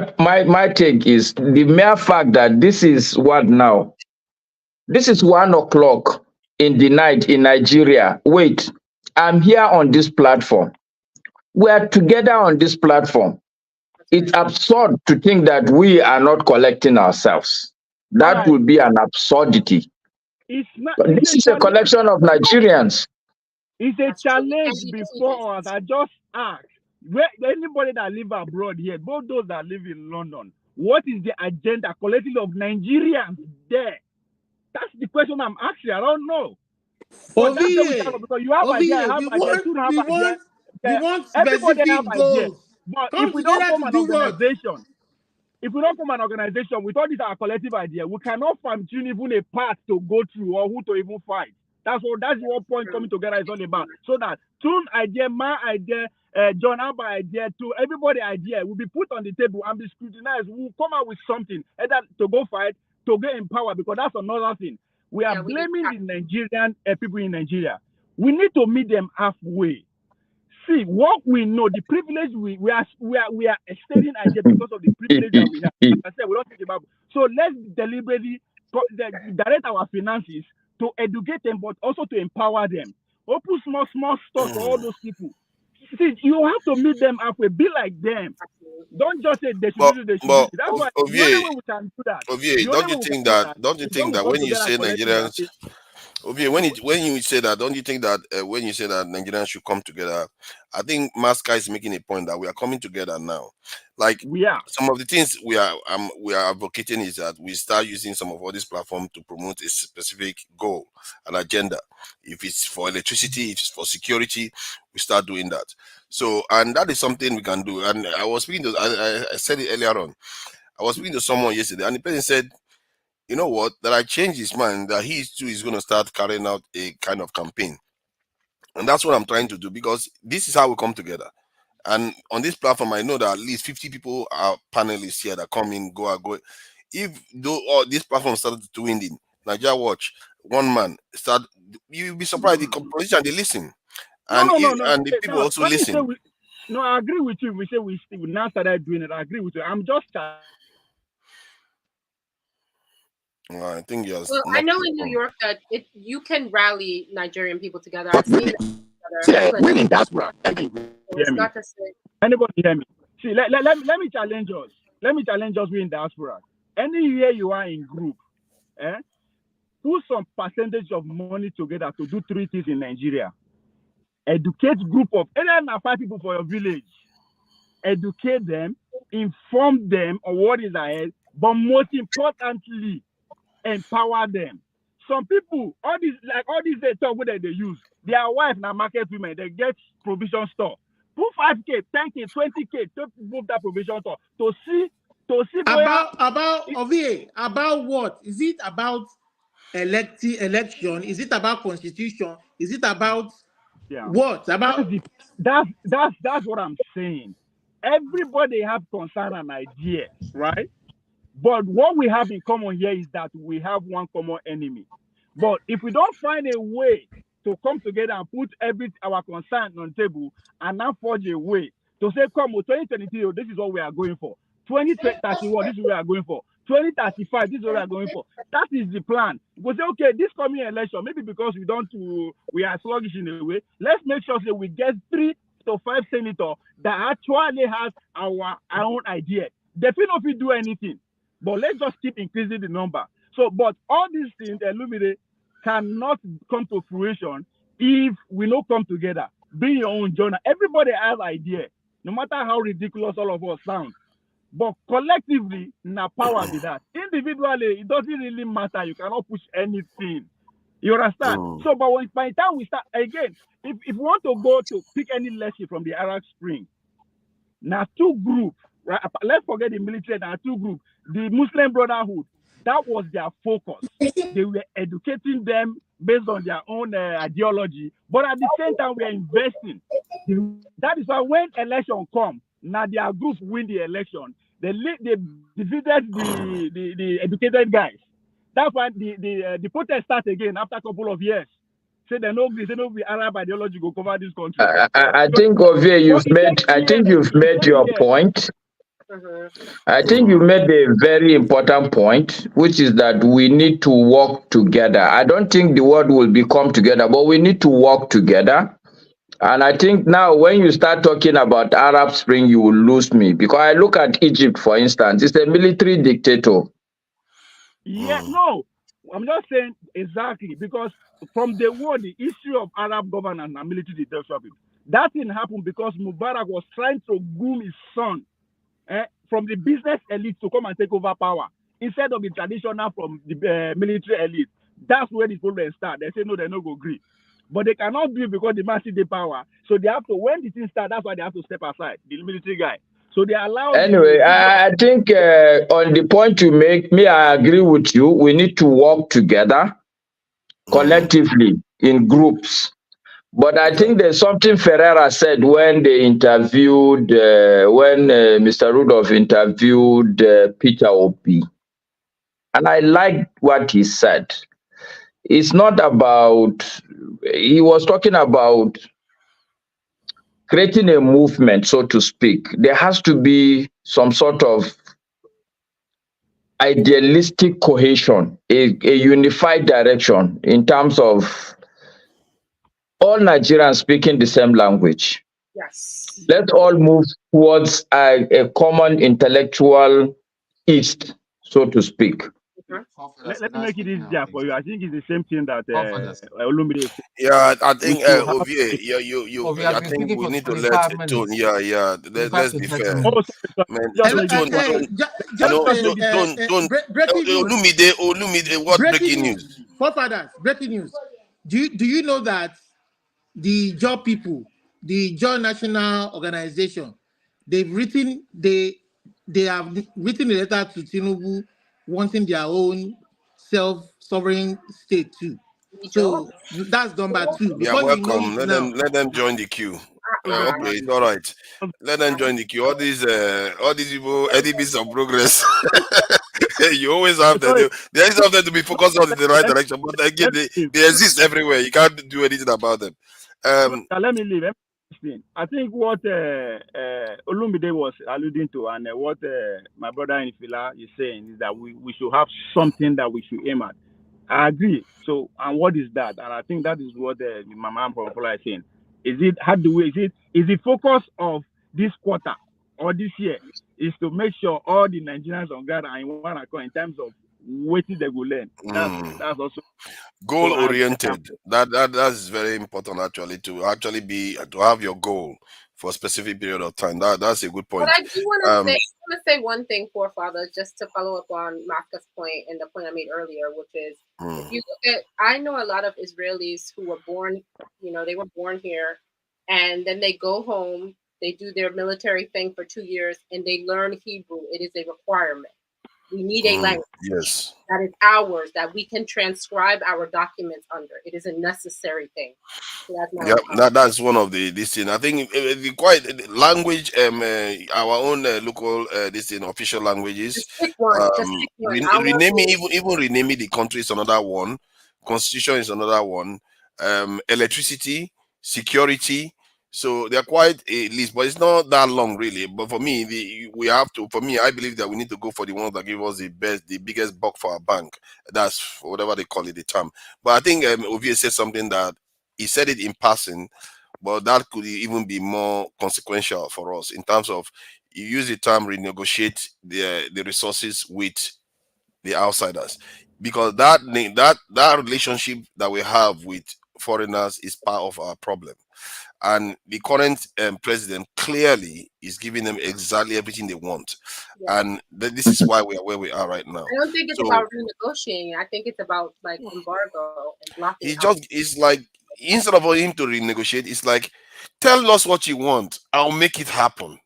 take is the mere fact that this is what now. This is 1 o'clock in the night in Nigeria. Wait, I'm here on this platform. We are together on this platform. It's absurd to think that we are not collecting ourselves. That would be an absurdity. This is a collection of Nigerians. It's a challenge before us. I just asked, where anybody that live abroad here, both those that live in London, what is the agenda collective of Nigerians there? That's the question I'm asking. I don't know. But that's what we talk about, because you have idea, I have idea, you have idea. Everybody have ideas. But if we don't form an organization, with all this our collective idea, we cannot fine-tune even a path to go through or who to even fight. That's what point coming together is all about. So that Tune idea, my idea, John Abba idea, to everybody idea will be put on the table and be scrutinized. We'll come out with something, either to go fight, to get in power, because that's another thing. We are blaming the Nigerian people in Nigeria. We need to meet them halfway. See, what we know, the privilege we are extending idea because of the privilege that we have. Like I said, we don't think about it. So let's deliberately direct our finances to educate them, but also to empower them. Open small stuff for all those people. See, you have to meet them halfway. Be like them. Don't just say they should do this. That's why the only way we can do that. Ovie, don't you think that when you say Nigerians, Ovie, when you say that, don't you think that when you say that Nigerians should come together, I think Maska is making a point that we are coming together now. Like some of the things we are advocating is that we start using some of all these platforms to promote a specific goal, an agenda. If it's for electricity, if it's for security, we start doing that. So, and that is something we can do. And I was speaking to, I said it earlier on. I was speaking to someone yesterday, and the person said, you know what, that I changed his mind, that he too is going to start carrying out a kind of campaign. And that's what I'm trying to do, because this is how we come together. And on this platform, I know that at least 50 people are panelists here that come in, go. If this platform started to win in Nigeria Watch, one man start, you'll be surprised. The politicians, they listen, and No. and the people also When you say listen. no, I agree with you. We say we now started doing it. I agree with you. I'm just. I think you're Well, I not know too in New wrong. York that you can rally Nigerian people together. I've seen it together. Women, that's right. It's not the same. Anybody hear me? See, let me challenge us. Let me challenge us in diaspora. Any year you are in group, put some percentage of money together to do 3 things in Nigeria. Educate group of 5 people for your village. Educate them, inform them on what is ahead, but most importantly, empower them. Some people, all these they talk what they use. Their wife now market women, they get provision store. Put 5K, 10K, 20K to move that provision store to see about OVA, about what? Is it about election? Is it about constitution? Is it about what? About that's what I'm saying. Everybody have concern and ideas, right? But what we have in common here is that we have one common enemy. But if we don't find a way to come together and put our concern on the table and now forge a way to say, come, 2023, this is what we are going for. 2031, this is what we are going for. 2035, this is what we are going for. That is the plan. We say, okay, this coming election, maybe because we are sluggish in a way, let's make sure that we get 3 to 5 senators that actually has our own idea. They will not do anything. But let's just keep increasing the number. So, but all these things, Illumide, cannot come to fruition if we don't come together. Bring your own journal. Everybody has idea, no matter how ridiculous all of us sound. But collectively, na power be that. Individually, it doesn't really matter. You cannot push anything. You understand? So, but by the time we start, again, if we want to go to pick any lesson from the Arab Spring, now 2 groups, right? Let's forget the military, now 2 groups. The Muslim Brotherhood, that was their focus. They were educating them based on their own ideology, but at the same time, we are investing. That is why when election come, now their group win the election. They defeated the educated guys. That's why the protest start again after a couple of years. Say they no be Arab ideology go cover this country. I think Ovie, you've made your point. I think you made a very important point, which is that we need to work together. I don't think the world will become together, but we need to work together. And I think now when you start talking about Arab Spring, you will lose me, because I look at Egypt, for instance. It's a military dictator. Yeah, no, I'm just saying exactly, because from the word, the issue of Arab governance and military dictatorship, that didn't happen because Mubarak was trying to groom his son from the business elite to come and take over power instead of the traditional from the military elite. That's where the problem start. They say no, they no go agree. But they cannot do it because the man see the power. So they have to, when the thing start, that's why they have to step aside, the military guy. So they allow. Anyway, I think on the point you make, I agree with you. We need to work together collectively in groups. But I think there's something Ferreira said when they interviewed, when Mr. Rudolph interviewed Peter Obi. And I liked what he said. It's not about, he was talking about creating a movement, so to speak. There has to be some sort of idealistic cohesion, a unified direction in terms of all Nigerians speaking the same language. Yes. Let's all move towards a common intellectual east, so to speak. Let me make it easier for you. I think it's the same thing that Olumide said. Yeah, I think Ovie, I think we need to let Tone. Yeah. Let's be fair. Man, Olumide, what breaking news? Forefathers, breaking news. Do you know that the Jaw people, the Jaw National Organization, they've written they have written a letter to Tinubu wanting their own self-sovereign state too. So that's number two. Yeah, Before you know welcome. it now, Let them join the queue. uh-uh. Okay, it's all right. Let them join the queue. All these people, enemies of progress. You always have them. They always have them to be focused on in the right direction, but again, they exist everywhere. You can't do anything about them. Let me leave. I think what Olumide was alluding to and what my brother in Fila is saying is that we should have something that we should aim at. I agree. So, and what is that? And I think that is what Mama Profola is saying. Is it how do we? Is the focus of this quarter or this year is to make sure all the Nigerians on ground are in one accord in terms of waiting they will learn. That's also Goal oriented. That's very important actually to have your goal for a specific period of time. That's a good point. But I do want to say one thing, forefathers, just to follow up on Maka's point and the point I made earlier, which is if you look at, I know a lot of Israelis who were born, they were born here, and then they go home, they do their military thing for 2 years, and they learn Hebrew. It is a requirement. We need a language that is ours, that we can transcribe our documents under. It is a necessary thing. So That's one of this thing. I think the quite language, our own local this thing, official languages. Just pick one. Renaming even renaming the country is another one. Constitution is another one. Electricity, security. So they're quite a list, but it's not that long really. But for me, I believe that we need to go for the ones that give us the biggest buck for our bank. That's whatever they call it, the term. But I think Ovie said something that he said it in passing, but that could even be more consequential for us in terms of you use the term renegotiate the resources with the outsiders, because that relationship that we have with foreigners is part of our problem. And the current president clearly is giving them exactly everything they want. And this is why we are where we are right now. I don't think it's about renegotiating. I think it's about like embargo and blocking. It's like, instead of him to renegotiate, it's like, tell us what you want, I'll make it happen.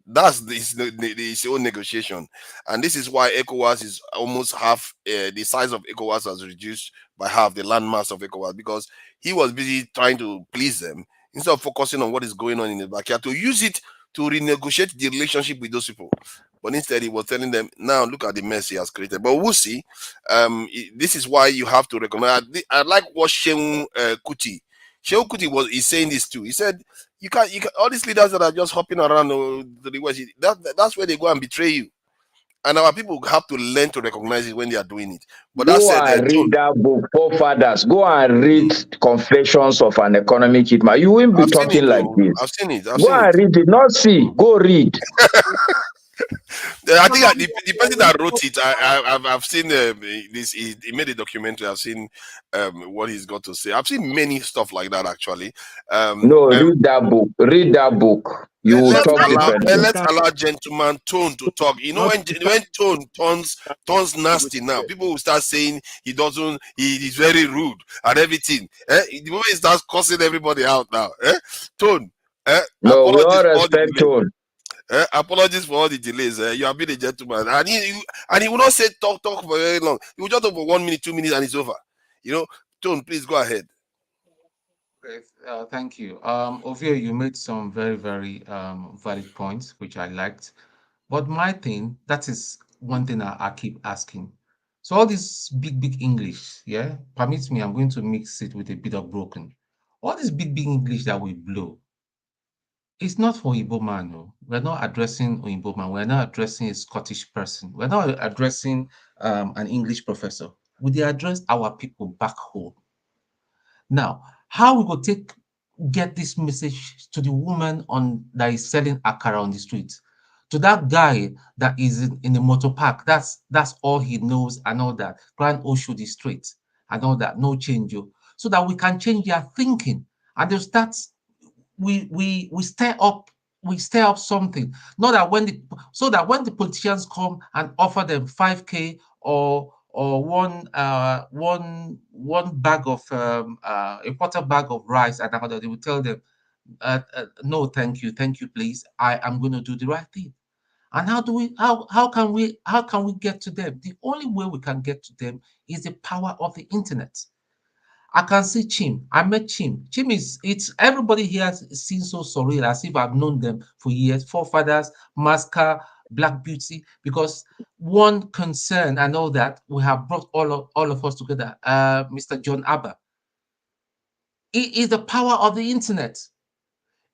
That's his own negotiation. And this is why ECOWAS is almost half, the size of ECOWAS has reduced by half, the landmass of ECOWAS, because he was busy trying to please them instead of focusing on what is going on in the backyard, to use it to renegotiate the relationship with those people. But instead, he was telling them, now look at the mess he has created. But we'll see. This is why you have to recognize. I like what Shehu Kuti is saying this too. He said, you can all these leaders that are just hopping around to the West, that's where they go and betray you. And our people have to learn to recognize it when they are doing it. But go and read that book, Forefathers. Go and read Confessions of an Economic Hitman. You won't be talking like this. I've seen it. Go and read it. Not see. Go read. I think the person that wrote it, I've seen this. He made a documentary. I've seen what he's got to say. I've seen many stuff like that actually. Read that book. Read that book. You will talk differently. Let's allow gentleman Tone to talk. You know, when Tone turns nasty now, people will start saying he's very rude and everything. The moment he starts cussing everybody out now, Tone. No, we all respect Tone. Apologies for all the delays. You have been a gentleman, and he will not say talk for very long. He will just talk for 1 minute, 2 minutes, and it's over. Tone, please go ahead. Okay, thank you. Ovie, you made some very, very valid points, which I liked. But my thing, that is one thing I keep asking. So all this big English, yeah, permits me, I'm going to mix it with a bit of broken. All this big English that we blow, it's not for Igbo man. No. We're not addressing Igbo man. We're not addressing a Scottish person. We're not addressing an English professor. We address our people back home. Now, how we go get this message to the woman that is selling akara on the street, to that guy that is in a motor park, that's all he knows and all that, Grand Oshodi Street and all that, no change, so that we can change their thinking and they'll start. We stir up something. Not that when the politicians come and offer them 5K or one bag of a quarter bag of rice and another, they will tell them, no, thank you, please. I am going to do the right thing. And how can we get to them? The only way we can get to them is the power of the internet. I can see Chim. I met Chim. Chim it's everybody here seems so surreal, as if I've known them for years. Forefathers, Masca, Black Beauty, because one concern and all that we have brought all of us together. Mr. John Abba. It is the power of the internet.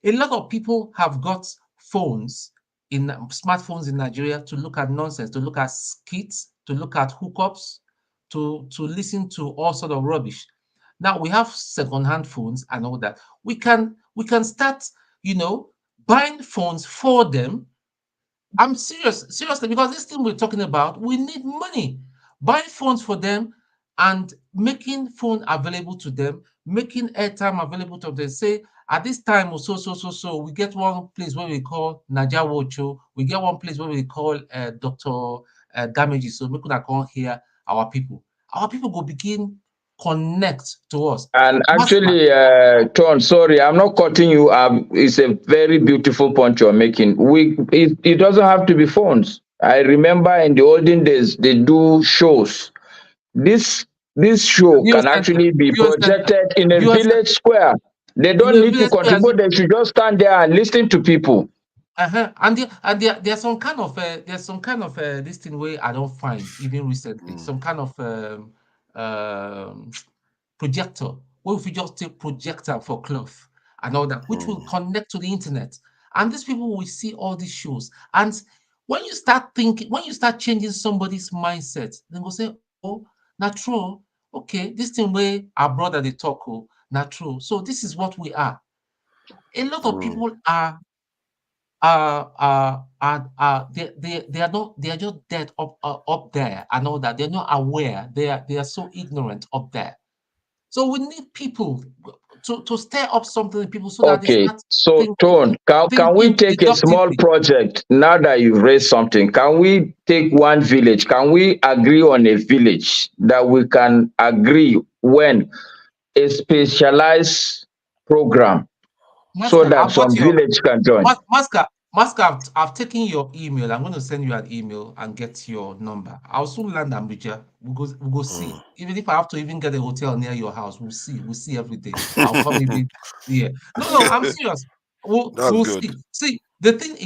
A lot of people have got phones in smartphones in Nigeria to look at nonsense, to look at skits, to look at hookups, to listen to all sort of rubbish. Now we have second-hand phones and all that. We can start, buying phones for them. I'm seriously, because this thing we're talking about, we need money. Buying phones for them and making phone available to them, making airtime available to them. Say at this time or so, we get one place where we call Naja Wocho, we get one place where we call Dr. Damages, so we could come here our people. Our people go begin connect to us. And actually, Ton, sorry, I'm not cutting you up. It's a very beautiful point you're making. It doesn't have to be phones. I remember in the olden days, they do shows. This show can actually be projected in a village square. They don't need to contribute. They should just stand there and listen to people. And there's some kind of this thing where I don't find even recently some kind of projector where if you just take projector for cloth and all that, which will connect to the internet, and these people will see all these shows. And when you start changing somebody's mindset, then go say, oh, not true. Okay, this thing where our brother they talk, oh, not true. So this is what we are. A lot of people are they are just dead up there and all that. They're not aware. They are so ignorant up there. So we need people to stir up something in people so that they Okay, start so Tone, can we take a small project now that you've raised something? Can we take one village? Can we agree on a village that we can agree when a specialized program so that some village can join? Masca, I've taken your email. I'm going to send you an email and get your number. I'll soon land Abuja. We'll go see. Even if I have to even get a hotel near your house, we'll see. We'll see every day. I'll come even. Yeah. No, I'm serious. We'll good. see. See, the thing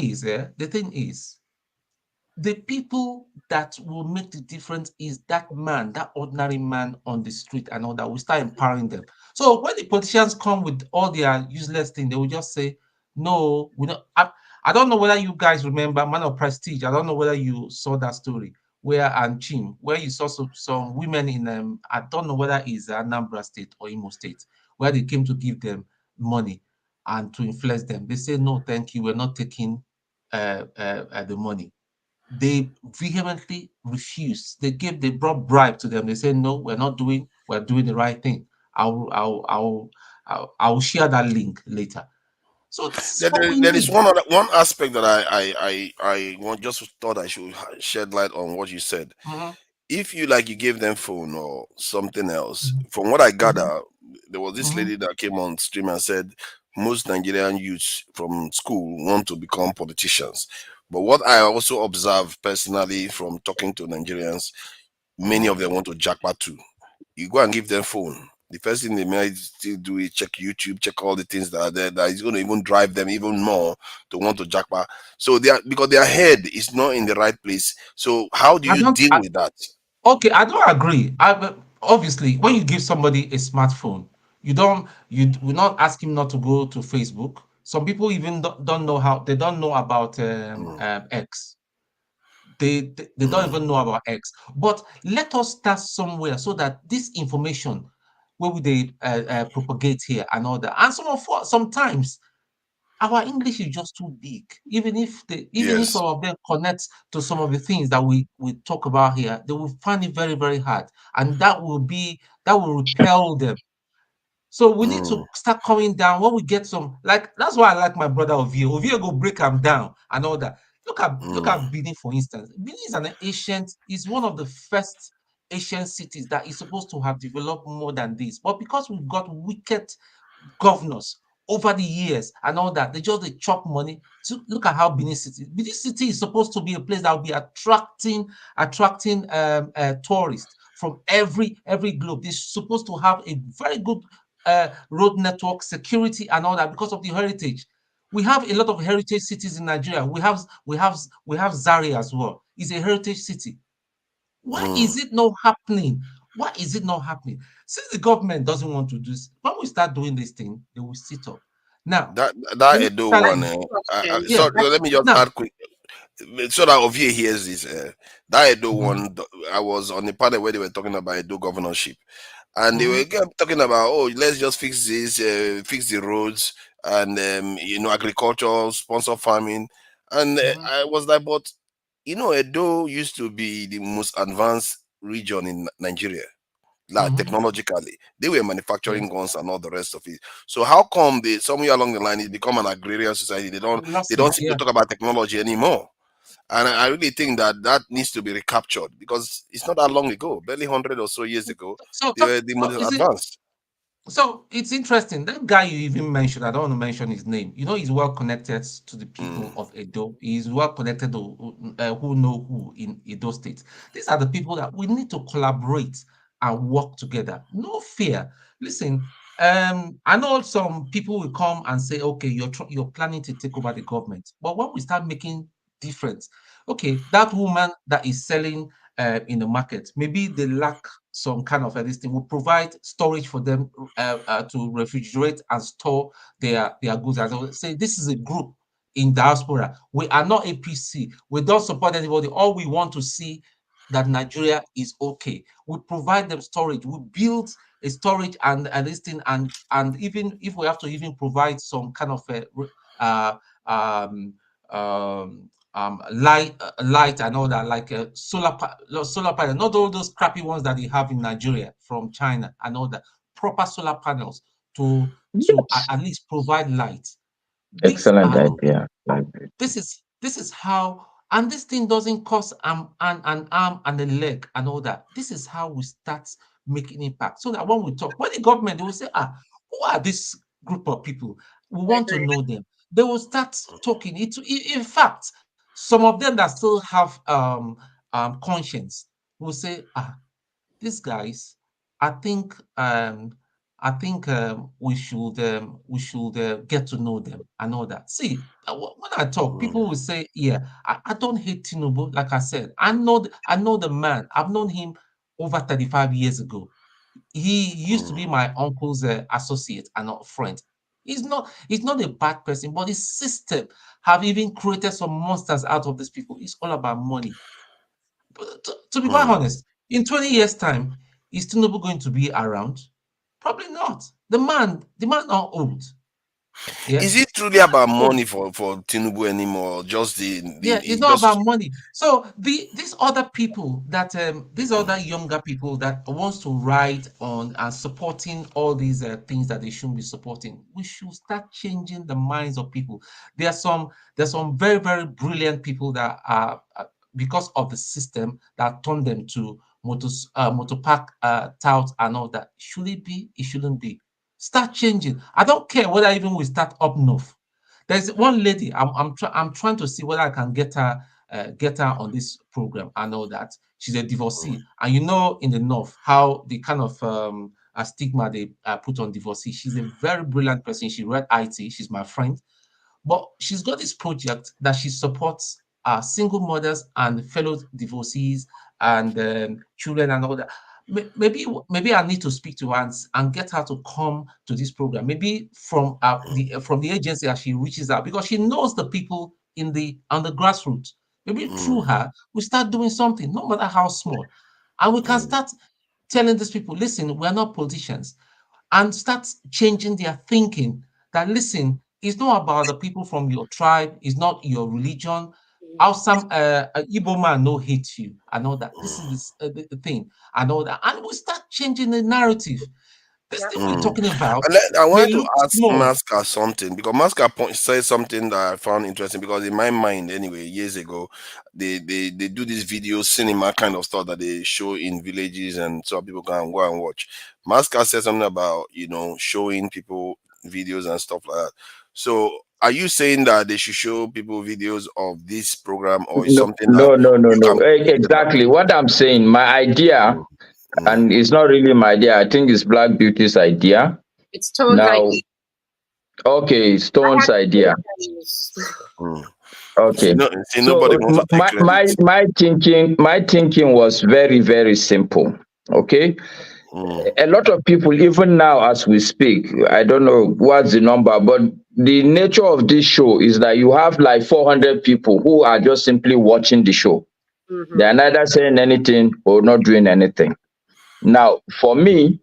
is, the people that will make the difference is that man, that ordinary man on the street and all that. We start empowering them. So when the politicians come with all their useless thing, they will just say, no, we don't. I don't know whether you guys remember Man of Prestige. I don't know whether you saw that story where where you saw some women in I don't know whether it's Anambra State or Imo State, where they came to give them money and to influence them. They say, no, thank you, we're not taking the money. They vehemently refused. They brought bribe to them. They said, no, we're doing the right thing. I'll share that link later. So this is what we There need. is one aspect that I just thought I should shed light on what you said. If you gave them phone or something else, from what I gather, there was this lady that came on stream and said most Nigerian youths from school want to become politicians. But what I also observe personally from talking to Nigerians, many of them want to jackpot too. You go and give them phone. The first thing they might still do is check YouTube, check all the things that are there. That is going to even drive them even more to want to jackpot. So because their head is not in the right place. So how do you deal with that? Okay, I don't agree. Obviously, when you give somebody a smartphone, you will not ask him not to go to Facebook. Some people even don't know how. They don't know about X. They don't even know about X. But let us start somewhere so that this information, where would they propagate here and all that. And sometimes our English is just too big. Even if some of them connect to some of the things that we talk about here, they will find it very, very hard, and that will repel them. So we need to start coming down when we get some, that's why I like my brother Ovio. Ovio go break them down and all that. Look at Benin, for instance. Benin is one of the first Asian cities that is supposed to have developed more than this. But because we've got wicked governors over the years and all that. They just they chop money. So look at how Benin City is supposed to be a place that will be attracting tourists from every globe. They're supposed to have a very good road network, security, and all that because of the heritage. We have a lot of heritage cities in Nigeria. We have Zaria as well. It's a heritage city. Why is it not happening? Why is it not happening? Since the government doesn't want to do this, when we start doing this thing, they will sit up. Now, that Edo one, yeah. sorry, let me just add quick so that Ovie hears this. That Edo one, I was on the panel where they were talking about Edo governorship, and they were talking about, oh, let's just fix this, fix the roads, and agriculture, sponsor farming, and I was like, but Edo used to be the most advanced region in Nigeria. Like technologically, they were manufacturing guns and all the rest of it. So how come they somewhere along the line it become an agrarian society? They don't seem to talk about technology anymore. And I really think that needs to be recaptured because it's not that long ago, barely 100 or so years ago, they were the most advanced. So it's interesting. That guy you even mentioned, I don't want to mention his name. He's well connected to the people of Edo. He's well connected to who know who in Edo State. These are the people that we need to collaborate and work together. No fear. Listen, I know some people will come and say, okay, you're planning to take over the government. But when we start making difference, okay, that woman that is selling in the market, maybe they lack some kind of this thing. Will provide storage for them to refrigerate and store their goods. As I would say, this is a group in diaspora. We are not APC. We don't support anybody. All we want to see that Nigeria is okay. We provide them storage. We build a storage and this thing, and even if we have to even provide some kind of light and all that, like a solar panel, not all those crappy ones that they have in Nigeria from China and all that. Proper solar panels to at least provide light. Excellent idea. This is how, and this thing doesn't cost an arm and a leg and all that. This is how we start making impact. So that when we talk, when the government, they will say, who are this group of people? We want to know them. They will start talking. In fact, some of them that still have conscience will say, these guys, I think we should get to know them and all that. See, when I talk, people will say, "Yeah, I don't hate Tinubu." Like I said, I know the man. I've known him over 35 years ago. He used to be my uncle's associate and a friend. He's not a bad person, but his system have even created some monsters out of these people. It's all about money. To be quite honest, in 20 years' time, is Tinubu going to be around? Probably not. The man not old. Yeah. Is it truly about money for Tinubu anymore? Or just it's not about money. So these other people that these other younger people that wants to ride on and supporting all these things that they shouldn't be supporting, we should start changing the minds of people. There's some very, very brilliant people that are because of the system that turned them to motor park touts and all that. Should it be? It shouldn't be. Start changing. I don't care whether even we start up north. There's one lady. I'm trying to see whether I can get her on this program. I know that she's a divorcee, and in the north how the kind of a stigma they put on divorcee. She's a very brilliant person. She read IT. She's my friend, but she's got this project that she supports single mothers and fellow divorcees and children and all that. Maybe I need to speak to her and get her to come to this program. Maybe from the agency as she reaches out, because she knows the people on the grassroots. Maybe through her we start doing something, no matter how small, and we can start telling these people, listen, we're not politicians, and start changing their thinking. That listen, it's not about the people from your tribe, it's not your religion. How some Igbo man no hate you and all that. This is the thing and all that, and we start changing the narrative. This thing we're talking about. I wanted to ask Masca something, because Masca said something that I found interesting, because in my mind anyway, years ago, they do this video cinema kind of stuff that they show in villages and so people can go and watch. Masca said something about showing people videos and stuff like that. So are you saying that they should show people videos of this program, or is No, something that no, no, no, you can no. put together? Exactly what I'm saying. My idea, and it's not really my idea. I think it's Black Beauty's idea. It's Tone's Now, idea. okay, Stone's idea. Okay. See, So nobody wants to take my credit. my thinking was very, very simple. Okay. A lot of people, even now as we speak, I don't know what's the number, but the nature of this show is that you have like 400 people who are just simply watching the show. They are neither saying anything or not doing anything. Now, for me,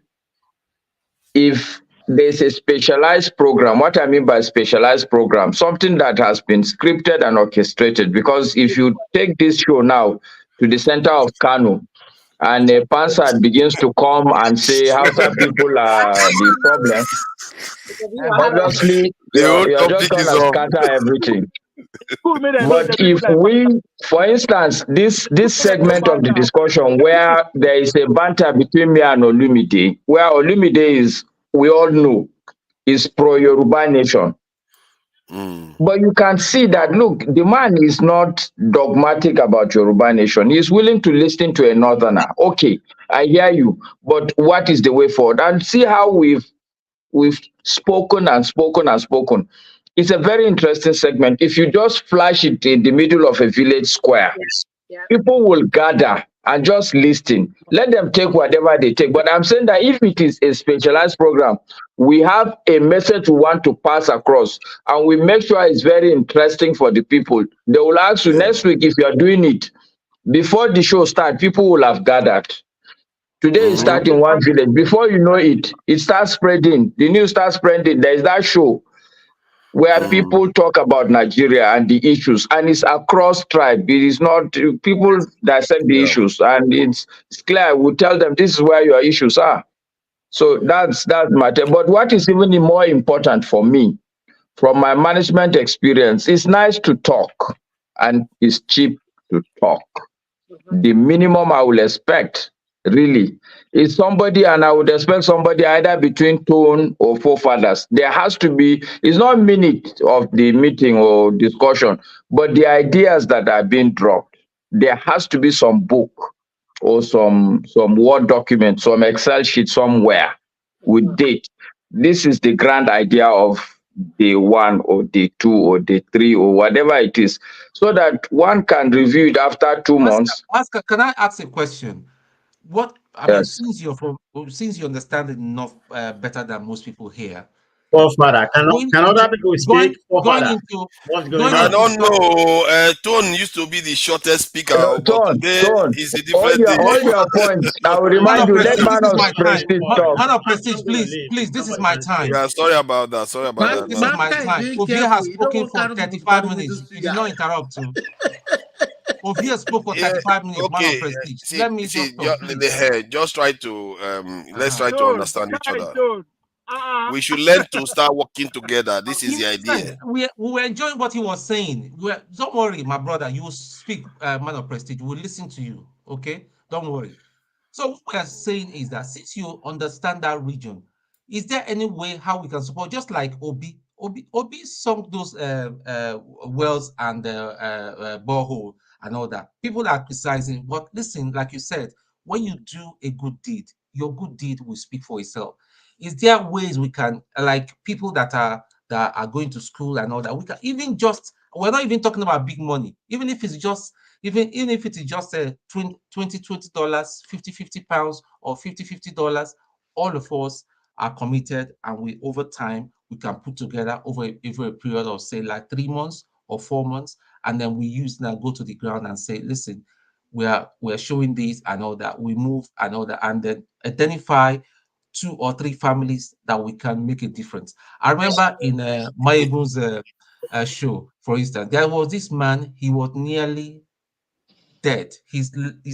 if there's a specialized program, what I mean by specialized program, something that has been scripted and orchestrated, because if you take this show now to the center of Kano, and a Pansat begins to come and say Hausa people are the problem, obviously The whole you're just topic is gonna off. scatter everything. Cool, make them know But the if people like we, for instance, this segment of the discussion where there is a banter between me and Olumide, where Olumide is, we all know, is pro-Yoruba nation. But you can see that, look, the man is not dogmatic about Yoruba nation. He's willing to listen to a northerner. Okay, I hear you, but what is the way forward? And see how we've spoken and spoken and spoken. It's a very interesting segment. If you just flash it in the middle of a village square, people will gather and just listen. Let them take whatever they take. But I'm saying that if it is a specialized program, we have a message we want to pass across, and we make sure it's very interesting for the people. They will ask you next week if you are doing it. Before the show starts, people will have gathered. Today you start in one village. Before you know it, it starts spreading. The news starts spreading. There is that show where people talk about Nigeria and the issues, and it's across tribe. It is not people dissect the issues, and it's clear. We tell them this is where your issues are. So that's matter. But what is even more important for me, from my management experience, it's nice to talk, and it's cheap to talk. The minimum I will expect really is somebody, and I would expect somebody either between Tone or forefathers. There has to be, it's not minute of the meeting or discussion, but the ideas that are being dropped. There has to be some book or some Word document, some Excel sheet somewhere with date. This is the grand idea of day 1 or day 2 or day 3 or whatever it is, so that one can review it after 2 months. Oscar, can I ask a question? What I mean, since you understand it enough better than most people here. Father, can other people speak? Going into what's going I on? don't know. Tone used to be the shortest speaker, but today is a different day. Hold your points. I will remind you, let man of prestige talk. Man of prestige, please, this is my time. Yeah, sorry about that. This is my time. Ovia has spoken for 35 minutes. You did not interrupt him. Ovia spoke for 35 minutes. Man of prestige. Let me just talk, just try to let's try to understand each other. We should learn to start working together. This is the idea. We were enjoying what he was saying. Don't worry, my brother. You will speak, man of prestige. We'll listen to you. Okay? Don't worry. So what we are saying is that since you understand that region, is there any way how we can support, just like Obi sunk those wells and borehole and all that. People are criticizing, but listen, like you said, when you do a good deed, your good deed will speak for itself. Is there ways we can, like people that are going to school and all that, we can even just, we're not even talking about big money, even if it's just even if it is just $20, £50 or $50, all of us are committed, and we over time we can put together over a period of say like 3 months or 4 months, and then we use now go to the ground and say, listen, we're showing this and all that, we move and all that, and then identify 2 or 3 families that we can make a difference. I remember in Maegun's show, for instance, there was this man, he was nearly dead. His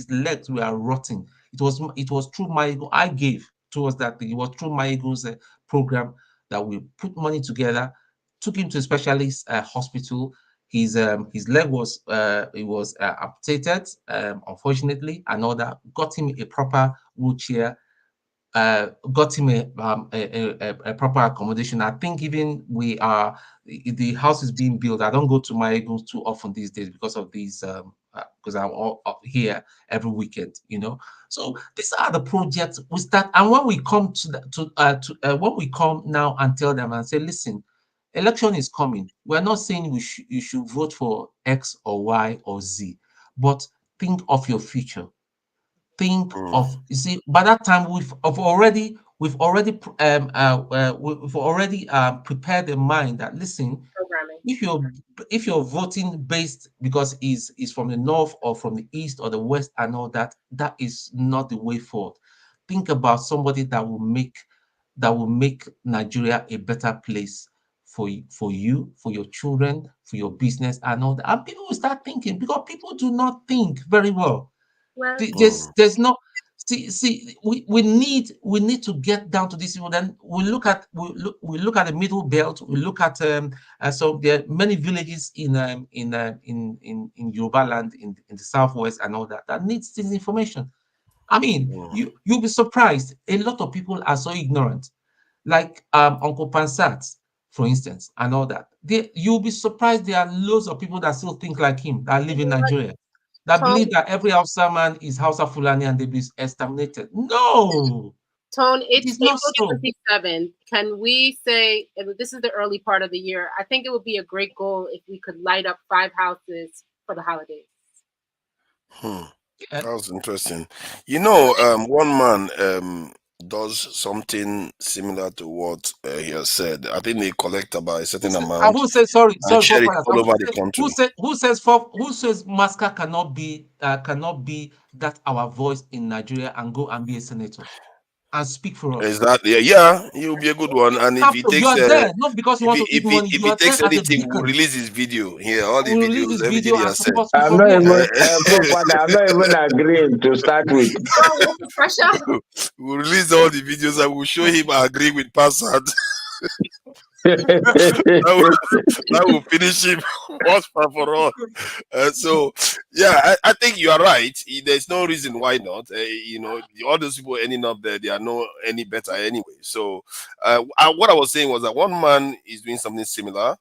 legs were rotting. It was through Maegun I gave towards that thing. It was through Maegun's program that we put money together, took him to a specialist hospital. His leg was amputated, unfortunately, and all that. Got him a proper wheelchair. got him a proper accommodation. I think even the house is being built. I don't go to my Eagles too often these days because of these because I'm all up here every weekend, So these are the projects we start, and when we come when we come now and tell them and say, listen, election is coming. We're not saying you should vote for X or Y or Z, but think of your future. Think of, you see, by that time we've already prepared the mind that, listen, Programming. if you're voting based because is from the north or from the east or the west and all that, that is not the way forward. Think about somebody that will make Nigeria a better place for you, for your children, for your business and all that. And people will start thinking, because people do not think very well. Well, There's no we need to get down to this. Then we look at the middle belt. We look at so there are many villages in Yoruba land in the southwest and all that needs this information. I mean, you'll be surprised. A lot of people are so ignorant, like Uncle Pansat, for instance, and all that. You'll be surprised there are loads of people that still think like him, that live in Nigeria, that Tone, believe that every Hausa man is Hausa Fulani and they be exterminated. No, Tone, it it's is not April so. 27th. Can we say, this is the early part of the year, I think it would be a great goal if we could light up 5 houses for the holidays. That was interesting. One man does something similar to what he has said. I think they collect about a certain amount Who says sorry and for share it finance? all over the country. Who says Masca cannot be that our voice in Nigeria and go and be a senator and speak for us? Exactly. Yeah, he'll be a good one. And if he You takes are there not because you want to eat money. if You he are there takes as a anything, we'll beacon. release his video here. All the We'll release videos, this everything video he and has said. support I'm from not here. even, I'm not even agreeing to start with. Oh, pressure. We'll release all the videos and we'll show him agree with Passad. that will finish him once and for all. So, yeah, I think you are right. There's no reason why not. All those people ending up there, they are no any better anyway. So, what I was saying was that one man is doing something similar,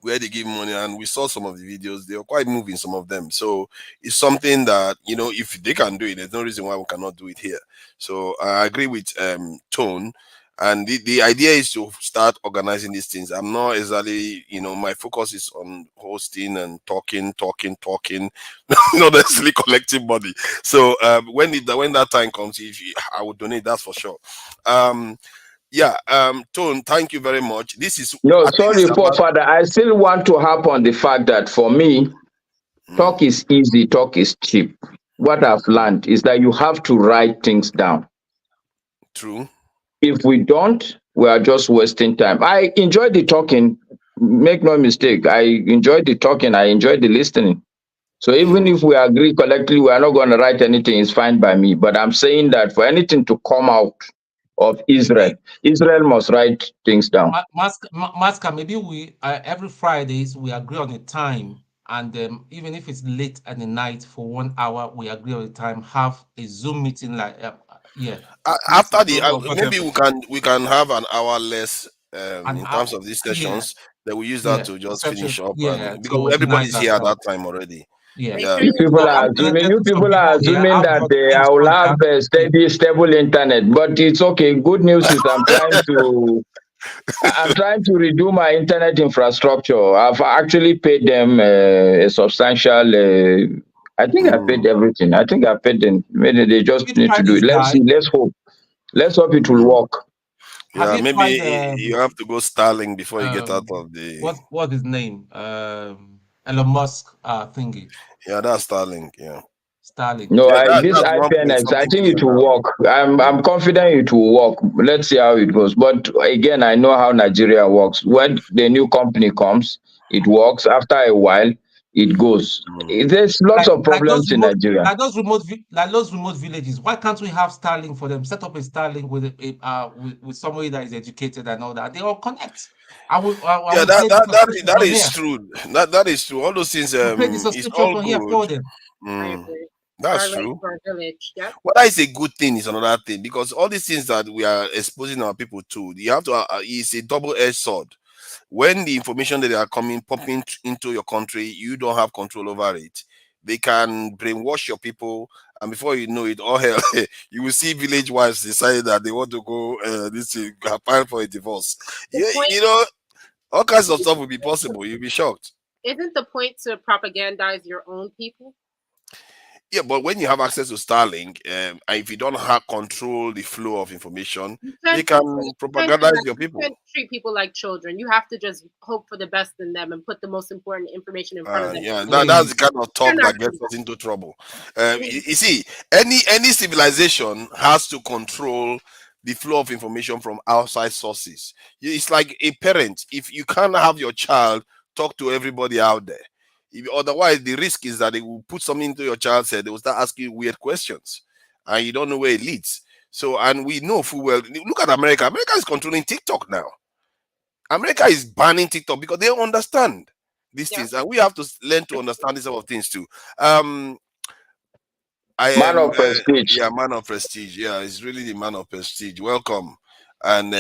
where they give money, and we saw some of the videos. They were quite moving, some of them. So it's something that, if they can do it, there's no reason why we cannot do it here. So I agree with Tone, and the idea is to start organizing these things. I'm not exactly, my focus is on hosting and talking, not necessarily collecting money. So when that time comes, I will donate, that's for sure. Tone, thank you very much. This is No, I think sorry, this is poor about father. I still want to harp on the fact that for me, talk is easy, talk is cheap. What I've learned is that you have to write things down. true. If we don't, we are just wasting time. I enjoyed the talking. Make no mistake. I enjoyed the talking. I enjoyed the listening. So even if we agree collectively, we are not going to write anything. It's fine by me. But I'm saying that for anything to come out of Israel, Israel must write things down. Masca, maybe we every Fridays we agree on a time, and even if it's late at the night for 1 hour, we agree on a time. Have a Zoom meeting, like After whatever. maybe we can have an hour less An in hour, terms of these yeah, sessions. That we use that yeah, to just session, finish up, yeah, and because to organize everybody's here at ourselves. that time already. Yeah. Make sure You people So are I'm gonna assuming, get some people here. that I will have a steady, stable internet, but it's okay. Good news is I'm trying to redo my internet infrastructure. I've actually paid them a substantial. I think I paid everything. I think I paid them. Maybe they just Which need to price do is it. Let's that? see. Let's hope. Let's hope it will work. Have Yeah, you maybe tried you have to go Starlink before you get out of the. what his name? Elon Musk thingy. Yeah, that's Starlink. Yeah. Starlink. No, Yeah, this that's 1 point IPNX, I something think it million will now. work. I'm confident it will work. Let's see how it goes. But again, I know how Nigeria works. When the new company comes, it works. After a while, it goes. There's lots of problems in Nigeria. Like those remote villages. Why can't we have Starlink for them? Set up a Starlink with somebody that is educated and all that. They all connect. I will Yeah, pay the subscription that from is here. true. That is true. All those things, We'll pay the it's subscription all from here good. for them. I agree. That's Our true. for a village. Yep. Whether it's a good thing is another thing, because all these things that we are exposing our people to, you have to. It's a double-edged sword. When the information that they are pumping into your country, you don't have control over it. They can brainwash your people, and before you know it, all hell, you will see village wives decide that they want to go apply for a divorce. The point You know, all kinds of stuff will be possible. You'll be shocked. isn't the point to propagandize your own people? Yeah, but when you have access to Starlink, and if you don't have control the flow of information, they can propagandize your You people. can't treat people like children. You have to just hope for the best in them and put the most important information in front of them. Yeah, that's the kind of talk that gets us into trouble. You see, any civilization has to control the flow of information from outside sources. It's like a parent. If you can't have your child talk to everybody out there, otherwise the risk is that they will put something into your child's head. They will start asking you weird questions, and you don't know where it leads. So, and we know full well. Look at America. America is controlling TikTok now. America is banning TikTok because they understand these things, and we have to learn to understand these sort of things too. I Man am of prestige. man of prestige. Yeah, it's really the man of prestige. Welcome. And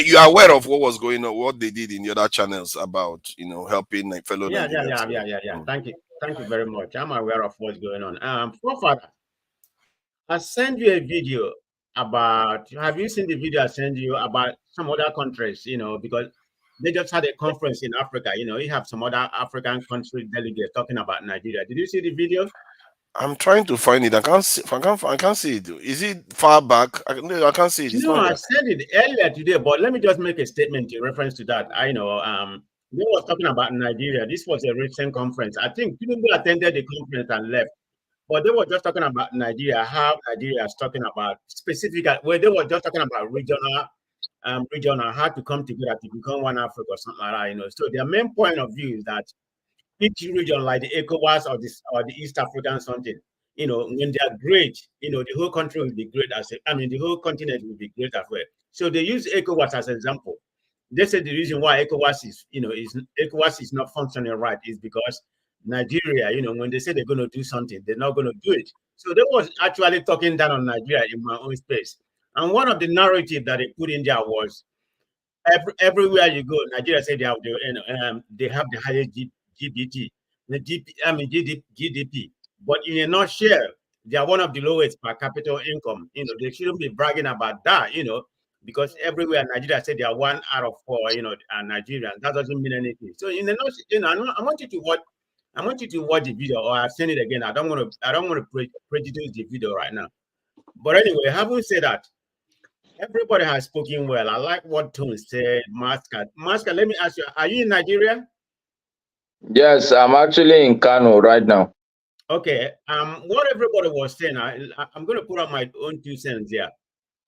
you are aware of what was going on, what they did in the other channels about helping like fellow Yeah. Nigerians. Thank you very much. I'm aware of what's going on. Forefather, I sent you a video about. Have you seen the video I sent you about some other countries? Because they just had a conference in Africa. You have some other African country delegates talking about Nigeria. Did you see the video? I'm trying to find it. I can't see. I can't see it. Is it far back? I can't see it. It's No, not I here. said it earlier today, but let me just make a statement in reference to that. I know they were talking about Nigeria. This was a recent conference. I think people attended the conference and left, but they were just talking about Nigeria, how Nigeria is talking about specific, where they were just talking about regional, how to come together to become one Africa or something like that. So their main point of view is that each region, like the ECOWAS or the East African something, when they are great, the whole country will be great the whole continent will be great as well. So they use ECOWAS as an example. They said the reason why ECOWAS is not functioning right is because Nigeria, when they say they're going to do something, they're not going to do it. So they was actually talking down on Nigeria in my own space. And one of the narrative that they put in there was everywhere you go, Nigeria said they have the highest GDP, GDP. But in a nutshell, they are one of the lowest per capita income. They shouldn't be bragging about that, because everywhere Nigeria said they are 1 out of 4, Nigerians. That doesn't mean anything. So in the nutshell, I want you to watch. I want you to watch the video, or I've seen it again. I don't want to prejudice the video right now. But anyway, having said that, everybody has spoken well. I like what Tone said. Mascot, let me ask you: are you in Nigeria? Yes, I'm actually in Kano right now. Okay. What everybody was saying, I'm going to put up my own 2 cents here.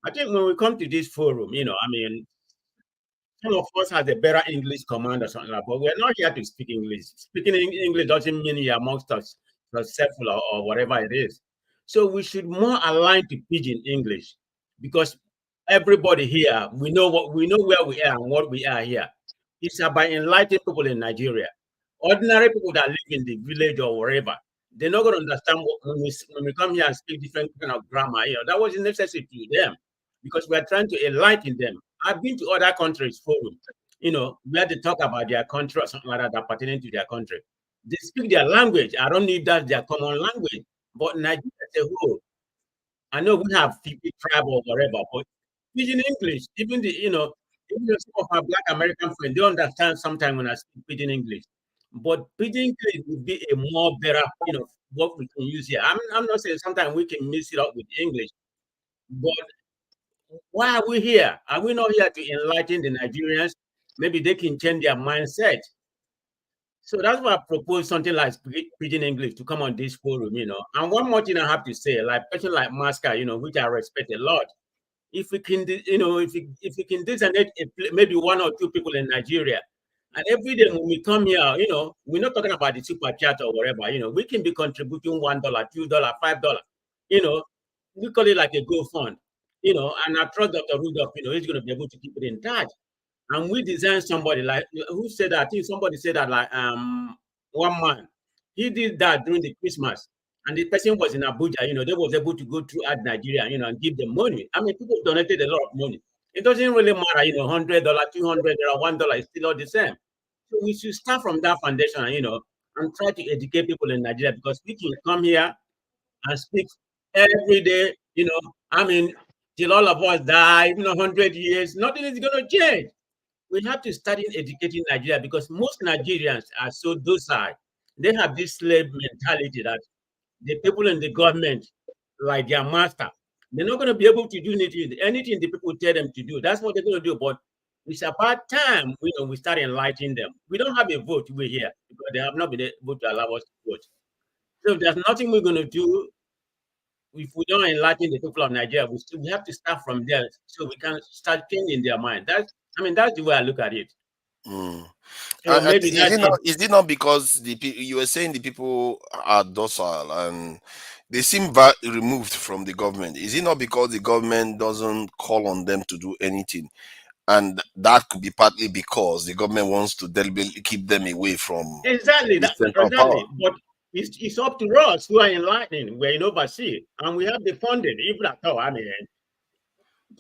I think when we come to this forum, some of us has a better English command or something like that, but we're not here to speak English. Speaking English doesn't mean you're amongst us successful or whatever it is. So we should more align to pidgin English, because everybody here, we know where we are and what we are here. It's about enlightening people in Nigeria. Ordinary people that live in the village or wherever, they're not going to understand when we come here and speak different kind of grammar. That wasn't necessary to them, because we are trying to enlighten them. I've been to other countries forum, where they talk about their country or something like that pertaining to their country. They speak their language. I don't need that their common language. But Nigeria as a whole, I know we have 50 tribe or whatever, but speaking English, even some of our Black American friends, they understand sometimes when I speak pidgin English. But pidgin English would be a more better, what we can use here. I'm not saying sometimes we can mix it up with English, but why are we here? Are we not here to enlighten the Nigerians? Maybe they can change their mindset. So that's why I propose something like pidgin English to come on this forum, And one more thing I have to say, like person like Masca, which I respect a lot. If we can, if we can designate maybe 1 or 2 people in Nigeria, and every day when we come here, we're not talking about the super chat or whatever, we can be contributing $1, $2, $5, we call it like a go fund, and I trust Dr. Rudolph, he's going to be able to keep it in touch. And we design somebody like, who said that? I think somebody said that, like, one man, he did that during the Christmas. and the person was in Abuja, they was able to go through Nigeria, and give them money. I mean, people donated a lot of money. It doesn't really matter, $100, $200, $1 is still all the same. So we should start from that foundation, and try to educate people in Nigeria, because we can come here and speak every day, I mean, till all of us die, 100 years, nothing is going to change. We have to start in educating Nigeria, because most Nigerians are so docile. They have this slave mentality that the people in the government, like their master, they're not going to be able to do anything the people tell them to do. That's what they're going to do. But it's about time we start enlightening them. We don't have a vote over here, because they have not been able to allow us to vote. So there's nothing we're going to do if we don't enlighten the people of Nigeria. We have to start from there, so we can start changing their mind. That's the way I look at it. So maybe is it not because you were saying the people are docile and they seem removed from the government? Is it not because the government doesn't call on them to do anything? And that could be partly because the government wants to deliberately keep them away from exactly. Power. But it's up to us who are enlightening. We're in overseas, and we have the funding. Even at all, I mean,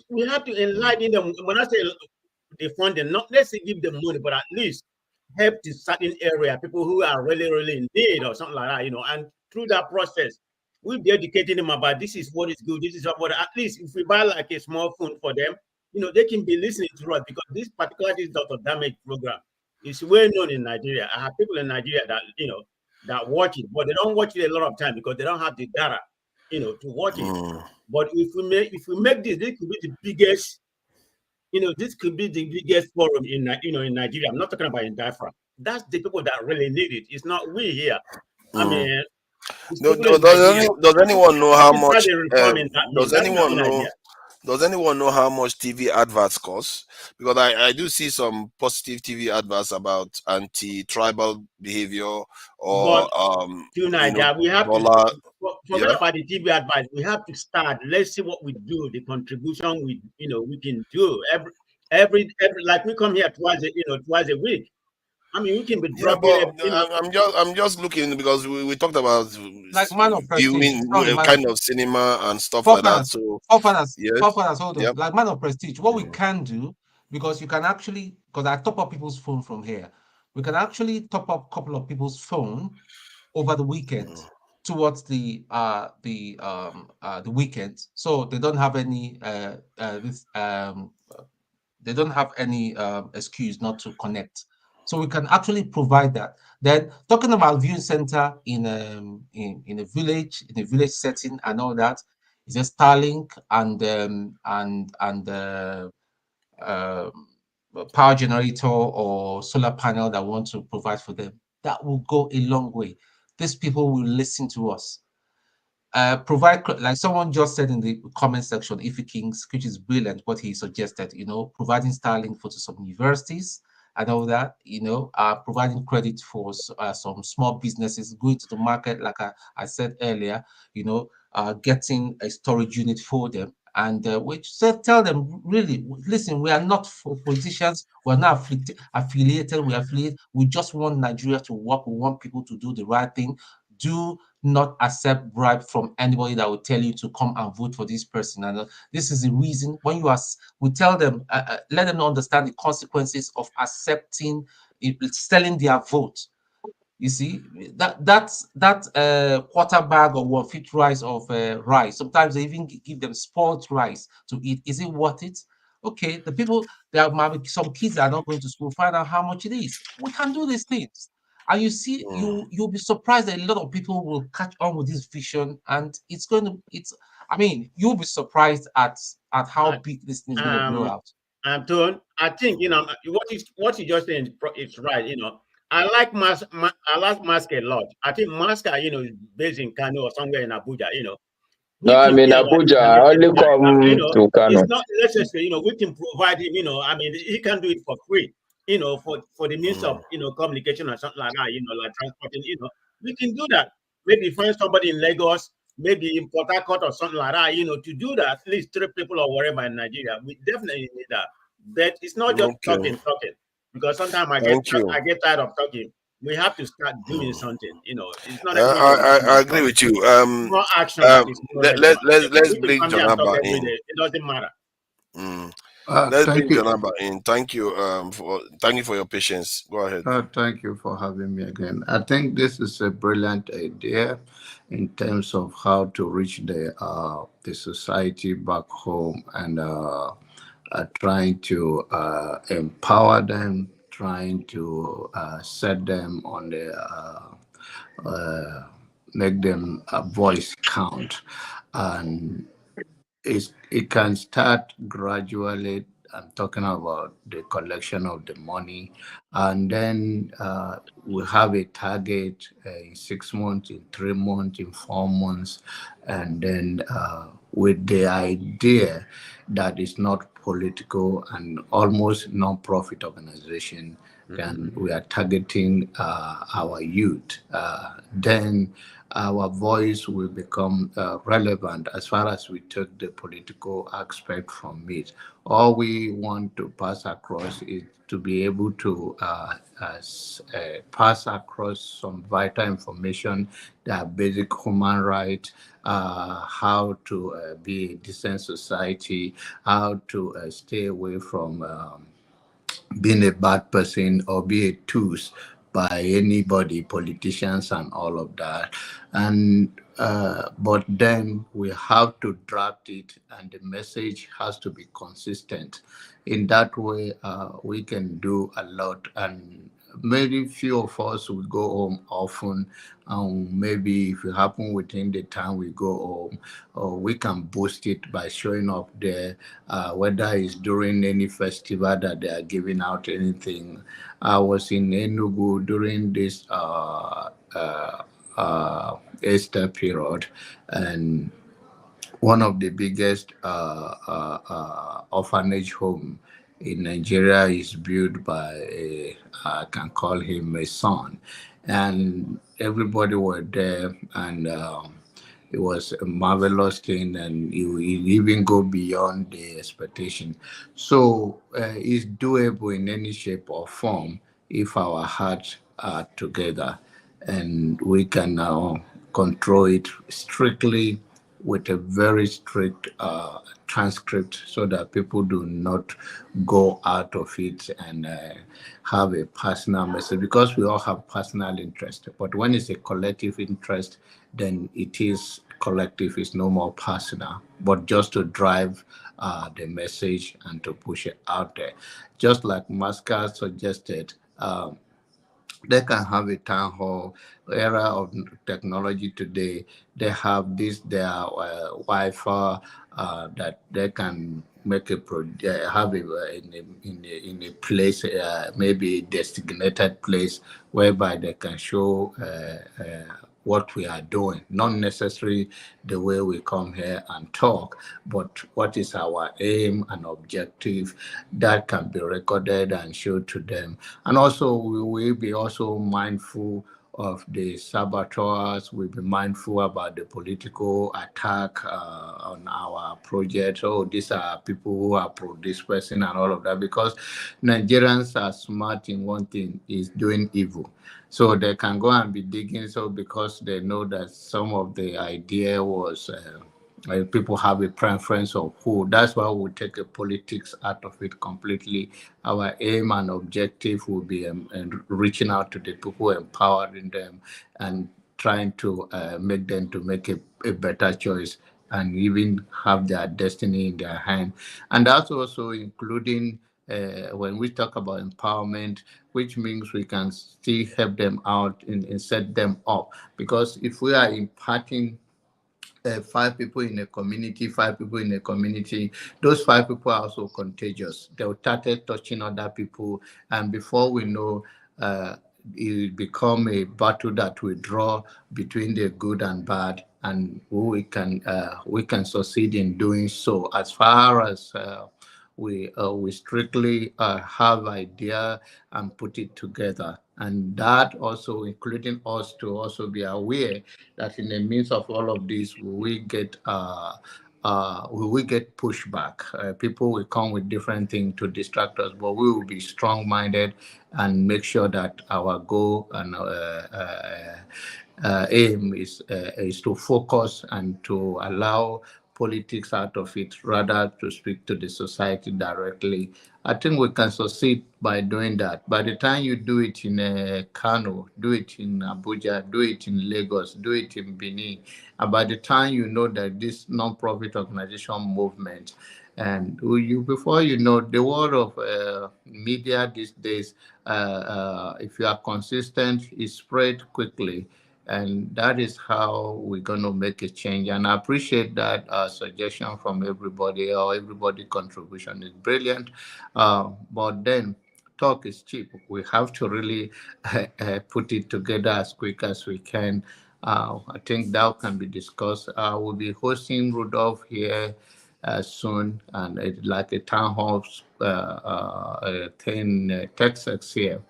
we have to enlighten them. When I say the funding, not let's say give them money, but at least help to certain area, people who are really, really in need or something like that, and through that process, we'll be educating them about this is what is good, this is what, at least if we buy like a small phone for them, they can be listening to us, because this Dr. Damage program is well known in Nigeria. I have people in Nigeria that, that watch it, but they don't watch it a lot of time because they don't have the data, to watch it. But if we make this could be the biggest, this could be the biggest forum in Nigeria. I'm not talking about in Biafra. That's the people that really need it. It's not we here. I mean, does anyone know how much? Does anyone know how much TV adverts cost? Because I do see some positive TV adverts about anti-tribal behavior or Nigeria, we have to forget about the TV advice. We have to start. Let's see what we do. The contribution we can do every like we come here twice a week. I mean, we can be dropping. I'm just looking because we talked about like Man of Prestige, kind of cinema and stuff like that. So hold on. Like Man of Prestige, what we can do, because you can actually, because I top up people's phone from here, we can actually top up a couple of people's phone over the weekend towards the weekend, so they don't have any they don't have any excuse not to connect. So we can actually provide that. Then talking about viewing center in a village setting and all that, is a Starlink and power generator or solar panel that want to provide for them. That will go a long way. These people will listen to us. Provide, like someone just said in the comment section, Ife Kings, which is brilliant, what he suggested, providing Starlink for some universities and all that, providing credit for some small businesses going to the market, like I said earlier, getting a storage unit for them. And which tell them, really, listen, we are not for politicians, we're not affiliated, we just want Nigeria to work, we want people to do the right thing. Do not accept bribe from anybody that will tell you to come and vote for this person. And this is the reason when we tell them, let them understand the consequences of accepting, selling their vote. You see, that's quarter bag or 1/5 rice of rice. Sometimes they even give them spoiled rice to eat. Is it worth it? Okay, the people, there might be some kids that are not going to school, find out how much it is. We can do these things. And you see, you'll be surprised that a lot of people will catch on with this vision, and you'll be surprised at how big this thing is going to blow out. Anton, I think what you just said is right. I like Mask a lot. I think Mask, is based in Kano or somewhere in Abuja. No, I'm in Abuja. I only come to Kano. It's not necessary. We can provide him. He can do it for free. For the means of communication or something like that. Like transporting. We can do that. Maybe find somebody in Lagos, maybe in Port Harcourt or something like that. To do that, at least 3 people or wherever in Nigeria. We definitely need that. But it's not just talking. Because sometimes I get tired of talking. we have to start doing something. It's not everybody I agree with you. more action that is more relevant. Let's If you bring come here and talk Jonaba every in. day, it doesn't matter. Let's Thank bring you. Jonaba in. Thank you. Thank you for your patience. Go ahead. Thank you for having me again. I think this is a brilliant idea in terms of how to reach the society back home and trying to empower them, trying to set them on the make them a voice count, and it can start gradually. I'm talking about the collection of the money, and then we have a target in 6 months, in 3 months, in 4 months, and then with the idea that it's not political and almost non-profit organization, and we are targeting our youth. Then our voice will become relevant as far as we take the political aspect from it. All we want to pass across is to be able to pass across some vital information, that basic human rights, how to be a decent society, how to stay away from being a bad person or be a tools by anybody, politicians and all of that. And but then we have to draft it, and the message has to be consistent. In that way, we can do a lot, and maybe few of us will go home often. Maybe if it happen within the time we go home, or we can boost it by showing up there, whether it's during any festival that they are giving out anything. I was in Enugu during this Easter period, and one of the biggest orphanage home in Nigeria is built by I can call him a son, and everybody were there, and it was a marvelous thing, and it even go beyond the expectation. So it's doable in any shape or form if our hearts are together, and we can now control it strictly with a very strict transcript, so that people do not go out of it and have a personal message, because we all have personal interest. But when it's a collective interest, then it is collective, it's no more personal, but just to drive the message and to push it out there. Just like Masca suggested, they can have a town hall. Era of technology today, they have this their Wi-Fi that they can make have in a place, maybe a designated place, whereby they can show what we are doing, not necessarily the way we come here and talk, but what is our aim and objective that can be recorded and showed to them. And also we will be also mindful of the saboteurs. We'll be mindful about the political attack on our project. Oh, these are people who are pro this person and all of that, because Nigerians are smart in one thing, is doing evil. So they can go and be digging, so because they know that some of the idea was people have a preference of who. That's why we take the politics out of it completely. Our aim and objective will be reaching out to the people, empowering them, and trying to make them to make a better choice, and even have their destiny in their hand. And that's also including when we talk about empowerment, which means we can still help them out and set them up. Because if we are imparting 5 people in a community, 5 people in a community, those 5 people are also contagious. They'll start touching other people, and before we know, it become a battle that we draw between the good and bad, and we can succeed in doing so. As far as we strictly have idea and put it together, and that also including us to also be aware that in the midst of all of this, we get we will get pushback. People will come with different things to distract us, but we will be strong-minded and make sure that our goal and aim is to focus and to allow politics out of it, rather to speak to the society directly. I think we can succeed by doing that. By the time you do it in Kano, do it in Abuja, do it in Lagos, do it in Benin, and by the time you know that this non-profit organization movement, and before you know, the world of media these days, if you are consistent, it spread quickly. And that is how we're going to make a change. And I appreciate that suggestion from everybody, or everybody contribution is brilliant. But then talk is cheap. We have to really put it together as quick as we can. I think that can be discussed. We'll be hosting Rudolph here soon, and it's like a town hall thing, Texas here.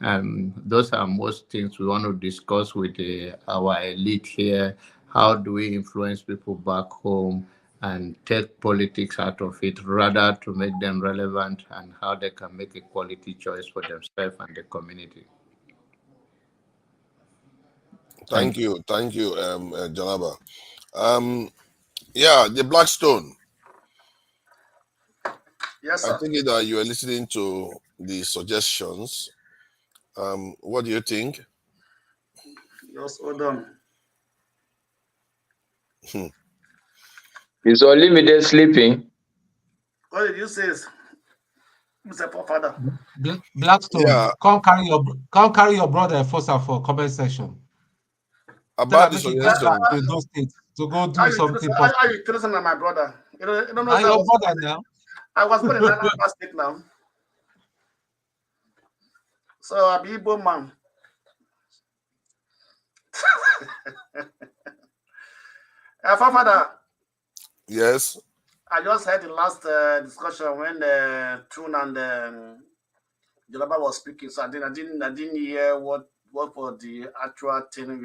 And those are most things we want to discuss with our elite here. How do we influence people back home and take politics out of it, rather to make them relevant, and how they can make a quality choice for themselves and the community. Thank you, Janaba. Yeah, the Blackstone. Yes, sir. I think that you are listening to the suggestions. What do you think? Just hold on. Is Olumide sleeping? What did you say, Mr. Father? Blackstone, Yeah. come carry your brother Fosa for comment section. About the suggestion. To those states to go do something. Are you interested in my brother? You don't know. Your brother now. I was born in Naira State now. So I'm Igbo man. Father. Yes. I just heard the last discussion when Tune and Jalaba was speaking. So I didn't hear what was the actual thing,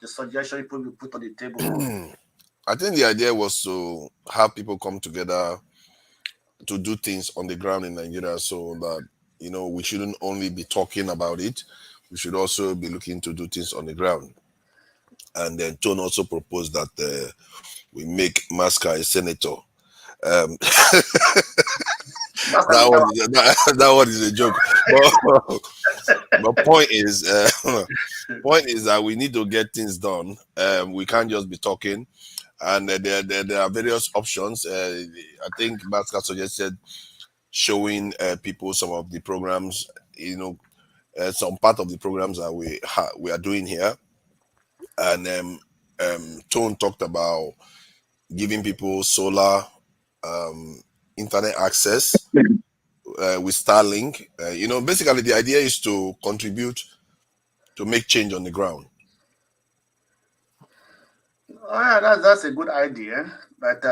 the suggestion people will put on the table. I think the idea was to have people come together to do things on the ground in Nigeria, so that we shouldn't only be talking about it, we should also be looking to do things on the ground. And then Tone also proposed that we make Masca a senator. That one is a joke. But point is that we need to get things done. We can't just be talking. And there are various options. I think Masca suggested showing people some of the programs, some part of the programs that we are doing here. And Tone talked about giving people solar internet access with Starlink. Basically the idea is to contribute to make change on the ground. Oh, yeah, that's a good idea. But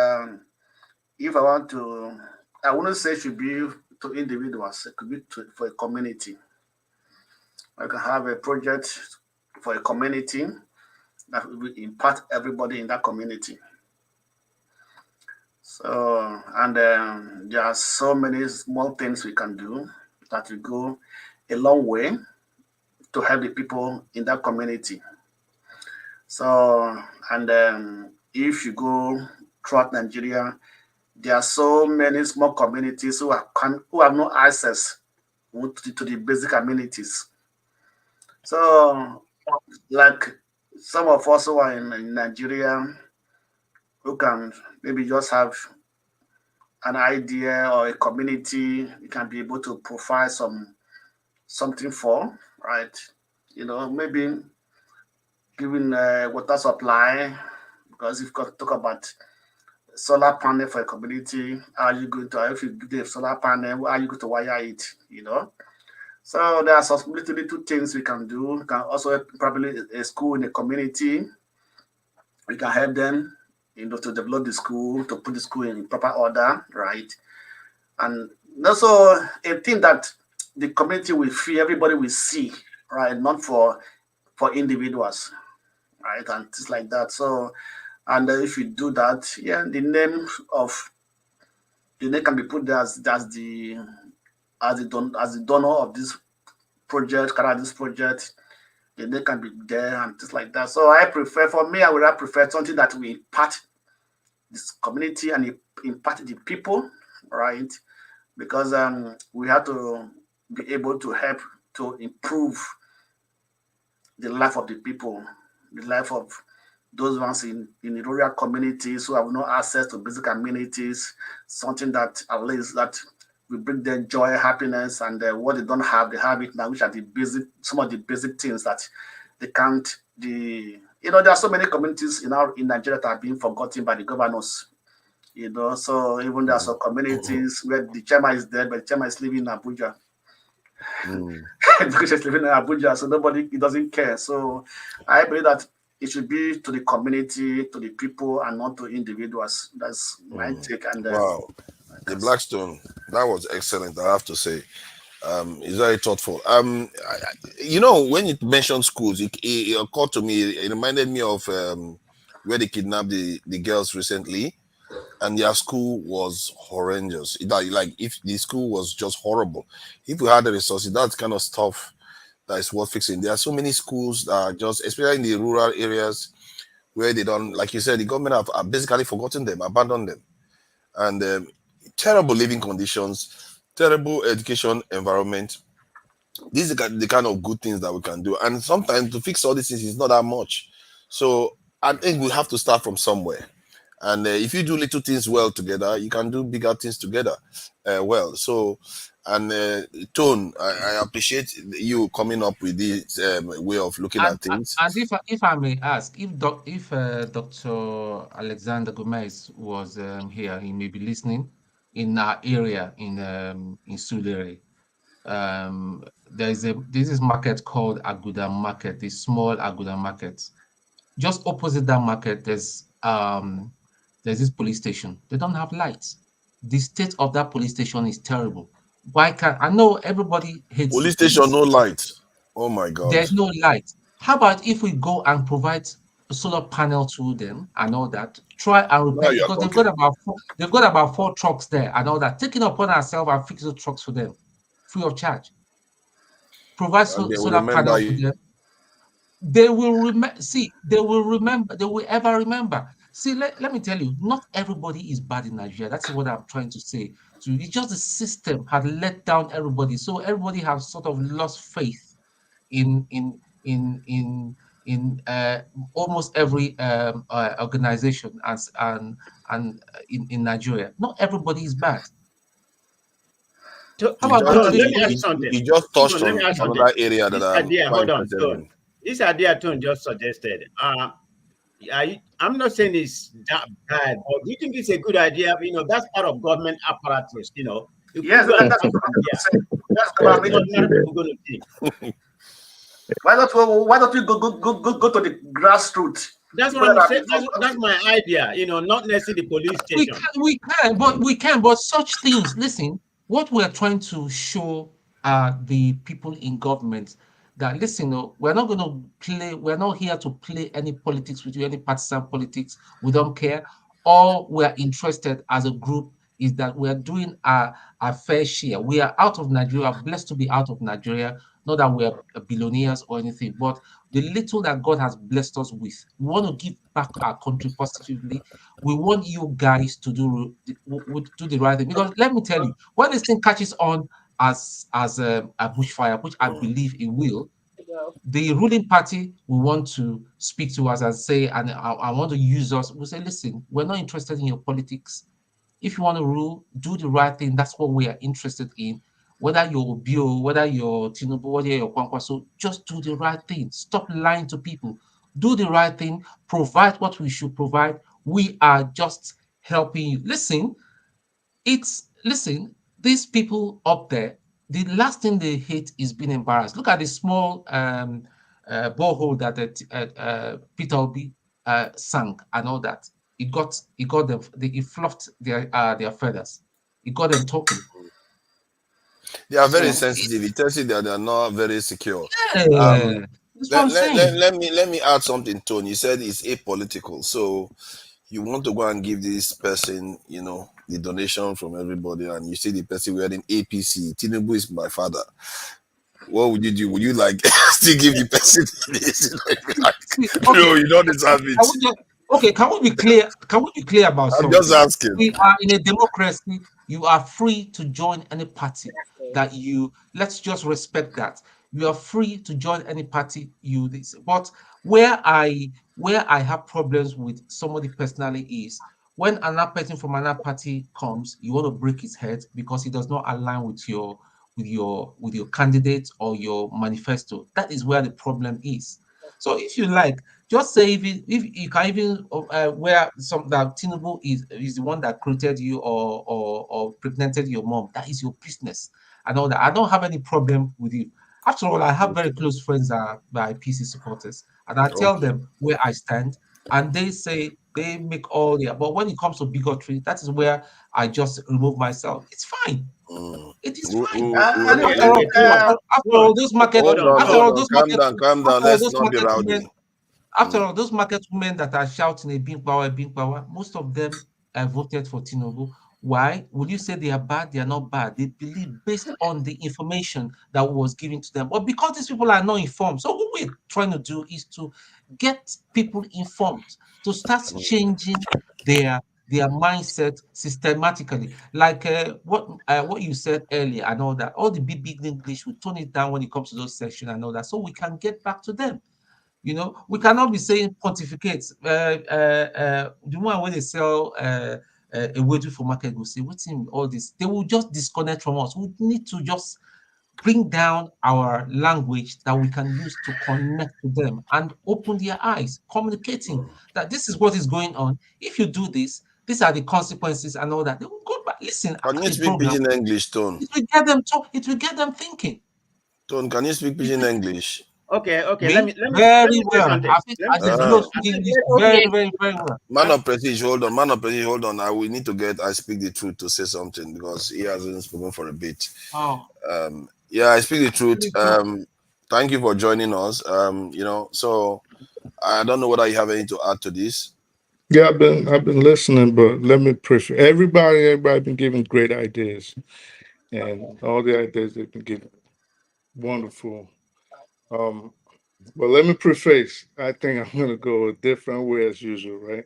if I want to, I wouldn't say it should be to individuals. It could be for a community. I can have a project for a community that will impact everybody in that community. So, and there are so many small things we can do that will go a long way to help the people in that community. So, and if you go throughout Nigeria, there are so many small communities who have no access to the basic amenities. So, like some of us who are in Nigeria, who can maybe just have an idea or a community you can be able to provide something for, right? Maybe giving water supply, because if you talk about solar panel for a community, if you give the solar panel, how are you going to wire it, So there are some little things we can do. We can also probably a school in a community. We can help them, to develop the school, to put the school in proper order, right? And also a thing that the community will feel, everybody will see, right? Not for individuals, right? And things like that. So And if you do that, yeah, the name can be put there as the donor of this project, this project. The name can be there and things like that. So I would prefer something that will impact this community and impact the people, right? Because we have to be able to help to improve the life of the people, the life of those ones in the rural communities who have no access to basic amenities, something that at least that will bring them joy, happiness, and what they don't have, they have it now, which are some of the basic things that they can't. There are so many communities in Nigeria that are being forgotten by the governors. So even there are some communities where the chairman is dead, but the chairman is living in Abuja. Because he's living in Abuja, so he doesn't care. So I believe that it should be to the community, to the people, and not to individuals. That's my take. And wow, the Blackstone, that was excellent. I have to say, it's very thoughtful. When you mentioned schools, it occurred to me. It reminded me of where they kidnapped the girls recently, and their school was horrendous. Like if the school was just horrible, if we had the resources, that's kind of stuff that is worth fixing. There are so many schools that are just, especially in the rural areas, where they don't, like you said, the government have basically forgotten them, abandoned them, and terrible living conditions, terrible education environment. These are the kind of good things that we can do, and sometimes to fix all these things is not that much. So I think we have to start from somewhere. And if you do little things well together, you can do bigger things together well. So, and Tone, I appreciate you coming up with this way of looking at things. And if I may ask, if Dr. Alexander Gomez was here, he may be listening in our area in Sulere. This is market called Aguda Market, the small Aguda Market. Just opposite that market, there's this police station. They don't have lights. The state of that police station is terrible. Why can't I know everybody hates Police the station, police. no light. Oh my God. There's no light. How about if we go and provide a solar panel to them and all that? Try and repair, because they've got about 4 trucks there and all that. Taking upon ourselves and fix the trucks for them, free of charge. Provide solar panel to them. They will remember. See, they will remember. They will ever remember. See, let me tell you, not everybody is bad in Nigeria. That's what I'm trying to say. So it's just the system had let down everybody. So everybody has sort of lost faith in almost every organization and in Nigeria. Not everybody is bad. Let me ask something. You just touched on another area that hold on, Tone. This idea Tone just suggested. I'm not saying it's that bad, but do you think it's a good idea? That's part of government apparatus. Yes, that's what people going to think. Why don't we go to the grassroots? That's what I'm saying. That's my idea. Not necessarily the police station. We can. But such things. Listen, what we're trying to show the people in government that listen, we're not going to play. We're not here to play any politics with you, any partisan politics. We don't care. All we're interested as a group is that we're doing our fair share. We are out of Nigeria, blessed to be out of Nigeria. Not that we're billionaires or anything, but the little that God has blessed us with, we want to give back to our country positively. We want you guys to do the right thing. Because let me tell you, when this thing catches on as a bushfire, which I believe it will, the ruling party will want to speak to us and say, and I want to use us. We'll say, listen, we're not interested in your politics. If you want to rule, do the right thing. That's what we are interested in. Whether you're Bio, whether you're Tinubu, whether you're Kwankwaso, just do the right thing. Stop lying to people. Do the right thing. Provide what we should provide. We are just helping you. Listen, these people up there, the last thing they hate is being embarrassed. Look at the small borehole that Peter Obi sank and all that. It got them. It fluffed their feathers. It got them talking. They are very sensitive. It tells you that they are not very secure. Yeah. That's what I'm saying. let me add something, Tony. You said it's apolitical, so you want to go and give this person, you know, the donation from everybody, and you see the person wearing APC. Tinubu is my father. What would you do? Would you like still give the person this? Like, See, no, okay, you don't deserve it. okay, can we be clear? Can we be clear about I'm something? just asking. We are in a democracy. You are free to join any party that you. Let's just respect that. You are free to join any party you this. But where I have problems with somebody personally is when another person from another party comes, you want to break his head because he does not align with your candidate or your manifesto. That is where the problem is. So if you like, just say if you can even where some that Tinubu is the one that created you or pregnanted your mom. That is your business. I know that. I don't have any problem with you. After all, I have very close friends that are by PC supporters, and I tell Okay. them where I stand, and they say they make all the. But when it comes to bigotry, that is where I just remove myself. It's fine. It is fine. And Okay, again, okay, Tony. After all, those market, Hold on, after hold all, on. those Calm market, down, calm down. after all, Let's those not be market rowdy. women, after all, those market women that are shouting a being power, most of them voted for Tinubu. Why? Would you say they are bad? They are not bad. They believe based on the information that was given to them. But because these people are not informed, so what we're trying to do is to get people informed, to start changing their their mindset systematically. Like what you said earlier and all that. All the big English, we tone it down when it comes to those sections and all that, so we can get back to them. You know, we cannot be saying pontificates. The one when they sell a wedu for market will say, what's in all this? They will just disconnect from us. We need to just bring down our language that we can use to connect to them and open their eyes, communicating that this is what is going on. If you do this, these are the consequences and all that. They will go back, listen Can after you the speak program. pidgin English, Tone? It will get them talk, it will get them thinking. Tone, can you speak pidgin English? Okay, okay. Me? Let Very me say well. something. Let me I say think something. you Uh, speak English very, very, very well. Man of prestige, hold on. Man of prestige, hold on. I will need to get I speak the truth to say something because he hasn't spoken for a bit. Oh, Yeah, I speak the truth. very good. Thank you for joining us. You know, so I don't know whether you have anything to add to this. Yeah, I've been listening, but let me preface everybody been giving great ideas, and all the ideas they've been giving wonderful. But let me preface. I think I'm gonna go a different way as usual, right?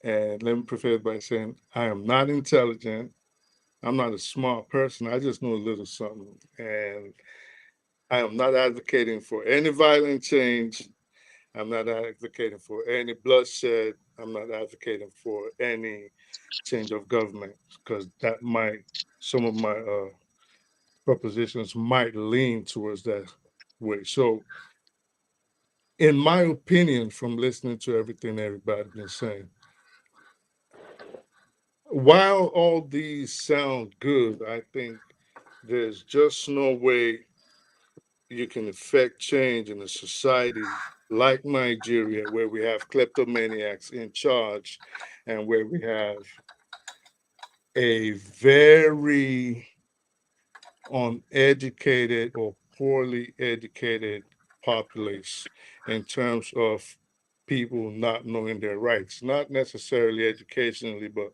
And let me preface by saying I am not intelligent. I'm not a smart person. I just know a little something, and I am not advocating for any violent change. I'm not advocating for any bloodshed. I'm not advocating for any change of government because that might, some of my propositions might lean towards that way. So, in my opinion, from listening to everything everybody's been saying, while all these sound good, I think there's just no way you can effect change in a society like Nigeria, where we have kleptomaniacs in charge and where we have a very uneducated or poorly educated populace in terms of people not knowing their rights, not necessarily educationally, but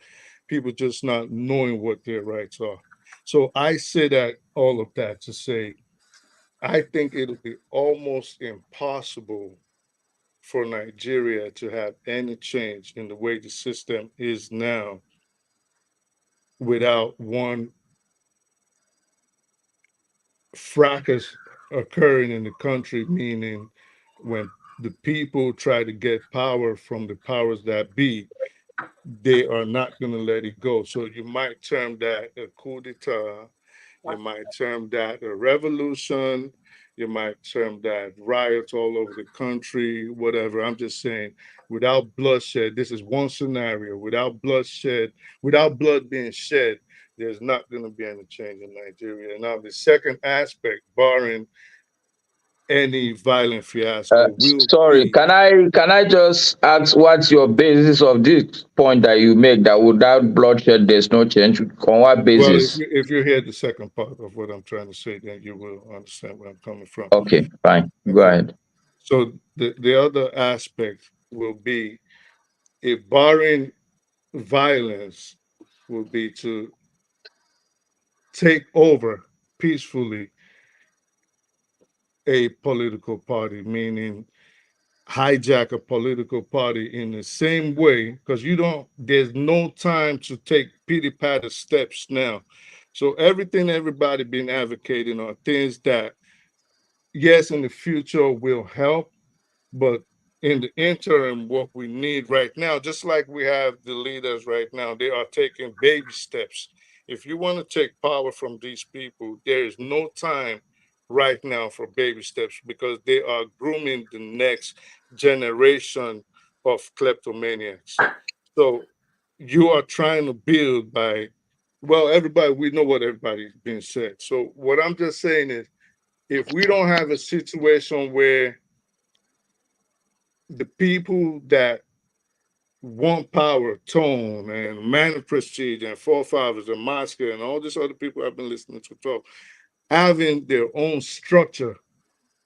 people just not knowing what their rights are. So I say that all of that to say I think it'll be almost impossible for Nigeria to have any change in the way the system is now without one fracas occurring in the country, meaning when the people try to get power from the powers that be, they are not going to let it go. So you might term that a coup d'etat, you might term that a revolution, you might term that riots all over the country, whatever. I'm just saying, without bloodshed, this is one scenario. Without bloodshed, without blood being shed, there's not going to be any change in Nigeria. Now, the second aspect, barring any violent fiasco will Sorry, be. can I just ask what's your basis of this point that you make that without bloodshed there's no change? On what Well, basis? if you hear the second part of what I'm trying to say, then you will understand where I'm coming from. Okay, fine. Go Okay. ahead. So the other aspect will be, if barring violence, will be to take over peacefully a political party, meaning hijack a political party in the same way, because there's no time to take pity patter steps now. So everything everybody been advocating are things that, yes, in the future will help, but in the interim, what we need right now, just like we have the leaders right now, they are taking baby steps. If you want to take power from these people, there is no time right now for baby steps, because they are grooming the next generation of kleptomaniacs. So you are trying to build by, well, everybody, we know what everybody's been said. So what I'm just saying is, if we don't have a situation where the people that want power, Tone and Man of Prestige and Forefathers and Moscow and all these other people I've been listening to talk, having their own structure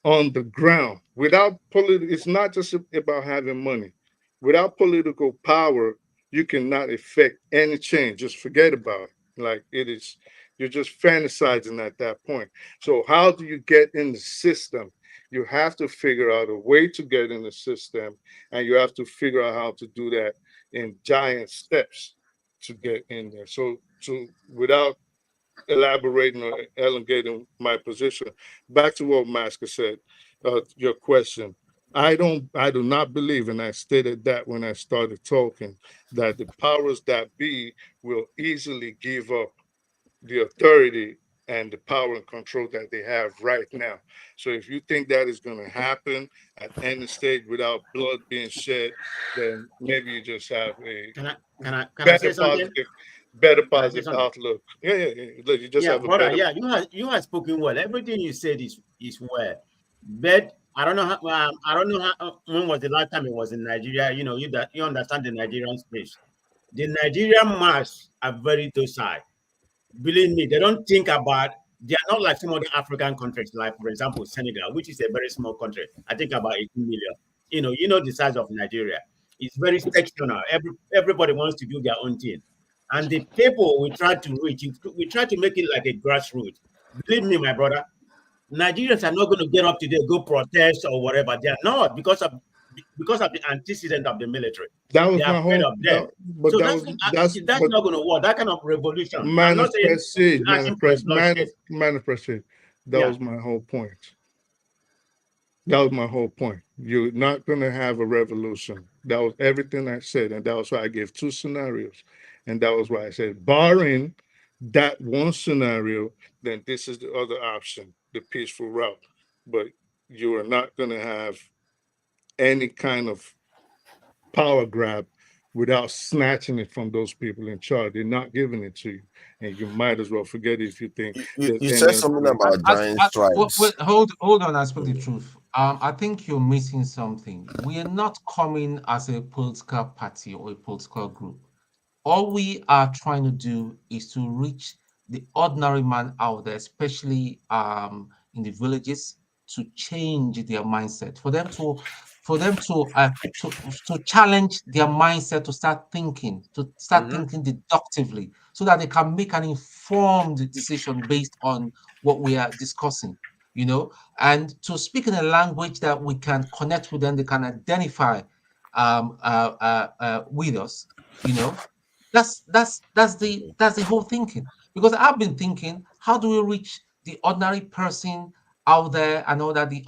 on the ground without political, it's not just about having money. Without political power, you cannot effect any change. Just forget about it. Like, it is, you're just fantasizing at that point. So how do you get in the system? You have to figure out a way to get in the system, and you have to figure out how to do that in giant steps to get in there. So without elaborating or elongating my position, back to what Masker said, your question. I do not believe, and I stated that when I started talking, that the powers that be will easily give up the authority and the power and control that they have right now. So if you think that is going to happen at any stage without blood being shed, then maybe you just have a Can I say better something? Can I say something? outlook. Yeah. Look, you just Yeah, have a brother. better. Yeah, you have spoken well. Everything you said is well. But I don't know how. I don't know how, when was the last time it was in Nigeria. You know, you understand the Nigerian space. The Nigerian mass are very docile. Believe me, they don't think about. They are not like some other African countries, like for example Senegal, which is a very small country. I think about 18 million. You know the size of Nigeria. It's very sectional. Everybody wants to do their own thing, and the people we try to reach, we try to make it like a grassroots. Believe me, my brother, Nigerians are not going to get up today, go protest or whatever. They are not, because of the antecedent of the military. That They was are my afraid whole. of them. So that's But not going to work. That kind of revolution. I'm man not of saying prestige, we're asking for a bloodshed. man of prestige. That Yeah. was my whole point. That was my whole point. You're not going to have a revolution. That was everything I said, and that was why I gave two scenarios, and that was why I said, barring that one scenario, then this is the other option, the peaceful route. But you are not going to have any kind of power grab without snatching it from those people in charge. They're not giving it to you, and you might as well forget it if you think there's You any said other something way. about giant strides. Hold on, I speak the truth. I think you're missing something. We are not coming as a political party or a political group. All we are trying to do is to reach the ordinary man out there, especially in the villages, to change their mindset, for them to challenge their mindset, to start thinking deductively, so that they can make an informed decision based on what we are discussing, and to speak in a language that we can connect with them, they can identify with us, you know that's the whole thinking. Because I've been thinking, how do we reach the ordinary person out there, and all that, the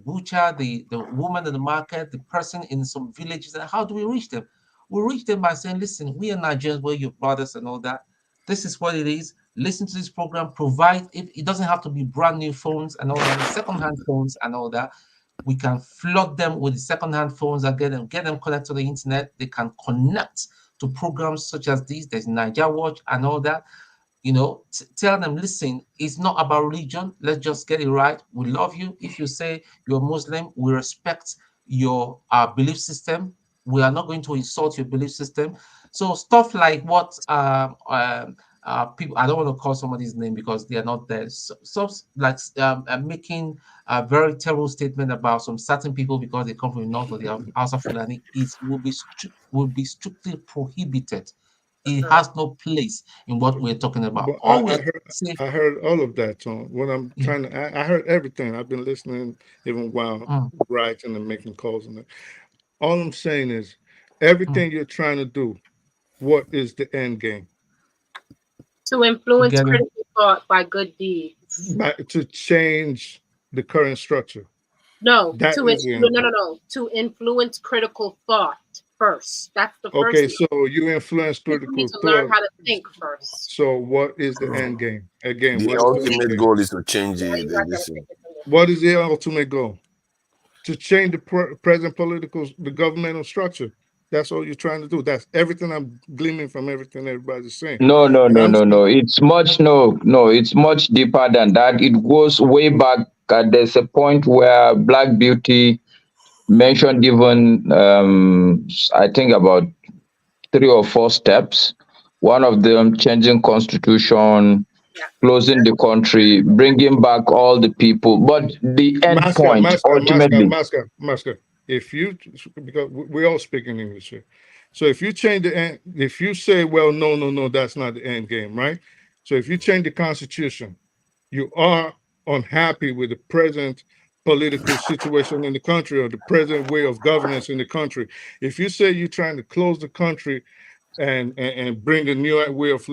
butcher, the woman in the market, the person in some villages, and how do we reach them? We reach them by saying, listen, we are Nigerians, we're your brothers and all that. This is what it is. Listen to this program. Provide it. It doesn't have to be brand new phones and all that, second-hand phones and all that. We can flood them with the second-hand phones and get them connected to the internet. They can connect to programs such as these. There's Niger Watch and all that. You know, tell them, listen, it's not about religion. Let's just get it right. We love you. If you say you're Muslim, we respect your belief system. We are not going to insult your belief system. So stuff like what people, I don't want to call somebody's name because they are not there. So like making a very terrible statement about some certain people because they come from the north or the House of Fulani will be strictly prohibited. It has no place in what we're talking about. But Always I heard all of that, Tom. What I'm trying to, I heard everything. I've been listening even while writing and making calls and that. All I'm saying is, everything you're trying to do, what is the end game? To influence critical thought by good deeds. To change the current structure. No, that is the end game. no. To influence critical thought first. That's the first. Okay, so you influence critical need to thought. learn how to think first. So what is the end game? Again, The ultimate goal is to change this. What is the ultimate goal? To change the present the governmental structure. That's all you're trying to do. That's everything I'm gleaming from everything everybody's saying. No. It's it's much deeper than that. It goes way back. There's a point where Black Beauty mentioned even I think about 3 or 4 steps. One of them changing constitution, closing the country, bringing back all the people. But the end point ultimately. Masker. If you, because we're all speaking English here, so if you change the end, if you say, well, no, that's not the end game, right? So if you change the constitution, you are unhappy with the present political situation in the country or the present way of governance in the country. If you say you're trying to close the country and bring a new way of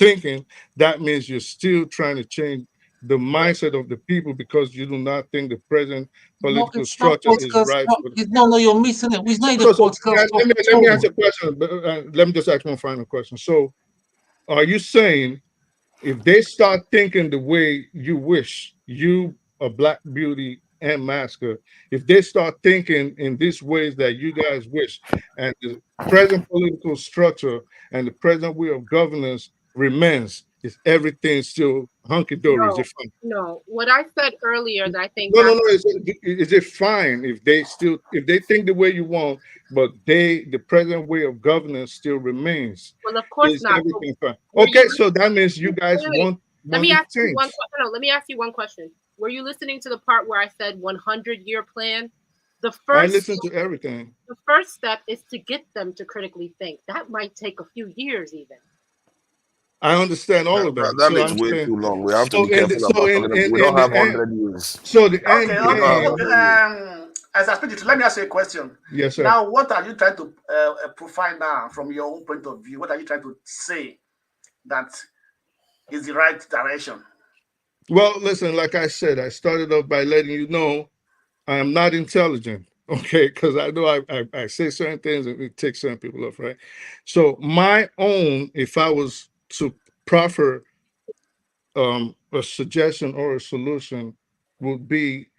thinking, that means you're still trying to change the mindset of the people because you do not think the present political structure is right. No, you're missing it. It's not the political let me ask a question. Let me just ask one final question. So, are you saying if they start thinking the way you wish, you, a Black Beauty and Masker, if they start thinking in these ways that you guys wish, and the present political structure and the present way of governance remains, is everything still hunky-dory? Is it fine? No. What I said earlier that I think No. Is it fine if they think the way you want, but the present way of governance still remains? Well, of course is not. Everything fine? Okay, so that means you guys want let me ask change. you one question. No, let me ask you one question. Were you listening to the part where I said 100-year plan? I listen to everything. The first step is to get them to critically think. That might take a few years even. I understand all of that. That makes way too long. We have to be careful about talking. We don't have 100 years. So the end game. As I speak, let me ask you a question. Yes, sir. Now, what are you trying to profile now from your own point of view? What are you trying to say that is the right direction? Well, listen, like I said, I started off by letting you know I am not intelligent. Okay, because I know I say certain things and it takes certain people off, right? So my own, if I was to proffer a suggestion or a solution, would be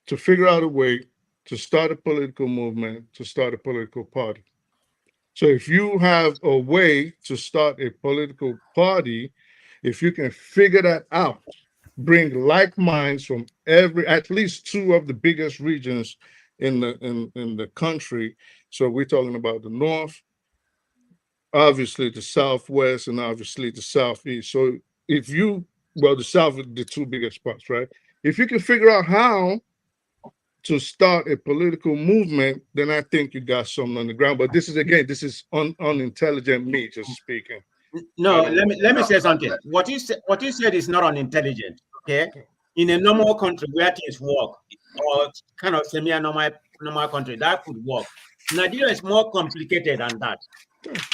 to figure out a way to start a political movement, to start a political party. So if you have a way to start a political party, if you can figure that out, bring like minds from at least 2 of the biggest regions in the country. So we're talking about the North, obviously the Southwest, and obviously the Southeast. So the South is the 2 biggest spots, right? If you can figure out how to start a political movement, then I think you got something on the ground. But this is unintelligent me just speaking. No, let me say something. What you said is not unintelligent. Okay, in a normal country where things work, or kind of semi-normal country, that could work. Nigeria is more complicated than that.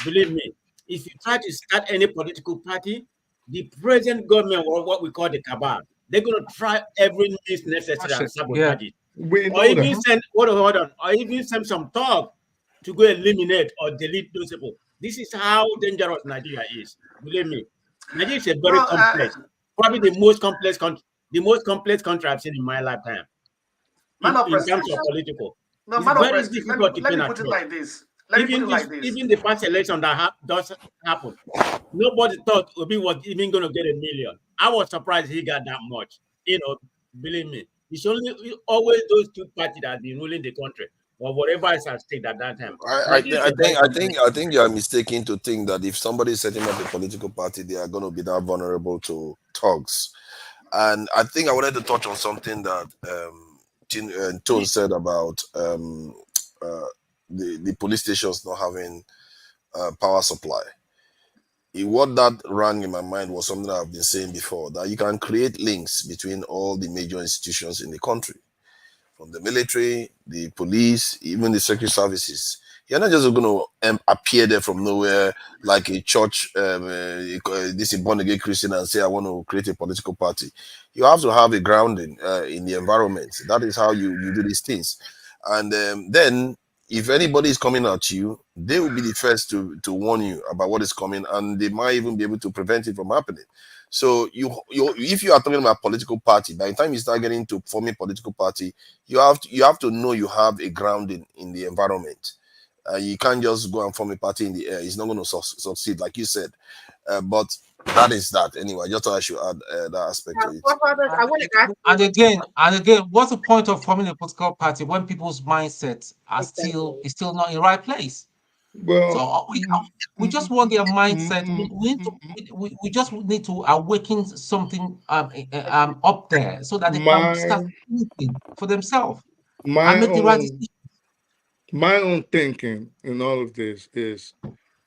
Believe me, if you try to start any political party, the present government, or what we call the cabal, they're going to try every means necessary and sabotage it. Or even send some talk to go eliminate or delete those people. This is how dangerous Nigeria is. Believe me, Nigeria is a very complex, probably the most complex country I've seen in my lifetime. In terms of political, it's very difficult to let me put it like this. Even the past election that does happen, Nobody thought Obi was even going to get 1 million. I was surprised he got that much. Believe me, it's always those two parties that have been ruling the country, or whatever is at stake at that time. I, I, Nigeria think, is I a very think I think I think you are mistaken to think that if somebody is setting up a political party, they are going to be that vulnerable to thugs. And I think I wanted to touch on something that Tone said about the police stations not having power supply. What that rang in my mind was something that I've been saying before, that you can create links between all the major institutions in the country, from the military, the police, even the security services. You're not just going to appear there from nowhere like a church, this is born again Christian, and say, I want to create a political party. You have to have a grounding in the environment. That is how you do these things. And then, if anybody is coming at you, they will be the first to warn you about what is coming, and they might even be able to prevent it from happening. So if you are talking about political party, by the time you start getting to forming political party, you have to know you have a grounding in the environment. You can't just go and form a party in the air. It's not going to succeed, like you said. But that is that. Anyway, I just thought I should add that aspect to it. Forefathers, I want to ask you. And again, what's the point of forming a political party when people's mindsets are still not in the right place? Well, So we just want their mindset. We just need to awaken something up there so that they can start thinking for themselves and make the right decision. My own thinking in all of this is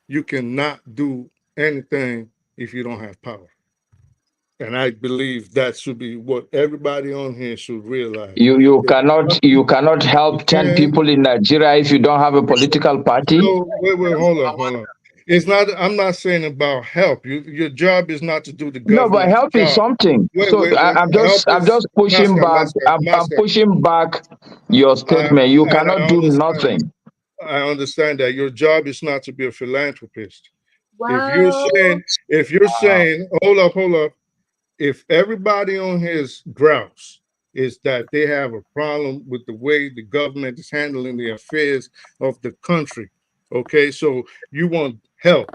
you cannot do anything if you don't have power. And I believe that should be what everybody on here should realize. You cannot help 10 people in Nigeria if you don't have a political party. So wait, hold on. It's not. I'm not saying about help. Your job is not to do the No, but government's help job. is something. Wait. I'm just pushing back. I'm pushing back your statement. You cannot do nothing. I understand that your job is not to be a philanthropist. Wow. If you're saying, hold up, if everybody on his grouse is that they have a problem with the way the government is handling the affairs of the country, okay, so you want help,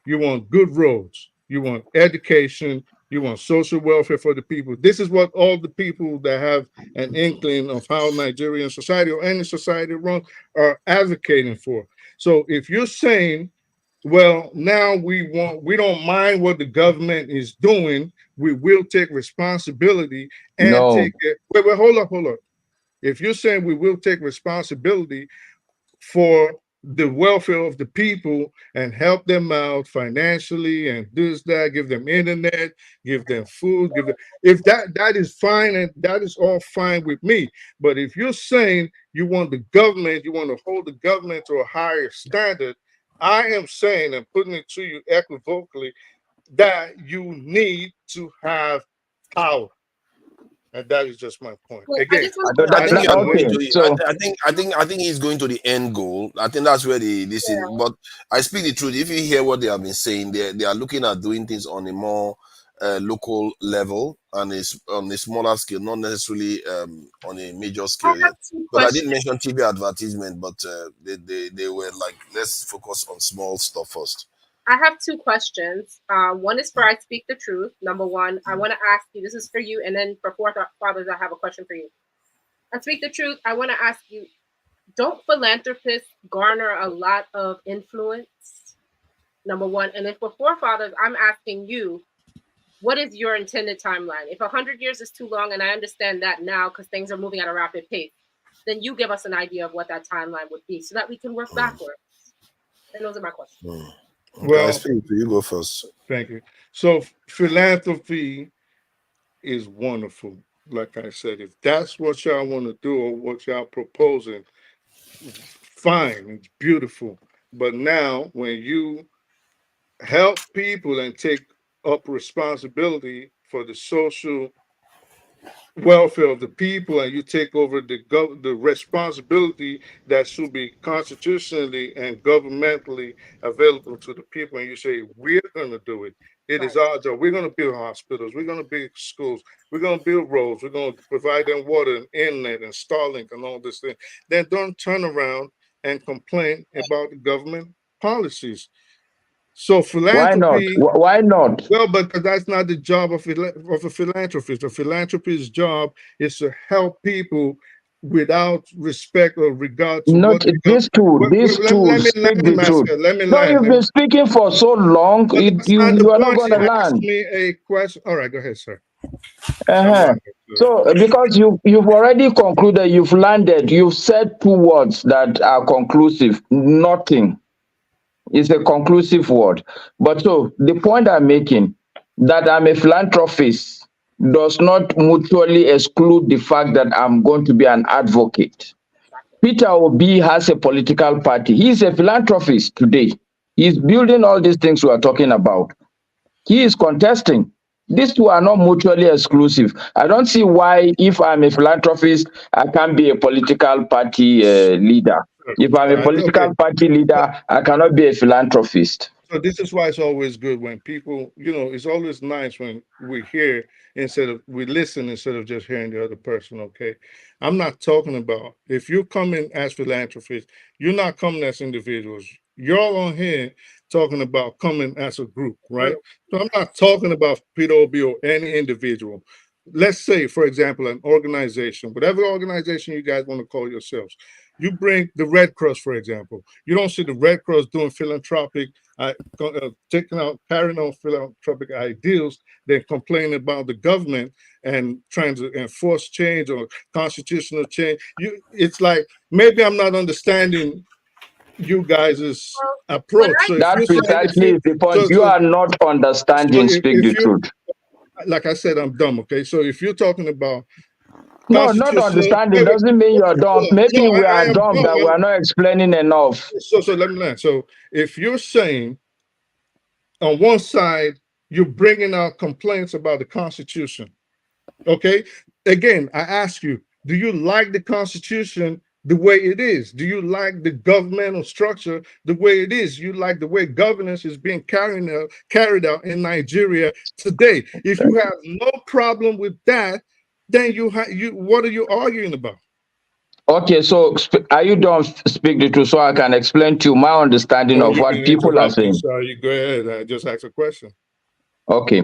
you want good roads, you want education, you want social welfare for the people. This is what all the people that have an inkling of how Nigerian society or any society runs are advocating for. So if you're saying, well, now we don't mind what the government is doing, we will take responsibility and take it. Wait, hold up. If you're saying we will take responsibility for the welfare of the people and help them out financially and this, that, give them internet, give them food, if that is fine, and that is all fine with me. But if you're saying you want the government, you want to hold the government to a higher standard, I am saying and putting it to you equivocally that you need to have power. And that is just my point. Again, I think you are going to the, I think he's going to the end goal. I think that's where this is. But I speak the truth. If you hear what they have been saying, they are looking at doing things on a more local level and it's on a smaller scale, not necessarily on a major scale yet. But I did mention TV advertisement, but they were like, let's focus on small stuff first. I have two questions. One is for I Speak the Truth. Number one, I want to ask you, this is for you, and then for Forefathers, I have a question for you. I Speak the Truth, I want to ask you, don't philanthropists garner a lot of influence? Number one. And then for Forefathers, I'm asking you, what is your intended timeline? If 100 years is too long, and I understand that now because things are moving at a rapid pace, then you give us an idea of what that timeline would be so that we can work backwards. And those are my questions. Well, you go first. Thank you. So philanthropy is wonderful. Like I said, if that's what y'all want to do or what y'all proposing, fine, it's beautiful. But now when you help people and take up responsibility for the social welfare of the people and you take over the responsibility that should be constitutionally and governmentally available to the people, and you say we're going to do it, it is our job. We're going to build hospitals, we're going to build schools, we're going to build roads, we're going to provide them water and internet and Starlink and all this thing. Then don't turn around and complain about the government policies. So Why not? philanthropy, Why not? well, because that's not the job of a philanthropist. A philanthropist's job is to help people without respect or regard to Not what the this tool. This tool. let Speak me the truth. master, let me No, land. you've been speaking for so long. But that's not the You are not point. going You to asked learn. me a question. All right, go ahead, sir. Uh-huh. So because you've already concluded, you've landed, you've said two words that are conclusive. Nothing is a conclusive word. But so the point I'm making that I'm a philanthropist does not mutually exclude the fact that I'm going to be an advocate. Peter Obi has a political party. He's a philanthropist today. He's building all these things we are talking about. He is contesting. These two are not mutually exclusive. I don't see why, if I'm a philanthropist, I can't be a political party leader. If I'm a political party leader, I cannot be a philanthropist. So this is why it's always good when people, it's always nice when we hear we listen instead of just hearing the other person, okay? I'm not talking about, if you come in as philanthropists, you're not coming as individuals. You're all on here talking about coming as a group, right? So I'm not talking about Peter Obi or any individual. Let's say, for example, an organization, whatever organization you guys want to call yourselves, you bring the Red Cross, for example. You don't see the Red Cross doing philanthropic, carrying on philanthropic ideals, then complaining about the government and trying to enforce change or constitutional change. It's like, maybe I'm not understanding you guys' approach. So that precisely is the point. You are not understanding, speak the truth. Like I said, I'm dumb, okay? So if you're talking about no, not understanding doesn't mean you're dumb. Maybe we are dumb that we're not explaining enough. So let me learn. So if you're saying on one side, you're bringing out complaints about the Constitution, okay? Again, I ask you, do you like the Constitution the way it is? Do you like the governmental structure the way it is? You like the way governance is being carried out in Nigeria today? If you have no problem with that, then what are you arguing about? Okay, so are you done? Speak the truth so I can explain to you my understanding of what people are saying. Sorry, go ahead. I just asked a question. Okay.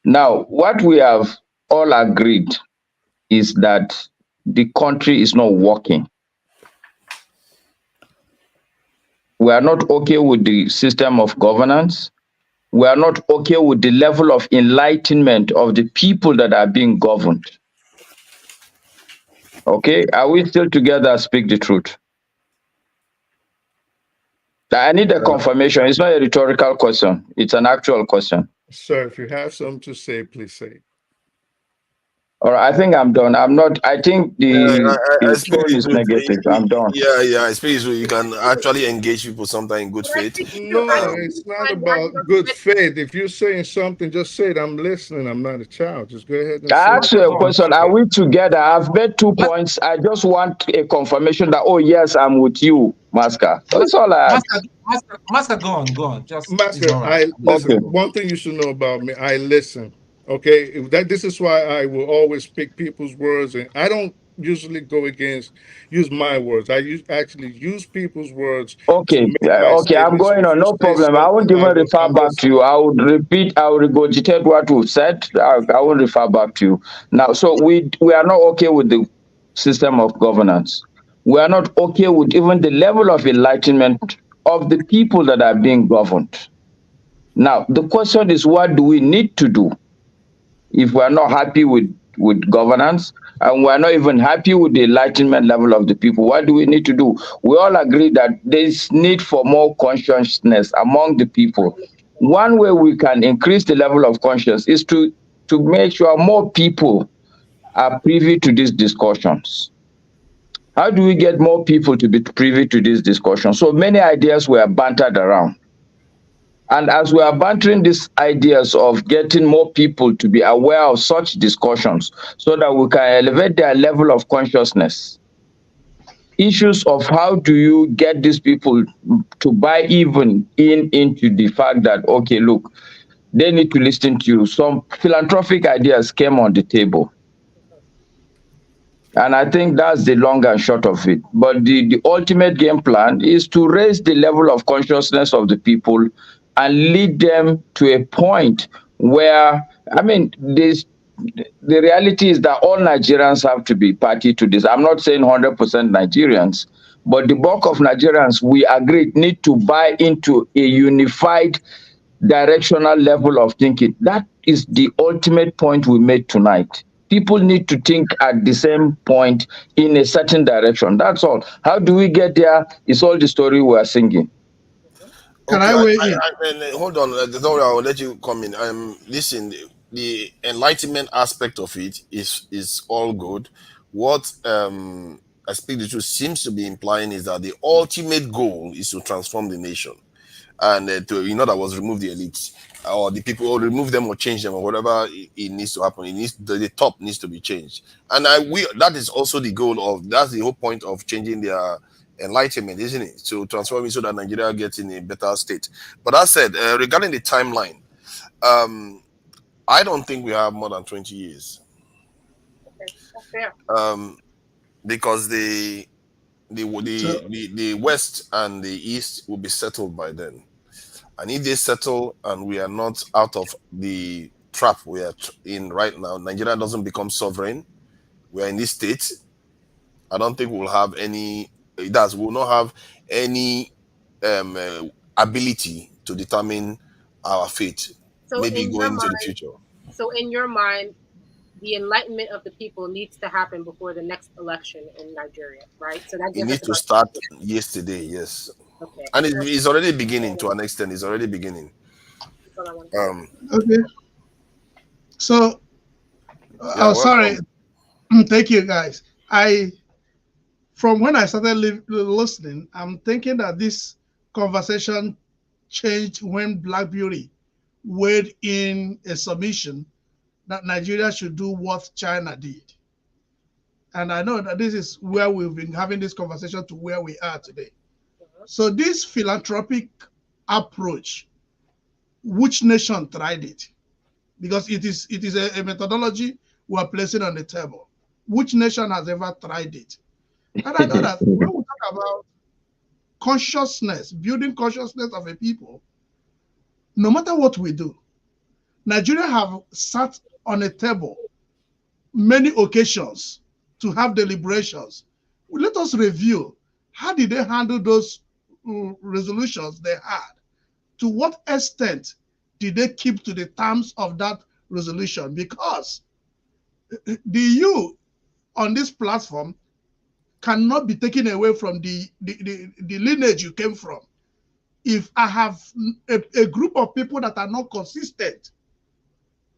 Now, what we have all agreed is that the country is not working. We are not okay with the system of governance. We are not okay with the level of enlightenment of the people that are being governed. Okay, are we still together? Speak the truth. I need a confirmation. It's not a rhetorical question. It's an actual question. Sir, if you have something to say, please say. All right, I think I'm done. I think the tone is negative. I'm done. Yeah, I suppose you can actually engage people sometimes in good faith. No, it's not about good faith. If you're saying something, just say it. I'm listening. I'm not a child. Just go ahead and I say asked you a question. Are we together? I've made 2 points. I just want a confirmation that, oh, yes, I'm with you, Masker. That's all I ask. Masker, go on. Just Masker, listen. Okay. One thing you should know about me, I listen. Okay, this is why I will always pick people's words, and I don't usually use my words. I actually use people's words. Okay, I'm going on. No problem. I won't even refer back to you. I would repeat. I will regurgitate what we've said. I won't refer back to you now. So we are not okay with the system of governance. We are not okay with even the level of enlightenment of the people that are being governed. Now the question is, what do we need to do? If we are not happy with governance and we are not even happy with the enlightenment level of the people, what do we need to do? We all agree that there is need for more consciousness among the people. One way we can increase the level of consciousness is to make sure more people are privy to these discussions. How do we get more people to be privy to these discussions? So many ideas were bantered around. And as we are bantering these ideas of getting more people to be aware of such discussions so that we can elevate their level of consciousness, issues of how do you get these people to buy even into the fact that, okay, look, they need to listen to you. Some philanthropic ideas came on the table. And I think that's the long and short of it. But the ultimate game plan is to raise the level of consciousness of the people and lead them to a point where, I mean, the reality is that all Nigerians have to be party to this. I'm not saying 100% Nigerians, but the bulk of Nigerians, we agree, need to buy into a unified directional level of thinking. That is the ultimate point we made tonight. People need to think at the same point in a certain direction. That's all. How do we get there? It's all the story we are singing. Can I weigh in? Hold on, don't worry, I'll let you come in. Listen, the enlightenment aspect of it is all good. What I speak the truth seems to be implying is that the ultimate goal is to transform the nation, and to, in other words, remove the elites or the people, or remove them or change them or whatever it needs to happen. It needs the top needs to be changed, and that is also the goal of, that's the whole point of changing their enlightenment, isn't it? To transform it so that Nigeria gets in a better state. But that said, regarding the timeline, I don't think we have more than 20 years. Okay, that's fair. Because the West and the East will be settled by then. And if they settle and we are not out of the trap we are in right now, Nigeria doesn't become sovereign, we are in this state, I don't think we'll have any, we'll not have any ability to determine our fate, So maybe in your going into the mind, future. so in your mind, the enlightenment of the people needs to happen before the next election in Nigeria, right? So that It gives needs us to about start yesterday, yes. okay. And it's already beginning to an extent. It's already beginning. Okay. So, yeah, sorry. Thank you, guys. From when I started listening, I'm thinking that this conversation changed when Black Beauty weighed in a submission that Nigeria should do what China did. And I know that this is where we've been having this conversation to where we are today. So this philanthropic approach, which nation tried it? Because it is a methodology we're placing on the table. Which nation has ever tried it? And I know that when we talk about consciousness, building consciousness of a people, no matter what we do, Nigeria have sat on a table many occasions to have deliberations. Let us review, how did they handle those resolutions they had? To what extent did they keep to the terms of that resolution? Because the EU on this platform cannot be taken away from the lineage you came from. If I have a group of people that are not consistent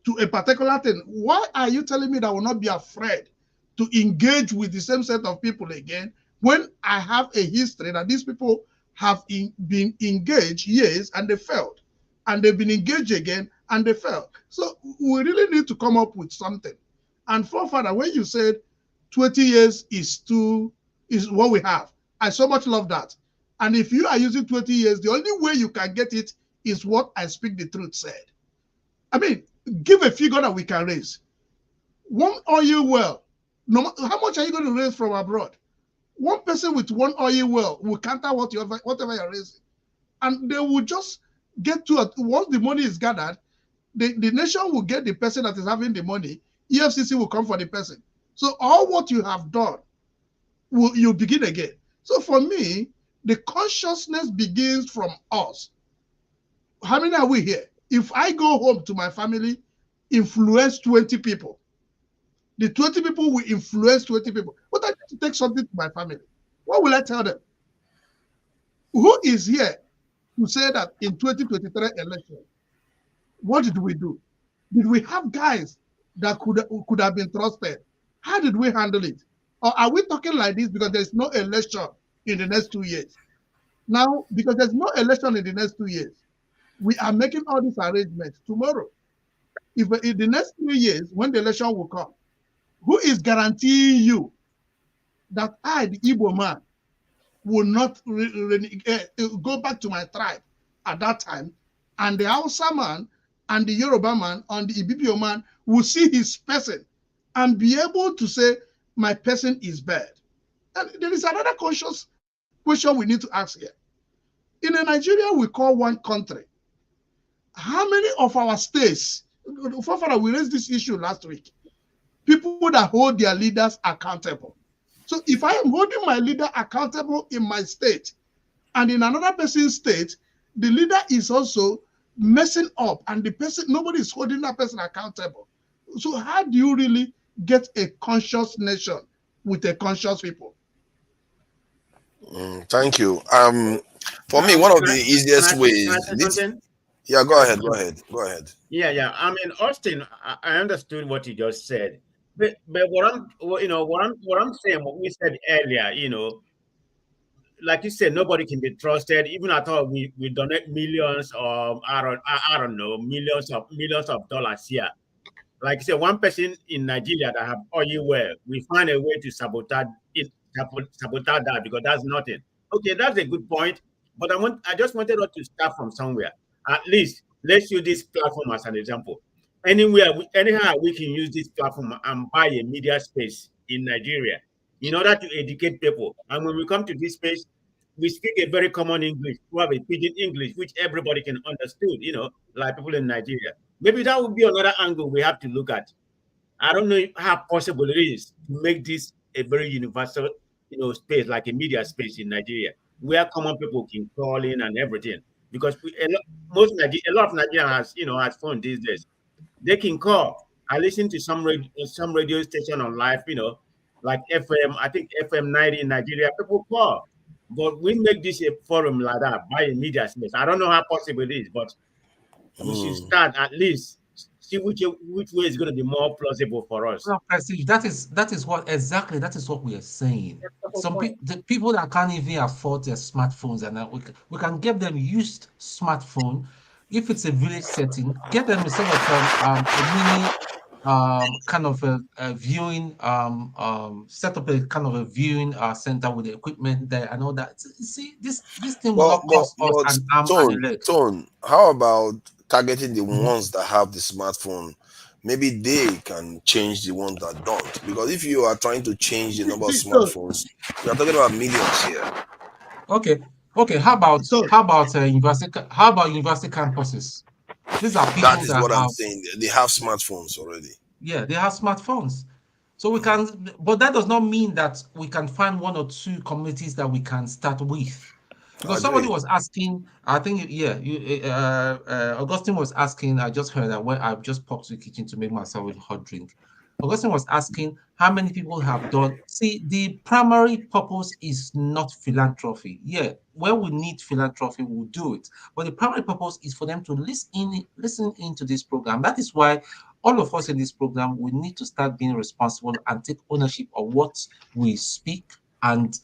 to a particular thing, why are you telling me that I will not be afraid to engage with the same set of people again when I have a history that these people have been engaged years and they failed, and they've been engaged again and they failed? So we really need to come up with something. And forefather, when you said 20 years is what we have, I so much love that. And if you are using 20 years, the only way you can get it is what I Speak the Truth said. I mean, give a figure that we can raise. One oil well, no matter how much are you going to raise from abroad? One person with one oil well will counter whatever you're raising. And they will just get to it. Once the money is gathered, the nation will get the person that is having the money. EFCC will come for the person. So all what you have done, you begin again. So for me, the consciousness begins from us. How many are we here? If I go home to my family, influence 20 people, the 20 people will influence 20 people. But I need to take something to my family. What will I tell them? Who is here to say that in 2023 election, what did we do? Did we have guys that could have been trusted? How did we handle it? Or are we talking like this because there's no election in the next 2 years? Now, because there's no election in the next 2 years, we are making all these arrangements tomorrow. If in the next 3 years, when the election will come, who is guaranteeing you that I, the Igbo man, will not go back to my tribe at that time, and the Hausa man and the Yoruba man and the Ibibio man will see his person and be able to say, my person is bad? And there is another conscious question we need to ask here. In a Nigeria we call one country, how many of our states, Fofana, we raised this issue last week, people that hold their leaders accountable. So if I am holding my leader accountable in my state and in another person's state, the leader is also messing up and the person, nobody is holding that person accountable. So how do you really get a conscious nation with a conscious people? Thank you. For me, one of the easiest ways. Yeah, go ahead. Yeah. I mean, Austin, I understood what you just said, but what I'm saying, what we said earlier, like you said, nobody can be trusted. Even I thought we donate millions of I don't know, millions of dollars here. Like you said, one person in Nigeria that have oil well, we find a way to sabotage it, sabotage that because that's nothing. Okay, that's a good point. But I just wanted us to start from somewhere. At least let's use this platform as an example. Anyhow, we can use this platform and buy a media space in Nigeria in order to educate people. And when we come to this space, we speak a very common English, probably pidgin English, which everybody can understand, like people in Nigeria. Maybe that would be another angle we have to look at. I don't know how possible it is to make this a very universal, space, like a media space in Nigeria, where common people can call in and everything. Because a lot of Nigerians has phone these days. They can call. I listen to some radio station on live, like FM. I think FM 90 in Nigeria. People call, but we make this a forum like that by a media space. I don't know how possible it is, but we should start at least see which way is going to be more plausible for us. No, Prestige, that is what we are saying. The people that can't even afford their smartphones, and we can get them used smartphone. If it's a village setting, get them sort of a mini kind of a viewing set up a kind of a viewing center with the equipment there and all that. See, this thing will not cost us an arm and a leg. Tone, how about targeting the ones that have the smartphone? Maybe they can change the ones that don't. Because if you are trying to change the number of smartphones, we are talking about millions here. Okay. How about university campuses? These are people that is what I'm saying. They have smartphones already. Yeah, they have smartphones. So we can, but that does not mean that we can find one or two communities that we can start with. Because somebody was asking, I think, Augustine was asking, I just heard that when I just popped to the kitchen to make myself a hot drink. Augustine was asking how many people have done. See, the primary purpose is not philanthropy. Yeah, when we need philanthropy, we'll do it. But the primary purpose is for them to listen into this program. That is why all of us in this program, we need to start being responsible and take ownership of what we speak and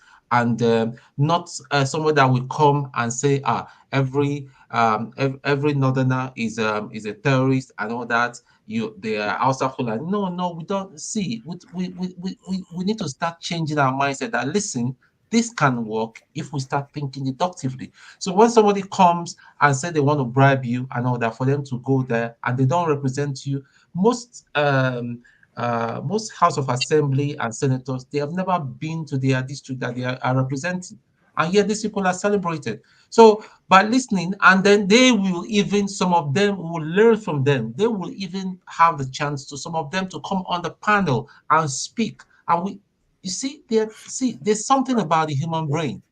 not someone that will come and say, every northerner is a terrorist and all that. They are outside Fulani. No, we don't see. We need to start changing our mindset that listen, this can work if we start thinking deductively. So when somebody comes and say they want to bribe you and all that, for them to go there and they don't represent you, most House of Assembly and senators, they have never been to their district that they are representing. And yet these people are celebrated. So by listening, and then some of them will learn from them. They will even have the chance some of them to come on the panel and speak. And there's something about the human brain.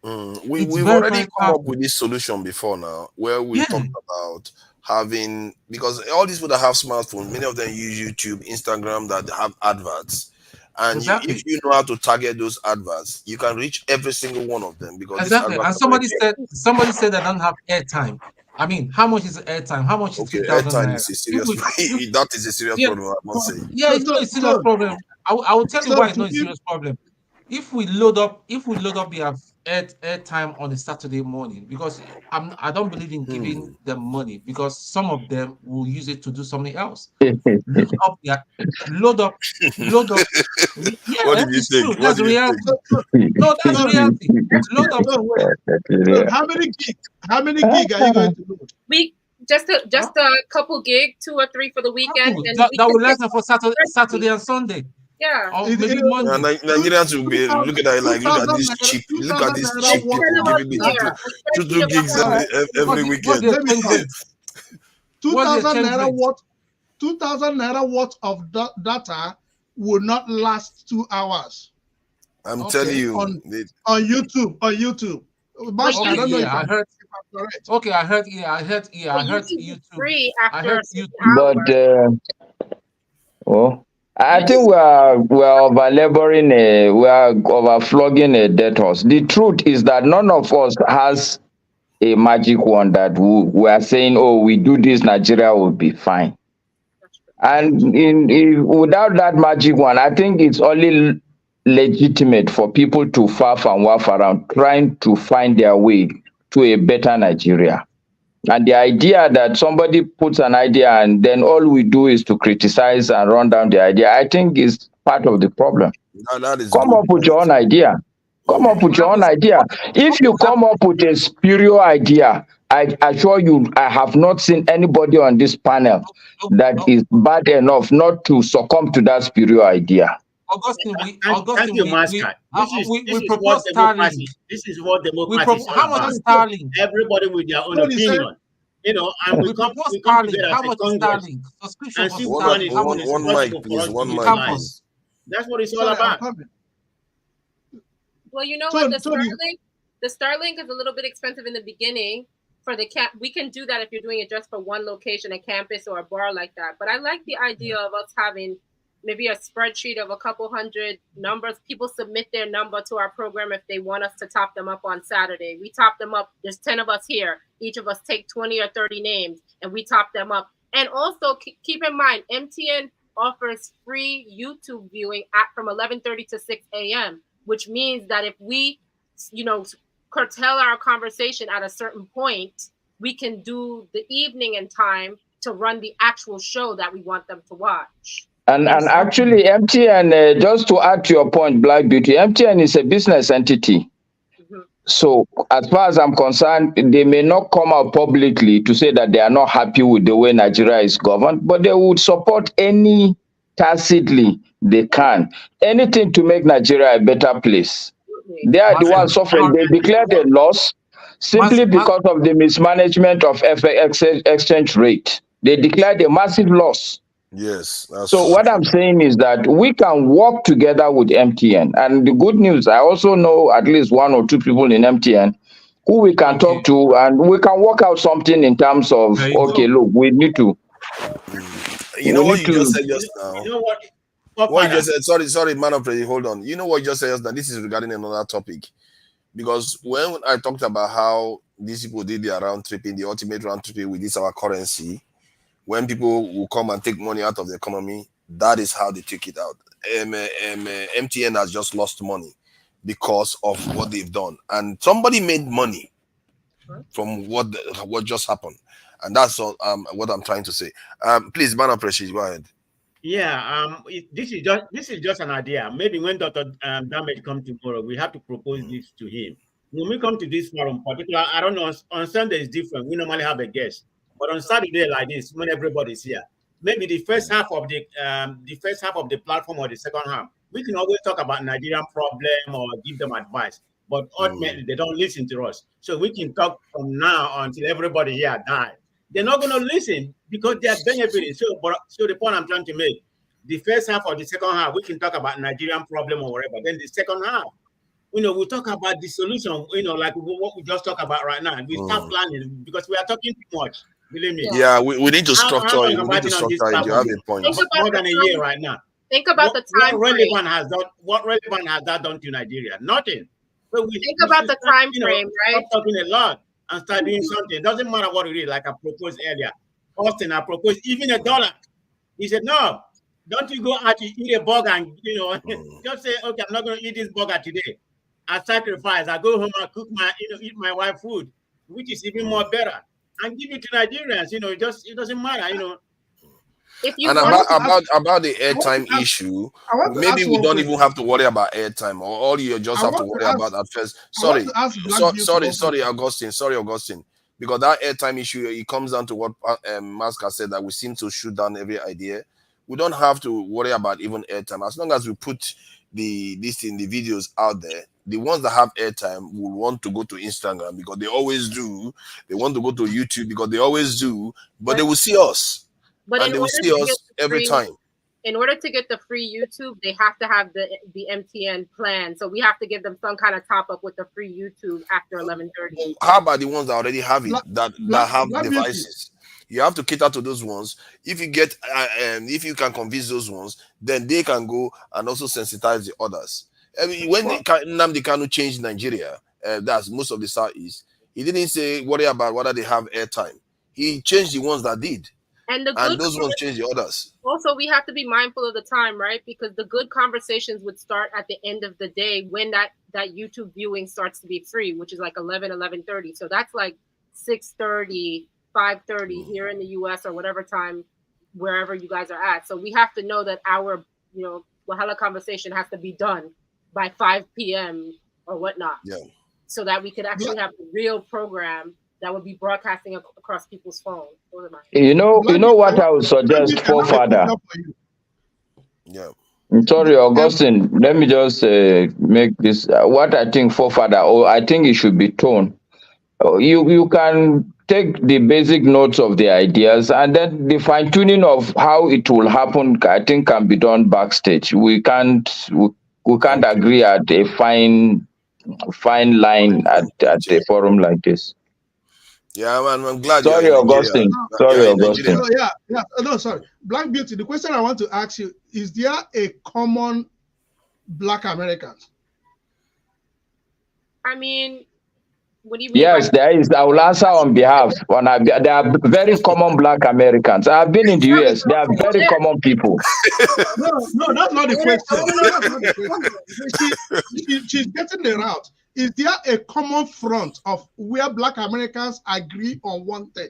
We've already come up with this solution before now, where we talked about having, because all these people that have smartphones, many of them use YouTube, Instagram, that have adverts. And if you know how to target those adverts, you can reach every single one of them. Because and somebody said I don't have airtime. I mean, how much is airtime? How much is 3,000 airtime is a serious that is a serious problem, I must say. Yeah, it's not a serious problem. I will tell you why it's not a serious problem. If we load up their airtime on a Saturday morning, because I don't believe in giving them money, because some of them will use it to do something else. Load up. Yeah, what did you think? True. That's reality. No, that's reality. Load up. So how many gig are you going to load? We just a couple gig, 2 or 3 for the weekend. And that will last for Saturday and Sunday. Yeah. Or maybe Monday. Nigerians will be looking at it like, look at this cheap people giving me 2 gigs every weekend. What's the 2,000 exchange naira rate? worth, 2,000 naira worth of data will not last 2 hours. I'm telling you. On YouTube. On YouTube. Mask, I don't know if I I'm, heard. if I'm correct. Okay, I heard. Yeah, I heard. Yeah, I heard YouTube is YouTube. free I after heard a certain YouTube. hour. But I think we're over laboring we are over flogging a dead horse. The truth is that none of us has a magic wand that we are saying, oh, we do this, Nigeria will be fine. And without that magic one, I think it's only legitimate for people to faff and waff around trying to find their way to a better Nigeria. And the idea that somebody puts an idea and then all we do is to criticize and run down the idea, I think is part of the problem. That is Come good up with your own point. idea. Come up with your own idea. If you come up with a superior idea, I assure you, I have not seen anybody on this panel that is bad enough not to succumb to that superior idea. Augustine, Thank you, Mascot. This is what democracy. This is what democracy is all how much about. is Starlink? Everybody with their own opinion. You know, and we come together How as a much is Congress Starlink? Subscription and for see which Starlink. one is How much is one possible mic, for us please. to One mic, utilize. please. That's what it's all Sorry, I'm about. coming. Well, you know So- what? so the- The Starlink is a little bit expensive in the beginning. For the we can do that if you're doing it just for one location, a campus or a bar like that. But I like the idea of us having maybe a spreadsheet of a couple hundred numbers. People submit their number to our program if they want us to top them up on Saturday. We top them up. There's 10 of us here. Each of us take 20 or 30 names and we top them up. And also keep in mind, MTN offers free YouTube viewing from 11:30 to 6 a.m., which means that if we, curtail our conversation at a certain point, we can do the evening and time to run the actual show that we want them to watch. And actually, MTN, just to add to your point, Black Beauty, MTN is a business entity. So as far as I'm concerned, they may not come out publicly to say that they are not happy with the way Nigeria is governed, but they would support any tacitly they can. Anything to make Nigeria a better place. They are the ones suffering. They declared a loss simply because of the mismanagement of exchange rate. They declared a massive loss. Yes, that's So what I'm saying is that we can work together with MTN. And the good news, I also know at least one or two people in MTN who we can talk to, and we can work out something in terms of, okay, look, we need to. You know what you just said just now? You know what? What you just said, sorry, man of prayer, hold on. You know what you just said just now? This is regarding another topic. Because when I talked about how these people did their round tripping, the ultimate round tripping with this our currency, when people will come and take money out of the economy, that is how they take it out. MTN has just lost money because of what they've done. And somebody made money from what just happened. And that's all, what I'm trying to say. Please, man of pressure, go ahead. Yeah, this is just an idea. Maybe when Dr. Damage comes tomorrow, we have to propose this to him. When we come to this forum, particular, I don't know, on Sunday is different. We normally have a guest, but on Saturday like this, when everybody's here, maybe the first half of the platform or the second half, we can always talk about Nigerian problem or give them advice. But ultimately, they don't listen to us. So we can talk from now until everybody here dies. They're not going to listen because they are benefiting. So the point I'm trying to make, the first half or the second half, we can talk about Nigerian problem or whatever. Then the second half, we'll talk about the solution, like what we just talked about right now. We start planning because we are talking too much. Believe me. Yeah, we need to structure it. We need to on structure this it. You have a point. More than a year right now. Think about the time frame. What relevant has that done to Nigeria? Nothing. So think about the time frame, right? Stop talking a lot and start doing something. It doesn't matter what it is, like I proposed earlier. Austin, I proposed even $1. He said, no, don't you go out to eat a burger and, just say, okay, I'm not going to eat this burger today. I sacrifice. I go home and cook eat my wife food, which is even more better, and give it to Nigerians. It doesn't matter. If you and about the airtime issue, maybe we don't even have to worry about airtime, or all you just have to worry about at first. Sorry, Augustine. Because that airtime issue, it comes down to what Masca said, that we seem to shoot down every idea. We don't have to worry about even airtime as long as we put the videos out there. the ones that have airtime will want to go to Instagram because they always do. They want to go to YouTube because they always do. But they will see us, But and in they will order see to get us the every free, time. in order to get the free YouTube, they have to have the MTN plan. So we have to give them some kind of top up with the free YouTube after 11:30. How about the ones that already have it, that have Black Beauty. devices? You have to cater to those ones. If you get, if you can convince those ones, then they can go and also sensitize the others. I mean, when Nnamdi Kanu changed Nigeria, that's most of the Southeast, he didn't say worry about whether they have airtime. He changed the ones that did, And the and good those ones changed the others. Also, we have to be mindful of the time, right? Because the good conversations would start at the end of the day when that YouTube viewing starts to be free, which is like 11:30. So that's like 6:30, 5:30 here in the US or whatever time, wherever you guys are at. So we have to know that our, Wahala conversation has to be done by 5 p.m. or whatnot. Yeah. So that we could actually have a real program that would be broadcasting across people's phones. You know what I would suggest, forefather. Yeah. Sorry, Augustine. Let me just make this. What I think, forefather, or I think it should be tone. You can take the basic notes of the ideas, and then the fine tuning of how it will happen, I think, can be done backstage. We can't agree at a fine line at a forum like this. Yeah, I'm glad Sorry, you're in Nigeria. Augustine. Sorry, Augustine. No, sorry. Black Beauty, the question I want to ask you, is there a common Black Americans? I mean, what do you mean? Yes, there is. I will answer on behalf. There are very common Black Americans. I've been in the US. They are very common people. No, that's not the question. That's not the question. She's getting the route. Is there a common front of where Black Americans agree on one thing?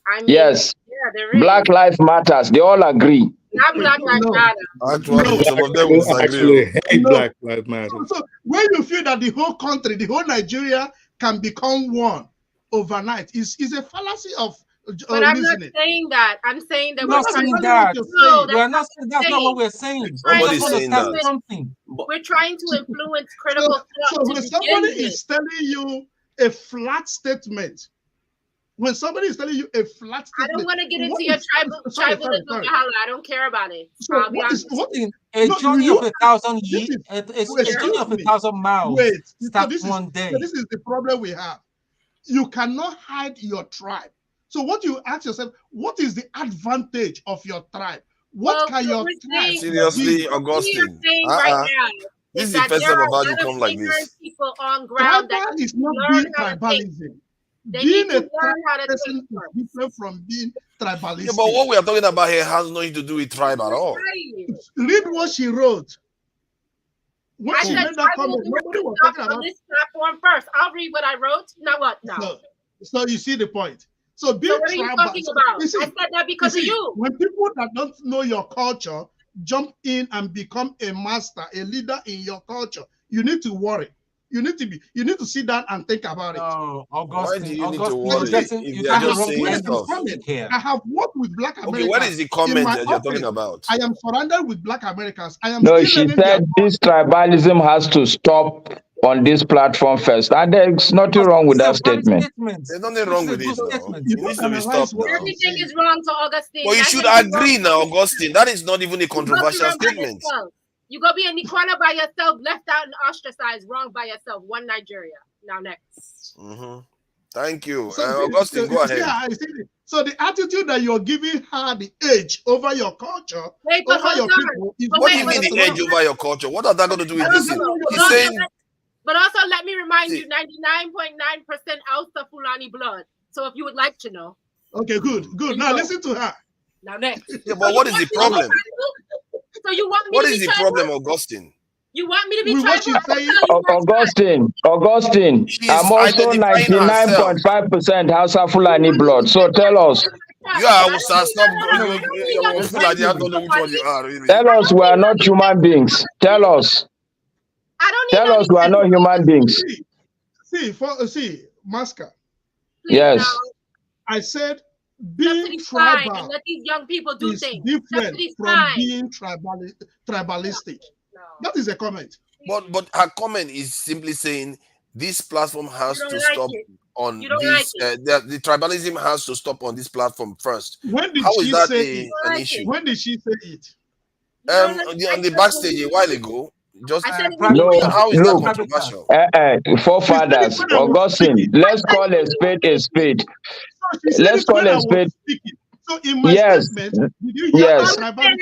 I mean, yes. Yeah, there is. Black Lives Matters. They all agree. Not Black Lives Matter. Actually, some of them will actually hate Black Lives Matter. So when you feel that the whole country, the whole Nigeria can become one overnight, is a fallacy of But I'm not reasoning. saying that. I'm saying that We're not saying that. No, We're not saying that's not what we're saying. Nobody's saying that. Something. We're trying to influence critical thought. So when somebody is telling you a flat statement, when somebody is telling you a flat statement, I don't want to get into your tribalism, Yahaya. I don't care about it. So I'll be honest. A journey of 1,000 years, a journey of 1,000 miles. Wait, starts one day. So this is the problem we have. You cannot hide your tribe. So what you ask yourself, what is the advantage of your tribe? What can your tribe seriously, be? Augustine? Right now, this is the first time I've had you come like this. People on ground Tribal is not being tribalism. Being a tribe person is different from being tribalistic. Yeah, but what we are talking about here has nothing to do with tribe at all. Read what she wrote. When I she said made that comment, nobody was talking on about this platform first. I'll read what I wrote. Now what? No. So you see the point. So being what are you tribal. talking about? I said that because of you. When people that don't know your culture jump in and become a master, a leader in your culture, you need to worry. You need to sit down and think about it. No, Why do you need to Augustine, worry if they're just saying stuff? I have worked with Black Americans. Okay, what is the comment that you're talking about? I am surrounded with Black Americans. I am. No, she said this tribalism has to stop on this platform first. And there's nothing wrong with that statement. There's nothing wrong with it now. It needs to be stopped now. Everything is wrong to Augustine. Well, you should agree now, Augustine. That is not even a controversial statement. You go be in the corner by yourself, left out and ostracized, wrong by yourself. One Nigeria. Now next. Thank you. So, Augustine, go ahead. Yeah, so the attitude that you're giving her the edge over your culture, over your people. What do you mean the edge over your culture? What has that got to do with this? He's saying. But also, let me remind you, 99.9% Hausa Fulani blood. So if you would like to know. Okay, good. Now listen to her. Now next. Yeah, but what is the problem? So you want me what to is be the problem, Augustine? You want me to be Augustine, I'm also 99.5% Hausa Fulani blood. So tell us. You are stop. Fulani. I don't know which one you are. Really. Tell us we are not human beings. Tell us. Tell us we are not human beings. See, Maska. Yes. I said being tribal and let these young people do is things. different from being tribalistic. No. That is a comment. But her comment is simply saying this platform has to like stop it. on You don't this. like it. The tribalism has to stop on this platform first. When did How is she that say it? an like issue? it. When did she say it? On the backstage a while ago. Just I said it No, how is that look, controversial? forefathers, When I was Augustine, speaking, let's call a spade a spade. so she said Let's it when call I a was spade. speaking. So in my Yes, statement, did you hear yes, tribalistic?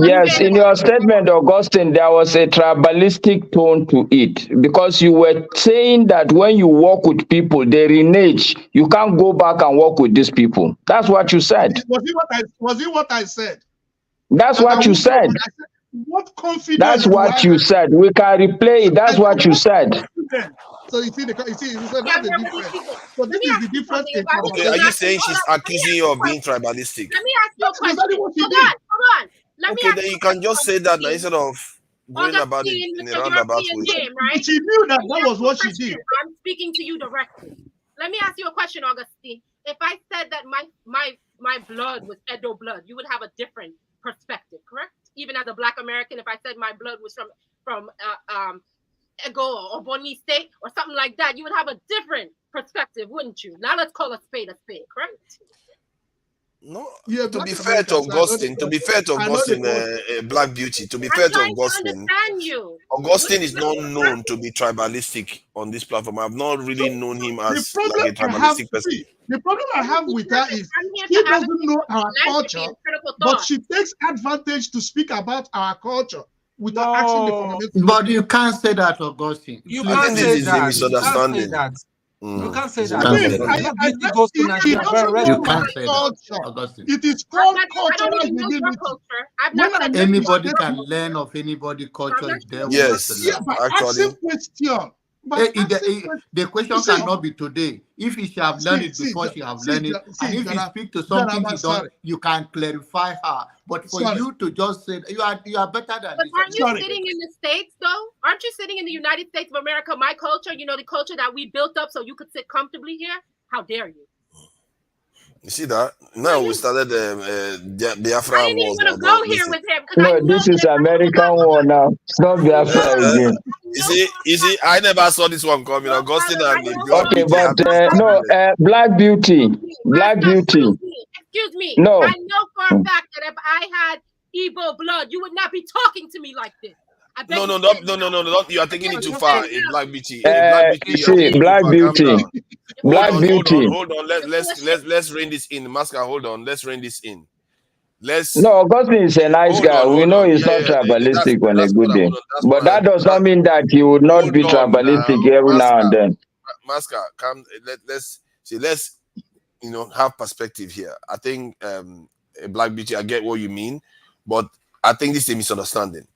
yes. In your statement, Augustine, there was a tribalistic tone to it because you were saying that when you work with people, they renege. You can't go back and work with these people. That's what you said. Was it what I said? That's That I what you won't go said. back. I said, what confidence That's do I what you have? said. We can replay it. I That's said, what you what said. confidence? So so that's the difference. So this is the difference in Okay, are you saying tribalism. she's accusing you of being tribalistic? Let me ask you a That's question. exactly what she Hold did. on, hold on. Let me Okay, ask then you you a can just say that now question. instead of going about it Augustine, in a Mr. roundabout European way. game, right? She knew that Let me that ask was you a what she question. did. I'm speaking to you directly. Let me ask you a question, Augustine. If I said that my blood was Edo blood, you would have a different perspective, correct? Even as a Black American, if I said my blood was from Ego or Bonny State or something like that, you would have a different perspective, wouldn't you? Now let's call a spade, correct? No, Yeah, to Black be fair to Americans. Augustine, Black Beauty, to be I'm fair to trying to Augustine, understand you. Augustine is not known to be tribalistic on this platform. I've not really known him The as problem like a I have, tribalistic person. the problem I have with her is I'm here she to doesn't advocate know for our philanthropy culture, and critical but thought. she takes advantage to speak about our culture without asking the fundamental. But you can't say that, Augustine. You I Please. can't think this say is a that. You can't say misunderstanding. that. You can't say It's a that. I mean, misunderstanding. Black Beauty goes to he Nigeria very doesn't know You regularly. our can't say that, culture. Augustine. It is called I don't cultural even know your humility. culture. I've When not I said make the Anybody statement, can learn of anybody's culture if they want to Yes, yeah, learn. by actually. asking question, The question you see, cannot be today. If she have learned it before, she have learned it. And if you speak to something you don't, sorry, you can clarify her. But for sorry. you to just say you are better than But this. aren't you sitting in the States, though? Aren't you sitting in the United States of America? My culture, the culture that we built up so you could sit comfortably here? How dare you? You see that? Now we started Biafra I didn't even wars. want to go here with him because I No, know this is that American war now. It's not Biafra again. You see, I never saw this one coming. Augustine and Okay, Beauty have but this no, agreement. Black Beauty. Excuse me. No. I know for a fact that if I had Igbo blood, you would not be talking to me like this. No. You are taking it too far. A Black Beauty, you are See, taking it too Black far. Calm Beauty. down. Black Beauty. Hold on. Let's rein this in. Masker, hold on. Let's rein this in. No, Augustine is a nice guy. We know he's not tribalistic on a good day. But that does not mean that he would not be tribalistic every now and then. Masker, come. Let's have perspective here. I think Black Beauty, I get what you mean, but I think this is a misunderstanding.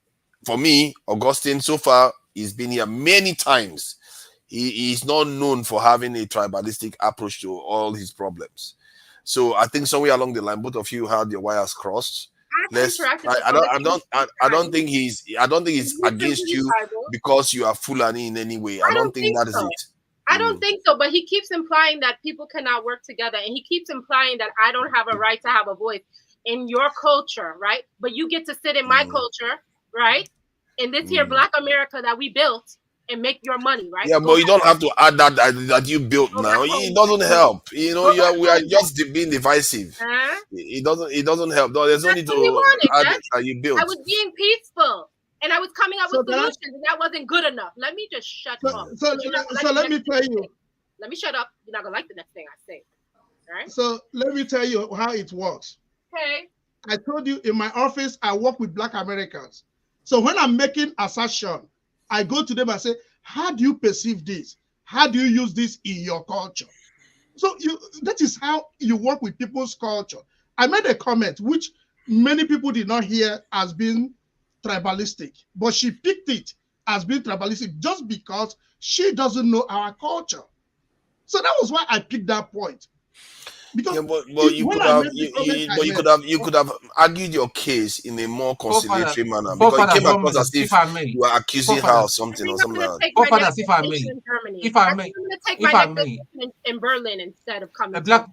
For me, Augustine, so far, he's been here many times. He is not known for having a tribalistic approach to all his problems. So I think somewhere along the line, both of you had your wires crossed. I don't think he's against you because you are Fulani in any way. I don't think that is it. I don't think so, but he keeps implying that people cannot work together, and he keeps implying that I don't have a right to have a voice in your culture, right? But you get to sit in my culture, right? In this here Black America that we built and make your money, right? Yeah, but you don't have to add that you built now. It doesn't help. We are just being divisive. It doesn't help. There's no need to add that you built. I was being peaceful. And I was coming up with solutions, and that wasn't good enough. Let me just shut up. So let me tell you. Let me shut up. You're not gonna like the next thing I say. All right. So let me tell you how it works. Okay. I told you in my office I work with Black Americans. So when I'm making assertion, I go to them and say, "How do you perceive this? How do you use this in your culture?" So that is how you work with people's culture. I made a comment which many people did not hear as being tribalistic, but she picked it as being tribalistic just because she doesn't know our culture. So that was why I picked that point. Because you could have argued your case in a more conciliatory manner because it came across as if you were accusing her of something or something like that. If I may, in Berlin instead of coming. Black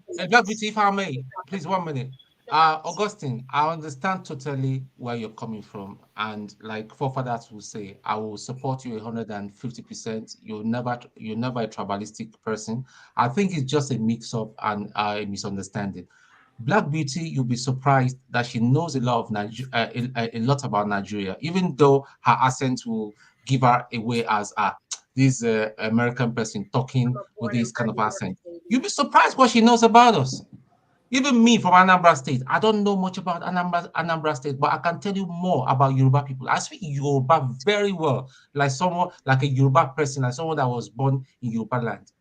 Beauty, if I may, please 1 minute. Augustine, I understand totally where you're coming from, and like forefathers will say, I will support you 150%. You're never a tribalistic person. I think it's just a mix-up and a misunderstanding. Black Beauty, you'll be surprised that she knows a lot of a lot about Nigeria, even though her accent will give her away as this American person talking with Born this and kind bred of New York accent. City. You'll be surprised what she knows about us. Even me from Anambra State, I don't know much about Anambra State, but I can tell you more about Yoruba people. I speak Yoruba very well, like someone, like a Yoruba person, like someone that was born in Yoruba land.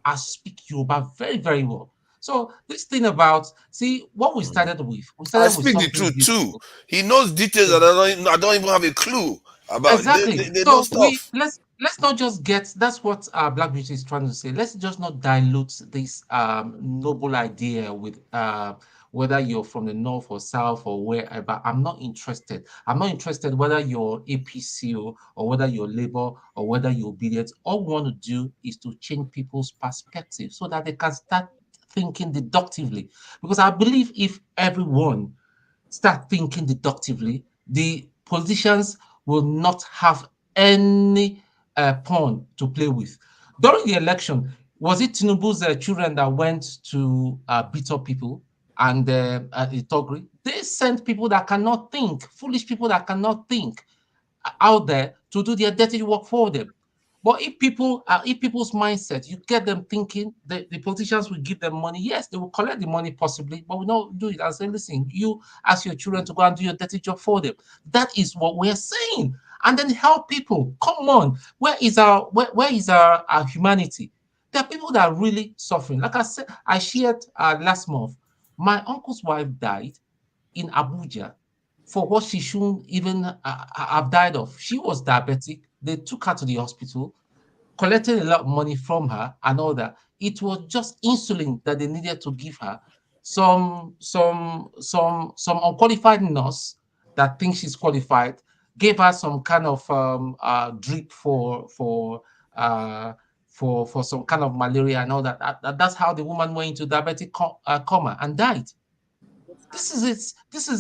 I speak Yoruba very, very well. So this thing about, see, what we I started with speak the something truth too. beautiful. He knows details that I don't even have a clue about. Exactly. They know So we stuff. let's not just get, that's what Black Beauty is trying to say. Let's just not dilute this noble idea with whether you're from the north or south or wherever. I'm not interested. I'm not interested whether you're APC or whether you're Labour or whether you're obedient. All we want to do is to change people's perspective so that they can start thinking deductively. Because I believe if everyone start thinking deductively, the politicians will not have any pawn to play with. During the election, was it Tinubu's children that went to beat up people and Itogri? They sent people that cannot think, foolish people that cannot think out there to do their dirty work for them. But if people's mindset, you get them thinking the politicians will give them money. Yes, they will collect the money possibly, but we don't do it and say, listen, you ask your children to go and do your dirty job for them. That is what we're saying. And then help people. Come on, where is our humanity? There are people that are really suffering. Like I said, I shared last month, my uncle's wife died in Abuja for what she shouldn't even have died of. She was diabetic. They took her to the hospital, collected a lot of money from her and all that. It was just insulin that they needed to give her. Some unqualified nurse that thinks she's qualified gave her some kind of drip uh, for some kind of malaria and all that. That's how the woman went into diabetic coma and died. This is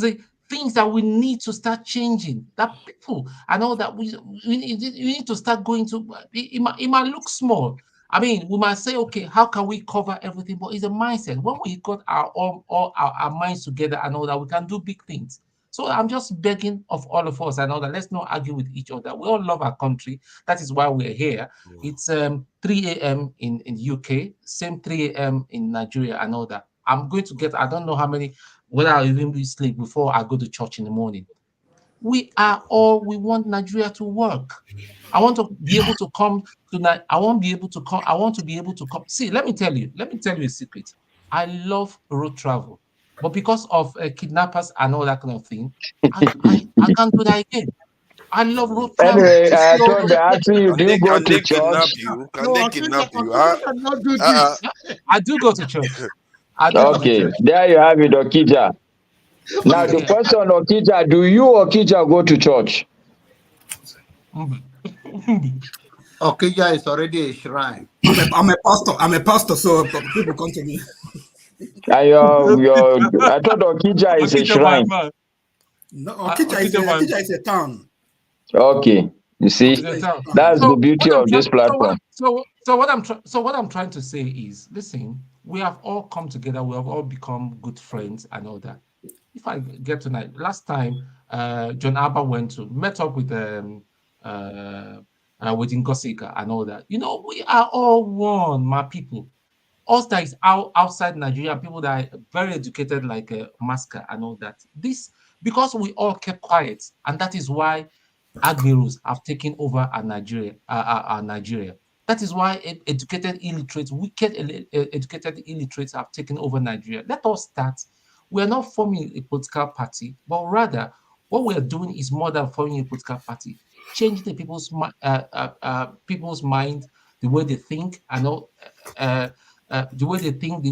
a things that we need to start changing. That people and all that we need to start going to. It might look small. I mean, we might say, okay, how can we cover everything? But it's a mindset. When we got all our minds together and all that, we can do big things. So I'm just begging of all of us and all that. Let's not argue with each other. We all love our country. That is why we're here. It's 3 a.m. in UK, same 3 a.m. in Nigeria and all that. I'm going to get, I don't know how many, whether I'll even be sleep before I go to church in the morning. We want Nigeria to work. I want to be able to come tonight. I want to be able to come. I want to be able to come. See, let me tell you a secret. I love road travel, but because of kidnappers and all that kind of thing, I can't do that again. I love road travel. Anyway, I So thought they asking you, do you go Can to they kidnap church? you? Can No, they Okija, kidnap you? Okija cannot do this. I do go to church. I do go to Okay, church. there you have it, Okija. Now the Yeah. question, Okija, do you, Okija, go to church? Okija is already a shrine. I'm a pastor. I'm a pastor, so people come to me. I thought Okija is a Okija, my shrine. man. No, Okija, my Okija is a town. Okay, you see, Okija is a town. that's the So beauty what I'm of trying this platform. so what I'm trying to say is, listen, we have all come together, we have all become good friends and all that. If I get tonight, last time John Abba met up with Ngosika and all that. You know, we are all one, my people. Us that is outside Nigeria, people that are very educated like Maska and all that. This because we all kept quiet, and that is why Agberos have taken over our Nigeria. That is why educated illiterates, educated illiterates have taken over Nigeria. Let us start. We are not forming a political party, but rather what we are doing is more than forming a political party. Changing the people's mind, the way they think, and all, the way they think,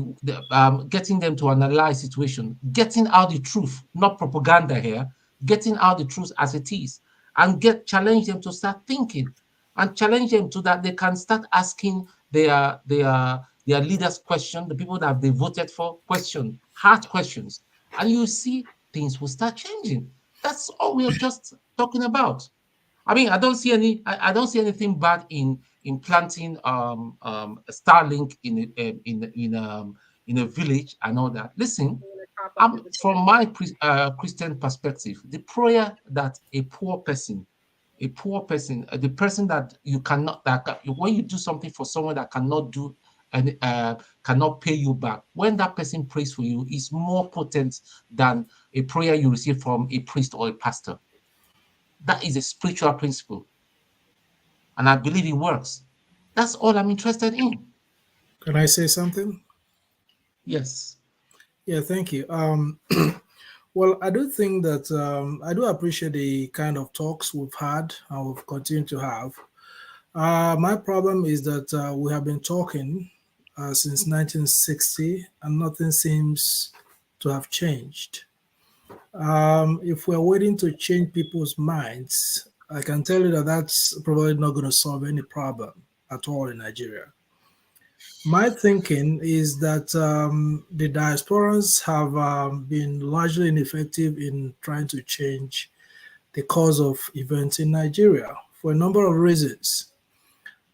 getting them to analyze situation, getting out the truth, not propaganda here, getting out the truth as it is, and challenge them to start thinking, and challenge them to that they can start asking their leaders question, the people that they voted for question, hard questions, and you see things will start changing. That's all we are just talking about. I mean, I don't see anything bad in planting a Starlink in a village and all that. Listen, from my Christian perspective, the prayer that a poor person, the person that you cannot, when you do something for someone that cannot do and cannot pay you back, when that person prays for you, is more potent than a prayer you receive from a priest or a pastor. That is a spiritual principle, and I believe it works. That's all I'm interested in. Can I say something? Yes. Yeah, thank you. Well, I do think that I do appreciate the kind of talks we've had and we've continued to have. My problem is that we have been talking since 1960 and nothing seems to have changed. If we're waiting to change people's minds, I can tell you that that's probably not going to solve any problem at all in Nigeria. My thinking is that the diasporans have been largely ineffective in trying to change the course of events in Nigeria for a number of reasons.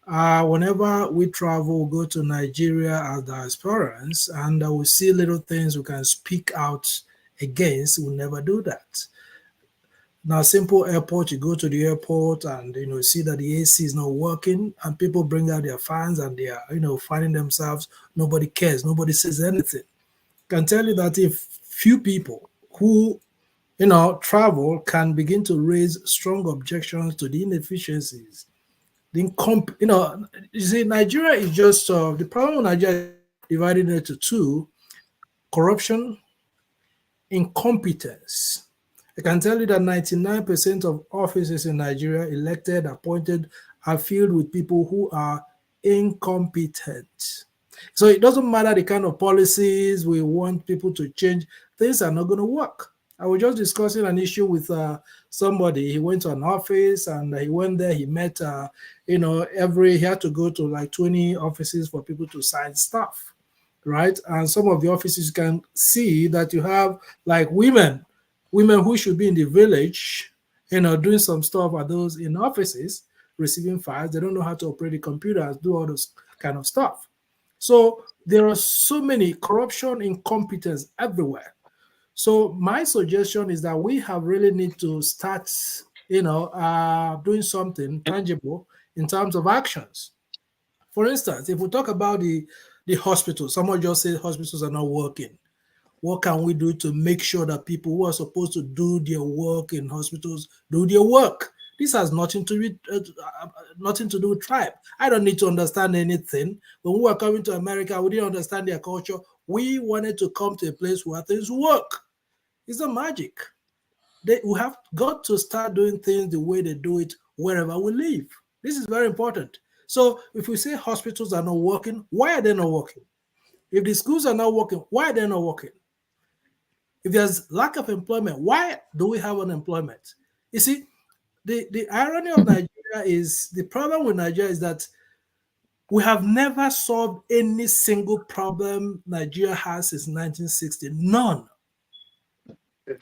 Whenever we travel, go to Nigeria as diasporans, and we see little things we can speak out against, we never do that. Now, simple airport, you go to the airport and see that the AC is not working, and people bring out their fans and they are finding themselves. Nobody cares. Nobody says anything. Can tell you that if few people who travel can begin to raise strong objections to the inefficiencies, you see, Nigeria is just the problem with Nigeria is divided into two: corruption, incompetence. I can tell you that 99% of offices in Nigeria, elected, appointed, are filled with people who are incompetent. So it doesn't matter the kind of policies we want people to change, things are not going to work. I was just discussing an issue with somebody. He went to an office and he went there, he met, he had to go to like 20 offices for people to sign stuff, right? And some of the offices can see that you have like women who should be in the village, doing some stuff at those in offices, receiving files. They don't know how to operate the computers, do all those kind of stuff. So there are so many corruption, incompetence everywhere. So my suggestion is that we have really need to start, doing something tangible in terms of actions. For instance, if we talk about the hospitals, someone just said hospitals are not working. What can we do to make sure that people who are supposed to do their work in hospitals do their work? This has nothing to do with tribe. I don't need to understand anything. When we were coming to America, we didn't understand their culture. We wanted to come to a place where things work. It's not magic. We have got to start doing things the way they do it wherever we live. This is very important. So if we say hospitals are not working, why are they not working? If the schools are not working, why are they not working? If there's lack of employment, why do we have unemployment? You see, the irony of Nigeria is, the problem with Nigeria is that we have never solved any single problem Nigeria has since 1960. None.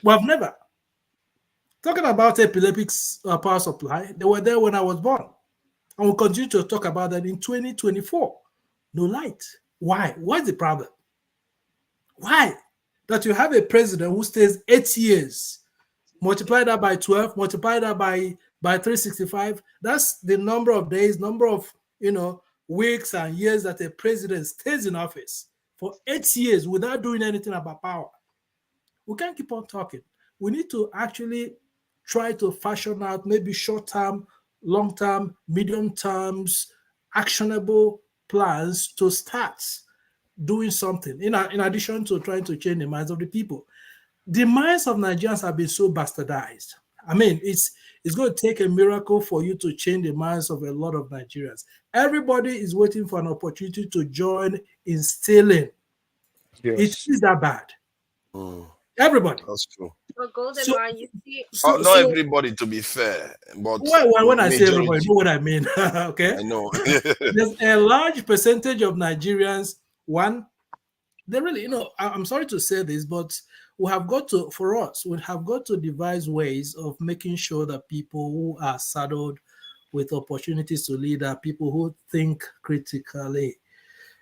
We have never. Talking about epileptic power supply, they were there when I was born. And we'll continue to talk about that in 2024. No light. Why? What's the problem? Why? That you have a president who stays 8 years, multiply that by 12, multiply that by 365. That's the number of days, number of weeks and years that a president stays in office for 8 years without doing anything about power. We can't keep on talking. We need to actually try to fashion out maybe short-term, long-term, medium terms, actionable plans to start doing something in addition to trying to change the minds of the people. The minds of Nigerians have been so bastardized. I mean, it's going to take a miracle for you to change the minds of a lot of Nigerians. Everybody is waiting for an opportunity to join in stealing. Yes. It is that bad. Everybody. That's true. But Golden you see. Not everybody, to be fair, but when I say everybody, you know what I mean. Okay. I know. There's a large percentage of Nigerians. One, They really, I'm sorry to say this, but we have got to, for us, we have got to devise ways of making sure that people who are saddled with opportunities to lead are people who think critically.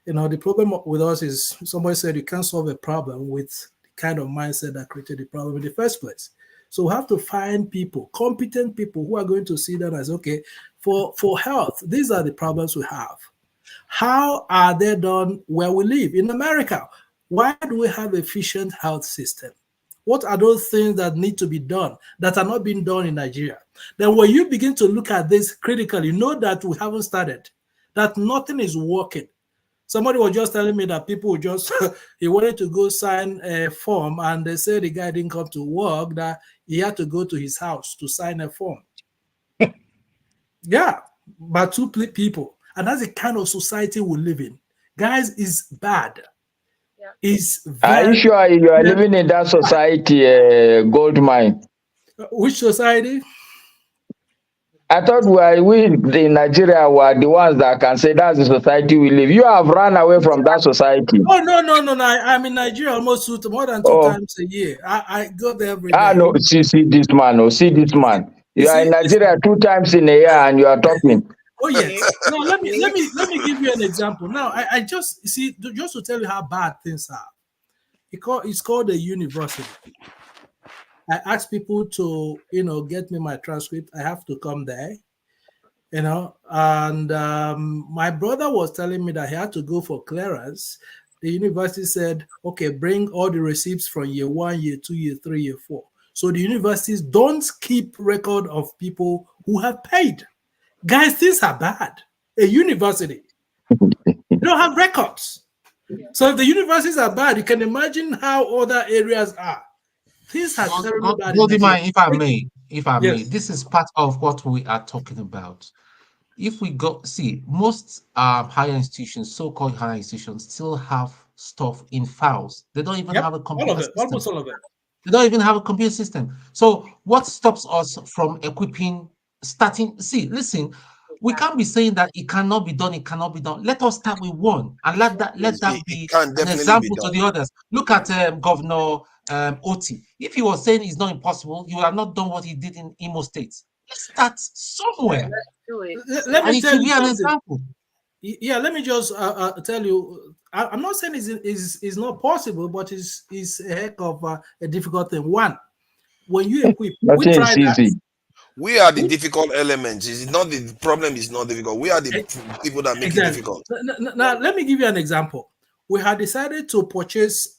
The problem with us is somebody said you can't solve a problem with the kind of mindset that created the problem in the first place. So we have to find people, competent people who are going to see that as, okay, for health, these are the problems we have. How are they done where we live? In America, why do we have efficient health system? What are those things that need to be done that are not being done in Nigeria? Then when you begin to look at this critically, know that we haven't started, that nothing is working. Somebody was just telling me that people just, he wanted to go sign a form and they said the guy didn't come to work, that he had to go to his house to sign a form. Yeah, by two people. And that's the kind of society we live in. Guys, is bad. Yeah. Is Are you sure you are living in that society, gold mine? Which society? I thought we in Nigeria were the ones that can say that's the society we live. You have run away from that society. Oh, no. I'm in Nigeria almost more than two times a year. I go there every day. No, see this man. Oh, see this man. You are in Nigeria 2 times in a year and you are talking. Oh yes. Now let me give you an example. Now I just see, just to tell you how bad things are. It's called a university. I ask people to get me my transcript. I have to come there, and my brother was telling me that he had to go for clearance. The university said, okay, bring all the receipts from year 1, year 2, year 3, year 4. So the universities don't keep record of people who have paid. Guys, things are bad. A university, you don't have records. So if the universities are bad, you can imagine how other areas are. Things are terribly bad. If I may, this is part of what we are talking about. If we go see, most higher institutions, so-called higher institutions, still have stuff in files. They don't even have a computer system. Almost all of it. They don't even have a computer system. So what stops us from equipping, starting? See, listen, we can't be saying that it cannot be done. It cannot be done. Let us start with one and let that be an example to the others. Look at Governor Oti. If he was saying it's not impossible, he would have not done what he did in Imo State. Let's start somewhere. Let me tell you an example. Yeah, let me just tell you. I'm not saying it's not possible, but it's a heck of a difficult thing. One, when you equip, we try that. We are the difficult elements. It's not the problem. Is not difficult. We are the people that make it difficult. Now, let me give you an example. We had decided to purchase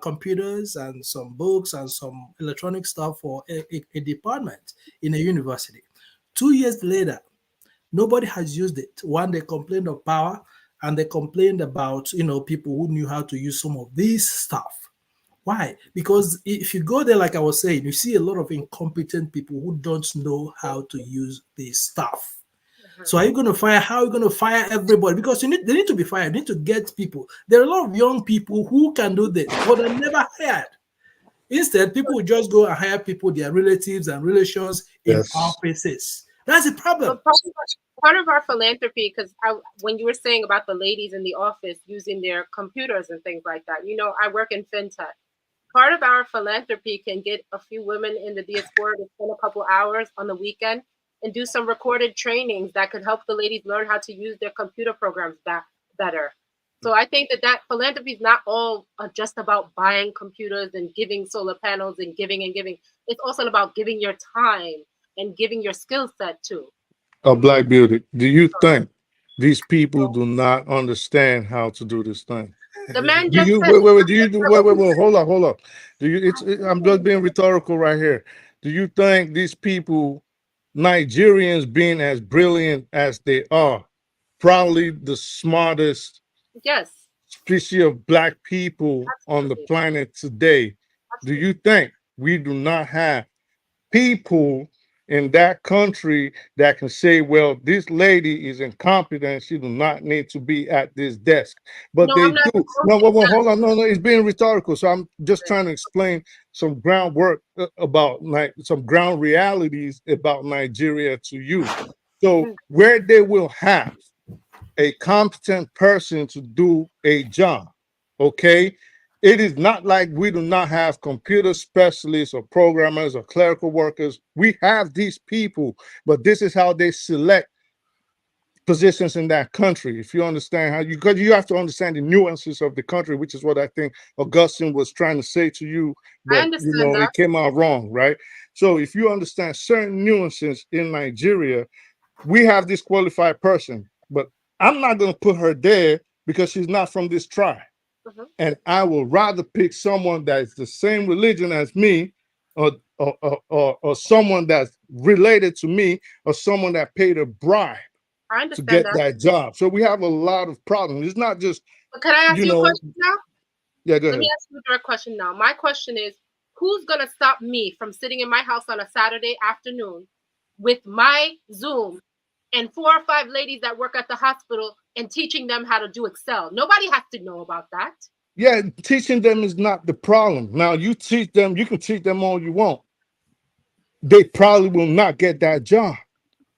computers and some books and some electronic stuff for a department in a university. 2 years later, nobody has used it. One, they complained of power, and they complained about people who knew how to use some of these stuff. Why? Because if you go there, like I was saying, you see a lot of incompetent people who don't know how to use this stuff. So are you going to fire? How are you going to fire everybody? Because they need to be fired. You need to get people. There are a lot of young people who can do this, but they're never hired. Instead, people will just go and hire people, their relatives and relations in offices. That's the problem. Part of our philanthropy, because when you were saying about the ladies in the office using their computers and things like that, I work in fintech. Part of our philanthropy can get a few women in the diaspora to spend a couple hours on the weekend and do some recorded trainings that could help the ladies learn how to use their computer programs better. So I think that philanthropy is not all just about buying computers and giving solar panels and giving. It's also about giving your time and giving your skill set too. Black Beauty, do you think these people do not understand how to do this thing? The man Do just you said, wait, hold on. Do you I'm just being rhetorical right here. Do you think these people, Nigerians being as brilliant as they are, probably the smartest species of black people on the planet today, do you think we do not have people in that country that can say, well, this lady is incompetent, she do not need to be at this desk? But they do. No, hold on. No, it's being rhetorical. So I'm just trying to explain some groundwork about some ground realities about Nigeria to you. So where they will have a competent person to do a job, Okay. It is not like we do not have computer specialists or programmers or clerical workers. We have these people, but this is how they select positions in that country. If you understand how you, because you have to understand the nuances of the country, which is what I think Augustine was trying to say to you, I but you understand know, that. it came out wrong, right? So if you understand certain nuances in Nigeria, we have this qualified person, but I'm not going to put her there because she's not from this tribe. And I will rather pick someone that's the same religion as me, or someone that's related to me, or someone that paid a bribe I to understand get that. that job. So we have a lot of problems. It's not just, But can I ask you you a know, question now? yeah, go Let me ahead. ask you a direct question now. My question is, who's going to stop me from sitting in my house on a Saturday afternoon with my Zoom and 4 or 5 ladies that work at the hospital and teaching them how to do Excel? Nobody has to know about that. Yeah, teaching them is not the problem. Now you teach them, you can teach them all you want. They probably will not get that job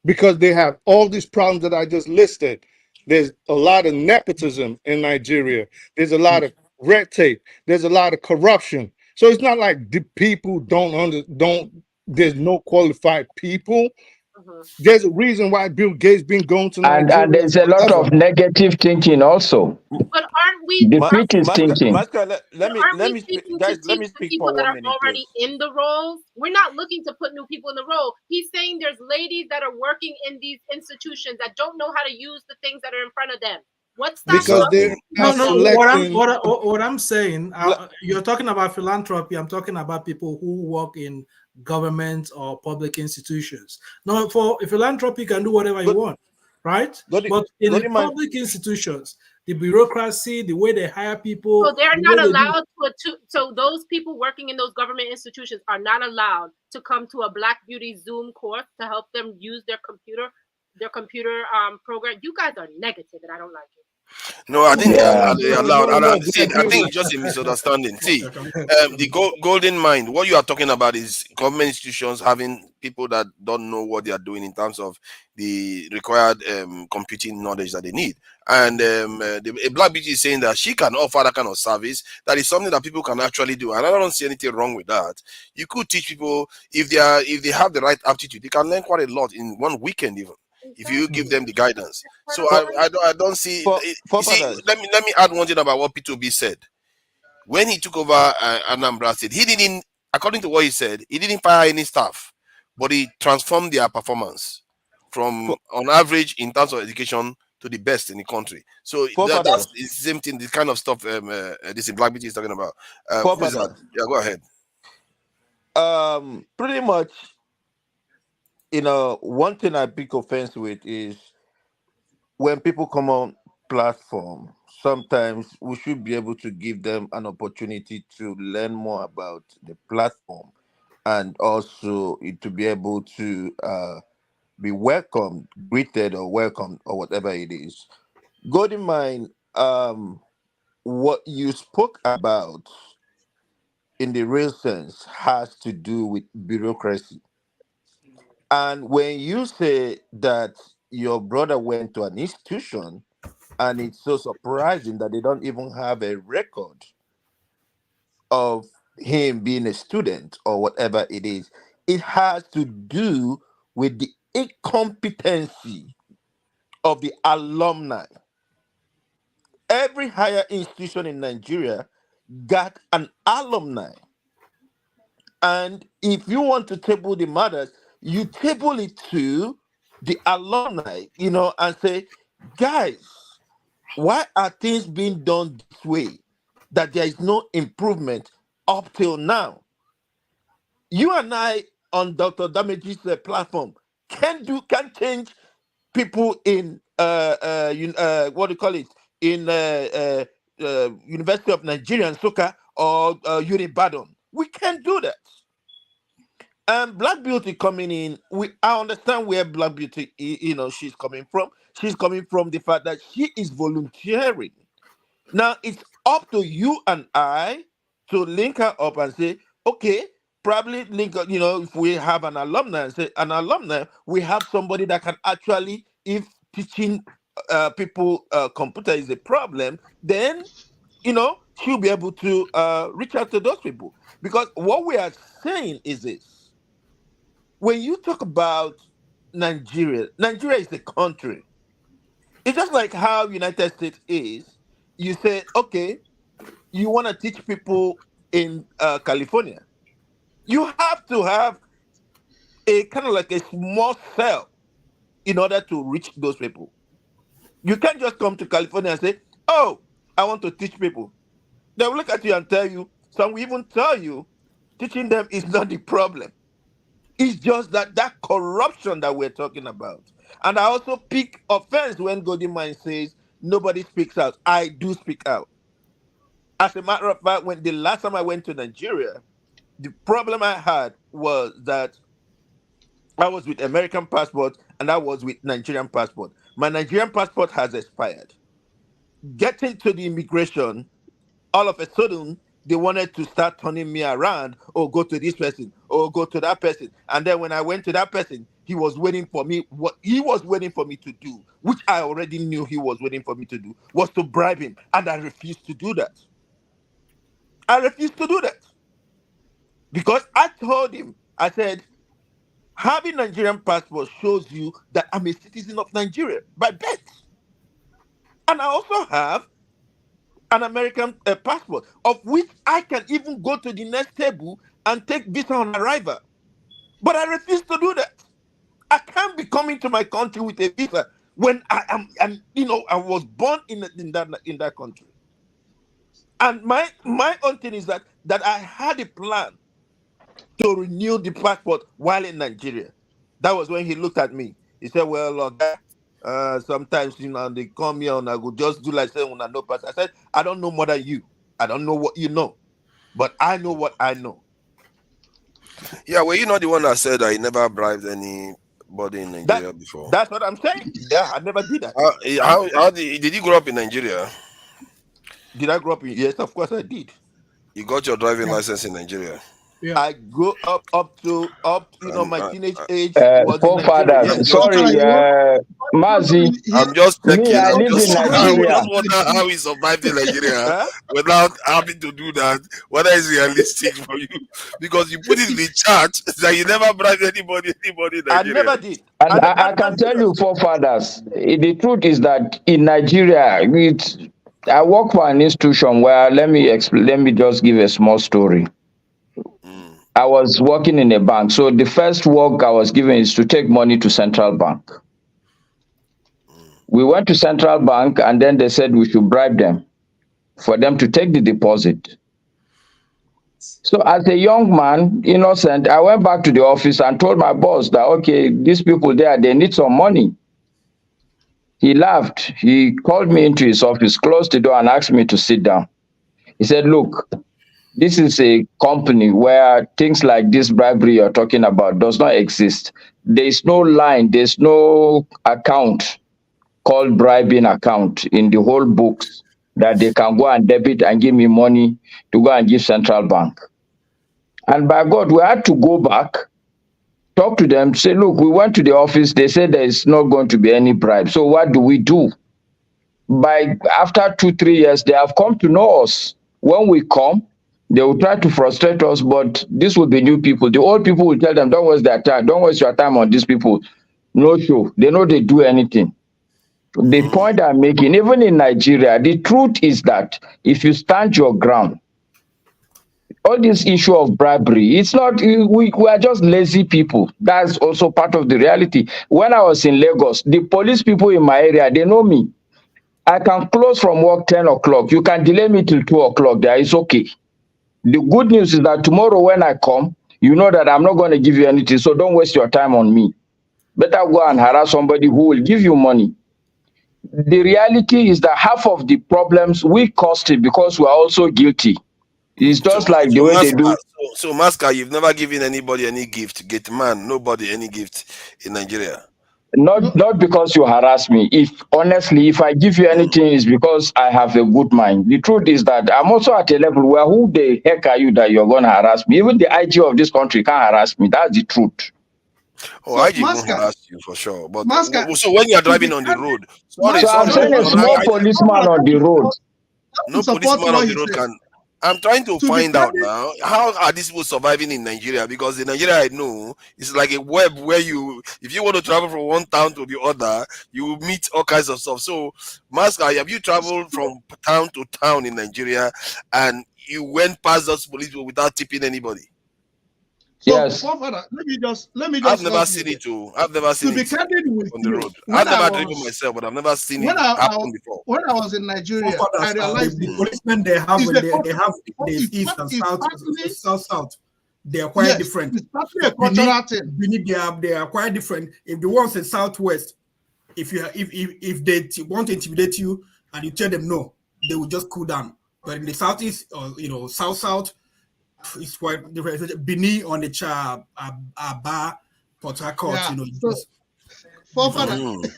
because they have all these problems that I just listed. There's a lot of nepotism in Nigeria. There's a lot of red tape. There's a lot of corruption. So it's not like the people don't. There's no qualified people. There's a reason why Bill Gates been going to And Nigeria there's a lot forever. of negative thinking also. But aren't we Defeatist thinking. aren't we speaking to teach the people that are already in the roles? We're not looking to put new people in the role. He's saying there's ladies that are working in these institutions that don't know how to use the things that are in front of them. What's stopping Because us? they're No, not no. selecting. What I'm saying, you're talking about philanthropy. I'm talking about people who work in government or public institutions. Now, for philanthropy, you can do whatever you want, right? But in the public institutions, the bureaucracy, the way they hire people, So they're the not way they do. allowed so those people working in those government institutions are not allowed to come to a Black Beauty Zoom course to help them use their computer program. You guys are negative and I don't like it. No, I think Yeah. they are allowed. And see, I think it's just a misunderstanding. See, the golden mind, what you are talking about is government institutions having people that don't know what they are doing in terms of the required computing knowledge that they need. And a Black beauty is saying that she can offer that kind of service. That is something that people can actually do. And I don't see anything wrong with that. You could teach people if they have the right aptitude, they can learn quite a lot in one weekend even, if you give them the guidance. So I don't see. You see, let me add one thing about what P2B said. When he took over Anambra State, he didn't, according to what he said, he didn't fire any staff, but he transformed their performance from, on average, in terms of education, to the best in the country. So that's the same thing. The kind of stuff this Black Beauty is talking about. Who is that? Yeah, go ahead. Pretty much, one thing I pick offense with is when people come on platform, sometimes we should be able to give them an opportunity to learn more about the platform and also to be able to be welcomed, greeted or welcomed or whatever it is. Golden Mind, what you spoke about in the real sense has to do with bureaucracy. And when you say that your brother went to an institution, and it's so surprising that they don't even have a record of him being a student or whatever it is, it has to do with the incompetency of the alumni. Every higher institution in Nigeria got an alumni. And if you want to table the matters, you table it to the alumni, and say, guys, why are things being done this way that there is no improvement up till now? You and I on Dr. Damage's platform can change people in what do you call it, in University of Nigeria, Nsukka, or Unibadan. We can't do that. And Black Beauty coming in, I understand where Black Beauty, she's coming from. She's coming from the fact that she is volunteering. Now it's up to you and I to link her up and say, okay, probably link up, if we have an alumni and say an alumni, we have somebody that can actually, if teaching people computer is a problem, then should be able to reach out to those people. Because what we are saying is this: when you talk about Nigeria, Nigeria is a country. It's just like how United States is. You say, okay, you want to teach people in California, you have to have a kind of like a small cell in order to reach those people. You can't just come to California and say, oh, I want to teach people. They will look at you and tell you, some will even tell you, teaching them is not the problem. It's just that corruption that we're talking about. And I also pick offense when Golden Mind says nobody speaks out. I do speak out. As a matter of fact, when the last time I went to Nigeria, the problem I had was that I was with American passport and I was with Nigerian passport. My Nigerian passport has expired. Getting to the immigration, all of a sudden they wanted to start turning me around. Oh, go to this person. Oh, go to that person. And then when I went to that person, he was waiting for me. What he was waiting for me to do, which I already knew he was waiting for me to do, was to bribe him. And I refused to do that. I refused to do that. Because I told him, I said, having Nigerian passport shows you that I'm a citizen of Nigeria by birth. And I also have an American passport, of which I can even go to the next table and take visa on arrival. But I refuse to do that. I can't be coming to my country with a visa when I am, and I was born in that country. And my own thing is that I had a plan to renew the passport while in Nigeria. That was when he looked at me. He said, well, look, sometimes, they come here and I go just do like saying when I know pass. I said, I don't know more than you. I don't know what you know, but I know what I know. Yeah, were you not the one that said that he never bribed anybody in Nigeria before? That's what I'm saying. Yeah, I never did that. How did you grow up in Nigeria? Did I grow up in? Yes, of course I did. You got your driving license in Nigeria? Yeah. I grew up to my teenage age. Forefathers. Yes. Sorry, Mazi. I'm just checking. Me, I live in Nigeria. I just wonder how he survived in Nigeria without having to do that. Whether it's realistic for you, because you put it in the chat that you never bribed anybody in Nigeria. I never did. And I can tell you, forefathers, the truth is that in Nigeria, I work for an institution where let me just give a small story. I was working in a bank. So the first work I was given is to take money to central bank. We went to central bank and then they said we should bribe them for them to take the deposit. So as a young man, innocent, I went back to the office and told my boss that, okay, these people there, they need some money. He laughed. He called me into his office, closed the door and asked me to sit down. He said, look, this is a company where things like this bribery you're talking about does not exist. There's no line, there's no account called bribing account in the whole books that they can go and debit and give me money to go and give central bank. And by God, we had to go back, talk to them, say, look, we went to the office, they said there is not going to be any bribe. So what do we do? After 2-3 years, they have come to know us. When we come, they will try to frustrate us, but this will be new people. The old people will tell them, don't waste their time. Don't waste your time on these people. No show. They know they do anything. The point I'm making, even in Nigeria, the truth is that if you stand your ground, all this issue of bribery, it's not, we are just lazy people. That's also part of the reality. When I was in Lagos, the police people in my area, they know me. I can close from work 10 o'clock. You can delay me till 2 o'clock. There is okay. The good news is that tomorrow when I come, you know that I'm not going to give you anything, so don't waste your time on me. Better go and harass somebody who will give you money. The reality is that half of the problems we caused it because we are also guilty. It's just like the way they do. So, Masca, you've never given anybody any gift, nobody any gift in Nigeria. Not because you harass me. If I give you anything, it's because I have a good mind. The truth is that I'm also at a level where who the heck are you that you're going to harass me? Even the IG of this country can't harass me. That's the truth. Oh, IG won't harass you for sure. But so when you're driving on the road, so I'm saying a small policeman on the road. No support policeman what on he the road said. can. I'm trying to To be find out candid, now how are these people surviving in Nigeria, because the Nigeria I know is like a web where you, if you want to travel from one town to the other, you meet all kinds of stuff. So, Maska, have you traveled from town to town in Nigeria and you went past those police people without tipping anybody? so Yes. forefather, let me I've just never help you seen there. it too. I've never To seen be it candid with on the you, road. I've never driven myself, but I've never seen it happen before. when I was in Nigeria, I realized the this. policemen they have It's when a they have there's it's, east and it's south, partly south. They are quite yes, different. it's partly a For cultural thing. Benin, they are quite different. If the ones in southwest, if they want to intimidate you and you tell them no, they will just cool down. But in the southeast or south, it's quite different. Benin on the Aba, Port Harcourt, Yeah. So just forefather, different.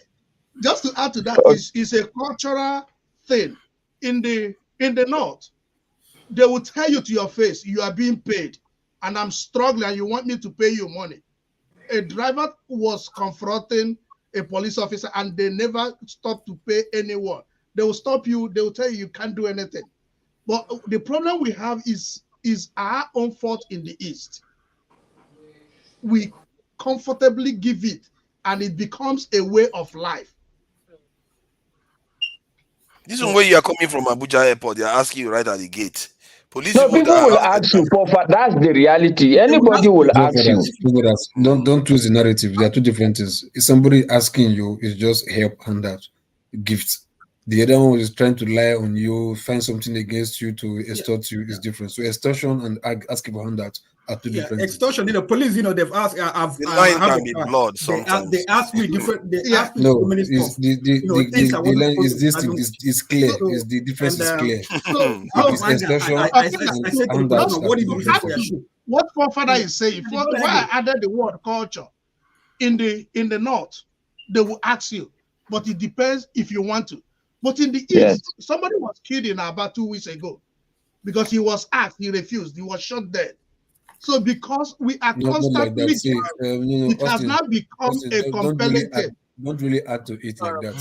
just to add to that, is a cultural thing. In the north, they will tell you to your face, you are being paid, and I'm struggling, and you want me to pay you money. A driver was confronting a police officer, and they never stopped to pay anyone. They will stop you, they will tell you you can't do anything. But the problem we have is our own fault in the East. We comfortably give it, and it becomes a way of life. This is where you are coming from Abuja Airport. They are asking you right at the gate. Police No, people people that will have ask you, that's the reality. Anybody will ask you. Don't twist the narrative. There are two different things. If somebody asking you is just help and that gift. The other one is trying to lie on you, find something against you to extort you is different. So extortion and asking for handout are two different Extortion. Police. They've asked. the I line have can a be car. blood They sometimes. ask me different. They Yeah. ask me so No, many is stuff. Things I the wasn't line is supposed this to. thing is clear. Is the difference is clear. So Out of It's anger, extortion I and said to the handouts policeman, are "What two is the reason different for your things. shoe?" What forefather is saying, And he got why I angry. added the word culture in the north, they will ask you, but it depends if you want to. But in the Yes. east, somebody was killed in about 2 weeks ago because he was asked, he refused, he was shot dead. So because we are Not like that. constantly See, it has Austin, now become a compelling thing. don't really add to it like that.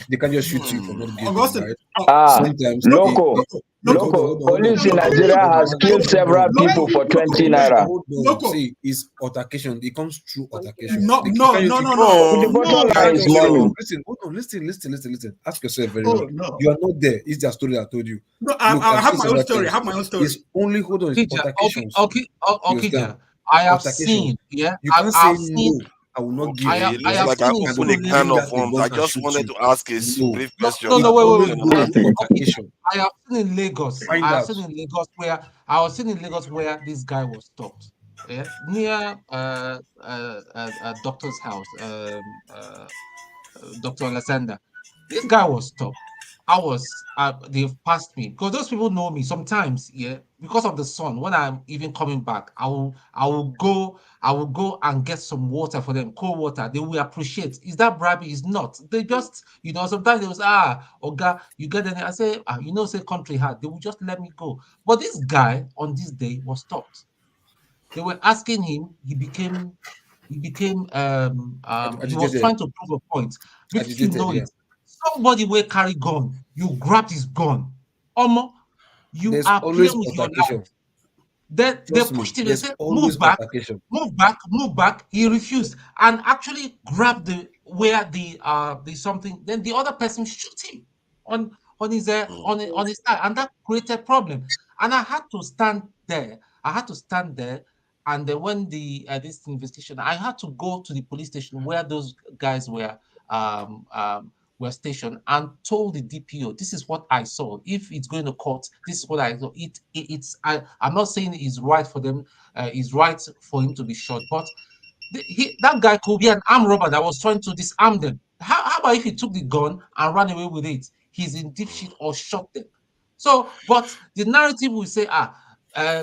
They can just shoot you for not giving, Augustine, right? Sometimes Loco, police in Nigeria has killed several people for 20 naira. See, it's altercation. It comes through altercation. No. The bottom line is money. Listen. Ask yourself very Oh well. no. You are not there. It's the story I told you. No, Look, I I've have seen my own several story. things. I have my own story. It's only it's altercations. You understand? I have Altercation. seen, You can't say I've seen, no. I will not give I you have, It I looks have like I seen in and opened a Surulere. can bring of out a worms. gun I and just shoot wanted you. to ask a No, brief question. No, it wait. always goes through altercation. I have seen in Lagos. Find I have out. seen in Lagos where this guy was stopped. Yeah, near doctor's house, Dr. Alexander. This guy was stopped. They've passed me because those people know me sometimes. Yeah, because of the sun. When I'm even coming back, I will go and get some water for them, cold water. They will appreciate. Is that bribery? Is not. They just, sometimes they will say, Oga, you get any? I say, say country hard. They will just let me go. But this guy on this day was stopped. They were asking him. He was Agitated. trying to prove a point. Before you Agitated, know yeah. it, somebody will carry gun. You grabbed his gun. Omo, you There's are always playing with your life. altercation. Then they Trust me, pushed him. They there's said, always "Move back, altercation. move back, move back." He refused and actually grabbed where the something. Then the other person shoot him on his thigh, and that created problem. And I had to stand there. And then when this investigation, I had to go to the police station where those guys were stationed and told the DPO, this is what I saw. If it's going to court, this is what I saw. I'm not saying it's right for them, it's right for him to be shot, but that guy could be an armed robber that was trying to disarm them. How about if he took the gun and ran away with it? He's in deep shit or shot them. So, but the narrative will say,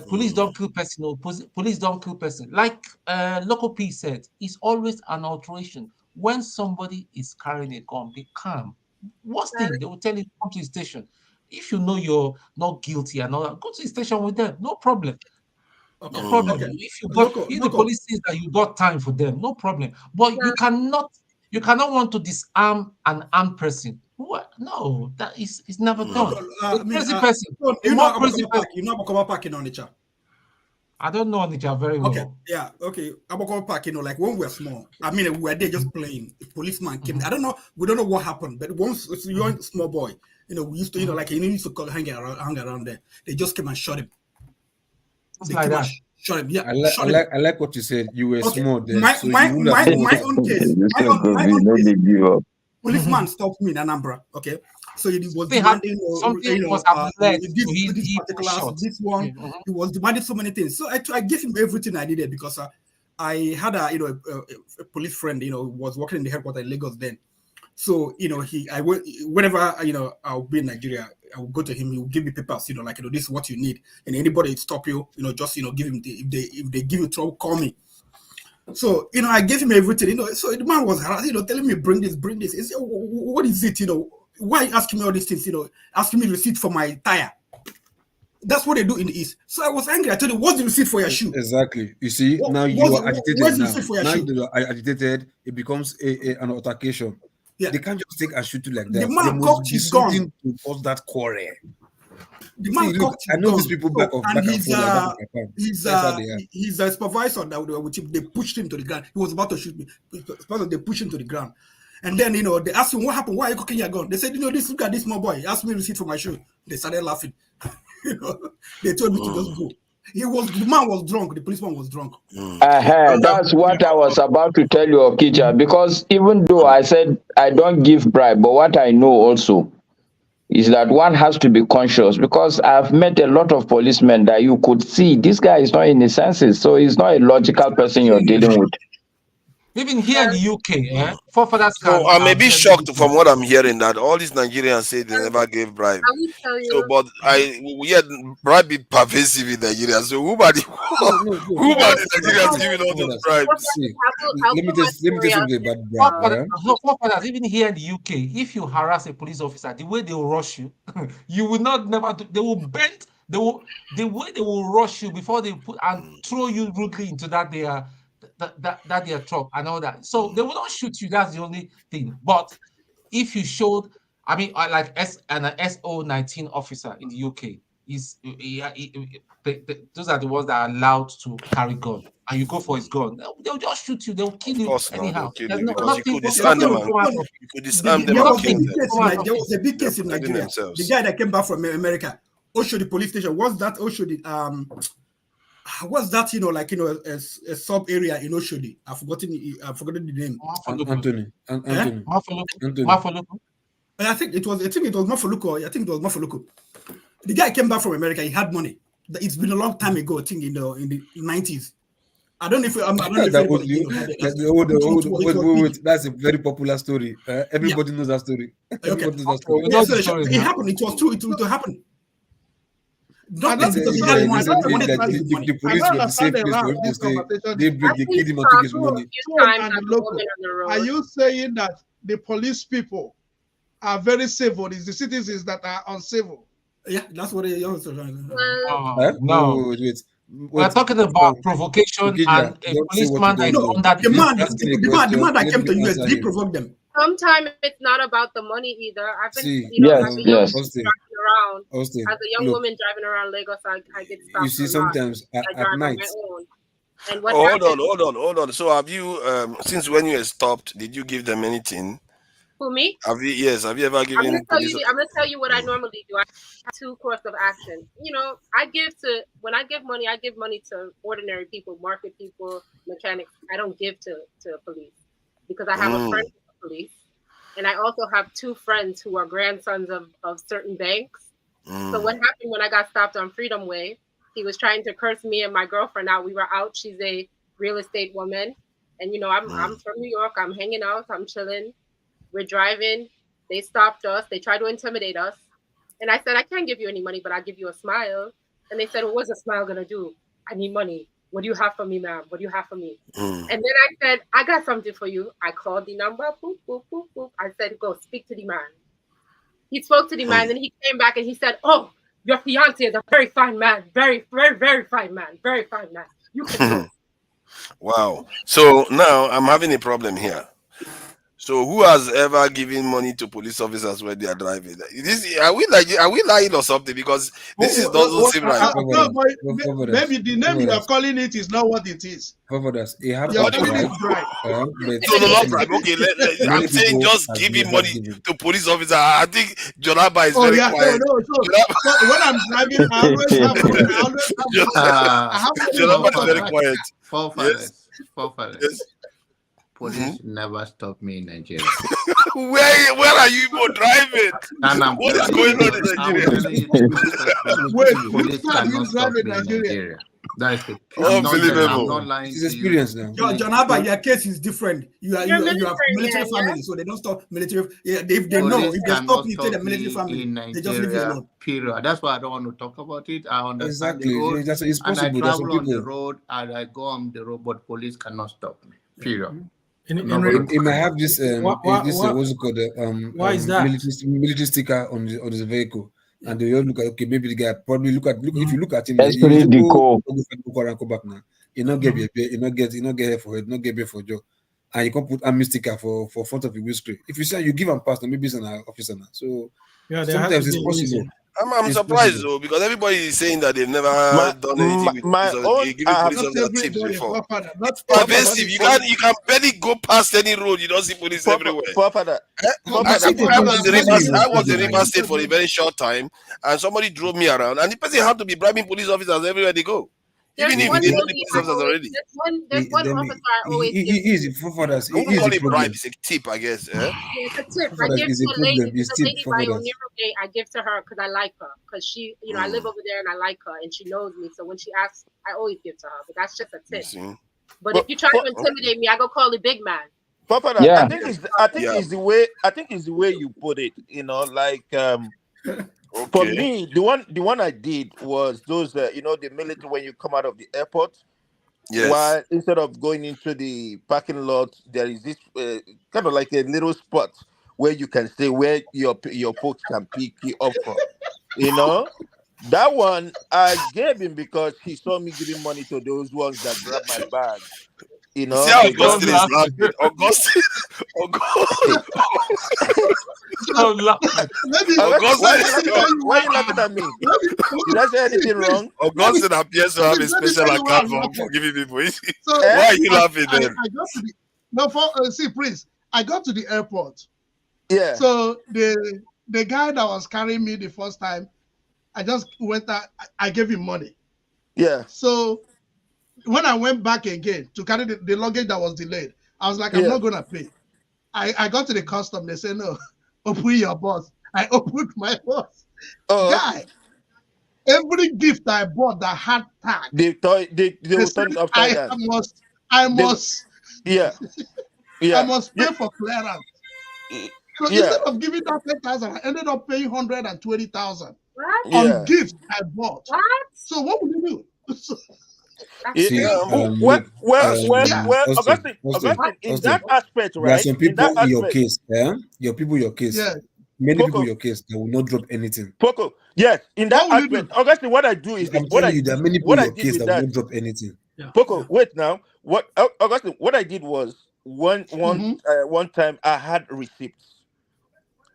police don't kill person, or police don't kill person. Like Local P said, it's always an alteration. When somebody is carrying a gun, be calm. Worst thing, they will tell you, come to the station. If you know you're not guilty and all that, go to the station with them. No problem. Okay. No problem. Okay. If the police says that you got time for them, no problem. But you cannot want to disarm an armed person What? No, that is never No, done. I A mean, crazy person, so a you know more crazy Abokoma person. Park. You know Abokoma Park in Onitsha. I don't know Onitsha very Okay, well. yeah, okay. Abokoma Park, like when we were small, I mean, we were there just playing. A policeman came. I don't know, we don't know what happened, but once you're a small boy, we used to, like, used to call, hang around there. They just came and shot him. Just They like came and that. shot him. Yeah, I like what you said. You were okay. small then, My so my you wouldn't have my known what my was own happening. case. My own case. Policeman stopped me in Anambra. Okay, so he was demanding, something must have led to this he was particular, shot. this one. He was demanding so many things. So I gave him everything I needed because I had a a police friend who was working in the headquarters in Lagos then. So whenever I'll be in Nigeria, I will go to him. He will give me papers. Like this is what you need. And anybody stop you, just give him if they give you trouble, call me. So, I gave him everything, so the man was, telling me, bring this. He said, what is it, why are you asking me all these things, asking me receipt for my tire? That's what they do in the East. So I was angry. I told him, what's the receipt for your shoe? Exactly. You see, now you are agitated where's the now. receipt for your Now shoe? you are agitated, it becomes an altercation. Yeah. They can't just take and shoot you like The that. man There must cocked be his gun. something to cause that quarrel. The See, man look, cocked I his know gun. these people back and And forth like that in Japan. That's how they are. his supervisor that with him, they pushed him to the ground. He was about to shoot me. They pushed him to the ground. And then, they asked him, what happened? Why are you cooking your gun? They said, look at this small boy. He asked me receipt for my shoe. They started laughing. They told me to just go. The man was drunk. The policeman was drunk. That's what I was about to tell you, Okija, because even though I said I don't give bribe, but what I know also is that one has to be conscious, because I've met a lot of policemen that you could see this guy is not in his senses, so he's not a logical person you're dealing with. Even here in the UK, forefathers So can I'm a bit tell you shocked this. from what I'm hearing that all these Nigerians say they never gave bribe. I will tell you. So, but we had bribe be pervasive in Nigeria. So who are the Nigerians giving all those bribes? See, let me tell you something about bribe. Forefathers, even here in the UK, if you harass a police officer, the way they will rush you, you will not never do, they will bend, the way they will rush you before they put and throw you rudely into that their truck and all that. So they will not shoot you. That's the only thing. But if you showed, I mean, like an SO19 officer in the UK, those are the ones that are allowed to carry gun, and you go for his gun, they'll just shoot you. They'll kill you anyhow. They'll kill There's you because you nothing. could disarm them. You could disarm them and kill them. There was a big case in Nigeria. Themselves. The guy that came back from America, Oshodi police station. What's that Oshodi? What's that? A sub area in Oshodi. I've forgotten the name. Anthony. I think it was Mafoluko. I think it was Mafoluko. The guy came back from America. He had money. It's been a long time ago. I think in the 90s. I don't know if wait. That's a very popular story. Everybody knows that story. Everybody knows that story. Yeah, so it happened. It was true. It happened. The police were the safe place for him to stay. They killed him and took his money. Are you saying that the police people are very civil? It's the citizens that are uncivil? Yeah, that's what they also no. We're talking about provocation and a policeman that is under the man that came to US, he provoked them. Sometimes it's not about the money either. I've been, driving around as a young woman driving around Lagos. I get stopped. You see, sometimes at night. And what hold on. So have you, since when you were stopped, did you give them anything? Who, me? Have you ever given? I'm gonna tell you what I normally do. I have two course of action. When I give money to ordinary people, market people, mechanics. I don't give to police because I have a friend in the police, and I also have two friends who are grandsons of certain banks. So what happened when I got stopped on Freedom Way? He was trying to curse me and my girlfriend out. We were out. She's a real estate woman, and I'm from New York. I'm hanging out. I'm chilling. We're driving. They stopped us. They tried to intimidate us. And I said, I can't give you any money, but I'll give you a smile. And they said, well, what's a smile going to do? I need money. What do you have for me, ma'am? What do you have for me? And then I said, I got something for you. I called the number. Boop, boop, boop, boop. I said, go speak to the man. He spoke to the man. And he came back and he said, oh, your fiance is a very fine man. Very, very, very fine man. Very fine man. You can go. Wow. So now I'm having a problem here. So who has ever given money to police officers when they are driving? Are we lying or something? Because this is doesn't seem right. No, but maybe the name you are calling it is not what it is. You have You are to calling it drive. bribe. But No, not bribe. Okay, I'm saying just giving money to police officers. I think Jonaba is very quiet. So when I'm driving, I always have money. I have money. Jonaba is very quiet. Forefathers. Police never stop me in Nigeria. Where are you even driving? What is going on in Nigeria? Police cannot stop me in Nigeria. That is the unbelievable. I'm not lying to experience now. John Abba, your case is different. You have military family, so they don't stop military. If they know, if they stop you, the military family, they just leave you alone. Period. That's why I don't want to talk about it. I understand exactly. the road, It's and I possible. travel on the road, and I go on the road, but police cannot stop me. Period. It may have this what's it called why is that military sticker on the vehicle, and they all look at maybe the guy probably look if you look at him, go back now. You not get here for it, not get here for job, and you can put army sticker for front of the windscreen. If you say you give him pass, then maybe it's an officer now. So sometimes it's possible. I'm surprised though, because everybody is saying that they've never done anything with giving police officers tips before. Pervasive. You can barely go past any road. You don't see police everywhere. I was in Rivers State for a very short time, and somebody drove me around, and the person had to be bribing police officers everywhere they go. Even if they know the police officers already. There's one officer I always give. I wouldn't call it bribe, it's a tip, I guess. Yeah, it's a tip. I give to a lady by Oniro Day, I give to her because I like her. Because she, I live over there and I like her and she knows me. So when she asks, I always give to her. But that's just a tip. But if you try to intimidate me, I go call the big man. I think it's the way you put it, like for me, the one I did was those the military when you come out of the airport. Yes. While instead of going into the parking lot, there is this kind of like a little spot where you can stay, where your folks can pick you up from. That one I gave him because he saw me giving money to those ones that grabbed my bag. See how Augustine is laughing. Augustine. Why are you laughing at me? Did I say anything wrong? Augustine appears to have a special account for giving people. Why are you laughing then? See, Prince, I got to the airport. Yeah. So the guy that was carrying me the first time, I just went out, I gave him money. Yeah. So when I went back again to carry the luggage that was delayed, I was like, I'm not going to pay. I got to the custom. They said, no, open your boss. I opened my boss. Guy, every gift I bought that had tag, they will turn it upside down. I must pay for clearance. So instead of giving that 10,000, I ended up paying 120,000 on gifts I bought. What? So what would you do? Augustine, in that aspect, right? There are some people in your case, many people in your case that will not drop anything. Poco, yes, in that aspect, Augustine, what I do is I'm telling you, there are many people in your case that will not drop anything. Poco, wait now. Augustine, what I did was one time I had receipts.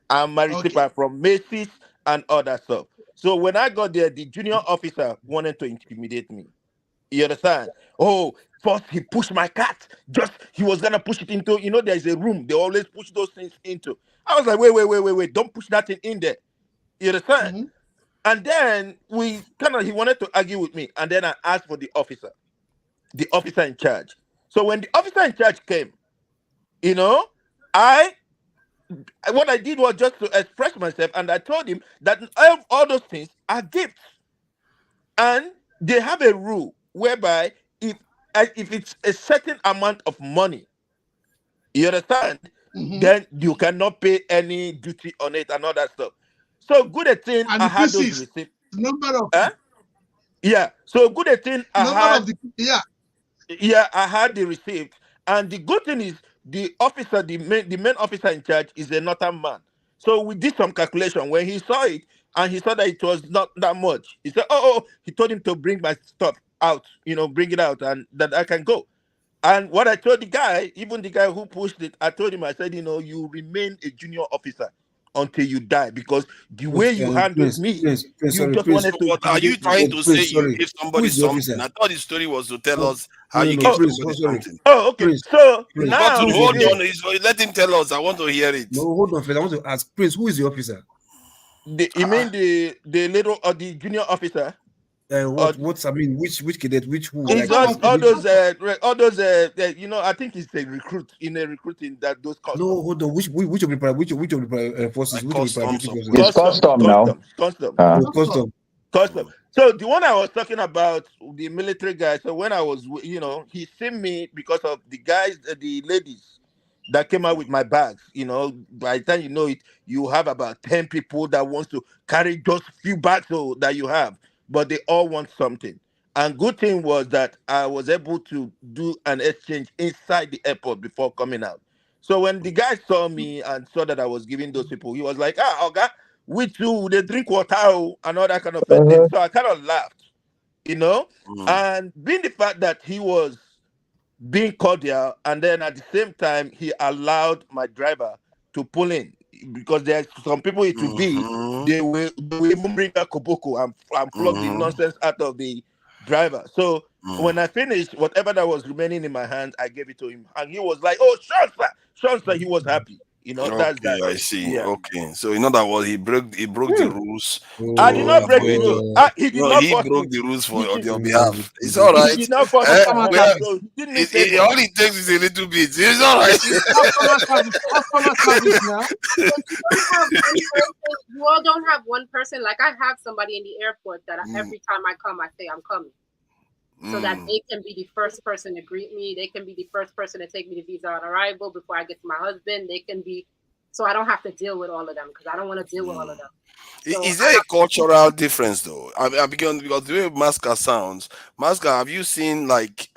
And my receipts are from Macy's and other stuff. So when I got there, the junior officer wanted to intimidate me. You understand? Oh, first he pushed my cat. He was gonna push it into, there's a room. They always push those things into. I was like, wait, don't push that thing in there. You understand? And then he wanted to argue with me. And then I asked for the officer in charge. So when the officer in charge came, what I did was just to express myself, and I told him that all those things are gifts. And they have a rule whereby if it's a certain amount of money, you understand, then you cannot pay any duty on it and all that stuff. So good a thing I had those receipts. So good a thing I had the receipt. And the good thing is the officer, the main officer in charge is a northern man. So we did some calculation. When he saw it and he saw that it was not that much, he said, he told him to bring my stuff out, bring it out and that I can go. And what I told the guy, even the guy who pushed it, I told him, I said, you remain a junior officer until you die, because the way you handled me, you Sorry, just Prince. wanted to But are you intimidate me. trying to say Prince, you sorry. give Who somebody is the officer? something? I thought the story was to tell No, us how you no, give Prince. somebody Sorry. something. Oh, okay. Prince. So Prince. Not to now, hold Prince, on. Let him tell us. I want to hear it. No, hold on, first. I want to ask Prince, who is the officer? you mean the little or the junior officer? What's I mean, which cadet, who? It's Like all which those I think it's a recruit in a recruiting that those customs. No, hold on. Which of the forces? Like Which of the paramilitary forces? It's custom now. Custom. So the one I was talking about, the military guy. So when I was, he seen me because of the guys, the ladies that came out with my bags. By the time you know it, you have about 10 people that wants to carry just few bags that you have, but they all want something. And good thing was that I was able to do an exchange inside the airport before coming out. So when the guy saw me and saw that I was giving those people, he was like, okay, we too, they drink water and all that kind of a thing. So I kind of laughed, and being the fact that he was being cordial, and then at the same time, he allowed my driver to pull in, because there's some people it will be, they will even bring a koboko and flog the nonsense out of the driver. So when I finished, whatever that was remaining in my hand, I gave it to him, and he was like, "Oh, sure, sir." He was happy. That's Okay, that. I see. Yeah. Okay, so in other words, he broke the rules I did not break for the you rule. to. He did No, not he force broke me. the rules He on did, your behalf. It's all he right. did not force me We to have, so he didn't say all much. it takes is a little bit. It's all right. Customer service now. But you don't have one person. You all don't have one person. Like I have somebody in the airport that every time I come, I say I'm coming, so that they can be the first person to greet me. They can be the first person to take me to visa on arrival before I get to my husband. They can be, so I don't have to deal with all of them, because I don't want to deal with all of them. So Is there a cultural difference though? Because the way Masca sounds, Masca, have you seen like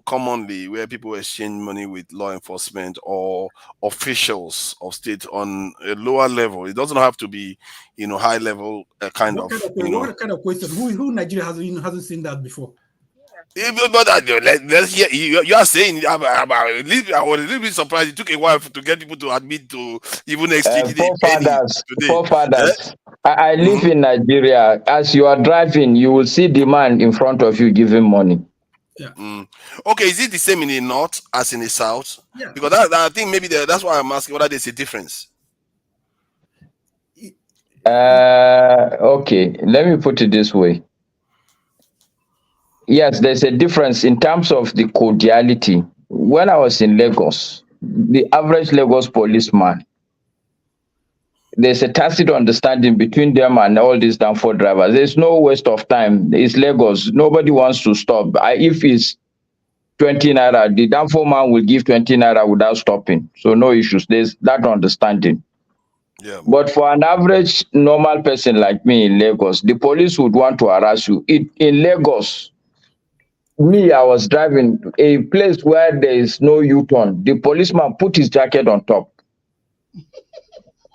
commonly where people exchange money with law enforcement or officials of state on a lower level? It doesn't have to be, high level What kind of question? Who in Nigeria hasn't seen that before? But let's hear. You are saying I was a little bit surprised. It took a while to get people to admit to even exchange a penny today. Forefathers. I live in Nigeria. As you are driving, you will see the man in front of you giving money. Yeah. Okay, is it the same in the north as in the south? Yeah. Because I think maybe that's why I'm asking whether there's a difference. Okay, let me put it this way. Yes, there's a difference in terms of the cordiality. When I was in Lagos, the average Lagos policeman, there's a tacit understanding between them and all these downfall drivers. There's no waste of time. It's Lagos. Nobody wants to stop. If it's 20 naira, the downfall man will give 20 naira without stopping. So no issues. There's that understanding. Yeah. But for an average normal person like me in Lagos, the police would want to harass you. In Lagos, I was driving a place where there is no U-turn. The policeman put his jacket on top.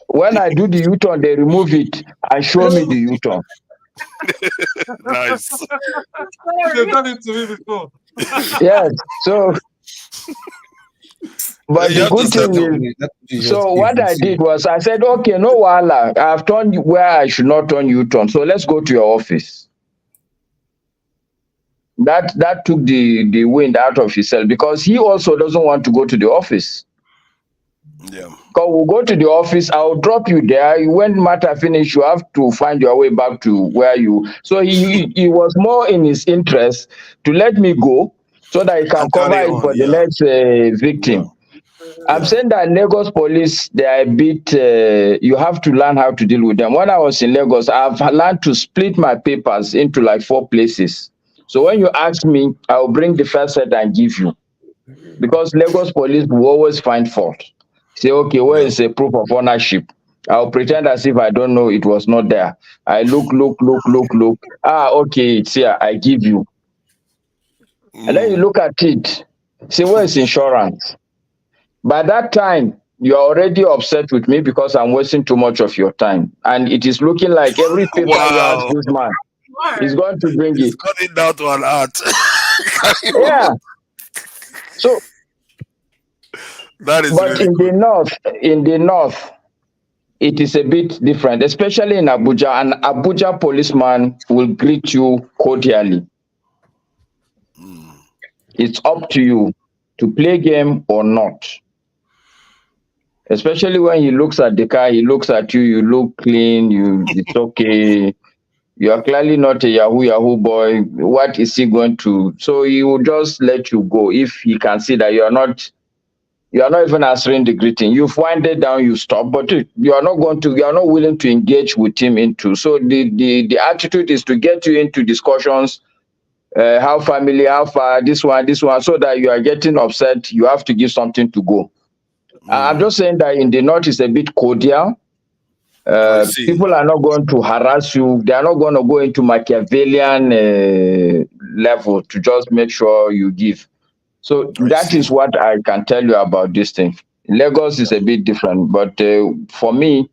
When I do the U-turn, they remove it and show me the U-turn. Nice. They've done it to me before. Yes. So, but the good thing is, so what I did was I said, okay, no wahala. I've turned where I should not turn U-turn. So let's go to your office. That took the wind out of his sail, because he also doesn't want to go to the office. Yeah. Because we'll go to the office, I'll drop you there. When matter finish, you have to find your way back to where you. So he was more in his interest to let me go so that he can cover it for the next victim. I'm saying that Lagos police, they are a bit, you have to learn how to deal with them. When I was in Lagos, I've learned to split my papers into like 4 places. So when you ask me, I'll bring the first set and give you. Because Lagos police will always find fault. Say, okay, where is a proof of ownership? I'll pretend as if I don't know it was not there. I look. Okay, it's here. I give you. And then you look at it. Say, where is insurance? By that time, you're already upset with me because I'm wasting too much of your time. And it is looking like every paper you ask this man is going to bring it's it. got it down to an art. Yeah. So, That is but really good. in the north, it is a bit different, especially in Abuja. An Abuja policeman will greet you cordially. It's up to you to play game or not. Especially when he looks at the car, he looks at you, you look clean, it's okay. You are clearly not a Yahoo boy. What is he going to? So he will just let you go if he can see that you are not even answering the greeting. You've winded down, you stop, but you are not willing to engage with him into. So the attitude is to get you into discussions, how family, how far, this one, so that you are getting upset, you have to give something to go. I'm just saying that in the north is a bit cordial. I see. People are not going to harass you. They are not going to go into Machiavellian level to just make sure you give. So that is what I can tell you about this thing. Lagos is a bit different, but for me,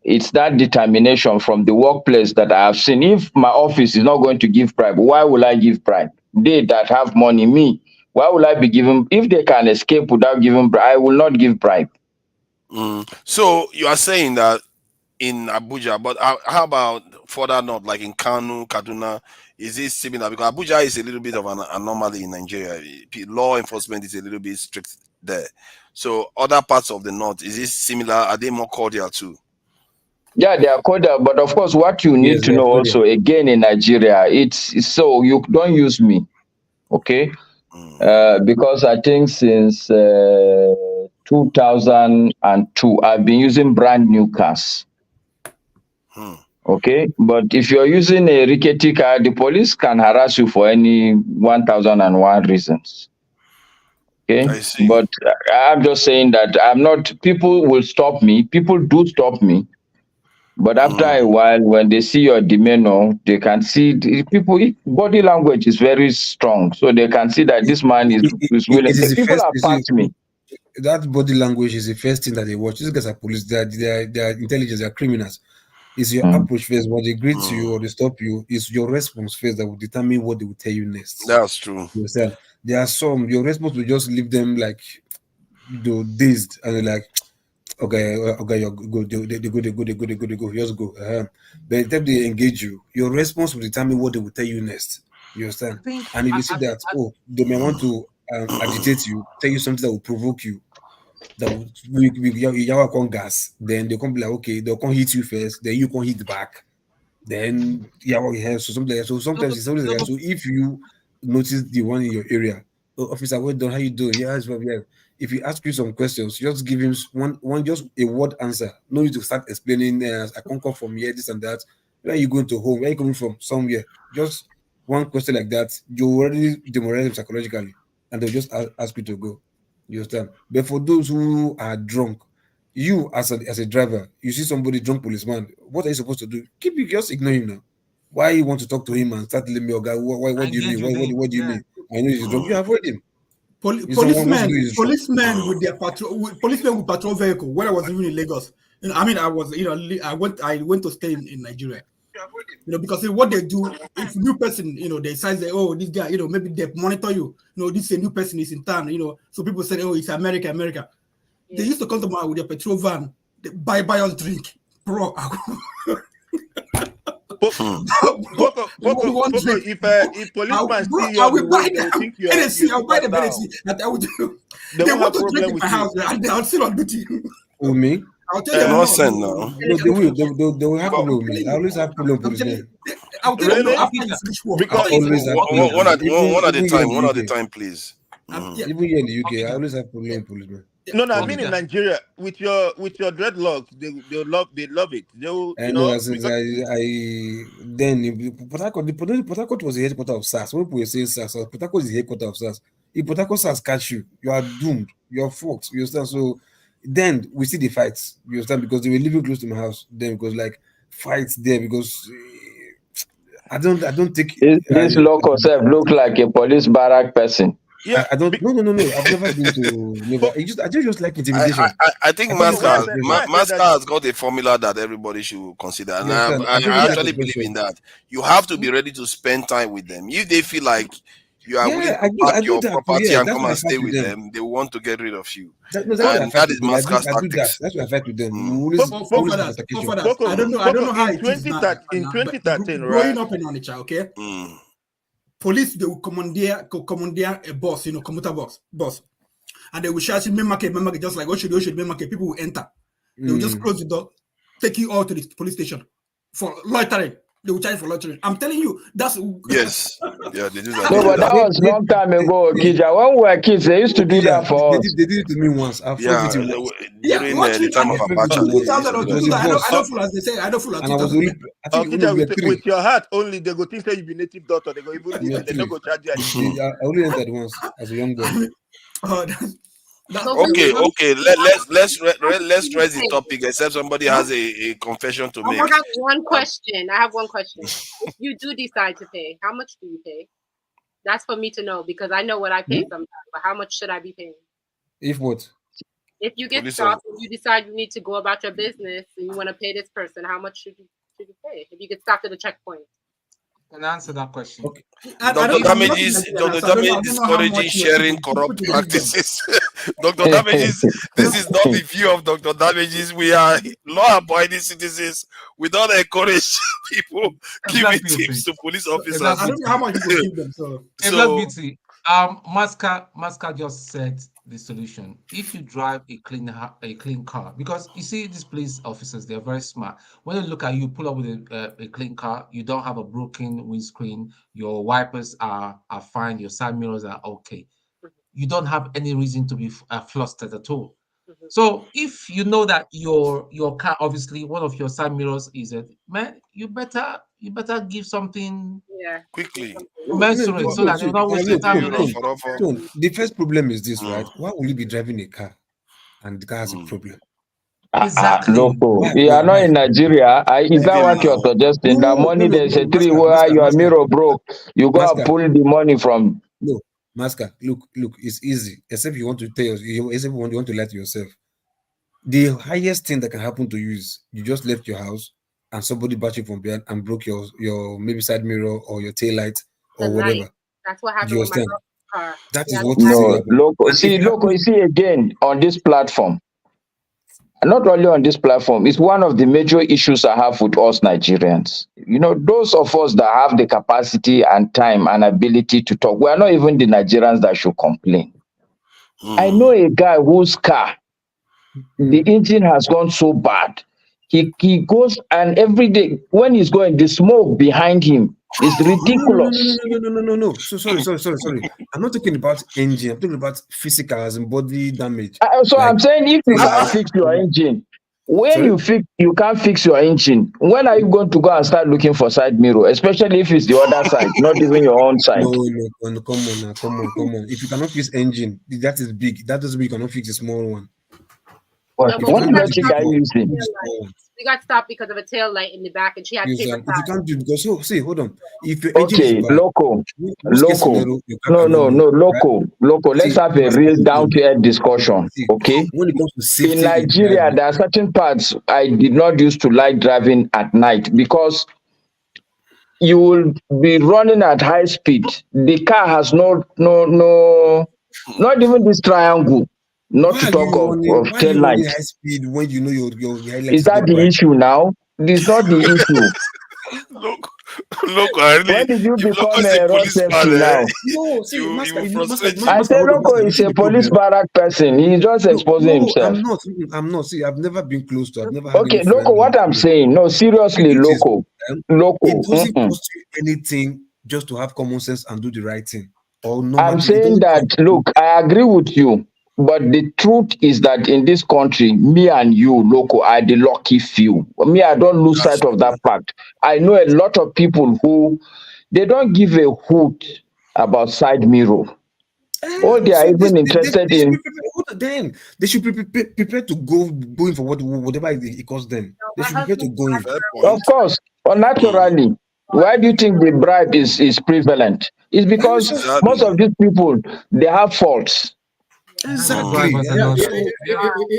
it's that determination from the workplace that I have seen. If my office is not going to give bribe, why will I give bribe? They that have money, me, why will I be giving? If they can escape without giving bribe, I will not give bribe. So you are saying that in Abuja, but how about further north, like in Kano, Kaduna? Is this similar? Because Abuja is a little bit of an anomaly in Nigeria. Law enforcement is a little bit strict there. So other parts of the north, is this similar? Are they more cordial too? Yeah, they are cordial, but of course, what you need to know also, again, in Nigeria, it's so you don't use me, okay? Because I think since 2002, I've been using brand new cars. Okay, but if you're using a rickety car, the police can harass you for any 1001 reasons. Okay, I see. but I'm just saying that people will stop me. People do stop me. But after a while, when they see your demeanor, they can see body language is very strong. So they can see that this man is willing. It is the People first. are past me. That body language is the first thing that they watch. These guys are police. They are intelligence. They are criminals. It's your approach first. When they greet you or they stop you, it's your response first that will determine what they will tell you next. That's true. You understand? There are some your response will just leave them like dazed and they're like, okay, you go, they go, just go. By the time they engage you, your response will determine what they will tell you next. You understand? And if you see that, they may want to agitate you, tell you something that will provoke you, that will come gas, then they'll come be like, okay, they'll come hit you first, then you can hit back. Then so something like that. So sometimes it's something like that. So if you notice the one in your area, officer, well done, how you doing? Yeah, yeah. If he asks you some questions, just give him one just a word answer. No need to start explaining. I can't come from here, this and that. Where are you going to home? Where are you coming from? Somewhere. Just one question like that, you already demoralize them psychologically, and they'll just ask you to go. You understand? But for those who are drunk, you as a driver, you see somebody drunk policeman, what are you supposed to do? Just ignore him now. Why you want to talk to him and start telling me, oh God, what do you mean? What do you mean? I know he's drunk. You avoid him. Policemen with their policemen with patrol vehicle. When I was even in Lagos, I mean, I went to stay in Nigeria. Because what they do, if a new person, they say, oh, this guy, maybe they monitor you. This a new person is in town. So people say, oh, it's America. Yeah. They used to come to my with their petrol van, they buy us drink, bro. If policeman see you on the way, they think you're I'll buy the Benessy. They want to drink in my house, and they are still on duty. Oh, me? I'll tell them no send now. They will have problem with me. I always have problem with them. I'll tell them one at a time, please. Even here in the UK, I always have problem with policemen. No, I mean in Nigeria with your dreadlocks, they love it. Then Port Harcourt was the headquarters of SARS. When people were saying SARS, Port Harcourt is the headquarters of SARS. If Port Harcourt SARS catch you, you are doomed. You're fucked. You understand? So then we see the fights. You understand? Because they were living close to my house. Then because like fights there because I don't think this local self look like a police barrack person. Yeah, I don't. No. I've never been to. I just like intimidation. I think Masca has got a formula that everybody should consider, and I actually believe in that. You have to be ready to spend time with them. If they feel like you are willing Yeah, to pack I do your that. property Yeah, and that's come why I and fight stay with with them. them, they want to get rid of you. No, that's why I And fight that with is them. Masca's I do that. tactics. That's why I fight with them. We Mm. always have altercation. Forefathers, I don't know. I don't know how in it is now. in Now, but 2013, growing right? up in Onitsha, okay, Mm. police they will commandeer a bus, commuter bus, and they will shout main market, just like Oshodi, main market. People will enter. They will just close the door, take you all to the police station for loitering. They will charge for loitering. I'm telling you, that's Yes. Yeah, they do that. No, but that was long time ago, Kija. When we were kids, they used to do that for us. They did it to me once. I fought with it once. During the loitering time of at Abacha, they used 2000 to or do that. 2000. I don't fool as they say. I don't fool at And I was 2000. only, I think only Okija, we were three. with your heart only, they go think say you be native doctor. They go even We leave were you. They don't three. go charge you anything. I only entered once as a young boy. Okay. Let's raise the topic. Except somebody has a confession to make. I have one question. If you do decide to pay, how much do you pay? That's for me to know because I know what I pay sometimes. But how much should I be paying? If what? If you get stopped and you decide you need to go about your business and you want to pay this person, how much should you pay? If you get stopped at a checkpoint. Can I answer that question? Okay. Dr. Damages discouraging sharing corrupt practices. Dr. Damages, this is not the view of Dr. Damages. We are law-abiding citizens. We don't encourage people giving tips to police officers. I don't know how much you can give them. So Masca just said the solution. If you drive a clean car, because you see these police officers, they're very smart. When they look at you, pull up with a clean car, you don't have a broken windscreen, your wipers are fine, your side mirrors are okay. You don't have any reason to be flustered at all. So if you know that your car, obviously one of your side mirrors is man, you better give something quickly mensurate so that you're not wasting time. The first problem is this, right? Why will you be driving a car and the car has a problem? Exactly. Loco. You are not in Nigeria. Is that what you're suggesting? The money there's a tree where your mirror broke. You go and pull the money from. No, Masca, look, it's easy. Except you want to tell you, except you want to lie to yourself. The highest thing that can happen to you is you just left your house and somebody bought you from behind and broke your maybe side mirror or your tail light or whatever. That's what happened with my car. That is what Loco. You see again on this platform. Not only on this platform, it's one of the major issues I have with us Nigerians. Those of us that have the capacity and time and ability to talk, we are not even the Nigerians that should complain. I know a guy whose car, the engine has gone so bad. He goes and every day when he's going, the smoke behind him is ridiculous. No. So sorry. I'm not talking about engine. I'm talking about physical as in body damage. So I'm saying if you can't fix your engine, you can't fix your engine, when are you going to go and start looking for side mirror, especially if it's the other side, not even your own side? No, come on. If you cannot fix engine, that is big. That doesn't mean you cannot fix a small one. What logic are you using? We got stopped because of a tail light in the back, and she had paper tires. If you can't do it, because hold on. If your engine is bad, loco. Let's have a real down-to-earth discussion. Okay. When it comes to safety in Nigeria, there are certain parts I did not used to like driving at night because you will be running at high speed. The car has not even this triangle. Not to talk of tail light. High speed when you know your is that the issue now? It's not the issue. Look, when did you become a road safety now? No, see, I said Loco is a police barrack person. He's just exposing himself. I'm not. See, I've never been close to. I've never had any Loco, what I'm saying, no, seriously, Loco. It doesn't cost you anything just to have common sense and do the right thing. I'm saying that, look, I agree with you. But the truth is that in this country, me and you, Loco, are the lucky few. Me, I don't lose sight of that fact. I know a lot of people who, they don't give a hoot about side mirror. All they are even interested in. Then they should be prepared to go in for whatever it costs them. They should be prepared to go in. Of course, or naturally. Why do you think the bribe is prevalent? It's because most of these people, they have faults. Exactly.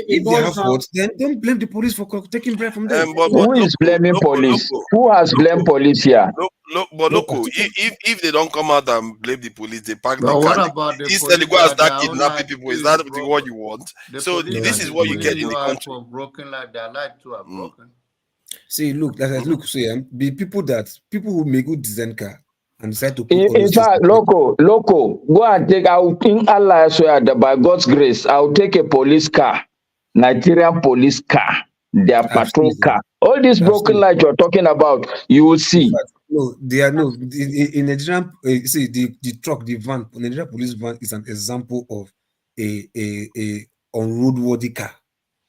If they have faults, then don't blame the police for taking bribe from them. Who is blaming police? Who has blamed police here? Loco, if they don't come out and blame the police, they park the But car. what about the Instead, they police go and that start their own kidnapping light people? Is too that is what broken? you want? The So police this that is the what you police get in you the have country. for broken light, their light too are broken. See, look, look, see, the people who make good design car and decide to put all In those things. fact, loco, go and take. I will think Allah, I swear that by God's grace, I will take a police car, Nigerian police car, their I've seen patrol it. car. All this I've seen broken it. light you're talking about, you will In see. fact, no, they are no in Nigerian. See, the truck, the van, Nigerian police van is an example of a unroadworthy car.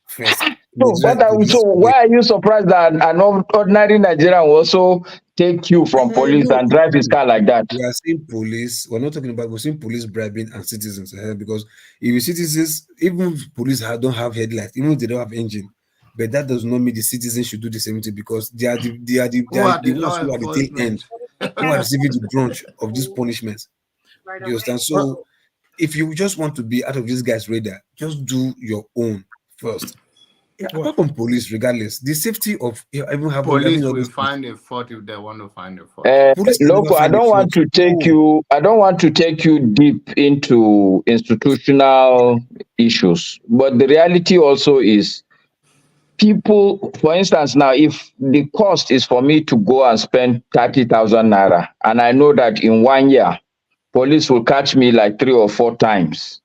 First, So, so why are you surprised that an ordinary Nigerian will also take you from police no, and drive his car like that? we are seeing police. We're not talking about. We're seeing police bribing and citizens because if the citizens, even police don't have headlights, even if they don't have engine, but that does not mean the citizens should do the same thing because they are Who are the the ones law who are the tail end, enforcement? who are receiving the brunt of these punishments. You understand? So if you just want to be out of this guy's radar, just do your own first. Yeah, apart from police, regardless, the safety of even having Police all will these things. find a fault if they want to find a fault. Police can never Loco, I find a don't want fault. to take you. I don't want to take you deep into institutional issues, but the reality also is, people. For instance, now if the cost is for me to go and spend 30,000 naira, and I know that in 1 year, police will catch me like 3 or 4 times.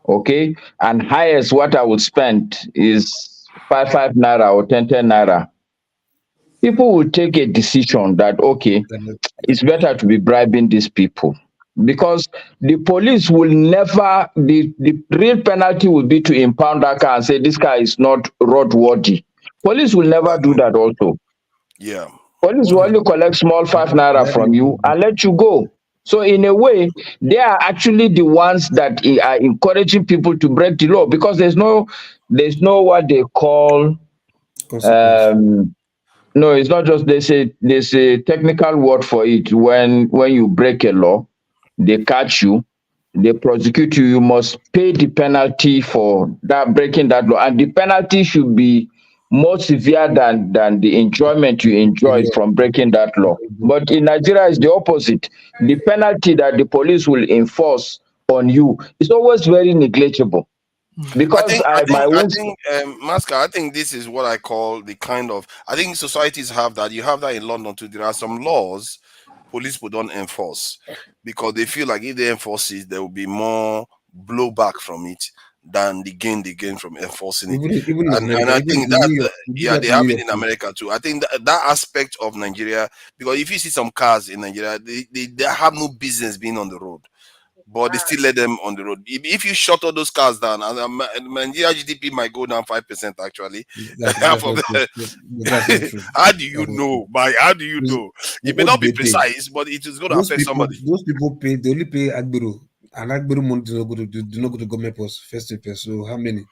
Okay, and highest what I would spend is 5 naira or 10 naira. People will take a decision that okay, it's better to be bribing these people because the police will never. The real penalty will be to impound that car and say this car is not roadworthy. Police will never do that. Also, Yeah. police will only collect small 5 naira from you and let you go. So in a way, they are actually the ones that are encouraging people to break the law because there's no what they call Consequence. no, it's not just there's a technical word for it. When you break a law, they catch you, they prosecute you, you must pay the penalty for that breaking that law. And the penalty should be more severe than the enjoyment you enjoyed from breaking that law. But in Nigeria, it's the opposite. The penalty that the police will enforce on you is always very negligible. Because Masca, I think this is what I call the kind of. I think societies have that. You have that in London too. There are some laws police will don't enforce because they feel like if they enforce it, there will be more blowback from it than the gain they gain from enforcing it. Even in America, and I even think in New York, they have it in America too. I think that aspect of Nigeria, because if you see some cars in Nigeria, they have no business being on the road, but they still let them on the road. If you shut all those cars down, and Nigeria GDP might go down 5% actually. That's not true. How do you know? How do you know? It may What not do be they pay? precise, but it is going to affect somebody. Those people pay. They only pay Agbero, and Agbero money do not go to government post first to first. So how many?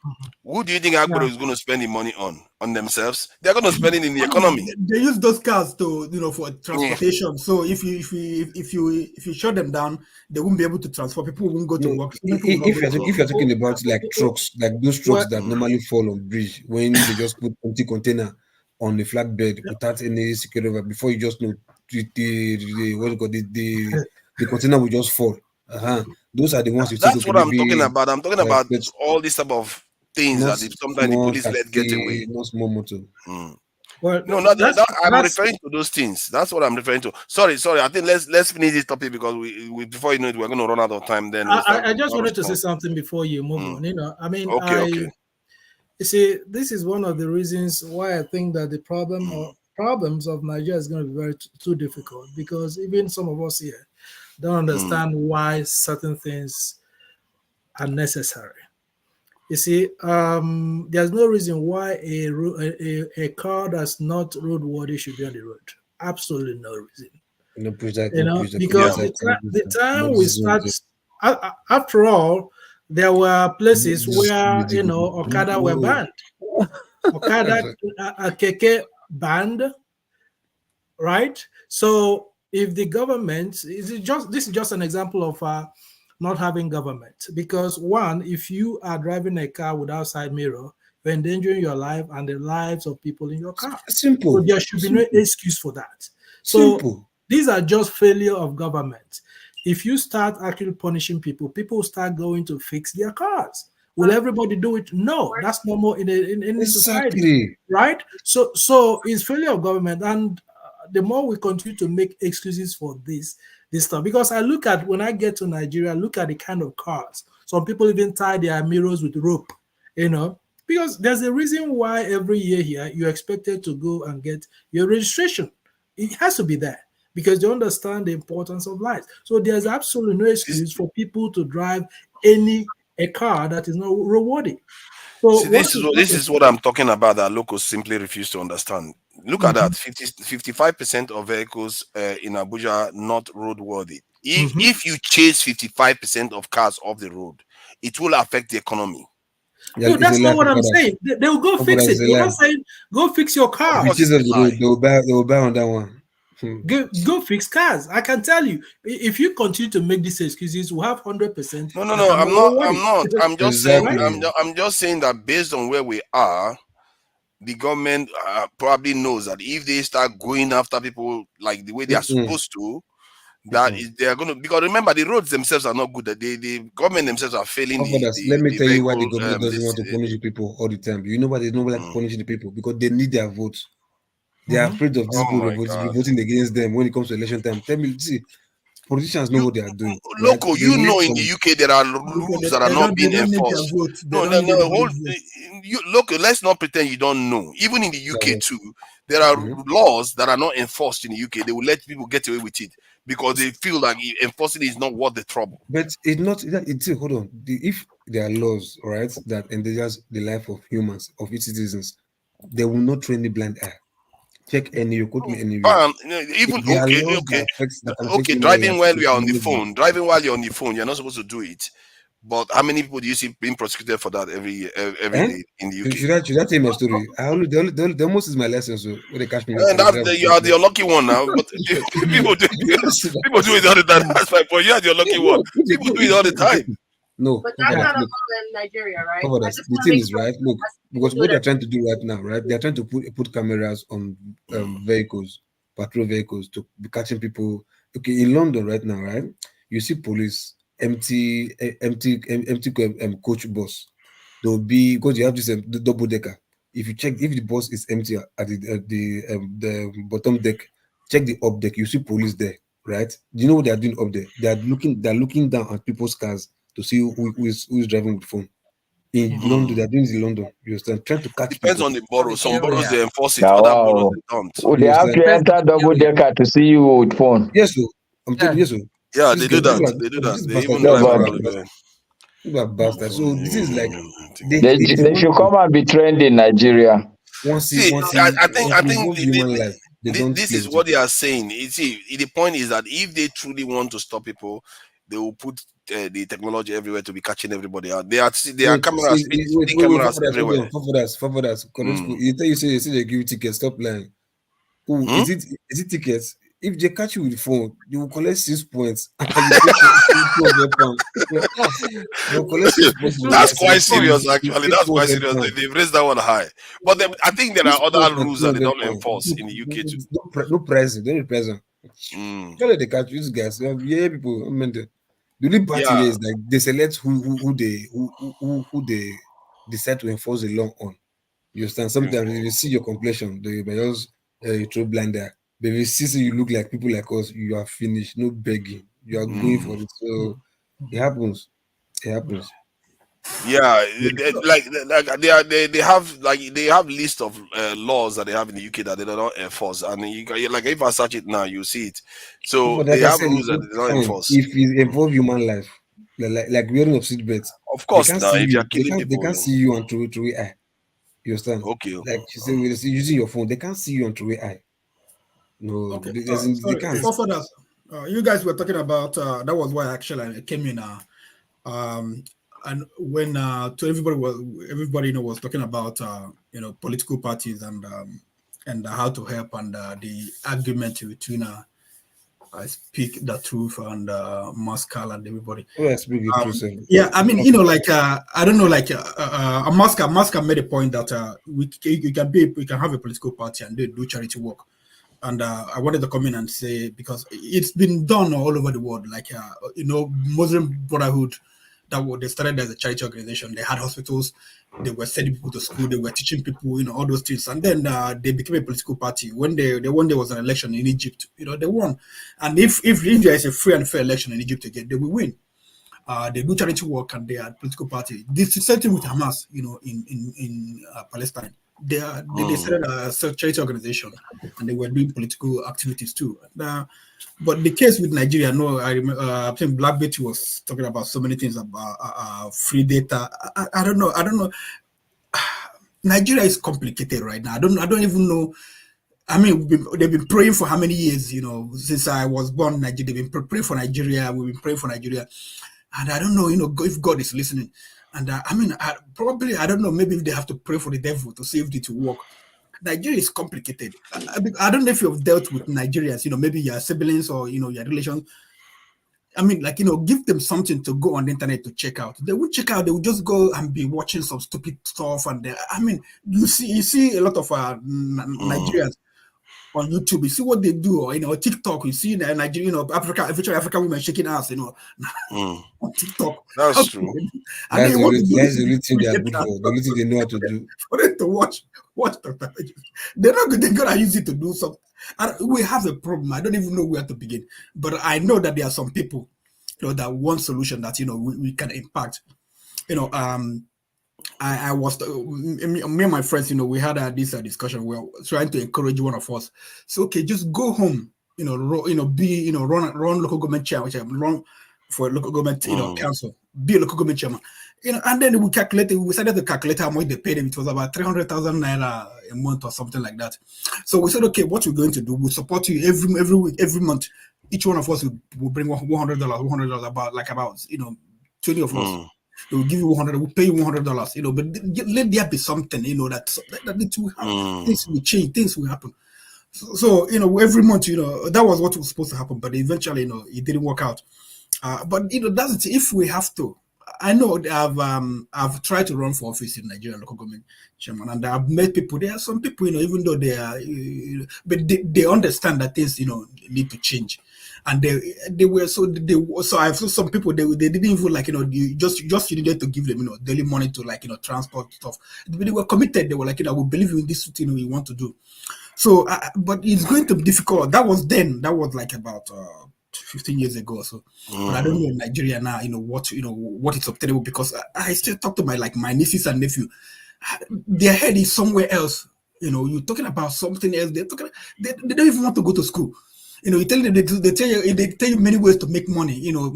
Who do you think Agbero is going to spend the money on themselves? They're going to spend it in the economy. They use those cars to for transportation. Yeah. So if you shut them down, they won't be able to transport. People won't go to work. If you're talking about like trucks, like those trucks that normally fall on bridge when they just put empty container on the flatbed without any security before you just know the container will just fall. Those are the ones you take. That's what I'm talking about. I'm talking about all these type of things that sometimes the police let get away. Not small motor. Well, no, I'm referring to those things. That's what I'm referring to. Sorry. I think let's finish this topic because we before you know it, we're going to run out of time. Then I just wanted to say something before you move on. I mean, okay. You see, this is one of the reasons why I think that the problems of Nigeria is going to be very too difficult, because even some of us here don't understand why certain things are necessary. You see, there's no reason why a car that's not roadworthy should be on the road. Absolutely no reason. Because the time we start, after all, there were places where Okada were banned. Okada, Keke banned, right? So if the government this is just an example of not having government, because one, if you are driving a car without side mirror, you're endangering your life and the lives of people in your car. Simple. So there should be no excuse for that. So These are just failure of government. If you start actually punishing people, people start going to fix their cars. Will everybody do it? No, that's normal in any society, right? So it's failure of government, and the more we continue to make excuses for this stuff, because I look at when I get to Nigeria, look at the kind of cars. Some people even tie their mirrors with rope, because there's a reason why every year here you're expected to go and get your registration. It has to be there because they understand the importance of life. So there's absolutely no excuse for people to drive a car that is not roadworthy. So see, this is what I'm talking about that locals simply refuse to understand. Look at that, 55% of vehicles in Abuja not roadworthy. If you chase 55% of cars off the road, it will affect the economy. No, that's not what I'm saying. They will go fix it. We're not saying go fix your car. They will buy on that one. Go fix cars. I can tell you, if you continue to make these excuses, we'll have 100%. No, I'm not. I'm just saying. I'm just saying that based on where we are, the government probably knows that if they start going after people like the way they are supposed to, that they are going to. Because remember, the roads themselves are not good. The government themselves are failing. Let me tell you why the government doesn't want to punish the people all the time. You know why they don't like punishing the people? Because they need their votes. They are afraid of these people voting against them when it comes to election time. Tell me, see, politicians know what they are doing. Local, right? In the UK there are rules that are not being enforced. No, look, let's not pretend you don't know. Even in the UK too, there are laws that are not enforced in the UK. They will let people get away with it because they feel like enforcing it is not worth the trouble. But it's not. Hold on. If there are laws, right, that endangers the life of humans, of its citizens, they will not train the blind eye. Check you quote me anywhere. Even okay. Driving while we are on the phone, you're not supposed to do it. But how many people do you see being prosecuted for that every day in the UK? Should I tell you my story? The most is my lesson. So when they catch me, you are the unlucky one now. But people do it all the time. That's my point. You are the unlucky one. People do it all the time. No, but that's not a law in Nigeria, right? The thing is, right? Look, because what they're trying to do right now, right? They're trying to put cameras on vehicles, patrol vehicles, to be catching people. Okay, in London right now, right? You see police empty coach bus. There'll be because you have this double decker. If you check if the bus is empty at the bottom deck, check the up deck. You see police there, right? Do you know what they're doing up there? They're looking down at people's cars to see who is driving with phone. In London, they're doing this in London. You understand? Trying to catch depends people. on the borough. Some boroughs they enforce it, other boroughs they don't. They have to enter double decker to see you with phone. Yes, sir. I'm telling you, yes, sir. Yeah, they do that. They do that. They even drive around. Bastard. So this is like they should come and be trained in Nigeria. I think this is what they are saying. The point is that if they truly want to stop people, they will put the technology everywhere to be catching everybody out. There are cameras, cameras everywhere. You say they give you tickets. Stop lying. Is it tickets? If they catch you with the phone, you will collect 6 points. That's quite serious, actually. That's quite serious. They've raised that one high. But I think there are other rules that they don't enforce in the UK too. No present. They don't present. Surely they catch these guys. Yeah, people. I mean, the only bad thing is like they select who they decide to enforce the law on. You understand? Sometimes if you see your complexion, they may just throw blind there. But if you see you look like people like us, you are finished. No begging. You are going for it. So it happens. It happens. Yeah, they have list of laws that they have in the UK that they don't enforce, and like if I search it now, you see it. So they have rules that they don't enforce. If it involves human life, like wearing of seatbelts, of course, now if you're killing people, they can't see you on through eye. You understand? Okay. Like she said, using your phone, they can't see you on through eye. No, okay. They can't. For that, you guys were talking about that was why actually I came in. And when to everybody was talking about political parties and how to help and the argument between I speak the truth and Pascal and everybody. I speak the truth. Yeah, I mean, I don't know, like Pascal made a point that we can have a political party and do charity work. And I wanted to come in and say, because it's been done all over the world, like Muslim Brotherhood, they started as a charity organization. They had hospitals, they were sending people to school, they were teaching people, all those things. And then they became a political party. When there was an election in Egypt, they won. And if there is a free and fair election in Egypt again, they will win. They do charity work and they are a political party. This is the same thing with Hamas, in Palestine. They started a charity organization and they were doing political activities too. But the case with Nigeria, no, I remember. I think Black Betty was talking about so many things about free data. I don't know. Nigeria is complicated right now. I don't even know. I mean, they've been praying for how many years? Since I was born in Nigeria, they've been praying for Nigeria. We've been praying for Nigeria. And I don't know, if God is listening. And I don't know, maybe if they have to pray for the devil to see if it will work. Nigeria is complicated. I don't know if you've dealt with Nigerians, maybe your siblings or, your relations. I mean, give them something to go on the internet to check out. They will check out, they will just go and be watching some stupid stuff. And you see a lot of Nigerians on YouTube, you see what they do, or TikTok, you see Nigeria, African women shaking ass, on TikTok. That's true. That's the only thing they are good for. The only thing they know how to do. For them to watch Dr. They're not good. They're gonna use it to do something. We have a problem. I don't even know where to begin. But I know that there are some people, that want solution that we can impact. I was me and my friends, we had this discussion. We were trying to encourage one of us. So okay, just go home, run local government chair, which I'm run for local government, council, be a local government chairman, and then we decided to calculate how much they paid them. It was about 300,000 naira a month or something like that. So we said, okay, what we're going to do, we'll support you every week, every month. Each one of us will bring $100, about 20 of us. They will give you 100. We'll pay you $100. But let there be something. That it will happen. Things will change. Things will happen. So every month, that was what was supposed to happen. But eventually, it didn't work out. But that's it. If we have to, I know I've tried to run for office in Nigeria local government chairman, and I've met people. There are some people, even though they are, but they understand that things, need to change. And they were so I saw some people they didn't even you needed to give them daily money to transport stuff. They were committed. They were I will believe in this thing we want to do. So but it's going to be difficult. That was about 15 years ago or so. But I don't know in Nigeria now what is obtainable, because I still talk to my nieces and nephew. Their head is somewhere else. You're talking about something else. They don't even want to go to school. You tell them they tell you many ways to make money. You don't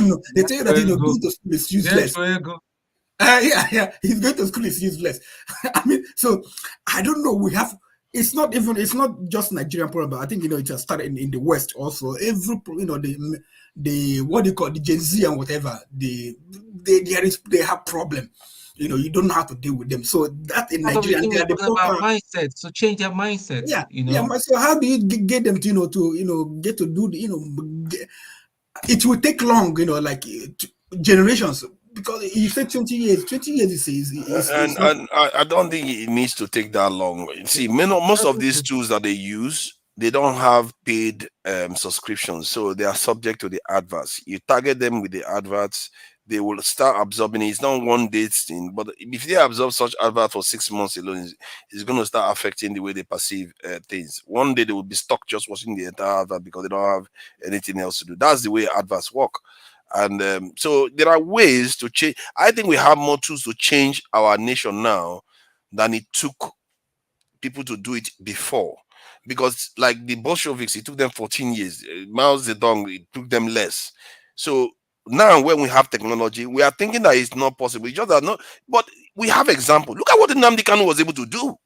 know. They tell you that going to school is useless. Yeah, he's going to school is useless. So I don't know. It's not just Nigerian problem, but I think it has started in the West also. Every the what do you call the Gen Z and whatever, they have problem. You don't know how to deal with them. So that in Nigeria, they are the about mindset. So change their mindset. Yeah, So how do you get them to get to do it will take long, generations, because you said 20 years. 20 years is and I don't think it needs to take that long. See, most of these tools that they use, they don't have paid subscriptions, so they are subject to the adverts. You target them with the adverts, they will start absorbing it. It's not one day thing, but if they absorb such advert for 6 months alone, it's going to start affecting the way they perceive things. One day they will be stuck just watching the entire advert because they don't have anything else to do. That's the way adverts work. And so there are ways to change. I think we have more tools to change our nation now than it took people to do it before. Because like the Bolsheviks, it took them 14 years. Mao Zedong, it took them less. So now when we have technology, we are thinking that it's not possible. It's just that not, but we have example. Look at what Nnamdi Kanu was able to do.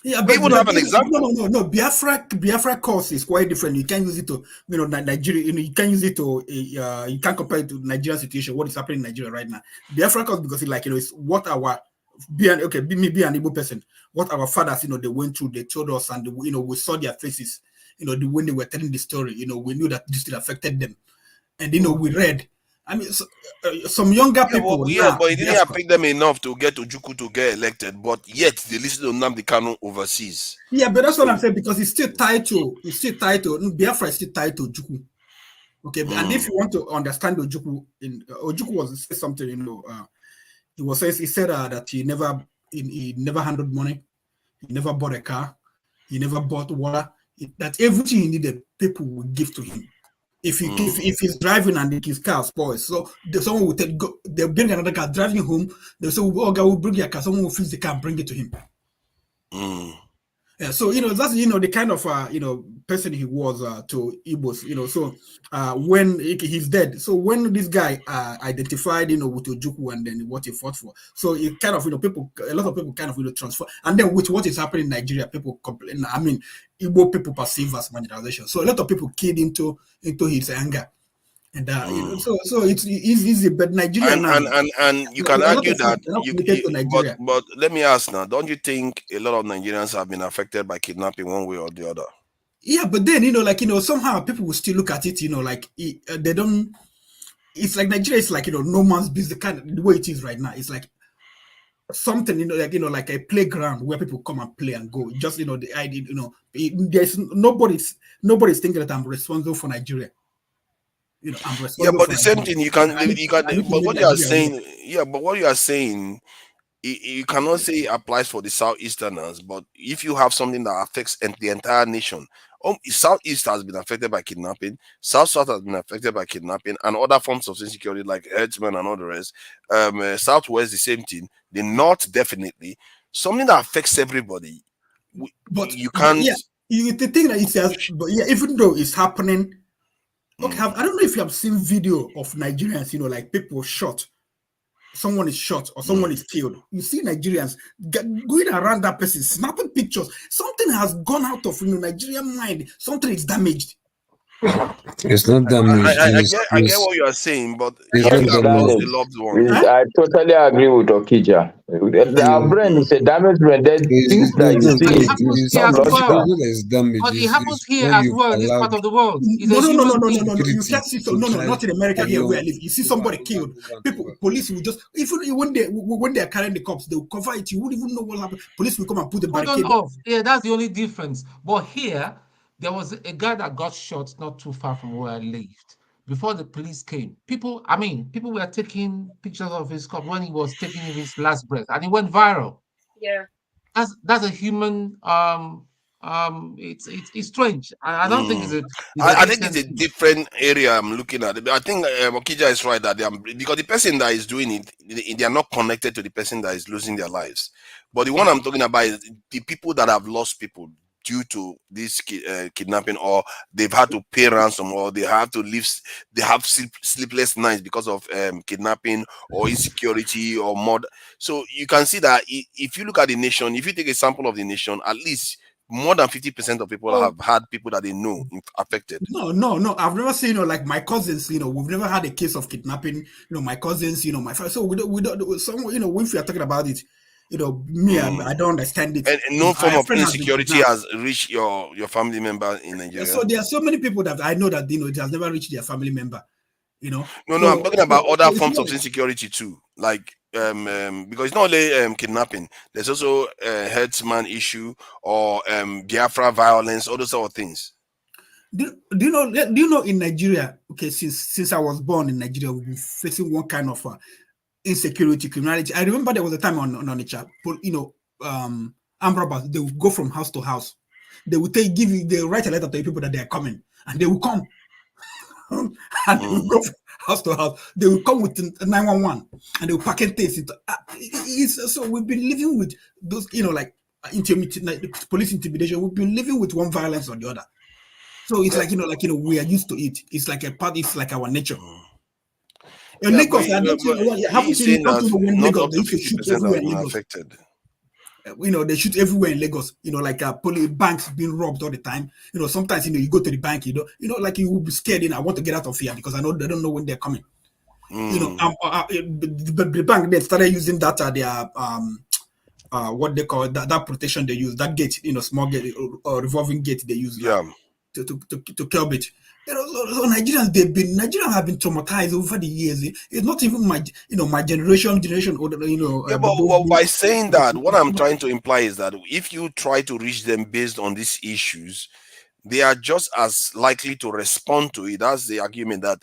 Yeah, we even have an example. No. Biafra course is quite different. You can't use it to, Nigeria. You can't use it to. You can't compare it to Nigerian situation. What is happening in Nigeria right now? Biafra course, because it's what our be an Igbo person. What our fathers, they went through. They told us, and we saw their faces. When they were telling the story. We knew that this thing affected them, and we read. I mean, some younger people now. But it didn't affect them enough to get Ojukwu to get elected. But yet they listen to Nnamdi Kanu overseas. Yeah, but that's what I'm saying, because it's still tied to Biafra is still tied to Ojukwu. Okay, and if you want to understand Ojukwu, Ojukwu was say something, he said that he never handled money, he never bought a car, he never bought water. That everything he needed, people would give to him. If he's driving and his car spoils, so someone will they'll bring another car, driving home. They'll say, "Oh, God, we'll bring your car." Someone will fix the car and bring it to him. Yeah, so that's the kind of person he was to Igbos. So when he's dead, so when this guy identified with Ojukwu and then what he fought for, so it kind of a lot of people kind of transfer, and then with what is happening in Nigeria, people complain. I mean, Igbo people perceive as marginalization, so a lot of people keyed into his anger. And so it's easy, but Nigeria and you can argue that but let me ask now, don't you think a lot of Nigerians have been affected by kidnapping one way or the other? Yeah, but then somehow people will still look at it, they don't. It's like Nigeria is like no man's business, kind of the way it is right now. It's like something like a playground where people come and play and go. Just the idea, there's nobody's thinking that I'm responsible for Nigeria. I'm responsible. Yeah, but the same thing you can. But what you are saying, but what you are saying, you cannot say it applies for the Southeasterners. But if you have something that affects the entire nation, Southeast has been affected by kidnapping, South has been affected by kidnapping, and other forms of insecurity like herdsmen and all the rest. Southwest, the same thing. The North, definitely something that affects everybody. But you can't. The thing that it says, but yeah, even though it's happening. Okay, I don't know if you have seen video of Nigerians, like people shot. Someone is shot or someone is killed. You see Nigerians going around that person, snapping pictures. Something has gone out of Nigerian mind. Something is damaged. It's not damaged. I get what you are saying, but I totally agree with Okija. Our brain is a damaged brain. Things that you see is not logical. But it happens here as well in this part of the world. No. You can't see not in America here where I live. You see somebody killed. Police will just when they are carrying the cops, they will cover it. You wouldn't even know what happened. Police will come and put the barricade. Yeah, that's the only difference. But here, there was a guy that got shot not too far from where I lived. Before the police came, people were taking pictures of his cup when he was taking his last breath, and it went viral. Yeah, that's a human. It's strange. I don't think I think it's a different area I'm looking at. I think Okija is right that because the person that is doing it, they are not connected to the person that is losing their lives. But the one I'm talking about is the people that have lost people due to this kidnapping, or they've had to pay ransom, or they have sleepless nights because of kidnapping or insecurity or murder. So you can see that if you look at the nation, if you take a sample of the nation, at least more than 50% of people have had people that they know affected. No. I've never seen, like my cousins, we've never had a case of kidnapping, my cousins, my friends. So we don't, if we are talking about it, I don't understand it. And no form of insecurity has reached your family member in Nigeria. So there are so many people that I know that, it has never reached their family member, No, I'm talking about other forms of insecurity too. Like, because it's not only kidnapping, there's also a herdsman issue or Biafra violence, all those sort of things. Do you know in Nigeria, okay, since I was born in Nigeria, we've been facing one kind of insecurity, criminality. I remember there was a time on Onitsha, armed robbers, they would go from house to house. They would they write a letter to the people that they are coming, and they will come. And they will go from house to house. They will come with 911 and they will packet things. So we've been living with those, police intimidation. We've been living with one violence or the other. So it's we are used to it. It's like a part. It's like our nature. In Lagos, I don't when Lagos they used to shoot everywhere in Lagos. They shoot everywhere in Lagos. Police banks being robbed all the time. Sometimes you go to the bank. You will be scared. I want to get out of here because I know they don't know when they're coming. The bank they started using that what they call that protection they use, that gate, small gate or revolving gate they use. Yeah. to curb it. So Nigerians have been traumatized over the years. It's not even my generation, or Yeah, but by saying that, what I'm trying to imply is that if you try to reach them based on these issues, they are just as likely to respond to it. That's the argument that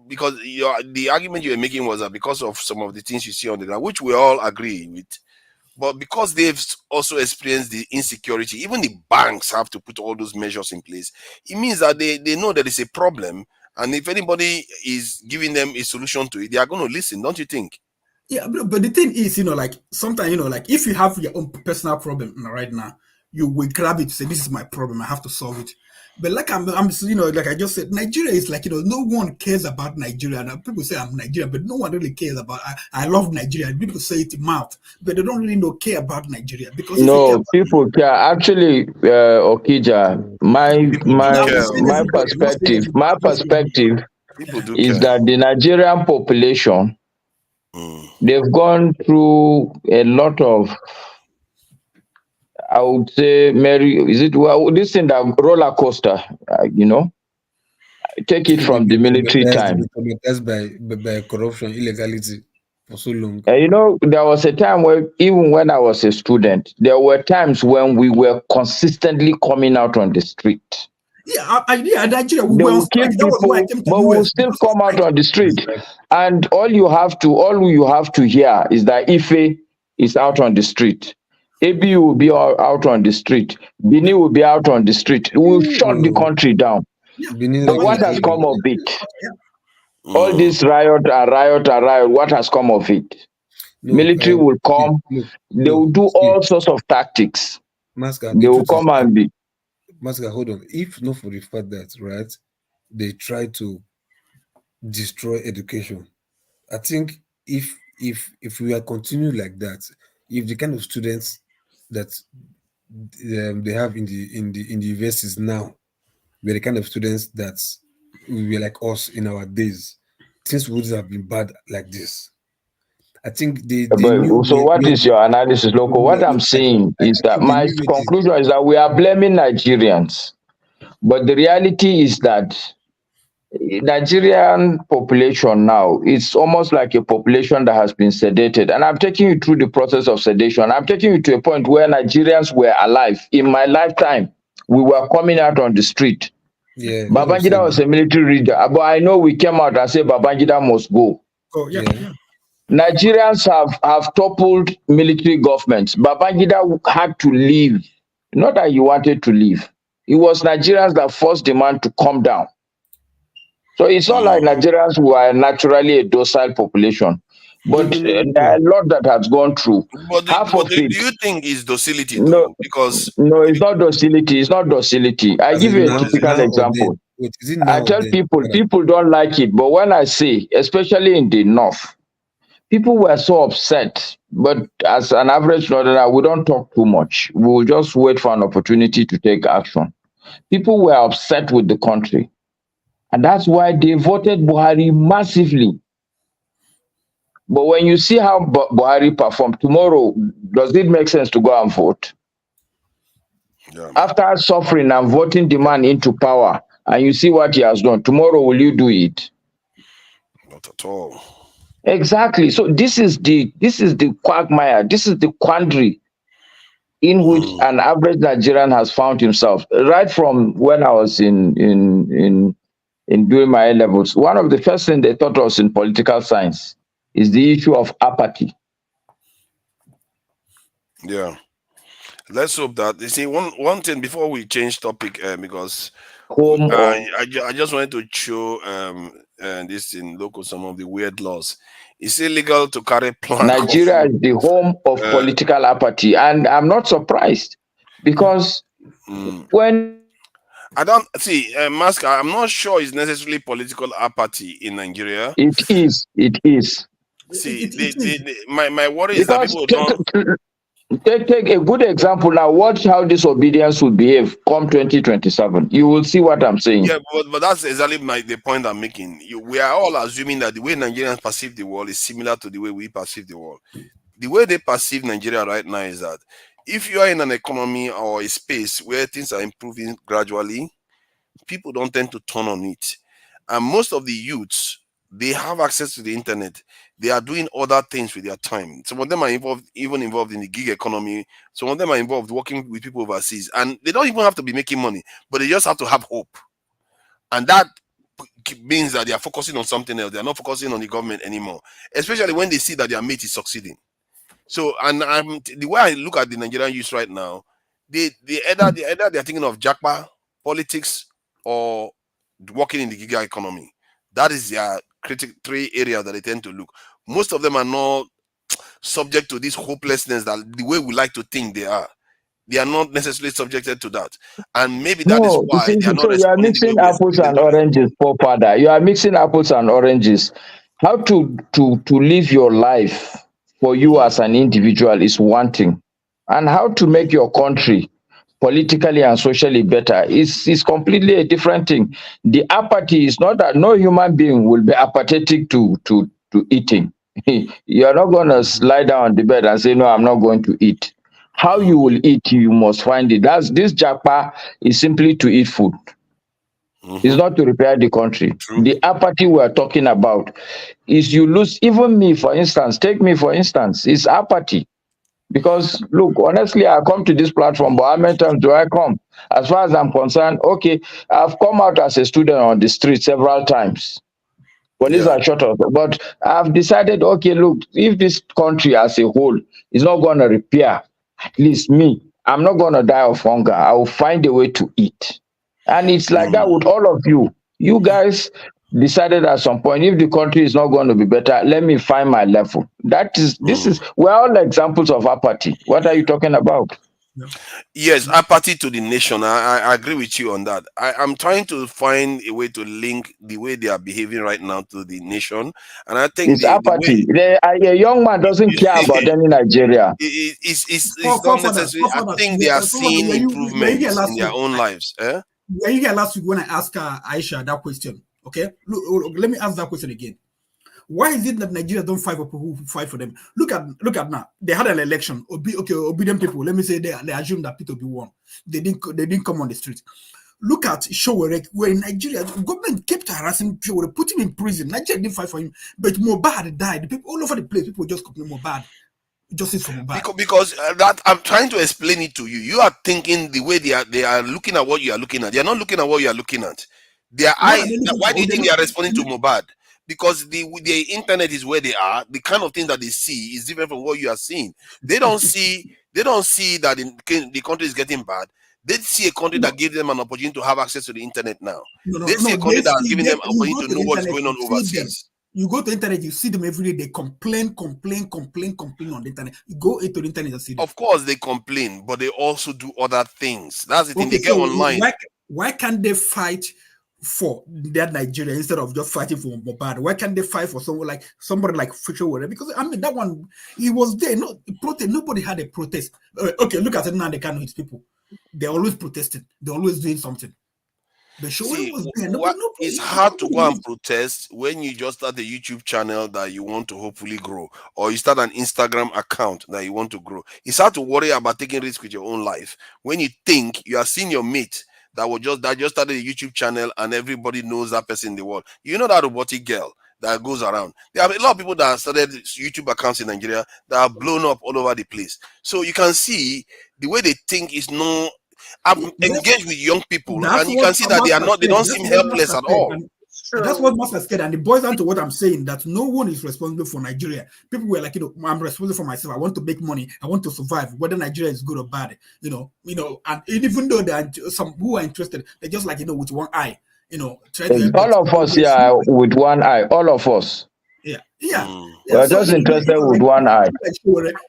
because the argument you were making was that because of some of the things you see on the ground, which we all agree with, but because they've also experienced the insecurity, even the banks have to put all those measures in place. It means that they know there is a problem, and if anybody is giving them a solution to it, they are going to listen, don't you think? Yeah, but the thing is, like sometimes, like if you have your own personal problem right now, you will grab it, say, this is my problem, I have to solve it. But like I'm like I just said, Nigeria is like, no one cares about Nigeria. And people say I'm Nigerian, but no one really cares about, I love Nigeria. People say it in mouth, but they don't really care about Nigeria. Because if you care about people care. Actually, Okija, my perspective is that the Nigerian population, they've gone through a lot of, I would say, this thing that roller coaster, take it from the military time. By corruption, illegality for so long. There was a time where, even when I was a student, there were times when we were consistently coming out on the street. Nigeria, they will kill people, but we will still come out on the street. And all you have to hear is that Ife is out on the street. AB will be out on the street. Bini will be out on the street. We will shut the country down. But what has come of it? All this riot, what has come of it? Military will come. They will do all sorts of tactics. They will come and be. Masker, hold on. If not for the fact that, right, they try to destroy education, I think if we are continuing like that, if the kind of students that they have in the universities now were the kind of students that were like us in our days, things would have been bad like this. I think they knew. So what is your analysis, Loco? What I'm saying is that my conclusion is that we are blaming Nigerians. But the reality is that Nigerian population now, it's almost like a population that has been sedated. And I'm taking you through the process of sedation. I'm taking you to a point where Nigerians were alive. In my lifetime, we were coming out on the street. Yeah, Babangida was a military leader, but I know we came out and said Babangida must go. Oh, yeah. Nigerians have toppled military governments. Babangida had to leave. Not that he wanted to leave. It was Nigerians that forced the man to come down. So it's not like Nigerians who are naturally a docile population. But there are a lot that has gone through. But do you think it's docility though? Because no, it's not docility. It's not docility. I give you a typical example. I tell people don't like it, but when I say, especially in the north, people were so upset. But as an average northerner, we don't talk too much. We will just wait for an opportunity to take action. People were upset with the country. And that's why they voted Buhari massively. But when you see how Buhari performed tomorrow, does it make sense to go and vote? Yeah. After suffering and voting the man into power, and you see what he has done, tomorrow will you do it? Not at all. Exactly. So this is the quagmire. This is the quandary in which an average Nigerian has found himself. Right from when I was in doing my A levels, one of the first things they taught us in political science is the issue of apathy. Yeah. Let's hope that, you see, one thing before we change topic, because I just wanted to show this in local some of the weird laws. It's illegal to carry plank. Nigeria is the home of political apathy, and I'm not surprised because when I don't see Mask, I'm not sure it's necessarily political apathy in Nigeria. It is. See, my worry is that people don't. Take a good example now. Watch how disobedience will behave come 2027. You will see what I'm saying. Yeah, but that's exactly the point I'm making. We are all assuming that the way Nigerians perceive the world is similar to the way we perceive the world. The way they perceive Nigeria right now is that if you are in an economy or a space where things are improving gradually, people don't tend to turn on it. And most of the youths, they have access to the internet. They are doing other things with their time. Some of them are even involved in the gig economy. Some of them are involved working with people overseas. And they don't even have to be making money, but they just have to have hope. And that means that they are focusing on something else. They are not focusing on the government anymore, especially when they see that their mate is succeeding. So, and the way I look at the Nigerian youth right now, either they're thinking of jackpot politics or working in the gig economy. That is their three areas that they tend to look. Most of them are not subject to this hopelessness that the way we like to think they are. They are not necessarily subjected to that, and maybe that is No, you why see, they are not so you are responding the way mixing we apples expect them and to respond. oranges, poor father. You are mixing apples and oranges. How to live your life for you as an individual is one thing, and how to make your country politically and socially better is completely a different thing. The apathy is not that no human being will be apathetic to eating. You are not going to lie down on the bed and say, no, I'm not going to eat. How you will eat, you must find it. That's this japa is simply to eat food. It's not to repair the country. The apathy we are talking about is you lose. Even me, for instance, take me for instance, it's apathy. Because look, honestly, I come to this platform, but how many times do I come? As far as I'm concerned, okay, I've come out as a student on the street several times. Police are shut up. But I've decided, okay, look, if this country as a whole is not going to repair, at least me, I'm not going to die of hunger. I will find a way to eat. And it's like that with all of you. You guys decided at some point, if the country is not going to be better, let me find my level. We're all examples of apathy. What are you talking about? Yes, apathy to the nation. I agree with you on that. I'm trying to find a way to link the way they are behaving right now to the nation, and I think It's the way apathy. A young man doesn't care about any Nigeria. it's not necessary. I think they are seeing Were you here improvements in last their week? own lives. Eh? Were you here last week when I asked Aisha that question? Okay, look, let me ask that question again. Why is it that Nigeria don't fight for people who fight for them? Look at now. They had an election. Obedient people. Let me say they assume that Peter be won. They didn't come on the street. Look at Showore, where in Nigeria, government kept harassing Showore, put him in prison. Nigeria didn't fight for him, but Mohbad died. The people all over the place, people just complain Mohbad. Justice for Mohbad. Because that I'm trying to explain it to you. You are thinking the way they are looking at what you are looking at. They are not looking at what you are looking at. Their What are eyes. they looking Why for? do you think they are responding to Mohbad? Because the internet is where they are. The kind of thing that they see is different from what you are seeing. They don't see that the country is getting bad. They see a country that gives them an opportunity to have access to the internet now. They see a country that is giving them an You opportunity go to to the know what's internet, going you on see them. overseas. You go to the internet, you see them every day. They complain on the internet. You go into the internet and see them. Of course, they complain, but they also do other things. That's the thing. Okay, They get so online. why can't they fight for that Nigeria instead of just fighting for Mohbad? Why can't they fight for somebody like Future Warrior? Because I mean that one, he was there. No protest. Nobody had a protest. Okay, look at it now. They can't his people. They're always protesting. They're always doing something. The show See, was there. it's hard to go and protest when you just start a YouTube channel that you want to hopefully grow, or you start an Instagram account that you want to grow. It's hard to worry about taking risks with your own life when you think you are seeing your mate that just started a YouTube channel and everybody knows that person in the world. You know that robotic girl that goes around. There are a lot of people that started YouTube accounts in Nigeria that are blown up all over the place. So you can see the way they think is no. I'm engaged with young people, That's and you what can see that they don't seem helpless at all. And that's what Master said. And it boils down to what I'm saying, that no one is responsible for Nigeria. People were like, I'm responsible for myself. I want to make money. I want to survive, whether Nigeria is good or bad. And even though there are some who are interested, they're just like, with one eye, try to help. All of us here with one eye. All of us. Yeah. We're just interested with one eye.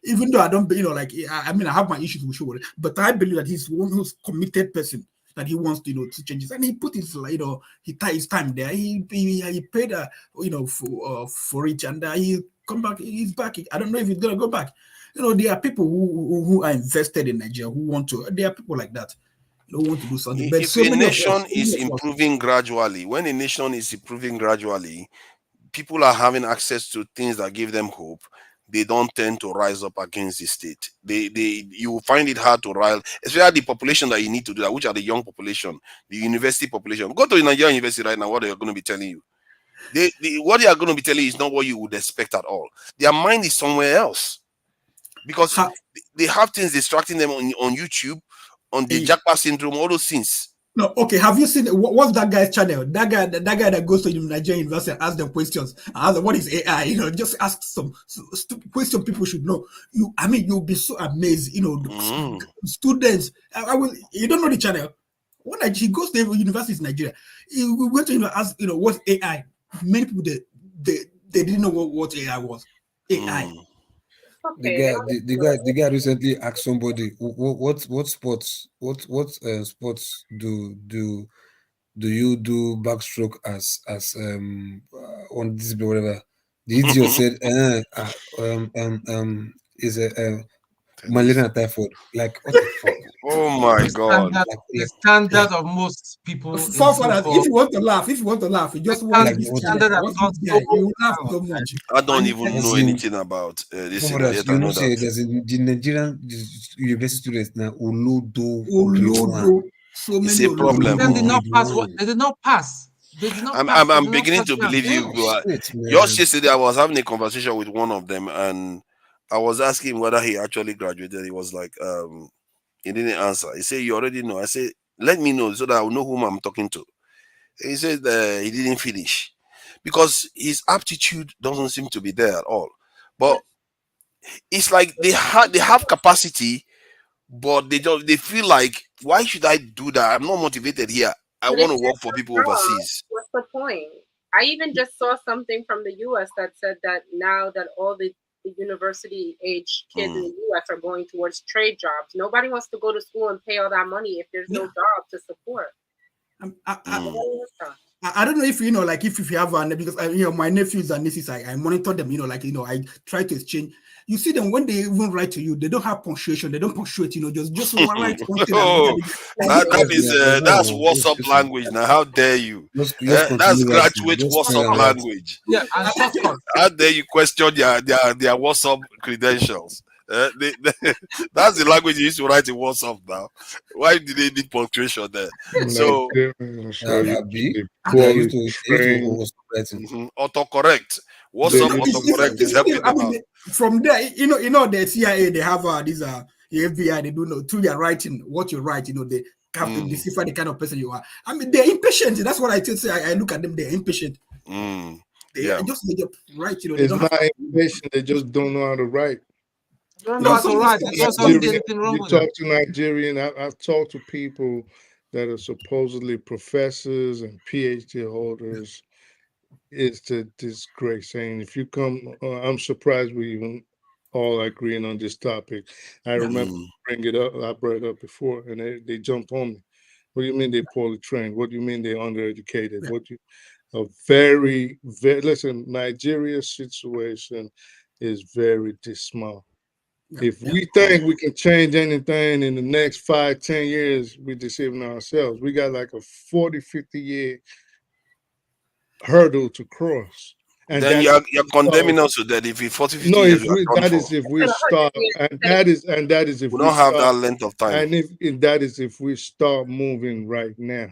Even though I don't, I have my issues with Showore, but I believe that he's one who's committed person, that he wants to change it, and he put his he tied his time there. He paid for it, and he come back. He's back. I don't know if he's gonna go back. There are people who are invested in Nigeria who want to. There are people like that. Don't want to do something. But If a nation is improving gradually, when a nation is improving gradually, people are having access to things that give them hope. they don't tend to rise up against the state. You will find it hard to rile, especially the population that you need to do that, which are the young population, the university population. Go to the Nigerian university right now, what they're going to be telling you. What they are going to be telling you is not what you would expect at all. Their mind is somewhere else because they have things distracting them on YouTube, on the Jackpot syndrome, all those things. No, okay. Have you seen what's that guy's channel? That guy that goes to Nigerian university and asks them questions. Ask them what is AI. You know, just ask some stupid question people should know. You'll be so amazed. You know, students. You don't know the channel. When he goes to university in Nigeria, he went to ask, you know, what's AI. Many people they didn't know what AI was. AI. The guy recently asked somebody what sports sports do you do backstroke as on this whatever. The idiot said is a malaria and typhoid. Like what the fuck? Oh my god! The standard of most people in if you want to laugh, you just watch this standard channel. Watch this guy, you laugh so much. I don't even know anything about this. You know, say there's the Nigerian university students now Olodo. So many it's a problem. They did not pass. They did not pass. They did not pass. I'm beginning to believe you. Just yesterday, I was having a conversation with one of them, and I was asking whether he actually graduated. He was like, he didn't answer. He said, "You already know." I said, "Let me know so that I'll know whom I'm talking to." He said he didn't finish because his aptitude doesn't seem to be there at all. But it's like they have capacity, but they feel like, why should I do that? I'm not motivated here. I want to work for people overseas. What's the point? I even just saw something from the U.S. that said that now that all the university age kids in the U.S. are going towards trade jobs, nobody wants to go to school and pay all that money if there's no job to support. I don't know if you know, like if you have because you know, my nephews and nieces, I monitor them. You know, like, you know, I try to exchange. You see them when they even write to you, they don't have punctuation, they don't punctuate. You know, just one write one thing. That's WhatsApp language. Now, how dare you? That's graduate WhatsApp language. Yeah, and shortcut. How dare you question their WhatsApp credentials? That's the language you used to write in WhatsApp now. Why did they need punctuation there? So autocorrect. WhatsApp autocorrect is helping them out. From there, you know, the CIA, they have these the FBI, they do know through their writing what you write, you know, they have to decipher the kind of person you are. I mean, they're impatient. That's what I say. I look at them, they're impatient. They just write, you know. It's not impatient, they just don't know how to write. You talk to Nigerian. I've talked to people that are supposedly professors and PhD holders. It's a disgrace. And if you come, I'm surprised we even all agreeing on this topic. I remember I brought it up before, and they jumped on me. What do you mean they're poorly trained? What do you mean they're undereducated? Listen, Nigeria's situation is very dismal. If we think we can change anything in the next 5-10 years, we're deceiving ourselves. We got like a 40-50 year hurdle to cross. And then you're condemning us to that. If we 40-50 years, if we start, and that is if we don't have that length of time. And that is if we start moving right now.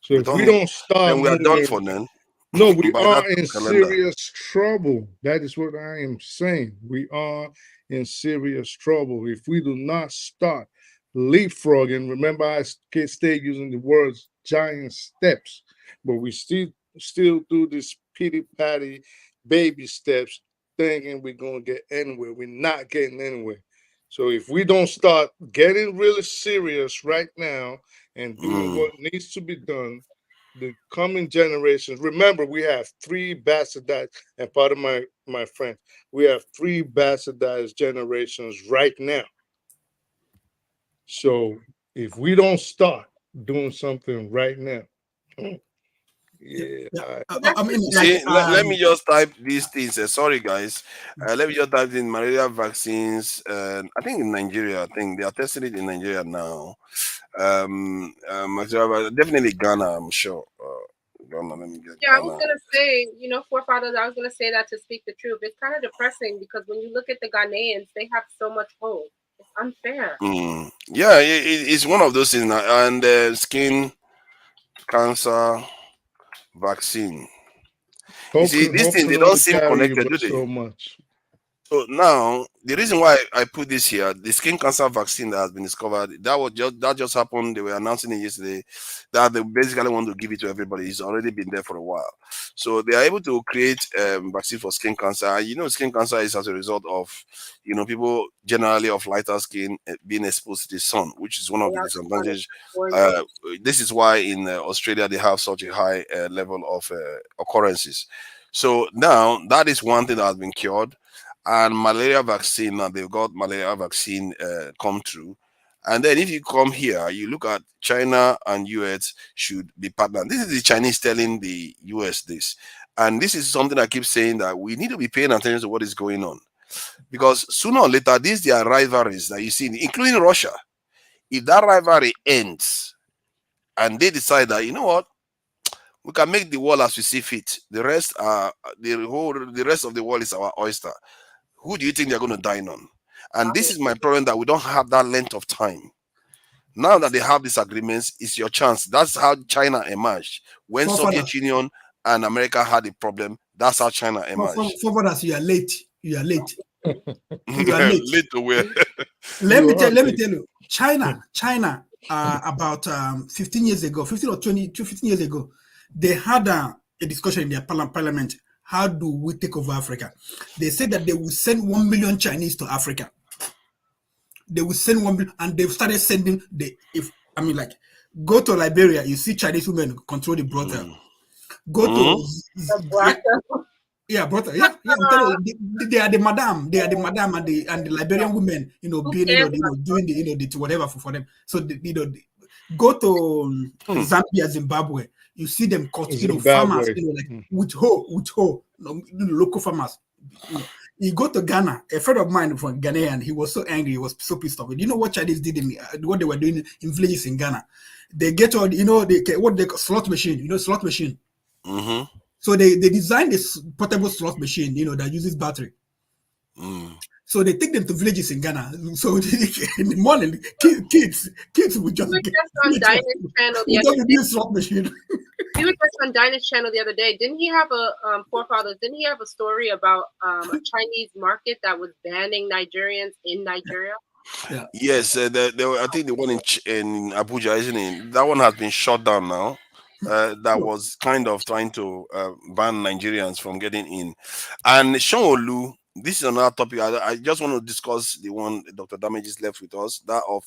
So if we don't start, then we are done for then. No, we are in serious trouble. That is what I am saying. We are in serious trouble if we do not start leapfrogging. Remember, I stay using the words giant steps, but we still do this pity-patty baby steps thinking we're going to get anywhere. We're not getting anywhere. So if we don't start getting really serious right now and doing what needs to be done, the coming generations, remember, we have 3 bastardized, and part of my friend, we have 3 bastardized generations right now. So if we don't start doing something right now, let me just type these things. Sorry, guys. Let me just type in malaria vaccines. I think in Nigeria, I think they are testing it in Nigeria now. Definitely Ghana, I'm sure. Ghana. Let me get Yeah, I was Ghana. gonna say, forefathers. I was gonna say that to speak the truth. It's kind of depressing because when you look at the Ghanaians, they have so much hope. It's unfair. Yeah, it's one of those things. And skin cancer vaccine. You Hope see, can, these hope things can they don't only seem carry you connected, but do they? so much. So now the reason why I put this here, the skin cancer vaccine that has been discovered, that just happened. They were announcing it yesterday that they basically want to give it to everybody. It's already been there for a while. So they are able to create vaccine for skin cancer. And skin cancer is as a result of people generally of lighter skin being exposed to the sun, which is one of the Yeah, disadvantages. warning. This is why in Australia they have such a high level of occurrences. So now that is one thing that has been cured. And malaria vaccine, now they've got malaria vaccine come through. And then if you come here, you look at China and US should be partner. This is the Chinese telling the US this. And this is something I keep saying, that we need to be paying attention to what is going on. Because sooner or later, these are rivalries that you see, including Russia. If that rivalry ends and they decide that, you know what, we can make the world as we see fit. The rest the rest of the world is our oyster. Who do you think they're going to dine on? And this is my problem, that we don't have that length of time. Now that they have these agreements, it's your chance. That's how China emerged. When Forefathers, Soviet Union and America had a problem, that's how China emerged. forefathers, you are late. You are late. You are late. Late to where? Let me tell you, China, about 15 years ago, 15 or 15 years ago, they had a discussion in their parliament. How do we take over Africa? They said that they will send 1 million Chinese to Africa. They will send 1 million, and they've started sending go to Liberia, you see Chinese women control the brothel. Go to brothel. Yeah. I'm telling you, they are the madam. They are the madam and the Liberian women, being doing the whatever for them. So go to Zambia, Zimbabwe. You see them cut, farmers, with hoe, local farmers. You go to Ghana. A friend of mine from Ghanaian, he was so angry, he was so pissed off. You know what Chinese did what they were doing in villages in Ghana? They get all what they call slot machine. Slot machine. So they designed this portable slot machine, that uses battery. So they take them to villages in Ghana. So in the morning, kids would just get on Dinah's channel the other day. Slot machine. We were just on Dinah's channel the other day. Didn't he have a forefathers? Didn't he have a story about a Chinese market that was banning Nigerians in Nigeria? Yeah. Yes, I think the one in Abuja, isn't it? That one has been shut down now. That was kind of trying to ban Nigerians from getting in. And Shonolu, this is another topic. I just want to discuss the one Dr. Damages left with us, that of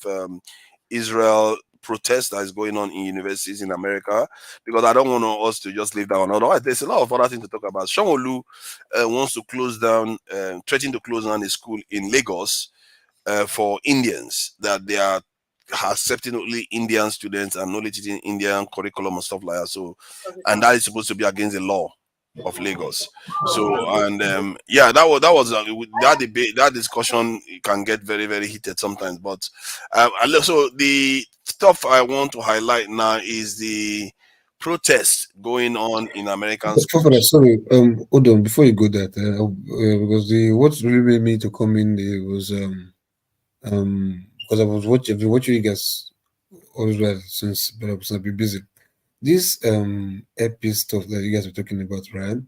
Israel protest that is going on in universities in America, because I don't want us to just leave that one. Otherwise, there's a lot of other things to talk about. Shonolu wants to close down, threatening to close down a school in Lagos for Indians, that they are accepting only Indian students and only teaching Indian curriculum and stuff like that. So, and that is supposed to be against the law of Lagos. So, and that debate, that discussion can get very, very heated sometimes. But so the stuff I want to highlight now is the protest going on in American schools. Sorry, hold on before you go that, because what really made me to come in there was because I was watching you guys always well since, but I was a bit busy. This AirPeace stuff that you guys are talking about, right?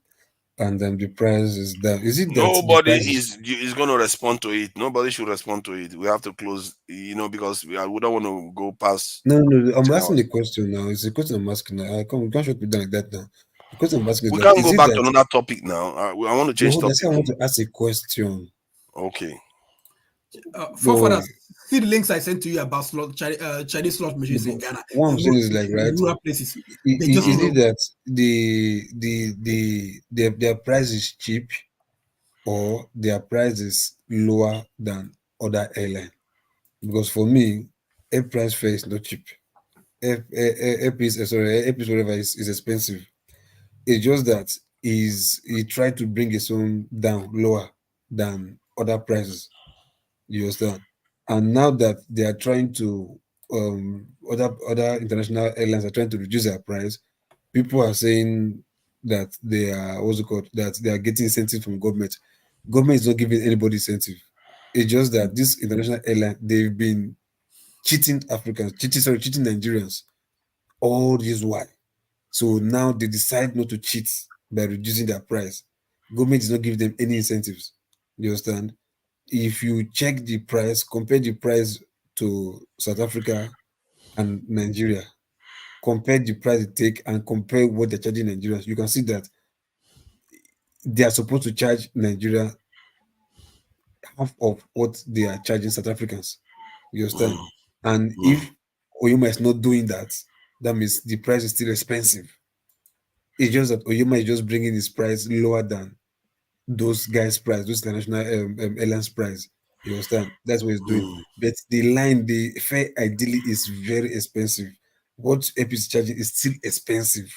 And the price is down. Is it that the Nobody price is going to respond to it. Nobody should respond to it. We have to close, because we don't want to go past. No, I'm 10 asking hours. the question now. It's a question I'm asking now. We can't shut me down like that now. The question I'm asking is We that, can't is go it back to that another topic now. I want to change no, that's topic. why I want to ask a question. Okay. Forefathers, see the links I sent to you about Chinese slot machines in Ghana. What I'm saying is like, In right? rural places. Is it that their price is cheap, or their price is lower than other airline? Because for me, air price fare is not cheap. AirPeace, AirPeace whatever is expensive. It's just that he tried to bring his own down lower than other prices. You understand? And now that they are trying to other international airlines are trying to reduce their price, people are saying that they are what's it called, that they are getting incentive from government. Government is not giving anybody incentive. It's just that this international airline, they've been cheating Africans, cheating Nigerians all this while. So now they decide not to cheat by reducing their price. Government is not giving them any incentives. You understand? If you check the price, compare the price to South Africa and Nigeria, compare the price they take and compare what they're charging Nigerians, you can see that they are supposed to charge Nigeria half of what they are charging South Africans. You understand? And if Oyema is not doing that, that means the price is still expensive. It's just that Oyema is just bringing his price lower than those guys' price, those international airlines price. You understand? That's what he's doing. But the line, the fare ideally is very expensive. What AirPeace is charging is still expensive.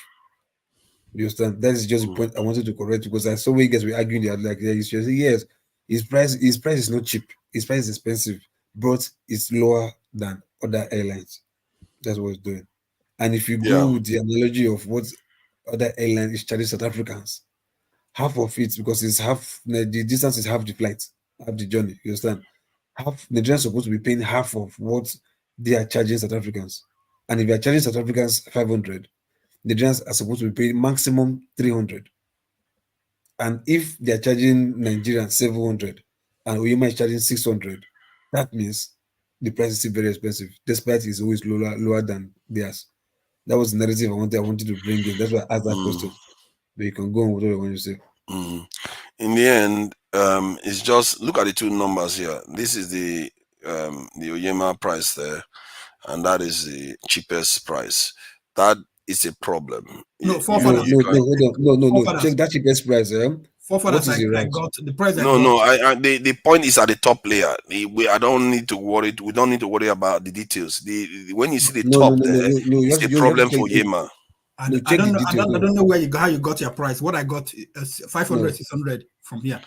You understand? That is just the point I wanted to correct, because I saw where you guys were arguing that like he's just yes, his price is not cheap. His price is expensive, but it's lower than other airlines. That's what it's doing. And if you go Yeah. with the analogy of what other airline is charging South Africans, half of it, because it's half the distance is half the flight, half the journey. You understand? Half Nigerians supposed to be paying half of what they are charging South Africans. And if you are charging South Africans 500, Nigerians are supposed to be paying maximum 300. And if they are charging Nigerians 700 and Oyema is charging 600, that means the price is still very expensive, despite it's always lower than theirs. That was the narrative I wanted to bring in. That's why I asked that question. But you can go on with what you want to say. In the end, it's just look at the two numbers here. This is the Oyema price there, and that is the cheapest price. That is a problem. No, forefathers. Hold on. No. Forefathers. Check that cheapest price. What Forefathers, is the I right? got the price I No, got. the point is at the top layer. I don't need to worry. We don't need to worry about the details. When you see the No. top there, You it's a have to problem check. for Oyema. I Check don't the know. details. I don't know how you got your price. What I got is 500, 600 from here.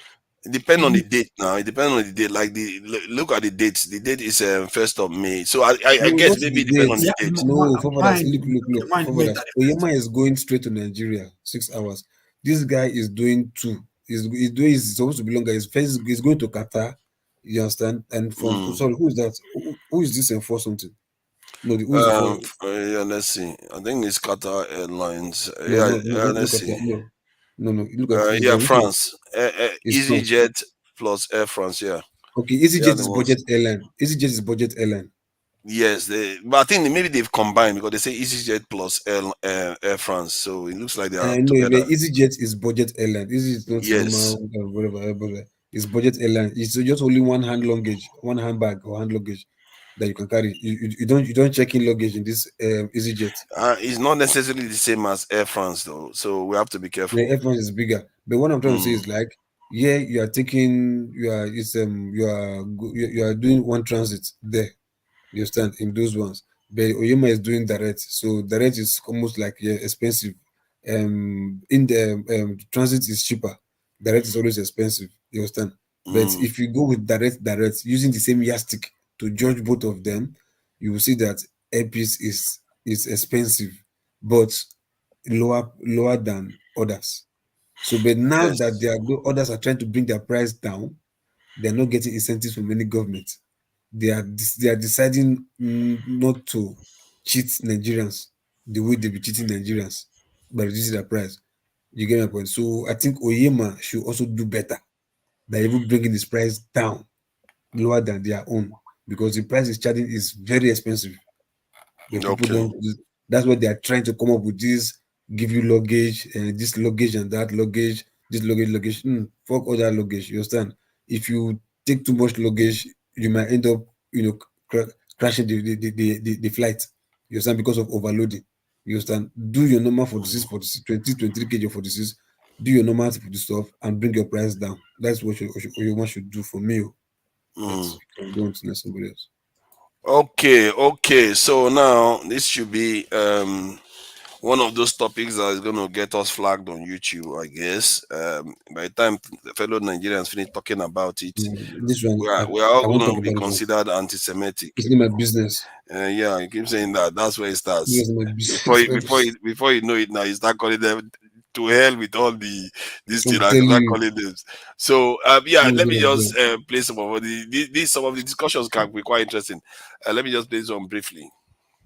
It depends on the date now. It depends on the date. Like look at the dates. The date is 1st of May. So I guess What's maybe the it depends on date? the date. No, Fofadas, look. Mine made Fofadas. that. Oyema is going straight to Nigeria, 6 hours. This guy is doing 2. He's supposed to be longer. He's going to Qatar. You understand? And from sorry, who is that? Who is this for something? No, who is the for? Yeah, let's see. I think it's Qatar Airlines. No, Let's look at see. that. No. Look at this Yeah, one. France. It's France. EasyJet plus Air France. Yeah. Okay, They are EasyJet the is ones. budget airline. EasyJet is budget airline. Yes, but I think maybe they've combined because they say EasyJet plus Air France, so it looks like they are No, together. EasyJet is budget airline. Easy is not Yes. normal, whatever. It's budget airline. It's just only one hand luggage, one handbag or hand luggage that you can carry. You don't check in luggage in this EasyJet. It's not necessarily the same as Air France though, so we have to be careful. The Air France is bigger, but what I'm trying to say is like, yeah, you are doing one transit there. You understand in those ones, but Oyema is doing direct, so direct is almost like expensive. In the transit is cheaper. Direct is always expensive. You understand? But if you go with direct using the same yardstick to judge both of them, you will see that AirPeace is expensive, but lower than others. So, but now that others are trying to bring their price down, they're not getting incentives from any government. They are deciding not to cheat Nigerians the way they be cheating Nigerians by reducing their price. You get my point. So I think Oyema should also do better by even bringing this price down lower than their own, because the price is charging is very expensive. The people don't. That's what they are trying to come up with. This give you luggage and this luggage and that luggage, this luggage. Fuck all that luggage. You understand? If you take too much luggage, you might end up, crashing the flight. You understand? Because of overloading. You understand? Do your normal 46, 46, 20, 23 kg or 46. Do your normal for the stuff and bring your price down. That's what you should do for me. But you can go on to somebody else. Okay. So now this should be one of those topics that is going to get us flagged on YouTube, I guess. By the time the fellow Nigerians finish talking about it, This one, we are all I won't going talk to be about this one. considered anti-Semitic. It's not my business. Yeah, you keep saying that. That's where it starts. It's not my business. Before you know it, now you start calling them to hell with all this I'm thing. I telling start you, calling them. So yeah, this is let what me I'm just doing. play some of some of the discussions can be quite interesting. Let me just play this one briefly.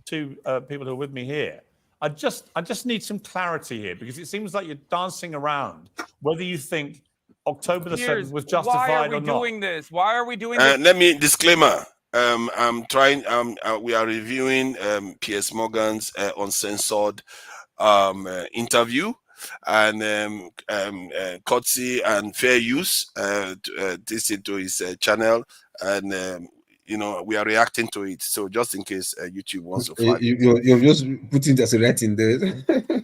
To people who are with me here, I just need some clarity here, because it seems like you're dancing around whether you think October the 7th was justified why are we or not. doing this? Why are we doing this? Let me disclaimer. I'm trying. We are reviewing Piers Morgan's uncensored interview, and courtesy and fair use this into his channel, and we are reacting to it. So just in case YouTube wants to flag it. You're just putting it as a writing there.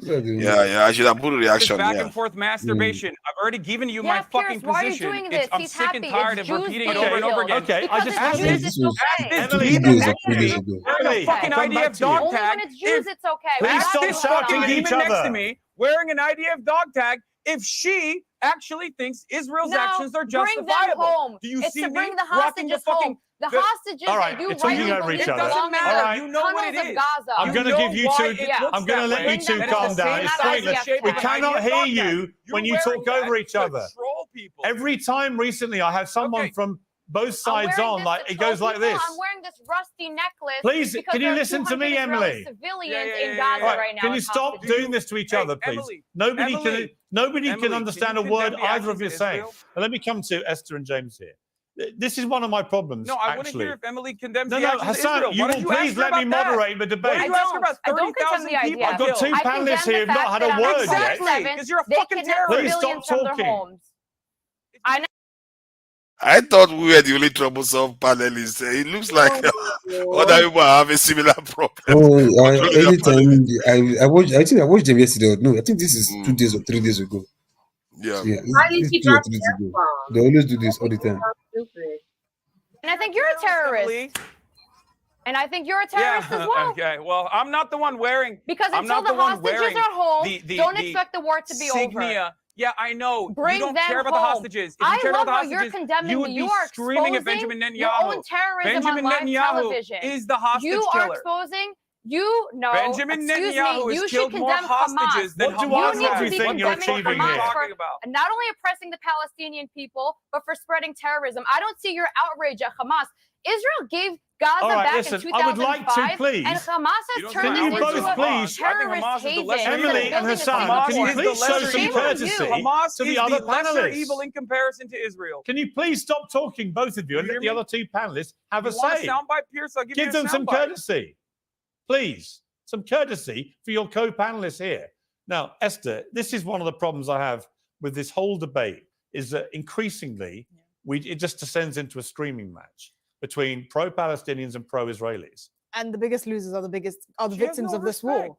Yeah, I should have put a reaction. Back Yeah. and forth masturbation. I've already given you my Pierce, fucking why are you position. doing this? I'm He's sick happy. and tired It's of Jews repeating it being over and over killed. again. Okay, I Because just it's want Jews, this. it's okay. Emily, 2 days or 3 days me ago. wearing a fucking come back IDF to you. dog Only tag. when it's Jews, it's okay. Please We're Ask stop not this doing it shouting fucking at each demon next to other. me wearing an IDF dog tag if she actually thinks Israel's actions are bring them justifiable. home. Do you It's see to bring me the rocking the hostages fucking home. The hostages All that right, you you're talking rightly over each believe other. belong in All the right. You know what tunnels it of is. Gaza. I'm going to give you why two. it looks I'm going to that let way. you two That it's calm the down. same It's size pointless. shape We of an cannot IDF hear dog tag. you when you talk wearing over that each to other. troll people. Every time recently, I have someone from both sides on. Like it goes like this. I'm wearing this rusty necklace. Please, because can you there are listen to 200 me, Israeli Emily? civilians in Gaza All right now. Can you as stop hostages. doing this to each other, please? Emily, Nobody Emily, can understand a can you word condemn the either of actions you are of saying. Israel? Now, let me come to Esther and James here. This is one of my problems. No, I want to actually. hear if Emily condemns No, the actions Hassan, of Israel. you Why will don't you please ask her let me about that? moderate the debate. Why don't you ask her about I don't 30,000 condemn the people IDF. I've got two I panelists condemn here the who've not fact had that a on word October yet. 7th, because you're a they fucking kidnapped terrorist. Please stop civilians from their talking. homes. I thought we were the only troublesome panelists. It looks like other people have a similar problem controlling their Anytime panelists. I watched, I think I watched them yesterday. No, I think this is 2 days or 3 days ago. Yeah. So yeah, Why did it's he 2 or drop 3 the days ago. F-bomb? They always do this all the time. Stupid. And I think you're a terrorist. And I think you're a terrorist as well. Okay, well, I'm not the one wearing. Because I'm until not the one hostages wearing are home, don't the expect the war to be insignia. over. Yeah, I know. Bring you don't them care about home. the hostages. If you I cared love about how the you're hostages, condemning you me. would You be are screaming at exposing Benjamin Netanyahu. your own terrorism Benjamin on live Netanyahu television. is the hostage You are killer. exposing. Benjamin Excuse Netanyahu me. has You killed should more condemn hostages Hamas. than What do Hamas You need to has. be think you're condemning achieving Hamas here? for not only oppressing the Palestinian people, but for spreading terrorism. I don't see your outrage at Hamas. Israel gave Gaza All right, back listen, in 2005, I would like to, please. and Hamas has turned Can you this into both a please, terrorist haven. Emily and Hassan, can you please show some courtesy Hamas to the is other the lesser panelists? evil in comparison to Israel. Can you please stop talking, both of you, and You let hear the me? other two panelists have You a want a say? soundbite, Pierce? I'll give you a them some soundbite. courtesy, please. Some courtesy for your co-panelists here. Now, Esther, this is one of the problems I have with this whole debate, is that increasingly it just descends into a screaming match between pro-Palestinians and pro-Israelis. And the biggest losers are the victims of this war.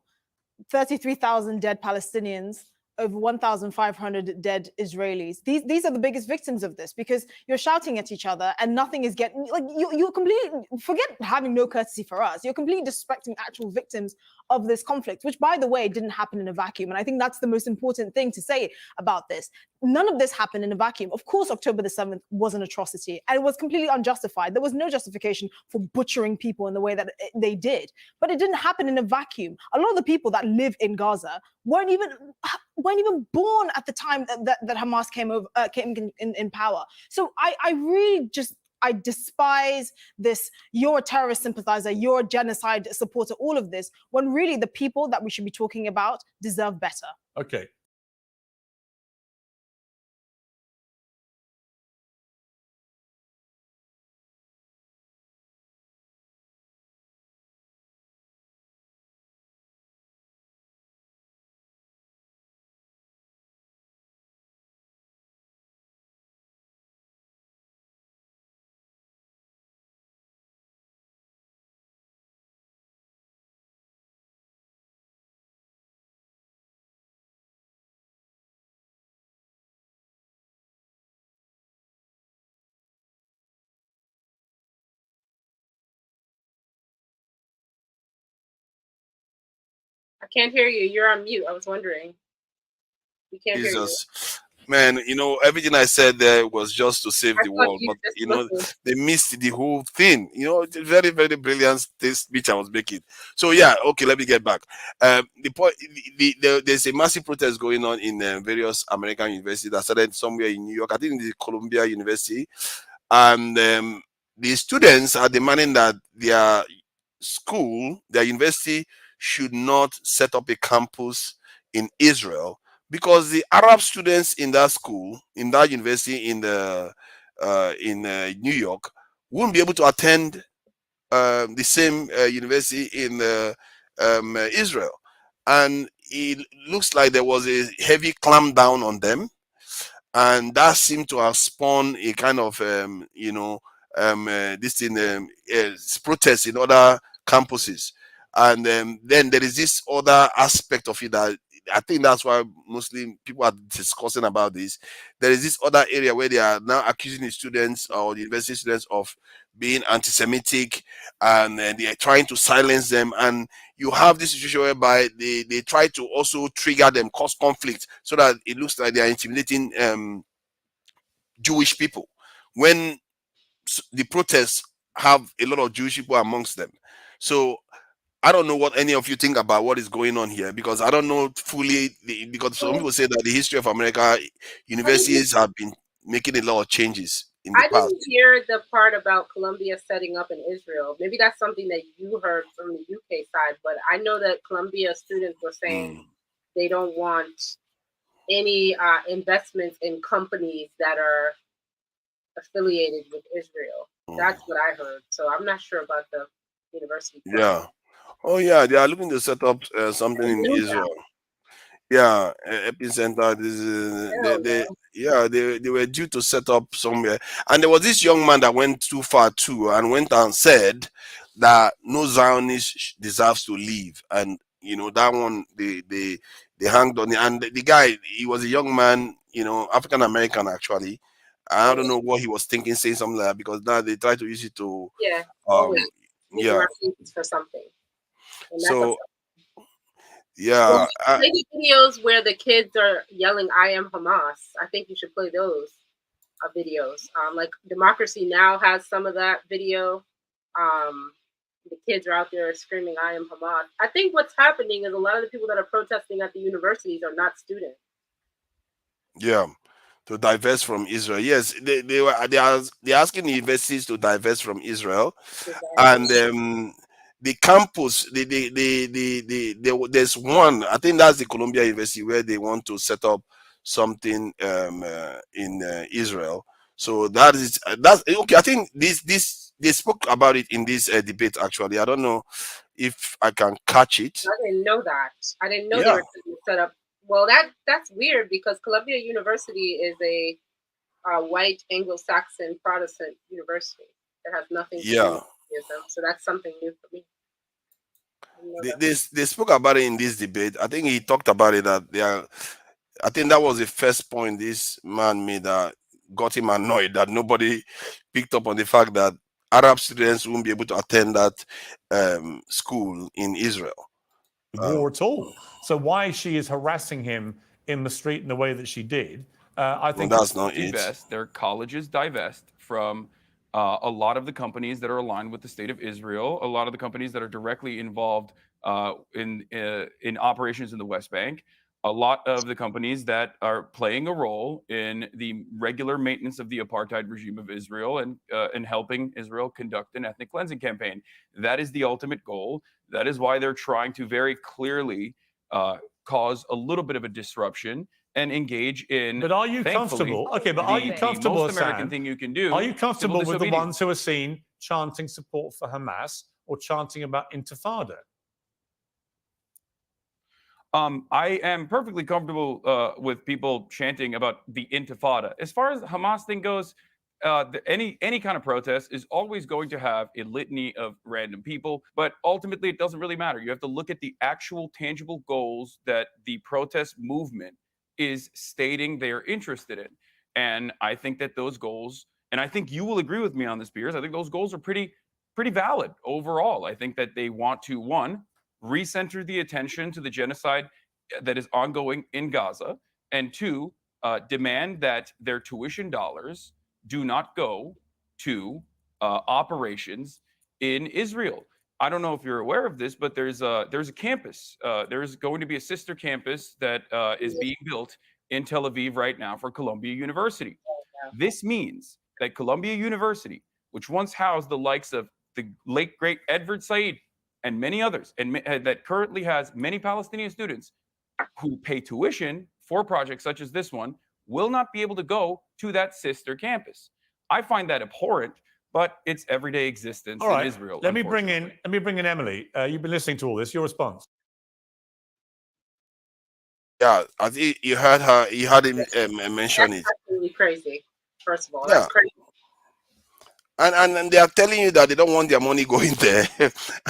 33,000 dead Palestinians, over 1,500 dead Israelis. These are the biggest victims of this, because you're shouting at each other and nothing is getting, like, you're completely, forget having no courtesy for us. You're completely disrespecting actual victims of this conflict, which, by the way, didn't happen in a vacuum. And I think that's the most important thing to say about this. None of this happened in a vacuum. Of course, October the 7th was an atrocity, and it was completely unjustified. There was no justification for butchering people in the way that they did. But it didn't happen in a vacuum. A lot of the people that live in Gaza weren't even born at the time that Hamas came in power. So I really just, I despise this, you're a terrorist sympathizer, you're a genocide supporter, all of this, when really the people that we should be talking about deserve better. Okay. can't hear you. You're on mute. I was wondering. We can't hear you. Jesus. Man, you know, everything I said there was just to save I the thought world, you but just you know, listened. they missed the whole thing. You know, it's very, very brilliant this speech I was making. So yeah, okay, let me get back. The point, there's a massive protest going on in various American universities that started somewhere in New York. I think the Columbia University, and the students are demanding that their school, their university, should not set up a campus in Israel because the Arab students in that school, in that university in New York, won't be able to attend the same university in Israel, and it looks like there was a heavy clampdown on them, and that seemed to have spawned a kind of this thing protest in other campuses. And then there is this other aspect of it that I think that's why mostly people are discussing about this. There is this other area where they are now accusing the students or the university students of being anti-Semitic, and they are trying to silence them. And you have this situation whereby they try to also trigger them, cause conflict, so that it looks like they are intimidating Jewish people, when the protests have a lot of Jewish people amongst them. So I don't know what any of you think about what is going on here, because I don't know fully, because some people say that the history of America, universities have been making a lot of changes in the I past. didn't hear the part about Colombia setting up in Israel. Maybe that's something that you heard from the UK side, but I know that Colombia students were saying they don't want any investments in companies that are affiliated with Israel. That's what I heard. So I'm not sure about the university part. Yeah. Oh yeah, they are looking to set up something in Israel. Yeah, epicenter. This is, they were due to set up somewhere, and there was this young man that went too far too, and went and said that no Zionist deserves to leave, and you know that one they hanged on it. And the guy, he was a young man, you know, African American actually. I don't know what he was thinking, saying something like that, because now they try to use it to Yeah, always using yeah. our students for something. And that's So well, yeah, play the videos where the kids are yelling "I am Hamas." I think you should play those videos. Like Democracy Now! Has some of that video. The kids are out there screaming "I am Hamas." I think what's happening is a lot of the people that are protesting at the universities are not students. yeah, to divest from Israel. Yes, they're asking the universities to divest from Israel, and the campus, there's one. I think that's the Columbia University, where they want to set up something in Israel. So that's okay. I think this they spoke about it in this debate. Actually, I don't know if I can catch it. I didn't know that. I didn't know they Yeah. were set up. Well, that's weird because Columbia University is a white Anglo-Saxon Protestant university. It has nothing to do Yeah. with Judaism, so that's something new for me. They spoke about it in this debate. I think he talked about it that they are. I think that was the first point this man made that got him annoyed, that nobody picked up on the fact that Arab students won't be able to attend that school in Israel. War at all. So why she is harassing him in the street in the way that she did, I think that's not it. Divest, their colleges divest from a lot of the companies that are aligned with the state of Israel, a lot of the companies that are directly involved in operations in the West Bank, a lot of the companies that are playing a role in the regular maintenance of the apartheid regime of Israel and helping Israel conduct an ethnic cleansing campaign. That is the ultimate goal. That is why they're trying to very clearly cause a little bit of a disruption and engage in. But are you comfortable? Okay, but are you comfortable, The most American Sam, thing you can do. Are you comfortable civil with the disobedience. ones who are seen chanting support for Hamas or chanting about intifada? I am perfectly comfortable with people chanting about the intifada. As far as the Hamas thing goes, any kind of protest is always going to have a litany of random people, but ultimately it doesn't really matter. You have to look at the actual tangible goals that the protest movement is stating they're interested in. And I think that those goals, and I think you will agree with me on this, Piers, I think those goals are pretty valid overall. I think that they want to, one, recenter the attention to the genocide that is ongoing in Gaza, and two, demand that their tuition dollars do not go to operations in Israel. I don't know if you're aware of this, but there's a campus. There's going to be a sister campus that is being built in Tel Aviv right now for Columbia University. This means that Columbia University, which once housed the likes of the late great Edward Said and many others, and that currently has many Palestinian students who pay tuition for projects such as this one, will not be able to go to that sister campus. I find that abhorrent, but it's everyday existence All right. in Israel. Let me bring in Emily. You've been listening to all this. Your response? Yeah, I think you heard her. You heard him mention it. That's absolutely crazy. First of all, Yeah. that's crazy. And they are telling you that they don't want their money going there,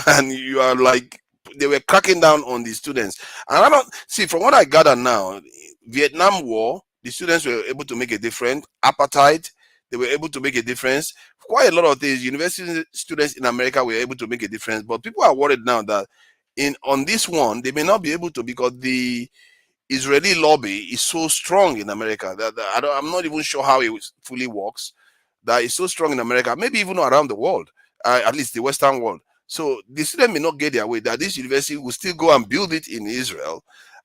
and you are like, they were cracking down on the students. And I don't see, from what I gather now, Vietnam War, the students were able to make a difference. Apartheid, they were able to make a difference. Quite a lot of things. University students in America were able to make a difference, but people are worried now that on this one they may not be able to, because the Israeli lobby is so strong in America that I'm not even sure how it fully works. That is so strong in America, maybe even around the world, at least the Western world. So the student may not get their way, that this university will still go and build it in Israel,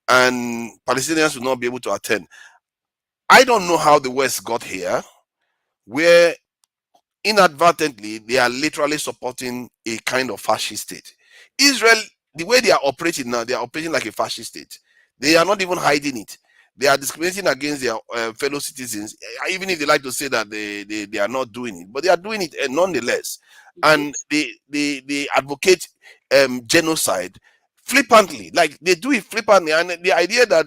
and Palestinians will not be able to attend. I don't know how the West got here, where inadvertently they are literally supporting a kind of fascist state. Israel, the way they are operating now, they are operating like a fascist state. They are not even hiding it. They are discriminating against their fellow citizens, even if they like to say that they are not doing it, but they are doing it nonetheless. And they advocate genocide flippantly, like they do it flippantly. And the idea that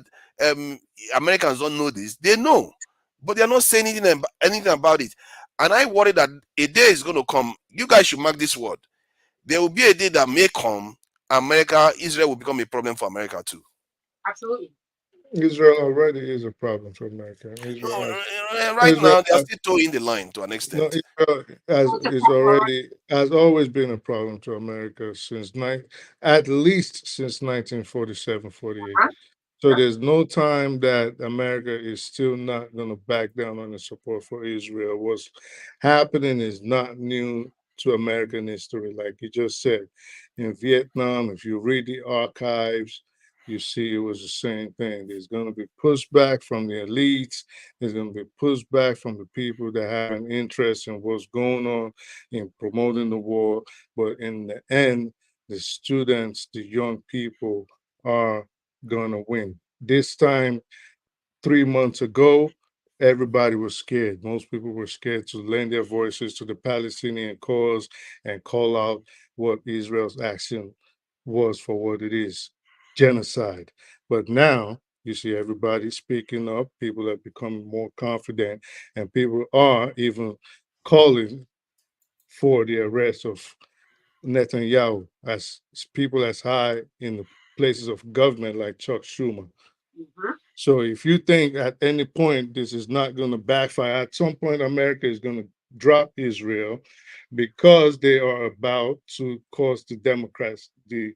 Americans don't know this, they know, but they are not saying anything about it. And I worry that a day is going to come. You guys should mark this word. There will be a day that may come. Israel will become a problem for America too. Absolutely. Israel already is a problem for America. Right now, they are still towing the line to an extent. No, Israel has always been a problem to America at least since 1947, 48. So there's no time that America is still not going to back down on the support for Israel. What's happening is not new to American history, like you just said. In Vietnam, if you read the archives, you see it was the same thing. There's going to be pushback from the elites. There's going to be pushback from the people that have an interest in what's going on in promoting the war. But in the end, the students, the young people are going to win. This time, 3 months ago, everybody was scared. Most people were scared to lend their voices to the Palestinian cause and call out what Israel's action was for what it is, genocide. But now you see everybody speaking up. People have become more confident, and people are even calling for the arrest of Netanyahu as people as high in the places of government like Chuck Schumer. So if you think at any point this is not going to backfire, at some point America is going to drop Israel because they are about to cost the Democrats the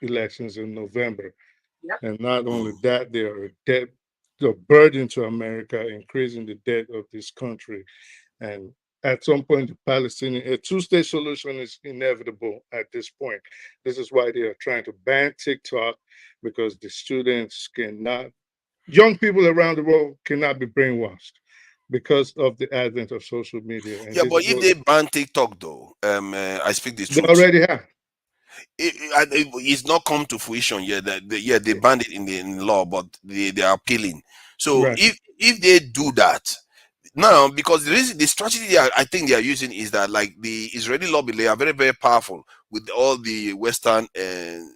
elections in November. And not only that, they are a burden to America, increasing the debt of this country. And at some point, a two-state solution is inevitable at this point. This is why they are trying to ban TikTok, because the students young people around the world cannot be brainwashed because of the advent of social media. And Yeah, but if they ban TikTok, though, I speak the they truth. already have. It's not come to fruition yet. They banned it in law, but they are appealing. So Right. if they do that now, because the strategy I think they are using is that, like, the Israeli lobby, they are very, very powerful with all the Western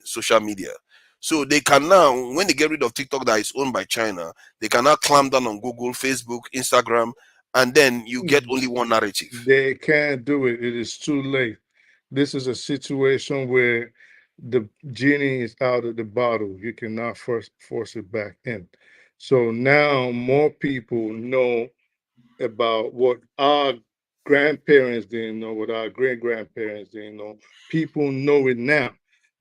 social media. So they can now, when they get rid of TikTok that is owned by China, they can now clamp down on Google, Facebook, Instagram, and then you get only one narrative. They can't do it. It is too late. This is a situation where the genie is out of the bottle. You cannot force it back in. So now more people know about what our grandparents didn't know, what our great grandparents didn't know. People know it now.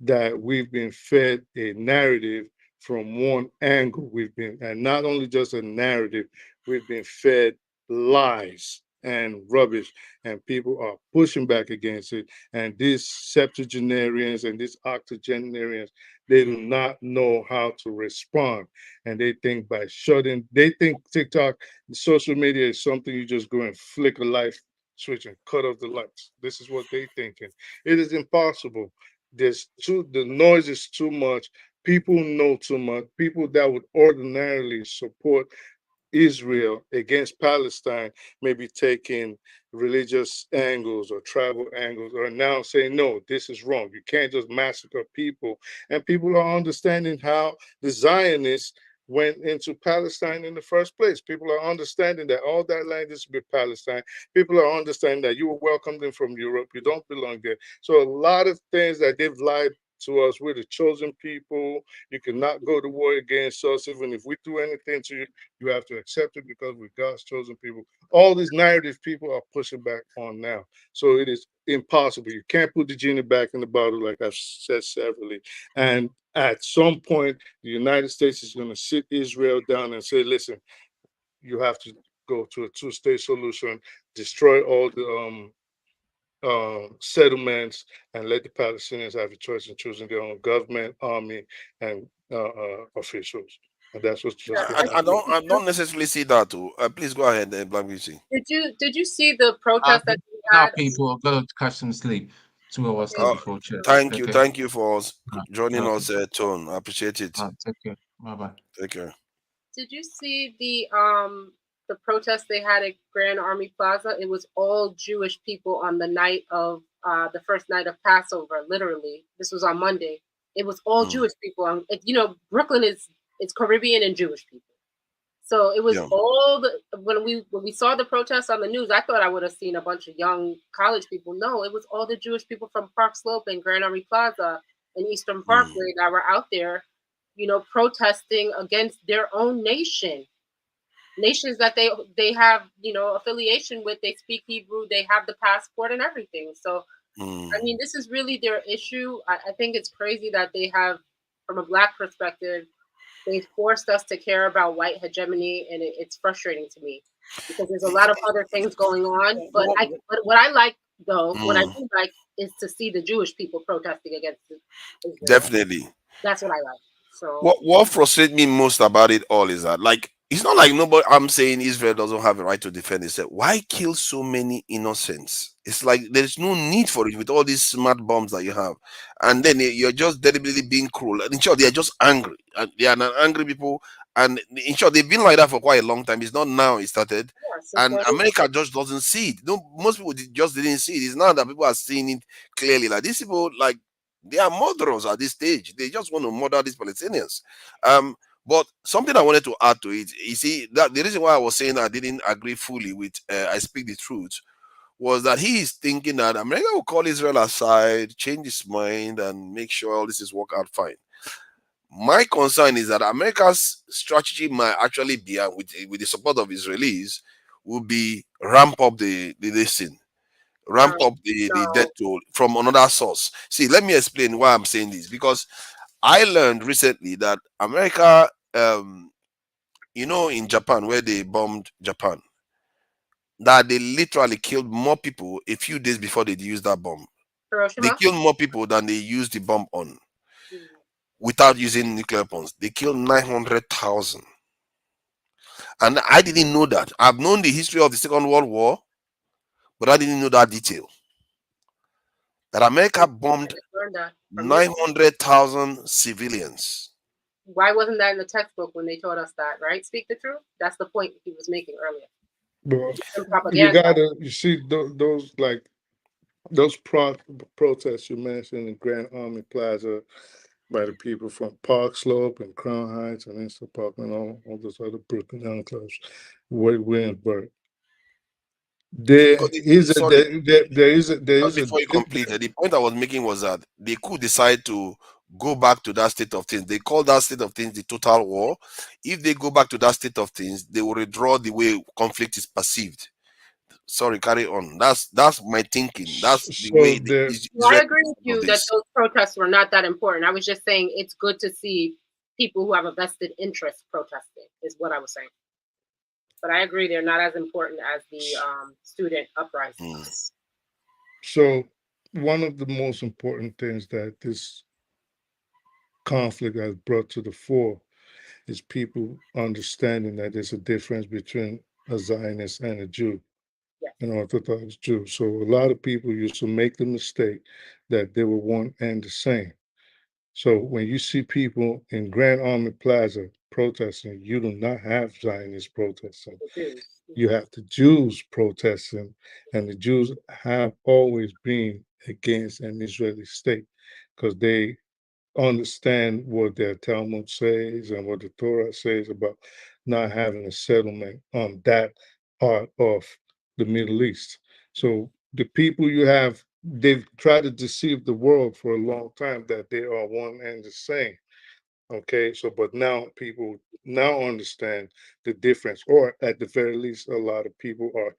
that we've been fed a narrative from one angle. And not only just a narrative, we've been fed lies and rubbish, and people are pushing back against it. And these septuagenarians and these octogenarians, they do not know how to respond. And they think they think TikTok, social media is something you just go and flick a light switch and cut off the lights. This is what they thinking. It is impossible. The noise is too much. People know too much. People that would ordinarily support Israel against Palestine may be taking religious angles or tribal angles, or now saying, no, this is wrong. You can't just massacre people. And people are understanding how the Zionists went into Palestine in the first place. People are understanding that all that land is to be Palestine. People are understanding that you were welcomed in from Europe. You don't belong there. So a lot of things that they've lied to us, we're the chosen people. You cannot go to war against us. Even if we do anything to you, you have to accept it because we're God's chosen people. All these narrative people are pushing back on now. So it is impossible. You can't put the genie back in the bottle, like I've said severally. And at some point, the United States is going to sit Israel down and say, listen, you have to go to a two-state solution, destroy all the settlements, and let the Palestinians have a choice in choosing their own government, army, and officials. And that's what's just I don't necessarily see that too. Please go ahead, Black Beauty. Did you see the protest that you Now had? people are going to catch some sleep. 2 hours sleep before church. Okay. Thank you for joining us, Tone. I appreciate it. Take care. Bye-bye. Take care. Did you see the protest they had at Grand Army Plaza? It was all Jewish people on the night of the first night of Passover. Literally, this was on Monday. It was all Jewish people. Brooklyn is Caribbean and Jewish people. So it was all when we saw the protests on the news, I thought I would have seen a bunch of young college people. No, it was all the Jewish people from Park Slope and Grand Army Plaza and Eastern Parkway that were out there, protesting against their own nations that they have, affiliation with. They speak Hebrew, they have the passport and everything. So, I mean, this is really their issue. I think it's crazy that they have, from a Black perspective, they forced us to care about white hegemony, and it's frustrating to me because there's a lot of other things going on. But what I like, though, what I do like is to see the Jewish people protesting against Israel. Definitely. That's what I like. So what frustrates me most about it all is that, like, it's not like I'm saying Israel doesn't have a right to defend itself. Why kill so many innocents? It's like there's no need for it with all these smart bombs that you have, and then you're just deliberately being cruel. And in short, they're just angry. And they are angry people, and in short, they've been like that for quite a long time. It's not now it started, and America just doesn't see it. No, most people just didn't see it. It's now that people are seeing it clearly. Like these people, like, they are murderers at this stage. They just want to murder these Palestinians. But something I wanted to add to it, you see, that the reason why I was saying I didn't agree fully with I Speak the Truth was that he is thinking that America will call Israel aside, change his mind, and make sure all this is work out fine. My concern is that America's strategy might actually be, with the support of Israelis, will be ramp up the debt toll from another source. See, let me explain why I'm saying this, because I learned recently that America, in Japan, where they bombed Japan, that they literally killed more people a few days before they used that bomb. Hiroshima? They killed more people than they used the bomb on without using nuclear bombs. They killed 900,000. And I didn't know that. I've known the history of the Second World War, but I didn't know that detail. That America bombed 900,000 civilians. Why wasn't that in the textbook when they taught us that, right? Speak the truth. That's the point he was making earlier. But you see those protests you mentioned in Grand Army Plaza by the people from Park Slope and Crown Heights and Eastern Park and all those other Brooklyn clubs, Williamsburg. There is a before you completed, the point I was making was that they could decide to go back to that state of things. They call that state of things the total war. If they go back to that state of things, they will withdraw the way conflict is perceived. Sorry, carry on. That's my thinking. That's the So way there, Well, I Israel agree with you that this. those protests were not that important. I was just saying it's good to see people who have a vested interest protesting, is what I was saying. But I agree they're not as important as the student uprisings. So one of the most important things that this conflict has brought to the fore is people understanding that there's a difference between a Zionist and a Jew, an Orthodox Jew. So a lot of people used to make the mistake that they were one and the same. So when you see people in Grand Army Plaza protesting, you do not have Zionists protesting. You have the Jews protesting, and the Jews have always been against an Israeli state because they understand what their Talmud says and what the Torah says about not having a settlement on that part of the Middle East. So the people you have, they've tried to deceive the world for a long time that they are one and the same. Okay, so but now people now understand the difference, or at the very least, a lot of people are